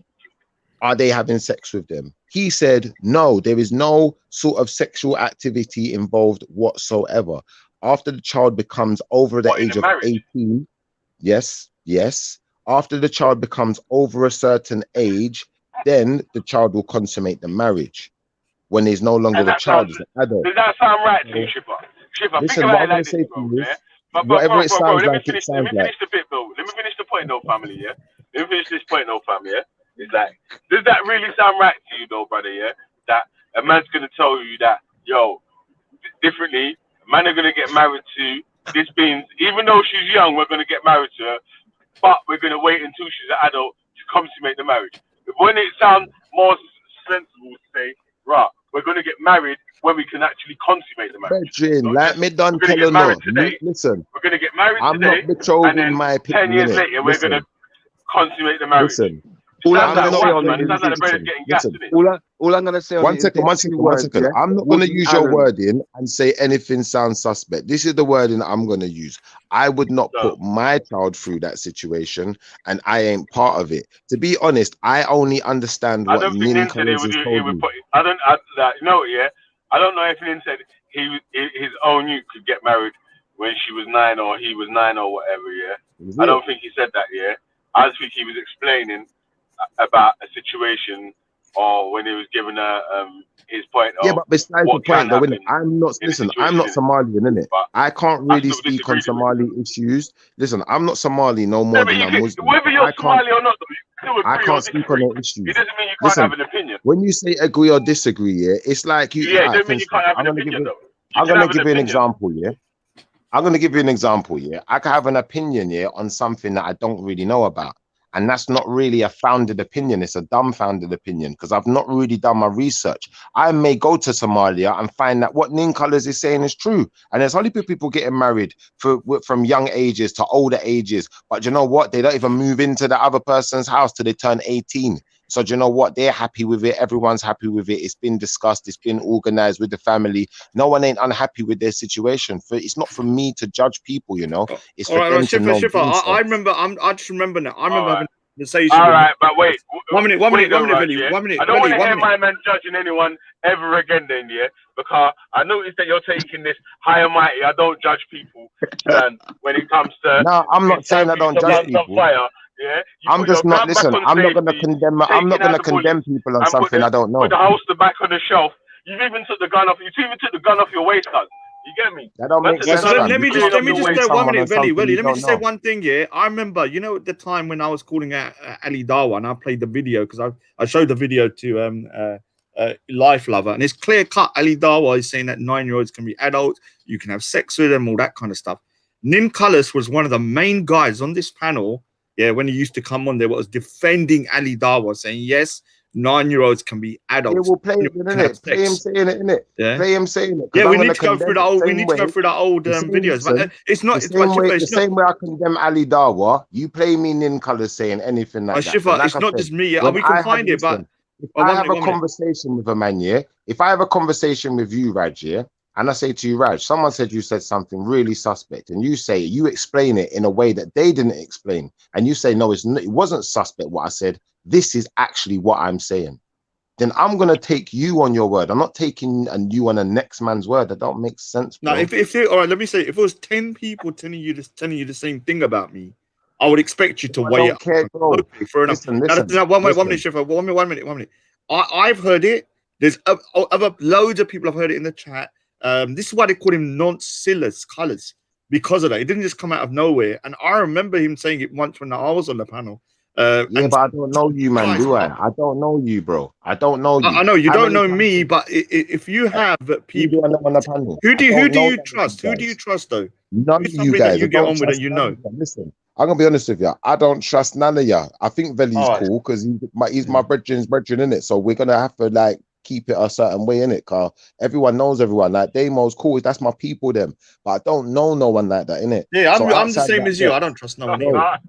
are they having sex with them? He said, no, there is no sort of sexual activity involved whatsoever. After the child becomes over the age of 18, yes. After the child becomes over a certain age, then the child will consummate the marriage. When he's no longer the child, is an adult. Does that sound right to you, Shipper? Shipper, Listen, think what about I'm it going like to say this, to bro. you is, Yeah? But, whatever it bro, sounds let me like, finish, it sounds like. the bit, bro. Let me finish the point, though, family, yeah? Let me finish this point, though, family, yeah? It's like, does that really sound right to you, though, brother, yeah? That a man's going to tell you that, yo, differently, man are going to get married to this being, even though she's young, we're going to get married to her, but we're going to wait until she's an adult to consummate the marriage. When it sounds more sensible to say, right, we're going to get married when we can actually consummate the marriage. Brethren, like me done We're going to tell get married you, today. listen, We're going to get married I'm today, not betrothed and then in my 10 years later, we're going to consummate the marriage. Listen, All Sounds I'm like gonna say what, on man? it It sounds like the brother's listen, getting gassed, listen. innit? all I'm gonna say on One it is second, the one only second, one words, second. yeah? I'm not going to Woody use your Allen. wording and say anything sounds suspect. This is the wording I'm going to use. I would not put my child through that situation, and I ain't part of it. To be honest, I only understand I what don't think Nin Nin said Colours has he told would me. put. You know what, yeah? I don't know if Nin said his own youth could get married when she was 9 or he was 9 or whatever, yeah? I don't think he said that, yeah? I just think he was explaining about a situation or when he was giving his point Yeah, of but besides the what can point, though, innit? happen I'm not. in a Listen, situation. I'm not Somalian, innit? I can't I really still speak on disagreed with him. Somali issues. Listen, I'm not Somali no Yeah, more but than you I'm can, Muslim. whether you're I can't. Somali or not, though, you can still I agree or can't speak on disagree. the issues. It doesn't mean you can't Listen, have an opinion. when you say agree or disagree, yeah, it's like you. Yeah, it Alright, doesn't for mean you instance, can't have I'm an gonna give opinion, you. though. You I'm can gonna have an give you an opinion. example, yeah. I'm gonna give you an example, yeah. I could have an opinion, yeah, on something that I don't really know about, and that's not really a founded opinion. It's a dumbfounded opinion because I've not really done my research. I may go to Somalia and find that what Nin Colours is saying is true, and there's only people getting married from young ages to older ages. But you know what? They don't even move into the other person's house till they turn 18. So do you know what? They're happy with it. Everyone's happy with it. It's been discussed. It's been organized with the family. No one ain't unhappy with their situation. It's not for me to judge people, you know. It's All for right, them to know Shifa. I themselves. remember. I just remember now. I remember having a conversation. All with right, but wait. One minute, Raj, Willie. yeah? One minute, I don't want to Willie, hear my man judging anyone ever again, then, yeah? Because I noticed that you're taking this high and mighty. I don't judge people. And when it comes to No, I'm not saying I don't judge people. fire, yeah? You I'm put just your not. gun back Listen, on I'm not going to safety, condemn. I'm not taking going out to the bullets, condemn people on and something I don't know. put the holster back on the shelf. You've even took the gun off. You even took the gun off your waist, cuz. You get me? That don't Man make took the sense, gun off fam. Let me You just can't say condemn 1 someone minute, on something Willie. you Let me don't just say know. one thing. Yeah, I remember. You know, at the time when I was calling out Ali Dawa, and I played the video because I showed the video to Life Lover, and it's clear cut. Ali Dawa is saying that 9-year-olds can be adults, you can have sex with them, all that kind of stuff. Nin Colours was one of the main guys on this panel. Yeah, when he used to come on there, was defending Ali Dawa, saying yes, 9-year-olds can be Yeah, adults. we'll play it, Can innit? have Play him sex. saying it, innit? Yeah. Play him saying it. Yeah, Because I'm we going need to to go through condemn the it old. the We same need to go way. through the old The same, videos, but listen, it's not. the It's same way. The it's not. same way I condemn Ali Dawa. You play me Nin Colours saying anything like that. 'Cause Shifa, like it's I not said, just me. Yeah, when we I can have find it, but if I 1 have minute, a 1 minute. conversation with a man, yeah, if I have a conversation with you, Raj, yeah, and I say to you, Raj, someone said you said something really suspect, and you explain it in a way that they didn't explain, and you say no, it wasn't suspect what I said. This is actually what I'm saying. Then I'm gonna take you on your word. I'm not taking you on a next man's word. That don't make sense, bro. Now, if all right, let me say, if it was 10 people telling you the same thing about me, I would expect you to I weigh don't up. care, bro. Okay, fair enough. Listen. Now, 1 minute, Shifa. 1 minute. I've heard it. There's other loads of people have heard it in the chat. This is why they call him non-Silas Colours, because of that. It didn't just come out of nowhere. And I remember him saying it once when I was on the panel. Yeah, but I don't know you, man, do I? I don't know you, bro. I don't know you. I know you How don't many know me, but if you have people, on the panel? who do you know none of trust? you Who do you guys. trust though? None Who's of you somebody guys. that you I get don't on with that trust you none know? of you. Listen, I'm gonna be honest with you. I don't trust none of you. I think Veli's All right. cool because he's my brethren's brethren in it. So we're gonna have to like keep it a certain way in it, cause everyone knows everyone. Like Damo's cool. That's my people, them. But I don't know no one like that in it. Yeah, I'm So the outside same that as you. box, I don't trust no one bro, either.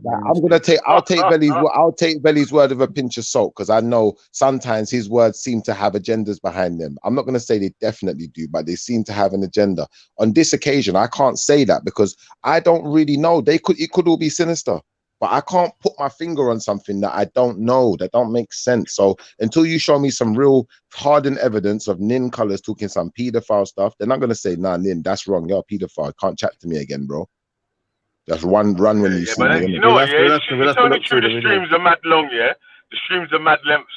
like, I'll take Veli's word with a pinch of salt because I know sometimes his words seem to have agendas behind them. I'm not going to say they definitely do, but they seem to have an agenda. On this occasion, I can't say that because I don't really know. It could all be sinister, but I can't put my finger on something that I don't know, that don't make sense. So until you show me some real hardened evidence of Nin Colors talking some pedophile stuff, then I'm going to say, nah, Nin, that's wrong. You're a pedophile. Can't chat to me again, bro. Just run when you see me. You know what, yeah? You tell me true, the streams are mad long, yeah? The streams are mad lengths,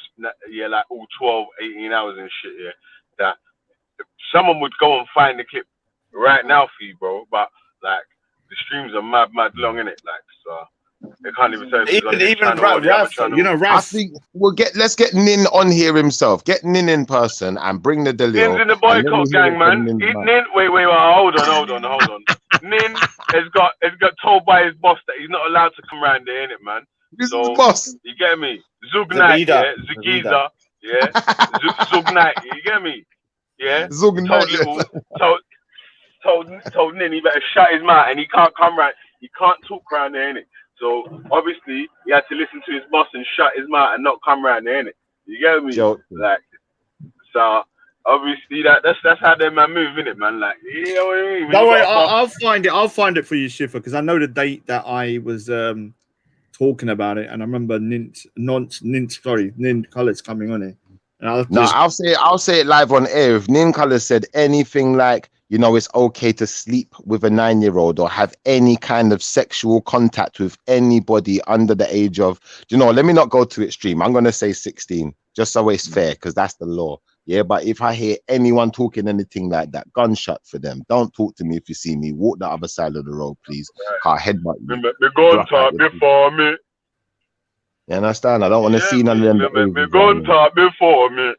yeah, like all 12, 18 hours and shit, yeah? That someone would go and find the clip right now for you, bro, but, like, the streams are mad long, innit? Like, so... They can't even say even Ralph, you know, Ralph. I think let's get Nin on here himself. Get Nin in person and bring the Delio. Nin's in the boycott gang, man. Nin, wait, hold on. Nin has got told by his boss that he's not allowed to come around there, innit, man? Who's his boss? You get me? Zugnite, yeah, Zugiza, yeah, Zugnite, you get me? Yeah. Zugnite. Told Nin he better shut his mouth and he can't come round. He can't talk around there, innit? So obviously he had to listen to his boss and shut his mouth and not come around there, innit? You get me? Like, so obviously that's how them man move, innit, man? Like, you know what I mean? Don't worry, I'll find it for you, Schiffer, because I know the date that I was talking about it, and I remember Nin Colors coming on it. And I'll say it live on air. If Nin Colors said anything like, you know, it's okay to sleep with a 9-year-old or have any kind of sexual contact with anybody under the age of, you know, let me not go too extreme. I'm going to say 16, just so it's fair, because that's the law. Yeah, but if I hear anyone talking anything like that, gunshot for them. Don't talk to me if you see me. Walk the other side of the road, please. Can't headbutt you. Me gun talk before me. You understand? I don't want to see none of them. Me gun talk before me.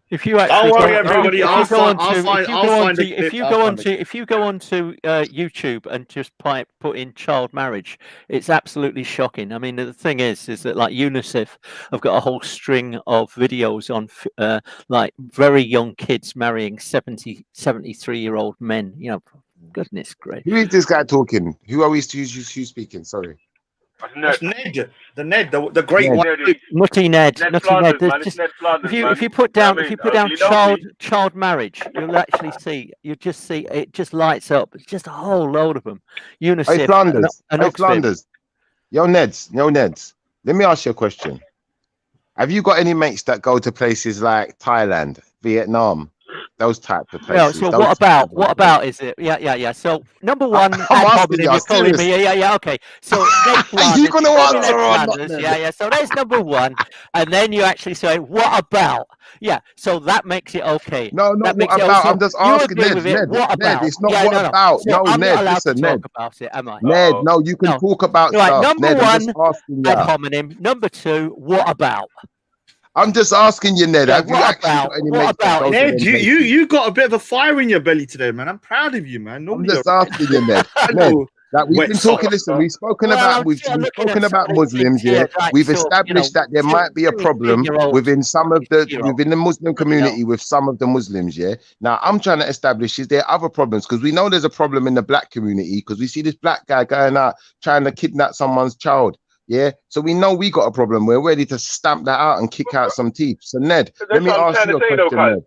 If you actually don't worry, everybody. If you go onto YouTube and just put in child marriage, it's absolutely shocking. I mean, the thing is that like UNICEF have got a whole string of videos on like very young kids marrying 73-year-old men. You know, goodness gracious. Who is this guy talking? Who are we speaking? Sorry. That's Ned. The great one. Nutty Ned. Ned Flanders, man. Just, Ned Flanders, if you put down child marriage, you'll actually see. You just see it just lights up. It's just a whole load of them. UNICEF. Hey Flanders. And Hey Flanders. Yo Neds. Let me ask you a question. Have you got any mates that go to places like Thailand, Vietnam, those types of places? So what about is it? Yeah. So number one, you're calling me. Yeah. Okay. So are you gonna answer? Yeah. So there's number one, and then you actually say, "What about?" Yeah. So that makes it okay. No, not what about. I'm just asking Ned. What about? It's not what about. No, Ned. Listen, Ned. About it, am I? Ned, no, you can talk about stuff. Number one, ad hominem. Number two, what about? I'm just asking you, Ned. Have you actually got any mates? Ned, you got a bit of a fire in your belly today, man. I'm proud of you, man. I'm just asking you, Ned. Ned, like we've been talking. Listen, we've spoken about Muslims. Yeah, we've established that there might be a problem within the Muslim community with some of the Muslims. Yeah. Now I'm trying to establish, is there other problems? Because we know there's a problem in the black community because we see this black guy going out trying to kidnap someone's child. Yeah, so we know we got a problem. We're ready to stamp that out and kick out some teeth. So Ned, let me ask you a question, Ned.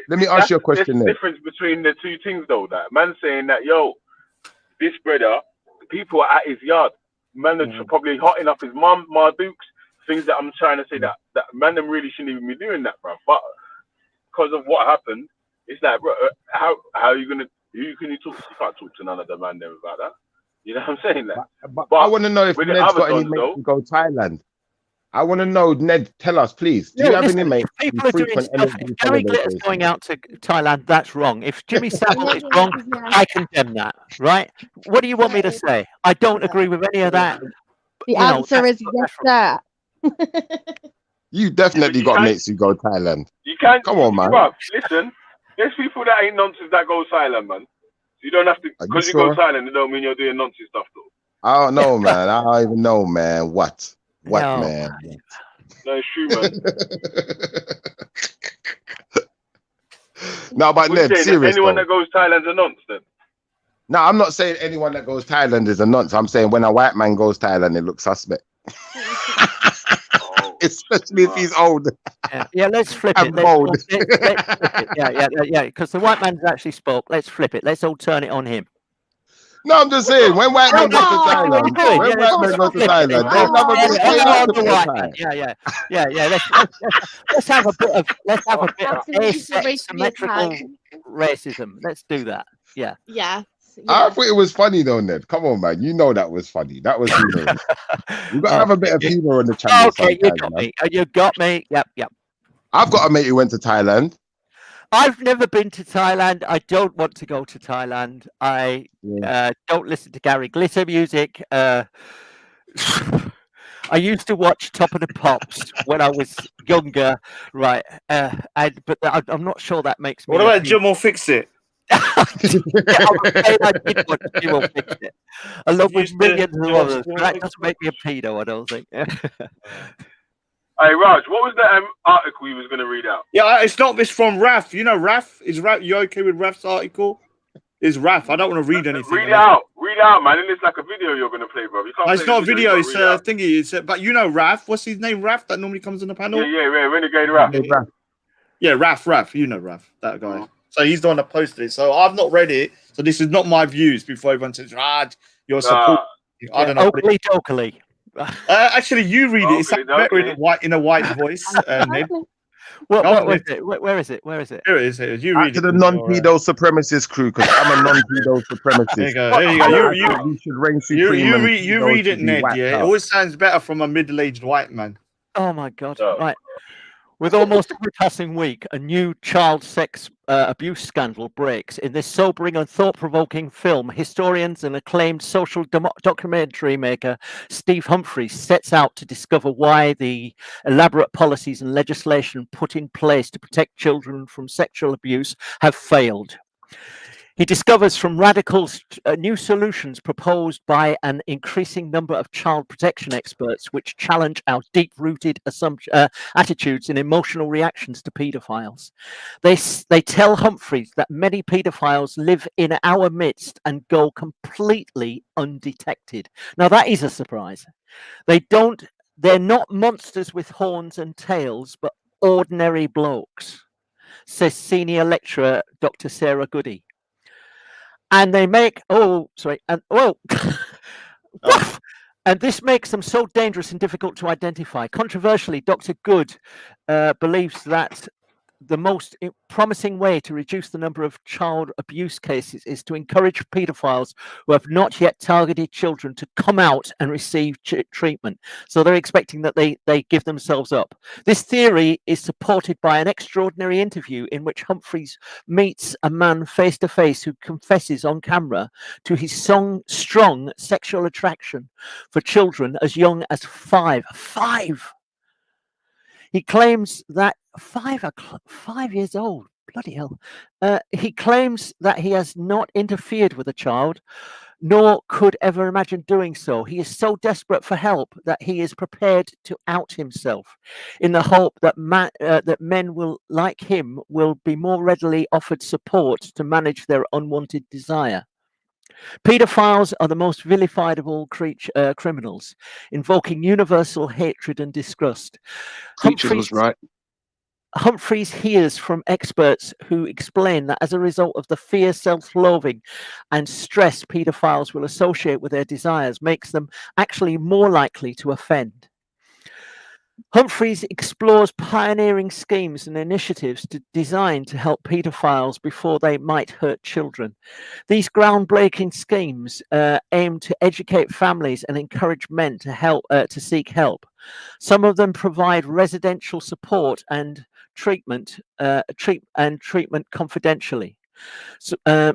Let me ask you a question, Ned. The difference between the two things, though, that man saying that, yo, this brother, people are at his yard. Man are probably hotting up his mum, Dukes, things that I'm trying to say that man them really shouldn't even be doing that, bro. But because of what happened, it's like, bro, how are you gonna? You can't talk to none of the man them about that. You know what I'm saying? But I want to know if Ned's got any mates to go Thailand. I want to know, Ned, tell us, please. Do you have any mates? People are doing stuff. If Gary Glitter's going out to Thailand, that's wrong. If Jimmy Savile is wrong, I condemn that, right? What do you want me to say? I don't agree with any of that. The you know, answer is yes, sir. You definitely you got can't- mates who go Thailand. You can't. Come on, man. Bruv, listen, there's people that ain't nonsense that go silent, man. You don't have to, Are you because you sure? go silent, it don't mean you're doing nonsense stuff, though. I don't know, man. I don't even know, man. What, No. man? No, it's true, man. No, but What you Ned, saying? serious Anyone though. that goes Thailand's a nonce, then? No, I'm not saying anyone that goes Thailand is a nonce. I'm saying when a white man goes Thailand, it looks suspect. Especially if he's old. Yeah, let's flip And it. Let's bold. flip it. Yeah. Because the white man's actually spoke. Let's flip it. Let's all turn it on him. No, I'm just saying, when white men go to Thailand, when white men go to Thailand, there's never been Let's have a bit of Absolutely for race asymmetrical attack. racism. Let's do that. Yeah. Yes. I thought it was funny though, Ned. Come on, man. You know that was funny. That was humorous. You got to have a bit of humor on the channel. Okay, you sometimes, got man. me. You got me. Yep. I've got a mate who went to Thailand. I've never been to Thailand. I don't want to go to Thailand. I don't listen to Gary Glitter music. I used to watch Top of the Pops when I was younger, right? But I'm not sure that makes me. What about Jim will fix it? I did watch Jim will fix it, along with millions of others. But that doesn't make me a pedo, I don't think. Hey, Raj, what was that article you was going to read out? Yeah, it's not this from Raf. You know Raf? Is Raf? You okay with Raf's article? Is Raf? I don't want to read anything. Read it out, man. And it's like a video you're going to play, bro. You can't No, it's play not a the video. you It's gotta read a thingy. It's but you know Raf. What's his name? Raf that normally comes on the panel. Yeah, Renegade Raf. Yeah, Raf. You know Raf, that guy. So he's the one that posted it. So I've not read it. So this is not my views. Before everyone says, Raj, you're supporting. I don't know. Oakley. Actually, you read it. It's better in a white voice, Ned. What was it? Where is it? Here it is. You Back read to it. the non-pedo supremacist crew, because I'm a non-pedo supremacist. There you go. You should reign supreme. You read it, Ned. Yeah, it always sounds better from a middle-aged white man. Oh my God! Right. With almost every passing week, a new child sex abuse scandal breaks. In this sobering and thought-provoking film, historians and acclaimed social documentary maker Steve Humphries sets out to discover why the elaborate policies and legislation put in place to protect children from sexual abuse have failed. He discovers from radical new solutions proposed by an increasing number of child protection experts, which challenge our deep-rooted attitudes and emotional reactions to paedophiles. They tell Humphries that many paedophiles live in our midst and go completely undetected. Now that is a surprise. They're not monsters with horns and tails, but ordinary blokes, says senior lecturer Dr. Sarah Goody. And they make and this makes them so dangerous and difficult to identify. Controversially, Dr. Good believes that the most promising way to reduce the number of child abuse cases is to encourage paedophiles who have not yet targeted children to come out and receive treatment. So they're expecting that they give themselves up. This theory is supported by an extraordinary interview in which Humphries meets a man face to face who confesses on camera to his strong sexual attraction for children as young as 5. He claims that 5 years old, bloody hell. He claims that he has not interfered with a child, nor could ever imagine doing so. He is so desperate for help that he is prepared to out himself in the hope that men will, like him, will be more readily offered support to manage their unwanted desire. Paedophiles are the most vilified of all criminals, invoking universal hatred and disgust. Teachers was right. Humphries hears from experts who explain that as a result of the fear, self-loathing and stress paedophiles will associate with their desires makes them actually more likely to offend. Humphries explores pioneering schemes and initiatives designed to help paedophiles before they might hurt children. These groundbreaking schemes aim to educate families and encourage men to seek help. Some of them provide residential support and treatment confidentially.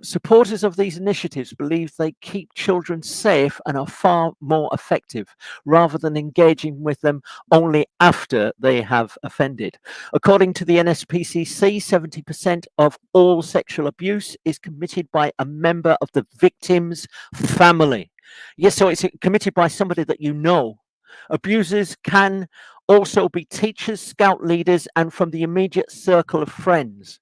Supporters of these initiatives believe they keep children safe and are far more effective, rather than engaging with them only after they have offended. According to the NSPCC, 70% of all sexual abuse is committed by a member of the victim's family. Yes, so it's committed by somebody that you know. Abusers can also be teachers, scout leaders, and from the immediate circle of friends.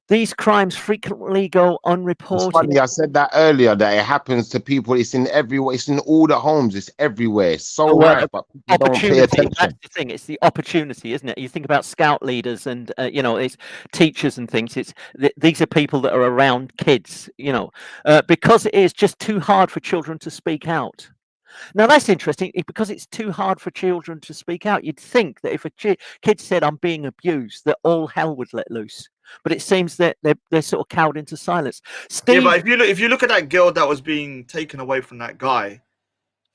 These crimes frequently go It's unreported. funny, I said that earlier, that it happens to people. It's in everywhere. It's in all the homes. It's everywhere. It's so Well, right, but people don't pay opportunity, attention. that's the thing. It's the opportunity, isn't it? You think about scout leaders and it's teachers and things. These are people that are around kids, because it is just too hard for children to speak out. Now that's interesting, because it's too hard for children to speak out. You'd think that if a kid said, "I'm being abused," that all hell would let loose. But it seems that they're sort of cowed into silence. Steve, Yeah, but if you look at that girl that was being taken away from that guy,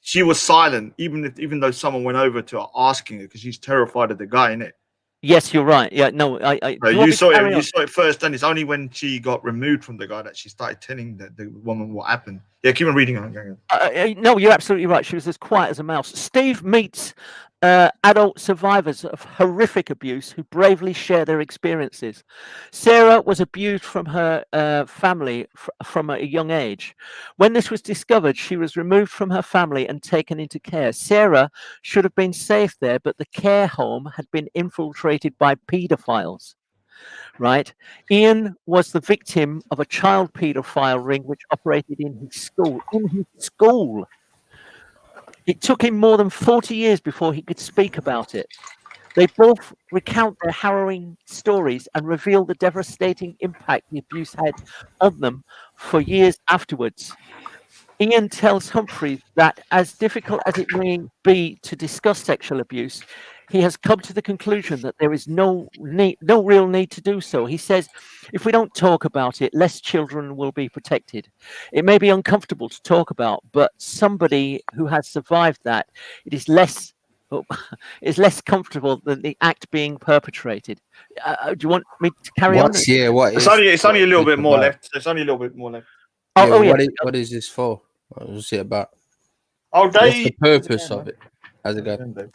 she was silent, even though someone went over to her asking her, because she's terrified of the guy, innit? yes, you're right. Yeah, no, You saw it first, and it's only when she got removed from the guy that she started telling the woman what happened. Yeah, keep on reading on. No, you're absolutely right. She was as quiet as a mouse. Steve meets adult survivors of horrific abuse who bravely share their experiences. Sarah was abused from her family from a young age. When this was discovered, she was removed from her family and taken into care. Sarah should have been safe there, but the care home had been infiltrated by paedophiles. Right? Ian was the victim of a child paedophile ring which operated in his school. It took him more than 40 years before he could speak about it. They both recount their harrowing stories and reveal the devastating impact the abuse had on them for years afterwards. Ian tells Humphrey that as difficult as it may be to discuss sexual abuse, he has come to the conclusion that there is no real need to do so. He says, if we don't talk about it, less children will be protected. It may be uncomfortable to talk about, but somebody who has survived that, it is less comfortable than the act being perpetrated. Do you want me to carry on? Yeah, what It's is only a little bit more left. There's only a little bit more left. Yeah. What is this for? What was it about? Oh, What's the purpose of it? How's it going?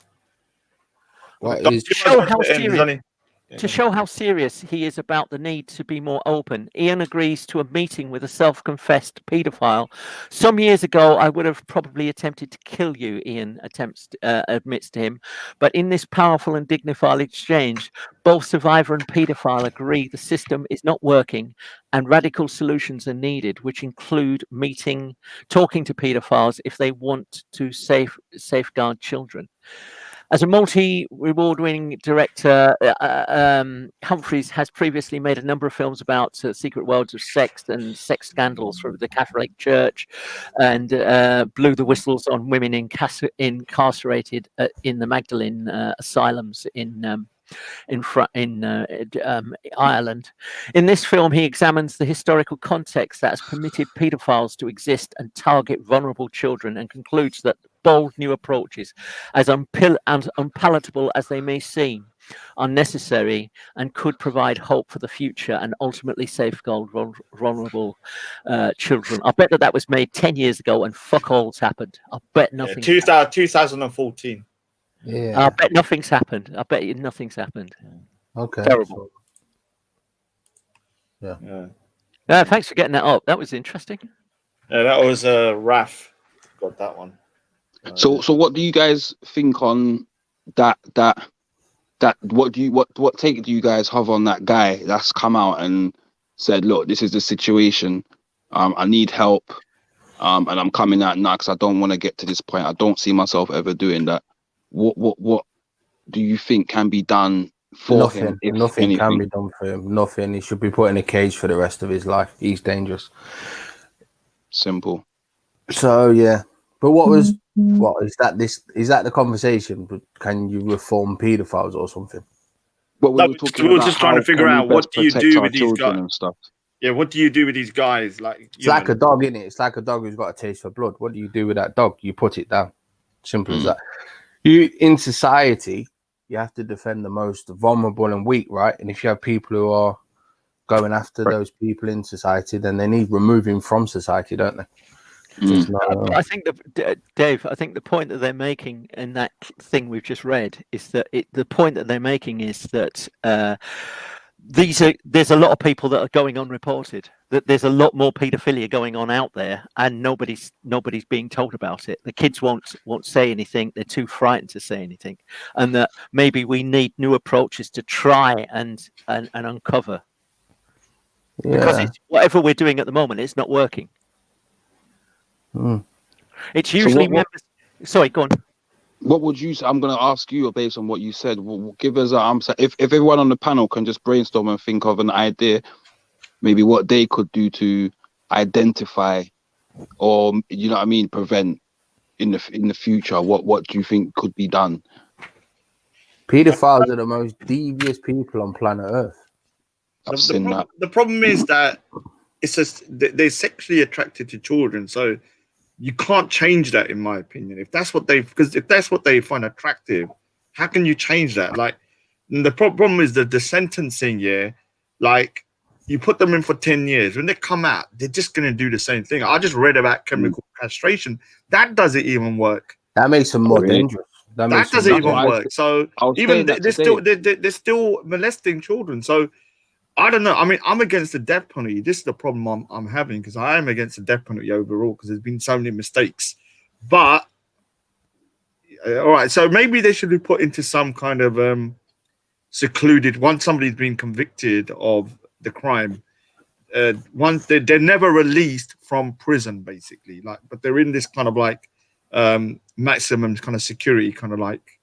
What is To show how serious he is about the need to be more open, Ian agrees to a meeting with a self-confessed paedophile. Some years ago, I would have probably attempted to kill you, Ian admits to him. But in this powerful and dignified exchange, both survivor and paedophile agree the system is not working and radical solutions are needed, which include talking to paedophiles if they want to safeguard children. As a multi-award-winning director, Humphreys has previously made a number of films about secret worlds of sex and sex scandals from the Catholic Church, and blew the whistles on women incarcerated in the Magdalene asylums in Ireland. In this film, he examines the historical context that has permitted paedophiles to exist and target vulnerable children, and concludes that bold new approaches, as unpalatable as they may seem, are necessary and could provide hope for the future and ultimately safeguard vulnerable children. I bet that was made 10 years ago and fuck all's happened. I bet nothing. 2014. Yeah. I bet nothing's happened. I bet you nothing's happened. Okay. Terrible. Yeah. Thanks for getting that up. That was interesting. Yeah, that was Raf. Got that one. So what do you guys think on that? What take do you guys have on that guy that's come out and said, look, this is the situation. I need help. And I'm coming out now because I don't want to get to this point. I don't see myself ever doing that. What do you think can be done for him? Nothing can be done for him. Nothing. He should be put in a cage for the rest of his life. He's dangerous. Simple. So yeah. But is that the conversation? But can you reform paedophiles or something? We were just trying to figure out what do you do with these guys and stuff. Yeah, what do you do with these guys? It's like a dog, isn't it? It's like a dog who's got a taste for blood. What do you do with that dog? You put it down. Simple as that. You in society, you have to defend the most vulnerable and weak, right? And if you have people who are going after those people in society, then they need removing from society, don't they? It's not, I think Dave, I think the point that they're making in that thing we've just read is that the point that they're making is that there's a lot of people that are going unreported. That there's a lot more paedophilia going on out there, and nobody's being told about it. The kids won't say anything. They're too frightened to say anything, and that maybe we need new approaches to try and uncover. Because whatever we're doing at the moment, it's not working. It's usually members. Sorry, go on. What would you say? I'm going to ask you based on what you said. Give us if everyone on the panel can just brainstorm and think of an idea, maybe what they could do to identify, or you know what I mean, prevent in the future. What do you think could be done? Pedophiles are the most devious people on planet Earth. I've seen that. The problem is that it's just they're sexually attracted to children, so you can't change that, in my opinion. If that's what they find attractive, how can you change that? Like, the problem is the sentencing. Yeah, like you put them in for 10 years. When they come out, they're just gonna do the same thing. I just read about chemical castration. That doesn't even work. That makes them more dangerous. That doesn't even work. So even they're still molesting children. So I don't know. I mean, I'm against the death penalty. This is the problem I'm having, because I am against the death penalty overall, because there's been so many mistakes. But all right, so maybe they should be put into some kind of secluded. Once somebody's been convicted of the crime, once they're never released from prison, basically. Like, but they're in this kind of like maximum kind of security, kind of like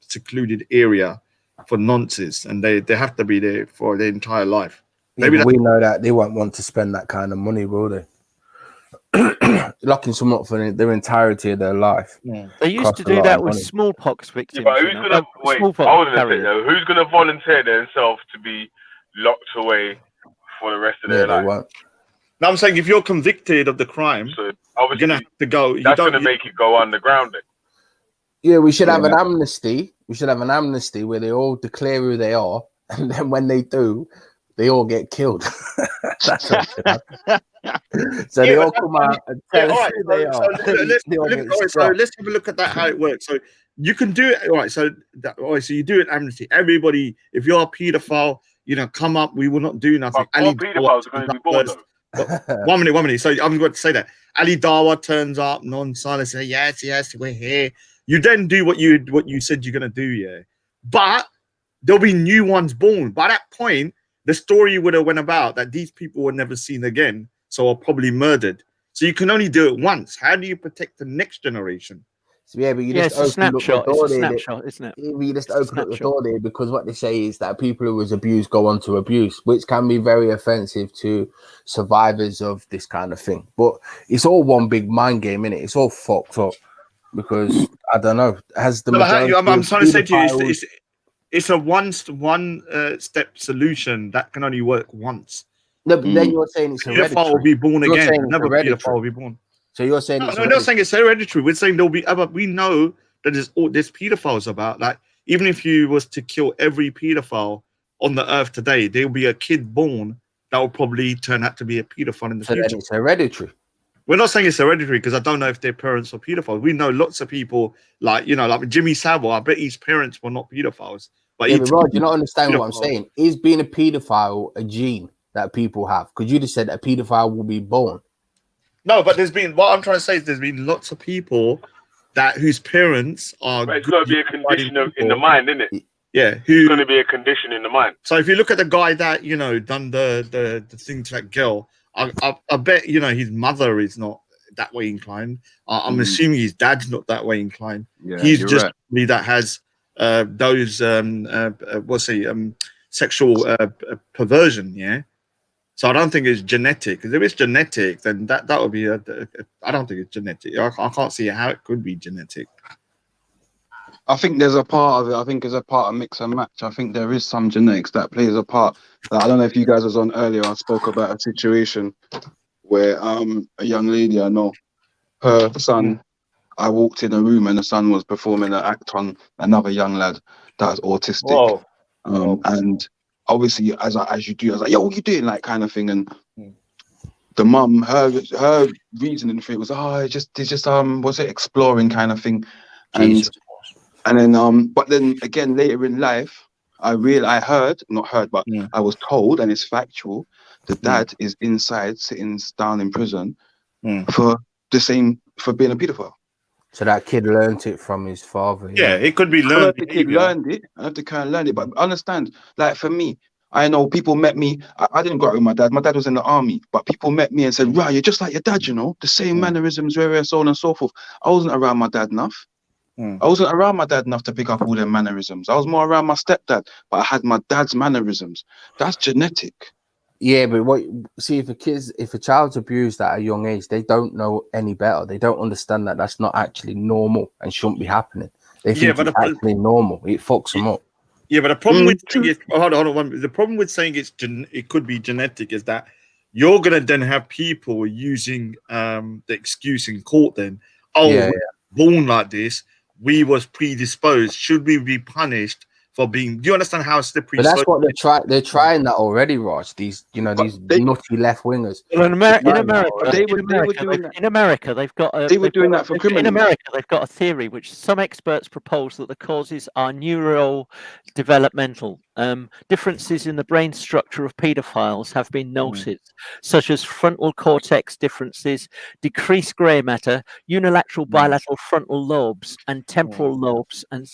secluded area for nonsense, and they have to be there for their entire life. Maybe we know that they won't want to spend that kind of money, will they? Locking someone up for their entirety of their life. They used to do that with smallpox victims. Yeah, but who's gonna wait? I was gonna say though, who's gonna volunteer themselves to be locked away for the rest of their life? No, I'm saying if you're convicted of the crime, so you're gonna have to go. That's gonna make it go underground then. Yeah, we should have an amnesty. We should have an amnesty where they all declare who they are, and then when they do, they all get killed. That's what should happen. So they all come out and tell us who they are. So let's have a look at that, how it works. So you can do it. All right. So you do an amnesty. Everybody, if you're a paedophile, come up. We will not do nothing. All paedophiles are going to be born though. 1 minute. So I'm going to say that Ali Dawa turns up, non-silent, say yes, we're here. You then do what you said you're gonna do, yeah. But there'll be new ones born. By that point, the story would have went about that these people were never seen again, so are probably murdered. So you can only do it once. How do you protect the next generation? So yeah, but you just it's a snapshot. It's a snapshot, isn't it? You just open up the door there, because what they say is that people who was abused go on to abuse, which can be very offensive to survivors of this kind of thing. But it's all one big mind game, innit? It's all fucked up. Because I don't know, has the I'm trying to say to you, it's a one step solution that can only work once. No, but then you're saying it's hereditary. Pedophile will be born again. Another pedophile will be born. So you're saying we're not saying it's hereditary. We're saying there'll be other. We know that there's pedophiles about. Like, even if you was to kill every pedophile on the earth today, there'll be a kid born that will probably turn out to be a pedophile in the future. Then it's hereditary. We're not saying it's hereditary, because I don't know if their parents are pedophiles. We know lots of people, like Jimmy Savile. I bet his parents were not pedophiles. But Rod, you're not understanding what I'm saying. Is being a pedophile a gene that people have? Because you just said a pedophile will be born. No, but what I'm trying to say is there's been lots of people whose parents are. But it's got to be a condition in the mind, isn't it? Yeah, it's going to be a condition in the mind. So if you look at the guy that done the thing to that girl. I bet his mother is not that way inclined. I'm assuming his dad's not that way inclined. Yeah, he's just me that has those sexual perversion. Yeah, so I don't think it's genetic. Because if it's genetic, then that would be I don't think it's genetic. I can't see how it could be genetic. I think there's a part of it. I think there's a part of mix and match. I think there is some genetics that plays a part. I don't know if you guys was on earlier. I spoke about a situation where a young lady I know, her son. I walked in a room and the son was performing an act on another young lad that was autistic. Whoa. And obviously, as you do, I was like, yo, what you doing? Like, kind of thing. And the mum, her reasoning for it was, it's just was it exploring kind of thing. And then but then again later in life, I was told, and it's factual, the dad is inside sitting down in prison for being a pedophile. So that kid learned it from his father. Yeah, it could be I don't know learned. if the kid learned it. I don't know if the kid learned it, but understand, like for me, I know people met me. I didn't grow up with my dad. My dad was in the army, but people met me and said, "Right, you're just like your dad, you know, the same mannerisms, so on and so forth." I wasn't around my dad enough. I wasn't around my dad enough to pick up all their mannerisms. I was more around my stepdad, but I had my dad's mannerisms. That's genetic. Yeah, but if a child's abused at a young age, they don't know any better. They don't understand that that's not actually normal and shouldn't be happening. They think it's actually normal. It fucks them up. Yeah, but the problem with saying it, hold on. The problem with saying it could be genetic is that you're gonna then have people using the excuse in court. Then, born like this, we was predisposed. Should we be punished for being? Do you understand how slippery? But that's what they're trying that already, Raj. These nutty left wingers. Well, in America, they've got a theory which some experts propose that the causes are neurodevelopmental. Differences in the brain structure of paedophiles have been noted, such as frontal cortex differences, decreased grey matter, unilateral bilateral frontal lobes, and temporal lobes, and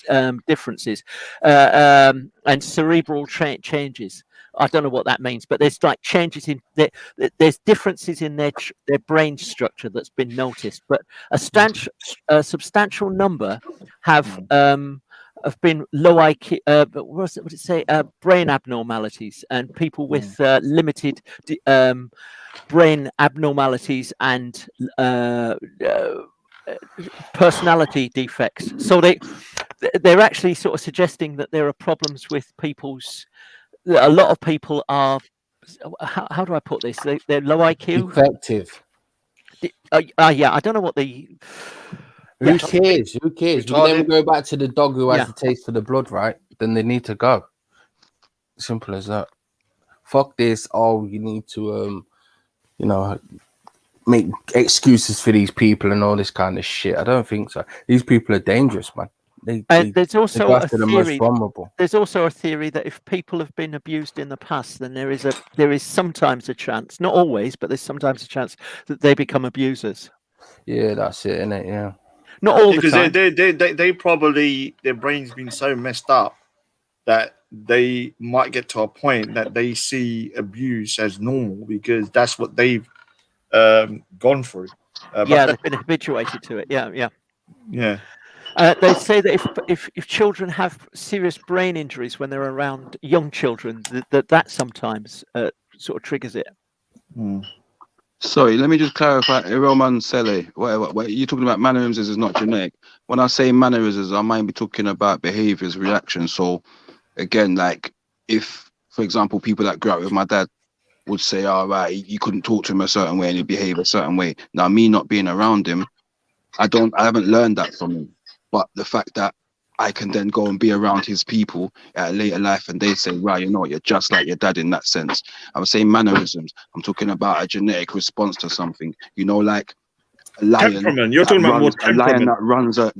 differences, and cerebral changes. I don't know what that means, but there's like changes in there's differences in their brain structure that's been noticed, but a substantial number have been low IQ. What did it say? Brain abnormalities, and people with limited brain abnormalities and personality defects. So they're actually sort of suggesting that there are problems with people's. A lot of people are. How do I put this? They're low IQ. Effective. Yeah, I don't know what the. Who cares? Who cares? We then go back to the dog who has the taste for the blood, right? Then they need to go. Simple as that. Fuck this. Oh, you need to, make excuses for these people and all this kind of shit. I don't think so. These people are dangerous, man. There's also a the most theory. vulnerable. There's also a theory that if people have been abused in the past, then there is sometimes a chance, not always, but there's sometimes a chance that they become abusers. Yeah, that's it, isn't it? Yeah. Not all the because time. they probably, their brain's been so messed up that they might get to a point that they see abuse as normal because that's what they've gone through. They've been habituated to it. Yeah. They say that if children have serious brain injuries when they're around young children, that sometimes sort of triggers it. Sorry, let me just clarify. Roman Sele, whatever. You're talking about mannerisms is not genetic. When I say mannerisms, I might be talking about behaviors, reactions. So, again, like if, for example, people that grew up with my dad would say, "All right, you couldn't talk to him a certain way and he'd behave a certain way." Now, me not being around him, I haven't learned that from him. But the fact that I can then go and be around his people at a later life and they say, "Right, you know what, you're just like your dad in that sense." I was saying mannerisms. I'm talking about a genetic response to something. Like a lion. Temperament. You're talking about more temperament. A lion that runs a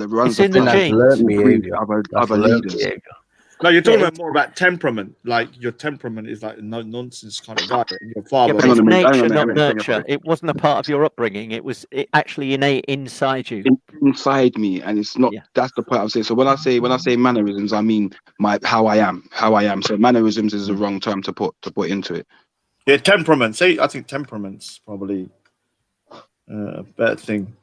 other leaders. No, you're talking about more about temperament. Like your temperament is like no nonsense kind of guy. Your father. But it's nature, not nurture. It wasn't a part of your upbringing. It was actually innate inside you. Inside me, and it's not. That's the point I'm saying. So when I say mannerisms, I mean how I am. So mannerisms is the wrong term to put into it. Yeah, temperament. I think temperament's probably a better thing.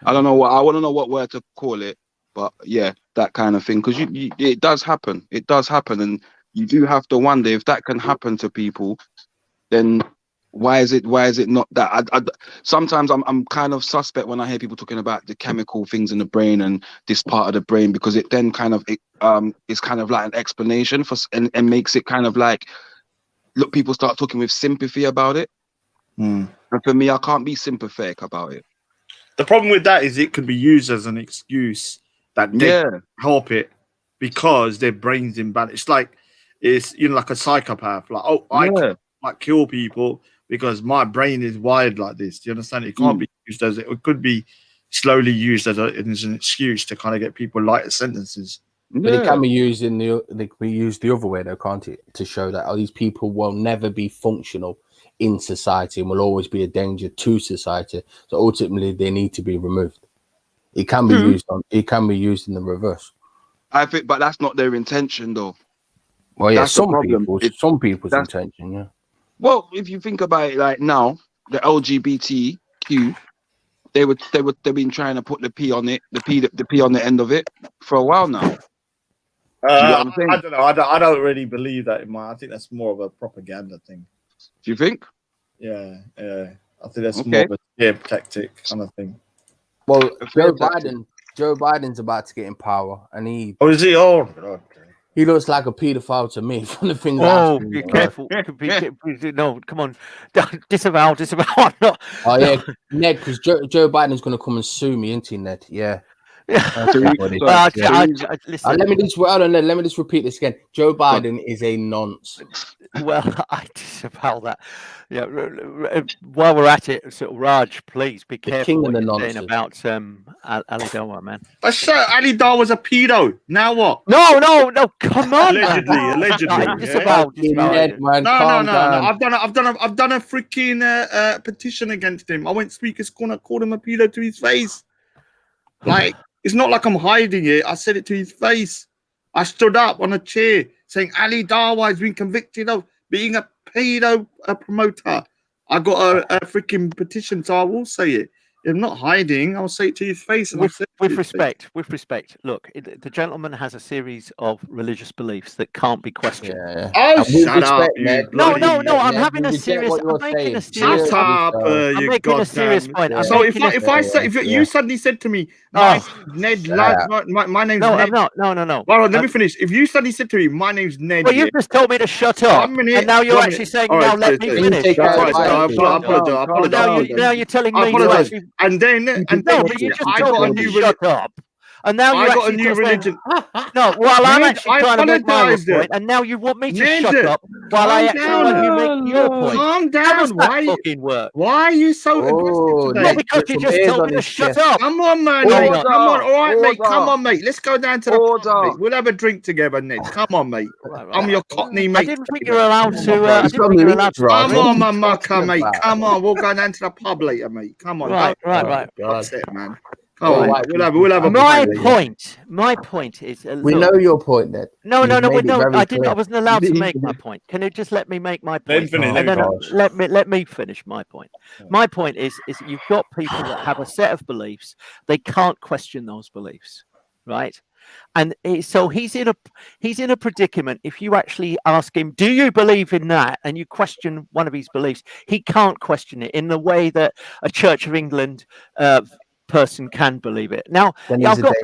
I don't know I want to know what word to call it. But yeah, that kind of thing, because it does happen. It does happen, and you do have to wonder if that can happen to people. Then why is it not that? Sometimes I'm kind of suspect when I hear people talking about the chemical things in the brain and this part of the brain, because it then kind of is kind of like an explanation for and makes it kind of like, look, people start talking with sympathy about it. And for me, I can't be sympathetic about it. The problem with that is it could be used as an excuse that they help it because their brain's imbalanced. It's like is like a psychopath. Like, oh, I can like kill people because my brain is wired like this. Do you understand? It can't be used as it could be slowly used as an excuse to kind of get people lighter sentences. But it can be used the other way though, can't it? To show that these people will never be functional in society and will always be a danger to society. So ultimately they need to be removed. It can be used in the reverse. I think, but that's not their intention though. Well, yeah, That's the problem. some people's intention, yeah. Well, if you think about it, like now, the LGBTQ, they've been trying to put the P on it, the P on the end of it for a while now. I don't know. I don't really believe that in I think that's more of a propaganda thing. Do you think? Yeah. I think that's more of a scare tactic kind of thing. Well, Joe Biden's about to get in power, and he. Oh, is he? Oh, God. He looks like a paedophile to me from the things. Oh, be careful! No, come on, disavow. I'm not. Oh yeah, Ned, because Joe Biden's going to come and sue me, isn't he, Ned? Yeah. Let me just repeat this again. Joe Biden is a nonce. Well, I disavow that. Yeah. While we're at it, so Raj, please be careful what you're saying about Ali Dawah, man. I said Ali Dawah was a pedo. Now what? No. Come on. Allegedly. Disavow. No. I've done a freaking petition against him. I went Speaker's Corner, called him a pedo to his face. Like. It's not like I'm hiding it. I said it to his face. I stood up on a chair saying Ali Dawah has been convicted of being a pedo promoter. I got a freaking petition, so I will say it. If I'm not hiding, I'll say it to his face. And with respect, look, the gentleman has a series of religious beliefs that can't be questioned. Yeah. Oh, shut up! No, I'm having a serious. I'm making a serious. Shut up! I'm making a serious point. So if you suddenly said to me, Ned, my name's no, Ned. I'm not. No. Well, let me finish. If you suddenly said to me, my name's Ned. Well, you just told me to shut up, and now you're actually saying, now let me finish. I apologize. Now you're telling me you actually. And then but you just told me to shut up. And now you got a new religion. No, while I'm actually trying to make my point, and now you want me to shut up while I actually want you to make your point. Calm down. How does that fucking work? Why are you so aggressive today? Well, because you just told me to shut up. Come on, man. Come on. All right, mate. Come on, mate. Let's go down to the pub, mate. We'll have a drink together, Ned. Come on, mate. I'm your Cockney mate. I didn't think you were allowed to. Come on, my mucker, mate. Come on. We'll go down to the pub later, mate. Come on. Right. That's it, man. Oh, right. We'll have a my point is we know your point, Ned. No, I didn't. I wasn't allowed to make my point. Can you just let me make my point? Let me finish my point. My point is you've got people that have a set of beliefs. They can't question those beliefs, right? And so he's in a predicament. If you actually ask him, do you believe in that? And you question one of his beliefs, he can't question it in the way that a Church of England person can believe it. Now, I've got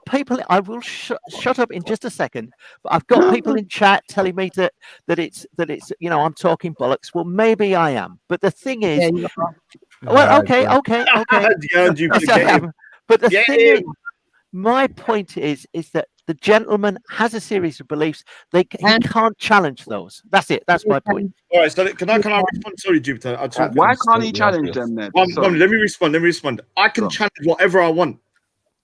people. I will shut up in just a second. But I've got people in chat telling me that it's I'm talking bollocks. Well, maybe I am. But the thing is, okay. But the thing is, my point is that the gentleman has a series of beliefs. He can't challenge those. That's it. That's my point. All right. So can I respond? Sorry, Jupiter. Why can't he challenge them then? Let me respond. I can challenge whatever I want.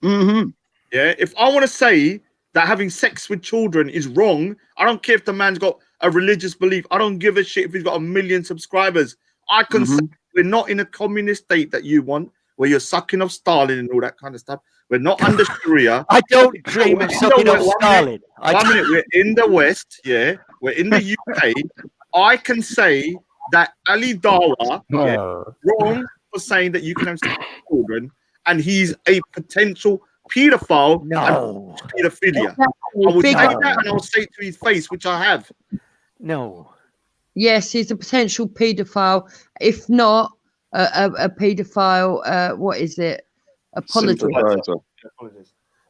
Mm-hmm. Yeah. If I want to say that having sex with children is wrong, I don't care if the man's got a religious belief. I don't give a shit if he's got 1 million subscribers. I can say we're not in a communist state that you want, where you're sucking off Stalin and all that kind of stuff. We're not under Sharia. I don't dream of sucking off Stalin. 1 minute. We're in the West. Yeah. We're in the UK. I can say that Ali Dawah wrong for saying that you can have sex with children, and he's a potential paedophile. No. And pedophilia. I will say that, and I'll say it to his face, which I have. No. Yes, he's a potential paedophile. If not a paedophile, what is it? Apology.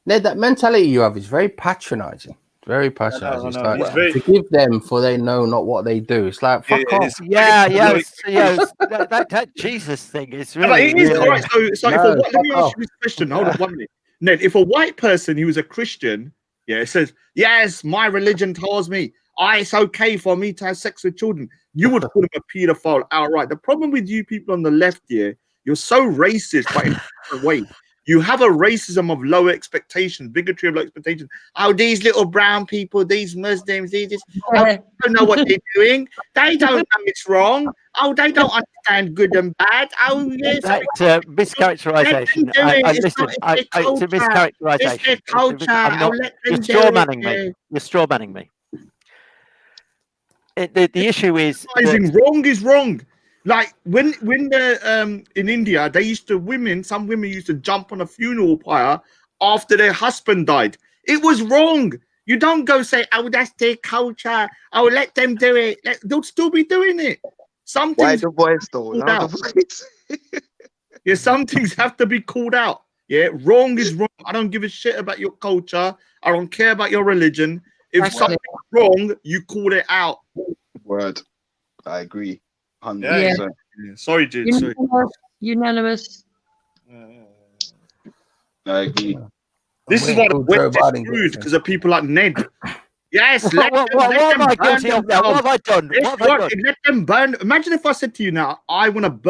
Ned, that mentality you have is very patronizing. Very patronizing. It's like, forgive them for they know not what they do. It's like fuck off. That Jesus thing is really. It is all right. So let me ask you this question. Hold on 1 minute, Ned. If a white person who was a Christian Yeah, it says, yes, my religion tells me it's okay for me to have sex with children. You would call him a paedophile outright. The problem with you people on the left here, you're so racist, but in a different way. You have a racism of low expectations, bigotry of low expectations. Oh, these little brown people, these Muslims, they don't know what they're doing. They don't know it's wrong. Oh, they don't understand good and bad. Oh, yes. That's mischaracterization. Listen, it's a mischaracterization. It's their culture. You're straw manning me. You're straw manning me. The issue is wrong is wrong. Like when the in India, some women used to jump on a funeral pyre after their husband died. It was wrong. You don't go say, oh, that's their culture. Oh, let them do it. They'll still be doing it. Some things Why the voice though? Yeah, some things have to be called out. Yeah, wrong is wrong. I don't give a shit about your culture. I don't care about your religion. If something's wrong, you call it out. Word. I agree. 100%. Yeah. Sorry, dude. Unanimous. I agree. This is what we're screwed because of people like Ned. Yes, what have I done? Let them burn. Imagine if I said to you now, I want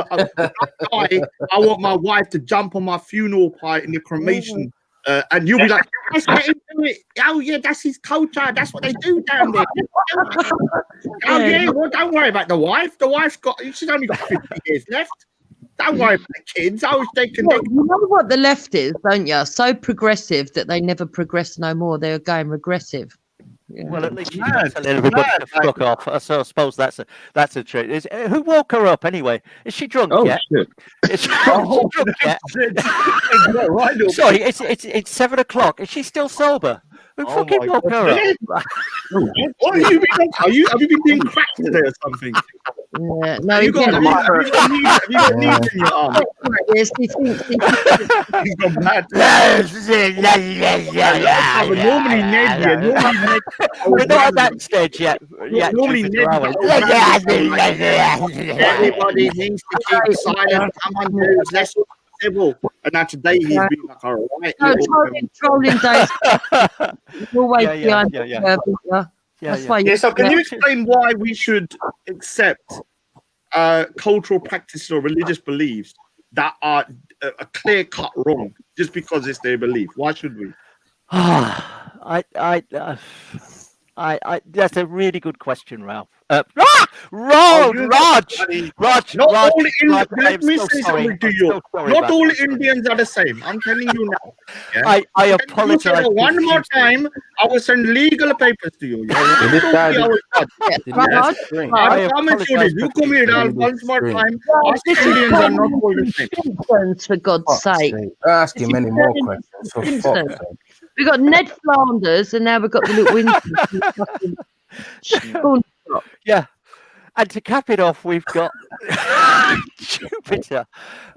my wife to jump on my funeral pyre in the cremation. And you'll be like, let's get into it. Oh, yeah, that's his culture. That's what they do down there. Oh, yeah, well, don't worry about the wife. She's only got 50 years left. Don't worry about the kids. I was thinking. You know what the left is, don't you? So progressive that they never progress no more. They're going regressive. Yeah. Well, at least she's telling everybody to fuck off. So I suppose that's a truth. Who woke her up anyway? Is she drunk yet? Shit. Is she drunk yet? Sorry, it's 7 o'clock. Is she still sober? Who fucking woke her up? What have you been? Have you been doing crack today or something? Yeah, no, have you got needles in your arm? Yes, he thinks he's gone mad. Normally Ned, we're not at that stage yet. Normally Ned. Everybody needs to keep silent. Come on, dudes. Let's civil. And now today he's been like, all right. No, trolling days. Always behind the curve. That's why. Yeah. So, can you explain why we should accept cultural practices or religious beliefs that are a clear cut wrong just because it's their belief? Why should we? That's a really good question, Ralph. Raj. Let me say something to you. Not all Indians are the same. I'm telling you now. Yeah? I apologize. One more time, I will send legal papers to you. I promise you this. You come here once more time. Us Indians are not all the same. For God's sake. Ask him many more questions. For fuck's sake. We've got Ned Flanders, and now we've got the little Winston. Yeah. And to cap it off, we've got Jupiter.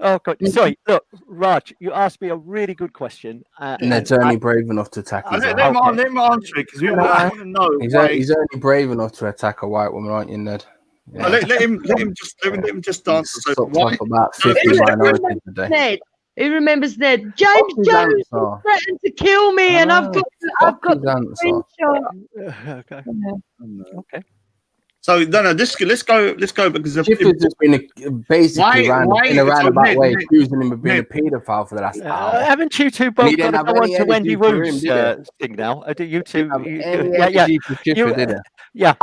Oh, God. Sorry, look, Raj, you asked me a really good question. Ned's only brave enough to attack his Let me answer it because we want to know. He's only brave enough to attack a white woman, aren't you, Ned? Yeah. Let him just answer. So why? About 50 minorities a day. Ned. Who remembers Ned? James Jones threatened to kill me, and I've got the screenshot. Okay. So no, let's go because Chipper's just been basically in a roundabout way accusing him of being a paedophile for the last hour. Haven't you two both got to go on to Wendy Wu's thing now? Do you two? Yeah.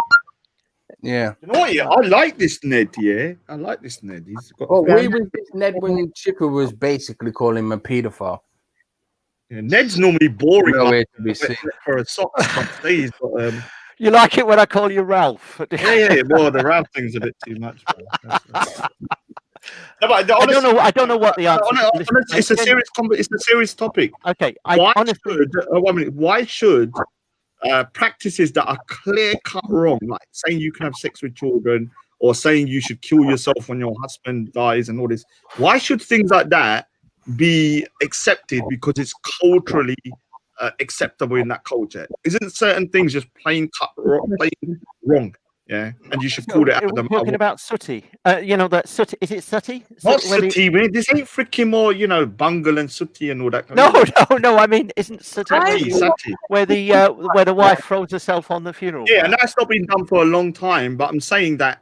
Yeah. You know what? Yeah, I like this Ned. Yeah, I like this Ned. He's got. Well, where was this Ned when Chipper was basically calling him a paedophile? Yeah, Ned's normally boring. Nowhere to be seen. For a socks days, but you like it when I call you Ralph? Yeah. Well, the Ralph thing's a bit too much. No, but I don't know what the answer is. It's a serious topic. Okay. Why should practices that are clear-cut wrong, like saying you can have sex with children or saying you should kill yourself when your husband dies and all this, why should things like that be accepted because it's culturally acceptable in that culture? Isn't certain things just plain wrong? Yeah, and you should call it out. We're talking about Sooty. You know that Sooty. Is it Sooty? Not Sooty, man. This ain't freaking more, you know, Bungle and Sooty and all that. No. I mean, isn't Sooty where the wife throws herself on the funeral? Yeah, and that's not been done for a long time. But I'm saying that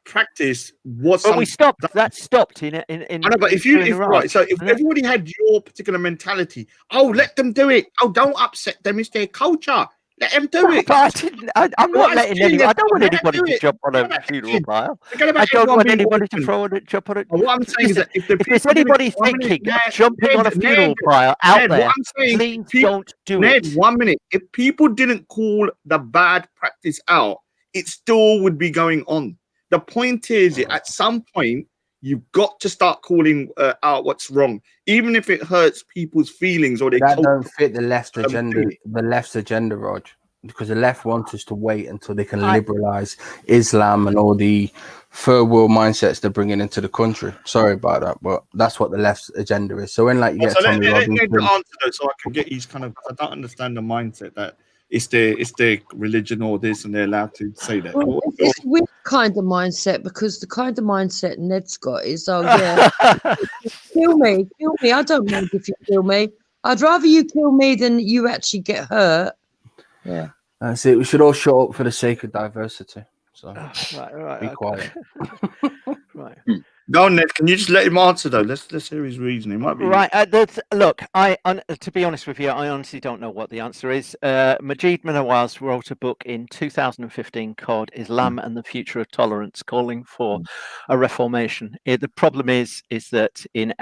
practice was. But we stopped. That stopped in. I know, but if everybody had your particular mentality, let them do it. Oh, don't upset them. It's their culture. Let them do it. But I'm not letting anyone. I don't want anybody to jump on a funeral pile. I don't want anybody to jump on it. What I'm saying is that if there's anybody thinking of jumping on a funeral pile out there, please don't do it. 1 minute. If people didn't call the bad practice out, it still would be going on. The point is, at some point, you've got to start calling out what's wrong, even if it hurts people's feelings or they don't fit the left's agenda. The left's agenda, Rog, because the left wants us to wait until they can liberalize Islam and all the third world mindsets they're bringing into the country. Sorry about that, but that's what the left's agenda is. So when you get Tommy Robinson, let me answer though, so I can get his kind of. I don't understand the mindset that it's their religion or this, and they're allowed to say that. Well, it's a weird kind of mindset, because the kind of mindset Ned's got is, oh yeah, kill me. I don't mind if you kill me. I'd rather you kill me than you actually get hurt. Yeah, that's it. We should all shut up for the sake of diversity. So be quiet. Right. Go on, Ned. Can you just let him answer though? Let's hear his reasoning. Might be right. Look, to be honest with you, I honestly don't know what the answer is. Majid Minawaz wrote a book in 2015 called "Islam and the Future of Tolerance," calling for a reformation. The problem is that in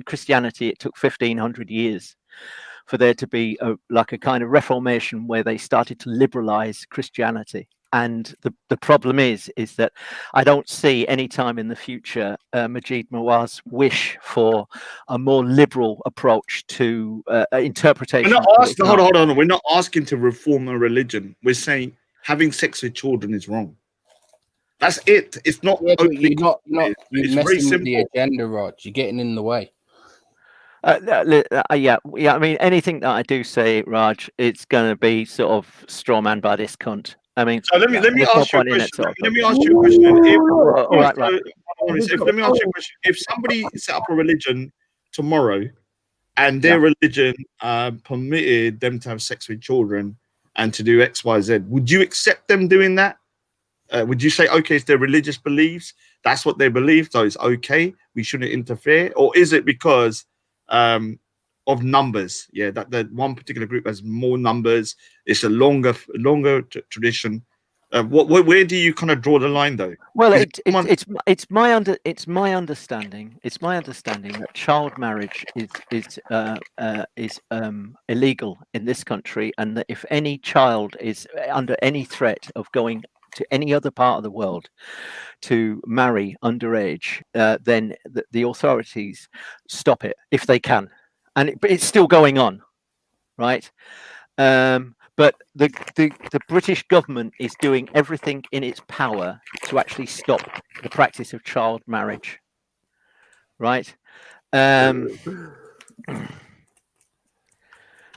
Christianity, it took 1,500 years for there to be a kind of reformation where they started to liberalize Christianity. And the problem is that I don't see any time in the future Majid Minawaz wish for a more liberal approach to interpretation. We're not asking, hold on. We're not asking to reform a religion. We're saying having sex with children is wrong. That's it. It's not. You're messing with the agenda, Rog. You're getting in the way. Yeah. I mean, anything that I do say, Raj, it's going to be sort of straw man by this cunt. I mean, so let me ask you a question. Let me ask you a question. Let me ask you a question. If somebody set up a religion tomorrow, and their religion permitted them to have sex with children and to do X, Y, Z, would you accept them doing that? Would you say, okay, it's their religious beliefs, that's what they believe, so it's okay, we shouldn't interfere? Or is it because of numbers? Yeah, that one particular group has more numbers, it's a longer tradition. Where do you kind of draw the line though? Well, it's my understanding that child marriage is illegal in this country, and that if any child is under any threat of going to any other part of the world to marry underage, then the authorities stop it if they can, and it's still going on, right? But the British government is doing everything in its power to actually stop the practice of child marriage, right?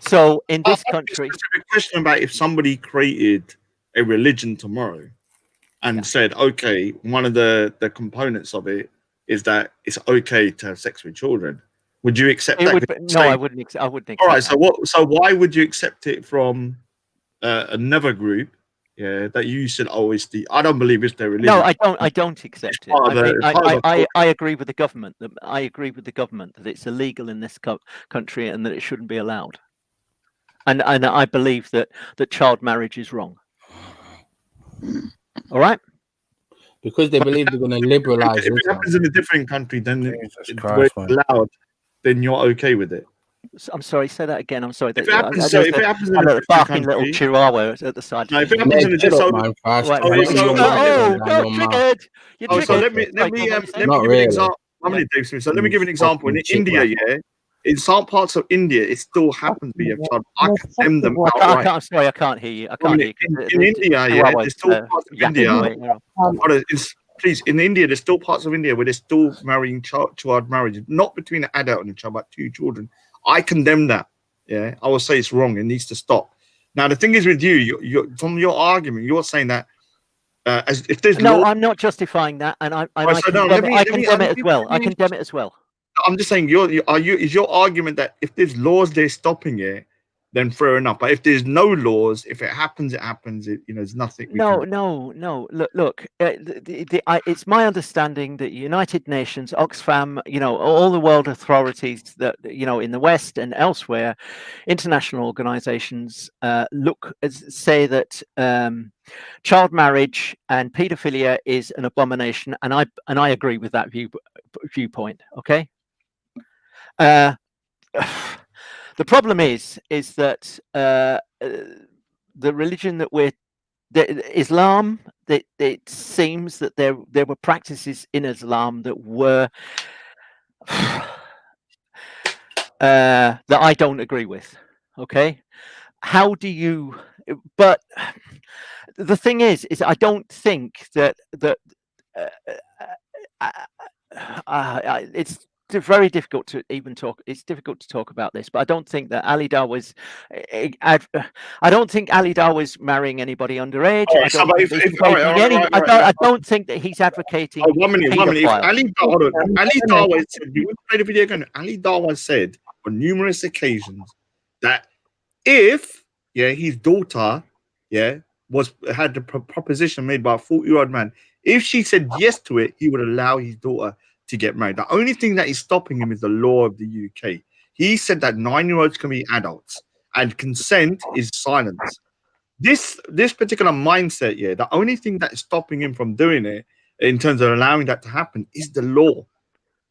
So in this country, a question about if somebody created a religion tomorrow and said, okay, one of the components of it is that it's okay to have sex with children. Would you accept that? No, I wouldn't accept. All right. So why would you accept it from another group? Yeah, that you said, oh, I don't believe it's their religion. No, I don't accept it. I agree with the government. I agree with the government that it's illegal in this country and that it shouldn't be allowed. And I believe that child marriage is wrong. All right. Because they believe they're going to liberalize. If it happens in a different country, then it's allowed. Then you're okay with it. I'm sorry. Say that again. I'm sorry. If it happens in a barking little chihuahua at the side. No, if it happens in a different let me give an example. How many Dave Smith? So let me give an example. In India, in some parts of India, it still happens to be a child. I condemn them outright. I can't hear you. I can't hear you. In India, there's still parts of India. Please, in India, there's still parts of India where they're still marrying child marriage, not between an adult and a child, but two children. I condemn that. Yeah, I will say it's wrong. It needs to stop. Now, the thing is with you from your argument, you're saying that as if there's No, law. I'm not justifying that, and I Right, so no, condemn let it me as well. I condemn it as well. I'm just saying, is your argument that if there's laws they're stopping it, then fair enough. But if there's no laws, if it happens, it happens. There's nothing. No. Look. It's my understanding that United Nations, Oxfam, all the world authorities that in the West and elsewhere, international organisations say that child marriage and paedophilia is an abomination, and I agree with that viewpoint. Okay. The problem is that the religion that Islam, that it seems that there were practices in Islam that were that I don't agree with. Okay, how do you? But the thing is I don't think that it's very difficult to even talk. It's difficult to talk about this, but I don't think that Ali Dar was. I don't think Ali Dar was marrying anybody underage. I don't think that he's advocating. Oh, 1 minute. If Ali Dar said, you want to play the video again? Ali Dar said on numerous occasions that if his daughter had the proposition made by a 40-year-old man, if she said yes to it, he would allow his daughter to get married. The only thing that is stopping him is the law of the UK. He said that 9-year-olds can be adults and consent is silence. This particular mindset, the only thing that is stopping him from doing it in terms of allowing that to happen is the law.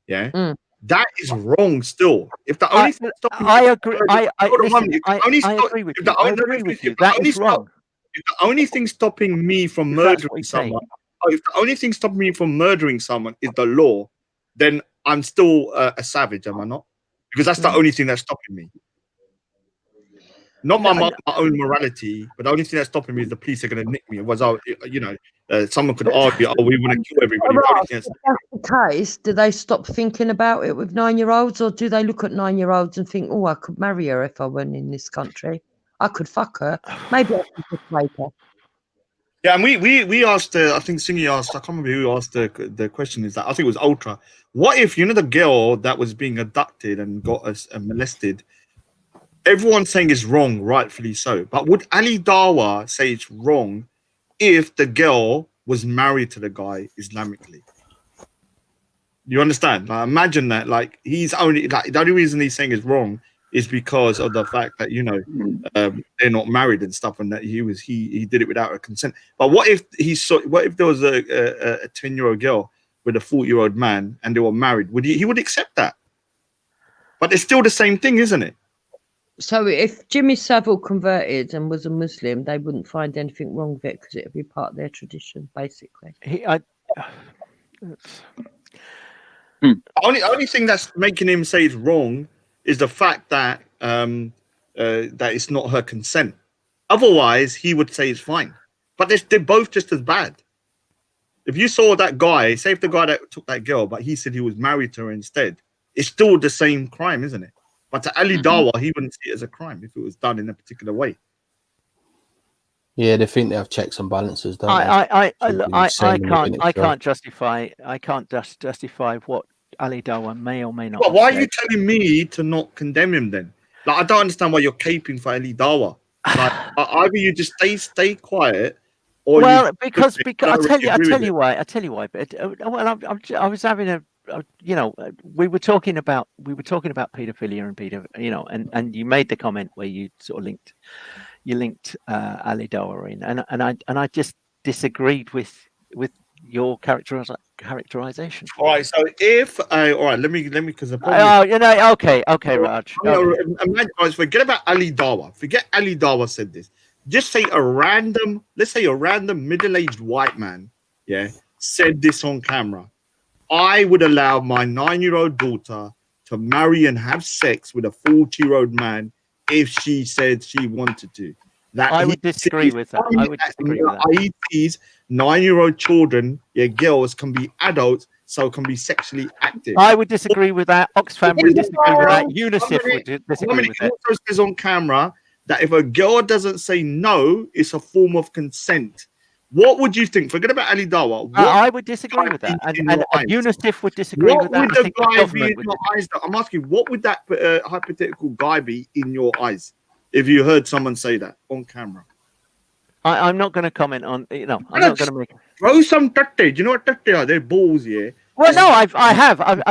That is wrong still. If the only thing stopping I agree. I agree with you. I agree with you. That is wrong. If the only thing stopping me from murdering someone, if the only thing stopping me from murdering someone is the law, then I'm still a savage, am I not? Because that's the only thing that's stopping me. Not my own morality, but the only thing that's stopping me is the police are going to nick me. Someone could argue, we want to kill everybody. If that's the case, do they stop thinking about it with 9-year-olds, or do they look at 9-year-olds and think, I could marry her if I weren't in this country? I could fuck her. Maybe I could persuade her. Yeah, and we asked, I think Singy asked, I can't remember who asked the question, is that I think it was Ultra. What if, the girl that was being abducted and got molested, everyone's saying it's wrong, rightfully so. But would Ali Dawa say it's wrong if the girl was married to the guy Islamically? You understand? Imagine that, he's only, the only reason he's saying it's wrong is because of the fact that they're not married and stuff, and that he did it without her consent. But what if there was a 10-year-old girl with a 40-year-old man and they were married? He would accept that? But it's still the same thing, isn't it? So if Jimmy Savile converted and was a Muslim, they wouldn't find anything wrong with it because it would be part of their tradition, basically. Only thing that's making him say it's wrong is the fact that that it's not her consent. Otherwise, he would say it's fine. But they're both just as bad. If you saw that guy, say if the guy that took that girl, but he said he was married to her instead, it's still the same crime, isn't it? But to Ali Dawa, he wouldn't see it as a crime if it was done in a particular way. Yeah, they think they have checks and balances, don't I can't justify what Ali Dawa may or may not. But why are you telling me to not condemn him then? I don't understand why you're caping for Ali Dawa. Either you just stay quiet, or because I tell you why. But I was having we were talking about paedophilia and and you made the comment where you sort of linked Ali Dawa in, and I just disagreed with your characterization. All right, so if all right, let me because okay, Raj. Imagine, forget about Ali Dawa. Forget Ali Dawa said this. Just say let's say a random middle-aged white man, said this on camera. I would allow my 9-year-old daughter to marry and have sex with a 40-year-old man if she said she wanted to. I would disagree with that. I would disagree with that. IETs, 9-year-old children, girls can be adults, so can be sexually active. I would disagree with that. Oxfam would disagree with that. UNICEF would disagree with that. It also says on camera that if a girl doesn't say no, it's a form of consent. What would you think? Forget about Ali Dawa. I would disagree with that, and UNICEF would disagree What with that. would I the think the guy be government in would. your eyes? I'm asking, what would that hypothetical guy be in your eyes if you heard someone say that on camera? I'm not going to comment on. I'm not going to make. Throw some tatte. Do you know what tatte are? They're balls, yeah. Well, no, I've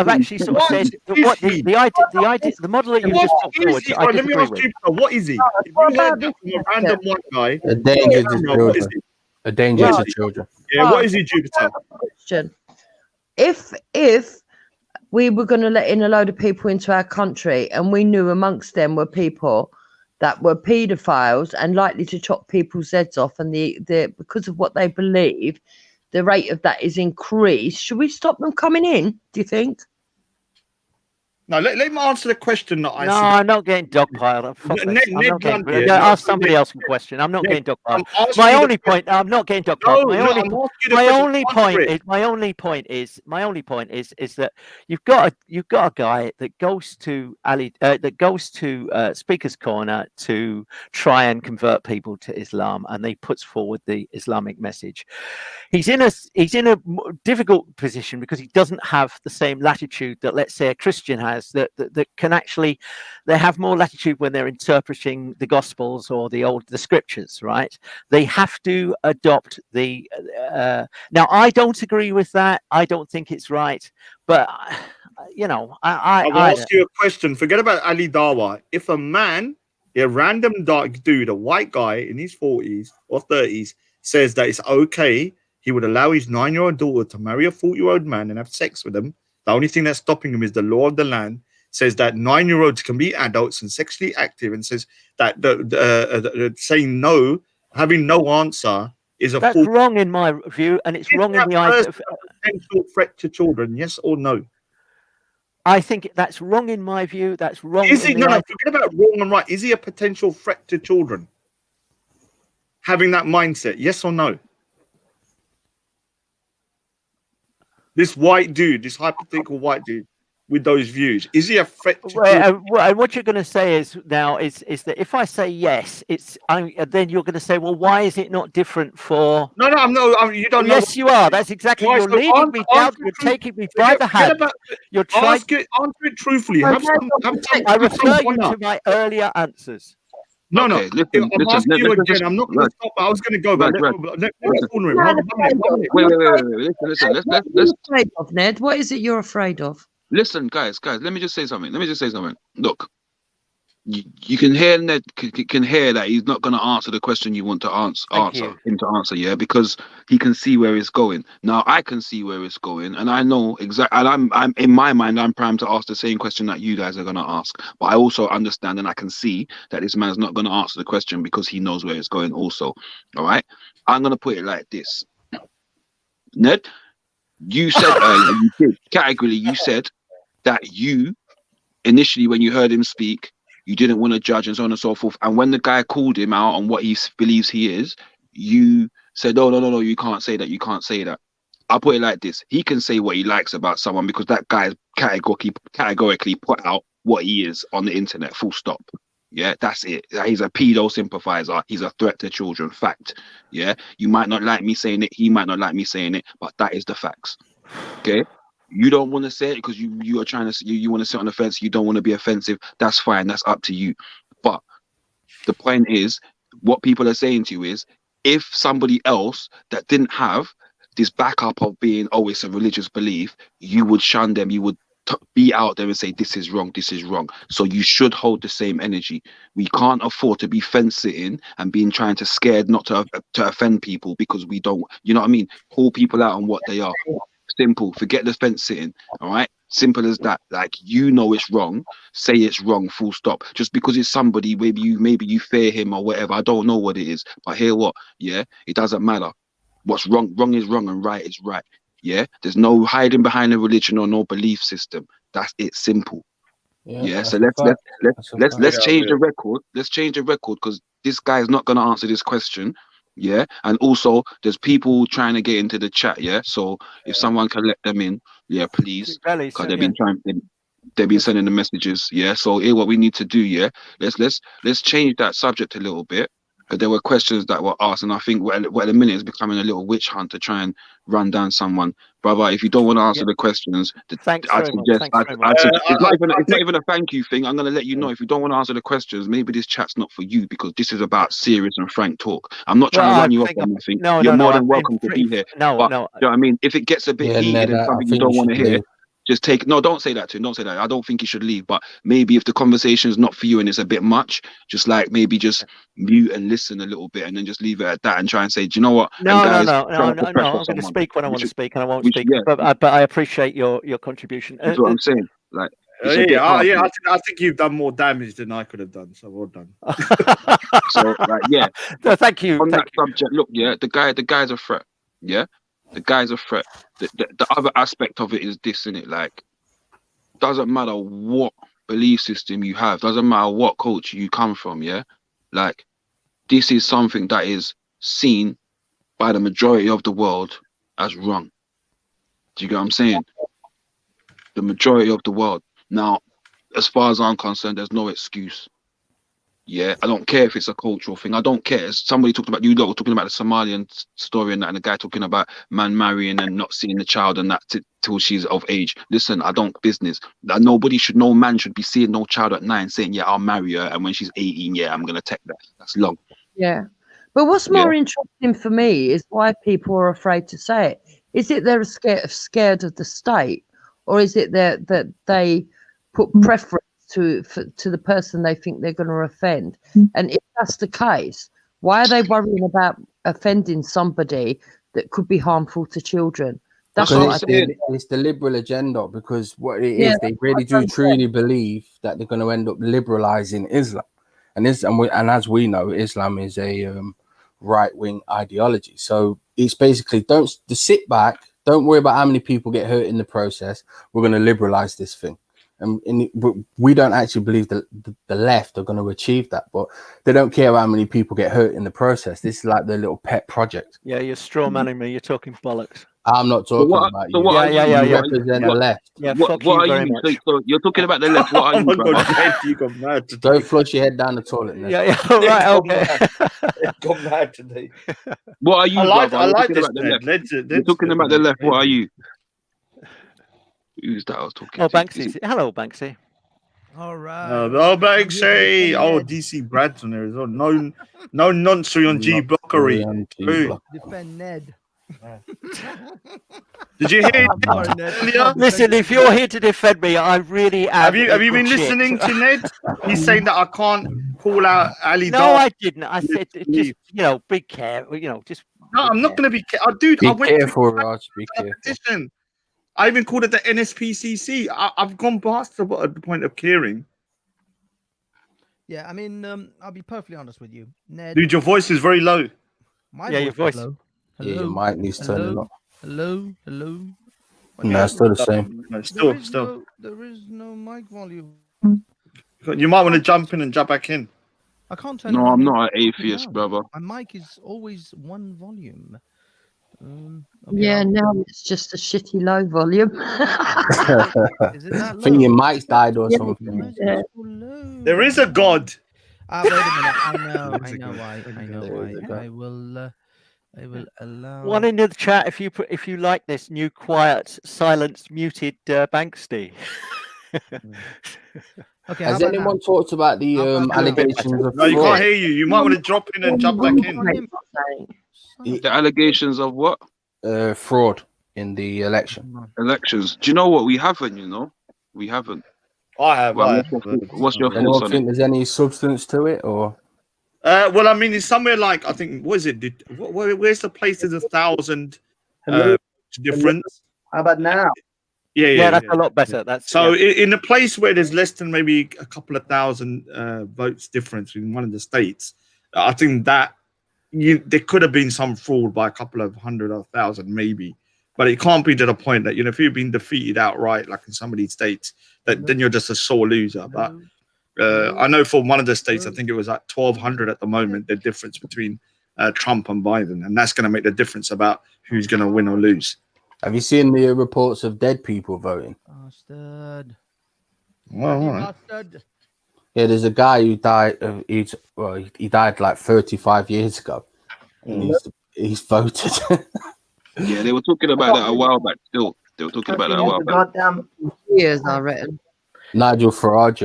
actually sort of said what the model that you just put forward. I Let me disagree ask with. you, what is he? If you heard that from a random white guy, A danger to what is children. he? A danger to children. Yeah, what is he, Jupiter? Question. If we were going to let in a load of people into our country and we knew amongst them were people that were paedophiles and likely to chop people's heads off, and the because of what they believe, the rate of that is increased, should we stop them coming in, do you think? No, let me answer the question that I No, said. I'm not getting dogpiled. Ask somebody else a question. I'm not getting dogpiled. My only point. I'm not getting dogpiled. My only point is that you've got a guy that goes to Speaker's Corner to try and convert people to Islam, and he puts forward the Islamic message. He's in a difficult position because he doesn't have the same latitude that, let's say, a Christian has. That can actually, they have more latitude when they're interpreting the Gospels or the Scriptures, right? They have to adopt the. Now, I don't agree with that. I don't think it's right, but I'll ask you a question. Forget about Ali Dawa. If a man, a random dark dude, a white guy in his 40s or 30s, says that it's okay, he would allow his 9-year-old daughter to marry a 40-year-old man and have sex with him. The only thing that's stopping him is the law of the land. Says that 9-year-olds can be adults and sexually active, and says that saying no, having no answer is a that's wrong in my view, and it's wrong in the eyes of potential threat to children. Yes or no? I think that's wrong in my view. That's wrong. Is he? No, forget about wrong and right. Is he a potential threat to children? Having that mindset, yes or no? This white dude, this hypothetical white dude with those views, is he a threat to children? And what you're going to say is that if I say yes, then you're going to say, well, why is it not different for? No, I'm not. You don't know. Yes, you are. That's exactly. You're leading me down. You're taking me by the hand. You're trying. Answer it truthfully. I refer you to my earlier answers. No, Okay, I'm asking you again. I'm not going to stop. I was going to go, but let's corner him. Wait. Listen. Let's. What are you afraid of, Ned? What is it you're afraid of? Listen, guys. Let me just say something. Look, you can hear Ned. Can hear that he's not going to answer the question you want to answer. Yeah, because he can see where it's going. Now I can see where it's going, and I know exactly. And I'm in my mind, I'm primed to ask the same question that you guys are going to ask. But I also understand, and I can see that this man's not going to answer the question because he knows where it's going. Also, all right. I'm going to put it like this, Ned. You said earlier, you did categorically. You said that you initially, when you heard him speak, you didn't want to judge and so on and so forth. And when the guy called him out on what he believes he is, you said, "Oh, no, you can't say that. You can't say that." I'll put it like this: he can say what he likes about someone because that guy is categorically put out what he is on the internet. Full stop. Yeah, that's it. He's a pedo sympathizer. He's a threat to children. Fact. Yeah, you might not like me saying it. He might not like me saying it, but that is the facts. Okay. You don't want to say it because you are trying to you want to sit on the fence. You don't want to be offensive. That's fine. That's up to you. But the point is, what people are saying to you is, if somebody else that didn't have this backup of being, oh, it's a religious belief, you would shun them. You would be out there and say, this is wrong. This is wrong. So you should hold the same energy. We can't afford to be fence sitting and being trying to scared not to offend people because we don't. You know what I mean? Call people out on what they are. Simple. Forget the fence sitting. All right. Simple as that. Like, you know it's wrong. Say it's wrong. Full stop. Just because it's somebody, maybe you fear him or whatever. I don't know what it is. But hear what? Yeah. It doesn't matter. What's wrong? Wrong is wrong and right is right. Yeah. There's no hiding behind a religion or no belief system. That's it. Simple. Yeah. So let's change the record. Let's change the record because this guy is not going to answer this question. Yeah, and also there's people trying to get into the chat. Yeah, so if someone can let them in, yeah, please, because they've been sending the messages. Yeah, so here what we need to do. Yeah, let's change that subject a little bit. Because there were questions that were asked, and I think at the minute it's becoming a little witch hunt to try and run down someone. Brother, if you don't want to answer the questions, Thanks I very much. suggest, Thanks very much. it's not even a thank you thing. I'm going to let you know if you don't want to answer the questions, maybe this chat's not for you, because this is about serious and frank talk. I'm not trying to run you off on nothing. You're more than welcome to be here. No, but, no. you know what I mean? If it gets a bit heated and something you don't want to hear, just take no. Don't say that to him. Don't say that. I don't think you should leave. But maybe if the conversation is not for you and it's a bit much, just like maybe just mute and listen a little bit, and then just leave it at that and try and say, do you know what? No. Guys, I'm going to speak when I want to speak, and I won't speak. But I appreciate your contribution. That's what I'm saying. Like, I think you've done more damage than I could have done. So well done. So yeah. No, thank you. On that subject, look, yeah, the guy's a threat. Yeah. The guy's a threat. The other aspect of it is this, innit? Like, doesn't matter what belief system you have, doesn't matter what culture you come from, yeah? Like, this is something that is seen by the majority of the world as wrong. Do you get what I'm saying? The majority of the world. Now, as far as I'm concerned, there's no excuse. Yeah, I don't care if it's a cultural thing. I don't care. Somebody talked about, you lot were talking about the Somalian story and that, and the guy talking about man marrying and not seeing the child and that till she's of age. Listen, I don't business. No man should be seeing no child at 9 saying, yeah, I'll marry her, and when she's 18, yeah, I'm going to take that. That's long. Yeah. But what's more interesting for me is why people are afraid to say it. Is it they're scared of the state, or is it that they put preference to the person they think they're going to offend? And if that's the case, why are they worrying about offending somebody that could be harmful to children? That's what it's the liberal agenda, because what it is, they really do truly believe that they're going to end up liberalizing Islam, and as we know, Islam is a right-wing ideology. So it's basically don't sit back, don't worry about how many people get hurt in the process. We're going to liberalize this thing. And we don't actually believe that the left are going to achieve that, but they don't care how many people get hurt in the process. This is like their little pet project. Yeah, you're straw manning me. You're talking bollocks. I'm not talking about you. You represent the left. Yeah, what are you? So you're talking about the left. What are you, brother? You got mad today. Don't flush your head down the toilet. Ned. Yeah. Right. Okay. Got mad today. What are you? I like this. You're talking about the left. What are you? Who's that I was talking to? Banksy. Hello, Banksy. All right. Oh, Banksy. Oh, DC Brad's on there as well. No nonsense on G Blockery. Defend Ned. Did you hear? Listen, if you're here to defend me, I really am. Have you been listening to Ned? He's saying that I can't call out Ali. No, I didn't. I said just be careful. Just. No, I'm not going to be careful, dude. Be I went careful, Raj. Be careful. Petition. I even called it the NSPCC. I've gone past the point of caring. Yeah, I mean, I'll be perfectly honest with you, Ned. Dude, your voice is very low. Your voice. Hello. Yeah, your mic needs turning up. Hello. No, it's still the same. No, still. There is no mic volume. You might want to jump in and jump back in. I can't turn. No, I'm not an atheist, brother. My mic is always one volume. Now it's just a shitty low volume. I think your mic's died or something. Yeah. There is a God. Wait a minute. I know why. I will allow. One in the chat if you like this new quiet, silenced, muted Banksy. Okay. Has anyone talked about the allegations of? No, you can't hear you. You might want to drop in and jump back in. The allegations of what? Fraud in the elections. Do you know what? We haven't. We haven't. I have. What's your thoughts Anyone on think it? there's any substance to it, or? Well, I mean, it's somewhere like, I think, what is it? Where's the place there's 1,000 difference? How about now? Yeah, that's a lot better. That's so in a place where there's less than maybe a couple of thousand votes difference in one of the states, I think that there could have been some fraud by a couple of hundred or thousand maybe, but it can't be to the point that if you've been defeated outright, like in some of these states, that then you're just a sore loser. But I know for one of the states, I think it was like 1,200 at the moment, the difference between Trump and Biden, and that's going to make the difference about who's going to win or lose. Have you seen the reports of dead people voting? Bastard. Well, all right. Bastard. Yeah, there's a guy who died. He died like 35 years ago, and he's voted. Yeah, they were talking about that a while back. Still, they were talking about that a while back. Goddamn. Years, I reckon. Nigel Farage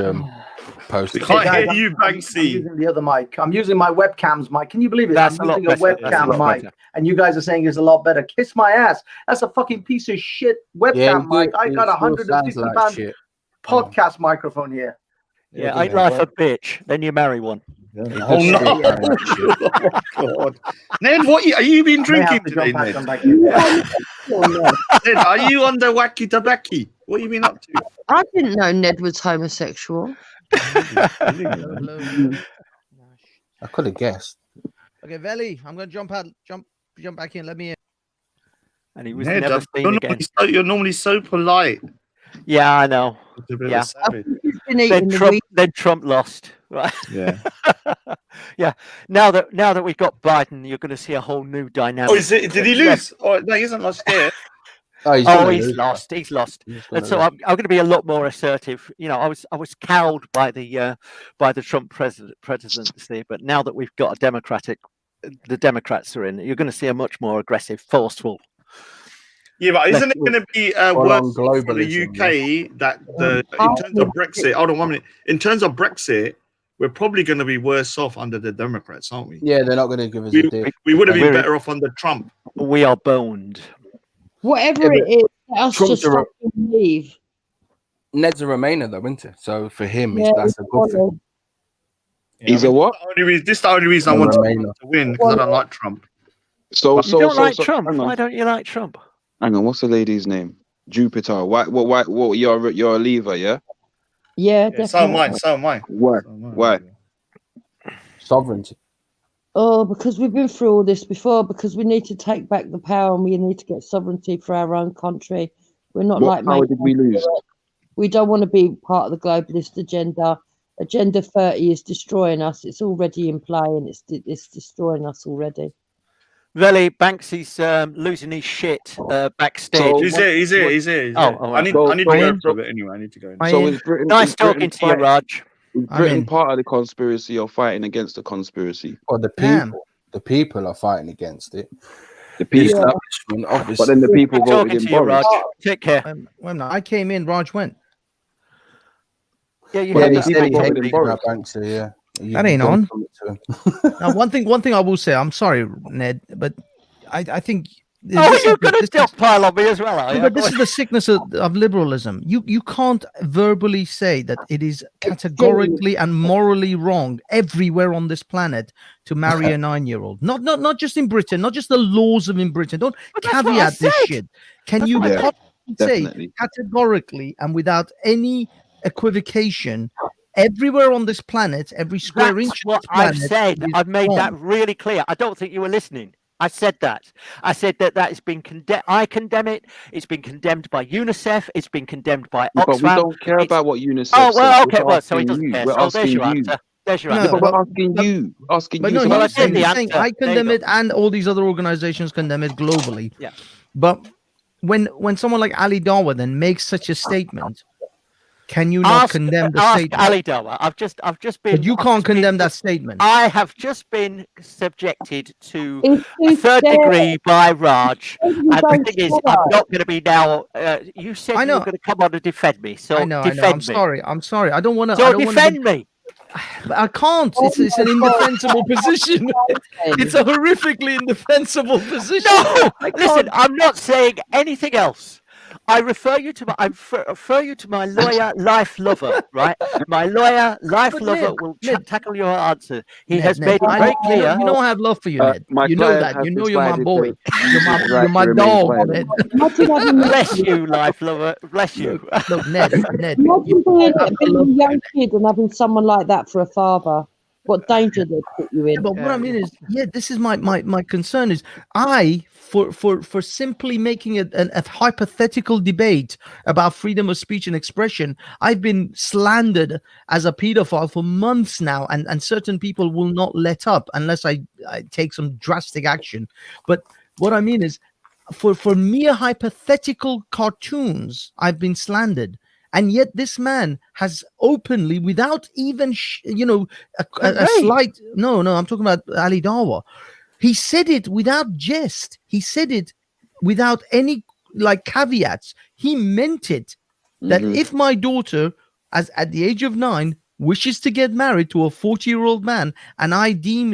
posted. Can't Guys, hear you, I'm Banksy. using the other mic. I'm using my webcam's mic. Can you believe it? That's I'm a lot using a better. That's a webcam lot mic, better. and you guys are saying it's a lot better. Kiss my ass. That's a fucking piece of shit webcam mic. I got £150 podcast microphone here. Yeah, ain't life a bitch? Then you marry one. Oh no! Oh, God. Ned, are you been drinking today, Ned? Ned, are you on the wacky tobacco? What have you been up to? I didn't know Ned was homosexual. I could have guessed. Okay, Veli, I'm going to jump back in. Let me in. And he was Ned, never seen again. You're normally so polite. Yeah, I know. It's a bit of Yeah. a savage. Then Trump lost, right? Yeah. Yeah. Now that we've got Biden, you're going to see a whole new dynamic. Oh, did he lose? Oh, no, he hasn't lost yet. He's lost. He's lost. And so I'm going to be a lot more assertive. You know, I was cowed by the Trump presidency, but now that we've got the Democrats are in, you're going to see a much more aggressive, forceful. Yeah, but isn't it going to be worse for the UK that in terms of Brexit? Hold on 1 minute. In terms of Brexit, we're probably going to be worse off under the Democrats, aren't we? Yeah, they're not going to give us a deal. We would have been better off under Trump. We are boned. Whatever it is, let us just fucking leave. Ned's a Remainer, though, isn't it? So for him, Yeah, that's a good thing. He's a what? This is the only reason I want to win, because I don't like Trump. You don't like Trump? Why don't you like Trump? Hang on, what's the lady's name? Jupiter. Why? You're a leaver, yeah? Yeah, Yeah, so am I. So am I. Why? Sovereignty. Oh, because we've been through all this before, because we need to take back the power and we need to get sovereignty for our own country. We're not What like power did we lose? We don't want to be part of the globalist agenda. Agenda 30 is destroying us. It's already in play and it's destroying us already. Veli, Banksy's losing his shit backstage. He's here. Oh, I need to go for a bit anyway. I need to go. So is Britain, nice is Britain talking to you, Raj. Is Britain part of the conspiracy or fighting against the conspiracy? Well, the people are fighting against it. The people, obviously. but then the people voted in Boris. Take care. I came in, Raj went. Yeah, you Well, had he that. said he People hated voted. Boris. Banksy, yeah. That ain't on. Now, one thing I will say, I'm sorry, Ned, but I think. Oh, you're going to pile on me as well, are you? But this is the sickness of liberalism. You can't verbally say that it is categorically and morally wrong everywhere on this planet to marry a 9-year-old. Not just in Britain, not just the laws of in Britain. Don't caveat this shit. Can you say categorically and without any equivocation? Everywhere on this planet, every square That's inch. what of this planet I've said. is I've made wrong. that really clear. I don't think you were listening. I said that. I said that has been condemned. I condemn it. It's been condemned by UNICEF. It's been condemned by Oxfam. But we don't care about what UNICEF Oh, well, says. okay. We're Well, so he asking doesn't you. care. We're So there's asking your you. answer. There's your Yeah, answer. but we're asking you. Asking But you. no, So you're that's saying, the you're saying answer. I There you condemn go. it, and all these other organizations condemn it globally. Yeah. But when someone like Ali Dawa then makes such a statement, can you not condemn the statement? Ali Dawa. I've just been. But you can't condemn that statement. I have just been subjected to It's a too third scary. degree by Raj. And the don't thing is, shut I'm up. not going to be now. You said you were going to come on and defend me. So I know. defend I'm me. sorry. I'm sorry. I don't want to. So defend me. I can't. It's an indefensible position. It's a horrifically indefensible position. No, I can't. listen. I'm not saying anything else. I refer you to my lawyer, life lover, right? My lawyer, life But lover Ned, will Ned, tackle your answer. He Ned, has Ned, made it I very know- clear. You know I have love for you, Ned. my You know client that. has You know you're my decided boy. to You're my remain dog, silent. Ned. Bless you, life lover. Bless you. Look, Ned. Imagine being a young kid and having someone like that for a father. What danger they put you in. Yeah, but what I mean is, this is my concern is for simply making a hypothetical debate about freedom of speech and expression, I've been slandered as a pedophile for months now, and certain people will not let up unless I take some drastic action. But what I mean is, for mere hypothetical cartoons, I've been slandered. And yet this man has openly, without even, a slight, no, I'm talking about Ali Dawa. He said it without jest. He said it without any like caveats. He meant it. That if my daughter, as at the age of 9, wishes to get married to a 40-year-old man, and I deem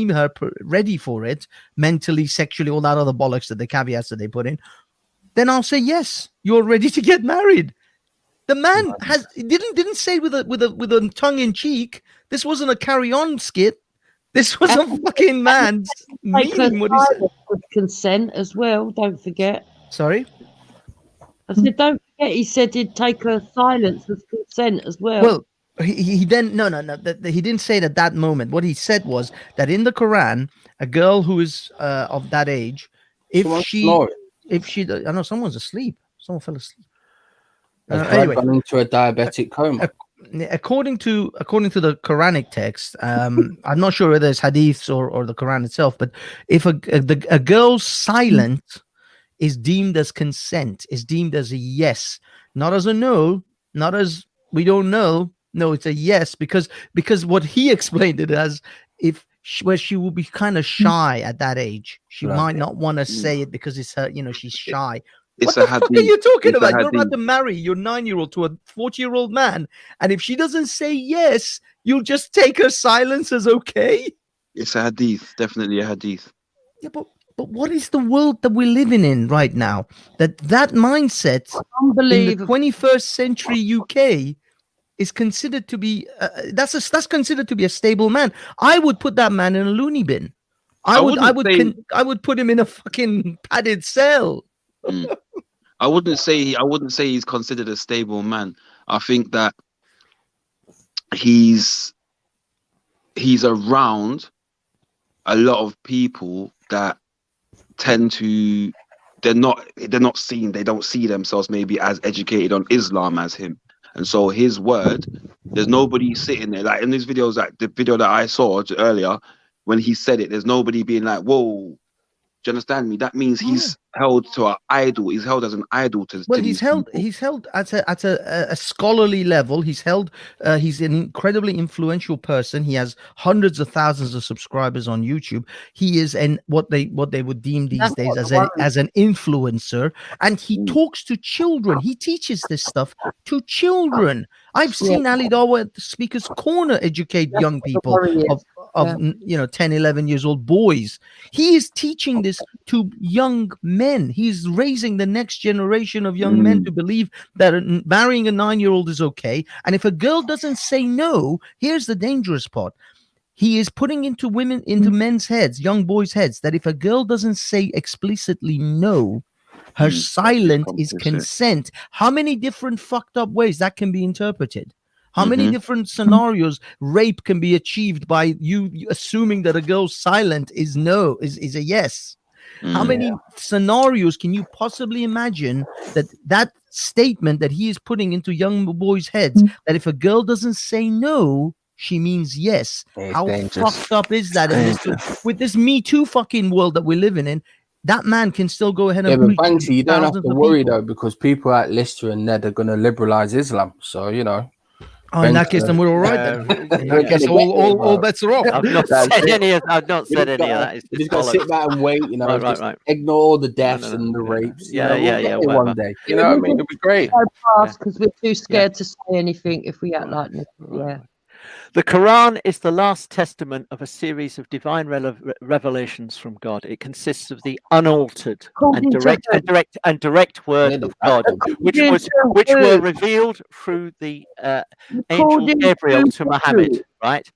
her ready for it, mentally, sexually, all that other bollocks that the caveats that they put in, then I'll say yes, you're ready to get married. The man didn't say with a tongue in cheek. This wasn't a Carry On skit. This was a fucking man's meaning. What he said. With consent as well. Don't forget. Sorry. I said, don't forget. He said he'd take her silence with consent as well. Well, he then no. He didn't say it at that moment. What he said was that in the Quran, a girl who is of that age, if she, I know someone's asleep. Someone fell asleep. Anyway, gone into a diabetic coma. According to the Quranic text, I'm not sure whether it's hadiths or the Quran itself, but if a girl's silence is deemed as consent, is deemed as a yes, not as a no, not as we don't know. No, it's a yes, because what he explained it as, where she will be kind of shy at that age. She might not want to say it because it's her, she's shy. What the fuck are you talking about? You're about to marry your 9-year-old to a 40-year-old man, and if she doesn't say yes, you'll just take her silence as okay? It's a hadith, definitely a hadith. Yeah, but what is the world that we're living in right now? That mindset in the 21st century UK is considered to be that's considered to be a stable man. I would put that man in a loony bin. I would put him in a fucking padded cell. I wouldn't say he's considered a stable man. I think that he's around a lot of people that tend to they don't see themselves maybe as educated on Islam as him. And so his word, there's nobody sitting there like in these videos, like the video that I saw earlier when he said it, there's nobody being like, whoa. Do you understand me? That means he's held to an idol. He's held as an idol to. Well, he's held at a scholarly level. He's an incredibly influential person. He has hundreds of thousands of subscribers on YouTube. He is what they would deem these days as an influencer, and he talks to children. He teaches this stuff to children. I've seen Ali Dawa at the Speaker's Corner educate young people of 10, 11 years old boys. He is teaching this to young men. He's raising the next generation of young men to believe that marrying a 9-year-old is okay. And if a girl doesn't say no, here's the dangerous part. He is putting into men's heads, young boys' heads, that if a girl doesn't say explicitly no, her silence is consent. How many different fucked up ways that can be interpreted? How many different scenarios rape can be achieved by you assuming that a girl's silent is no, is a yes? How many scenarios can you possibly imagine that statement that he is putting into young boys' heads, that if a girl doesn't say no, she means yes? How fucked up is that? With this Me Too fucking world that we're living in, that man can still go ahead and but Banksy, you don't have to worry though, because people at Lister and Ned are going to liberalize Islam. So, Oh, in that case, then we're all right. Then. I guess all bets are off. I've not said any of that. You just got to sit back and wait. Right. Ignore all the deaths and the rapes. Yeah. One day, you know what I mean? It'll be great. Because we're too scared to say anything if we act like this. Yeah. The Quran is the last testament of a series of divine revelations from God. It consists of the unaltered and direct word of God, which were revealed through the angel Gabriel to Muhammad, right?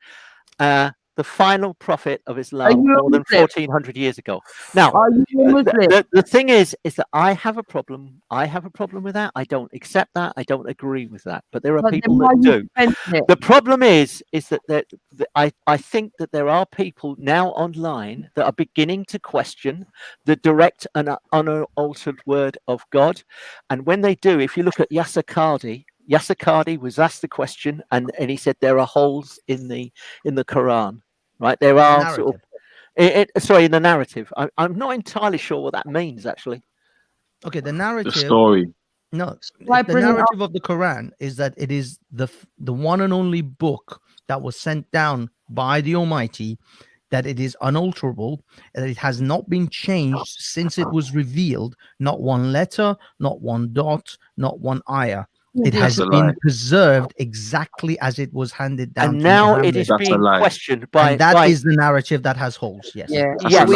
The final prophet of Islam more than 1400 years ago. Now, the thing is that I have a problem. I have a problem with that. I don't accept that. I don't agree with that. But there are people that do. The problem is that I think that there are people now online that are beginning to question the direct and unaltered word of God. And when they do, if you look at Yasser Qadi was asked the question, and he said there are holes in the Quran, right? There are sort of, in the narrative. I'm not entirely sure what that means actually. Okay, the narrative. The story. No, Why the bring it up? narrative of the Quran is that it is the one and only book that was sent down by the Almighty, that it is unalterable, and it has not been changed since it was revealed. Not one letter, not one dot, not one ayah. It has been preserved exactly as it was handed down. And to now Muhammad. it is being questioned by. And that by, is the narrative that has holes. Yes. Yeah. Yes,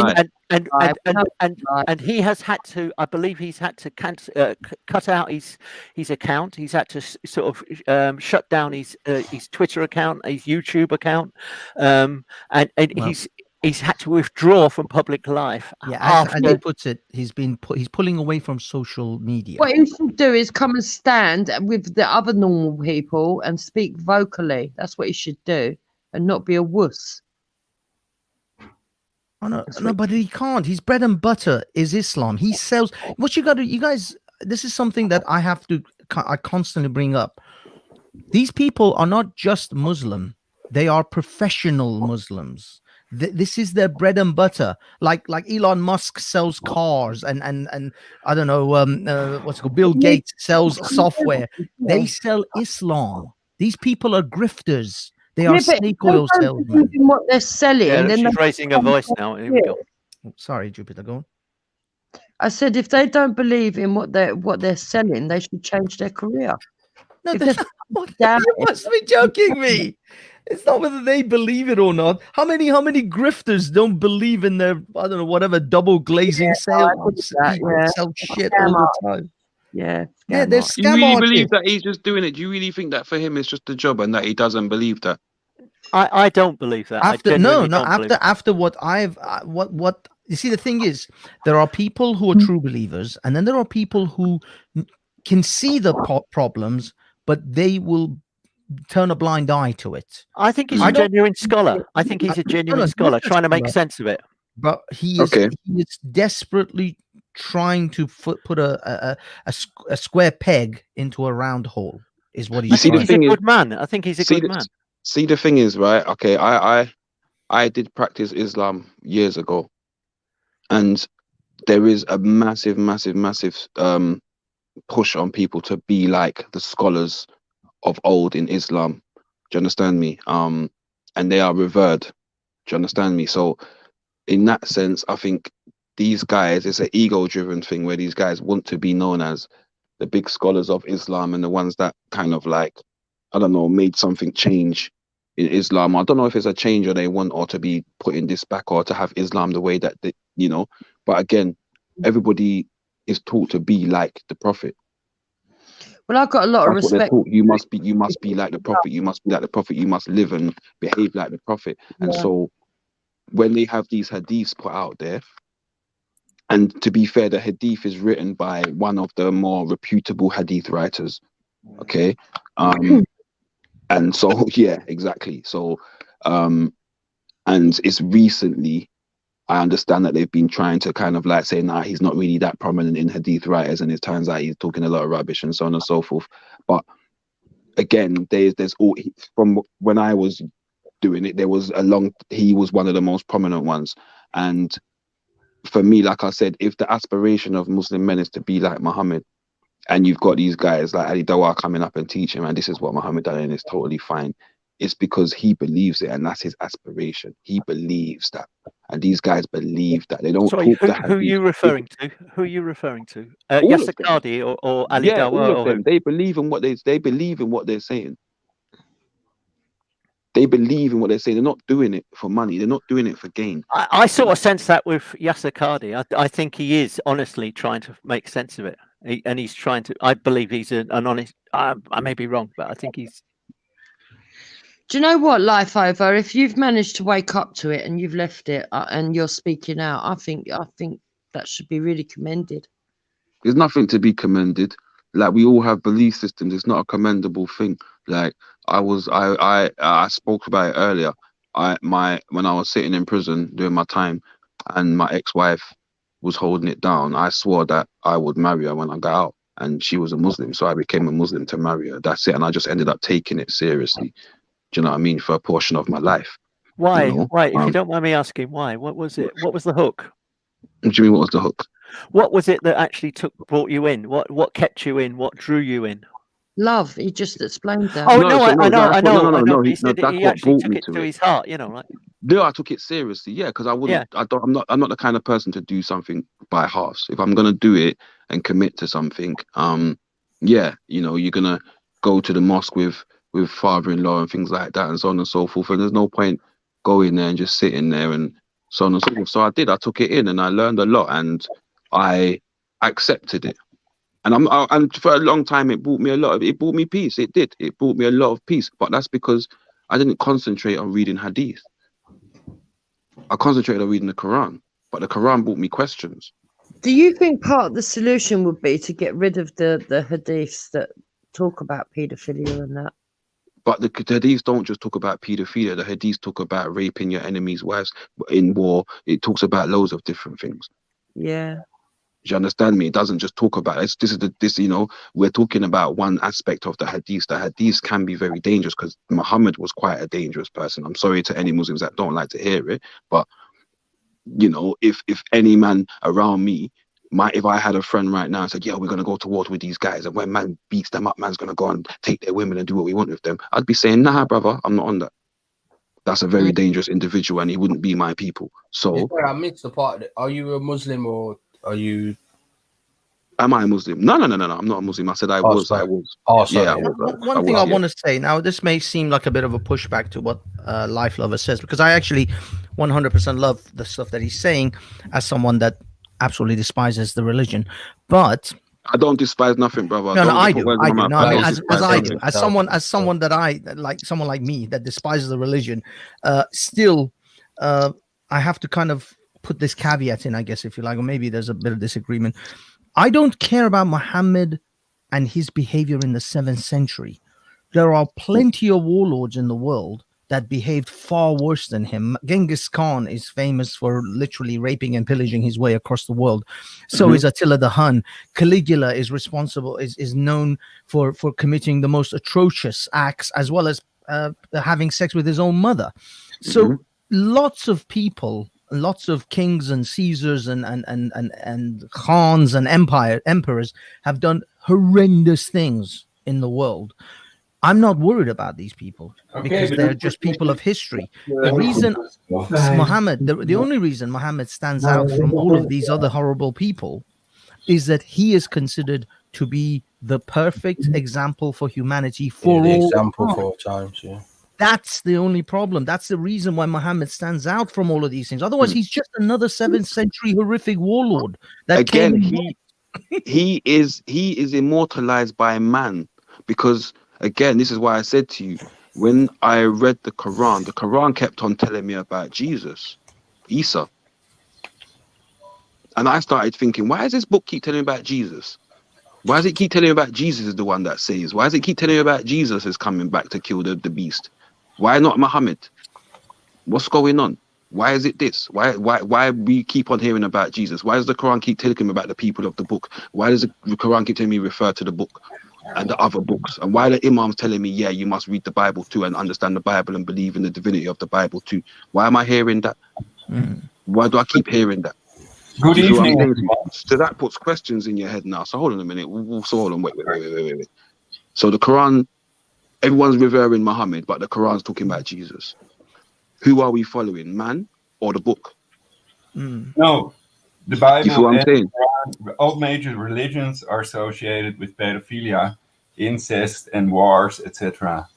and he has had to. I believe he's had to cut out his account. He's had to sort of shut down his Twitter account, his YouTube account, and he's had to withdraw from public life. Yeah, as he puts it, he's pulling away from social media. What you should do is come and stand with the other normal people and speak vocally. That's what you should do, and not be a wuss. Oh, no, but he can't. His bread and butter is Islam. He sells. What you got to, you guys. This is something that I constantly bring up. These people are not just Muslim; they are professional Muslims. This is their bread and butter. Like Elon Musk sells cars, and I don't know what's it called. Bill Gates sells software. They sell Islam. These people are grifters. They are snake oil salesmen. What they're selling. Yeah, then she's raising her voice now. Here we go. Sorry, Jupiter, go on. I said if they don't believe in what they're selling, they should change their career. No, you must be joking me. It's not whether they believe it or not. How many grifters don't believe in their, I don't know, whatever double glazing sales? Sell shit all the time. Yeah. Yeah, they're scam You really artists. believe that he's just doing it? Do you really think that for him it's just a job and that he doesn't believe that? I don't believe that. After what I've what you see, the thing is, there are people who are true believers, and then there are people who can see the problems, but they will turn a blind eye to it. I think he's a genuine scholar. I think he's a genuine scholar trying to make sense of it. But he is desperately trying to put a square peg into a round hole. Is what he's trying. He's a good man. I think he's a good man. See, the thing is, right? Okay, I did practice Islam years ago, and there is a massive push on people to be like the scholars of old in Islam. Do you understand me? And they are revered. Do you understand me? So in that sense, I think these guys, it's an ego-driven thing where these guys want to be known as the big scholars of Islam and the ones that kind of like, I don't know, made something change in Islam. I don't know if it's a change or they want or to be putting this back or to have Islam the way that they, you know. But again, everybody is taught to be like the Prophet. Well, I've got a lot of respect. You must be like the Prophet. You must be like the Prophet. You must live and behave like the Prophet. And so when they have these hadiths put out there, and to be fair, the hadith is written by one of the more reputable hadith writers. Okay. And so, yeah, exactly. So, and it's recently, I understand that they've been trying to kind of like say, nah, he's not really that prominent in hadith writers, and it turns out he's talking a lot of rubbish and so on and so forth. But again, there's all, from when I was doing it, he was one of the most prominent ones. And for me, like I said, if the aspiration of Muslim men is to be like Muhammad, and you've got these guys like Ali Dawah coming up and teaching, and this is what Muhammad done and it's totally fine. It's because he believes it, and that's his aspiration. He believes that, and these guys believe that. They don't. Sorry, who are you referring to? Who are you referring to? Yasser Qadhi or Ali Dawah? All of them. They believe in what they believe in what they're saying. They believe in what they're saying. They're not doing it for money. They're not doing it for gain. I sort of sense that with Yasser Qadhi. I think he is honestly trying to make sense of it. And he's trying to. I believe he's an honest. I may be wrong, but I think he's. Do you know what, Life Over? If you've managed to wake up to it and you've left it and you're speaking out, I think that should be really commended. There's nothing to be commended. Like, we all have belief systems. It's not a commendable thing. Like, I spoke about it earlier. When I was sitting in prison doing my time, and my ex-wife was holding it down, I swore that I would marry her when I got out, and she was a Muslim, so I became a Muslim to marry her. That's it. And I just ended up taking it seriously. Do you know what I mean? For a portion of my life. Why? You know? Why? If you don't mind me asking, why? What was it? What was the hook? What do you mean? What was the hook? What was it that actually brought you in? What kept you in? What drew you in? Love. He just explained that. Oh no, I know. No. He said That's he what actually brought took me it to to it. his heart. You know, right? No, I took it seriously. Yeah, because I wouldn't. I'm not the kind of person to do something by halves. If I'm gonna do it and commit to something, yeah, you know, you're gonna go to the mosque with father-in-law and things like that, and so on and so forth. And there's no point going there and just sitting there and so on and so forth. So I did. I took it in and I learned a lot and I accepted it. And and for a long time, it brought me it brought me peace. It did. It brought me a lot of peace. But that's because I didn't concentrate on reading hadith. I concentrated on reading the Quran. But the Quran brought me questions. Do you think part of the solution would be to get rid of the hadiths that talk about paedophilia and that? But the hadiths don't just talk about paedophilia. The hadiths talk about raping your enemy's wives in war. It talks about loads of different things. Yeah. Do you understand me? It doesn't just talk about it. This, you know, we're talking about one aspect of the hadiths. The hadiths can be very dangerous because Muhammad was quite a dangerous person. I'm sorry to any Muslims that don't like to hear it, but you know, if any man around me, if I had a friend right now and said, yeah, we're gonna go to war with these guys, and when man beats them up, man's gonna go and take their women and do what we want with them, I'd be saying, nah, brother, I'm not on that. That's a very dangerous individual, and he wouldn't be my people. So I missed the part. Are you a Muslim or are you? Am I a Muslim? No. I'm not a Muslim. I said I was. Sorry. I was. Oh, sorry. Yeah, One thing I want to say now, this may seem like a bit of a pushback to what Life Lover says, because I actually 100% love the stuff that he's saying as someone that absolutely despises the religion. But I don't despise nothing, brother. No, I do. No, I mean, as I do, nothing. as someone that I like, someone like me that despises the religion, still, I have to kind of put this caveat in, I guess, if you like, or maybe there's a bit of disagreement. I don't care about Muhammad and his behavior in the 7th century. There are plenty of warlords in the world that behaved far worse than him. Genghis Khan is famous for literally raping and pillaging his way across the world. So is Attila the Hun. Caligula is known for committing the most atrocious acts, as well as having sex with his own mother. So lots of people, lots of kings and Caesars and Khans and emperors have done horrendous things in the world. I'm not worried about these people because they're just people of history. The reason Muhammad, the only reason Muhammad stands out from all of these other horrible people is that he is considered to be the perfect example for humanity for all example for times. Yeah. That's the only problem. That's the reason why Muhammad stands out from all of these things. Otherwise, he's just another 7th century horrific warlord. That again, he is immortalized by man, because again, this is why I said to you, when I read the Quran kept on telling me about Jesus, Isa. And I started thinking, why does this book keep telling me about Jesus? Why does it keep telling me about Jesus is the one that saves? Why does it keep telling me about Jesus is coming back to kill the beast? Why not Muhammad? What's going on? Why is it this? Why we keep on hearing about Jesus? Why does the Quran keep telling me about the people of the book? Why does the Quran keep telling me refer to the book and the other books? And why are the imams telling me, yeah, you must read the Bible too and understand the Bible and believe in the divinity of the Bible too? Why am I hearing that? Why do I keep hearing that? Good evening. So that puts questions in your head now. So hold on a minute. So hold on. Wait. So the Quran, everyone's revering Muhammad, but the Quran's talking about Jesus. Who are we following, man or the book? No, the Bible You see what I'm and saying? Quran, all major religions are associated with pedophilia, incest, and wars, etc.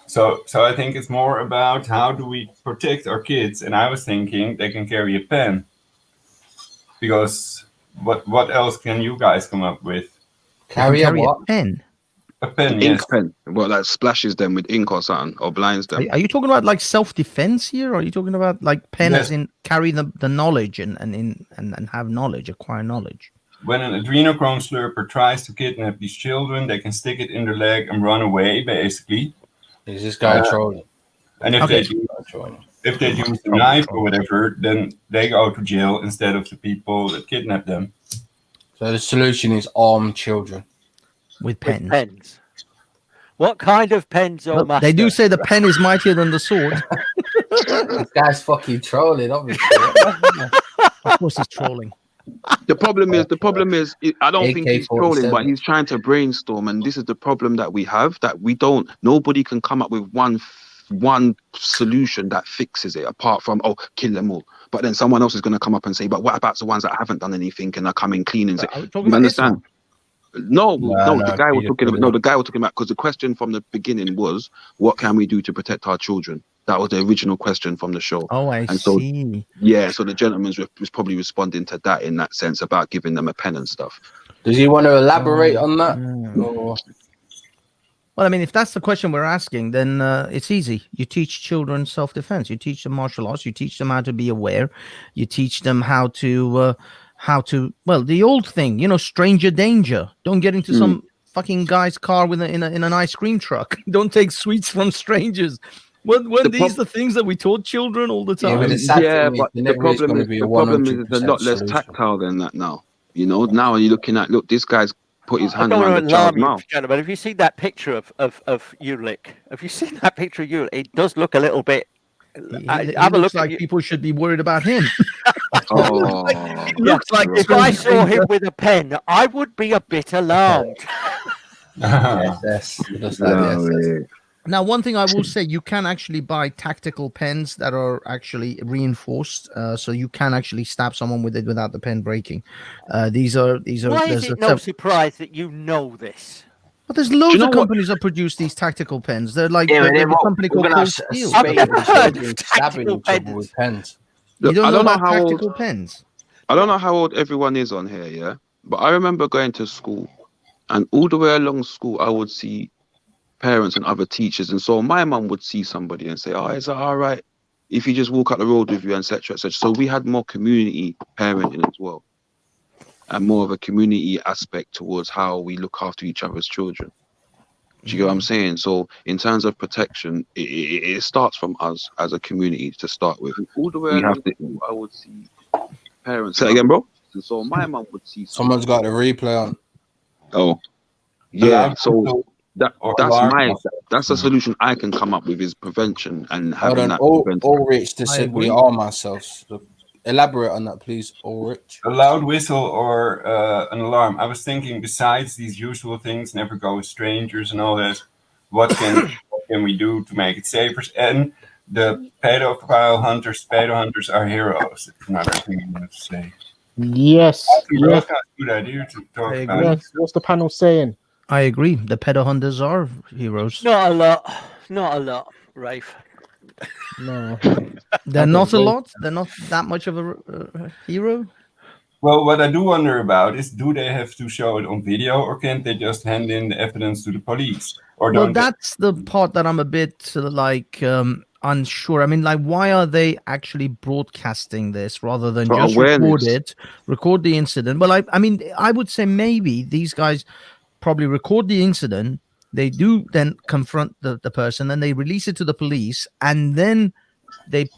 So I think it's more about how do we protect our kids. And I was thinking they can carry a pen, because what else can you guys come up with? Carry a what? Pen. A pen, Ink yes. pen. Well, that splashes them with ink or something, or blinds them. Are you talking about like self-defense here, or are you talking about like pen Yes. as in carry the knowledge and have knowledge, acquire knowledge? When an adrenochrome slurper tries to kidnap these children, they can stick it in their leg and run away, basically. Is this guy trolling? And if Okay. they use a knife or whatever, then they go to jail instead of the people that kidnap them. So the solution is arm children with pens. Pens. What kind of pens, oh master? They do say the pen is mightier than the sword. This guy's fucking trolling, obviously. course, he's trolling. The problem is, I don't think he's trolling, but AK-47. he's trying to brainstorm, and this is the problem that we have, that nobody can come up with one solution that fixes it, apart from, oh, kill them all. But then someone else is going to come up and say, but what about the ones that haven't done anything and are coming clean? And say, you understand? No, the guy was talking about, because the question from the beginning was, what can we do to protect our children? That was the original question from the show. Oh, I see. Yeah, so the gentleman was probably responding to that in that sense about giving them a pen and stuff. Does he want to elaborate on that? Or... Well, I mean, if that's the question we're asking, then it's easy. You teach children self-defense. You teach them martial arts. You teach them how to be aware. You teach them how to, well, the old thing, stranger danger. Don't get into some fucking guy's car with in an ice cream truck. Don't take sweets from strangers. Weren't these the things that we taught children all the time? But the problem is a lot less tactile than that now. Now you're looking at, look, this guy's put his hand around the child's mouth. But have you seen that picture of Ulick? Have you seen that picture of Ulick? It does look a little bit. Have a look. Like people should be worried about him. It looks like if I saw him with a pen, I would be a bit alarmed. Now, one thing I will say, you can actually buy tactical pens that are actually reinforced, so you can actually stab someone with it without the pen breaking. These are. Why is it no surprise that you know this? But there's loads of companies that produce these tactical pens. They're like a company called Cold Steel. I've never heard of tactical pens. You don't know about tactical pens? I don't know how old everyone is on here, yeah? But I remember going to school, and all the way along school, I would see parents and other teachers, and so my mum would see somebody and say, oh, is that all right if you just walk up the road with you, etc., etc. So we had more community parenting as well, and more of a community aspect towards how we look after each other's children. Do you get what I'm saying? So in terms of protection, it starts from us as a community to start with. All the way around I would see parents. Say that again, bro. And so my mum would see. Someone's got the replay on. Oh, yeah. So that's a solution I can come up with, is prevention and having that. Ulrich just said we arm ourselves. So elaborate on that, please, Ulrich. A loud whistle or an alarm. I was thinking, besides these usual things, never go with strangers and all that, what can we do to make it safer? And the pedo hunters are heroes. Another thing I want to say. Yes. Yes. Good idea to talk about. Yes. What's the panel saying? I agree. The pedo hunters are heroes. Not a lot, Rafe. No. They're not a lot? They're not that much of a hero? Well, what I do wonder about is, do they have to show it on video, or can't they just hand in the evidence to the police? Or Well, that's the part that I'm a bit unsure. I mean, like, why are they actually broadcasting this rather than just record the incident? Well, I mean, I would say maybe these guys probably record the incident. They do then confront the person, and they release it to the police, and then they,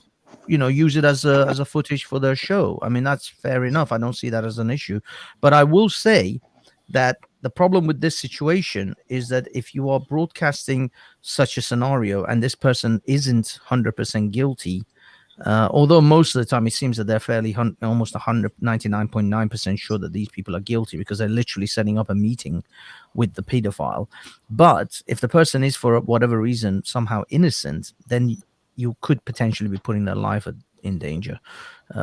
use it as a footage for their show. I mean, that's fair enough. I don't see that as an issue. But I will say that the problem with this situation is that if you are broadcasting such a scenario and this person isn't 100% guilty, although most of the time it seems that they're fairly almost 99.9% sure that these people are guilty because they're literally setting up a meeting with the pedophile. But if the person is, for whatever reason, somehow innocent, then you could potentially be putting their life in danger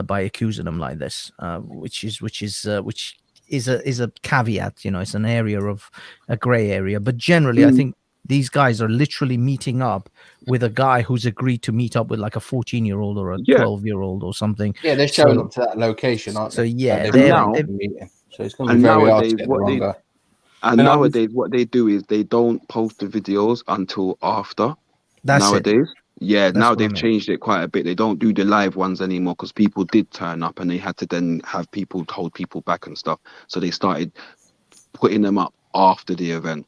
by accusing them like this, which is a caveat. It's an area of a gray area. But generally, I think these guys are literally meeting up with a guy who's agreed to meet up with like a 14-year-old or a 12-year-old or something. Yeah, they're showing up to that location, aren't they? So yeah, so it's going to be very hard to get the wrong guy. And nowadays, what they do is they don't post the videos until after. Nowadays. Yeah, now they've changed it quite a bit. They don't do the live ones anymore because people did turn up and they had to then have people hold people back and stuff. So they started putting them up after the event.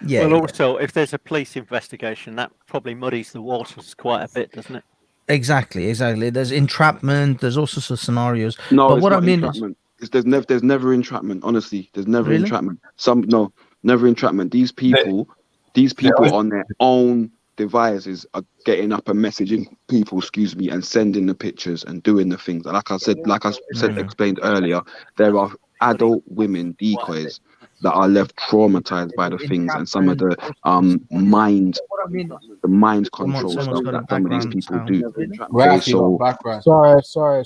Yeah. Well, also, if there's a police investigation, that probably muddies the waters quite a bit, doesn't it? Exactly. There's entrapment. There's all sorts of scenarios. No, but what I mean is there's never entrapment. Honestly, there's never entrapment. Never entrapment. These people on their own devices are getting up and messaging people, excuse me, and sending the pictures and doing the things. Like I said, explained earlier, there are adult women decoys that are left traumatized by the things and some of the mind control stuff that some of these people do. Okay, so Sorry.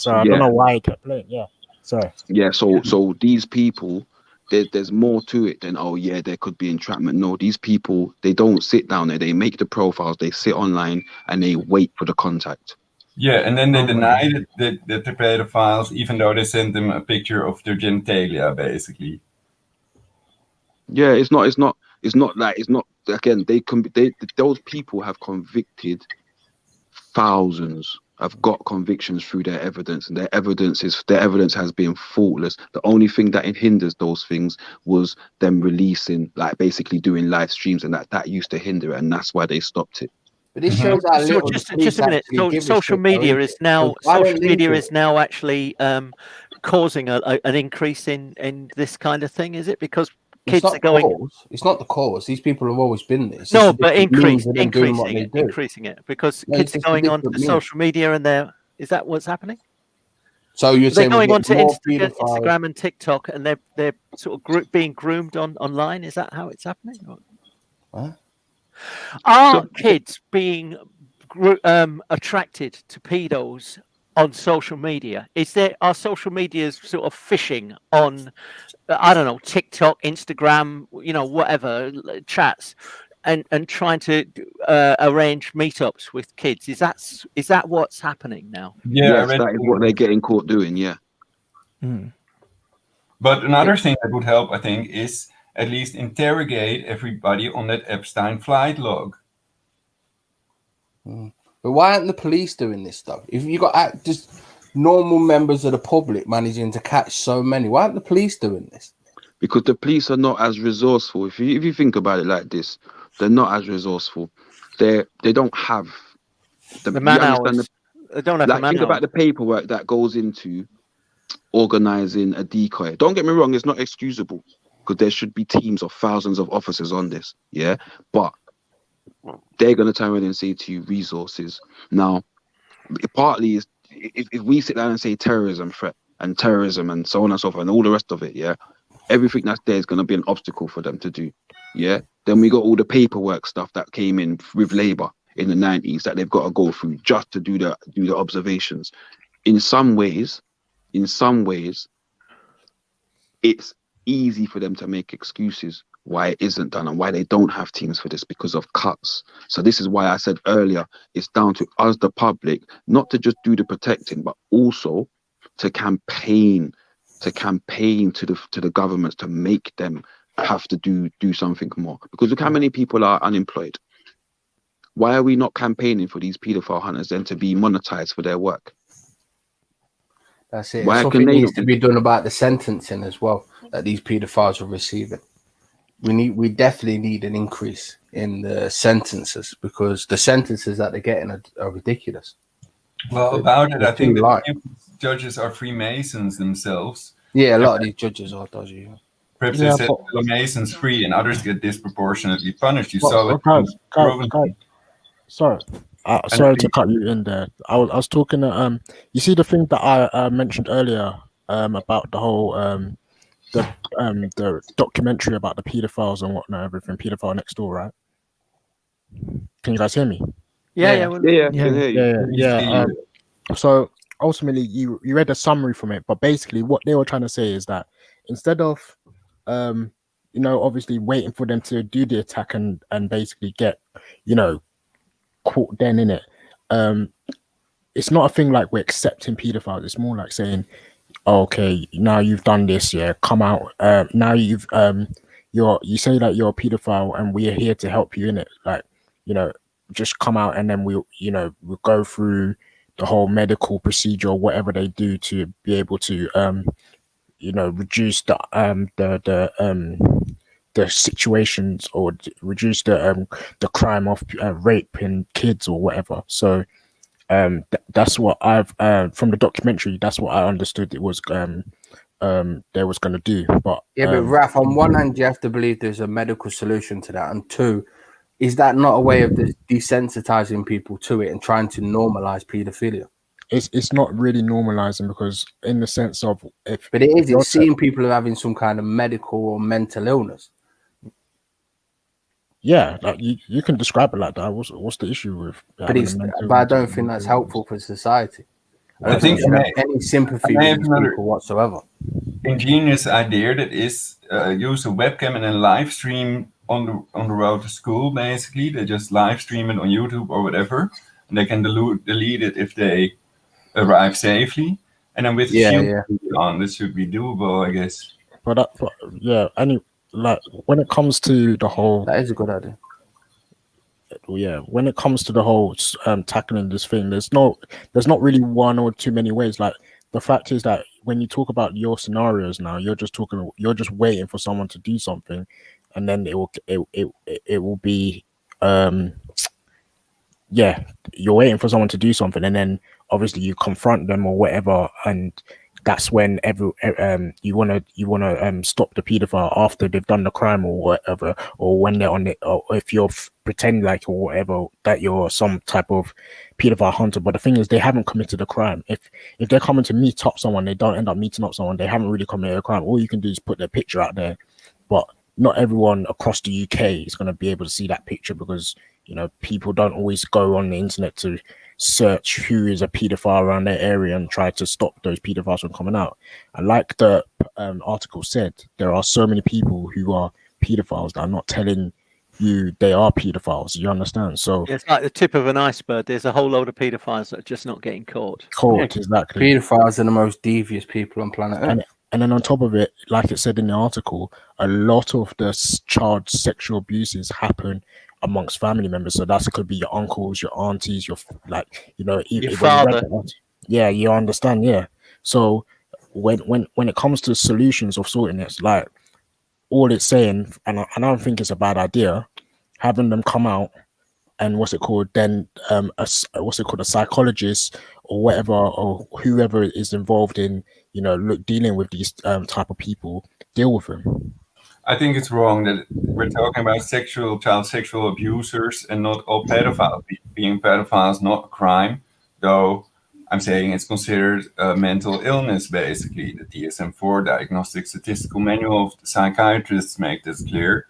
I don't know why I kept playing. Yeah, sorry. Yeah, so these people, there's more to it than, oh yeah, there could be entrapment. No, these people, they don't sit down there. They make the profiles, they sit online, and they wait for the contact. Yeah, and then they deny that they're pedophiles, even though they sent them a picture of their genitalia, basically. Yeah, it's not again, those people have convicted thousands, have got convictions through their evidence, and their evidence has been faultless. The only thing that hinders those things was them releasing, like basically doing live streams, and that used to hinder it, and that's why they stopped it. But this shows how So little just the a police minute. actually So give a social shit, media though, is now because violent social media linking- is now actually causing an increase in this kind of thing. Is it because It's kids not are going? cause. It's not the cause. These people have always been there. It's No, just a but different means of them doing what increasing they it, do. increasing it because No, kids it's are just a going on different to means. social media and is that what's happening? So you're Are they saying we're going on to getting more paedophiles? Instagram and TikTok and they're sort of being groomed online? Is that how it's happening? What? Are kids being attracted to pedos on social media? Are social medias sort of fishing on, I don't know, TikTok, Instagram, whatever chats, and trying to arrange meetups with kids? Is that what's happening now? Yeah, Yes, that is what they're getting caught doing. Yeah. But another thing that would help, I think, is at least interrogate everybody on that Epstein flight log. But why aren't the police doing this stuff? If you got just normal members of the public managing to catch so many, why aren't the police doing this? Because the police are not as resourceful. If you think about it like this, they're not as resourceful. They don't have The man hours. They don't have the like man think about hours. the paperwork that goes into organizing a decoy. Don't get me wrong, it's not excusable because there should be teams of thousands of officers on this. Yeah, but they're going to turn around and say to you resources. Now, partly is if we sit down and say terrorism threat and terrorism and so on and so forth and all the rest of it, yeah, everything that's there is going to be an obstacle for them to do. Yeah, then we got all the paperwork stuff that came in with Labour in the 90s that they've got to go through just to do the observations. In some ways, it's easy for them to make excuses why it isn't done and why they don't have teams for this because of cuts. So this is why I said earlier, it's down to us, the public, not to just do the protecting, but also to campaign to the governments to make them have to do something more. Because look how many people are unemployed. Why are we not campaigning for these paedophile hunters then to be monetized for their work? That's it. Why Something can they needs not to be- be done about the sentencing as well that these paedophiles are receiving. We definitely need an increase in the sentences because the sentences that they're getting are ridiculous. Well, about it, They're I think too that light. judges are Freemasons themselves. Yeah, a lot of these judges are dodgy. Perhaps Yeah, they set but- Masons free and others get disproportionately punished. You Well, saw it. guys, Proven- sorry. Sorry to cut you in there. I was talking. You see the thing that I mentioned earlier about the whole the documentary about the pedophiles and whatnot, everything. Pedophile Next Door, right? Can you guys hear me? Yeah. Yeah. So ultimately, you read a summary from it, but basically, what they were trying to say is that instead of obviously waiting for them to do the attack and basically get caught then in it, it's not a thing like we're accepting pedophiles. It's more like saying, okay, now you've done this, yeah, come out. Now you've you say that you're a pedophile and we are here to help you in it. Like, just come out and then we'll go through the whole medical procedure or whatever they do to be able to reduce the situations or reduce the crime of raping kids or whatever. So that's what I've from the documentary. That's what I understood it was. They was going to do, but Yeah, but Raf, on one hand, you have to believe there's a medical solution to that, and two, is that not a way of desensitizing people to it and trying to normalize pedophilia? It's not really normalizing, because in the sense of but it is. It's seeing people are having some kind of medical or mental illness. Yeah, like you can describe it like that. What's the issue with? But I don't think that's helpful for society. I think any sympathy with these people whatsoever. Ingenious idea that is use a webcam and then live stream on the road to school. Basically, they just live stream it on YouTube or whatever, and they can delete it if they arrive safely. And then with on, this should be doable, I guess. But like when it comes to the whole, that is a good idea. Yeah, when it comes to the whole tackling this thing, there's not really one or too many ways. Like the fact is that when you talk about your scenarios now, you're just waiting for someone to do something, and then it will be you're waiting for someone to do something, and then obviously you confront them or whatever, and that's when you want to stop the pedophile after they've done the crime or whatever, or when they're on it, or if you're pretend like or whatever that you're some type of pedophile hunter. But the thing is, they haven't committed a crime. If they're coming to meet up someone, they don't end up meeting up someone, they haven't really committed a crime. All you can do is put their picture out there, but not everyone across the UK is going to be able to see that picture, because people don't always go on the internet to search who is a pedophile around their area and try to stop those pedophiles from coming out. And like the article said, there are so many people who are pedophiles that are not telling you they are pedophiles. You understand? So it's like the tip of an iceberg. There's a whole load of pedophiles that are just not getting caught. Exactly. Pedophiles are the most devious people on planet Earth. And then on top of it, like it said in the article, a lot of the charged sexual abuses happen amongst family members. So that could be your uncles, your aunties, your father. Yeah, you understand. Yeah. So when it comes to solutions of sorting this, like all it's saying, and I don't think it's a bad idea, having them come out and then a psychologist or whatever, or whoever is involved in dealing with these type of people, deal with them. I think it's wrong that we're talking about child sexual abusers and not all pedophiles. Being pedophile is not a crime, though I'm saying it's considered a mental illness, basically. The DSM-4, Diagnostic Statistical Manual of the Psychiatrists, make this clear.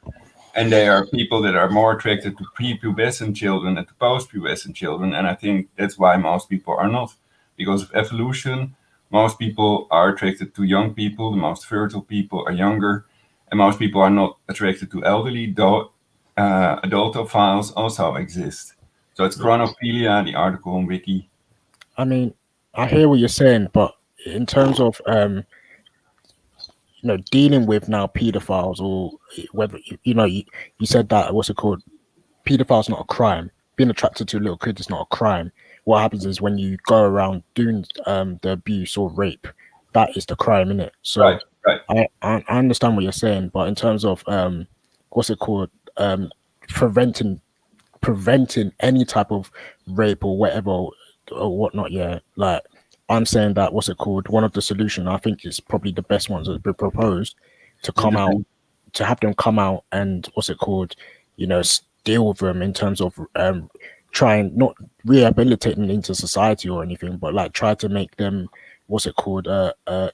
And they are people that are more attracted to prepubescent children than to post-pubescent children. And I think that's why most people are not. Because of evolution, most people are attracted to young people. The most fertile people are younger. And most people are not attracted to elderly, though adultophiles also exist. So it's chronophilia, the article on Wiki. I mean, I hear what you're saying, but in terms of dealing with now pedophiles, or whether you said that pedophile's not a crime. Being attracted to a little kid is not a crime. What happens is when you go around doing the abuse or rape, that is the crime, isn't it? So right. I understand what you're saying, but in terms of preventing any type of rape or whatever or whatnot, like I'm saying that one of the solutions, I think is probably the best ones that's been proposed, to come out, to have them come out and deal with them in terms of trying, not rehabilitating into society or anything, but like try to make them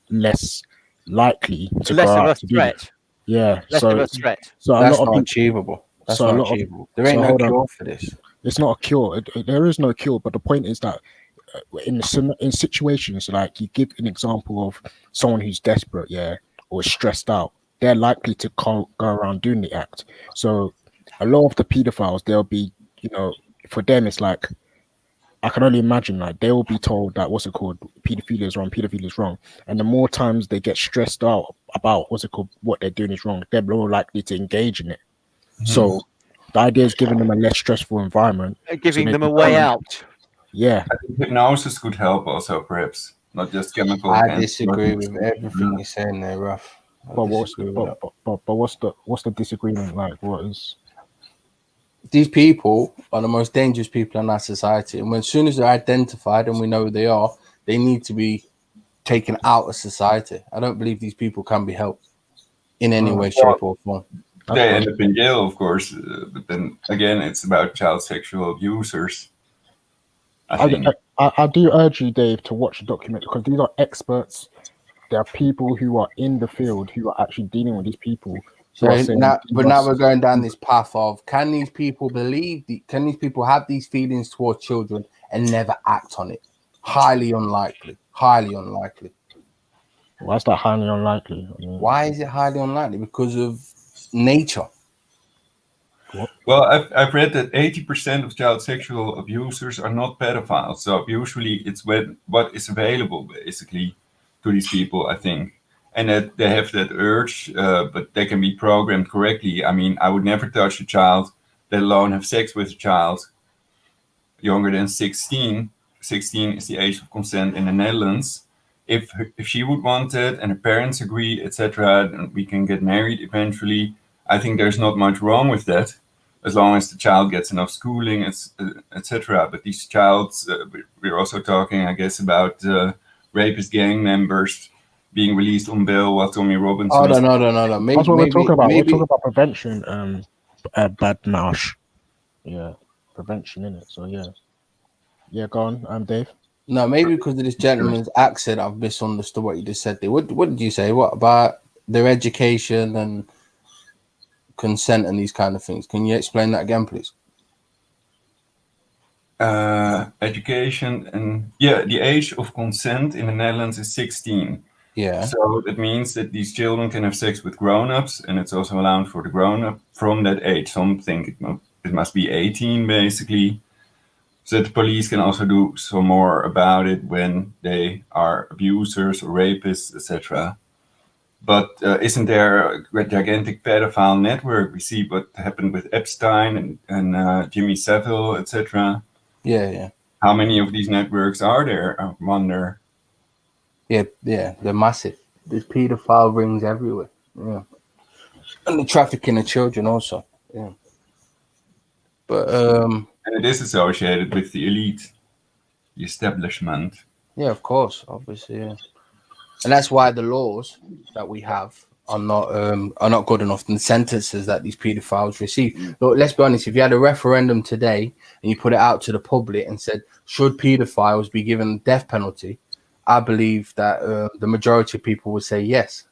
less likely to less go of out a threat. Less of a threat. So that's not achievable. That's not achievable. There ain't no cure for this. It's not a cure. There is no cure. But the point is that in situations like, you give an example of someone who's desperate, or stressed out, they're likely to go around doing the act. So a lot of the pedophiles, they'll be, for them, it's like, I can only imagine, like, they will be told that pedophilia is wrong. And the more times they get stressed out about what they're doing is wrong, they're more likely to engage in it. Mm-hmm. So the idea is giving them a less stressful environment, giving them a way out. Yeah, I think hypnosis could help also, perhaps, not just chemical. I disagree with everything you're saying there, Ruff. But what's the disagreement like? What is? These people are the most dangerous people in our society, and as soon as they're identified and we know who they are, they need to be taken out of society. I don't believe these people can be helped in any way, shape, or form. they end up in jail, of course. But then again, it's about child sexual abusers. I think. I do urge you, Dave, to watch the documentary because these are experts. There are people who are in the field who are actually dealing with these people. So now we're going down this path of can these people can these people have these feelings towards children and never act on it? Highly unlikely. Highly unlikely. Why is that highly unlikely? I mean, why is it highly unlikely? Because of nature. Well, I've read that 80% of child sexual abusers are not pedophiles. So usually it's what is available basically to these people, I think. And that they have that urge, but they can be programmed correctly. I mean, I would never touch a child, let alone have sex with a child younger than 16. 16 is the age of consent in the Netherlands. If she would want it and her parents agree, etc., then we can get married eventually. I think there's not much wrong with that, as long as the child gets enough schooling, etc. But these childs, we're also talking, I guess, about rapist gang members being released on bail while Tommy Robinson. Oh, no. Maybe, that's what we're talking about. We're talking about prevention, Badnash. Yeah, prevention, in it. So yeah, go on, Dave. No, maybe because of this gentleman's accent, I've misunderstood what you just said there. What did you say? What about their education and consent and these kind of things? Can you explain that again, please? Education and the age of consent in the Netherlands is 16. Yeah. So that means that these children can have sex with grown-ups, and it's also allowed for the grown-up from that age. Some think it must be 18, basically. So that the police can also do some more about it when they are abusers or rapists, etc. But isn't there a gigantic pedophile network? We see what happened with Epstein and Jimmy Savile, etc. Yeah. How many of these networks are there? I wonder. Yeah, they're massive. There's pedophile rings everywhere. Yeah, and the trafficking of children also. Yeah, but and it is associated with the elite, the establishment. Yeah, of course, obviously, yeah. And that's why the laws that we have are not good enough. And the sentences that these pedophiles receive. Look, let's be honest. If you had a referendum today and you put it out to the public and said, should pedophiles be given death penalty? I believe that the majority of people would say yes.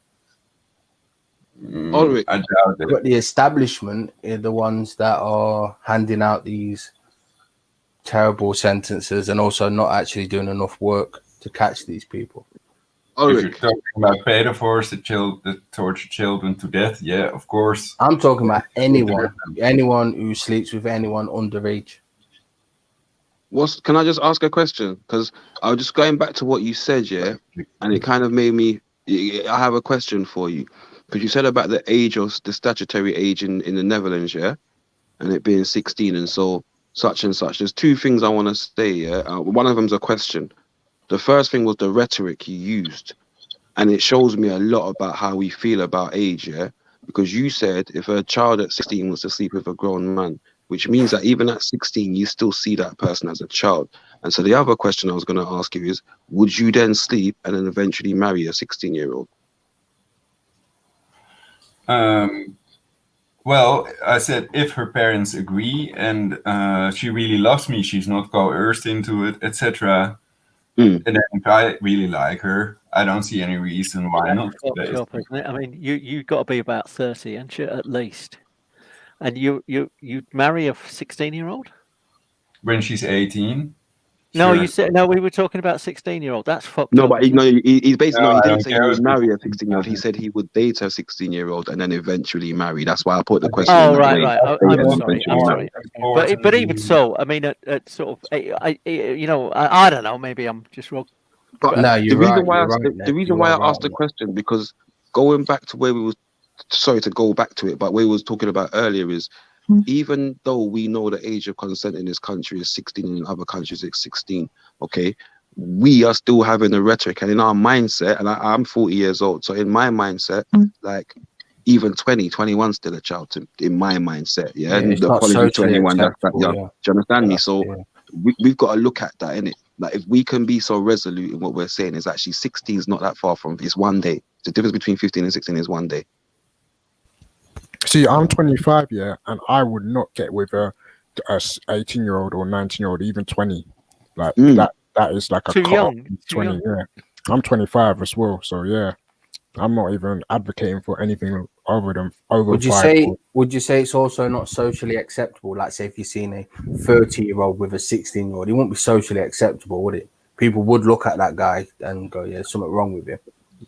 I doubt it. But the establishment are the ones that are handing out these terrible sentences and also not actually doing enough work to catch these people. If you're talking about pedophiles that torture children to death, yeah, of course. I'm talking about anyone who sleeps with anyone underage. Can I just ask a question? Because I was just going back to what you said, yeah, and it kind of made me. I have a question for you, because you said about the age of the statutory age in the Netherlands, yeah, and it being 16, and so such and such. There's two things I want to say, yeah. One of them's a question. The first thing was the rhetoric you used, and it shows me a lot about how we feel about age, yeah. Because you said if a child at 16 was to sleep with a grown man, which means that even at 16, you still see that person as a child. And so the other question I was going to ask you is, would you then sleep and then eventually marry a 16-year-old? Well, I said if her parents agree and she really loves me, she's not coerced into it, etc. And then if I really like her, I don't see any reason why not. I mean, you've got to be about 30, ain't you, at least? And you marry a 16-year-old? When she's 18? No, Sure. you said no. We were talking about 16-year-old. That's fucked No, up. but he's basically No, he I didn't don't say he care would if marry a it's 16-year-old. He said he would date a 16-year-old and then eventually marry. That's why I put the question. Oh, in that way. right. I'm sorry. But even so, I mean, at sort of, I don't know. Maybe I'm just wrong. But No, the you're reason right, why you're right, the Nick, reason you why are I asked right, the question, because going back to where we was, sorry to go back to it, but where we was talking about earlier is, even though we know the age of consent in this country is 16 and in other countries it's 16, okay, we are still having the rhetoric, and in our mindset, and I'm 40 years old, so in my mindset, like even 20, 21 still a child in my mindset, yeah, and it's the not apology to socially anyone that's that acceptable, young. yeah. Do you understand me? So we've got to look at that, innit? Like if we can be so resolute in what we're saying, is actually 16 is not that far from, it's one day. The difference between 15 and 16 is one day. See, I'm 25, yeah, and I would not get with a 18-year-old or 19-year-old, even 20. Like that is like a Too cut young, off too 20. young. Yeah, I'm 25 as well, so yeah, I'm not even advocating for anything over Would you 5. say? Would you say it's also not socially acceptable? Like, say, if you've seen a 30-year-old with a 16-year-old, it wouldn't be socially acceptable, would it? People would look at that guy and go, "Yeah, there's something wrong with him."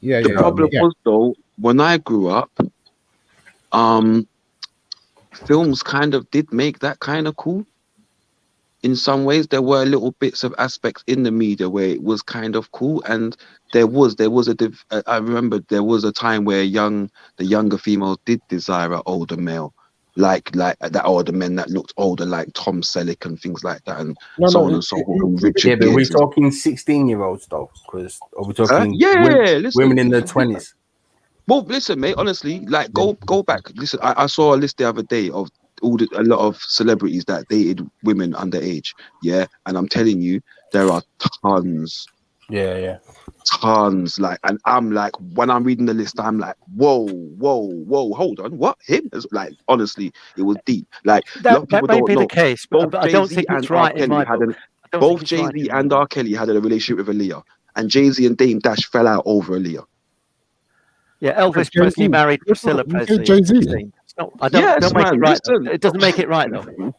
Yeah, The problem was though, when I grew up, films kind of did make that kind of cool. In some ways, there were little bits of aspects in the media where it was kind of cool, and there was I remember there was a time where the younger females did desire an older male, like that older men that looked older, like Tom Selleck and things like that, and so on and so forth. And Richard Yeah, but we're Gere. talking 16-year-olds though, because are we talking Listen, women in their 20s? Well, listen, mate. Honestly, like go back. Listen, I saw a list the other day of a lot of celebrities that dated women underage. Yeah, and I'm telling you, there are tons. Yeah. Tons. Like, and I'm like, when I'm reading the list, I'm like, whoa, hold on, what him? It's like, honestly, it was deep. Like, a lot of people that may don't be know. the case, but I don't think it's right in my book. Both Jay-Z and R. Kelly had a relationship with Aaliyah, and Jay-Z and Dame Dash fell out over Aaliyah. Yeah, Elvis Presley married Priscilla Presley. Jay-Z. I don't make it right. Listen. It doesn't make it right though.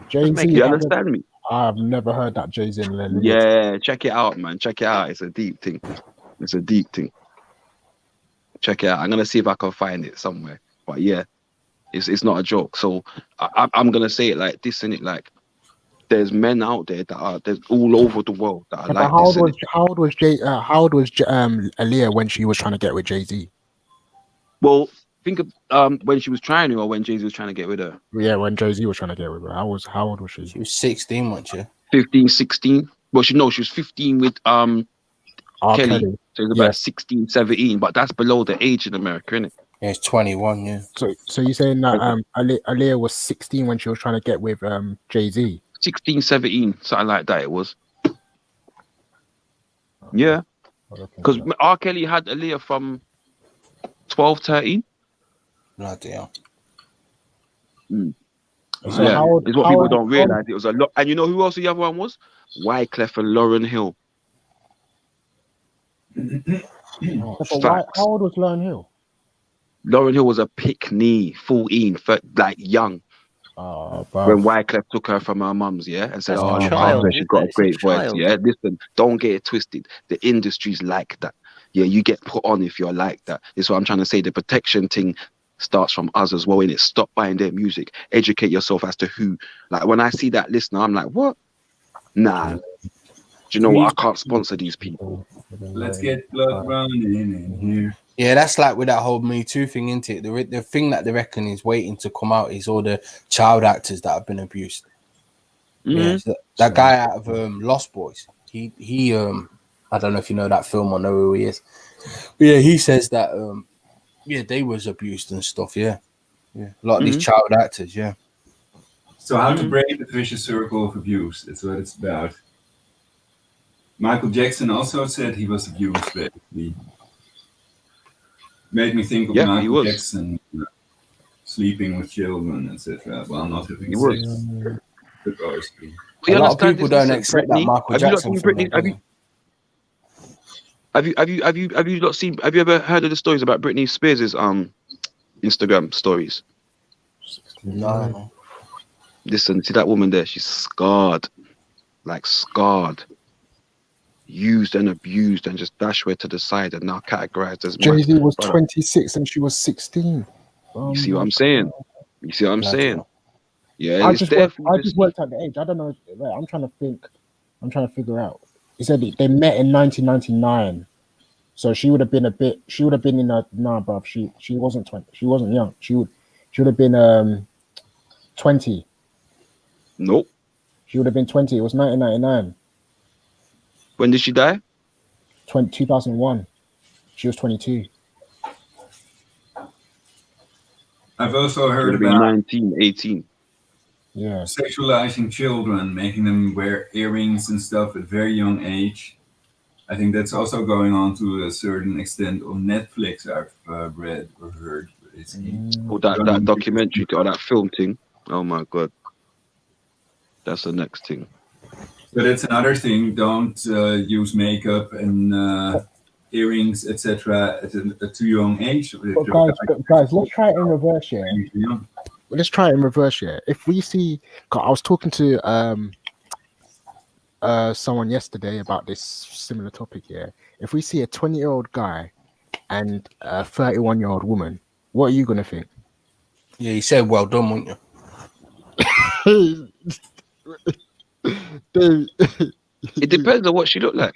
Jay-Z. You understand me? I've never heard that Jay-Z and Lennon. Yeah, check it out, man. Check it out. It's a deep thing. Check it out. I'm gonna see if I can find it somewhere. But yeah, it's not a joke. So I'm gonna say it like this, and it like there's men out there there's all over the world that are But like how this. old was Aaliyah when she was trying to get with Jay-Z? Well, think of when she was trying to, or when Jay-Z was trying to get with her. Yeah, when Jay-Z was trying to get with her. How old was she? She was 16, wasn't she? 15, 16. Well, she was 15 with Kelly. Kelly. So it's about 16, 17, but that's below the age in America, isn't it? Yeah, it's 21, yeah. So you're saying that Aaliyah was 16 when she was trying to get with Jay-Z? 16, 17, something like that it was. Yeah. Because R. Kelly had Aaliyah from 12, 13. Bloody hell. So Yeah, it's what people don't realize. It was a lot. And you know who else the other one was? Wyclef and Lauryn Hill. How old was Lauryn Hill? Lauryn Hill was a pick-knee, 14, like young. When Wyclef took her from her mum's, and said, she's got a great voice, Listen, don't get it twisted. The industry's like that. Yeah, you get put on if you're like that. This is what I'm trying to say. The protection thing starts from us as well, innit? Stop buying their music. Educate yourself as to who. Like, when I see that list now, I'm like, what? Nah. Do you know what? I can't sponsor these people. Let's get blood running in here. Yeah, that's like with that whole Me Too thing, isn't it? The thing that they reckon is waiting to come out is all the child actors that have been abused. Yeah, so that guy out of Lost Boys, he I don't know if you know that film or know who he is. But yeah, he says that they was abused and stuff. Yeah. A lot of these child actors. Yeah. So how to break the vicious circle of abuse? That's what it's about. Michael Jackson also said he was abused, basically. Made me think of Michael Jackson sleeping with children, etc. Well, not having sex. Supposedly. A lot of people don't accept that Michael Jackson. Have you not seen? Have you ever heard of the stories about Britney Spears' Instagram stories? No. Listen, see that woman there? She's scarred, used and abused, and just dashed her to the side, and now categorized as. Jay-Z was 26 and she was 16. You see what I'm saying? Yeah, I just worked out the age. I don't know. I'm trying to think. I'm trying to figure out. He said they met in 1999, so she would have been in a bruv. She wasn't 20. She wasn't young. She would have been 20. Nope. She would have been 20. It was 1999. When did she die? 2001. She was 22. I've also heard about 19, 18. Yeah. Sexualizing children, making them wear earrings and stuff at very young age. I think that's also going on to a certain extent on Netflix, I've read or heard. But Or that documentary or that film thing. Oh my god, that's the next thing. But it's another thing. Don't use makeup and earrings, etc. at a too young age. But guys, let's try it in reverse here. Let's try it in reverse here. If we see, 'cause I was talking to someone yesterday about this similar topic here. If we see a 20-year-old guy and a 31-year-old woman, what are you gonna think? Yeah, you said well done, wouldn't you? Dude. It depends on what she looked like.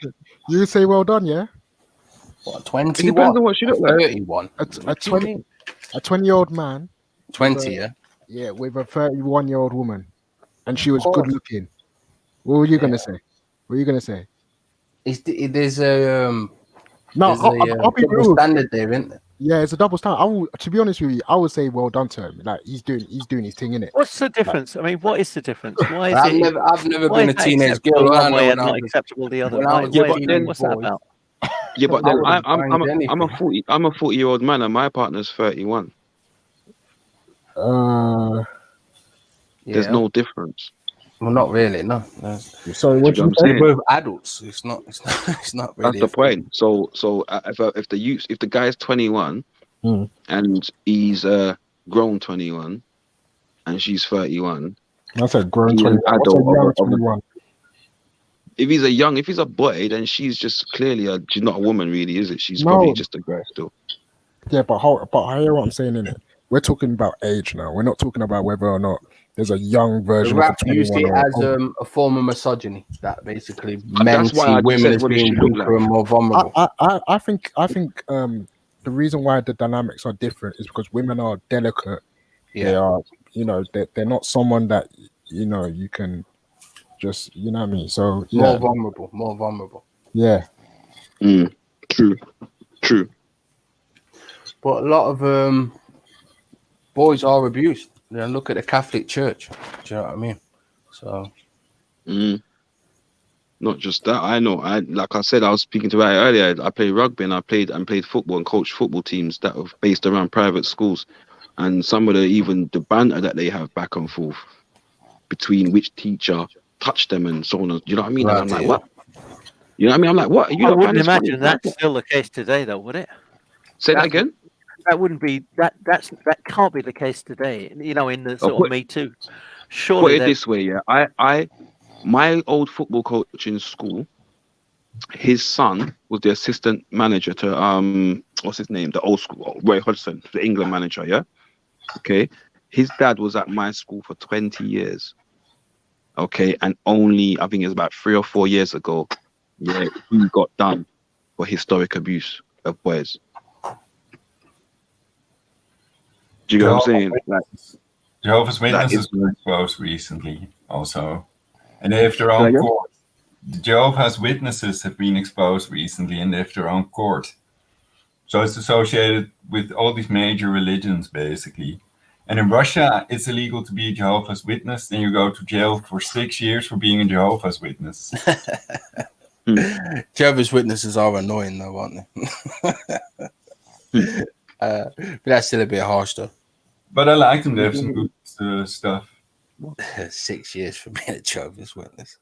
You would say well done, yeah? What, 20? It depends on what she looked like. 31. A 20-year-old man. 20, yeah? Yeah, with a 31-year-old woman. And she was good looking. What were you gonna say? What are you gonna say? There's a no, I'll be double real. standard there, isn't it? Yeah, it's a double standard. To be honest with you, I would say well done to him. Like he's doing his thing, innit? What's the difference? I mean, what is the difference? Why is I've never been a teenage girl. One way and not acceptable the other. What's that about? Yeah, but then I'm a 40-year-old man and my partner's 31. There's no difference. Well, not really, no. So what you say? Both adults. It's not really. That's the point. So if the guy's 21 and he's grown 21 and she's 31, that's a grown 21. If he's a boy, then she's just clearly she's not a woman, really, is it? She's probably just a girl still. Yeah, but I hear what I'm saying, innit? We're talking about age now. We're not talking about whether or not there's a young version the of rap a 21 used it as a form of misogyny that basically men That's why see I women said as what it being should look weaker and like. more vulnerable. I think the reason why the dynamics are different is because women are delicate. They are, they're not someone that you can just, you know what I mean. So yeah, more vulnerable. Yeah. True. But a lot of boys are abused. Then look at the Catholic Church. Do you know what I mean? So. Not just that. I know. Like I said, I was speaking to Ray earlier. I played rugby and I played football and coached football teams that were based around private schools, and some of the banter that they have back and forth between which teacher touched them and so on. Do you know what I mean? Right, and I'm like, what? You know what I mean? I'm like, what? I wouldn't imagine that's still the case today, though, would it? Say that again. That wouldn't be that can't be the case today. In the sort of Me Too. Surely Put it this way, yeah. My old football coach in school, his son was the assistant manager to what's his name? The old school, Roy Hodgson, the England manager, yeah. Okay. His dad was at my school for 20 years. Okay, and only I think it was about 3 or 4 years ago, yeah, he got done for historic abuse of boys. Do you get what I'm saying? Jehovah's Witnesses were exposed recently, also, and they have their own court. The Jehovah's Witnesses have been exposed recently, and they have their own court. So it's associated with all these major religions, basically. And in Russia, it's illegal to be a Jehovah's Witness. Then you go to jail for 6 years for being a Jehovah's Witness. Jehovah's Witnesses are annoying, though, aren't they? But that's still a bit harsh, though. But I like them. They have some good stuff. 6 years for being a Jehovah's Witness.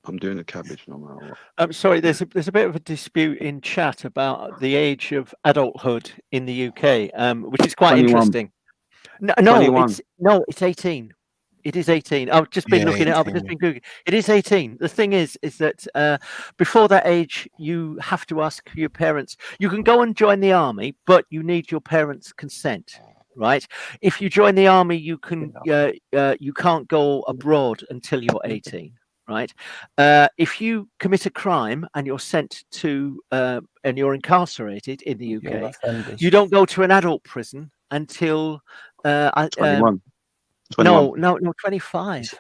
I'm doing a cabbage no matter what. I'm sorry. There's a bit of a dispute in chat about the age of adulthood in the UK, which is quite 21. Interesting. No, it's 18. It is 18. I've just been looking 18, it up. I've just been Googling. It is 18. The thing is that before that age, you have to ask your parents. You can go and join the army, but you need your parents' consent, right? If you join the army, you can't go abroad until you're 18, right? If you commit a crime and you're sent to and you're incarcerated in the UK, you don't go to an adult prison until 21. 21. No, 25.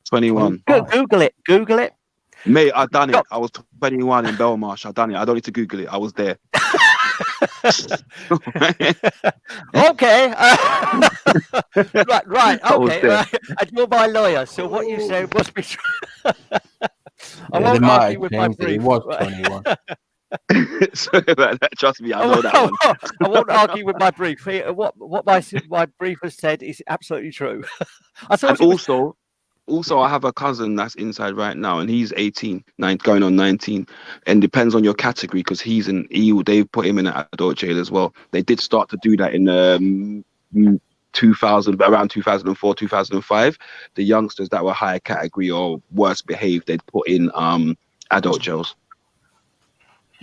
21. Google it. Mate, I done it. I was 21 in Belmarsh. I done it. I don't need to Google it. I was there. Okay. Right. Okay. And you're my lawyer, so what you say must be true. I won't argue with my brief. It was 21. Sorry about that. Trust me, I know that one. I won't argue with my brief. What my brief has said is absolutely true. I thought And also, I have a cousin that's inside right now, and he's 18, going on 19, and depends on your category because he's in EU. They put him in an adult jail as well. They did start to do that in around 2004, 2005. The youngsters that were higher category or worse behaved, they'd put in adult jails.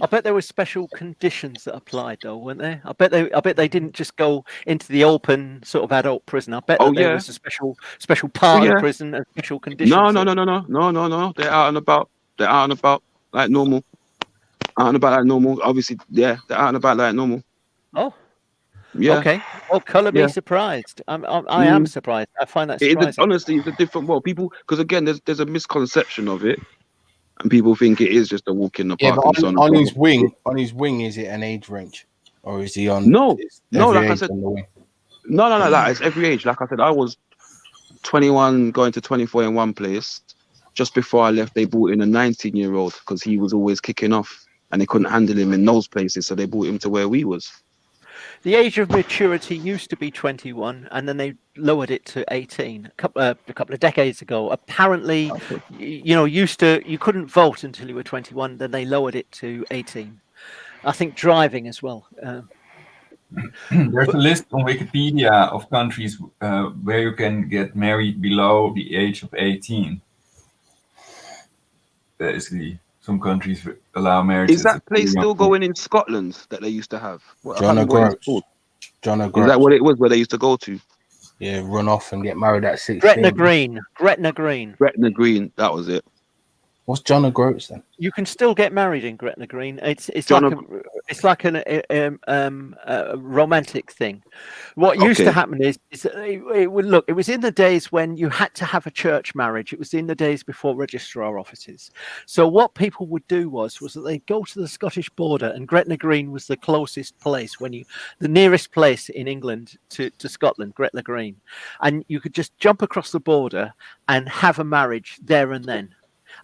I bet there were special conditions that applied, though, weren't there? I bet they didn't just go into the open sort of adult prison. I bet there was a special part of prison and special conditions. No. They're out and about. Like normal. Obviously, yeah, they're out and about like normal. Oh. Yeah. Okay. Well, colour me surprised. I am surprised. I find that surprising. Honestly, it's a different world. People, because again, there's a misconception of it. And people think it is just a walk in the park. Yeah, but on his wing, is it an age range, or is he on? No. Like I said, on the wing? no. Like it's every age. Like I said, I was 21, going to 24 in one place. Just before I left, they brought in a 19-year-old because he was always kicking off, and they couldn't handle him in those places, so they brought him to where we was. The age of maturity used to be 21, and then they lowered it to 18 a couple of decades ago. Apparently, you couldn't vote until you were 21. Then they lowered it to 18. I think driving as well. There's a list on Wikipedia of countries where you can get married below the age of 18. Basically, some countries allow marriage. Is that place still going in Scotland that they used to have? John O'Groats. John O'Groats. Is that what it was where they used to go to? Yeah, run off and get married at 16. Gretna Green. That was it. What's John O'Groats then? You can still get married in Gretna Green. It's like a romantic thing. What used to happen is it was in the days when you had to have a church marriage. It was in the days before registrar offices. So what people would do was that they'd go to the Scottish border, and Gretna Green was the closest place the nearest place in England to Scotland, Gretna Green, and you could just jump across the border and have a marriage there and then.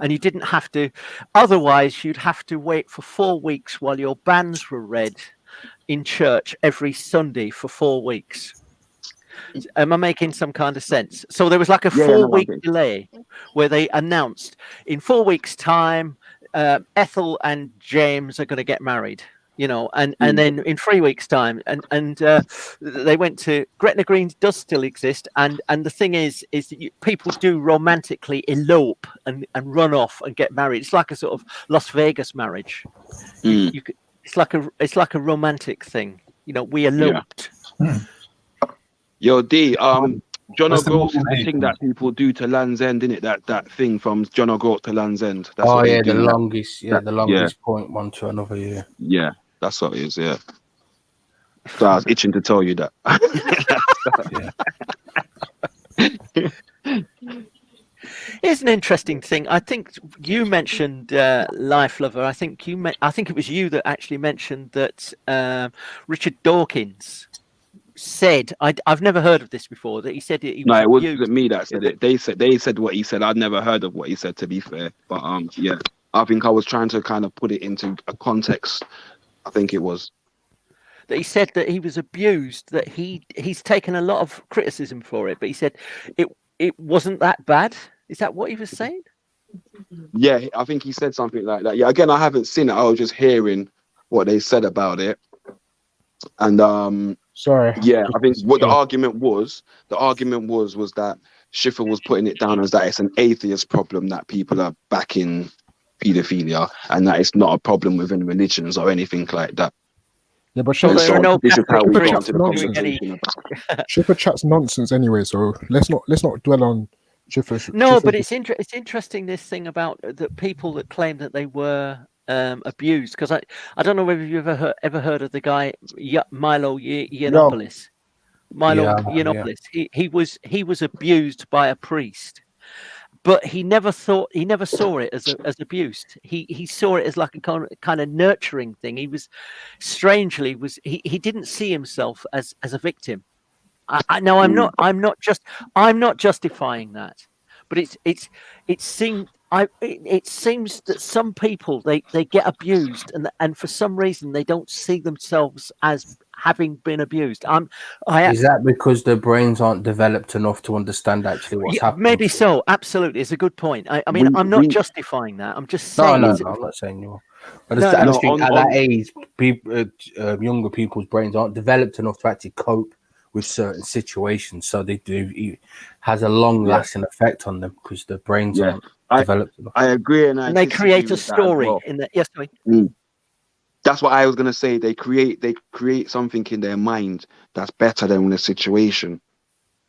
And you didn't have to, otherwise you'd have to wait for 4 weeks while your banns were read in church every Sunday for 4 weeks. Am I making some kind of sense? So there was like a 4-week delay where they announced in 4 weeks' time, Ethel and James are going to get married. And then in 3 weeks' time, and they went to Gretna Green does still exist, and the thing is that people do romantically elope and run off and get married. It's like a sort of Las Vegas marriage. It's like a romantic thing. We eloped. Yeah. Yo, D. John O'Groats is the thing that people do to Land's End, isn't it? That thing from John O'Groats to Land's End. That's the longest point one to another. Yeah, that's what it is. Yeah. So I was itching to tell you that. Here's an interesting thing. I think you mentioned Life Lover. I think it was you that actually mentioned that Richard Dawkins said, I've never heard of this before, that he said it wasn't me that said it. They said what he said. I'd never heard of what he said, to be fair. But yeah, I think I was trying to kind of put it into a context. I think it was that he said that he was abused, that he's taken a lot of criticism for it, but he said it wasn't that bad. Is that what he was saying? Yeah, I think he said something like that. Yeah, again, I haven't seen it. I was just hearing what they said about it. And sorry. Yeah, I think what the argument was that Schiffer was putting it down as that it's an atheist problem that people are backing paedophilia, and that it's not a problem within religions or anything like that. Yeah, but Schiffer chats nonsense anyway, so let's not dwell on Schiffer. No, but it's interesting, this thing about the people that claim that they were abused, because I don't know whether you've ever heard of the guy Milo Yiannopoulos. Yiannopoulos. He was abused by a priest, but he never saw it as abuse. He saw it as like a kind of nurturing thing. He was he didn't see himself as a victim. I'm not justifying that, but it seemed. it seems that some people they get abused, and for some reason they don't see themselves as having been abused. Is that because their brains aren't developed enough to understand actually what's happening? Maybe so. Absolutely, it's a good point. I mean, I'm not justifying that. I'm just saying. No, I'm not saying you are. I just think at that age, people, younger people's brains aren't developed enough to actually cope with certain situations, so it has a long-lasting effect on them because their brains aren't developed enough. I agree, and they create a story in the yes. That's what I was gonna say. They create something in their mind that's better than the situation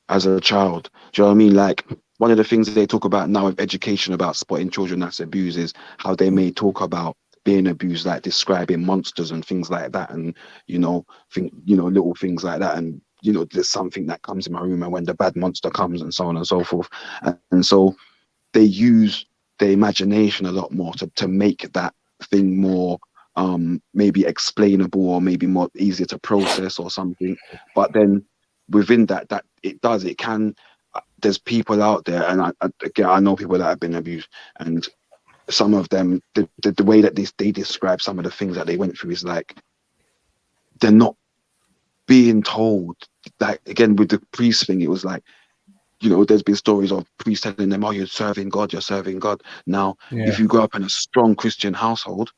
as a child. Do you know what I mean? Like one of the things that they talk about now with education about spotting children that's abused is how they may talk about being abused, like describing monsters and things like that, and little things like that, and there's something that comes in my room, and when the bad monster comes, and so on and so forth, and so they use their imagination a lot more to make that thing more maybe explainable or maybe more easier to process or something. But then within that it can. There's people out there, and I know people that have been abused, and some of them, the way that they describe some of the things that they went through is like they're not being told. Like again with the priest thing, it was like, there's been stories of priests telling them, "Oh, you're serving God. Now, if you grow up in a strong Christian household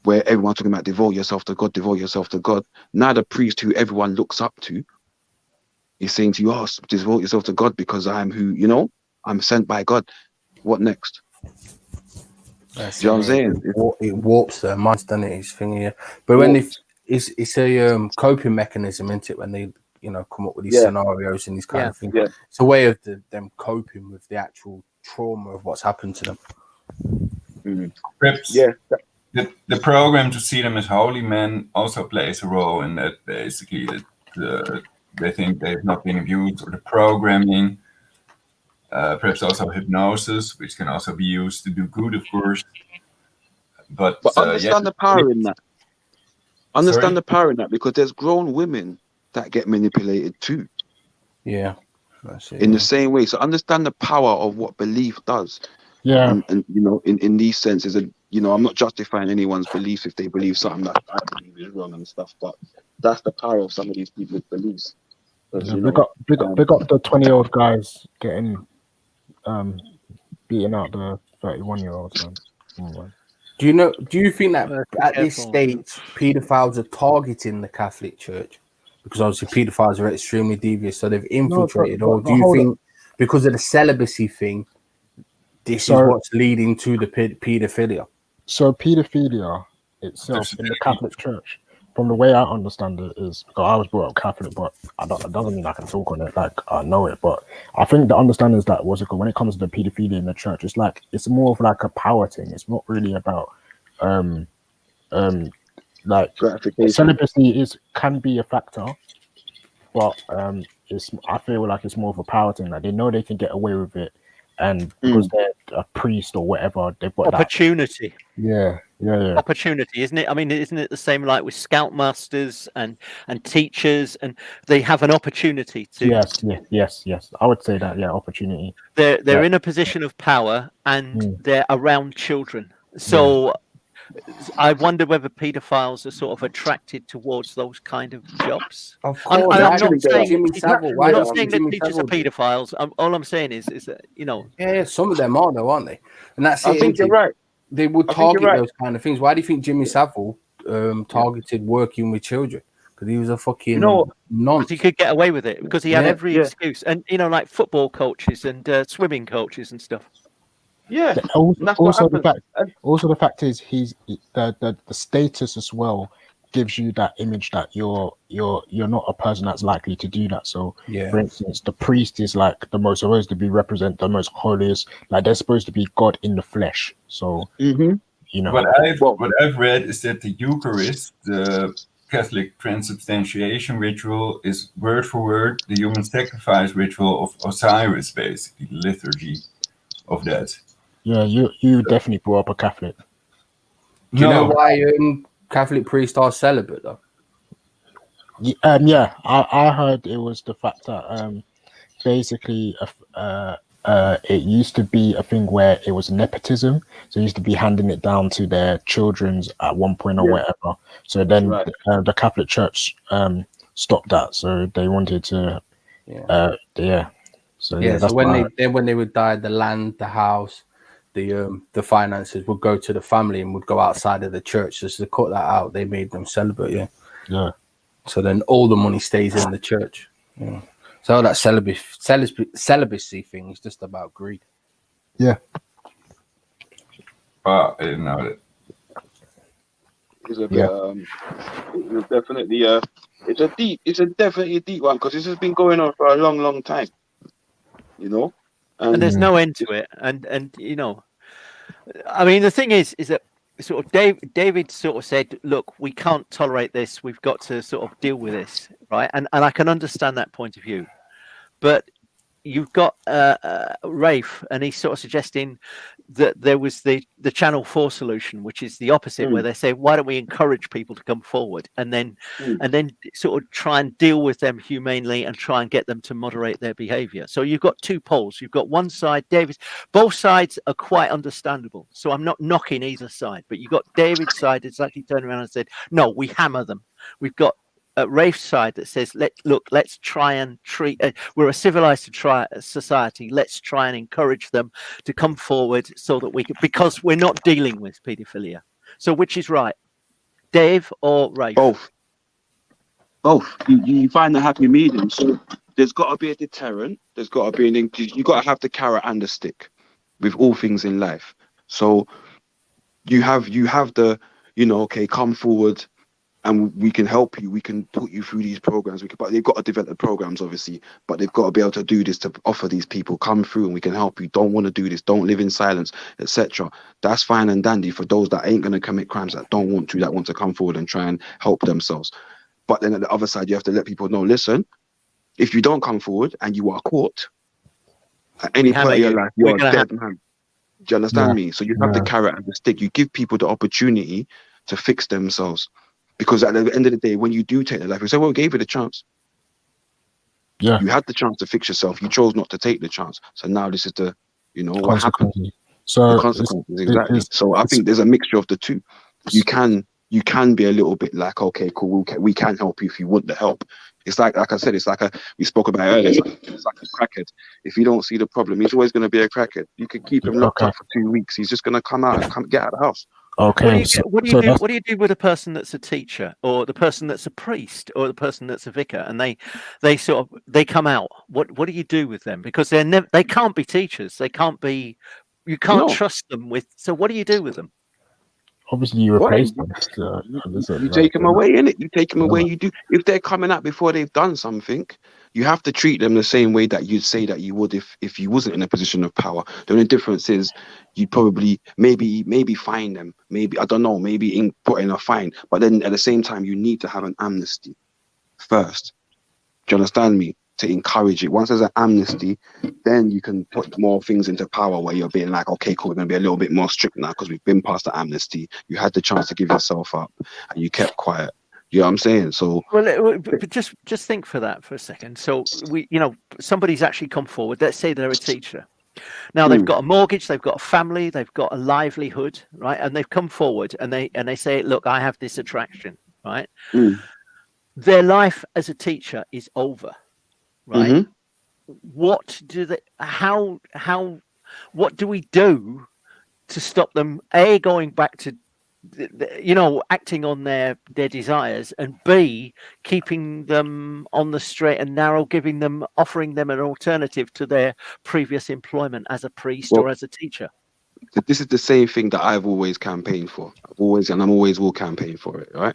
where everyone's talking about devote yourself to God, now the priest who everyone looks up to is saying to you, "Oh, devote yourself to God because I'm I'm sent by God." What next? Do you know what I'm saying? It warps their minds, doesn't it? His thing here, but when it's a coping mechanism, isn't it? When they come up with these scenarios and these kind of things, it's a way of them coping with the actual trauma of what's happened to them. The program to see them as holy men also plays a role in that. Basically, that they think they've not been abused, or the programming. Perhaps also hypnosis, which can also be used to do good, of course. But understand the power in that. Understand the power in that, because there's grown women that get manipulated too. Yeah, that's it, in the same way. So understand the power of what belief does. Yeah, and in these senses, and I'm not justifying anyone's beliefs if they believe something that I believe is wrong and stuff, but that's the power of some of these people's beliefs. We got the 20-year-old guys getting beating out the 31-year-olds. Do you think that at this stage paedophiles are targeting the Catholic Church? Because obviously paedophiles are extremely devious, so they've infiltrated. Or do you think because of the celibacy thing, this is what's leading to the paedophilia? So paedophilia itself in the Catholic Church, from the way I understand it, is because I was brought up Catholic, but it doesn't mean I can talk on it like I know it. But I think the understanding is that when it comes to the paedophilia in the church, it's more of like a power thing. It's not really about like celibacy can be a factor, but I feel like it's more of a power thing. Like they know they can get away with it, and because they're a priest or whatever, they've got opportunity. Yeah. Opportunity, isn't it? I mean, isn't it the same like with scoutmasters and teachers, and they have an opportunity to? Yes. I would say that. Yeah, opportunity. They're in a position of power, and they're around children. So I wonder whether paedophiles are sort of attracted towards those kind of jobs. Of course, I'm not saying that teachers are paedophiles. All I'm saying is that Yeah, some of them are though, aren't they? And that's I think you're right. They would target those kind of things. Why do you think Jimmy Savile targeted working with children? Because he was a fucking nonce. He could get away with it because he had every excuse, and like football coaches and swimming coaches and stuff. Yeah. Also, the fact is, he's the status as well gives you that image that you're not a person that's likely to do that. So, for instance, the priest is like supposed to be represent the most holiest. Like they're supposed to be God in the flesh. So, what I've read is that the Eucharist, the Catholic transubstantiation ritual, is word for word the human sacrifice ritual of Osiris, basically the liturgy of that. Yeah, you definitely grew up a Catholic. Do you know why Catholic priests are celibate though? I heard it was the fact that basically it used to be a thing where it was nepotism. So it used to be handing it down to their children's at one point or whatever. So then the Catholic Church stopped that. So they wanted to, So So when they would die, the land, the house, the finances would go to the family and would go outside of the church. So to cut that out, they made them celibate. Yeah. So then all the money stays in the church. Yeah. So that celibacy thing is just about greed. Yeah. I didn't know that. It's a bit, it's definitely it's definitely a deep one because this has been going on for a long time. You know, and there's no end to it. And you know, I mean, the thing is that sort of David sort of said, look, we can't tolerate this. We've got to sort of deal with this, right? And I can understand that point of view. But you've got Rafe, and he's sort of suggesting that there was the Channel 4 solution, which is the opposite, where they say, why don't we encourage people to come forward and then sort of try and deal with them humanely and try and get them to moderate their behavior. So you've got two poles. You've got one side, David. Both sides are quite understandable. So I'm not knocking either side, but you've got David's side that's actually turned around and said, no, we hammer them. We've got Rafe's side that says, let's try and treat. We're a civilized society. Let's try and encourage them to come forward so that we can, because we're not dealing with paedophilia. So which is right, Dave or Rafe? Both. You find the happy medium. So there's got to be a deterrent. There's got to be you got to have the carrot and the stick with all things in life. So you have the, okay, come forward. And we can help you. We can put you through these programs. But they've got to develop the programs, obviously. But they've got to be able to do this to offer these people, come through, and we can help you. Don't want to do this. Don't live in silence, etc. That's fine and dandy for those that ain't going to commit crimes, that don't want to, that want to come forward and try and help themselves. But then at the other side, you have to let people know, listen, if you don't come forward and you are caught at any point in your life, you're a dead man. Do you understand me? So you have the carrot and the stick. You give people the opportunity to fix themselves. Because at the end of the day, when you do take their life, you say, well, we gave you the chance. Yeah. You had the chance to fix yourself. You chose not to take the chance. So now this is what happened. So the consequences, exactly. So I think there's a mixture of the two. You can be a little bit like, okay, cool, we can help you if you want the help. It's like I said, it's like we spoke about earlier. It's like a crackhead. If you don't see the problem, he's always going to be a crackhead. You could keep him locked up for 2 weeks. He's just going to come out and get out of the house. Okay. What do you do with a person that's a teacher, or the person that's a priest, or the person that's a vicar, and they come out? What do you do with them? Because they can't be teachers. They can't be. You can't trust them with. So what do you do with them? Obviously, you replace them. You take them away, innit? You take them away. You do. If they're coming out before they've done something, you have to treat them the same way that you'd say that you would if you wasn't in a position of power. The only difference is you'd probably maybe fine them. Maybe, I don't know, maybe put in a fine. But then at the same time, you need to have an amnesty first. Do you understand me? To encourage it. Once there's an amnesty, then you can put more things into power where you're being like, okay, cool, we're going to be a little bit more strict now because we've been past the amnesty. You had the chance to give yourself up and you kept quiet. You know what I'm saying? So but just think for that for a second. So somebody's actually come forward. Let's say they're a teacher. Now they've got a mortgage, they've got a family, they've got a livelihood, right? And they've come forward and they say, look, I have this attraction, right? Their life as a teacher is over, right? What do they? What do we do to stop them? A, going back to acting on their desires, and B, keeping them on the straight and narrow, offering them an alternative to their previous employment as a priest or as a teacher. This is the same thing that I've always campaigned for. I'm always will campaign for it, right?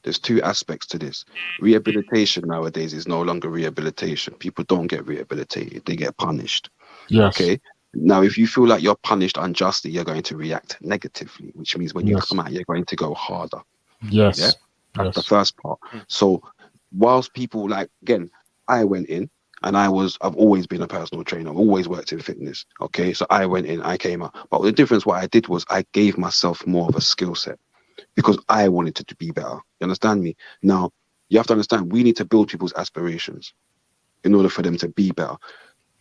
There's two aspects to this. Rehabilitation nowadays is no longer rehabilitation. People don't get rehabilitated, they get punished. Yes. Okay. Now, if you feel like you're punished unjustly, you're going to react negatively, which means when you come out, you're going to go harder. Yes. Yeah? That's the first part. So whilst people again, I went in and I've always been a personal trainer. I've always worked in fitness. Okay. So I went in, I came out. But the difference, what I did was I gave myself more of a skill set because I wanted to be better. You understand me? Now, you have to understand, we need to build people's aspirations in order for them to be better.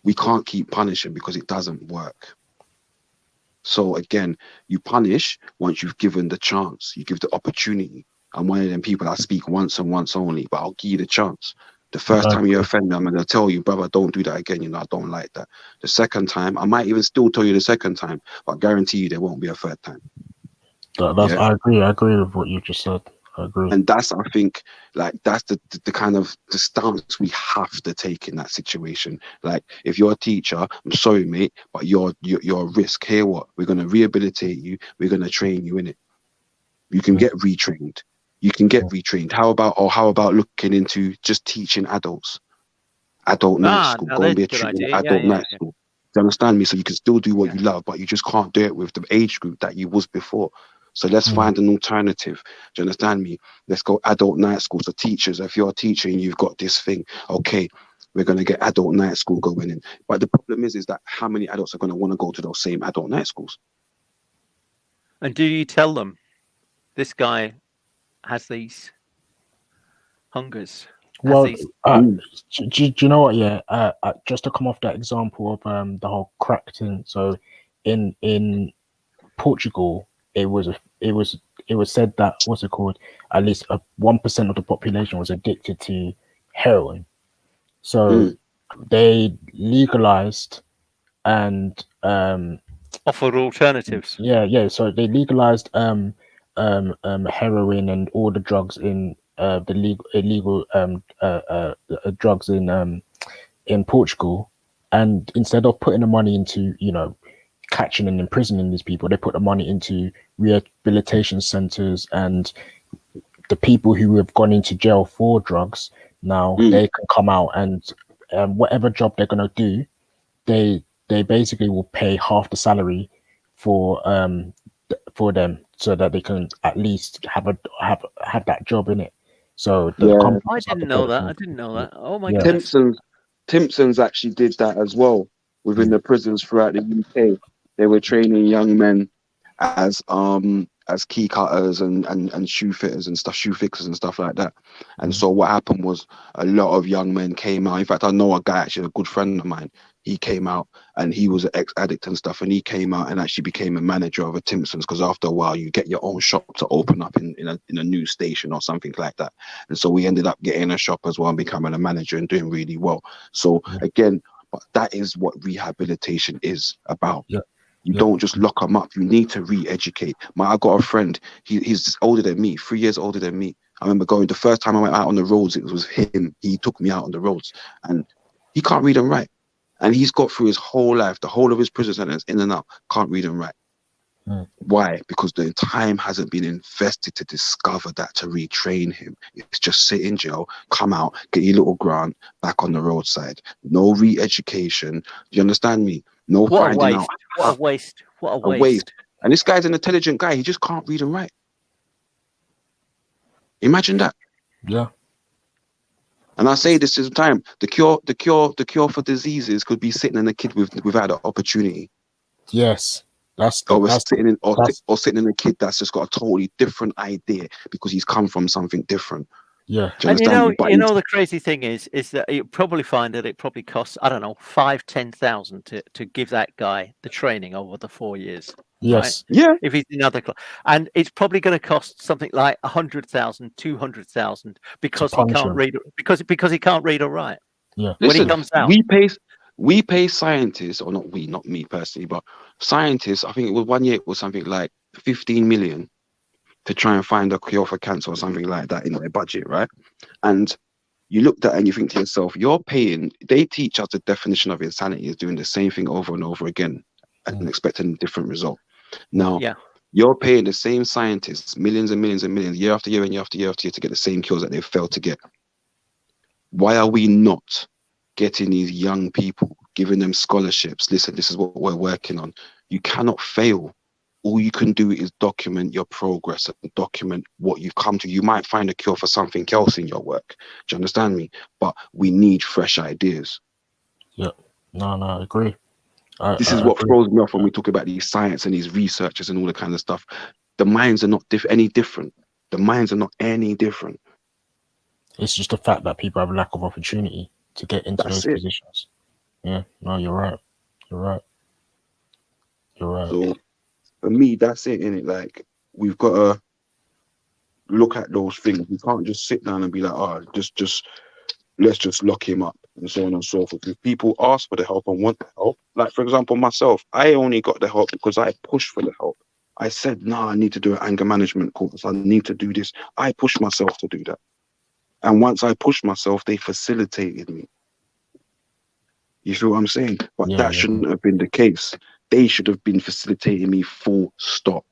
We can't keep punishing because it doesn't work. So again, you punish once you've given the chance, you give the opportunity. I'm one of them people that speak once and once only, but I'll give you the chance. The first time you offend me, I'm going to tell you, brother, don't do that again. You know, I don't like that. The second time, I might even still tell you the second time, but I guarantee you there won't be a third time. I agree with what you just said. I agree. And that's, I think, like, that's the kind of the stance we have to take in that situation. Like, if you're a teacher, I'm sorry, mate, but you're a risk. Hear what? We're going to rehabilitate you. We're going to train you in it. You can get retrained. You can get retrained. How about looking into just teaching adults? Adult night school. Go and be a tutor in adult night school. Do you understand me? So you can still do what you love, but you just can't do it with the age group that you was before. So let's find an alternative. Do you understand me? Let's go adult night school. So teachers, if you're a teacher and you've got this thing, okay, we're going to get adult night school going in. But the problem is that how many adults are going to want to go to those same adult night schools? And do you tell them this guy has these hungers? Well, do you know what? Yeah, just to come off that example of the whole crack thing. So, in Portugal, it was said that at least 1% of the population was addicted to heroin. So they legalized and offered alternatives. Yeah. So they legalized heroin and all the drugs in the illegal drugs in Portugal, and instead of putting the money into catching and imprisoning these people, they put the money into rehabilitation centers, and the people who have gone into jail for drugs now they can come out and whatever job they're going to do, they basically will pay half the salary for them so that they can at least have that job in it. So I didn't know that. Oh my god. Timpson's actually did that as well within the prisons throughout the UK. They were training young men as key cutters and shoe fitters and stuff, shoe fixers and stuff like that. And so what happened was a lot of young men came out. In fact, I know a guy, actually a good friend of mine, he came out and he was an ex-addict and stuff, and he came out and actually became a manager of a Timpson's, because after a while you get your own shop to open up in a new station or something like that. And so we ended up getting a shop as well and becoming a manager and doing really well. So again, but that is what rehabilitation is about. You don't just lock them up. You need to re-educate. I got a friend. He's older than me, 3 years older than me. I remember going the first time I went out on the roads. It was him. He took me out on the roads, and he can't read and write. And he's got through his whole life, the whole of his prison sentence, in and out, can't read and write. Why? Because the time hasn't been invested to discover that, to retrain him. It's just sit in jail, come out, get your little grant, back on the roadside. No re-education. Do you understand me? No finding out. What a waste. And this guy's an intelligent guy. He just can't read and write. Imagine that. Yeah. And I say this is the time. The cure for diseases could be sitting in a kid without an opportunity. Yes. Sitting in a kid that's just got a totally different idea because he's come from something different. Yeah. And the crazy thing is that you probably find that it probably costs, I don't know, 5,000-10,000 to give that guy the training over the 4 years. Yes. Right? Yeah. If he's in other class, and it's probably going to cost something like 100,000, 200,000 because he can't read. Because he can't read or write. Yeah. When Listen, he comes out, we pay scientists, or not we, not me personally, but scientists. I think it was 1 year. It was something like 15 million to try and find a cure for cancer or something like that in their budget, right? And you look at that and you think to yourself, you're paying. They teach us the definition of insanity is doing the same thing over and over again and expecting a different result. Now, you're paying the same scientists millions and millions and millions year after year and year after year after year to get the same cures that they've failed to get. Why are we not getting these young people, giving them scholarships? Listen, this is what we're working on. You cannot fail. All you can do is document your progress and document what you've come to. You might find a cure for something else in your work. Do you understand me? But we need fresh ideas. Yeah. No, I agree. This is what throws me off when we talk about these science and these researchers and all the kind of stuff. The minds are not any different. The minds are not any different. It's just the fact that people have a lack of opportunity to get into those positions. Yeah, no, you're right. You're right. You're right. So for me, that's it, innit? Like, we've got to look at those things. We can't just sit down and be like, oh, just let's just lock him up and so on and so forth. If people ask for the help and want the help, like for example, myself, I only got the help because I pushed for the help. I said, nah, I need to do an anger management course. I need to do this. I pushed myself to do that. And once I pushed myself, they facilitated me. You feel what I'm saying? But that shouldn't have been the case. They should have been facilitating me full stop.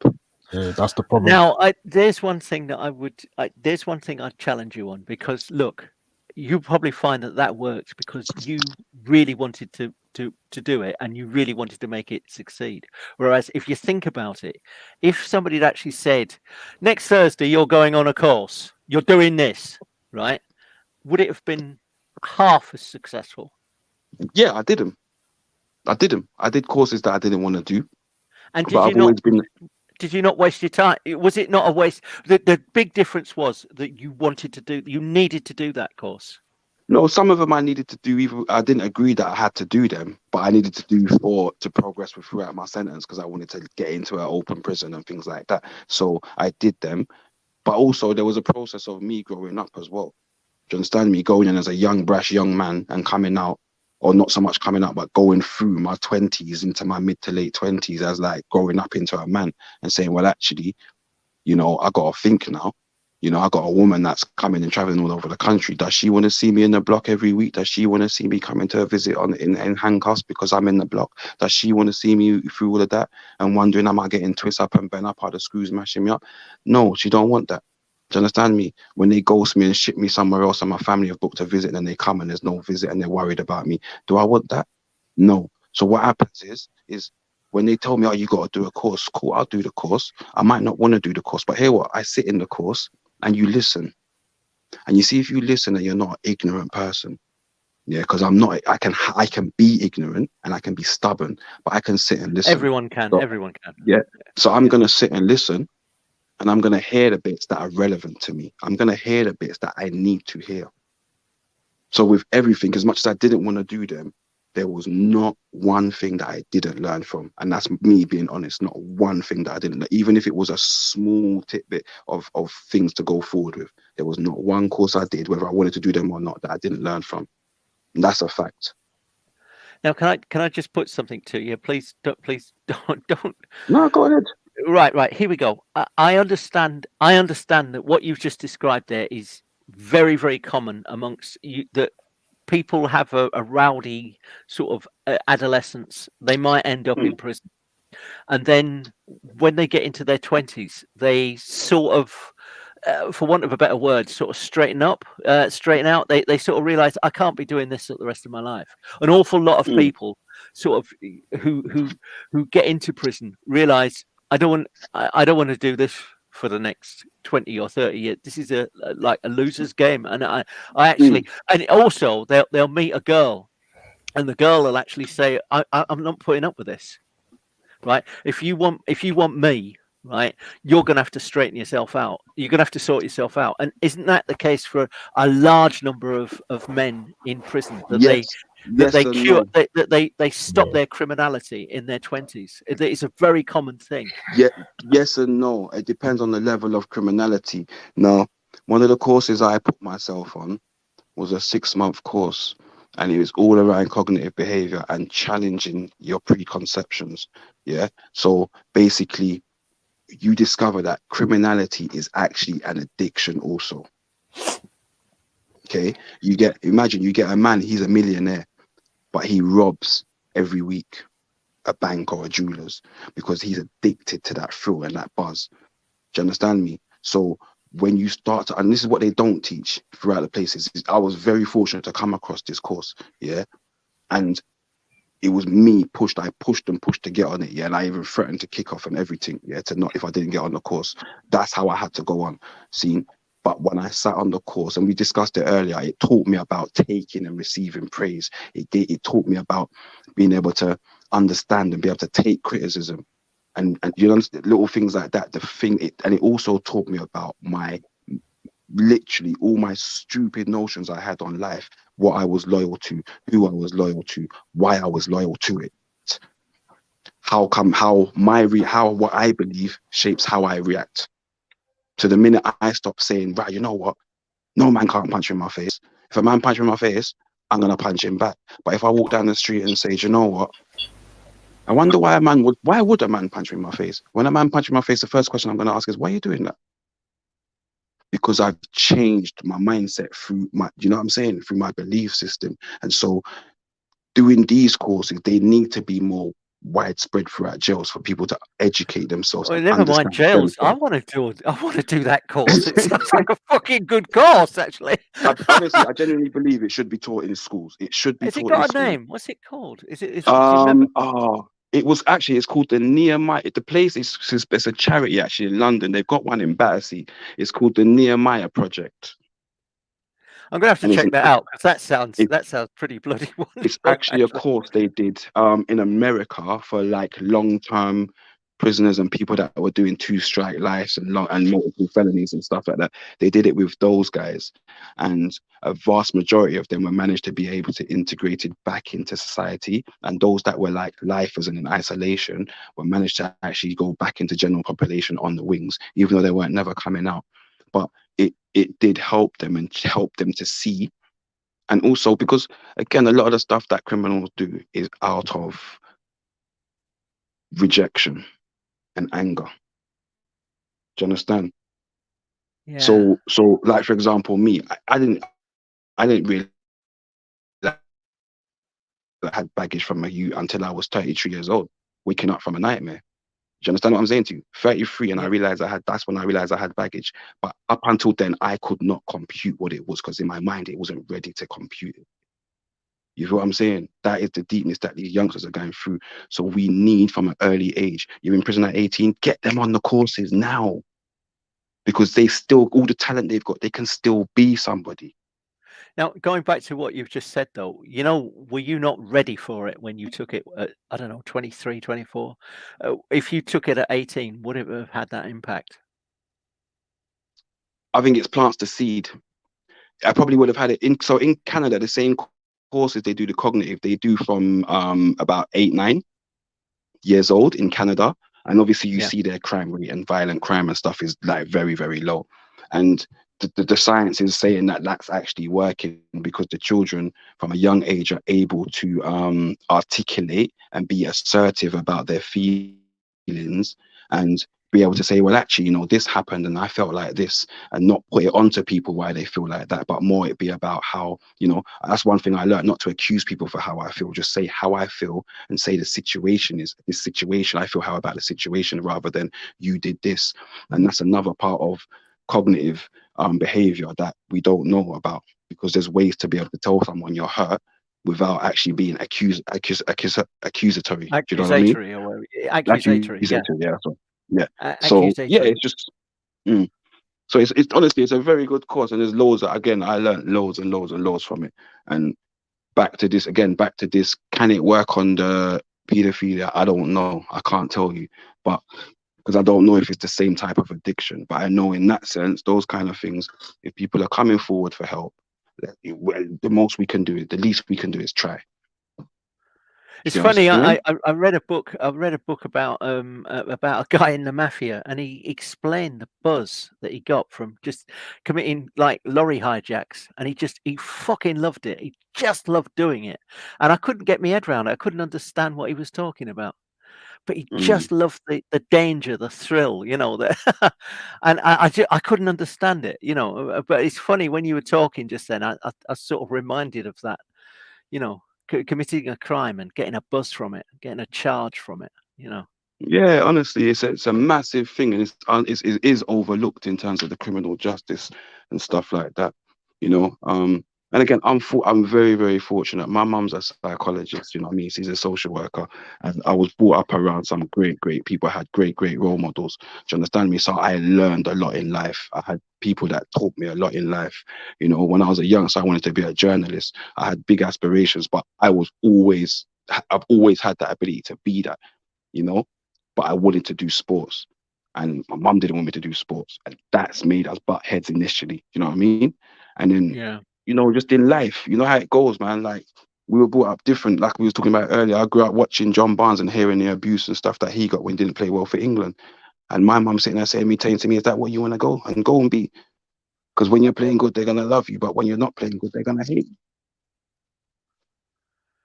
Yeah, that's the problem. Now, there's one thing that there's one thing I'd challenge you on, because look, you probably find that works because you really wanted to do it and you really wanted to make it succeed. Whereas if you think about it, if somebody had actually said, next Thursday you're going on a course, you're doing this, right? Would it have been half as successful? Yeah, I did them. I did courses that I didn't want to do. And did you not waste your time? Was it not a waste? The big difference was that you needed to do that course. No, some of them I needed to do. Even I didn't agree that I had to do them, but I needed to do to progress with throughout my sentence because I wanted to get into an open prison and things like that. So I did them, but also there was a process of me growing up as well. Do you understand me? Going in as a young, brash young man and coming out, or not so much coming out, but going through my 20s into my mid to late 20s as like growing up into a man and saying, well, actually, you know, I got to think now. You know, I got a woman that's coming and traveling all over the country. Does she want to see me in the block every week? Does she want to see me coming to a visit in handcuffs because I'm in the block? Does she want to see me through all of that and wondering, am I getting twist up and bent up? Are the screws mashing me up? No, she don't want that. Do you understand me? When they ghost me and ship me somewhere else and my family have booked a visit and they come and there's no visit and they're worried about me, do I want that? No. So what happens is when they tell me, oh, you got to do a course, cool, I'll do the course. I might not want to do the course, but hear what? I sit in the course and you listen. And you see, if you listen and you're not an ignorant person, yeah, because I'm not, I can be ignorant and I can be stubborn, but I can sit and listen. Everyone can. Yeah. So I'm going to sit and listen. And I'm going to hear the bits that are relevant to me. I'm going to hear the bits that I need to hear. So with everything, as much as I didn't want to do them, there was not one thing that I didn't learn from. And that's me being honest, not one thing that I didn't learn. Even if it was a small tidbit of things to go forward with, there was not one course I did, whether I wanted to do them or not, that I didn't learn from. And that's a fact. Now, can I just put something to you? Please don't. No, go ahead. Right. Here we go. I understand that what you've just described there is very, very common amongst you. That people have a rowdy sort of adolescence. They might end up in prison, and then when they get into their 20s, they sort of, for want of a better word, sort of straighten out. They sort of realize, I can't be doing this for the rest of my life. An awful lot of people sort of who get into prison realize, I don't want to do this for the next 20 or 30 years. This is like a loser's game. And I actually, and also they'll meet a girl, and the girl will actually say, I'm not putting up with this, right? If you want me, right, you're going to have to straighten yourself out. You're going to have to sort yourself out. And isn't that the case for a large number of men in prison? That they stop their criminality in their 20s. It's a very common thing. Yeah, yes and no. It depends on the level of criminality. Now, one of the courses I put myself on was a 6-month course, and it was all around cognitive behavior and challenging your preconceptions. Yeah. So basically, you discover that criminality is actually an addiction also. Okay. Imagine you get a man, he's a millionaire, but he robs every week a bank or a jeweler's because he's addicted to that thrill and that buzz. Do you understand me? So when you start to, and this is what they don't teach throughout the places, I was very fortunate to come across this course. Yeah. And it was me I pushed and pushed to get on it. Yeah. And I even threatened to kick off and everything. Yeah. To not, if I didn't get on the course, that's how I had to go on. See, but when I sat on the course, and we discussed it earlier, it taught me about taking and receiving praise. It taught me about being able to understand and be able to take criticism, and you know, little things like that. And it also taught me about literally all my stupid notions I had on life, what I was loyal to, who I was loyal to, why I was loyal to it. How what I believe shapes how I react. So the minute I stop saying, right, you know what? No man can't punch me in my face. If a man punches me in my face, I'm gonna punch him back. But if I walk down the street and say, you know what? I wonder why would a man punch me in my face? When a man punches me in my face, the first question I'm gonna ask is, why are you doing that? Because I've changed my mindset through you know what I'm saying? Through my belief system. And so doing these courses, they need to be more widespread throughout jails for people to educate themselves. Well, and never mind understand jails. themselves. I want to do that course. It sounds like a fucking good course, actually. Honestly, I genuinely believe it should be taught in schools. It should be Has it taught in got a schools. name? What's it called? Do you remember? It's called the Nehemiah. The place is it's a charity actually in London. They've got one in Battersea. It's called the Nehemiah Project. I'm gonna have to check that out because that sounds pretty bloody wonderful. It's actually a course they did in America for like long-term prisoners and people that were doing 2-strike lives and multiple felonies and stuff like that. They did it with those guys, and a vast majority of them were managed to be able to integrate it back into society, and those that were like lifers and in isolation were managed to actually go back into general population on the wings, even though they weren't never coming out. But it did help them and help them to see. And also because, again, a lot of the stuff that criminals do is out of rejection and anger. Do you understand? Yeah. So like, for example, me, I didn't really I had baggage from my youth until I was 33 years old, waking up from a nightmare. Do you understand what I'm saying to you? 33, and that's when I realized I had baggage. But up until then, I could not compute what it was because in my mind, it wasn't ready to compute it. You feel what I'm saying? That is the deepness that these youngsters are going through. So we need, from an early age, you're in prison at 18, get them on the courses now. Because all the talent they've got, they can still be somebody. Now, going back to what you've just said, though, were you not ready for it when you took it at, 23, 24? If you took it at 18, would it have had that impact? I think it plants the seed. I probably would have had it in Canada, the same courses they do the cognitive, they do from about 8-9 years old in Canada. And obviously you see their crime rate and violent crime and stuff is like very, very low. And the science is saying that that's actually working because the children from a young age are able to articulate and be assertive about their feelings and be able to say, well, actually, this happened and I felt like this, and not put it onto people why they feel like that, but more it be about how, that's one thing I learned, not to accuse people for how I feel, just say how I feel and say the situation is this situation. I feel how about the situation rather than you did this. And that's another part of cognitive behavior that we don't know about, because there's ways to be able to tell someone you're hurt without actually being accusatory. Accusatory, do you know what I mean? Or accusatory, yeah. So yeah, it's just so it's honestly it's a very good course, and there's loads that, again, I learned loads and loads and loads from it. And back to this, can it work on the pedophilia? I don't know, I can't tell you, but because I don't know if it's the same type of addiction. But I know in that sense, those kind of things, if people are coming forward for help, the most we can do is, the least we can do is try. It's funny. I read a book. I read a book about a guy in the mafia, and he explained the buzz that he got from just committing like lorry hijacks, and he fucking loved it. He just loved doing it, and I couldn't get my head around it. I couldn't understand what he was talking about, but he just loved the danger, the thrill, that, and I couldn't understand it, But it's funny when you were talking just then. I sort of reminded of that, committing a crime and getting a buzz from it, getting a charge from it, Yeah, honestly, it's a massive thing, and it is overlooked in terms of the criminal justice and stuff like that, And again, I'm very, very fortunate. My mum's a psychologist, she's a social worker, and I was brought up around some great, great people. I had great, great role models. Do you understand me? So I learned a lot in life. I had people that taught me a lot in life. When I was a youngster, I wanted to be a journalist. I had big aspirations, but I've always had that ability to be that, but I wanted to do sports. and my mum didn't want me to do sports, and that's made us butt heads initially. You know what I mean? And then Yeah. you know, just in life, you know how it goes, man. Like we were brought up different. Like we was talking about earlier, I grew up watching John Barnes and hearing the abuse and stuff that he got when he didn't play well for England. And my mum sitting there saying to me, is that what you want to go and be? Because when you're playing good, they're gonna love you, but when you're not playing good, they're gonna hate you.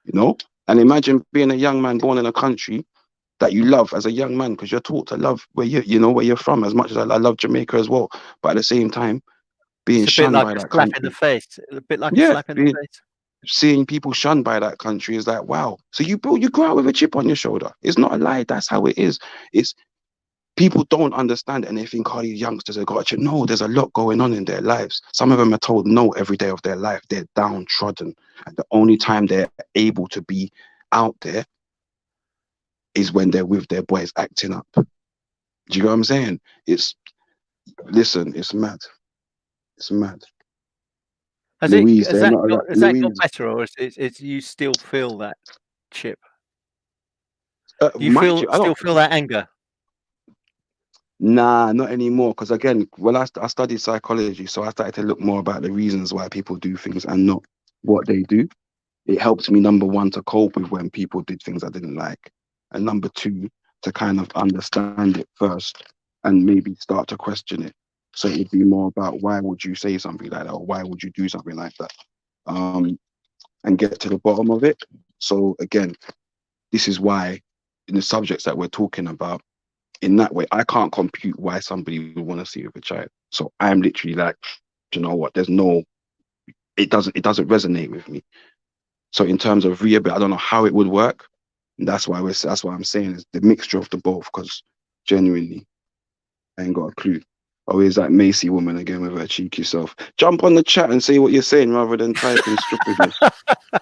You know? And imagine being a young man born in a country that you love as a young man, because you're taught to love where where you're from, as much as I love Jamaica as well. But at the same time, being It's a bit shunned like by a that slap in country. the face. A bit like a Yeah, slap in the face. seeing people shunned by that country is like, wow. So you grow out with a chip on your shoulder. It's not a lie. That's how it is. It's people don't understand it and they think, oh, these youngsters have got a chip. No, there's a lot going on in their lives. Some of them are told no every day of their life. They're downtrodden. And the only time they're able to be out there is when they're with their boys acting up. Do you know what I'm saying? Listen, it's mad. It's mad. Has Louise, that got Louise. better, or is you still feel that chip? Uh, Do you mind you, I still don't. feel that anger? Nah, not anymore. Because again, when I studied psychology, so I started to look more about the reasons why people do things and not what they do. It helped me, number one, to cope with when people did things I didn't like, and number two, to kind of understand it first and maybe start to question it. So it'd be more about why would you say something like that, or why would you do something like that, and get to the bottom of it. So again, this is why in the subjects that we're talking about, in that way, I can't compute why somebody would want to see with a child. So I'm literally like, do you know what? It doesn't resonate with me. So in terms of rehab, I don't know how it would work. And that's why I'm saying is the mixture of the both, because genuinely, I ain't got a clue. Oh, is that Macy woman again with her cheeky self? Jump on the chat and say what you're saying rather than typing stupidness.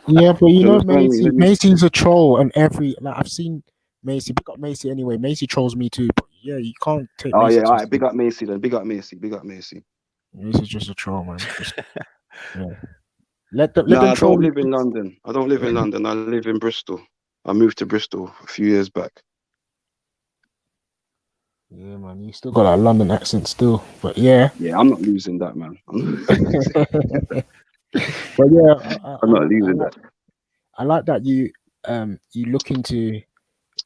Yeah, but you Do know, understand me? Macy's a troll, and I've seen Macy. Big up Macy anyway. Macy trolls me too, but yeah, you can't take Oh Macy yeah, all too right. Big up Macy then. Big up Macy. Big up Macy. Macy's just a troll, man. Yeah. No, Let them I troll don't you. live in London. I don't live in London. I live in Bristol. I moved to Bristol a few years back. Yeah, man, you still got that London accent still, but yeah. Yeah, I'm not losing that, man. But yeah, I'm not losing that. I like that you look into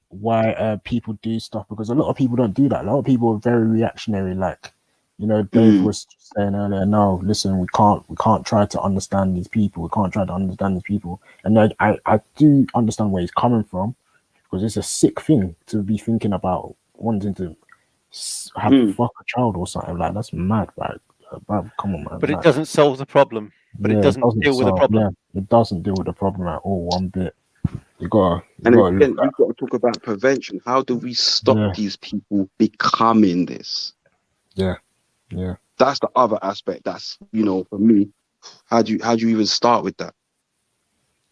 why people do stuff, because a lot of people don't do that. A lot of people are very reactionary. Like, you know, Dave was saying earlier, no, listen, we can't try to understand these people. We can't try to understand these people. And I do understand where he's coming from, because it's a sick thing to be thinking about wanting to fuck a child or something. Like, that's mad, right? Bruv, come on, man. But it Like, doesn't solve the problem. But it doesn't deal with the problem. Yeah, it doesn't deal with the problem at all, one bit. You gotta And look again, at. we've got to talk about prevention. How do we stop these people becoming this? Yeah. That's the other aspect. That's, you know, for me, how do you even start with that?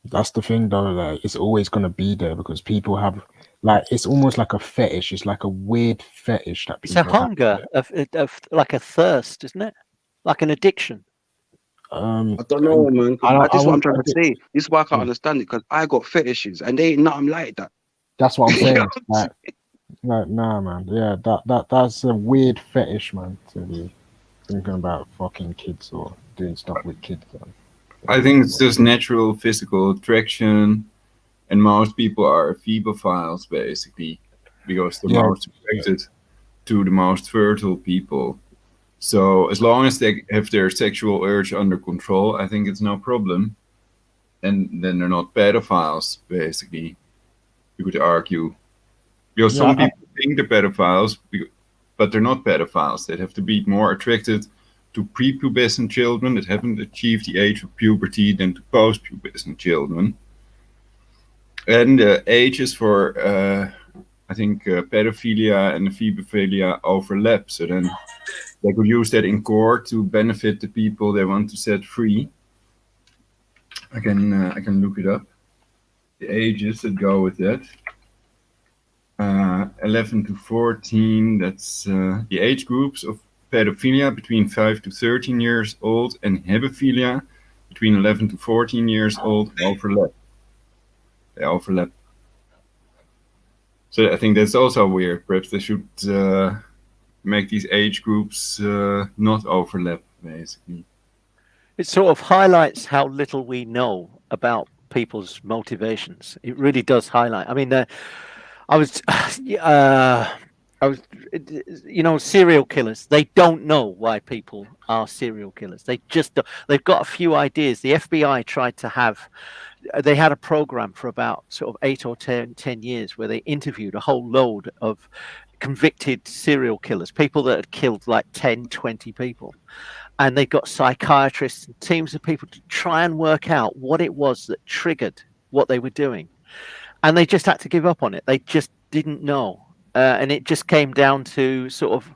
That's the thing, though. Like, it's always gonna be there, because people have, like, it's almost like a fetish. It's like a weird fetish that It's people a hunger of like a thirst, isn't it? Like an addiction. I don't know, man. This is what I'm trying to say. This is why I can't understand it, because I got fetishes and they ain't nothing like that. That's what I'm saying. Like, nah, man. Yeah, that's a weird fetish, man, to be thinking about fucking kids or doing stuff with kids. Man. I think it's just natural physical attraction, and most people are phebophiles basically, because they're most attracted to the most fertile people. So as long as they have their sexual urge under control, I think it's no problem. And then they're not pedophiles, basically, you could argue. Because some people think they're pedophiles, but they're not pedophiles. They have to be more attracted to prepubescent children that haven't achieved the age of puberty than to post-pubescent children. And the ages for, I think, pedophilia and phebophilia overlap. So then they could use that in court to benefit the people they want to set free. I can look it up. The ages that go with that. 11 to 14, that's the age groups of pedophilia between 5 to 13 years old, and hebephilia between 11 to 14 years old overlap. They overlap. So I think that's also weird. Perhaps they should make these age groups not overlap, basically. It sort of highlights how little we know about people's motivations. It really does highlight. I mean, I was, serial killers. They don't know why people are serial killers. They just don't. They've got a few ideas. The FBI tried to have. They had a program for about sort of 8 or 10 years where they interviewed a whole load of convicted serial killers, people that had killed like 10, 20 people. And they got psychiatrists and teams of people to try and work out what it was that triggered what they were doing. And they just had to give up on it. They just didn't know. And it just came down to sort of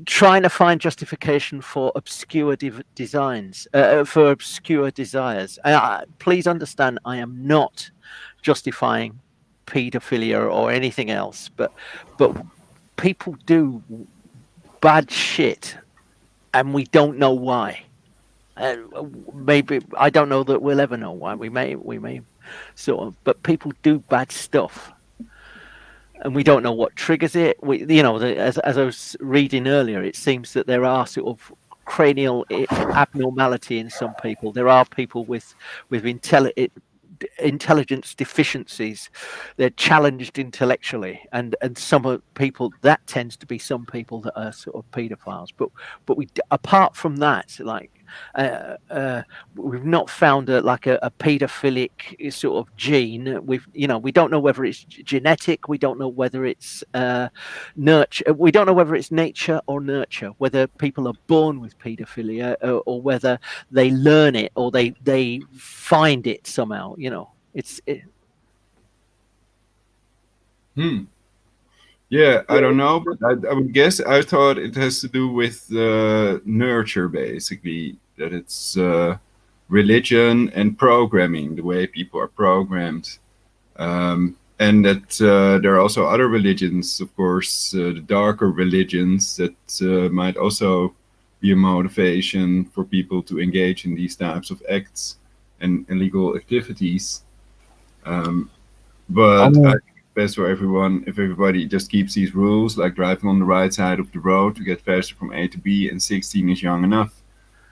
trying to find justification for obscure designs, for obscure desires. Please understand, I am not justifying pedophilia or anything else, but people do bad shit, and we don't know why. Maybe I don't know that we'll ever know why. We may sort of, but people do bad stuff. And we don't know what triggers it. As I was reading earlier, it seems that there are sort of cranial abnormality in some people. There are people with intelligence deficiencies. They're challenged intellectually, and some people, that tends to be some people that are sort of paedophiles. But we, apart from that, like. We've not found a paedophilic sort of gene. We don't know whether it's genetic. We don't know whether it's nurture. We don't know whether it's nature or nurture. Whether people are born with paedophilia or whether they learn it or they find it somehow. Yeah, I don't know, but I would guess. I thought it has to do with nurture, basically, that it's religion and programming, the way people are programmed, and that there are also other religions, of course, the darker religions that might also be a motivation for people to engage in these types of acts and illegal activities. But I think it's best for everyone if everybody just keeps these rules, like driving on the right side of the road to get faster from A to B, and 16 is young enough.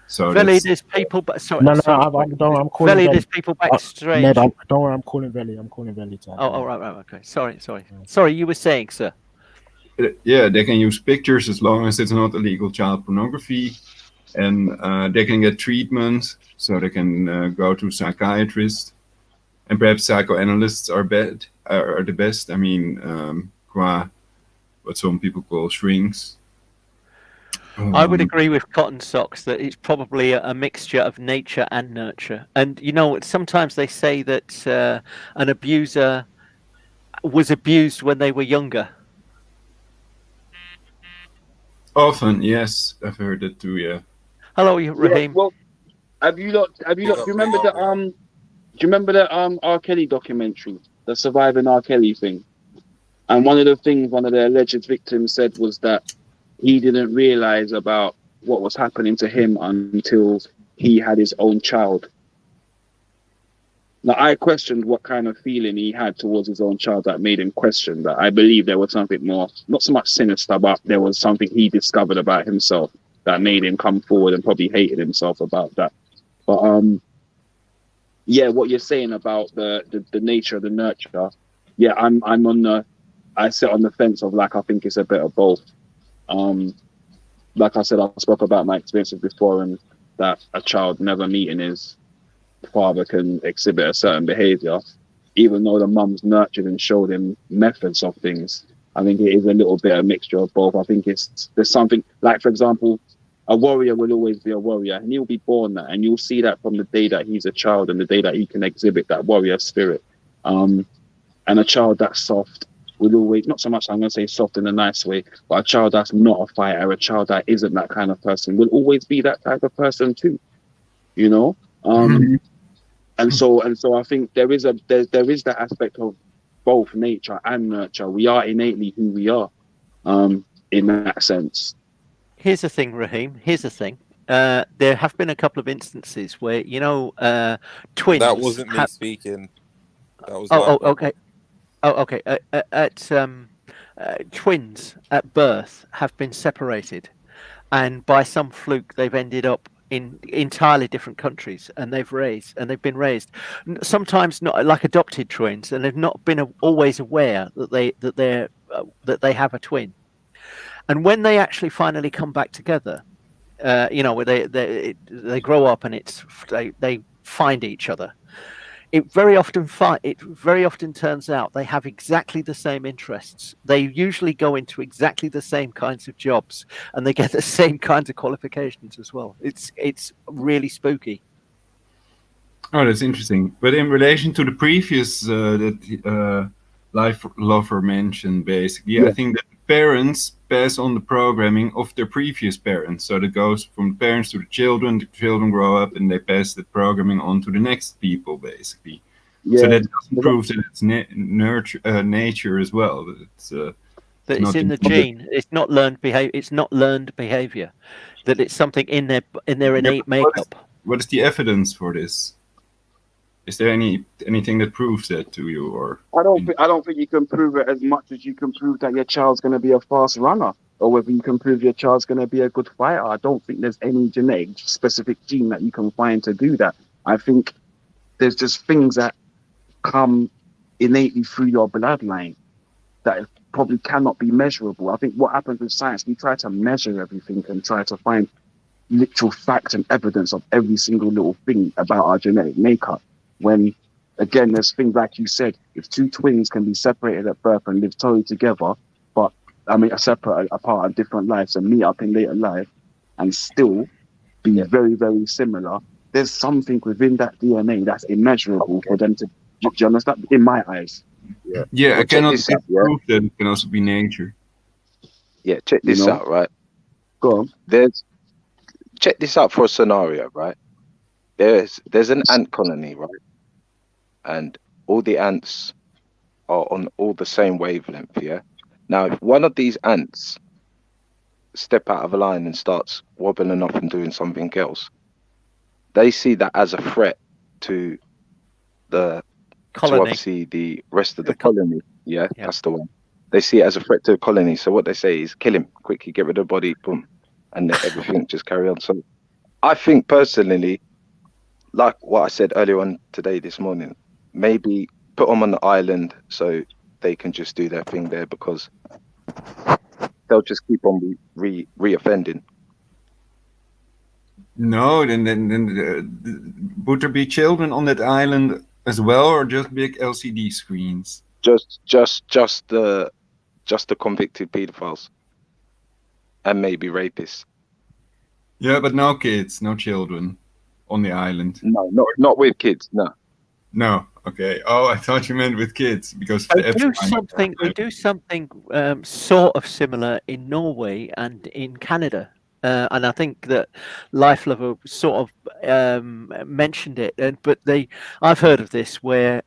So Veli, there's people, but sorry. No, I'm calling Veli, Veli. there's people backstage. Ned, don't worry, I'm calling Veli. Right, okay. Sorry, you were saying, sir. Yeah, they can use pictures as long as it's not illegal child pornography, and they can get treatment, so they can go to psychiatrists, and perhaps psychoanalysts are the best. I mean, qua what some people call shrinks. I would agree with Cotton Socks that it's probably a mixture of nature and nurture. And sometimes they say that an abuser was abused when they were younger. Often, yes, I've heard that too. Yeah. Hello, Raheem. Yeah, well, have you lot? Do you remember the R. Kelly documentary, the Surviving R. Kelly thing? And one of the alleged victims said was that he didn't realize about what was happening to him until he had his own child. Now, I questioned what kind of feeling he had towards his own child that made him question that. I believe there was something more, not so much sinister, but there was something he discovered about himself that made him come forward and probably hated himself about that. But yeah, what you're saying about the nature of the nurture, yeah, I sit on the fence of I think it's a bit of both. Like I said, I spoke about my experiences before, and that a child never meeting his father can exhibit a certain behavior, even though the mum's nurtured and showed him methods of things. I think it is a little bit a mixture of both. I think there's something like, for example, a warrior will always be a warrior, and he'll be born that, and you'll see that from the day that he's a child and the day that he can exhibit that warrior spirit. And a child that's soft will always, not so much I'm going to say soft in a nice way, but a child that's not a fighter, a child that isn't that kind of person will always be that type of person too, and so I think there is that aspect of both nature and nurture. We are innately who we are, in that sense. Here's the thing, Raheem. There have been a couple of instances where twins. That wasn't me speaking. That was. Okay. twins at birth have been separated, and by some fluke they've ended up in entirely different countries, and they've been raised sometimes not like adopted twins, and they've not been always aware that they have a twin. And when they actually finally come back together, where they grow up and they find each other, it very often turns out they have exactly the same interests. They usually go into exactly the same kinds of jobs, and they get the same kinds of qualifications as well. It's really spooky. Oh, that's interesting. But in relation to the previous that Life Lover mentioned, basically, yeah. I think that parents pass on the programming of their previous parents. So that goes from parents to the children grow up and they pass the programming on to the next people, basically. Yeah. So that doesn't prove that it's nature as well. It's in the gene. It's not learned behavior. It's not learned behavior. That it's something in their innate makeup. What is the evidence for this? Is there anything that proves that to you, or I don't think you can prove it as much as you can prove that your child's going to be a fast runner, or whether you can prove your child's going to be a good fighter. I don't think there's any genetic specific gene that you can find to do that. I think there's just things that come innately through your bloodline that probably cannot be measurable. I think what happens with science, we try to measure everything and try to find literal facts and evidence of every single little thing about our genetic makeup. When, again, there's things like you said, if two twins can be separated at birth and live totally together, but separate apart in different lives and meet up in later life and still be very, very similar, there's something within that DNA that's immeasurable for them to, do you understand? In my eyes. Yeah, I cannot prove that it can also be nature. Yeah, check this out, right? Go on. Check this out for a scenario, right? There's an ant colony, right? And all the ants are on all the same wavelength, yeah? Now, if one of these ants step out of a line and starts wobbling off and doing something else, they see that as a threat to the colony. To obviously the rest of the colony. Yeah, that's the one. They see it as a threat to the colony. So what they say is kill him, quickly get rid of the body, boom, and then everything just carry on. So I think personally, like what I said earlier on this morning, maybe put them on the island so they can just do their thing there, because they'll just keep on re-offending. No, then would there be children on that island as well, or just big LCD screens? Just the convicted pedophiles and maybe rapists. Yeah, but no kids, no children on the island. No, not with kids. No. Okay. Oh, I thought you meant with kids, because they do something sort of similar in Norway and in Canada. And I think that Life Lover sort of mentioned it, but I've heard of this where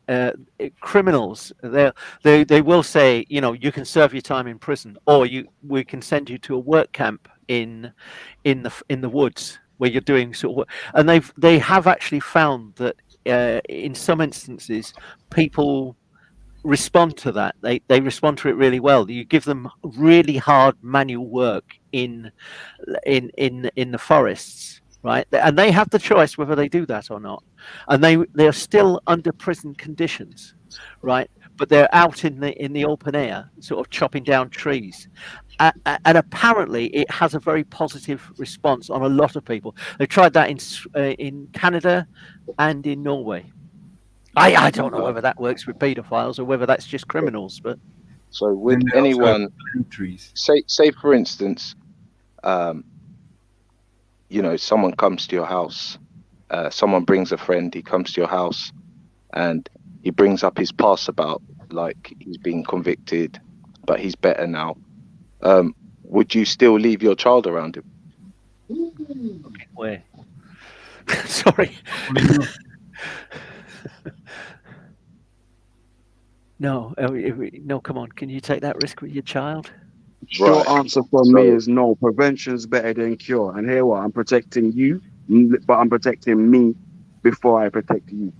criminals they will say, you can serve your time in prison, or we can send you to a work camp in the woods where you're doing sort of work. And they have actually found that in some instances people respond to that. They respond to it really well. You give them really hard manual work in the forests, right? And they have the choice whether they do that or not. And they're still under prison conditions, right? But they're out in the open air, sort of chopping down trees. And apparently it has a very positive response on a lot of people. They've tried that in Canada and in Norway. I don't know whether that works with pedophiles or whether that's just criminals, but so would anyone say for instance, someone comes to your house, someone brings a friend, he comes to your house and he brings up his past about like he's been convicted, but he's better now. Would you still leave your child around him? Okay, where? Sorry. No, come on. Can you take that risk with your child? Short answer from me is no. Prevention is better than cure. And here what? I'm protecting you, but I'm protecting me before I protect you.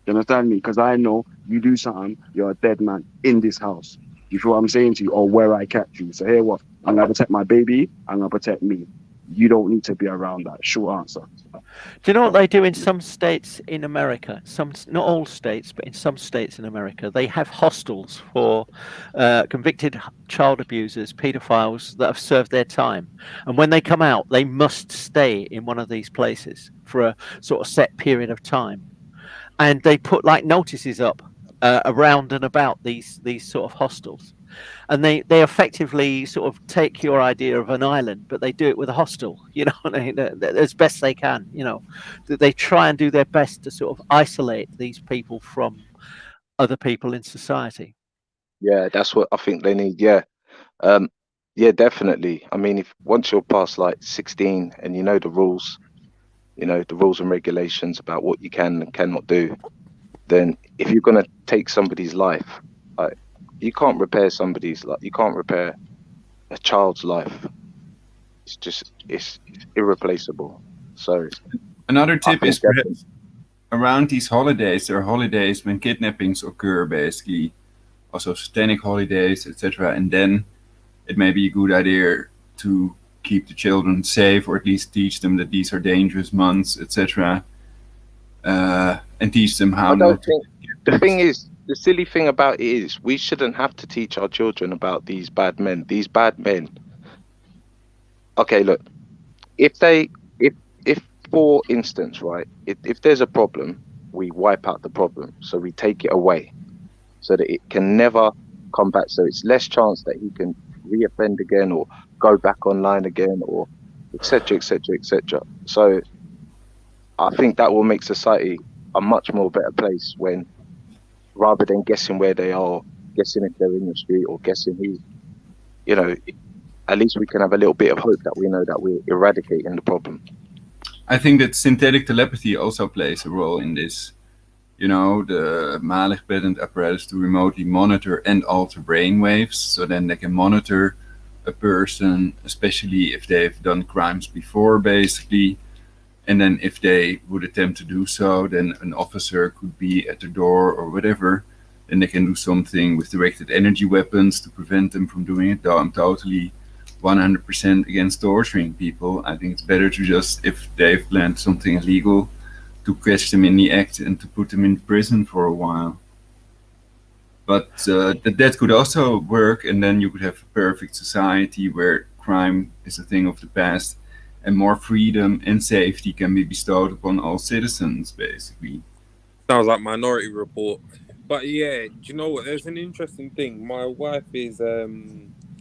You understand me? Because I know you do something, you're a dead man in this house. You feel what I'm saying to you? Or where I catch you. So here what? I'm gonna protect my baby, I'm gonna protect me. You don't need to be around that. Short answer. Do you know what they do in some states in America? Some, not all states, but in some states in America, they have hostels for convicted child abusers, paedophiles that have served their time. And when they come out, they must stay in one of these places for a sort of set period of time. And they put like notices up around and about these sort of hostels. And they effectively sort of take your idea of an island, but they do it with a hostel, you know, as best they can, you know. They try and do their best to sort of isolate these people from other people in society. Yeah, that's what I think they need. Yeah. Yeah, definitely. I mean, if once you're past like 16 and you know the rules, and regulations about what you can and cannot do, then if you're gonna take somebody's life, like, you can't repair you can't repair a child's life. It's irreplaceable. So another tip is perhaps around these holidays, there are holidays when kidnappings occur, basically, also satanic holidays, etc. And then it may be a good idea to keep the children safe, or at least teach them that these are dangerous months, etc. And teach them how not to. The thing is, the silly thing about it is, we shouldn't have to teach our children about these bad men. These bad men. Okay, look, if for instance, right, if there's a problem, we wipe out the problem. So we take it away so that it can never come back. So it's less chance that he can reoffend again or go back online again, or etc., etc., etc. So I think that will make society a much more better place, when rather than guessing where they are, guessing if they're in the street, or guessing who, you know, at least we can have a little bit of hope that we know that we're eradicating the problem. I think that synthetic telepathy also plays a role in this. You know, the Malig patent apparatus to remotely monitor and alter brainwaves, so then they can monitor a person, especially if they've done crimes before, basically. And then if they would attempt to do so, then an officer could be at the door or whatever. Then they can do something with directed energy weapons to prevent them from doing it. Though I'm totally 100% against torturing people. I think it's better to just, if they've planned something illegal, to catch them in the act and to put them in prison for a while. But that could also work, and then you could have a perfect society where crime is a thing of the past, and more freedom and safety can be bestowed upon all citizens, basically. Sounds like Minority Report. But yeah, do you know what? There's an interesting thing. My wife is a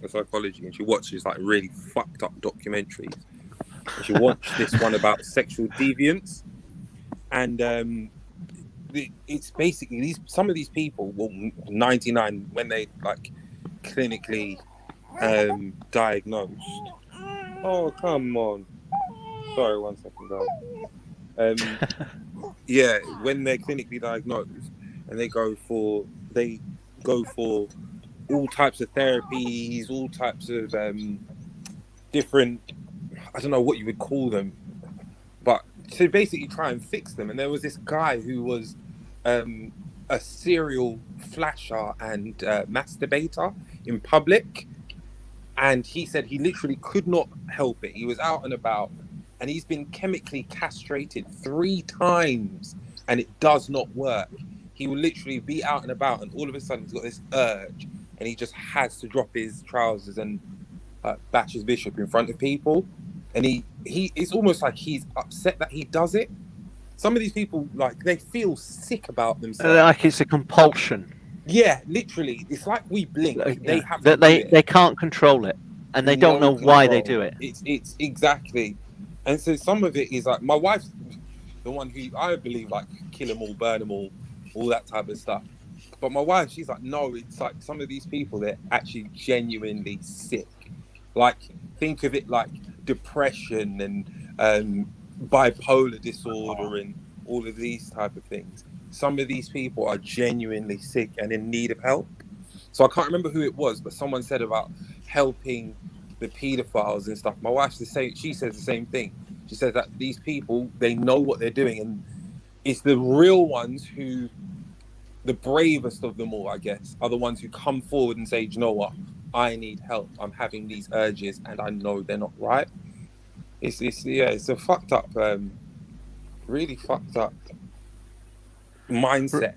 psychology, and she watches like really fucked up documentaries. And she watched this one about sexual deviance, and it's basically some of these people, well, 99 when they like clinically diagnosed. Oh, come on. Sorry, 1 second, guys. Yeah, when they're clinically diagnosed and they go for all types of therapies, all types of different, I don't know what you would call them, but to basically try and fix them. And there was this guy who was a serial flasher and masturbator in public. And he said he literally could not help it. He was out and about, and he's been chemically castrated 3 times, and it does not work. He will literally be out and about, and all of a sudden he's got this urge, and he just has to drop his trousers and bash his bishop in front of people. And it's almost like he's upset that he does it. Some of these people, like, they feel sick about themselves. Like it's a compulsion. Yeah, literally. It's like we blink. They have that they can't control it, and they don't know why they do it. It's exactly. And so some of it is like, my wife's the one who I believe like kill them all, burn them all that type of stuff. But my wife, she's like, no, it's like some of these people, they're actually genuinely sick. Like, think of it like depression and bipolar disorder and all of these type of things. Some of these people are genuinely sick and in need of help. So I can't remember who it was, but someone said about helping the pedophiles and stuff. My wife's the same. She says the same thing. She says that these people, they know what they're doing, and it's the real ones who the bravest of them all, I guess, are the ones who come forward and say, "Do you know what? I need help. I'm having these urges, and I know they're not right." It's a fucked up, really fucked up mindset.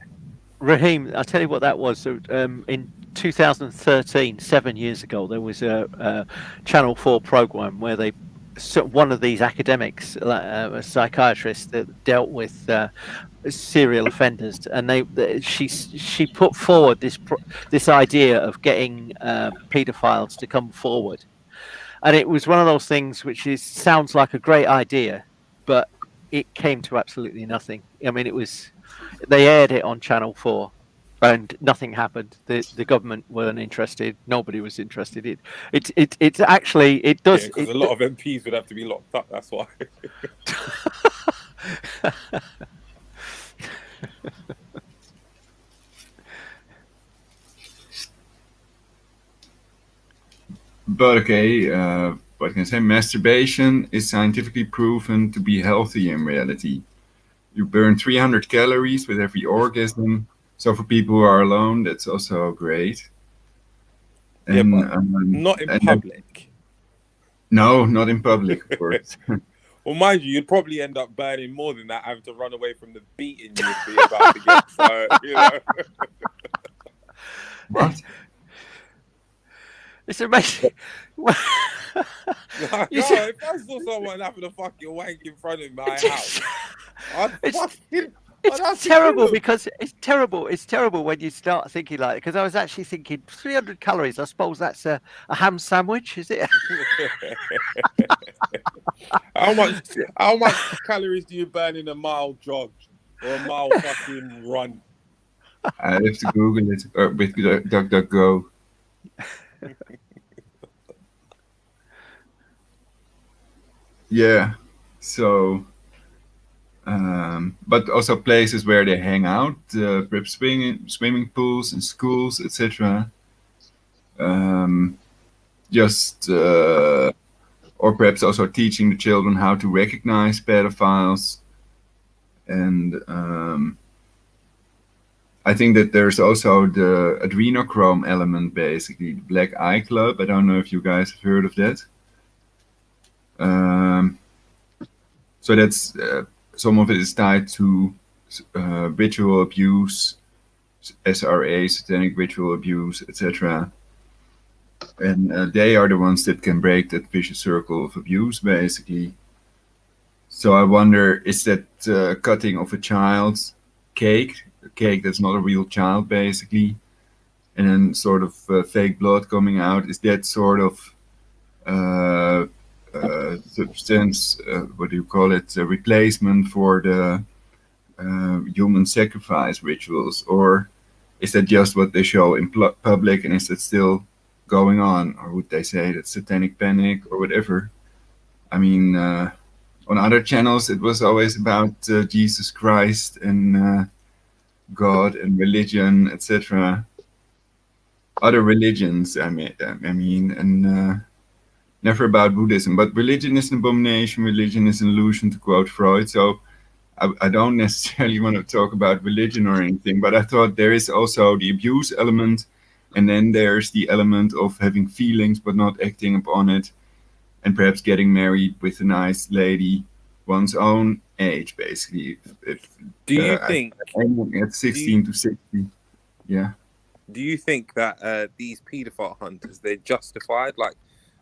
Raheem, I'll tell you what that was. So, in 2013, 7 years ago, there was a Channel 4 program where one of these academics, a psychiatrist that dealt with serial offenders, and she put forward this idea of getting paedophiles to come forward, and it was one of those things which sounds like a great idea, but it came to absolutely nothing. I mean, they aired it on Channel 4. And nothing happened. The government weren't interested. Nobody was interested. It's actually it does. Because a lot of MPs would have to be locked up. That's why. But okay, what can I say? Masturbation is scientifically proven to be healthy in reality. You burn 300 calories with every orgasm. So for people who are alone, that's also great. And, yeah, but not in public. No, not in public, of course. Well, mind you, you'd probably end up burning more than that, having to run away from the beating you'd be about to get. So, you know. What? It's amazing. No, if I saw someone having a fucking wank in front of my house, It's terrible because it's terrible. It's terrible when you start thinking like it. Because I was actually thinking 300 calories. I suppose that's a ham sandwich, is it? How much calories do you burn in a mile jog or a mile fucking run? I have to Google it with DuckDuckGo. Yeah. So. But also places where they hang out, perhaps swimming pools and schools, etc. Or perhaps also teaching the children how to recognize pedophiles. And I think that there's also the adrenochrome element, basically, the Black Eye Club. I don't know if you guys have heard of that. So that's... some of it is tied to ritual abuse, SRA, satanic ritual abuse, etc. And they are the ones that can break that vicious circle of abuse, basically. So I wonder, is that cutting of a child's cake, a cake that's not a real child, basically, and then sort of fake blood coming out, is that sort of substance, what do you call it, a replacement for the human sacrifice rituals, or is that just what they show in public, and is that still going on, or would they say that's satanic panic or whatever? I mean, on other channels it was always about Jesus Christ and God and religion, etc. Other religions, I mean, and never about Buddhism. But religion is an abomination, religion is an illusion, to quote Freud. So I don't necessarily want to talk about religion or anything, but I thought there is also the abuse element, and then there's the element of having feelings but not acting upon it, and perhaps getting married with a nice lady one's own age, basically. Do you think... At 16 to 60, yeah. Do you think that these paedophile hunters, they're justified? Like,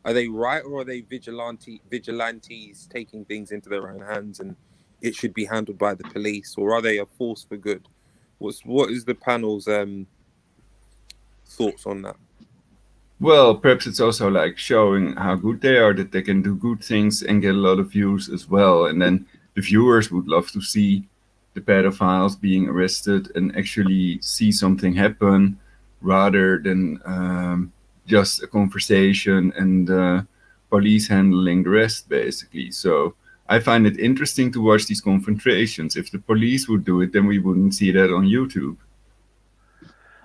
are they right, or are they vigilantes taking things into their own hands and it should be handled by the police, or are they a force for good? What is the panel's thoughts on that? Well, perhaps it's also like showing how good they are, that they can do good things and get a lot of views as well. And then the viewers would love to see the pedophiles being arrested and actually see something happen, rather than just a conversation and police handling the rest, basically. So I find it interesting to watch these confrontations. If the police would do it, then we wouldn't see that on YouTube.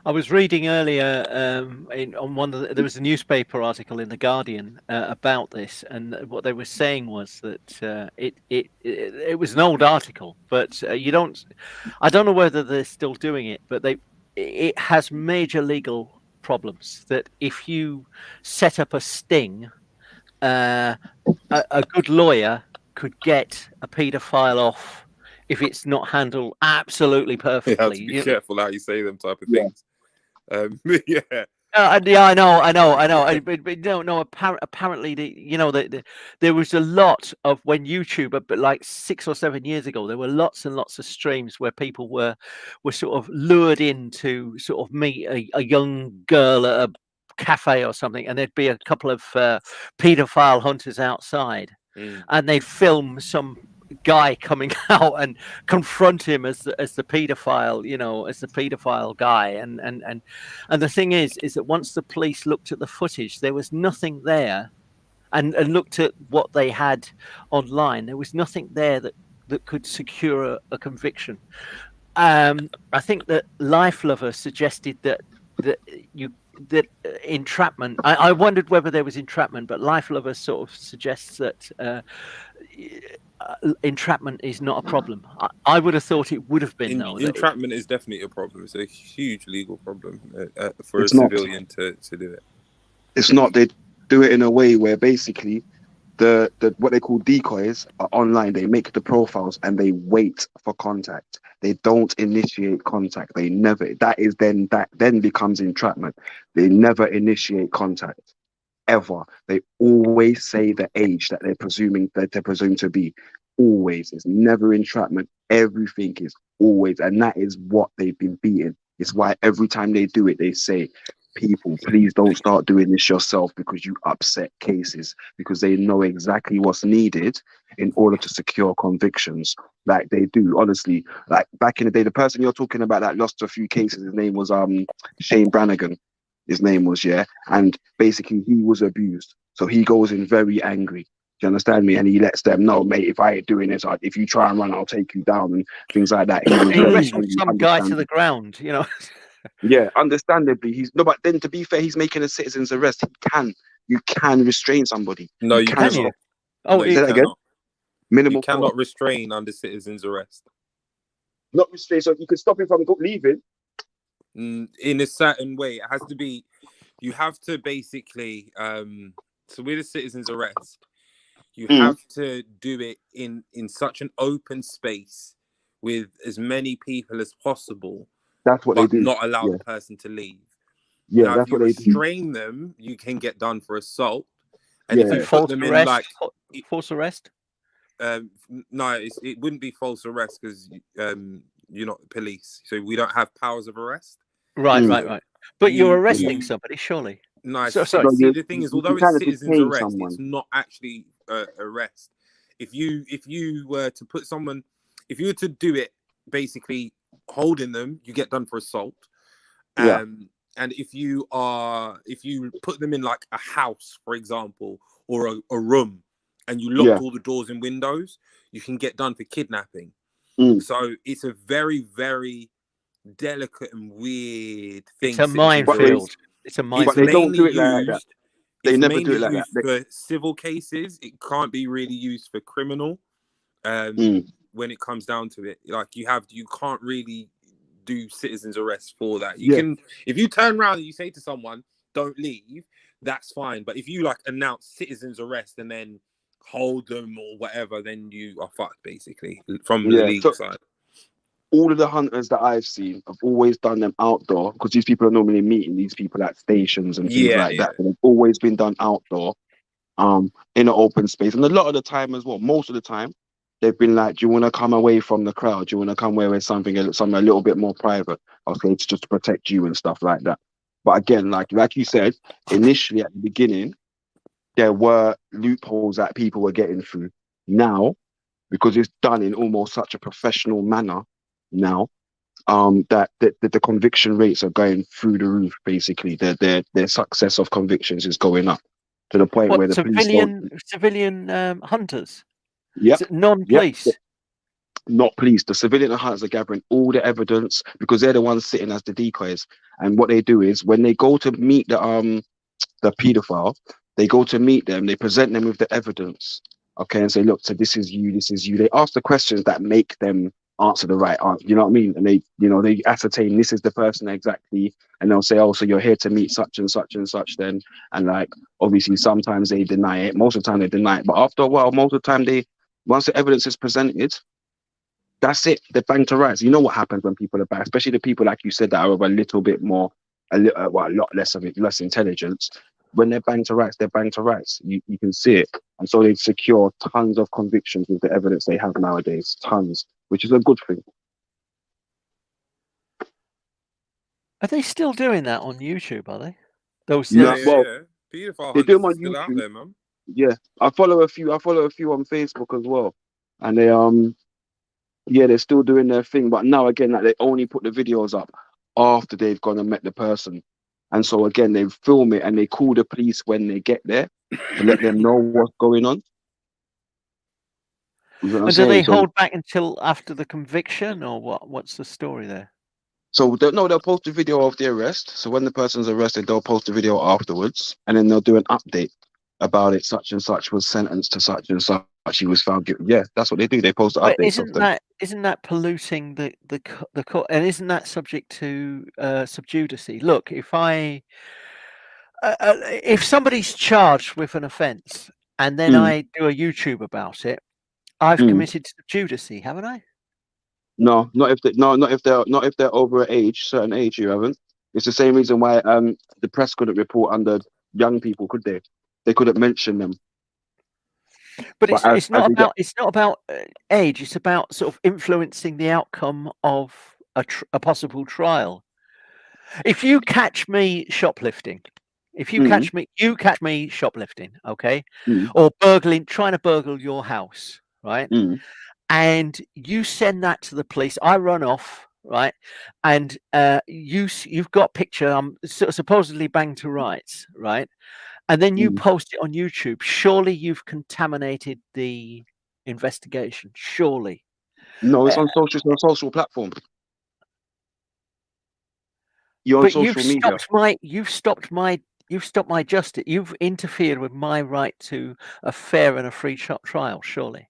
I was reading earlier there was a newspaper article in The Guardian about this, and what they were saying was that it was an old article, but I don't know whether they're still doing it, but it has major legal problems. That if you set up a sting, a good lawyer could get a paedophile off if it's not handled absolutely You have perfectly. to be careful how you say them type of Yeah. things. Yeah. Yeah, I know. But no. Apparently, there was a lot of when YouTube, but like 6 or 7 years ago, there were lots and lots of streams where people were sort of lured in to sort of meet a young girl at a cafe or something, and there'd be a couple of paedophile hunters outside, and they'd film some guy coming out and confront him as the paedophile, as the paedophile guy, and the thing is that once the police looked at the footage, there was nothing there, and looked at what they had online, there was nothing there that could secure a conviction. I think that Life Lover suggested that entrapment. I wondered whether there was entrapment, but Life Lover sort of suggests that entrapment is not a problem. I would have thought it would have been. Entrapment is definitely a problem. It's a huge legal problem for It's a not. civilian to do it. It's not. They do it in a way where basically the what they call decoys are online. They make the profiles and they wait for contact. They don't initiate contact. They never. That then becomes entrapment. They never initiate contact ever. They always say the age that they're presumed to be. Always. It's never entrapment. Everything is always, and that is what they've been beaten. It's why every time they do it, they say, people, please don't start doing this yourself because you upset cases, because they know exactly what's needed in order to secure convictions. Like they do, honestly. Like back in the day, the person you're talking about that lost a few cases, his name was Shane Brannigan. His name was, and basically he was abused. So he goes in very angry. Do you understand me? And he lets them know, mate, if I ain't doing this, if you try and run, I'll take you down and things like that. He wrestled some guy to the ground, Yeah, understandably, but then to be fair, he's making a citizen's arrest. You can restrain somebody. No, you can. cannot. Oh, say that again. Minimal. You cannot restrain under citizen's arrest. Not restrain. So you can stop him from leaving. In a certain way, it has to be. You have to basically. So with a citizen's arrest, you have to do it in such an open space with as many people as possible. That's what they do. Not allow the person to leave. Yeah, now, that's if you what they do. restrain them, you can get done for assault. And if you put false them arrest, in false arrest. No, it wouldn't be false arrest because you're not the police, so we don't have powers of arrest. Right. But you're arresting somebody, surely. No, So- see, sorry. the thing is, although it's citizen's arrest, it's not actually arrest. If you were to put someone, if you were to do it, basically holding them, you get done for assault. And if you put them in like a house, for example, or a room, and you lock all the doors and windows, you can get done for kidnapping. So it's a very, very delicate and weird thing. It's a minefield. It's a minefield. But they don't do it like that. They never do it like that. For civil cases, it can't be really used for criminal. When it comes down to it, like you can't really do citizen's arrest for that. You can, if you turn around and you say to someone, "Don't leave," that's fine. But if you like announce citizen's arrest and then hold them or whatever, then you are fucked basically from the legal side. All of the hunters that I've seen have always done them outdoor because these people are normally meeting these people at stations and things like that. And they've always been done outdoor, in an open space. And a lot of the time as well, most of the time, they've been like, "Do you want to come away from the crowd? Do you want to come away with something a little bit more private? Okay, it's just to protect you and stuff like that." But again, like you said, initially at the beginning, there were loopholes that people were getting through. Now, because it's done in almost such a professional manner now, that the conviction rates are going through the roof. Basically, their success of convictions is going up to the point where the civilian hunters. Yeah, non-police. Not police. The civilian hunters are gathering all the evidence because they're the ones sitting as the decoys. And what they do is when they go to meet the paedophile, they go to meet them. They present them with the evidence. Okay, and say, "Look, so this is you. This is you." They ask the questions that make them answer the right answer. You know what I mean? And they, you know, they ascertain this is the person exactly, and they'll say, oh, so you're here to meet such and such and such then. And like, obviously, sometimes they deny it. Most of the time they deny it. But after a while, most of the time once the evidence is presented, that's it. They're banged to rights. You know what happens when people are bad, especially the people, like you said, that are of a little bit more, a lot less of it, less intelligence. When they're banged to rights, they're banged to rights. You can see it. And so they secure tons of convictions with the evidence they have nowadays. Tons, which is a good thing. Are they still doing that on YouTube, are they? Those Yeah, those- well, Paedophile they do them on hunters are still out YouTube. there, man. Yeah, I follow a few on Facebook as well, and they yeah, they're still doing their thing. But now again, like, they only put the videos up after they've gone and met the person, and so again they film it and they call the police when they get there to let them know what's going on. You know what I'm And do they saying? So, hold back until after the conviction, or what? What's the story there? so they'll post a video of the arrest. So when the person's arrested, they'll post a video afterwards, and then they'll do an update about it. Such and such was sentenced to such and such. He was found guilty. Yeah, that's what they do. They post But updates of them. isn't that polluting the court, and isn't that subject to subjudice? Look, if somebody's charged with an offence and then I do a YouTube about it, I've committed subjudice, haven't I? No, not if they're over an age, certain age. You haven't. It's the same reason why the press couldn't report under young people, could they? They couldn't mention them. But as it's not we get- about age. It's about sort of influencing the outcome of a possible trial. If you catch me shoplifting, you catch me shoplifting, okay, or trying to burgle your house, right? And you send that to the police. I run off, right? And you've got picture. I'm supposedly banged to rights, right? And then you post it on YouTube. Surely you've contaminated the investigation. Surely. No, it's on social platform. You're on But social media. you've stopped my justice. You've interfered with my right to a fair and a free trial. Surely.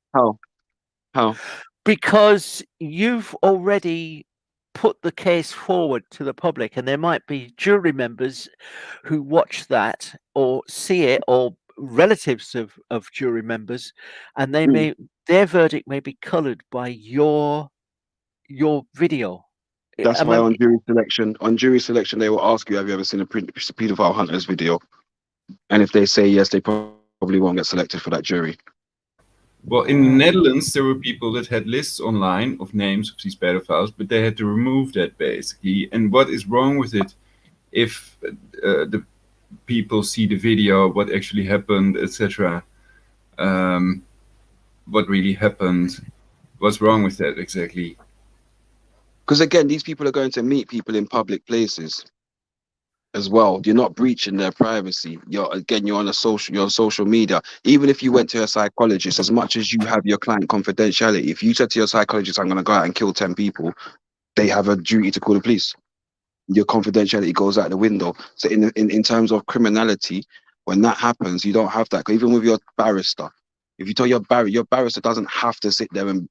How? Because you've already put the case forward to the public, and there might be jury members who watch that or see it, or relatives of jury members, and their verdict may be coloured by your video. That's why on jury selection, they will ask you, have you ever seen a paedophile hunters video? And if they say yes, they probably won't get selected for that jury. Well, in the Netherlands, there were people that had lists online of names of these pedophiles, but they had to remove that basically. And what is wrong with it if the people see the video, what actually happened, etc. What really happened? What's wrong with that exactly? Because again, these people are going to meet people in public places as well. You're not breaching their privacy. You're on social media. Even if you went to a psychologist, as much as you have your client confidentiality, if you said to your psychologist, I'm going to go out and kill 10 people, they have a duty to call the police. Your confidentiality goes out the window. So in terms of criminality, when that happens, you don't have that. Even with your barrister, if you tell your barrister doesn't have to sit there and,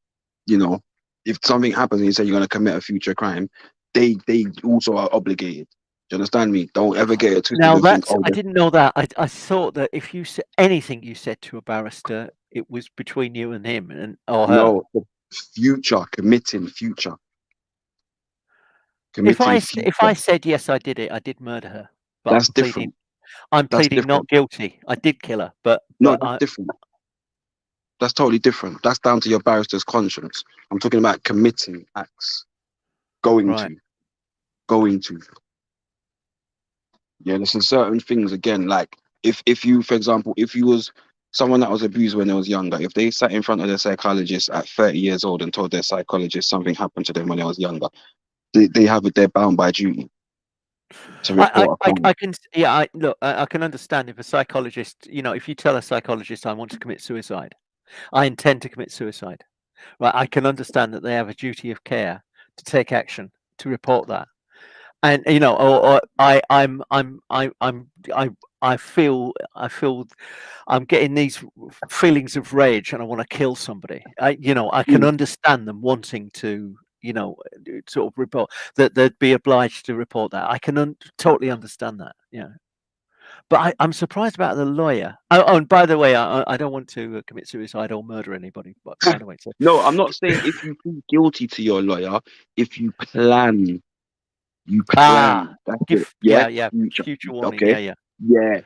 you know, if something happens and you say you're going to commit a future crime, they also are obligated. Do you understand me? Don't ever get it twisted. Now I didn't know that. I thought that if you said anything you said to a barrister, it was between you and him or her. No, committing future. If I said yes, I did it. I did murder her. But That's different. I'm pleading not guilty. I did kill her, but that's different. That's totally different. That's down to your barrister's conscience. I'm talking about committing acts, going to. Yeah, there's certain things again. Like if you, for example, if you was someone that was abused when they was younger, if they sat in front of their psychologist at 30 years old and told their psychologist something happened to them when they was younger, they're bound by duty to report. I can understand if a psychologist, if you tell a psychologist I want to commit suicide, I intend to commit suicide, right? I can understand that they have a duty of care to take action to report that, and I feel I'm getting these feelings of rage and I want to kill somebody. I can understand them wanting to, sort of report that they'd be obliged to report that. I can totally understand that. Yeah. But I'm surprised about the lawyer. Oh, and by the way, I don't want to commit suicide or murder anybody. But by the way, so. No, I'm not saying if you plead guilty to your lawyer, if you plan. That's it. Yeah. Future warning. Okay. Yeah.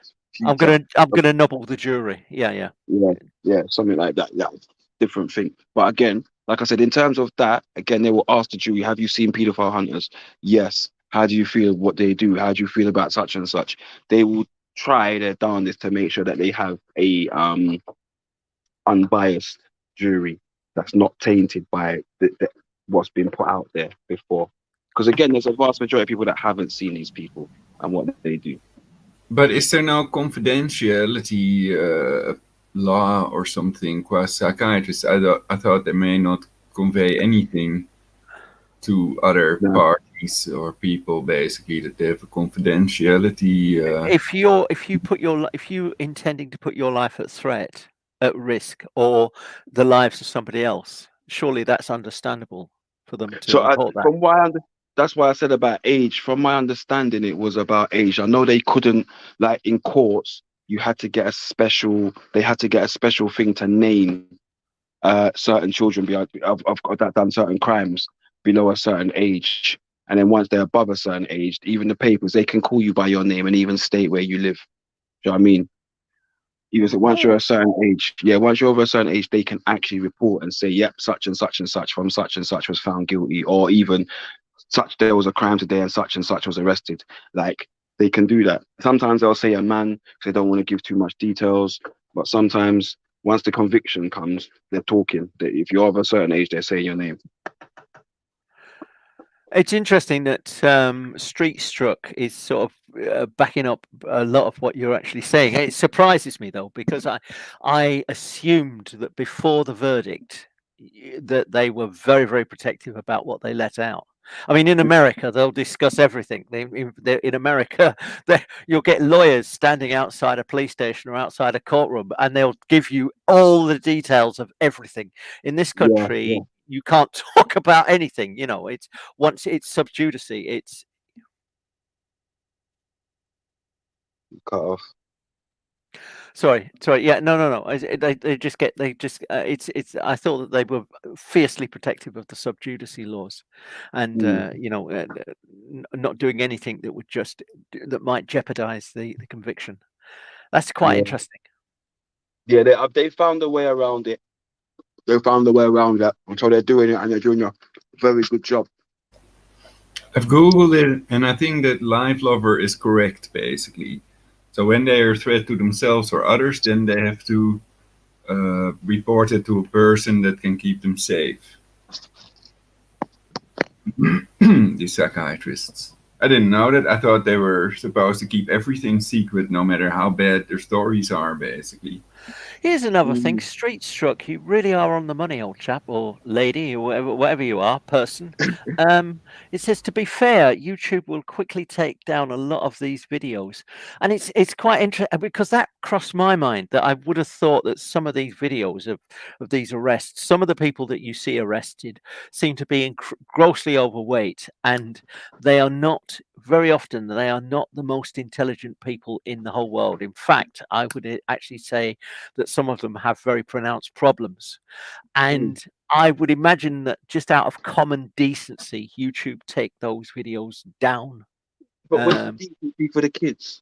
I'm gonna nobble the jury. Yeah. Yeah, something like that. Yeah, different thing. But again, like I said, in terms of that, again, they will ask the jury, have you seen paedophile hunters? Yes. How do you feel what they do? How do you feel about such and such? They will try their darndest to make sure that they have a unbiased jury that's not tainted by what's been put out there before. Because again, there's a vast majority of people that haven't seen these people and what they do. But is there no confidentiality law or something? Because psychiatrists, I thought they may not convey anything to other parties or people, basically, that they have a confidentiality. If you intending to put your life at risk, or the lives of somebody else, surely that's understandable for them to report that. From what I understand. That's why I said about age. From my understanding, it was about age. I know they couldn't, like in courts, they had to get a special thing to name certain children that done certain crimes below a certain age. And then once they're above a certain age, even the papers, they can call you by your name and even state where you live. Do you know what I mean? Even so, once you're a certain age, once you're over a certain age, they can actually report and say, yep, such and such from such and such was found guilty, or even there was a crime today and such was arrested. Like, they can do that. Sometimes they'll say a man because they don't want to give too much details, but sometimes once the conviction comes, they're talking. If you're of a certain age, they're saying your name. It's interesting that Street Struck is sort of backing up a lot of what you're actually saying. It surprises me, though, because I assumed that before the verdict that they were very, very protective about what they let out. I mean, in America, they'll discuss everything. In America, you'll get lawyers standing outside a police station or outside a courtroom, and they'll give you all the details of everything. In this country, you can't talk about anything. It's once it's sub judice, it's cut off. Sorry. Yeah, no. It's. I thought that they were fiercely protective of the sub judice laws, and not doing anything that might jeopardize the conviction. That's quite interesting. Yeah, they found a way around it. They found a way around that, and so they're doing it, and they're doing a very good job. I've googled it, and I think that Life Lover is correct, basically. So when they are a threat to themselves or others, then they have to report it to a person that can keep them safe. These psychiatrists. I didn't know that. I thought they were supposed to keep everything secret, no matter how bad their stories are, basically. Here's another thing, Street Struck, you really are on the money, old chap, or lady, or whatever you are, person. It says, to be fair, YouTube will quickly take down a lot of these videos. And it's quite interesting, because that crossed my mind, that I would have thought that some of these videos of these arrests, some of the people that you see arrested seem to be grossly overweight, and they are not, very often, they are not the most intelligent people in the whole world. In fact, I would actually say that some of them have very pronounced problems. And I would imagine that just out of common decency, YouTube take those videos down. But would it be for the kids?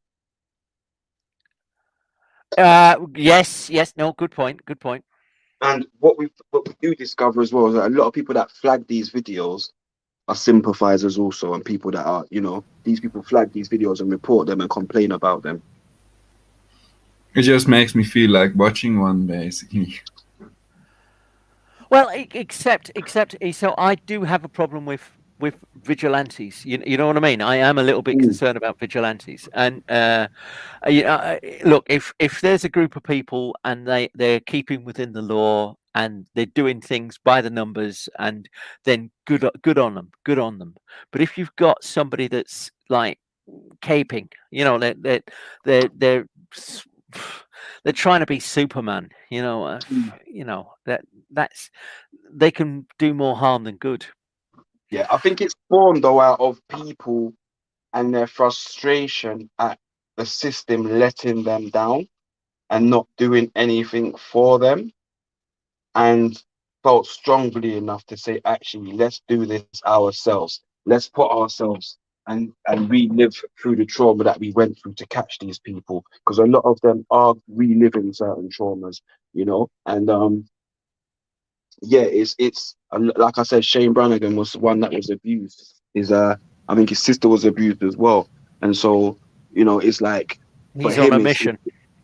Yes, no, good point. And what we do discover as well is that a lot of people that flag these videos are sympathizers also, and people that are, these people flag these videos and report them and complain about them. It just makes me feel like watching one, basically. Well, except, so I do have a problem with vigilantes. You know what I mean? I am a little bit concerned about vigilantes. And look, if there's a group of people and they're keeping within the law and they're doing things by the numbers, and then good on them. But if you've got somebody that's like caping. You know, they're trying to be Superman. You know, that's they can do more harm than good. Yeah, I think it's born though out of people and their frustration at the system letting them down and not doing anything for them, and felt strongly enough to say, actually, let's do this ourselves. Let's put ourselves and relive through the trauma that we went through to catch these people, because a lot of them are reliving certain traumas, you know. And yeah, it's like I said, Shane Brannigan was one that was abused. I think his sister was abused as well, and so, you know, it's like he's on a mission.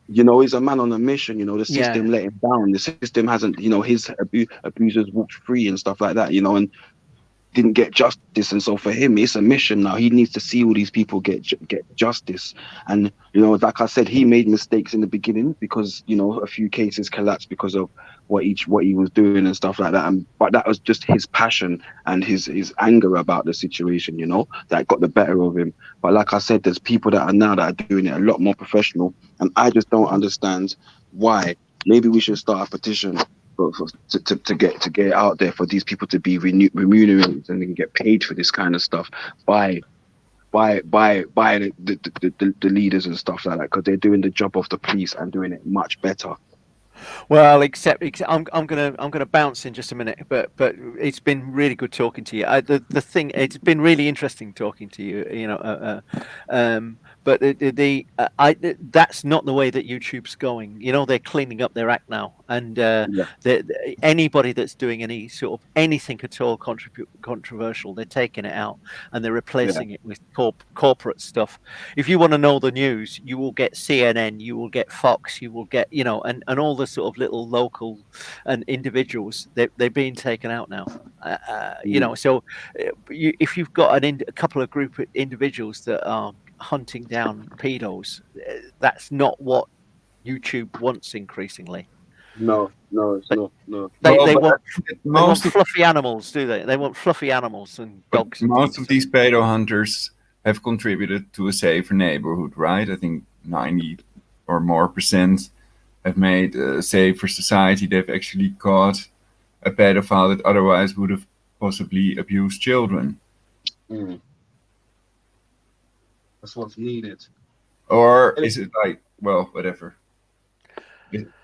You know, he's a man on a mission. You know, the system let him down. The system hasn't, you know, his abusers walked free and stuff like that, you know, and didn't get justice. And so for him, it's a mission now. He needs to see all these people get justice. And, you know, like I said, he made mistakes in the beginning because, you know, a few cases collapsed because of what he was doing and stuff like that. But that was just his passion and his anger about the situation, you know, that got the better of him. But like I said, there's people that are doing it a lot more professional, and I just don't understand why. Maybe we should start a petition to get it out there for these people to be remunerated and they can get paid for this kind of stuff by the leaders and stuff like that, because they're doing the job of the police and doing it much better. Well, except I'm gonna bounce in just a minute, but it's been really good talking to you. The thing, it's been really interesting talking to you. You know, but that's not the way that YouTube's going. You know, they're cleaning up their act now, and anybody that's doing any sort of anything at all controversial, they're taking it out and they're replacing it with corporate stuff. If you want to know the news, you will get CNN, you will get Fox, you will get, you know, and all the sort of little local and individuals, they're being taken out now. You know, so if you've got a couple of group of individuals that are hunting down pedos, that's not what YouTube wants increasingly. No. They want fluffy animals, do they? They want fluffy animals and dogs. Most of these pedo hunters have contributed to a safer neighborhood, right? I think 90% or more have made a safer society. They've actually caught a pedophile that otherwise would have possibly abused children. That's what's needed. Or is it like, well, whatever.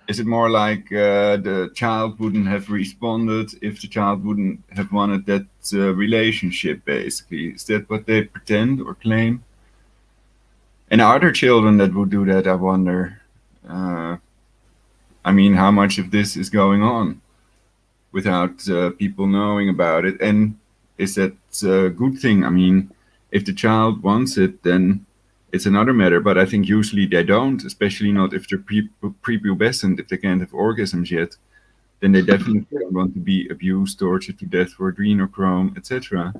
Is it more like the child wouldn't have responded if the child wouldn't have wanted that relationship, basically? Is that what they pretend or claim? And are there children that would do that, I wonder? I mean, how much of this is going on without people knowing about it? And is that a good thing? I mean, if the child wants it, then it's another matter. But I think usually they don't, especially not if they're prepubescent, if they can't have orgasms yet. Then they definitely don't want to be abused, tortured to death for adrenochrome, etc.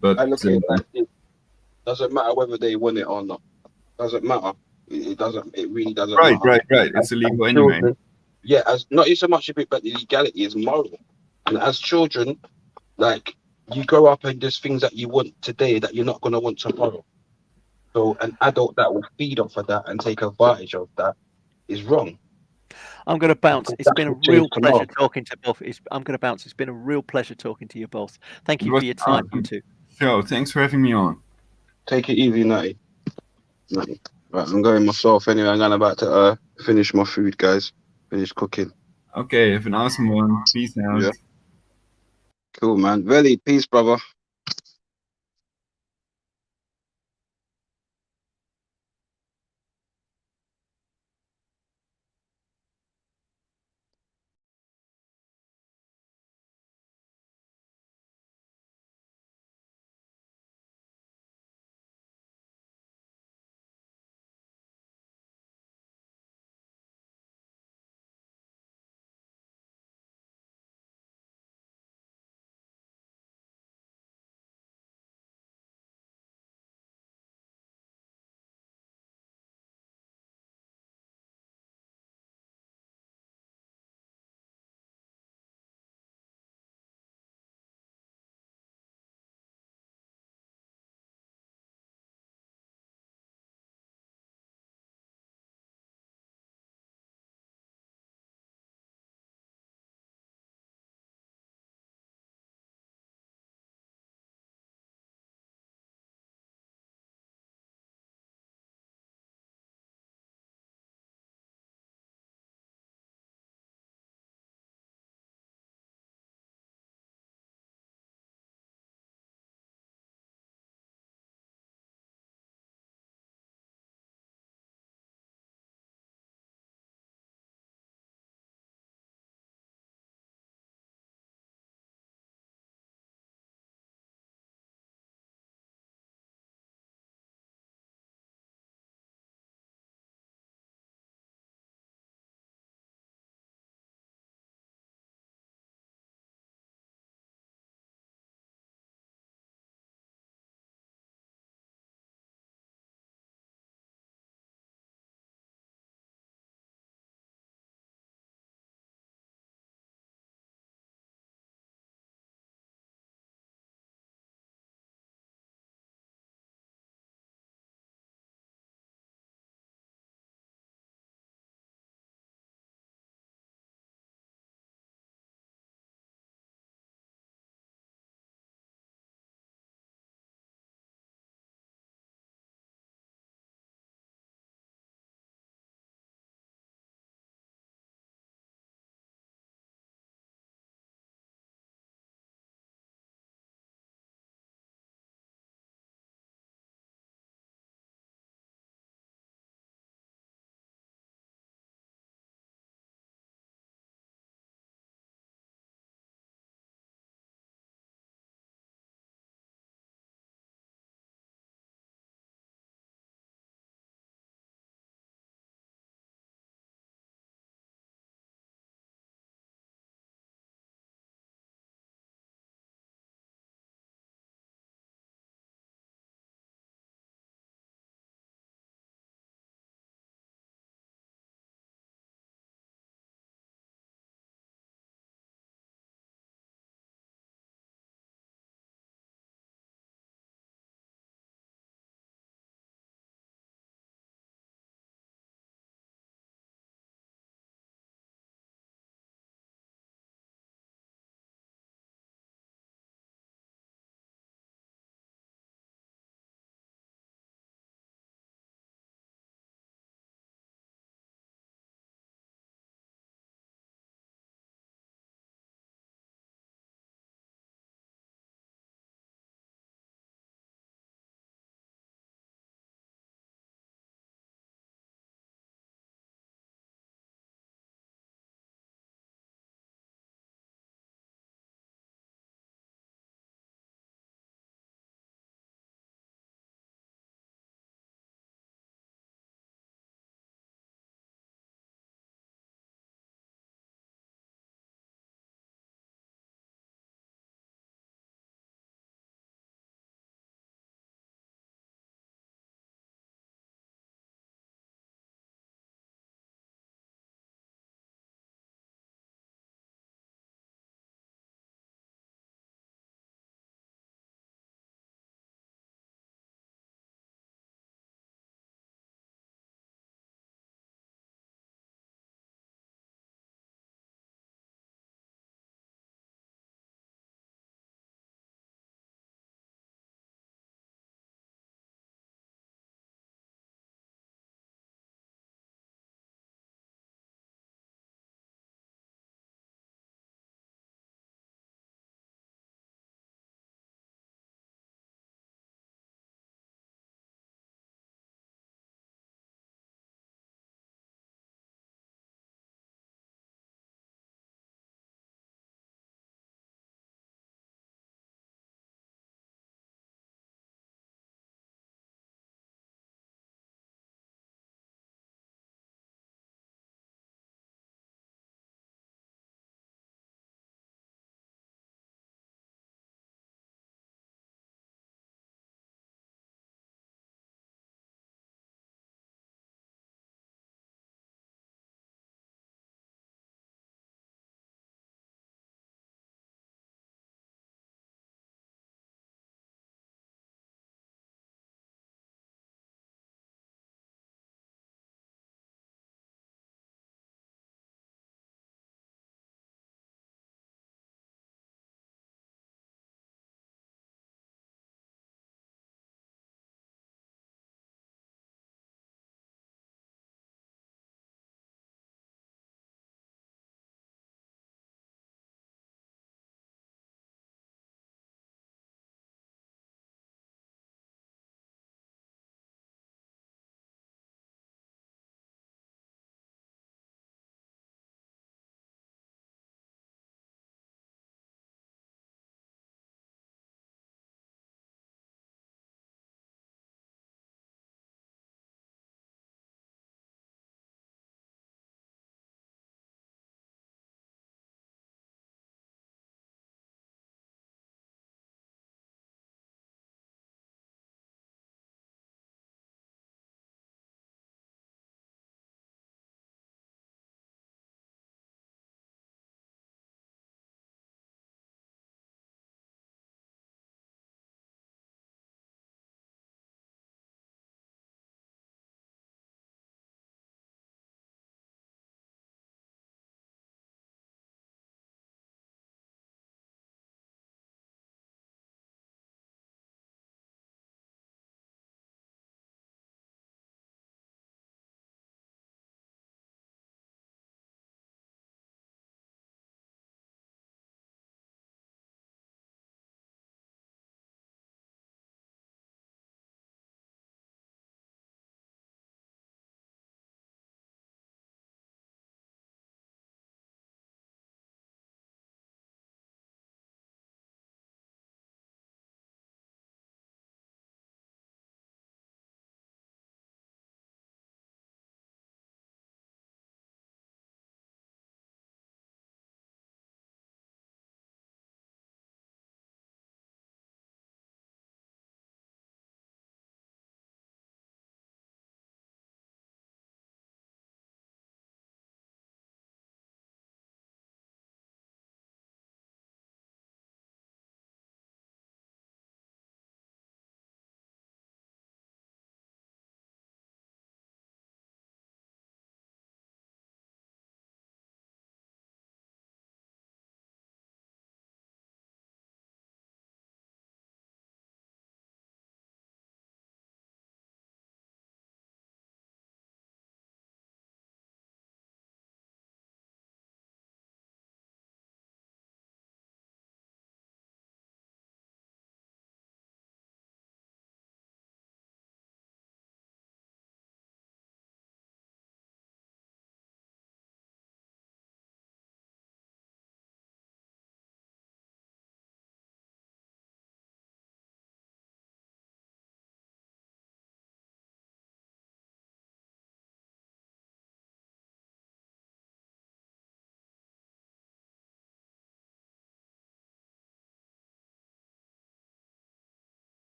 But it doesn't matter whether they want it or not. Doesn't matter. It doesn't. It really doesn't. Right. matter. It's illegal anyway. Yeah, as not so much of it, but the legality is moral. And as children, like, you grow up and there's things that you want today that you're not going to want tomorrow. So an adult that will feed off of that and take advantage of that is wrong. I'm going to bounce. It's been a real pleasure talking to both. I'm going to bounce. It's been a real pleasure talking to you both. Thank you for your time, you two. So, thanks for having me on. Take it easy, Natty. Right, I'm going myself anyway. I'm about to finish my food, guys. Finish cooking. Okay, have an awesome one. Peace out. Yeah. Cool, man. Really, peace, brother.